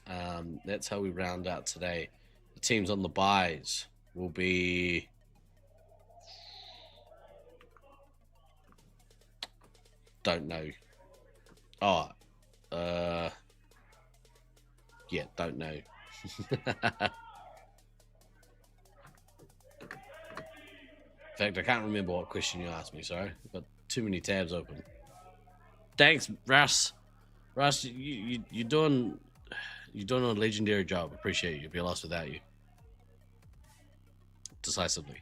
Speaker 8: That's how we round out today. The teams on the buys will be... Don't know. Yeah, don't know. In fact, I can't remember what question you asked me, sorry. I've got too many tabs open. Thanks, Russ. Russ, you're doing a legendary job. Appreciate you. It'd be lost without you. Decisively.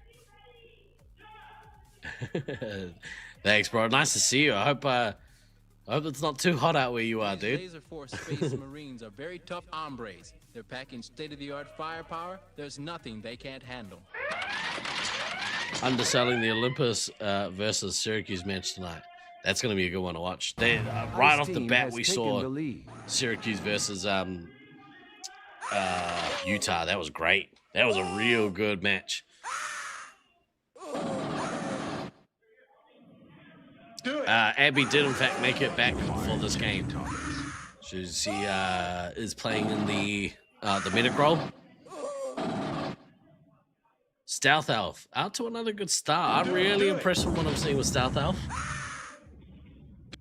Speaker 8: Thanks, bro. Nice to see you. I hope it's not too hot out where you are, dude.
Speaker 17: Laserforce Space Marines are very tough hombres. They're packing state-of-the-art firepower. There's nothing they can't handle.
Speaker 8: Underselling the Olympus versus Syracuse match tonight. That's going to be a good one to watch. Right off the bat, we saw Syracuse versus Utah. That was great. That was a real good match. Abby did in fact make it back for this game. She is playing in the medic role. Stealth Elf out to another good start. I'm really impressed with what I'm seeing with Stealth Elf.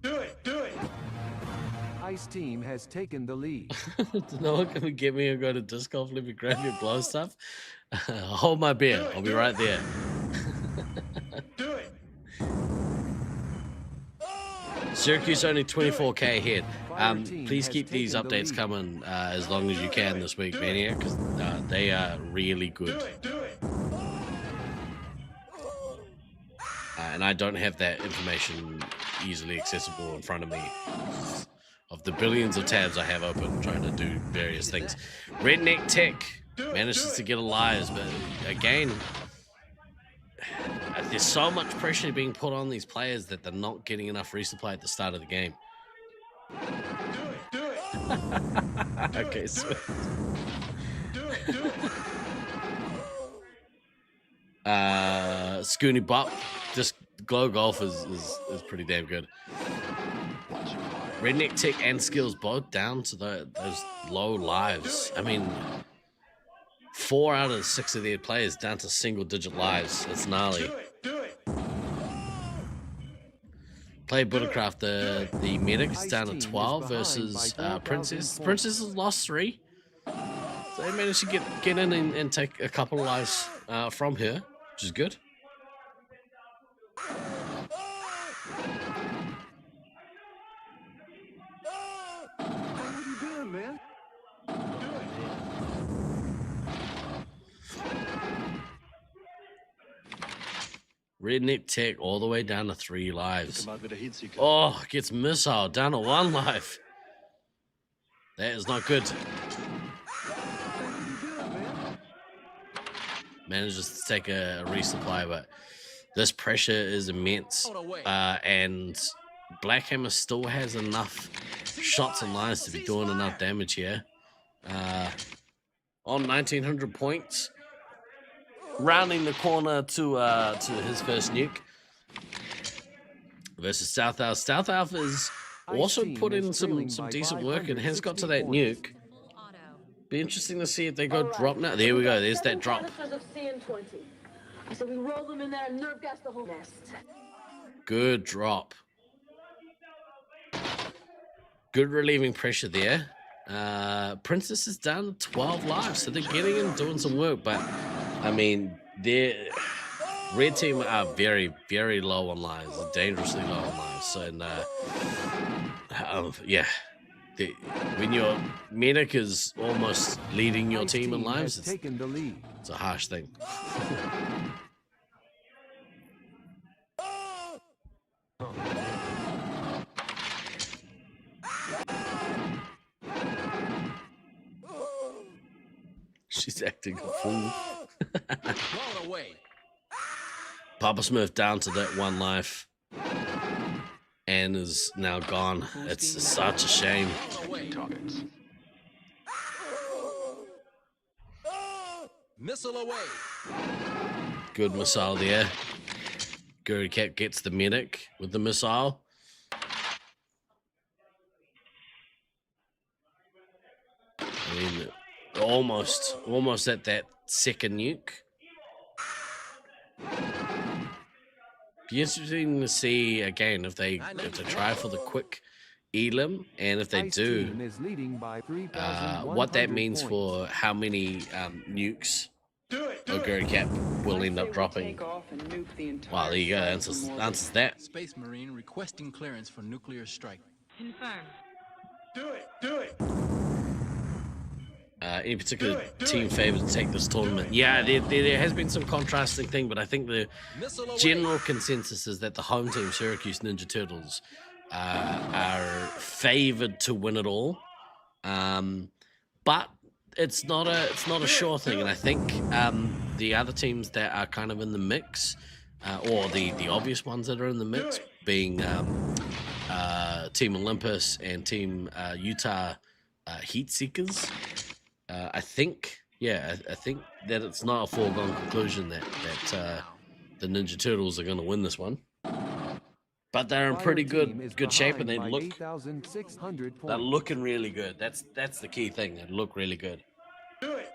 Speaker 16: Do it.
Speaker 6: Ice Team has taken the lead.
Speaker 8: No one can get me and go to disc golf. Let me grab your blow stuff. Hold my beer. I'll be right there.
Speaker 16: Do it.
Speaker 8: Syracuse only 24k ahead. Please keep these updates coming as long as you can this week, Maniac, because they are really good. And I don't have that information easily accessible in front of me. Of the billions of tabs I have open trying to do various things. Redneck Tech manages to get a Liars, but again, there's so much pressure being put on these players that they're not getting enough resupply at the start of the game.
Speaker 16: Do it.
Speaker 8: Okay, sweet. Scoony Bop, just Glow Golf is pretty damn good. Redneck Tech and Skills both down to those low lives. I mean, 4 out of 6 of their players down to single-digit lives. It's gnarly. Play Buttercraft, the medic's down to 12 versus Princess. Princess has lost 3. So they managed to get in and take a couple of lives from her, which is good. Redneck Tech all the way down to 3 lives. Oh, gets missile down to 1 life. That is not good. Manages to take a resupply, but this pressure is immense. And Blackhammer still has enough shots and lines to be doing enough damage here. On 1900 points. Rounding the corner to his first nuke versus South Alpha. South Alpha is also put in some decent work and has got to that nuke. Be interesting to see if they go drop now. There we go. There's that drop.
Speaker 12: I said we roll them in there and nerve gas the whole nest.
Speaker 8: Good drop. Good relieving pressure there. Princess is down to 12 lives, so they're getting in doing some work, but I mean, their red team are very, very low on lives, dangerously low on lives. So, yeah, when your medic is almost leading your team in lives, it's a harsh thing. She's acting a fool. Papa Smurf down to that 1 life and is now gone. It's such a shame.
Speaker 17: Missile away.
Speaker 8: Good missile there. Guru Cat gets the medic with the missile. I mean, almost at that second nuke. Be interesting to see again if they try for the quick elim, and if they do, what that means for how many nukes Oguri Cap will end up dropping. Wow, there you go. Answers that.
Speaker 17: Space Marine requesting clearance for nuclear strike.
Speaker 12: Confirm.
Speaker 16: Do it.
Speaker 8: Any particular team favored to take this tournament? Yeah, there has been some contrasting thing, but I think the general consensus is that the home team, Syracuse Ninja Turtles, are favored to win it all. But it's not a sure thing, and I think the other teams that are kind of in the mix, or the obvious ones that are in the mix, being Team Olympus and Team Utah Heat Seekers. I think that it's not a foregone conclusion that the Ninja Turtles are going to win this one. But they're in pretty good shape, and they're looking really good. That's the key thing. They look really good.
Speaker 16: Do it.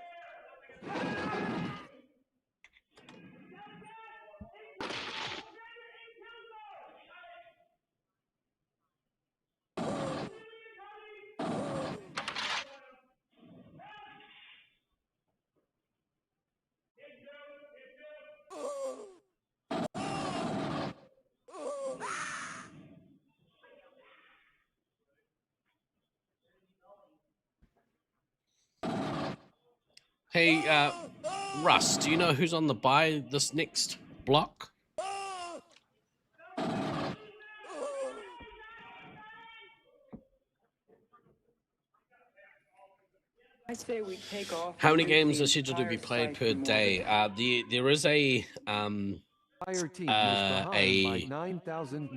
Speaker 8: Hey, Russ, do you know who's on the bye this next block?
Speaker 11: I say we take off.
Speaker 8: How many
Speaker 11: and
Speaker 8: games
Speaker 11: the
Speaker 8: are scheduled to be
Speaker 11: entire
Speaker 8: played
Speaker 11: site
Speaker 8: per
Speaker 11: from
Speaker 8: day? There is a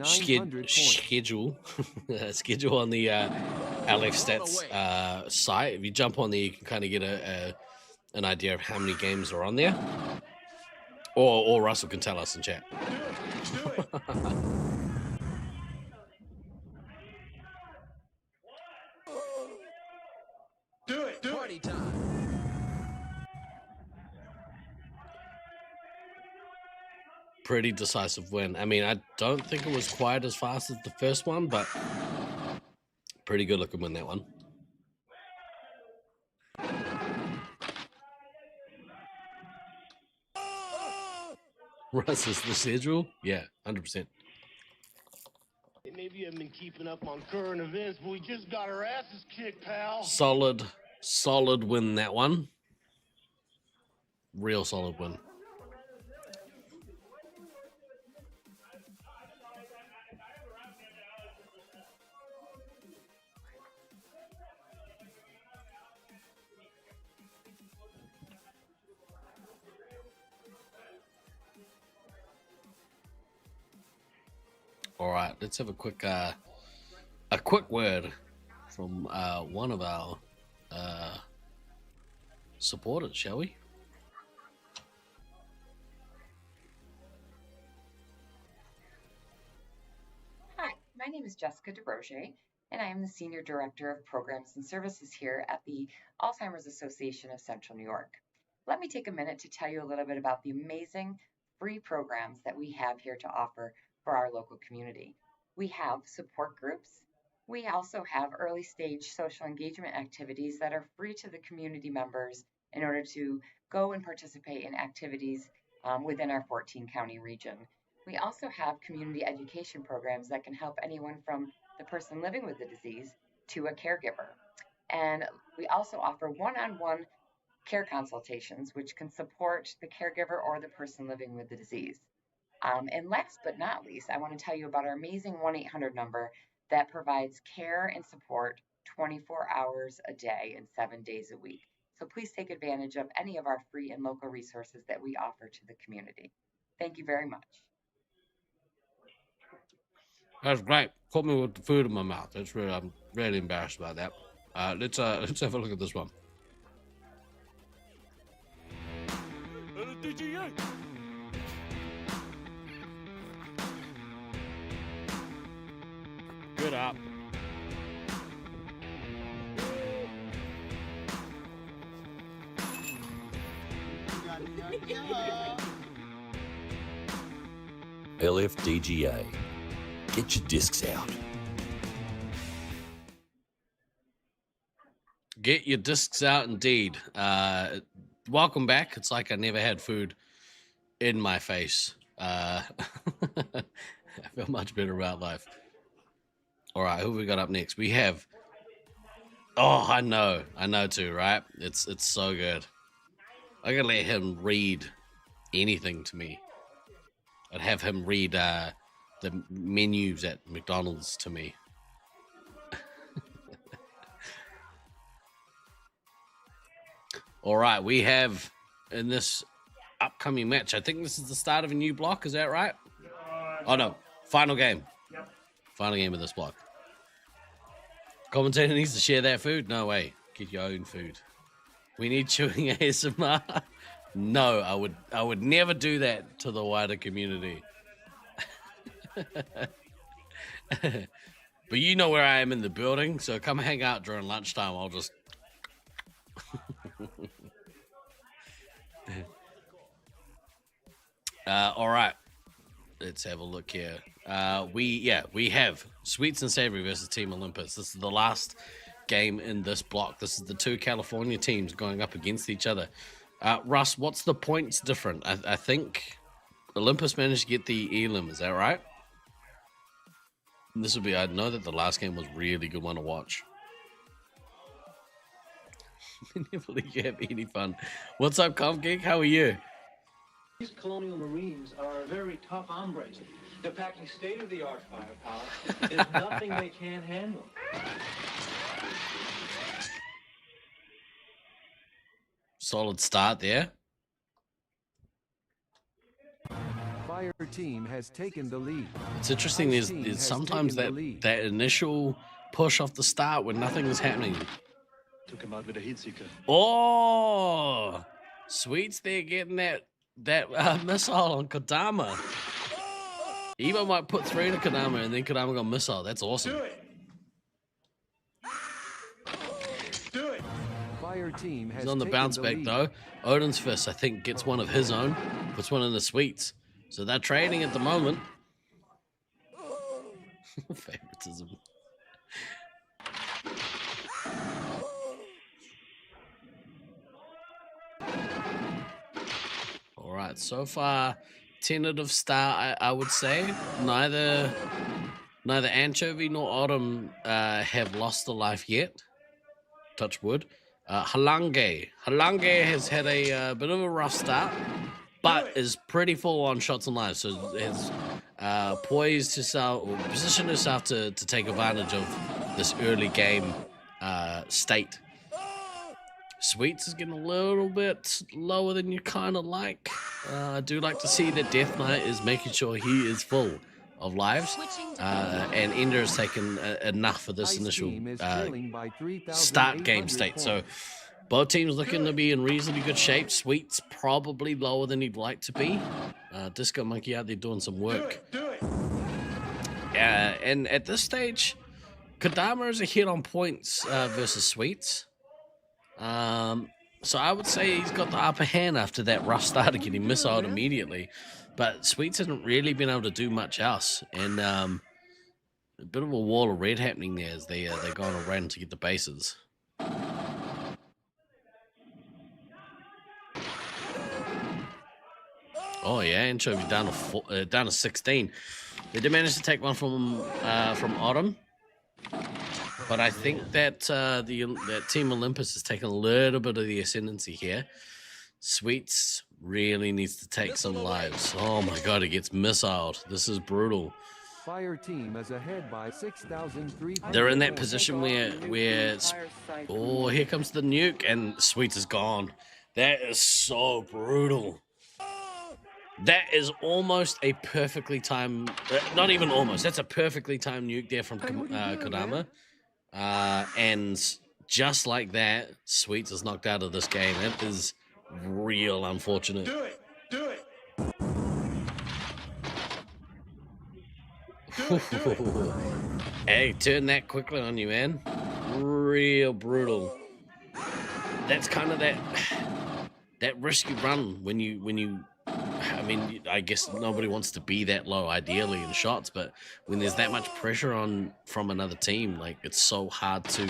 Speaker 8: schedule schedule on the LF Stats site. If you jump on there, you can kind of get an idea of how many games are on there. Or Russell can tell us in chat.
Speaker 16: Do it. Do
Speaker 17: Party
Speaker 16: it.
Speaker 17: time.
Speaker 8: Pretty decisive win. I mean, I don't think it was quite as fast as the first one, but pretty good looking win, that one. Russ is the schedule? Yeah, 100%.
Speaker 4: Maybe you haven't been keeping up on current events, but we just got our asses kicked, pal.
Speaker 8: Solid win, that one. Real solid win. All right, let's have a quick word from one of our supporters, shall we?
Speaker 19: Hi, my name is Jessica DeRoche, and I am the Senior Director of Programs and Services here at the Alzheimer's Association of Central New York. Let me take a minute to tell you a little bit about the amazing free programs that we have here to offer for our local community. We have support groups. We also have early stage social engagement activities that are free to the community members in order to go and participate in activities within our 14-county region. We also have community education programs that can help anyone from the person living with the disease to a caregiver. And we also offer one-on-one care consultations, which can support the caregiver or the person living with the disease. And last but not least, I want to tell you about our amazing 1-800 number that provides care and support 24 hours a day and 7 days a week. So please take advantage of any of our free and local resources that we offer to the community. Thank you very much.
Speaker 8: That's great. Put me with the food in my mouth. That's really, I'm really embarrassed about that. Let's have a look at this one. Good up.
Speaker 10: LFDGA. Get your discs out.
Speaker 8: Get your discs out, indeed. Welcome back. It's like I never had food in my face. I feel much better about life. All right, who have we got up next? We have... Oh, I know too, right? It's so good. I gotta let him read anything to me. I'd have him read the menus at McDonald's to me. All right, we have in this upcoming match, I think this is the start of a new block, is that right? Oh no, final game.
Speaker 16: Yep.
Speaker 8: Final game of this block. Commentator needs to share that food? No way. Get your own food. We need chewing ASMR. No, I would never do that to the wider community. But you know where I am in the building, so come hang out during lunchtime. I'll just all right. Let's have a look here. We have Sweets and Savory versus Team Olympus. This is the last game in this block. This is the two California teams going up against each other. Russ, what's the points different? I think Olympus managed to get the elim. Is that right? This will be. I know that the last game was really good one to watch. Never let you have any fun. What's up, ComGeek? How are you?
Speaker 7: These colonial marines are very tough hombres. They're packing state-of-the-art firepower. There's nothing they can't handle.
Speaker 8: Solid start there.
Speaker 6: Fire team has taken the lead.
Speaker 8: It's interesting. There's sometimes that initial push off the start when nothing is happening.
Speaker 9: Took him out with a heat seeker.
Speaker 8: Oh, Sweets there getting that missile on Kodama. Evo might put 3 into Kodama and then Kodama got missile. That's awesome.
Speaker 7: Do it.
Speaker 6: Fire team has
Speaker 8: He's on the bounce back though. Odin's Fist, I think, gets one of his own, puts one in the Sweets. So they're trading at the moment. Favoritism. All right, so far, tentative start. I would say neither Anchovy nor Autumn have lost a life yet. Touch wood. Halange has had a bit of a rough start, but is pretty full on shots and lives. So has poised herself or positioned herself to take advantage of this early game state. Sweets is getting a little bit lower than you kind of like. I do like to see that Death Knight is making sure he is full of lives. And Ender has taken enough for this initial start game state. So both teams looking to be in reasonably good shape. Sweets probably lower than he'd like to be. Disco Monkey out there doing some work. And at this stage, Kodama is ahead on points versus Sweets. So I would say he's got the upper hand after that rough start of getting missiled immediately. But Sweets hasn't really been able to do much else. And a bit of a wall of red happening there as they're going around to get the bases. Oh yeah, Anchovy down to 16. They did manage to take one from Autumn. But I think that that Team Olympus has taken a little bit of the ascendancy here. Sweets really needs to take some lives. Oh my god, it gets missiled. This is brutal.
Speaker 6: Fire team is ahead by 6,300.
Speaker 8: They're in that position where oh, here comes the nuke and Sweets is gone. That is so brutal. That is almost a perfectly timed, not even almost, that's a perfectly timed nuke there from Kodama. And just like that, Sweets is knocked out of this game. That is real unfortunate.
Speaker 7: Do it. Do it.
Speaker 8: Hey, turn that quickly on you, man. Real brutal. That's kind of that risky run when you I mean, I guess nobody wants to be that low ideally in shots, but when there's that much pressure on from another team, like it's so hard to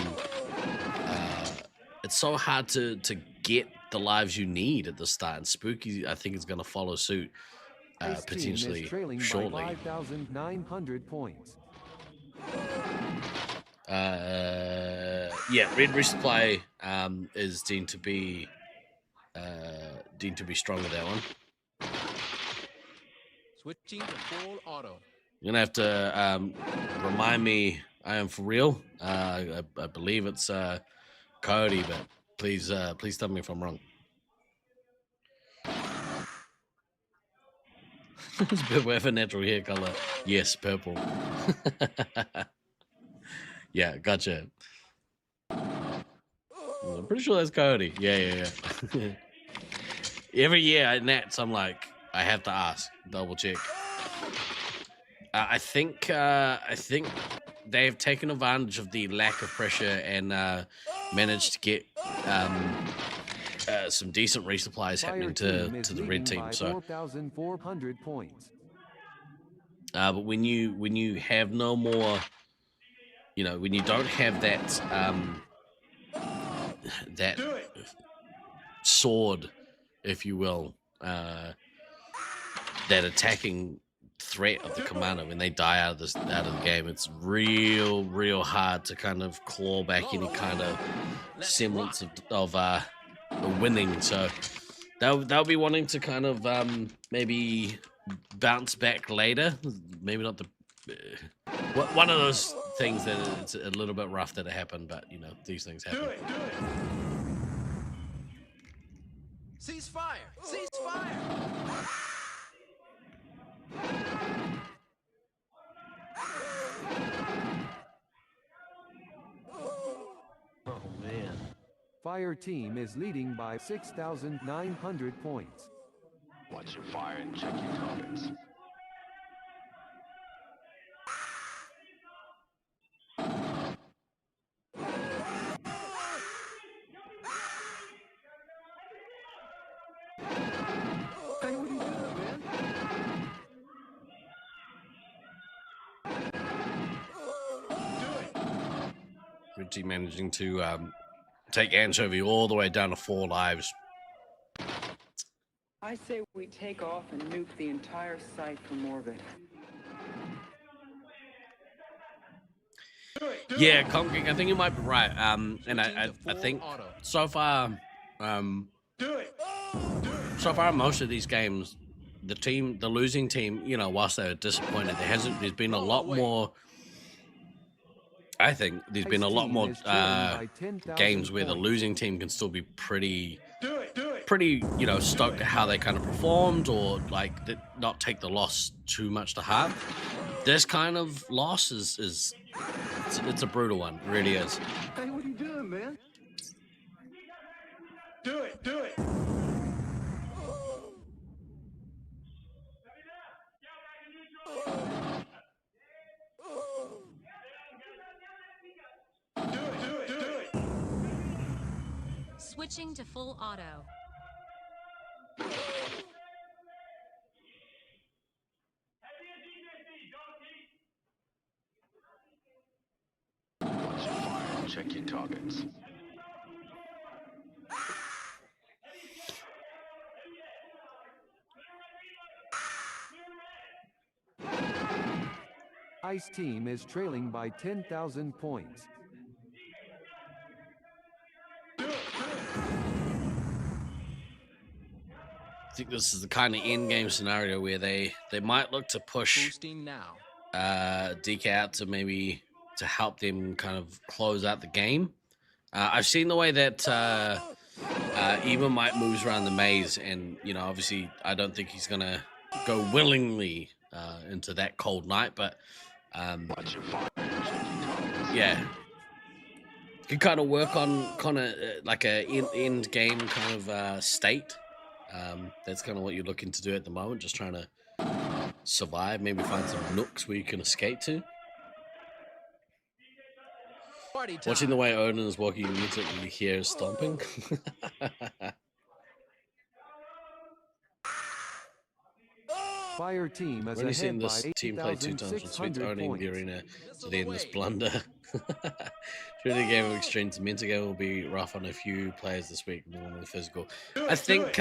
Speaker 8: get the lives you need at the start. And Spooky, I think, is going to follow suit potentially shortly.
Speaker 6: 5,900 points.
Speaker 8: Yeah, Red Resupply is deemed to be strong with that one.
Speaker 17: Switching to full auto.
Speaker 8: You're gonna have to remind me I am for real. I believe it's Cody, but please tell me if I'm wrong. It's a bit with a natural hair color. Yes, purple. I'm pretty sure that's Coyote. Yeah. Every year at Nats, I'm like, I have to ask, double check. I think they've taken advantage of the lack of pressure and managed to get some decent resupplies happening to the red team. So
Speaker 6: 4,400 points.
Speaker 8: but when you have no more, when you don't have that that sword, if you will, that attacking threat of the commander, when they die out of the game, it's real hard to kind of claw back any kind of semblance of winning. So they'll be wanting to kind of maybe bounce back later. Maybe not the one of those things that it's a little bit rough that it happened, but these things happen.
Speaker 16: Do it.
Speaker 17: Ceasefire! Ceasefire!
Speaker 6: Oh man. Fire team is leading by 6,900 points.
Speaker 4: Watch your fire and check your targets.
Speaker 16: Hey, what are you doing, man?
Speaker 8: Richie managing to take Anchovy all the way down to 4 lives.
Speaker 11: I say we take off and nuke the entire site from orbit.
Speaker 8: Yeah, Conking, I think you might be right. And I think so far, most of these games, the losing team, whilst they were disappointed, there's been a lot more. I think there's been a lot more games where the losing team can still be pretty, stoked at how they kind of performed, or like not take the loss too much to heart. This kind of loss is it's a brutal one, it really is.
Speaker 16: Hey, what are you doing, man? Do it.
Speaker 1: Switching to full auto.
Speaker 4: Watch your fire and check your targets.
Speaker 6: Ice team is trailing by 10,000 points.
Speaker 8: I think this is the kind of end game scenario where they might look to push DK out to maybe to help them kind of close out the game. I've seen the way that Eva might moves around the maze, and obviously I don't think he's gonna go willingly into that cold night, but yeah, could kind of work on like a end game kind of state. That's kind of what you're looking to do at the moment, just trying to survive, maybe find some nooks where you can escape to. Watching the way Odin is walking, you immediately hear stomping.
Speaker 6: Fire team as
Speaker 8: when you seen
Speaker 6: ahead
Speaker 8: this
Speaker 6: by
Speaker 8: team play 2 times from Sweet
Speaker 6: 8,600
Speaker 8: owning
Speaker 6: points.
Speaker 8: the arena to then this blunder. Through the game of extremes, the mental game will be rough on a few players this week, more than the physical. I think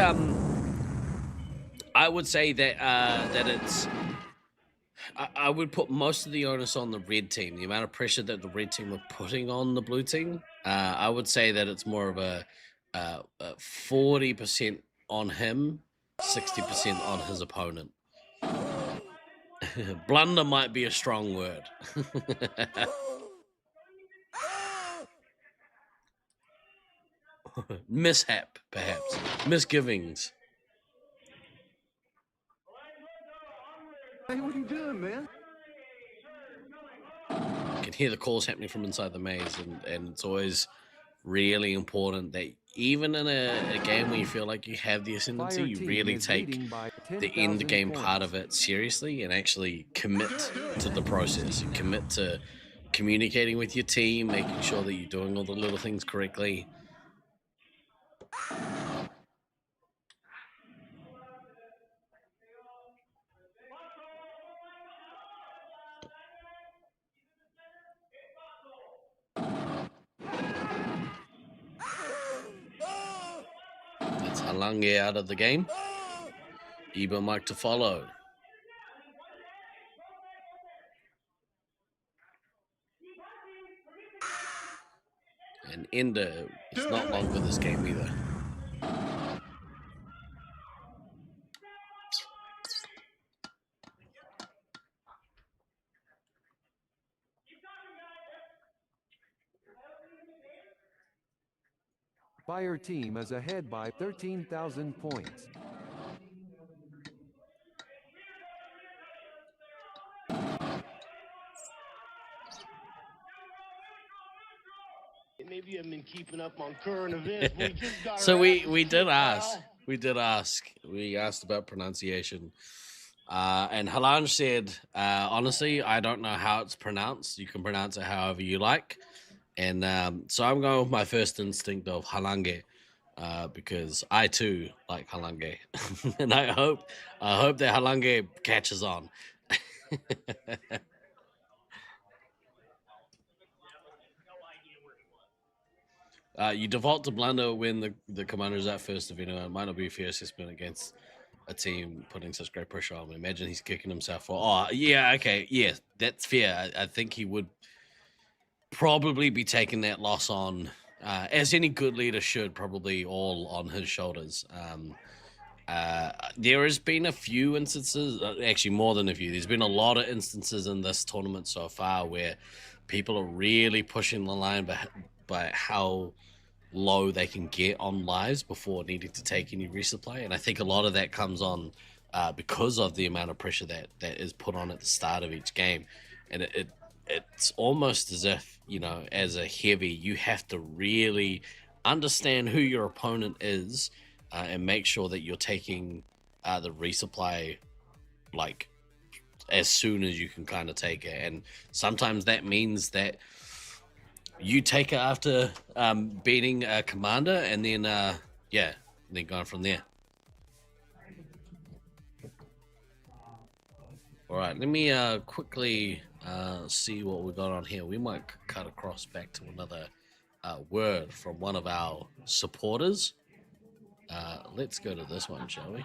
Speaker 8: I would say that that it's. I would put most of the onus on the red team. The amount of pressure that the red team were putting on the blue team, I would say that it's more of a 40% on him, 60% on his opponent. Blunder might be a strong word. Mishap, perhaps. Misgivings.
Speaker 16: Hey, what are you doing, man?
Speaker 8: You can hear the calls happening from inside the maze, and it's always really important that even in a game where you feel like you have the ascendancy, you really take the end game part of it seriously and actually commit to the process. You commit to communicating with your team, making sure that you're doing all the little things correctly. It's Halange out of the game. Iba Mike to follow. And Ender is not long for this game either.
Speaker 6: Fire team is ahead by 13,000 points.
Speaker 4: Maybe you haven't been keeping up on current events. We just got
Speaker 8: So
Speaker 4: our
Speaker 8: we
Speaker 4: asses
Speaker 8: did
Speaker 4: kicked,
Speaker 8: ask.
Speaker 4: pal.
Speaker 8: We asked about pronunciation. And Halange said, honestly, I don't know how it's pronounced. You can pronounce it however you like. And so I'm going with my first instinct of Halange, because I too like Halange. And I hope that Halange catches on. You default to blunder when the commander's at first of it might not be a fair assessment against a team putting such great pressure on him. Imagine he's kicking himself for, oh, yeah, okay, yeah, that's fair. I think he would probably be taking that loss on, as any good leader should, probably all on his shoulders. There has been a few instances, actually more than a few. There's been a lot of instances in this tournament so far where people are really pushing the line by how low they can get on lives before needing to take any resupply, and I think a lot of that comes on because of the amount of pressure that is put on at the start of each game, and it's almost as if, you know, as a heavy, you have to really understand who your opponent is and make sure that you're taking the resupply like as soon as you can kind of take it, and sometimes that means that you take it after beating a commander, and then then going from there. All right, let me quickly see what we got on here. We might cut across back to another word from one of our supporters. Let's go to this one, shall we?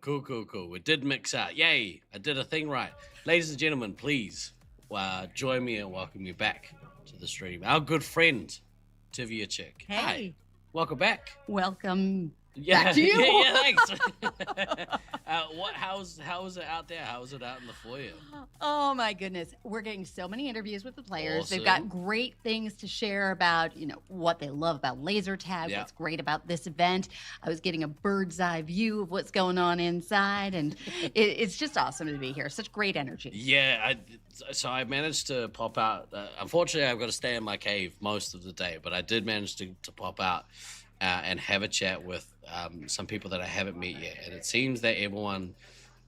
Speaker 8: Cool. It did mix out. Yay! I did a thing right. Ladies and gentlemen, please join me and welcome me back to the stream. Our good friend, Tivia Chick.
Speaker 5: Hey.
Speaker 8: Hi. Welcome back.
Speaker 5: Welcome back to you.
Speaker 8: Yeah, thanks. How is it out there? How is it out in the foyer?
Speaker 5: Oh my goodness. We're getting so many interviews with the players.
Speaker 8: Awesome.
Speaker 5: They've got great things to share about, what they love about laser tag,
Speaker 8: Yeah.
Speaker 5: what's great about this event. I was getting a bird's eye view of what's going on inside, and it's just awesome to be here. Such great energy.
Speaker 8: Yeah, so I managed to pop out. Unfortunately, I've got to stay in my cave most of the day, but I did manage to pop out and have a chat with some people that I haven't met yet. And it seems that everyone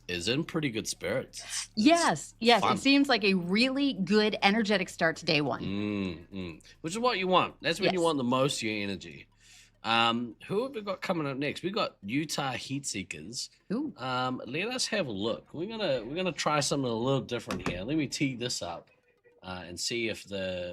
Speaker 8: is in pretty good spirits.
Speaker 5: Yes.
Speaker 8: fun.
Speaker 5: It seems like a really good, energetic start to day one.
Speaker 8: Which is what you want. That's when you
Speaker 5: Yes.
Speaker 8: want the most of your energy. Who have we got coming up next? We got Utah Heatseekers.
Speaker 5: Ooh.
Speaker 8: Let us have a look. We're gonna try something a little different here. Let me tee this up and see if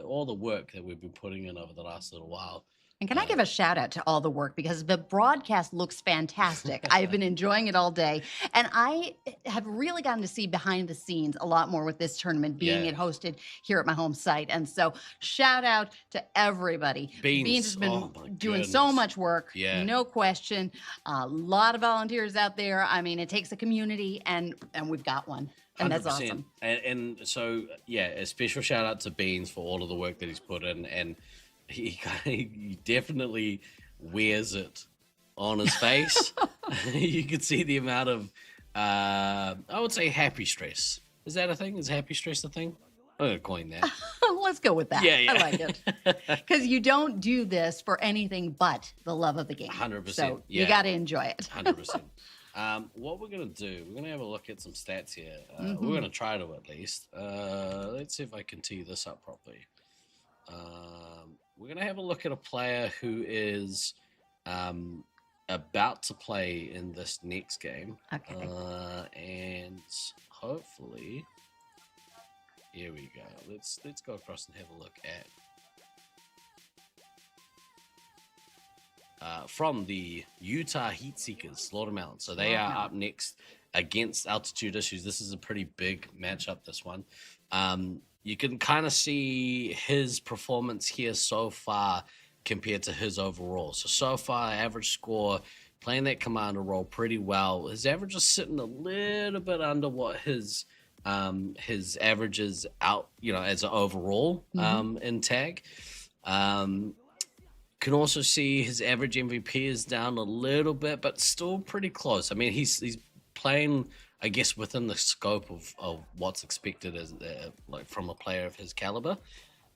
Speaker 8: all the work that we've been putting in over the last little while
Speaker 5: And can I give a shout out to all the work, because the broadcast looks fantastic. I've been enjoying it all day, and I have really gotten to see behind the scenes a lot more with this tournament, being it hosted here at my home site. And so shout out to everybody.
Speaker 8: Beans
Speaker 5: has been
Speaker 8: my
Speaker 5: doing
Speaker 8: goodness.
Speaker 5: so much work,
Speaker 8: Yeah.
Speaker 5: no question. A lot of volunteers out there. I mean, it takes a community, and we've got one. And that's
Speaker 8: 100%.
Speaker 5: awesome.
Speaker 8: And so, yeah, a special shout out to Beans for all of the work that he's put in. And he definitely wears it on his face. You can see the amount of, I would say, happy stress. Is that a thing? Is happy stress a thing? I'm going to coin that.
Speaker 5: Let's go with that.
Speaker 8: Yeah.
Speaker 5: I like it. Because you don't do this for anything but the love of the game.
Speaker 8: 100%.
Speaker 5: So
Speaker 8: yeah.
Speaker 5: you got to enjoy it.
Speaker 8: 100%. What we're going to do, we're going to have a look at some stats here. We're going to try to, at least. Let's see if I can tee this up properly. We're going to have a look at a player who is about to play in this next game.
Speaker 5: Okay.
Speaker 8: And hopefully, here we go. Let's go across and have a look at from the Utah Heatseekers, Slaughter Mountain. So they are up next against Altitude Issues. This is a pretty big matchup, this one. You can kind of see his performance here so far compared to his overall. So far, average score, playing that commander role pretty well. His average is sitting a little bit under what his average is out, as an overall in tag. Can also see his average MVP is down a little bit, but still pretty close. I mean, he's playing, I guess, within the scope of what's expected as like from a player of his caliber.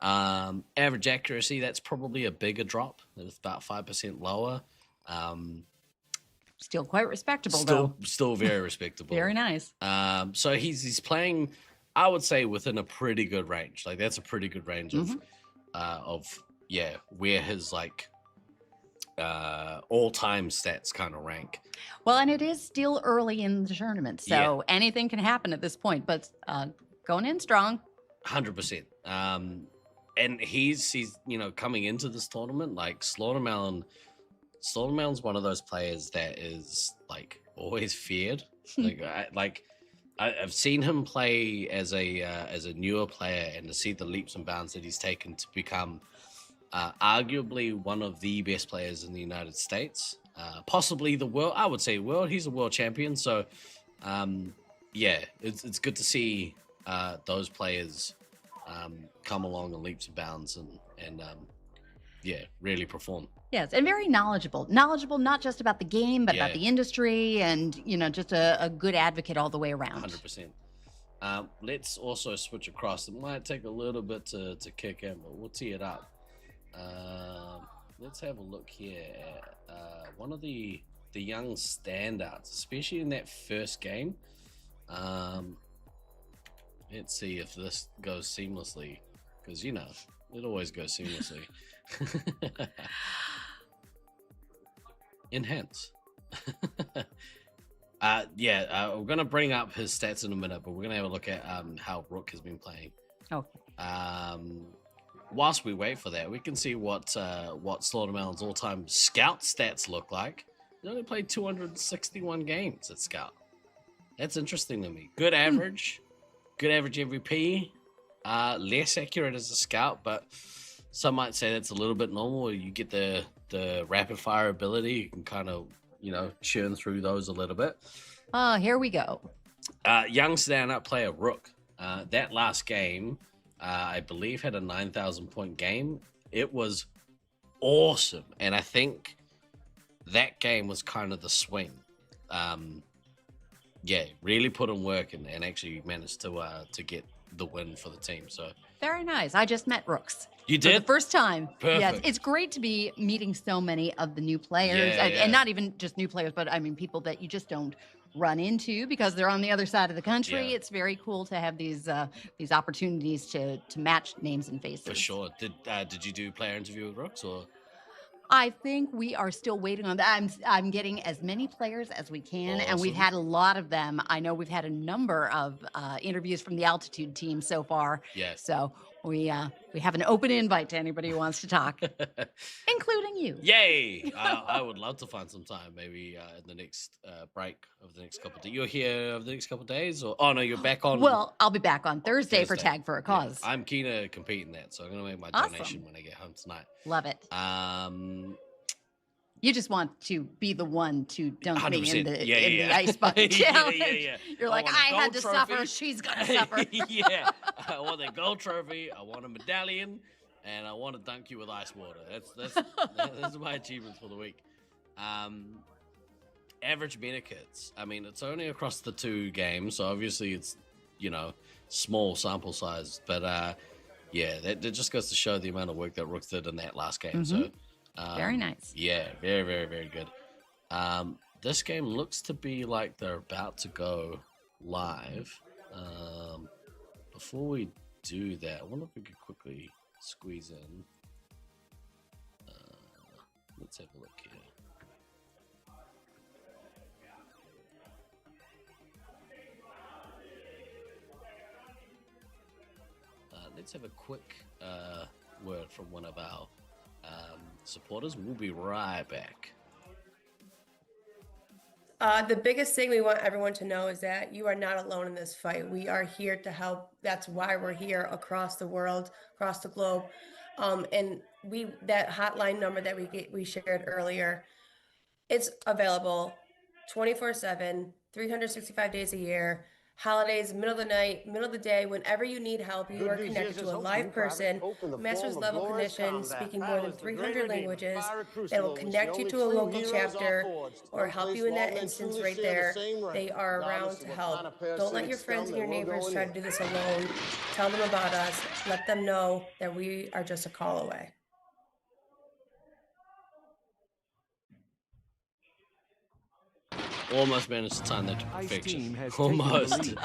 Speaker 8: Average accuracy, that's probably a bigger drop. It's about 5% lower.
Speaker 5: Still quite respectable, though.
Speaker 8: Still very respectable.
Speaker 5: Very nice.
Speaker 8: So he's playing, I would say, within a pretty good range. Like, that's a pretty good range of where his all-time stats kind of rank.
Speaker 5: Well, and it is still early in the tournament, so anything can happen at this point, but going in strong.
Speaker 8: 100%. And he's coming into this tournament, like Slaughtermelon's one of those players that is like always feared. I've seen him play as a newer player, and to see the leaps and bounds that he's taken to become arguably one of the best players in the United States, possibly the world. I would say world. He's a world champion. So, it's good to see those players come along in leaps and bounds and really perform.
Speaker 5: Yes, and very knowledgeable. Knowledgeable not just about the game, but about the industry, and just a good advocate all the way around.
Speaker 8: 100%. Let's also switch across. It might take a little bit to kick in, but we'll tee it up. Let's have a look here at one of the young standouts, especially in that first game. Let's see if this goes seamlessly, because it always goes seamlessly. Enhance. We're gonna bring up his stats in a minute, but we're gonna have a look at how Rook has been playing.
Speaker 5: Okay.
Speaker 8: Whilst we wait for that, we can see what Slaughtermelon's all-time scout stats look like. He only played 261 games at scout. That's interesting to me. Good average, good average MVP. Less accurate as a scout, but some might say that's a little bit normal. You get the rapid fire ability. You can kind of churn through those a little bit.
Speaker 5: Here we go.
Speaker 8: Young stand-up player Rook. That last game, I believe, had a 9,000 point game. It was awesome, and I think that game was kind of the swing. Really put in work and actually managed to get the win for the team. So
Speaker 5: very nice. I just met Rooks.
Speaker 8: You did?
Speaker 5: For the first time.
Speaker 8: Perfect.
Speaker 5: Yes, it's great to be meeting so many of the new players, and not even just new players, but I mean people that you just don't run into because they're on the other side of the country.
Speaker 8: Yeah.
Speaker 5: It's very cool to have these opportunities to match names and faces.
Speaker 8: For sure. Did you do player interview with Rooks, or?
Speaker 5: I think we are still waiting on that. I'm getting as many players as we can, and we've had a lot of them. I know we've had a number of interviews from the Altitude team so far.
Speaker 8: Yes.
Speaker 5: So we have an open invite to anybody who wants to talk, including you.
Speaker 8: Yay! I would love to find some time, maybe in the next break of the next couple of days. You're here over the next couple of days? Or oh no, you're back on...
Speaker 5: Well, I'll be back on Thursday for Tag for a Cause.
Speaker 8: Yeah, I'm keen to compete in that, so I'm going to make my donation when I get home tonight.
Speaker 5: Love it. You just want to be the one to dunk 100%. Me in the ice bucket challenge. You're like, I had to suffer, she's going to suffer.
Speaker 8: Yeah, I want a gold trophy, I want a medallion, and I want to dunk you with ice water. That's my achievements for the week. Average meta kits. I mean, it's only across the 2 games, so obviously it's, small sample size. But yeah, that just goes to show the amount of work that Rooks did in that last game. So
Speaker 5: very nice.
Speaker 8: Yeah, very, very, very good. This game looks to be like they're about to go live. Before we do that, I wonder if we could quickly squeeze in. Let's have a look here. Let's have a quick word from one of our supporters. We'll be right back.
Speaker 13: The biggest thing we want everyone to know is that you are not alone in this fight. We are here to help. That's why we're here across the world, across the globe. And that hotline number that we shared earlier, it's available 24/7, 365 days a year. Holidays, middle of the night, middle of the day, whenever you need help, you are connected to a live person, master's level clinician speaking more than 300 languages that will connect you to a local chapter or help you in that instance right there. They are around to help. Don't let your friends and your neighbors try to do this alone. Tell them about us. Let them know that we are just a call away.
Speaker 8: Almost managed to time that to perfection. Almost.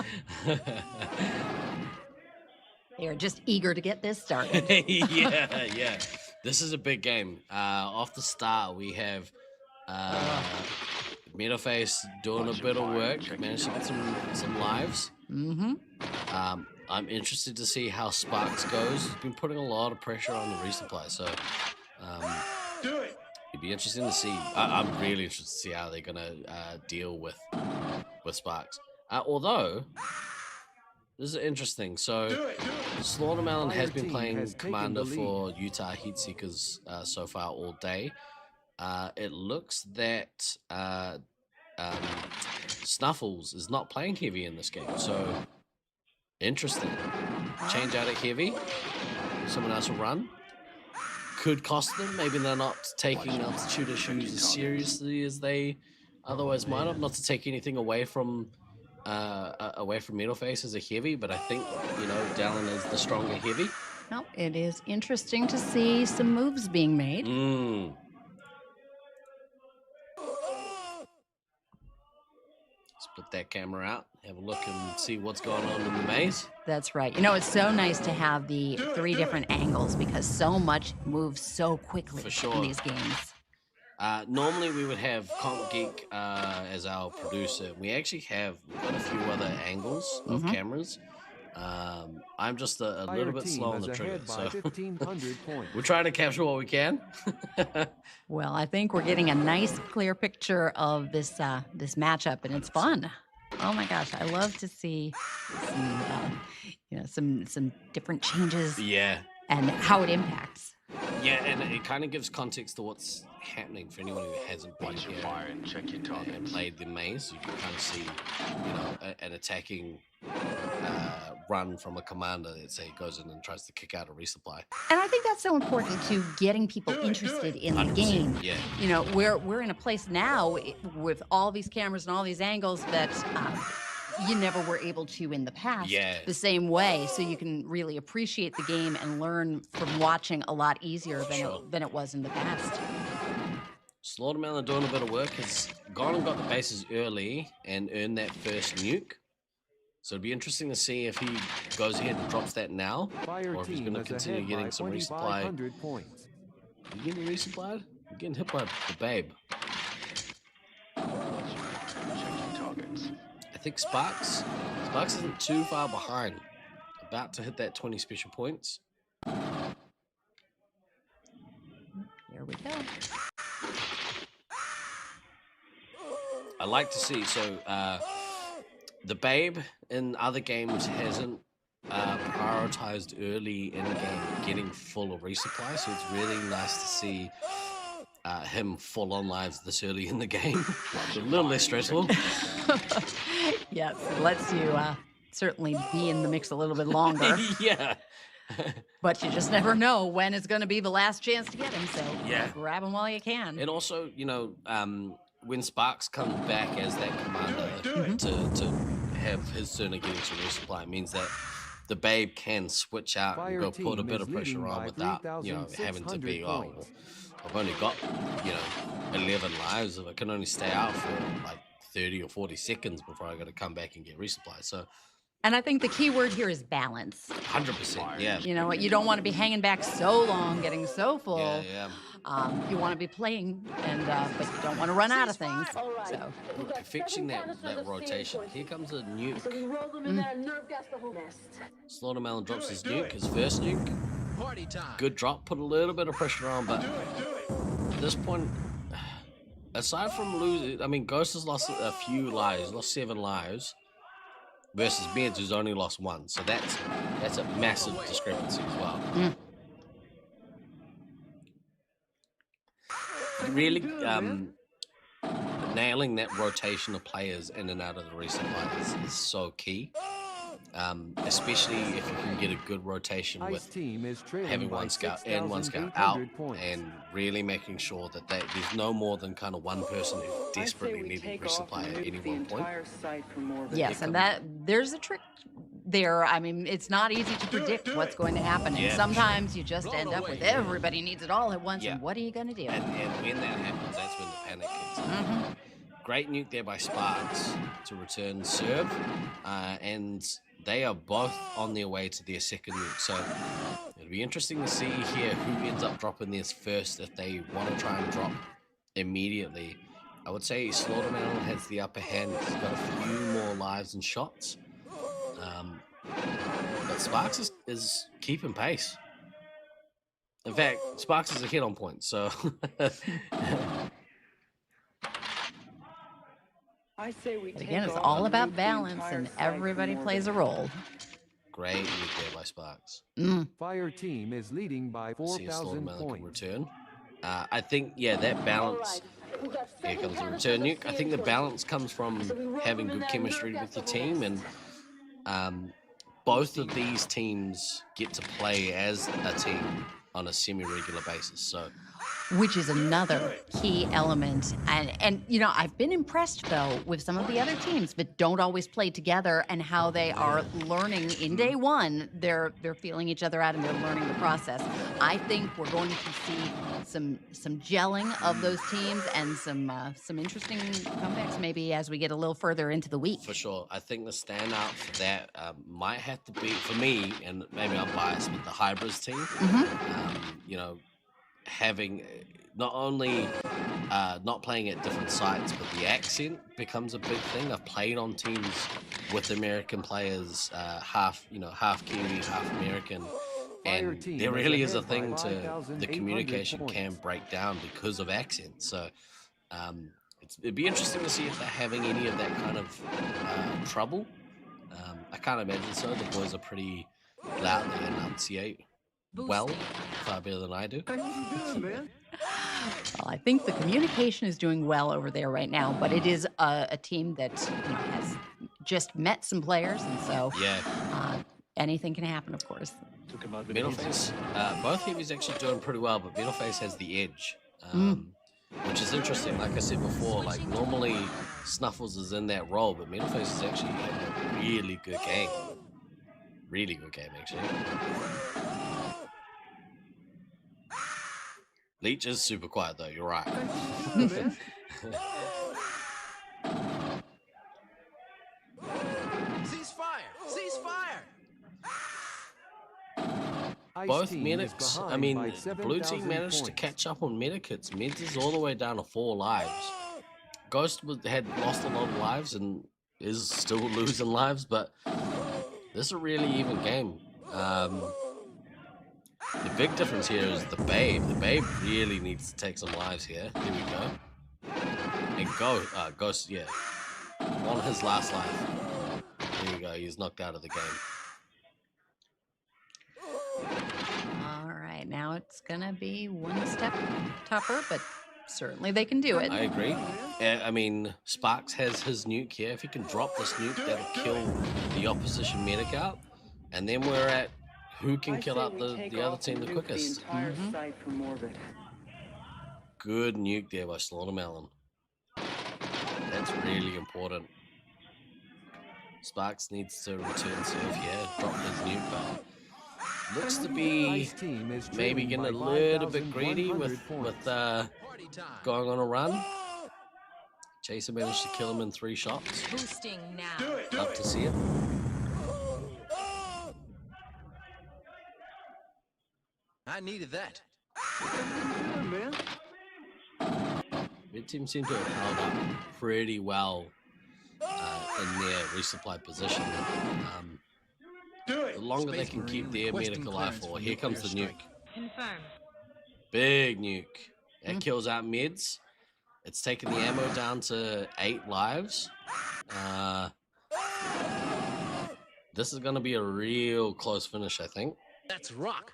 Speaker 5: They are just eager to get this started.
Speaker 8: Yeah. This is a big game. Off the start, we have Metalface doing a bit of work, managed to get some lives. I'm interested to see how Sparks goes. He's been putting a lot of pressure on the resupply, so
Speaker 16: Do it.
Speaker 8: it'd be interesting to see. I'm really interested to see how they're gonna deal with Sparks. Although this is interesting. So Slaughtermelon has been playing commander for Utah Heatseekers so far all day. It looks that Snuffles is not playing heavy in this game. So interesting. Change out of heavy. Someone else will run. Could cost them. Maybe they're not taking altitude issues as seriously as they otherwise might have. Not to take anything away from Metalface as a heavy, but I think Dallin is the stronger heavy.
Speaker 5: No, it is interesting to see some moves being made.
Speaker 8: Split that camera out, have a look and see what's going on in the maze.
Speaker 5: That's right. It's so nice to have the 3 different angles because so much moves so quickly in these games.
Speaker 8: Normally we would have Comp Geek as our producer. We've got a few other angles of cameras. I'm just a little bit slow on the trigger, so we're trying to capture what we can.
Speaker 5: Well, I think we're getting a nice, clear picture of this matchup, and it's fun. Oh my gosh, I love to see some different changes.
Speaker 8: Yeah.
Speaker 5: And how it impacts.
Speaker 8: Yeah, and it kind of gives context to what's happening for anyone who hasn't been here and played the maze. You can kind of see, an attacking run from a commander that say goes in and tries to kick out a resupply.
Speaker 5: And I think that's so important to getting people interested in the game.
Speaker 8: Yeah.
Speaker 5: We're in a place now with all these cameras and all these angles that you never were able to in the past the same way. So you can really appreciate the game and learn from watching a lot easier than it was in the past.
Speaker 8: Slaughtermelon doing a bit of work, has gone and got the bases early and earned that first nuke. So it'd be interesting to see if he goes ahead and drops that now, or if he's going to continue getting some resupply. You getting resupplied? You're getting hit by the babe. I think Sparks isn't too far behind. About to hit that 20 special points.
Speaker 5: Here There we go.
Speaker 8: I like to see, so the Babe in other games hasn't prioritized early in game getting full resupply, so it's really nice to see him full on lives this early in the game. A little less stressful.
Speaker 5: Yes, it lets you certainly be in the mix a little bit longer.
Speaker 8: Yeah.
Speaker 5: But you just never know when it's going to be the last chance to get him, so
Speaker 8: Yeah.
Speaker 5: grab him while you can.
Speaker 8: And also, you know, when Sparks comes back as that commander to have his turn of getting to resupply, it means that the Babe can switch out and go put a bit of pressure on without, you know, having to be, oh, well, I've only got, you know, 11 lives. I can only stay out for like 30 or 40 seconds before I got to come back and get resupply. So,
Speaker 5: And I think the key word here is balance.
Speaker 8: 100%, yeah.
Speaker 5: You know, you don't want to be hanging back so long, getting so full.
Speaker 8: Yeah.
Speaker 5: You want to be playing, and but you don't want to run out of things. So
Speaker 8: Fixing that rotation. Here comes a nuke.
Speaker 12: So we roll them in there and nerve gas the whole nest.
Speaker 8: Slaughtermelon drops his nuke, his first nuke.
Speaker 17: Party time.
Speaker 8: Good drop, put a little bit of pressure on, but at this point, aside from losing, I mean, Ghost has lost a few lives, lost 7 lives, versus Meds, who's only lost 1. So that's a massive discrepancy as well. Really nailing that rotation of players in and out of the resupply is so key. Especially if you can get a good rotation with having one scout and one scout out, and really making sure that there's no more than kind of one person who desperately needing resupply at any one point.
Speaker 5: yes, and that there's a trick there. I mean, it's not easy to predict what's going to happen, and sometimes you just end up with everybody needs it all at once, and what are you going to do?
Speaker 8: And when that happens, that's when the panic kicks in. Great nuke there by Sparks to return serve, and they are both on their way to their second nuke. So it'll be interesting to see here who ends up dropping theirs first if they want to try and drop immediately. I would say Slaughtermelon has the upper hand. He's got a few more lives and shots. But Sparks is keeping pace. In fact, Sparks is ahead on points, so...
Speaker 11: I say we
Speaker 5: But again, it's all about balance, and everybody plays a role.
Speaker 8: Great nuke there by Sparks.
Speaker 6: Fire team is leading by 4,000 points.
Speaker 8: Return. I think, that balance... Here comes the return nuke. I think the balance comes from having good chemistry with your team, and both of these teams get to play as a team on a semi-regular basis. So,
Speaker 5: which is another key element. And you know, I've been impressed though with some of the other teams that don't always play together, and how they are learning in day one. They're feeling each other out and they're learning the process. I think we're going to see some gelling of those teams and some interesting comebacks maybe as we get a little further into the week.
Speaker 8: For sure. I think the standout for that might have to be, for me, and maybe I'm biased, but the Hybrids team. You know, having not only not playing at different sites, but the accent becomes a big thing. I've played on teams with American players, half Kiwi, half American, and there really is a thing to the communication can break down because of accent. So it'd be interesting to see if they're having any of that kind of trouble. I can't imagine so. The boys are pretty loud, they enunciate well, far better than I do.
Speaker 5: Well, I think the communication is doing well over there right now, but it is a team that has just met some players, and so anything can happen, of course.
Speaker 8: Metalface, both heavies actually doing pretty well, but Metalface has the edge, which is interesting. Like I said before, like normally Snuffles is in that role, but Metalface is actually having a really good game. Really good game, actually. Leech is super quiet though, you're right.
Speaker 17: Ceasefire!
Speaker 8: Both medics, I mean, blue team managed to catch up on medikits. Meds is all the way down to 4 lives. Ghost had lost a lot of lives and is still losing lives, but this is a really even game. The big difference here is the Babe. The Babe really needs to take some lives here. Here we go. And Ghost, yeah. On his last life. There you go. He's knocked out of the game.
Speaker 5: All right, now it's gonna be one step tougher, but certainly they can do it.
Speaker 8: I agree. I mean, Sparks has his nuke here. If he can drop this nuke, that'll kill the opposition medic out. And then we're at who can kill out the other team the quickest. Good nuke there by Slaughtermelon. That's really important. Sparks needs to return serve here, drop his nuke, but looks to be maybe getting a little bit greedy with going on a run. Chaser managed to kill him in 3 shots.
Speaker 1: Boosting now.
Speaker 8: Love to see it.
Speaker 17: I needed that.
Speaker 8: Red team seem to have held up pretty well in their resupply position. The longer they can keep their medic alive for. Here comes the nuke.
Speaker 1: Confirm.
Speaker 8: Big nuke. That kills out mids. It's taken the ammo down to 8 lives. This is going to be a real close finish, I think.
Speaker 17: That's rock.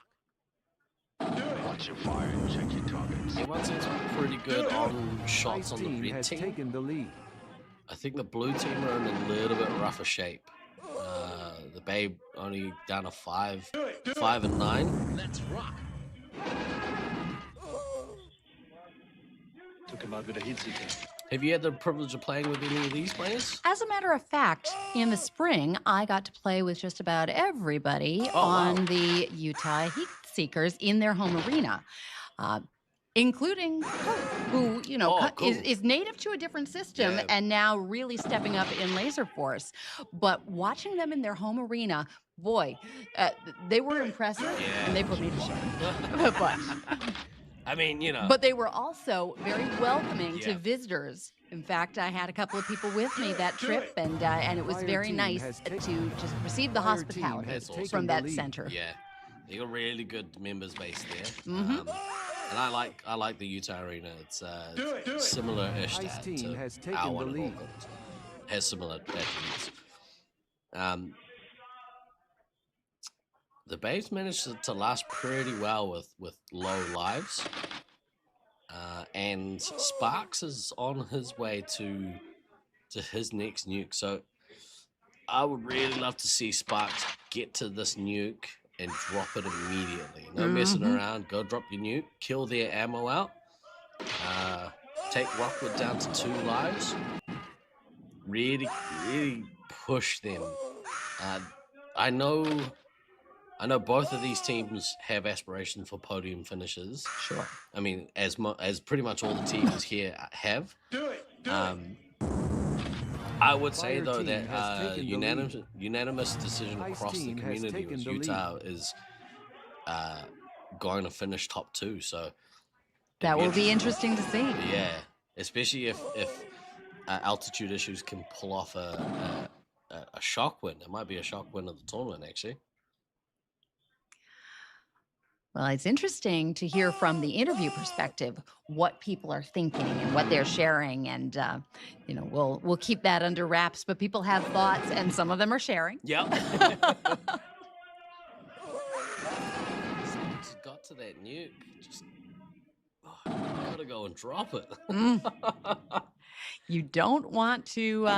Speaker 4: Watch your fire and check your targets.
Speaker 8: Everyone seems to be pretty good on shots on the red team.
Speaker 6: Taken the lead.
Speaker 8: I think the blue team are in a little bit rougher shape. The Babe only down to 5 and 9.
Speaker 17: That's rock.
Speaker 9: Took him out with a heat seeker.
Speaker 8: Have you had the privilege of playing with any of these players?
Speaker 5: As a matter of fact, in the spring, I got to play with just about everybody on the Utah Heat Seekers in their home arena, including Coke, who, you know, is native to a different system and now really stepping up in Laserforce. But watching them in their home arena, boy, they were impressive and they put me to shame. But
Speaker 8: I mean, you know.
Speaker 5: But they were also very welcoming to visitors. In fact, I had a couple of people with me that trip, and it was very nice to just receive the hospitality from that center.
Speaker 8: Yeah, they got really good members base there. And I like the Utah Arena. It's similar-ish to our one in Auckland. Has similar attributes. The Babes managed to last pretty well with low lives. And Sparks is on his way to his next nuke. So I would really love to see Sparks get to this nuke and drop it immediately. No messing around. Go drop your nuke. Kill their ammo out. Take Rockwood down to 2 lives. Really, really push them. I know both of these teams have aspirations for podium finishes.
Speaker 5: Sure.
Speaker 8: I mean, as pretty much all the teams here have. I would say though that unanimous decision across the community was Utah is going to finish top 2. So
Speaker 5: that will be interesting to see.
Speaker 8: Yeah, especially if altitude issues can pull off a shock win. It might be a shock win of the tournament, actually.
Speaker 5: Well, it's interesting to hear from the interview perspective what people are thinking and what they're sharing, and you know, we'll keep that under wraps. But people have thoughts, and some of them are sharing.
Speaker 8: Yep. Got to that nuke. Just gotta go and drop it.
Speaker 5: You don't want to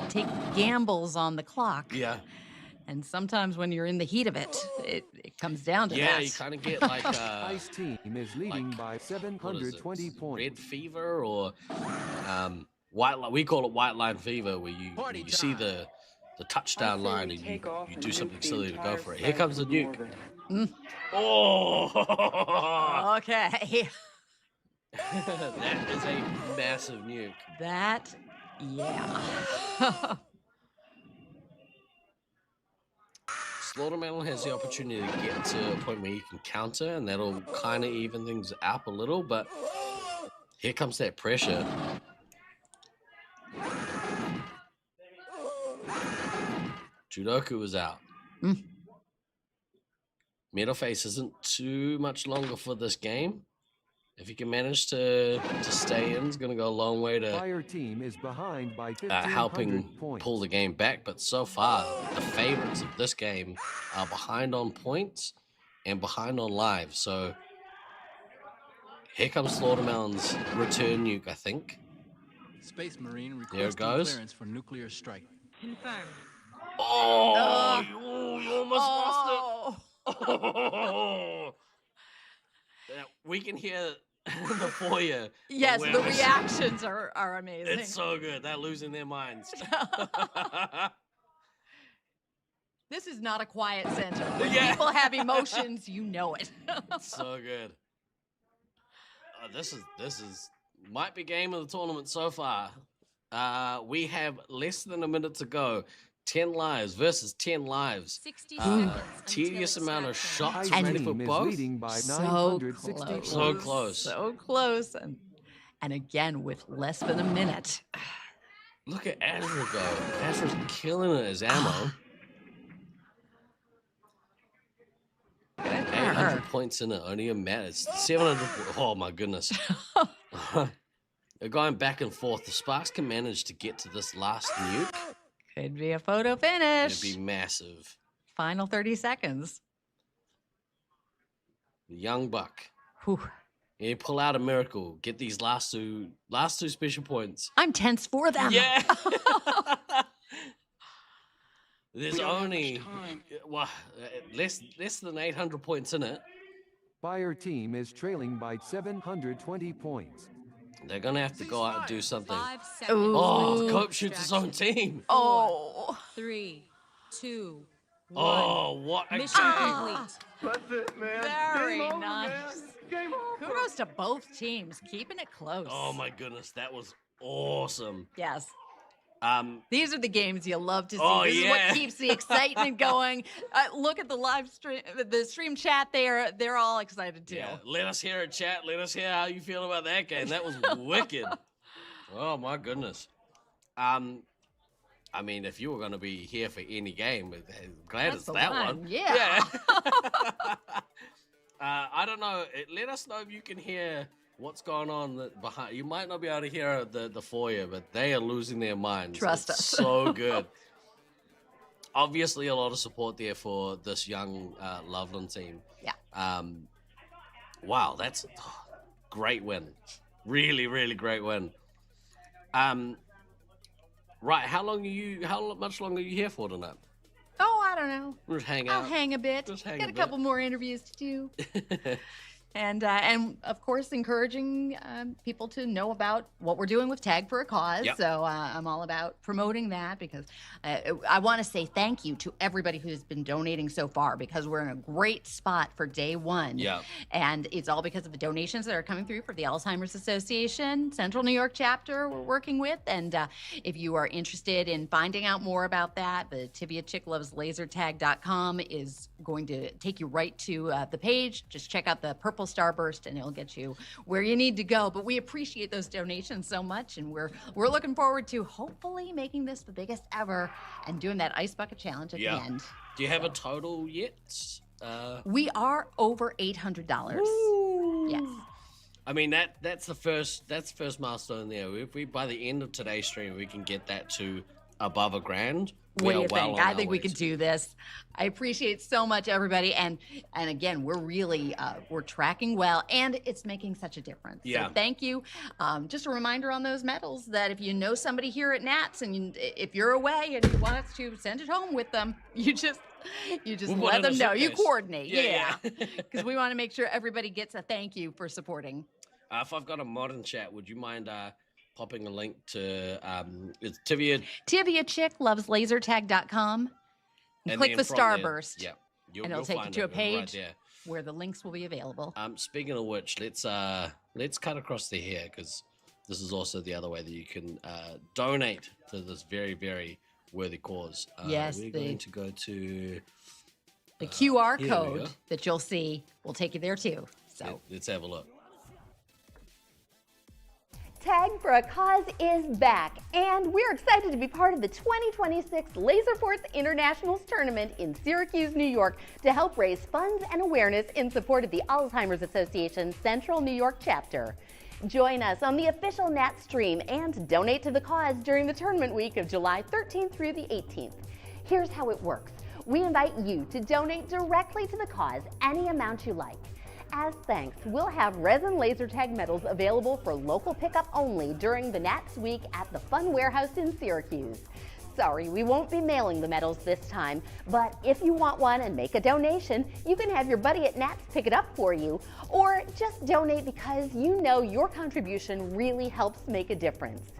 Speaker 5: take gambles on the clock.
Speaker 8: Yeah.
Speaker 5: And sometimes when you're in the heat of it, it comes down to that.
Speaker 8: Yeah, you kind of get like
Speaker 6: Ice team is leading by 720 points.
Speaker 8: Red fever or white. We call it white line fever, where you see the touchdown line and you do something silly to go for it. Here comes the nuke. Oh.
Speaker 5: Okay.
Speaker 8: That is a massive nuke.
Speaker 5: That, yeah.
Speaker 8: Slaughtermelon has the opportunity to get to a point where you can counter, and that'll kind of even things up a little, but here comes that pressure. Judoku is out. Metalface isn't too much longer for this game. If he can manage to stay in, it's going to go a long way to
Speaker 6: Fire team is behind by 1,500
Speaker 8: helping
Speaker 6: points.
Speaker 8: pull the game back. But so far, the favorites of this game are behind on points and behind on lives. So here comes Slaughtermelon's return nuke, I think.
Speaker 17: Space Marine
Speaker 8: There it
Speaker 17: requesting
Speaker 8: goes.
Speaker 17: clearance for nuclear strike.
Speaker 12: Confirmed.
Speaker 8: Oh, you almost lost it. Oh. We can hear the foyer.
Speaker 5: Yes,
Speaker 8: where
Speaker 5: the
Speaker 8: we're-
Speaker 5: reactions are amazing.
Speaker 8: It's so good. They're losing their minds.
Speaker 5: This is not a quiet center. When
Speaker 8: Yeah.
Speaker 5: people have emotions, you know it.
Speaker 8: So good. This is might be game of the tournament so far. We have less than a minute to go. 10 lives versus 10 lives.
Speaker 1: 60 seconds
Speaker 8: Tedious
Speaker 1: until
Speaker 8: amount of
Speaker 1: extraction.
Speaker 8: shots
Speaker 6: Ice
Speaker 8: ready for
Speaker 6: team is
Speaker 8: both.
Speaker 6: leading by
Speaker 5: So
Speaker 6: 960
Speaker 5: close.
Speaker 8: So close.
Speaker 5: So close. And again, with less than a minute.
Speaker 8: Look at Azra go. Azra's killing it as ammo. 800 points in it. Only a matter. It's 700. Oh my goodness. They're going back and forth. The Sparks can manage to get to this last nuke.
Speaker 5: Could be a photo finish.
Speaker 8: It'd be massive.
Speaker 5: Final 30 seconds.
Speaker 8: The young buck.
Speaker 5: Whew.
Speaker 8: You pull out a miracle. Get these last two special points.
Speaker 5: I'm tense for them.
Speaker 8: Yeah. There's only less than 800 points in it.
Speaker 6: Fire team is trailing by 720 points.
Speaker 8: They're gonna have to go out and do something.
Speaker 1: 5 seconds.
Speaker 8: Oh, Cope shoots his own team.
Speaker 5: Oh.
Speaker 1: 3, 2, 1.
Speaker 8: Oh, what a
Speaker 1: Mission
Speaker 8: game.
Speaker 1: complete.
Speaker 16: That's it, man.
Speaker 5: Very
Speaker 16: Game over,
Speaker 5: nice.
Speaker 16: man. Game over.
Speaker 5: Kudos to both teams, keeping it close.
Speaker 8: Oh my goodness, that was awesome.
Speaker 5: Yes.
Speaker 8: These
Speaker 5: are the games you love to see.
Speaker 8: Oh,
Speaker 5: This is
Speaker 8: yeah.
Speaker 5: what keeps the excitement going. Look at the live stream, the stream chat there. They're all excited too.
Speaker 8: Yeah, let us hear it, chat. Let us hear how you feel about that game. That was wicked. Oh my goodness. I mean, if you were going to be here for any game, glad
Speaker 5: That's
Speaker 8: it's
Speaker 5: the
Speaker 8: that
Speaker 5: one.
Speaker 8: one.
Speaker 5: Yeah.
Speaker 8: I don't know. Let us know if you can hear what's going on behind. You might not be able to hear the foyer, but they are losing their minds.
Speaker 5: Trust
Speaker 8: It's
Speaker 5: us.
Speaker 8: So good. Obviously, a lot of support there for this young Loveland team.
Speaker 5: Yeah.
Speaker 8: Wow, that's great win. Really, really great win. Right, how much longer are you here for tonight?
Speaker 5: Oh, I don't know.
Speaker 8: Just hang out.
Speaker 5: I'll hang a bit.
Speaker 8: Just hang
Speaker 5: Got
Speaker 8: a
Speaker 5: a
Speaker 8: bit.
Speaker 5: couple more interviews to do. And of course, encouraging people to know about what we're doing with Tag for a Cause.
Speaker 8: Yep.
Speaker 5: So I'm all about promoting that because I want to say thank you to everybody who's been donating so far because we're in a great spot for day one.
Speaker 8: Yeah.
Speaker 5: And it's all because of the donations that are coming through for the Alzheimer's Association Central New York chapter we're working with. And if you are interested in finding out more about that, the Tibia Chick Loves Lasertag.com is going to take you right to the page. Just check out the purple starburst and it'll get you where you need to go. But we appreciate those donations so much, and we're looking forward to hopefully making this the biggest ever and doing that ice bucket challenge at the end.
Speaker 8: Do you have a total yet?
Speaker 5: We are over $800. Yes.
Speaker 8: I mean that's the first milestone there. If we by the end of today's stream we can get that to above $1,000.
Speaker 5: What do you
Speaker 8: well
Speaker 5: think?
Speaker 8: on
Speaker 5: I
Speaker 8: our
Speaker 5: think we
Speaker 8: way
Speaker 5: can
Speaker 8: to-
Speaker 5: do this. I appreciate so much everybody, and again, we're really we're tracking well, and it's making such a difference.
Speaker 8: Yeah.
Speaker 5: So thank you. Just a reminder on those medals that if you know somebody here at Nats, and if you're away and you want us to send it home with them, you just
Speaker 8: We'll put
Speaker 5: let
Speaker 8: it in
Speaker 5: them
Speaker 8: a
Speaker 5: know. You
Speaker 8: suitcase.
Speaker 5: coordinate,
Speaker 8: Yeah.
Speaker 5: because we want to make sure everybody gets a thank you for supporting.
Speaker 8: If I've got a modern chat, would you mind popping a link to it's Tibia
Speaker 5: Tibia Chick Loves Lasertag.com. And click
Speaker 8: then
Speaker 5: the
Speaker 8: from there-
Speaker 5: Starburst.
Speaker 8: Yeah,
Speaker 5: And it'll take you
Speaker 8: find
Speaker 5: to a
Speaker 8: it right
Speaker 5: page
Speaker 8: there.
Speaker 5: where the links will be available.
Speaker 8: Speaking of which, let's cut across the here because this is also the other way that you can donate to this very, very worthy cause.
Speaker 5: Yes,
Speaker 8: we're going to go to
Speaker 5: The QR
Speaker 8: here we
Speaker 5: code
Speaker 8: go.
Speaker 5: that you'll see will take you there too. So
Speaker 8: Let's have a look.
Speaker 18: Tag Tag for a Cause is back, and we're excited to be part of the 2026 Laserforce Internationals tournament in Syracuse, New York, to help raise funds and awareness in support of the Alzheimer's Association Central New York chapter. Join us on the official Nat stream and donate to the cause during the tournament week of July 13th through the 18th. Here's how it works. We invite you to donate directly to the cause any amount you like. As thanks, we'll have resin laser tag medals available for local pickup only during the Nats Week at the Fun Warehouse in Syracuse. Sorry, we won't be mailing the medals this time, but if you want one and make a donation, you can have your buddy at Nats pick it up for you, or just donate because you know your contribution really helps make a difference.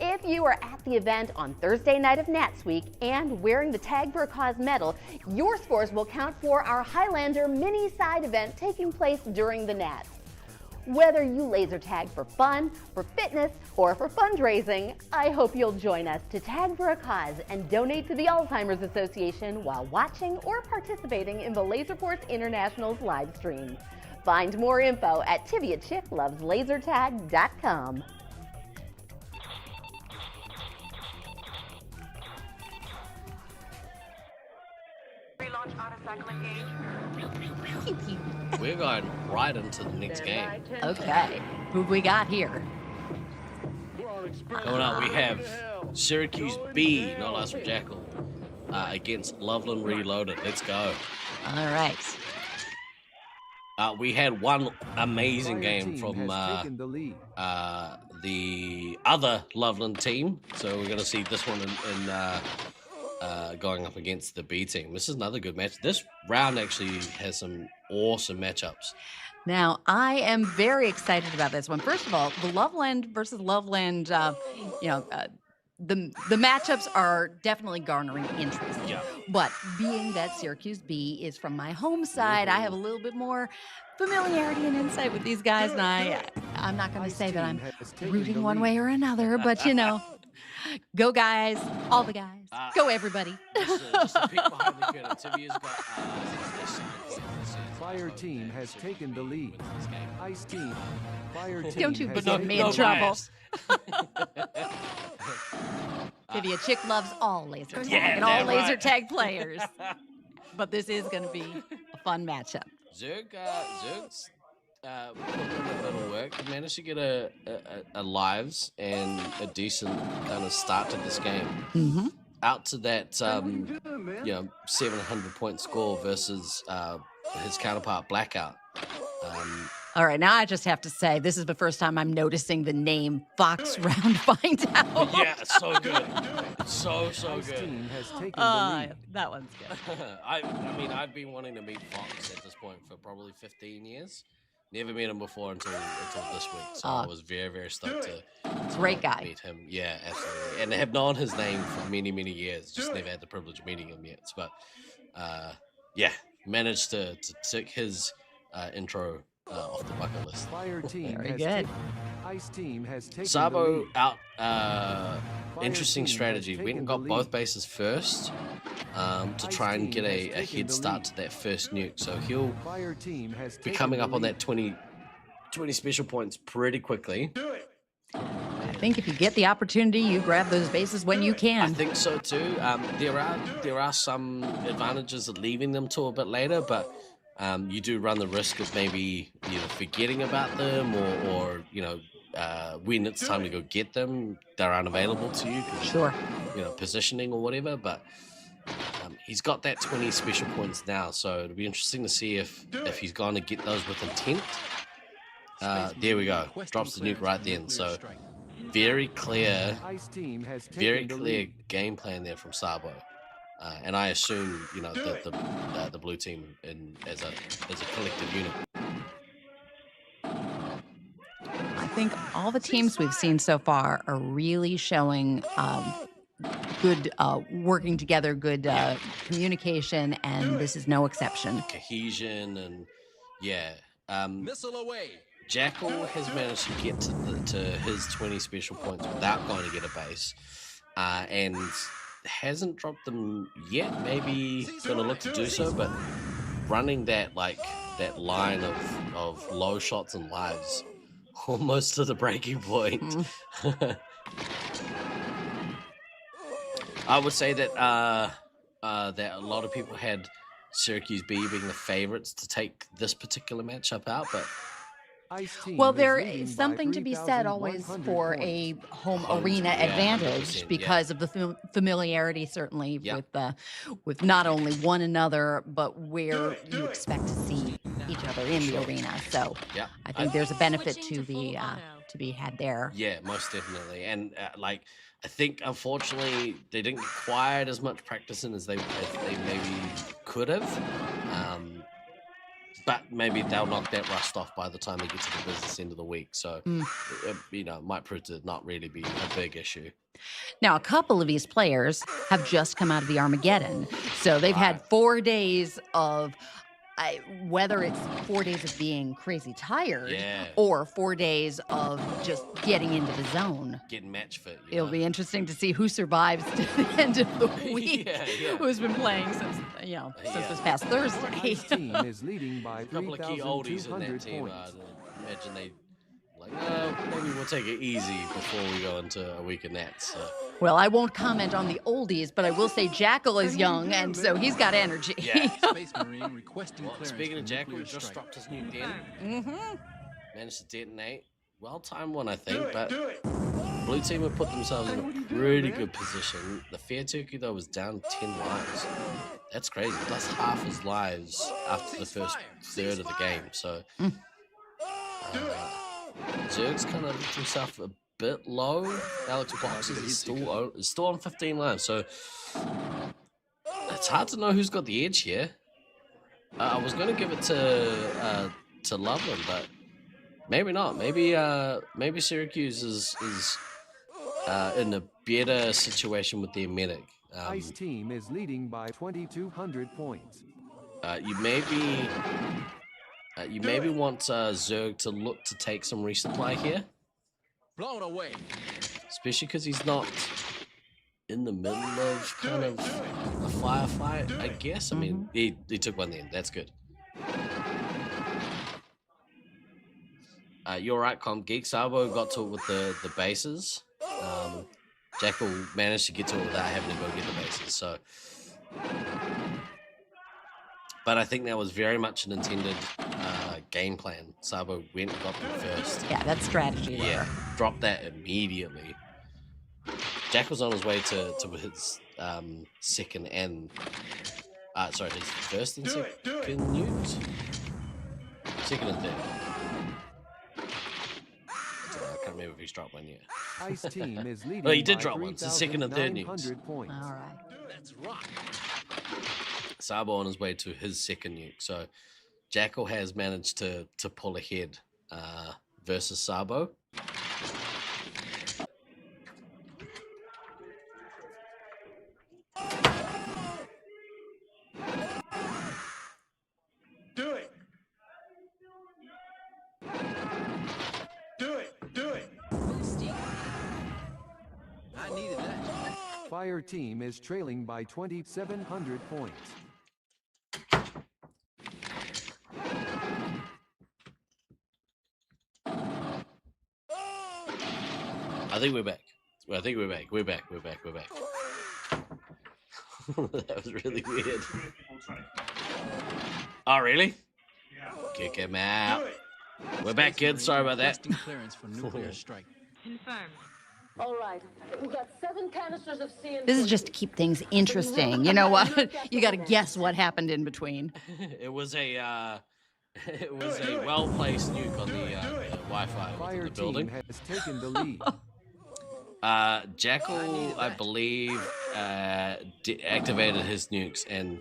Speaker 18: If you are at the event on Thursday night of Nats Week and wearing the Tag for a Cause medal, your scores will count for our Highlander mini side event taking place during the Nats. Whether you laser tag for fun, for fitness, or for fundraising, I hope you'll join us to Tag for a Cause and donate to the Alzheimer's Association while watching or participating in the Laserforce Internationals live stream. Find more info at TiviaChickLovesLaserTag.com.
Speaker 8: We're going right into the next game.
Speaker 5: Okay, who we got here?
Speaker 8: Coming up, we have Syracuse B, no less from Jackal, against Loveland Reloaded. Let's go.
Speaker 5: All right.
Speaker 8: We had one amazing game from the other Loveland team, so we're going to see this one in going up against the B team. This is another good match. This round actually has some awesome matchups.
Speaker 5: Now, I am very excited about this one. First of all, the Loveland versus Loveland, the matchups are definitely garnering interest.
Speaker 8: Yeah.
Speaker 5: But being that Syracuse B is from my home side, I have a little bit more familiarity and insight with these guys, and I'm not going to say that I'm rooting one way or another, but you know. Go guys, all the guys. Go everybody.
Speaker 8: Just a peek behind the curtain. Tivia's got
Speaker 6: Fire team has taken the lead. Ice team. Fire team.
Speaker 5: Don't you put me in trouble. Tivia Chick loves all laser tag and all laser tag players. But this is going to be a fun matchup.
Speaker 8: Zerg's put in a little work. He managed to get a lives and a decent kind of start to this game.
Speaker 5: Mm-hmm.
Speaker 8: Out to that 700 point score versus his counterpart Blackout.
Speaker 5: All right, now I just have to say, this is the first time I'm noticing the name Fox Round Find Out.
Speaker 8: Yeah, so good. So good.
Speaker 5: That one's good.
Speaker 8: I mean, I've been wanting to meet Fox at this point for probably 15 years. Never met him before until this week, so I was very, very stoked to
Speaker 5: great guy.
Speaker 8: Meet him. Yeah, absolutely. And I have known his name for many, many years. Just never had the privilege of meeting him yet. But managed to tick his intro off the bucket list.
Speaker 6: Fire team
Speaker 5: very good.
Speaker 6: Ice team has taken
Speaker 8: Sabo out. Interesting strategy. Went and got both bases first to try and get a head start to that first nuke. So he'll be coming up on that 20 special points pretty quickly.
Speaker 5: I think if you get the opportunity, you grab those bases when you can.
Speaker 8: I think so too. There are some advantages of leaving them till a bit later, but you do run the risk of maybe forgetting about them or when it's time to go get them, they're unavailable to you.
Speaker 5: Sure.
Speaker 8: Positioning or whatever, but he's got that 20 special points now, so it'll be interesting to see if he's going to get those with intent. There we go. Drops the nuke right then. So very clear game plan there from Sabo. And I assume, the blue team as a collective unit.
Speaker 5: I think all the teams we've seen so far are really showing good working together, good communication, and this is no exception.
Speaker 8: Cohesion and missile away. Jackal has managed to get to his 20 special points without going to get a base, and hasn't dropped them yet. Maybe gonna look to do so, but running that line of low shots and lives almost to the breaking point. I would say that that a lot of people had Syracuse B being the favorites to take this particular matchup out, but
Speaker 5: Well, there is something to be said always for a home arena advantage
Speaker 8: 100%,
Speaker 5: because of the familiarity, certainly with not only one another, but where you expect to see each other in the arena. So I think there's a benefit to be had there.
Speaker 8: Yeah, most definitely. And like, I think unfortunately they didn't get quite as much practice in as they maybe could have. But maybe they'll knock that rust off by the time they get to the business end of the week. So, it might prove to not really be a big issue.
Speaker 5: Now, a couple of these players have just come out of the Armageddon. So they've had 4 days of, whether it's 4 days of being crazy tired or 4 days of just getting into the zone.
Speaker 8: Getting match fit.
Speaker 5: It'll be interesting to see who survives to the end of the week. Who's been playing since this past Thursday.
Speaker 6: Ice team is leading by
Speaker 8: a couple of key oldies in that team. Imagine they like, maybe we'll take it easy before we go into a week of Nats. So.
Speaker 5: Well, I won't comment on the oldies, but I will say Jackal is young, and so he's got energy.
Speaker 8: Yeah. Space Marine requesting speaking of Jackal, he just dropped his new den. Managed to detonate. Well-timed one, I think, but Blue team have put themselves in a pretty good position. The Fair Turkey, though, was down 10 lives. That's crazy. That's half his lives after the first third of the game. So Zerg's kind of left himself a bit low. Alex Boxes is still on 15 lives. So it's hard to know who's got the edge here. I was going to give it to Loveland, but maybe not. Maybe Syracuse is in a better situation with their medic.
Speaker 6: Ice team is leading by 2,200 points.
Speaker 8: You maybe want Zerg to look to take some resupply here.
Speaker 17: Blown away.
Speaker 8: Especially because he's not in the middle of kind of a firefight, I guess. I mean, he took one then. That's good. You're right, Comp Geek. Sabo got to it with the bases. Jackal managed to get to it without having to go get the bases. So, but I think that was very much an intended game plan. Sabo went and got them first.
Speaker 5: Yeah, that's strategy.
Speaker 8: Yeah, dropped that immediately. Jackal's on his way to his second and his first and second nukes. Second and third. I can't remember if he's dropped one yet.
Speaker 6: Ice team is leading.
Speaker 8: Well, he did drop one. So second and third nukes.
Speaker 5: All right.
Speaker 17: Let's rock.
Speaker 8: Sabo on his way to his second nuke. So Jackal has managed to pull ahead versus Sabo.
Speaker 16: Do it. Do it. Do it.
Speaker 17: I needed that.
Speaker 6: Fire team is trailing by 2,700 points.
Speaker 8: I think we're back. I think we're back. We're back. That was really weird. Oh, really?
Speaker 3: Yeah.
Speaker 8: Kick him out. We're back, kids. Sorry about that.
Speaker 17: Clearance for nuclear strike.
Speaker 12: Confirmed. All right. We've got 7 canisters of CN.
Speaker 5: This is just to keep things interesting. You know what? You got to guess what happened in between.
Speaker 8: It was a well-placed nuke on the Wi-Fi within the building.
Speaker 6: Fire team has taken the lead.
Speaker 8: Jackal, I believe, activated his nukes and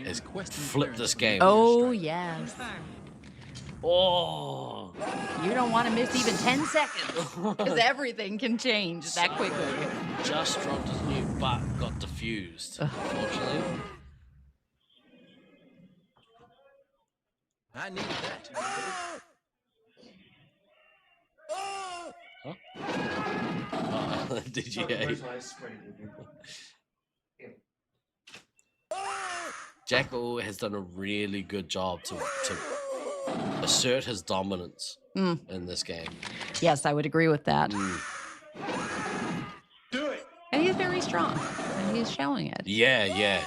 Speaker 8: has flipped this game.
Speaker 5: Oh, yes.
Speaker 8: Oh.
Speaker 5: You don't want to miss even 10 seconds because everything can change that quickly.
Speaker 8: Just dropped his nuke, but got defused, unfortunately.
Speaker 17: I needed that.
Speaker 8: Huh? Did you? Jackal has done a really good job to assert his dominance in this game.
Speaker 5: Yes, I would agree with that.
Speaker 16: Do it.
Speaker 5: And he's very strong, and he's showing it.
Speaker 8: Yeah, yeah.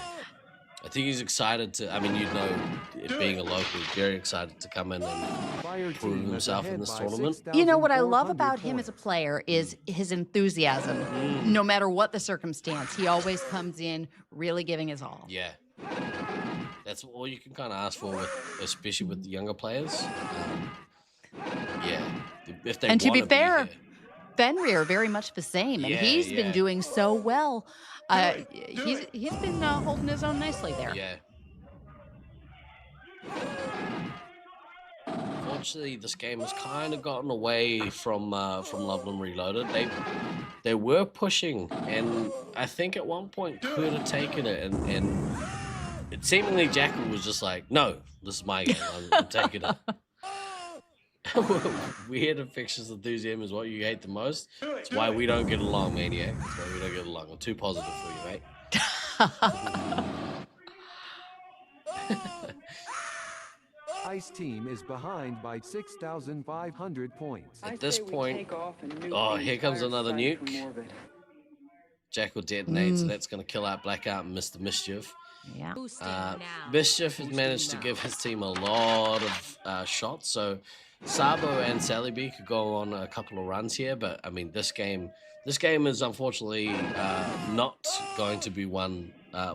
Speaker 8: I think he's excited to. I mean, you know, it being a local, he's very excited to come in and prove himself in this tournament.
Speaker 5: You know what I love about him as a player is his enthusiasm. No matter what the circumstance, he always comes in really giving his all.
Speaker 8: Yeah. That's all you can kind of ask for, especially with the younger players. Yeah. If they
Speaker 5: And to be
Speaker 8: wanna
Speaker 5: fair,
Speaker 8: here.
Speaker 5: Fenrir very much the same, and
Speaker 8: Yeah,
Speaker 5: he's been
Speaker 8: yeah.
Speaker 5: doing so well. He's been holding his own nicely there.
Speaker 8: Yeah. Unfortunately, this game has kind of gotten away from Loveland Reloaded. They were pushing, and I think at one point could have taken it, and it seemingly Jackal was just like, no, this is my game. I'm taking it. Weird infectious enthusiasm is what you hate the most. It's why we don't get along, Maniac. It's why we don't get along. I'm too positive for you, mate.
Speaker 6: Ice Team is behind by 6,500 points.
Speaker 8: At this point, oh, here comes another nuke. Jackal detonates, and that's going to kill out Blackout and Mr. Mischief.
Speaker 5: Yeah.
Speaker 8: Mischief has managed to give his team a lot of shots, so Sabo and Saliby could go on a couple of runs here, but I mean, this game is unfortunately not going to be won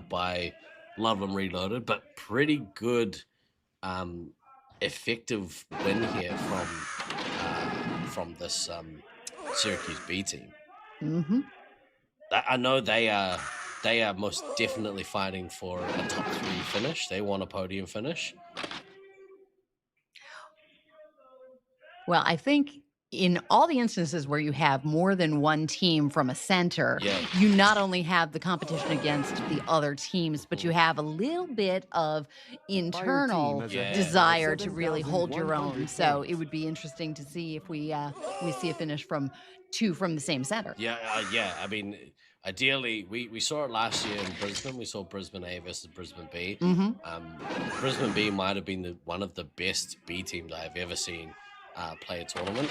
Speaker 8: by Loveland Reloaded, but pretty good, effective win here from this Syracuse B team.
Speaker 5: Mm-hmm.
Speaker 8: I know they are most definitely fighting for a top 3 finish. They want a podium finish.
Speaker 5: Well, I think in all the instances where you have more than one team from a center, you not only have the competition against the other teams, but you have a little bit of internal desire to really hold your own. So it would be interesting to see if we see a finish from 2 from the same center.
Speaker 8: Yeah. I mean, ideally, we saw it last year in Brisbane. We saw Brisbane A versus Brisbane B. Brisbane B might have been one of the best B teams I've ever seen play a tournament.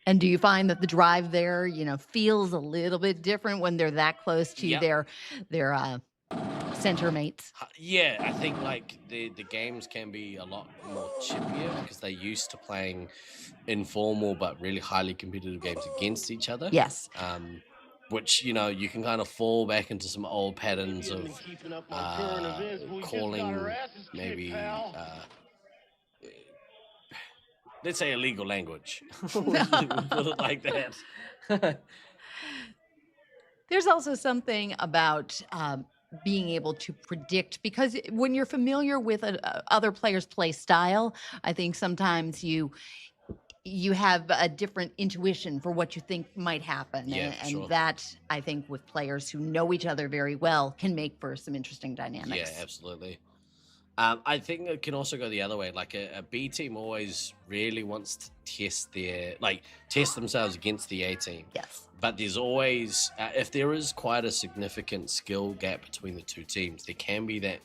Speaker 5: And do you find that the drive there, feels a little bit different when they're that close to their center mates?
Speaker 8: Yeah, I think like the games can be a lot more chippier because they're used to playing informal but really highly competitive games against each other.
Speaker 5: Yes.
Speaker 8: Which, you can kind of fall back into some old patterns of calling maybe let's say illegal language. We'll put it like that.
Speaker 5: There's also something about being able to predict, because when you're familiar with other players' play style, I think sometimes you have a different intuition for what you think might happen. And that, I think, with players who know each other very well, can make for some interesting dynamics.
Speaker 8: Yeah, absolutely. I think it can also go the other way. Like a B team always really wants to test themselves against the A team.
Speaker 5: Yes.
Speaker 8: But there's always, if there is quite a significant skill gap between the two teams, there can be that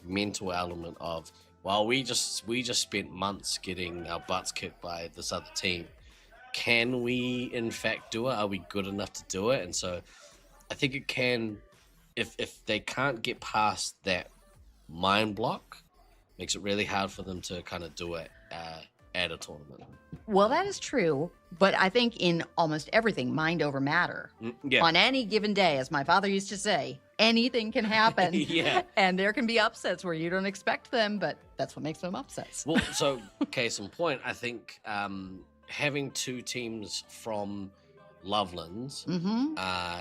Speaker 8: mental element of, well, we just spent months getting our butts kicked by this other team. Can we in fact do it? Are we good enough to do it? And so I think it can, if they can't get past that mind block, makes it really hard for them to kind of do it at a tournament.
Speaker 5: Well, that is true, but I think in almost everything, mind over matter.
Speaker 8: Yeah.
Speaker 5: On any given day, as my father used to say, anything can happen.
Speaker 8: Yeah.
Speaker 5: And there can be upsets where you don't expect them, but that's what makes them upsets.
Speaker 8: Well, so case in point, I think having 2 teams from Lovelands,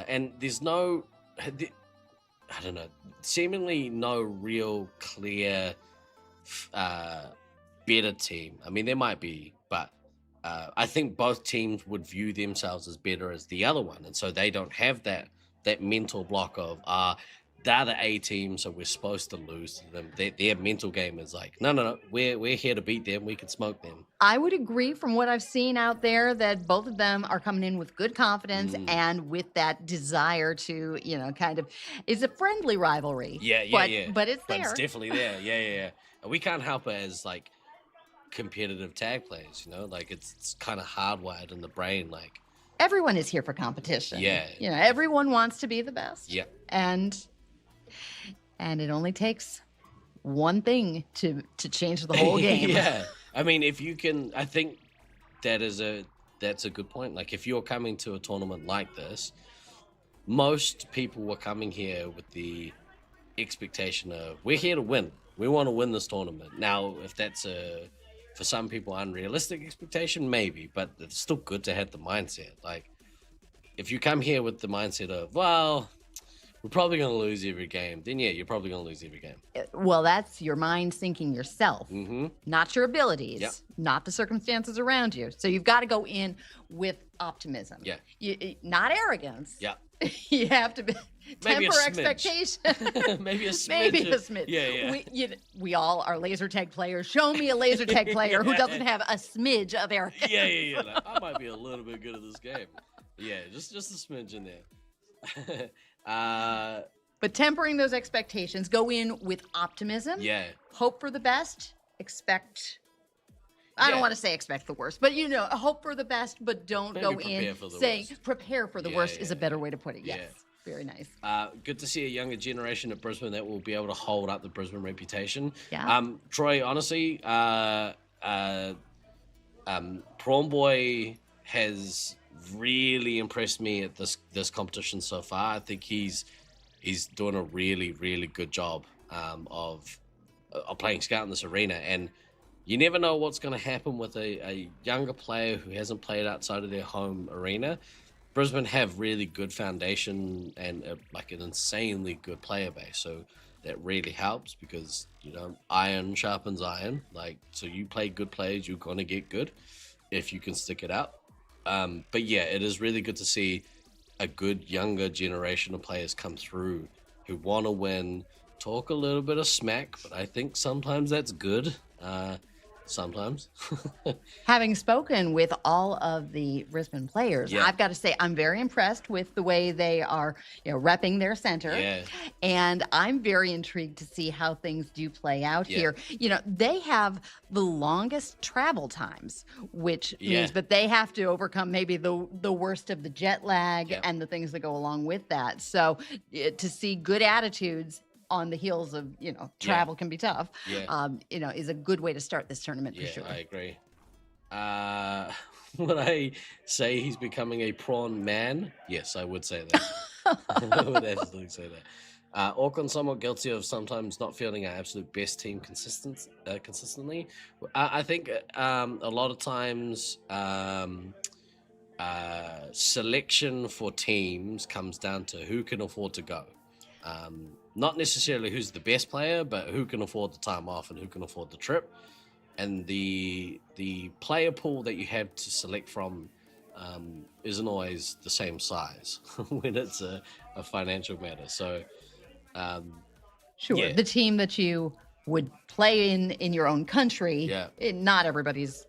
Speaker 8: and there's no, I don't know, seemingly no real clear better team. I mean, there might be, but I think both teams would view themselves as better as the other one, and so they don't have that mental block of they're the A team, so we're supposed to lose to them. Their mental game is like, no, we're here to beat them. We can smoke them.
Speaker 5: I would agree from what I've seen out there that both of them are coming in with good confidence and with that desire to, kind of, it's a friendly rivalry.
Speaker 8: Yeah.
Speaker 5: But it's there.
Speaker 8: It's definitely there. Yeah. And we can't help it as like competitive tag players, like it's kind of hardwired in the brain, like
Speaker 5: everyone is here for competition.
Speaker 8: Yeah.
Speaker 5: Everyone wants to be the best.
Speaker 8: Yeah.
Speaker 5: And it only takes one thing to change the whole game.
Speaker 8: Yeah. I mean, if you can, I think that's a good point. Like if you're coming to a tournament like this, most people were coming here with the expectation of, we're here to win. We want to win this tournament. Now, if that's for some people, unrealistic expectation, maybe, but it's still good to have the mindset. Like, if you come here with the mindset of, well, we're probably going to lose every game, then yeah, you're probably going to lose every game.
Speaker 5: Well, that's your mind thinking yourself, not your abilities, not the circumstances around you. So you've got to go in with optimism.
Speaker 8: Yeah.
Speaker 5: Not arrogance.
Speaker 8: Yeah.
Speaker 5: You have to temper
Speaker 8: smidge.
Speaker 5: expectation.
Speaker 8: Maybe a smidge.
Speaker 5: Maybe a smidge.
Speaker 8: Yeah.
Speaker 5: We all are laser tag players. Show me a laser tag player who doesn't have a smidge of arrogance.
Speaker 8: Yeah. Like, I might be a little bit good at this game. Yeah, just a smidge in there.
Speaker 5: But tempering those expectations, go in with optimism.
Speaker 8: Yeah.
Speaker 5: Hope for the best. Expect. I don't want to say expect the worst, but hope for the best, but don't
Speaker 8: Maybe
Speaker 5: go
Speaker 8: prepare
Speaker 5: in
Speaker 8: for the
Speaker 5: saying
Speaker 8: worst.
Speaker 5: prepare for the worst is a better way to put it. Yes. Very nice.
Speaker 8: Good to see a younger generation at Brisbane that will be able to hold up the Brisbane reputation.
Speaker 5: Yeah.
Speaker 8: Troy, honestly, Prawn Boy has really impressed me at this competition so far. I think he's doing a really, really good job of playing Scout in this arena, and you never know what's going to happen with a younger player who hasn't played outside of their home arena. Brisbane have really good foundation and like an insanely good player base, so that really helps because iron sharpens iron. Like, so you play good players, you're gonna get good if you can stick it out. But yeah, it is really good to see a good younger generation of players come through who want to win, talk a little bit of smack, but I think sometimes that's good. Sometimes.
Speaker 5: Having spoken with all of the Brisbane players, I've got to say I'm very impressed with the way they are, repping their center.
Speaker 8: Yeah.
Speaker 5: And I'm very intrigued to see how things do play out here. They have the longest travel times, which means that they have to overcome maybe the worst of the jet lag and the things that go along with that. So to see good attitudes on the heels of, travel can be tough, is a good way to start this tournament for sure.
Speaker 8: I agree. Would I say he's becoming a prawn man? Yes, I would say that. I would absolutely say that. Auckland somewhat guilty of sometimes not feeling our absolute best team consistently. I think a lot of times selection for teams comes down to who can afford to go. Not necessarily who's the best player, but who can afford the time off and who can afford the trip. And the player pool that you have to select from isn't always the same size when it's a financial matter. So,
Speaker 5: the team that you would play in your own country, not everybody's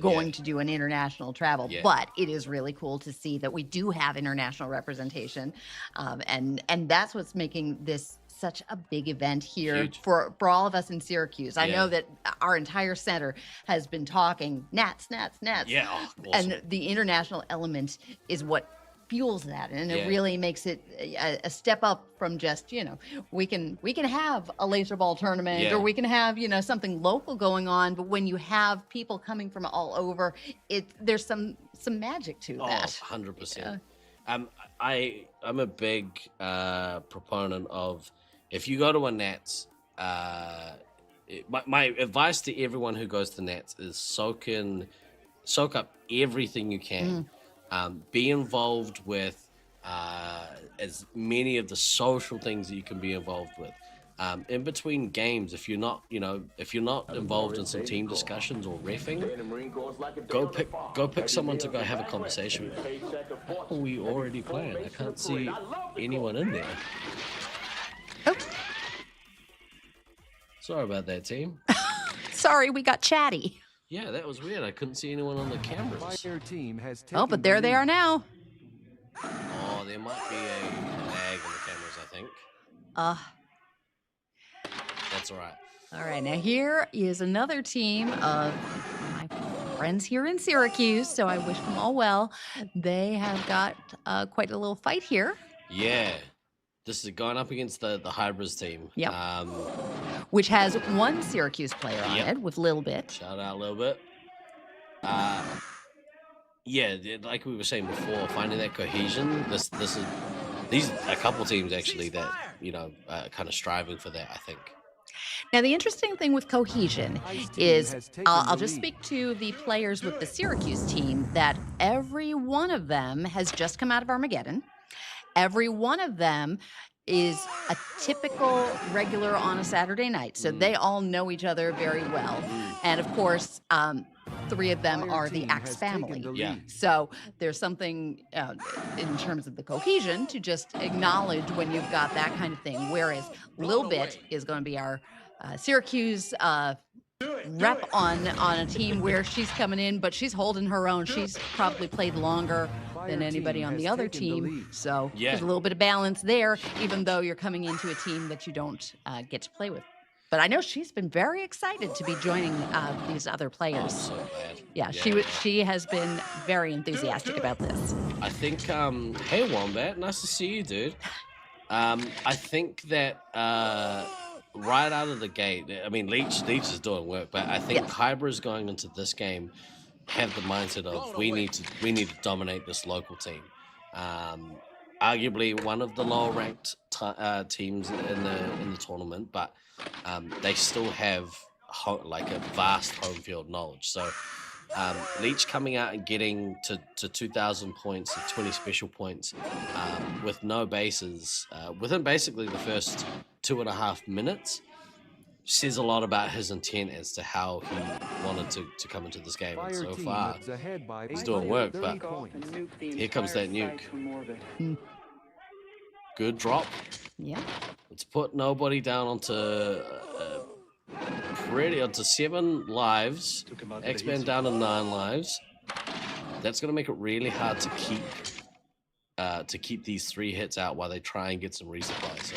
Speaker 5: going to do an international travel, but it is really cool to see that we do have international representation, and that's what's making this such a big event here for all of us in Syracuse. I know that our entire center has been talking Nats.
Speaker 8: Yeah, awesome.
Speaker 5: And the international element is what fuels that, and it really makes it a step up from just we can have a laser ball tournament or we can have something local going on, but when you have people coming from all over, there's some magic to that.
Speaker 8: 100%. I'm a big proponent of, if you go to a Nats, my advice to everyone who goes to Nats is soak up everything you can. Be involved with as many of the social things that you can be involved with. In between games, if you're not involved in some team discussions or reffing, go pick someone to go have a conversation with. What are we already playing? I can't see anyone in there. Sorry about that, team.
Speaker 5: Sorry, we got chatty.
Speaker 8: Yeah, that was weird. I couldn't see anyone on the cameras.
Speaker 6: Fire team has
Speaker 5: Oh, but there they are now.
Speaker 8: Oh, there might be a lag in the cameras, I think. That's all right.
Speaker 5: All right, now here is another team of my friends here in Syracuse, so I wish them all well. They have got quite a little fight here.
Speaker 8: Yeah. This is going up against the Hybrids team.
Speaker 5: Yep. Which has one Syracuse player on it with Lil Bit.
Speaker 8: Shout out Lil Bit. Yeah, like we were saying before, finding that cohesion. These a couple teams actually that kind of striving for that, I think.
Speaker 5: Now, the interesting thing with cohesion is, I'll just speak to the players with the Syracuse team, that every one of them has just come out of Armageddon. Every one of them is a typical regular on a Saturday night. So they all know each other very well. And of course, 3 of them are the Axe family.
Speaker 8: Yeah.
Speaker 5: So there's something in terms of the cohesion to just acknowledge when you've got that kind of thing. Whereas Lil Bit is going to be our Syracuse rep on a team where she's coming in, but she's holding her own. She's probably played longer than anybody on the other team. So there's a little bit of balance there, even though you're coming into a team that you don't get to play with. But I know she's been very excited to be joining these other players.
Speaker 8: Oh, so glad.
Speaker 5: Yeah, she has been very enthusiastic about this.
Speaker 8: I think, hey Wombat, nice to see you, dude. I think that right out of the gate, I mean, Leech is doing work, but I think Hybrids going into this game have the mindset of we need to dominate this local team. Arguably one of the lower ranked teams in the tournament, but they still have like a vast home field knowledge. So Leech coming out and getting to 2,000 points and 20 special points with no bases within basically the first 2.5 minutes says a lot about his intent as to how he wanted to come into this game. And so far, he's doing work, but here comes that nuke. Good drop.
Speaker 5: Yeah.
Speaker 8: Let's put nobody down onto 7 lives. X-Band down to 9 lives. That's going to make it really hard to keep these 3 hits out while they try and get some resupply. So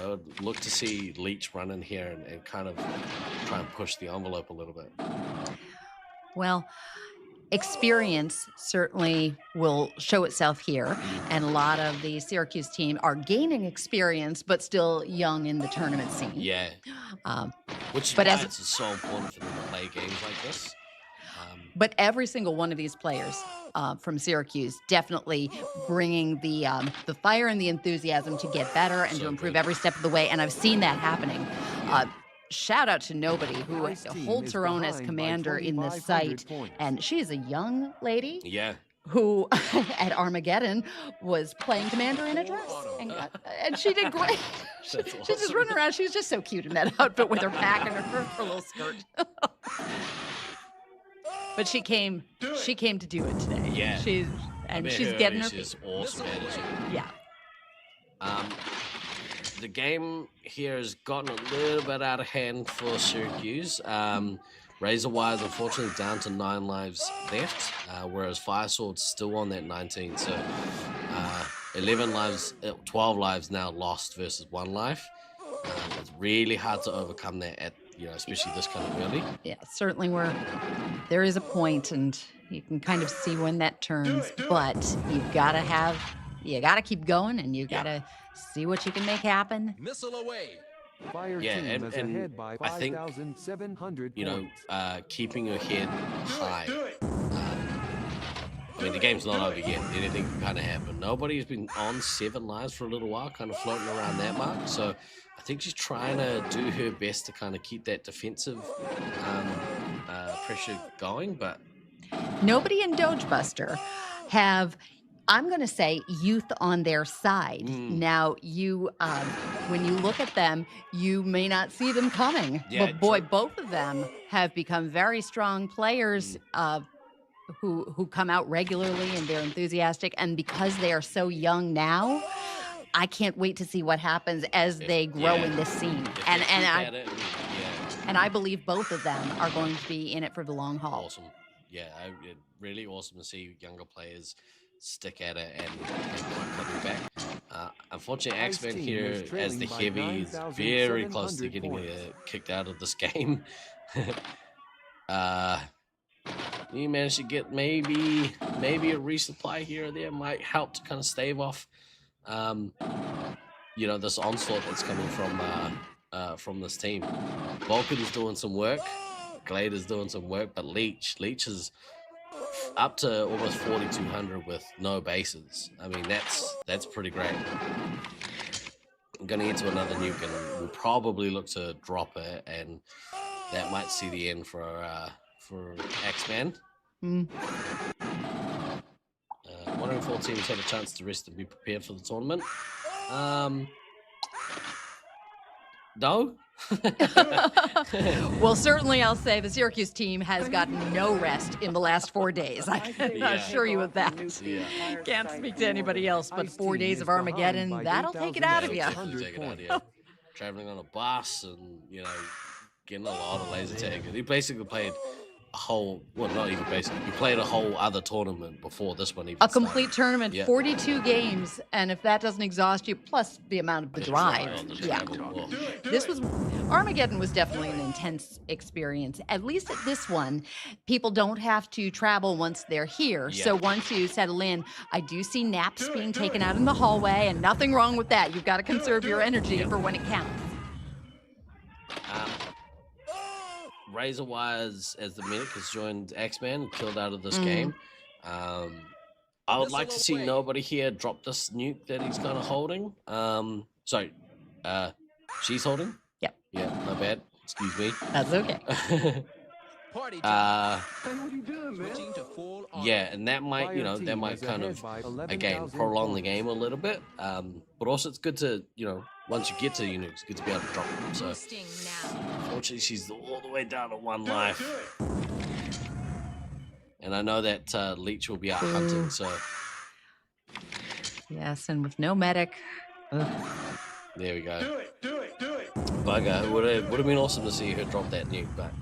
Speaker 8: I would look to see Leech run in here and kind of try and push the envelope a little bit.
Speaker 5: Well, experience certainly will show itself here, and a lot of the Syracuse team are gaining experience, but still young in the tournament scene.
Speaker 8: Yeah. Which is
Speaker 5: but
Speaker 8: why
Speaker 5: as
Speaker 8: it's so important for them to play games like this.
Speaker 5: But every single one of these players from Syracuse definitely bringing the fire and the enthusiasm to get better and to improve every step of the way, and I've seen that happening. Shout out to Nobody, who holds her own as commander in this site, and she is a young lady.
Speaker 8: Yeah.
Speaker 5: Who at Armageddon was playing commander in a dress, and she did great. She's just running around. She's just so cute in that outfit with her pack and her little skirt. But she came to do it today.
Speaker 8: Yeah.
Speaker 5: She's getting her.
Speaker 8: She's awesome energy.
Speaker 5: Yeah.
Speaker 8: The game here has gotten a little bit out of hand for Syracuse. Razor Wire's unfortunately down to 9 lives left, whereas Fire Sword's still on that 19. So 11 lives, 12 lives now lost versus 1 life. It's really hard to overcome that at especially this kind of early.
Speaker 5: Yeah, certainly there is a point, and you can kind of see when that turns. But you gotta keep going, and you gotta see what you can make happen.
Speaker 17: Missile away.
Speaker 6: Fire team is ahead by 5,700 points.
Speaker 8: Keeping your head high. I mean, the game's not over yet. Anything can kind of happen. Nobody's been on 7 lives for a little while, kind of floating around that mark. So I think she's trying to do her best to kind of keep that defensive pressure going. But
Speaker 5: Nobody and Dogebuster have, I'm going to say, youth on their side. Now, when you look at them, you may not see them coming.
Speaker 8: Yeah,
Speaker 5: but boy, both of them have become very strong players who come out regularly, and they're enthusiastic. And because they are so young now, I can't wait to see what happens as they grow in this scene. And I believe both of them are going to be in it for the long haul.
Speaker 8: Awesome. Yeah, really awesome to see younger players stick at it and keep coming back. Unfortunately, Axeman here as the heavy is very close to getting kicked out of this game. You managed to get maybe a resupply here or there might help to kind of stave off, this onslaught that's coming from this team. Vulcan's doing some work, Glade is doing some work, but Leech is up to almost 4,200 with no bases. I mean, that's pretty great. I'm gonna get to another nuke and we'll probably look to drop it, and that might see the end for Axeman. 1 in 4 teams had a chance to rest and be prepared for the tournament. No.
Speaker 5: Well, certainly I'll say the Syracuse team has gotten no rest in the last 4 days. I can assure you of that. Can't speak to anybody else, but 4 days of Armageddon, that'll take it out of you.
Speaker 8: Traveling on a bus and, getting a lot of laser tag. He basically played a whole, well, not even basically, he played a whole other tournament before this one even
Speaker 5: A complete tournament,
Speaker 8: Yeah.
Speaker 5: 42 games, and if that doesn't exhaust you, plus the amount of the drive. Yeah. Armageddon was definitely an intense experience. At least at this one, people don't have to travel once they're here.
Speaker 8: Yeah.
Speaker 5: So once you settle in, I do see naps being taken out in the hallway, and nothing wrong with that. You've got to conserve your energy for when it counts.
Speaker 8: Razor Wires, as the medic, has joined Axeman and killed out of this game. I would like to see nobody here drop this nuke that he's kind of holding. She's holding?
Speaker 5: Yep.
Speaker 8: Yeah, my bad. Excuse me.
Speaker 5: That's okay.
Speaker 8: Yeah, and that might, that might kind of, again, prolong the game a little bit. But also it's good to, once you get to the unit, it's good to be able to drop them. So, unfortunately, she's all the way down to 1 life. And I know that Leech will be out hunting, so.
Speaker 5: Yes, and with no medic. Ugh.
Speaker 8: There we go.
Speaker 16: Do it.
Speaker 8: Bugger. It would have been awesome to see her drop that nuke, but,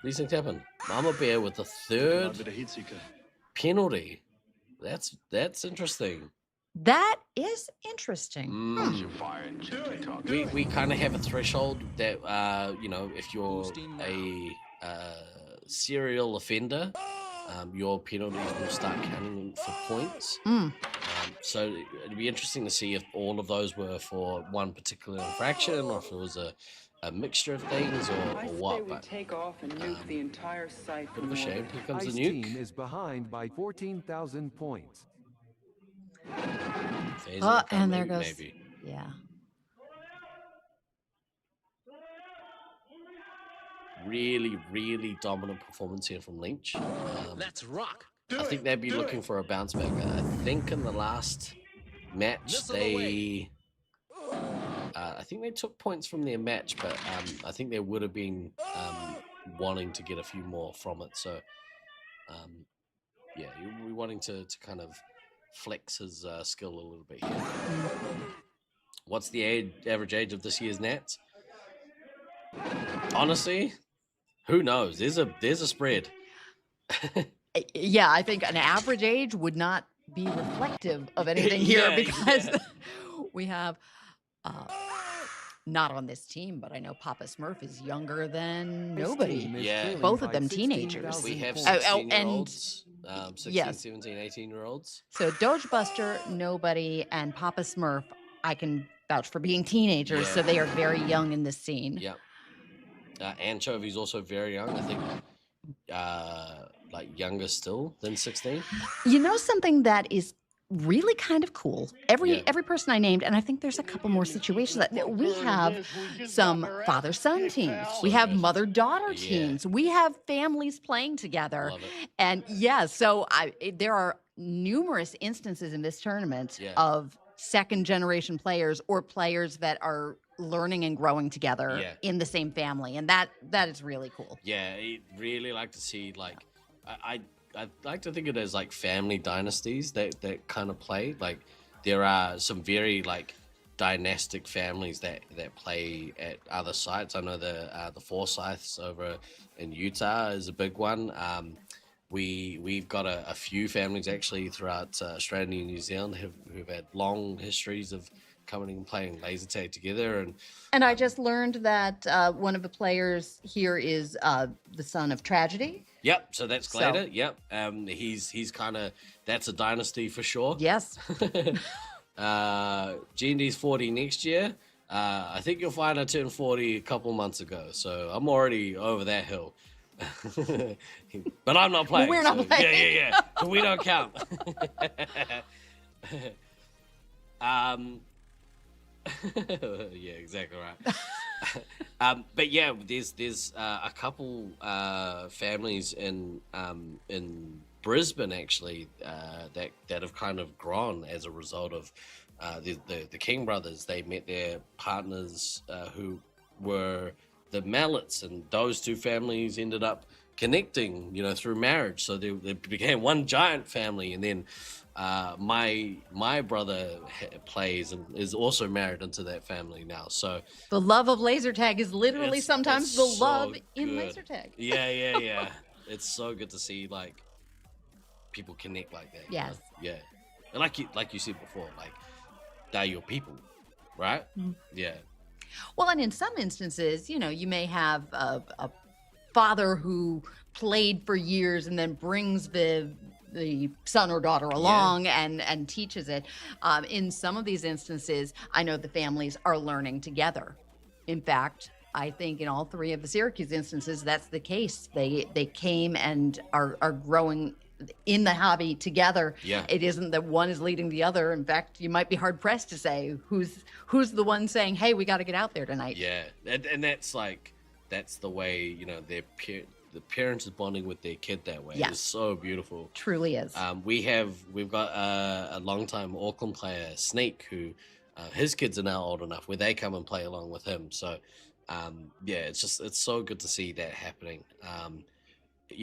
Speaker 8: these things happen. Mama Bear with the 3rd penalty. That's interesting.
Speaker 5: That is interesting.
Speaker 8: We kind of have a threshold that, if you're a serial offender, your penalties will start counting for points. So it'd be interesting to see if all of those were for one particular infraction, or if it was a mixture of things, or what. But
Speaker 11: take off and nuke the entire site.
Speaker 8: Bit of a shame. Here comes the
Speaker 6: Ice
Speaker 8: nuke.
Speaker 6: team is behind by 14,000 points.
Speaker 5: And there goes.
Speaker 8: Maybe.
Speaker 5: Yeah.
Speaker 8: Really, really dominant performance here from Leech.
Speaker 17: Let's rock.
Speaker 8: I think they'd be looking for a bounce back. I think in the last match I think they took points from their match, but I think they would have been wanting to get a few more from it. So, yeah, you're wanting to kind of flex his skill a little bit here. What's the average age of this year's Nats? Honestly, who knows? There's a spread.
Speaker 5: Yeah, I think an average age would not be reflective of anything here because we have, not on this team, but I know Papa Smurf is younger than nobody.
Speaker 8: Yeah.
Speaker 5: Both of them teenagers.
Speaker 8: We have 16-year-olds, 16,
Speaker 5: yes.
Speaker 8: 17, 18-year-olds.
Speaker 5: So Doge Buster, nobody, and Papa Smurf, I can vouch for being teenagers, so they are very young in this scene.
Speaker 8: Yep. Anchovy's also very young. I think younger still than 16.
Speaker 5: You know something that is really kind of cool? Every person I named, and I think there's a couple more situations that we have some father-son teams. We have mother-daughter teams. We have families playing together. And so there are numerous instances in this tournament of second-generation players or players that are learning and growing together in the same family, and that is really cool.
Speaker 8: Yeah, I'd really like to see I'd like to think of it as family dynasties that kind of play. There are some very dynastic families that play at other sites. I know the Forsyths over in Utah is a big one. We've got a few families actually throughout Australia and New Zealand who've had long histories of coming and playing laser tag together.
Speaker 5: And I just learned that one of the players here is the son of Tragedy.
Speaker 8: Yep, so that's Glader. Yep, he's kind of, that's a dynasty for sure.
Speaker 5: Yes.
Speaker 8: G&D's 40 next year. I think you'll find I turned 40 a couple months ago, so I'm already over that hill. But I'm not playing.
Speaker 5: Well, we're not playing.
Speaker 8: Yeah. So we don't count. Yeah, exactly right. But yeah, there's a couple families in Brisbane actually that have kind of grown as a result of the King brothers. They met their partners who were the Mallets, and those two families ended up connecting, through marriage. So they became one giant family. And then my brother plays and is also married into that family now. So
Speaker 5: the love of laser tag is literally sometimes the
Speaker 8: so
Speaker 5: love in
Speaker 8: good.
Speaker 5: laser tag.
Speaker 8: Yeah. It's so good to see like people connect like that.
Speaker 5: Yes.
Speaker 8: Yeah. And like you said before, like they're your people, right? Yeah.
Speaker 5: Well, and in some instances, you may have a father who played for years and then brings the son or daughter along and teaches it. In some of these instances, I know the families are learning together. In fact, I think in all three of the Syracuse instances, that's the case. They came and are growing in the hobby together.
Speaker 8: Yeah.
Speaker 5: It isn't that one is leading the other. In fact, you might be hard pressed to say who's the one saying, "Hey, we got to get out there tonight."
Speaker 8: Yeah, and that's the way the parents is bonding with their kid that way.
Speaker 5: Yeah.
Speaker 8: It's so beautiful.
Speaker 5: Truly is.
Speaker 8: We've got a longtime Auckland player, Sneak, who his kids are now old enough where they come and play along with him. So it's so good to see that happening.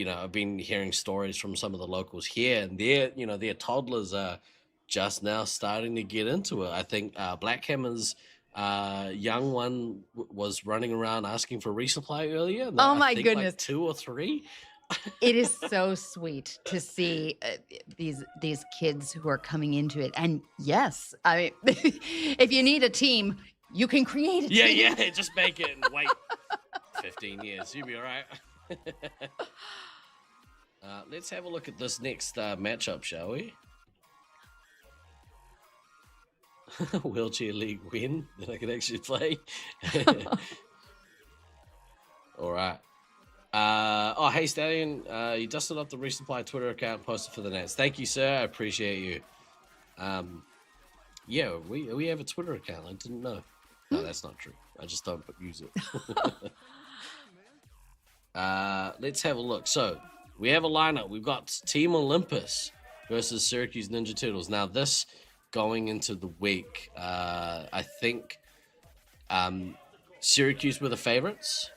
Speaker 8: I've been hearing stories from some of the locals here, and their toddlers are just now starting to get into it. I think Blackhammer's young one was running around asking for resupply earlier.
Speaker 5: Oh my
Speaker 8: I think,
Speaker 5: goodness.
Speaker 8: like 2 or 3.
Speaker 5: It is so sweet to see these kids who are coming into it. And yes, I mean, if you need a team, you can create a team.
Speaker 8: Yeah, just make it and wait 15 years. You'll be all right. Let's have a look at this next matchup, shall we? Wheelchair League win that I can actually play. All right. Hey Stallion, you dusted off the resupply Twitter account, posted for the Nats. Thank you, sir. I appreciate you. Yeah, we have a Twitter account. I didn't know. No, that's not true. I just don't use it. Let's have a look. So we have a lineup. We've got Team Olympus versus Syracuse Ninja Turtles. Now this going into the week, I think Syracuse were the favorites,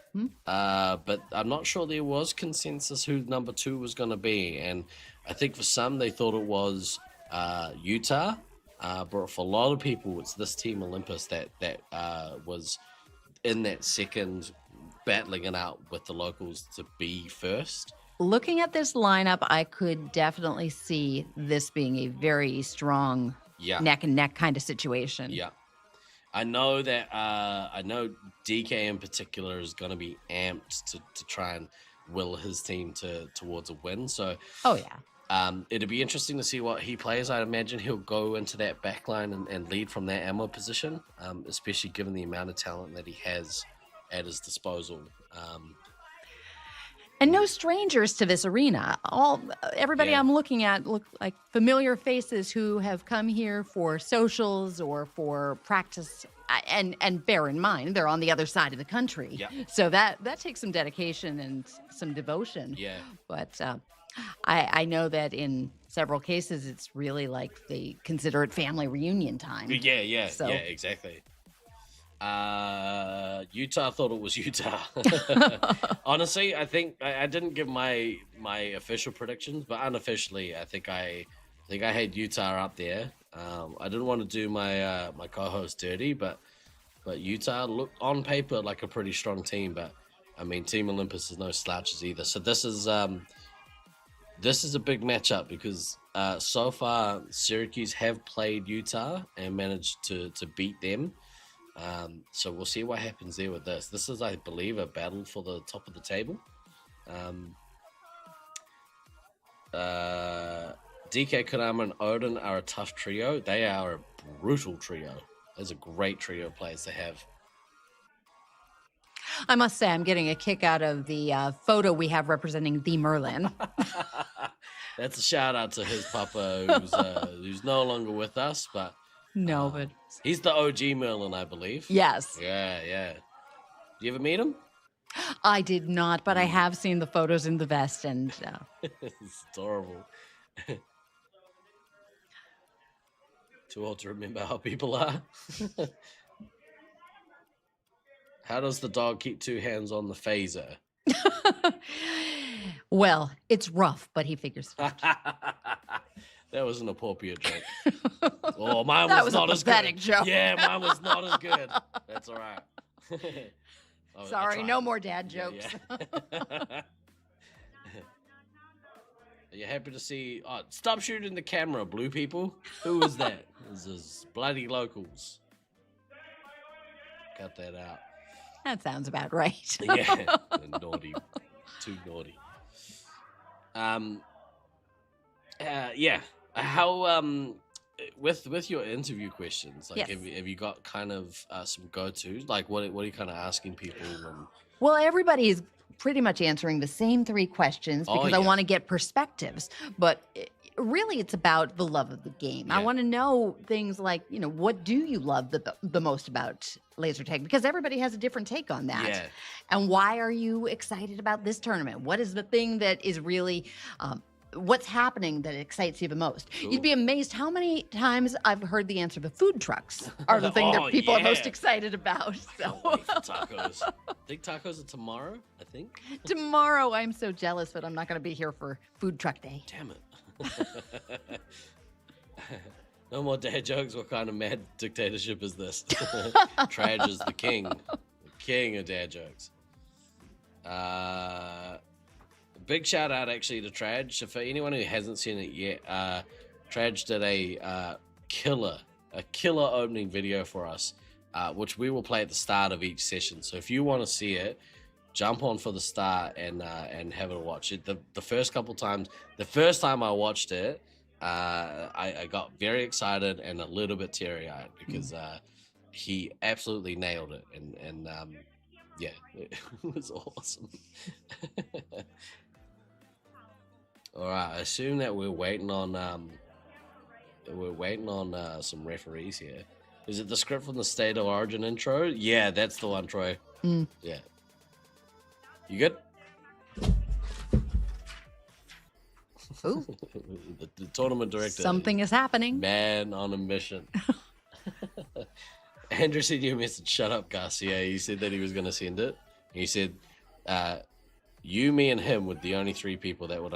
Speaker 8: but I'm not sure there was consensus who number 2 was going to be. And I think for some they thought it was Utah, but for a lot of people it's this Team Olympus that was in that second, battling it out with the locals to be first.
Speaker 5: Looking at this lineup, I could definitely see this being a very strong neck and neck kind of situation.
Speaker 8: Yeah. I know that DK in particular is going to be amped to try and will his team towards a win. So it'd be interesting to see what he plays. I'd imagine he'll go into that back line and lead from that ammo position, especially given the amount of talent that he has at his disposal.
Speaker 5: And no strangers to this arena. Everybody I'm looking at look like familiar faces who have come here for socials or for practice. And bear in mind, they're on the other side of the country.
Speaker 8: Yeah.
Speaker 5: So that takes some dedication and some devotion.
Speaker 8: Yeah.
Speaker 5: But I know that in several cases, it's really like they consider it family reunion time.
Speaker 8: Yeah, exactly. Utah thought it was Utah. Honestly, I think I didn't give my official predictions, but unofficially, I think I had Utah up there. I didn't want to do my my co-host dirty, but Utah looked on paper like a pretty strong team. But I mean, Team Olympus is no slouches either. So this is a big matchup because so far Syracuse have played Utah and managed to beat them. So we'll see what happens there with this. This is, I believe, a battle for the top of the table. DK, Kurama, and Odin are a tough trio. They are a brutal trio. There's a great trio of players to have.
Speaker 5: I must say, I'm getting a kick out of the photo we have representing the Merlin.
Speaker 8: That's a shout out to his papa, who's no longer with us, but
Speaker 5: no, but
Speaker 8: he's the OG Merlin, I believe.
Speaker 5: Yes.
Speaker 8: Yeah. Do you ever meet him?
Speaker 5: I did not, but I have seen the photos in the vest, and
Speaker 8: it's adorable. Too old to remember how people are. How does the dog keep two hands on the phaser?
Speaker 5: Well, it's rough, but he figures it out.
Speaker 8: That was an appropriate joke. Oh, mine
Speaker 5: That
Speaker 8: was
Speaker 5: was a
Speaker 8: not as
Speaker 5: pathetic
Speaker 8: good.
Speaker 5: joke.
Speaker 8: Yeah, mine was not as good. That's all right. I
Speaker 5: Sorry,
Speaker 8: tried.
Speaker 5: no more dad jokes.
Speaker 8: Yeah. Are you happy to see? Oh, stop shooting the camera, blue people. Who was that? This is bloody locals. Cut that out.
Speaker 5: That sounds about right.
Speaker 8: Yeah, naughty, too naughty. Yeah. How with your interview questions, like
Speaker 5: Yes.
Speaker 8: have you got kind of some go-tos? Like what are you kind of asking people? And...
Speaker 5: Well, everybody is pretty much answering the same 3 questions because I
Speaker 8: yeah.
Speaker 5: want to get perspectives. But really, it's about the love of the game. I
Speaker 8: Yeah.
Speaker 5: want to know things like, what do you love the most about laser tag? Because everybody has a different take on that.
Speaker 8: Yeah.
Speaker 5: And why are you excited about this tournament? What is the thing that is really... what's happening that excites you the most?
Speaker 8: Cool.
Speaker 5: You'd be amazed how many times I've heard the answer. The food trucks are the thing
Speaker 8: Oh,
Speaker 5: that people are most
Speaker 8: yeah.
Speaker 5: excited about.
Speaker 8: Can't wait for tacos. I think tacos are tomorrow. I think.
Speaker 5: Tomorrow, I'm so jealous, but I'm not going to be here for food truck day.
Speaker 8: Damn it. No more dad jokes. What kind of mad dictatorship is this? Traj is the king of dad jokes. Big shout out actually to Traj. So for anyone who hasn't seen it yet, Traj did a killer opening video for us, which we will play at the start of each session. So if you want to see it, jump on for the start and have a watch it. The first couple times, the first time I watched it, I got very excited and a little bit teary-eyed because he absolutely nailed it, and yeah, it was awesome. All right, I assume that we're waiting on some referees here. Is it the script from the State of Origin intro? Yeah, that's the one, Troy. Yeah. You good?
Speaker 5: Ooh.
Speaker 8: the tournament director.
Speaker 5: Something is happening.
Speaker 8: Man on a mission. Andrew sent you a message. Shut up, Garcia. He said that he was going to send it. He said, you, me, and him were the only 3 people that would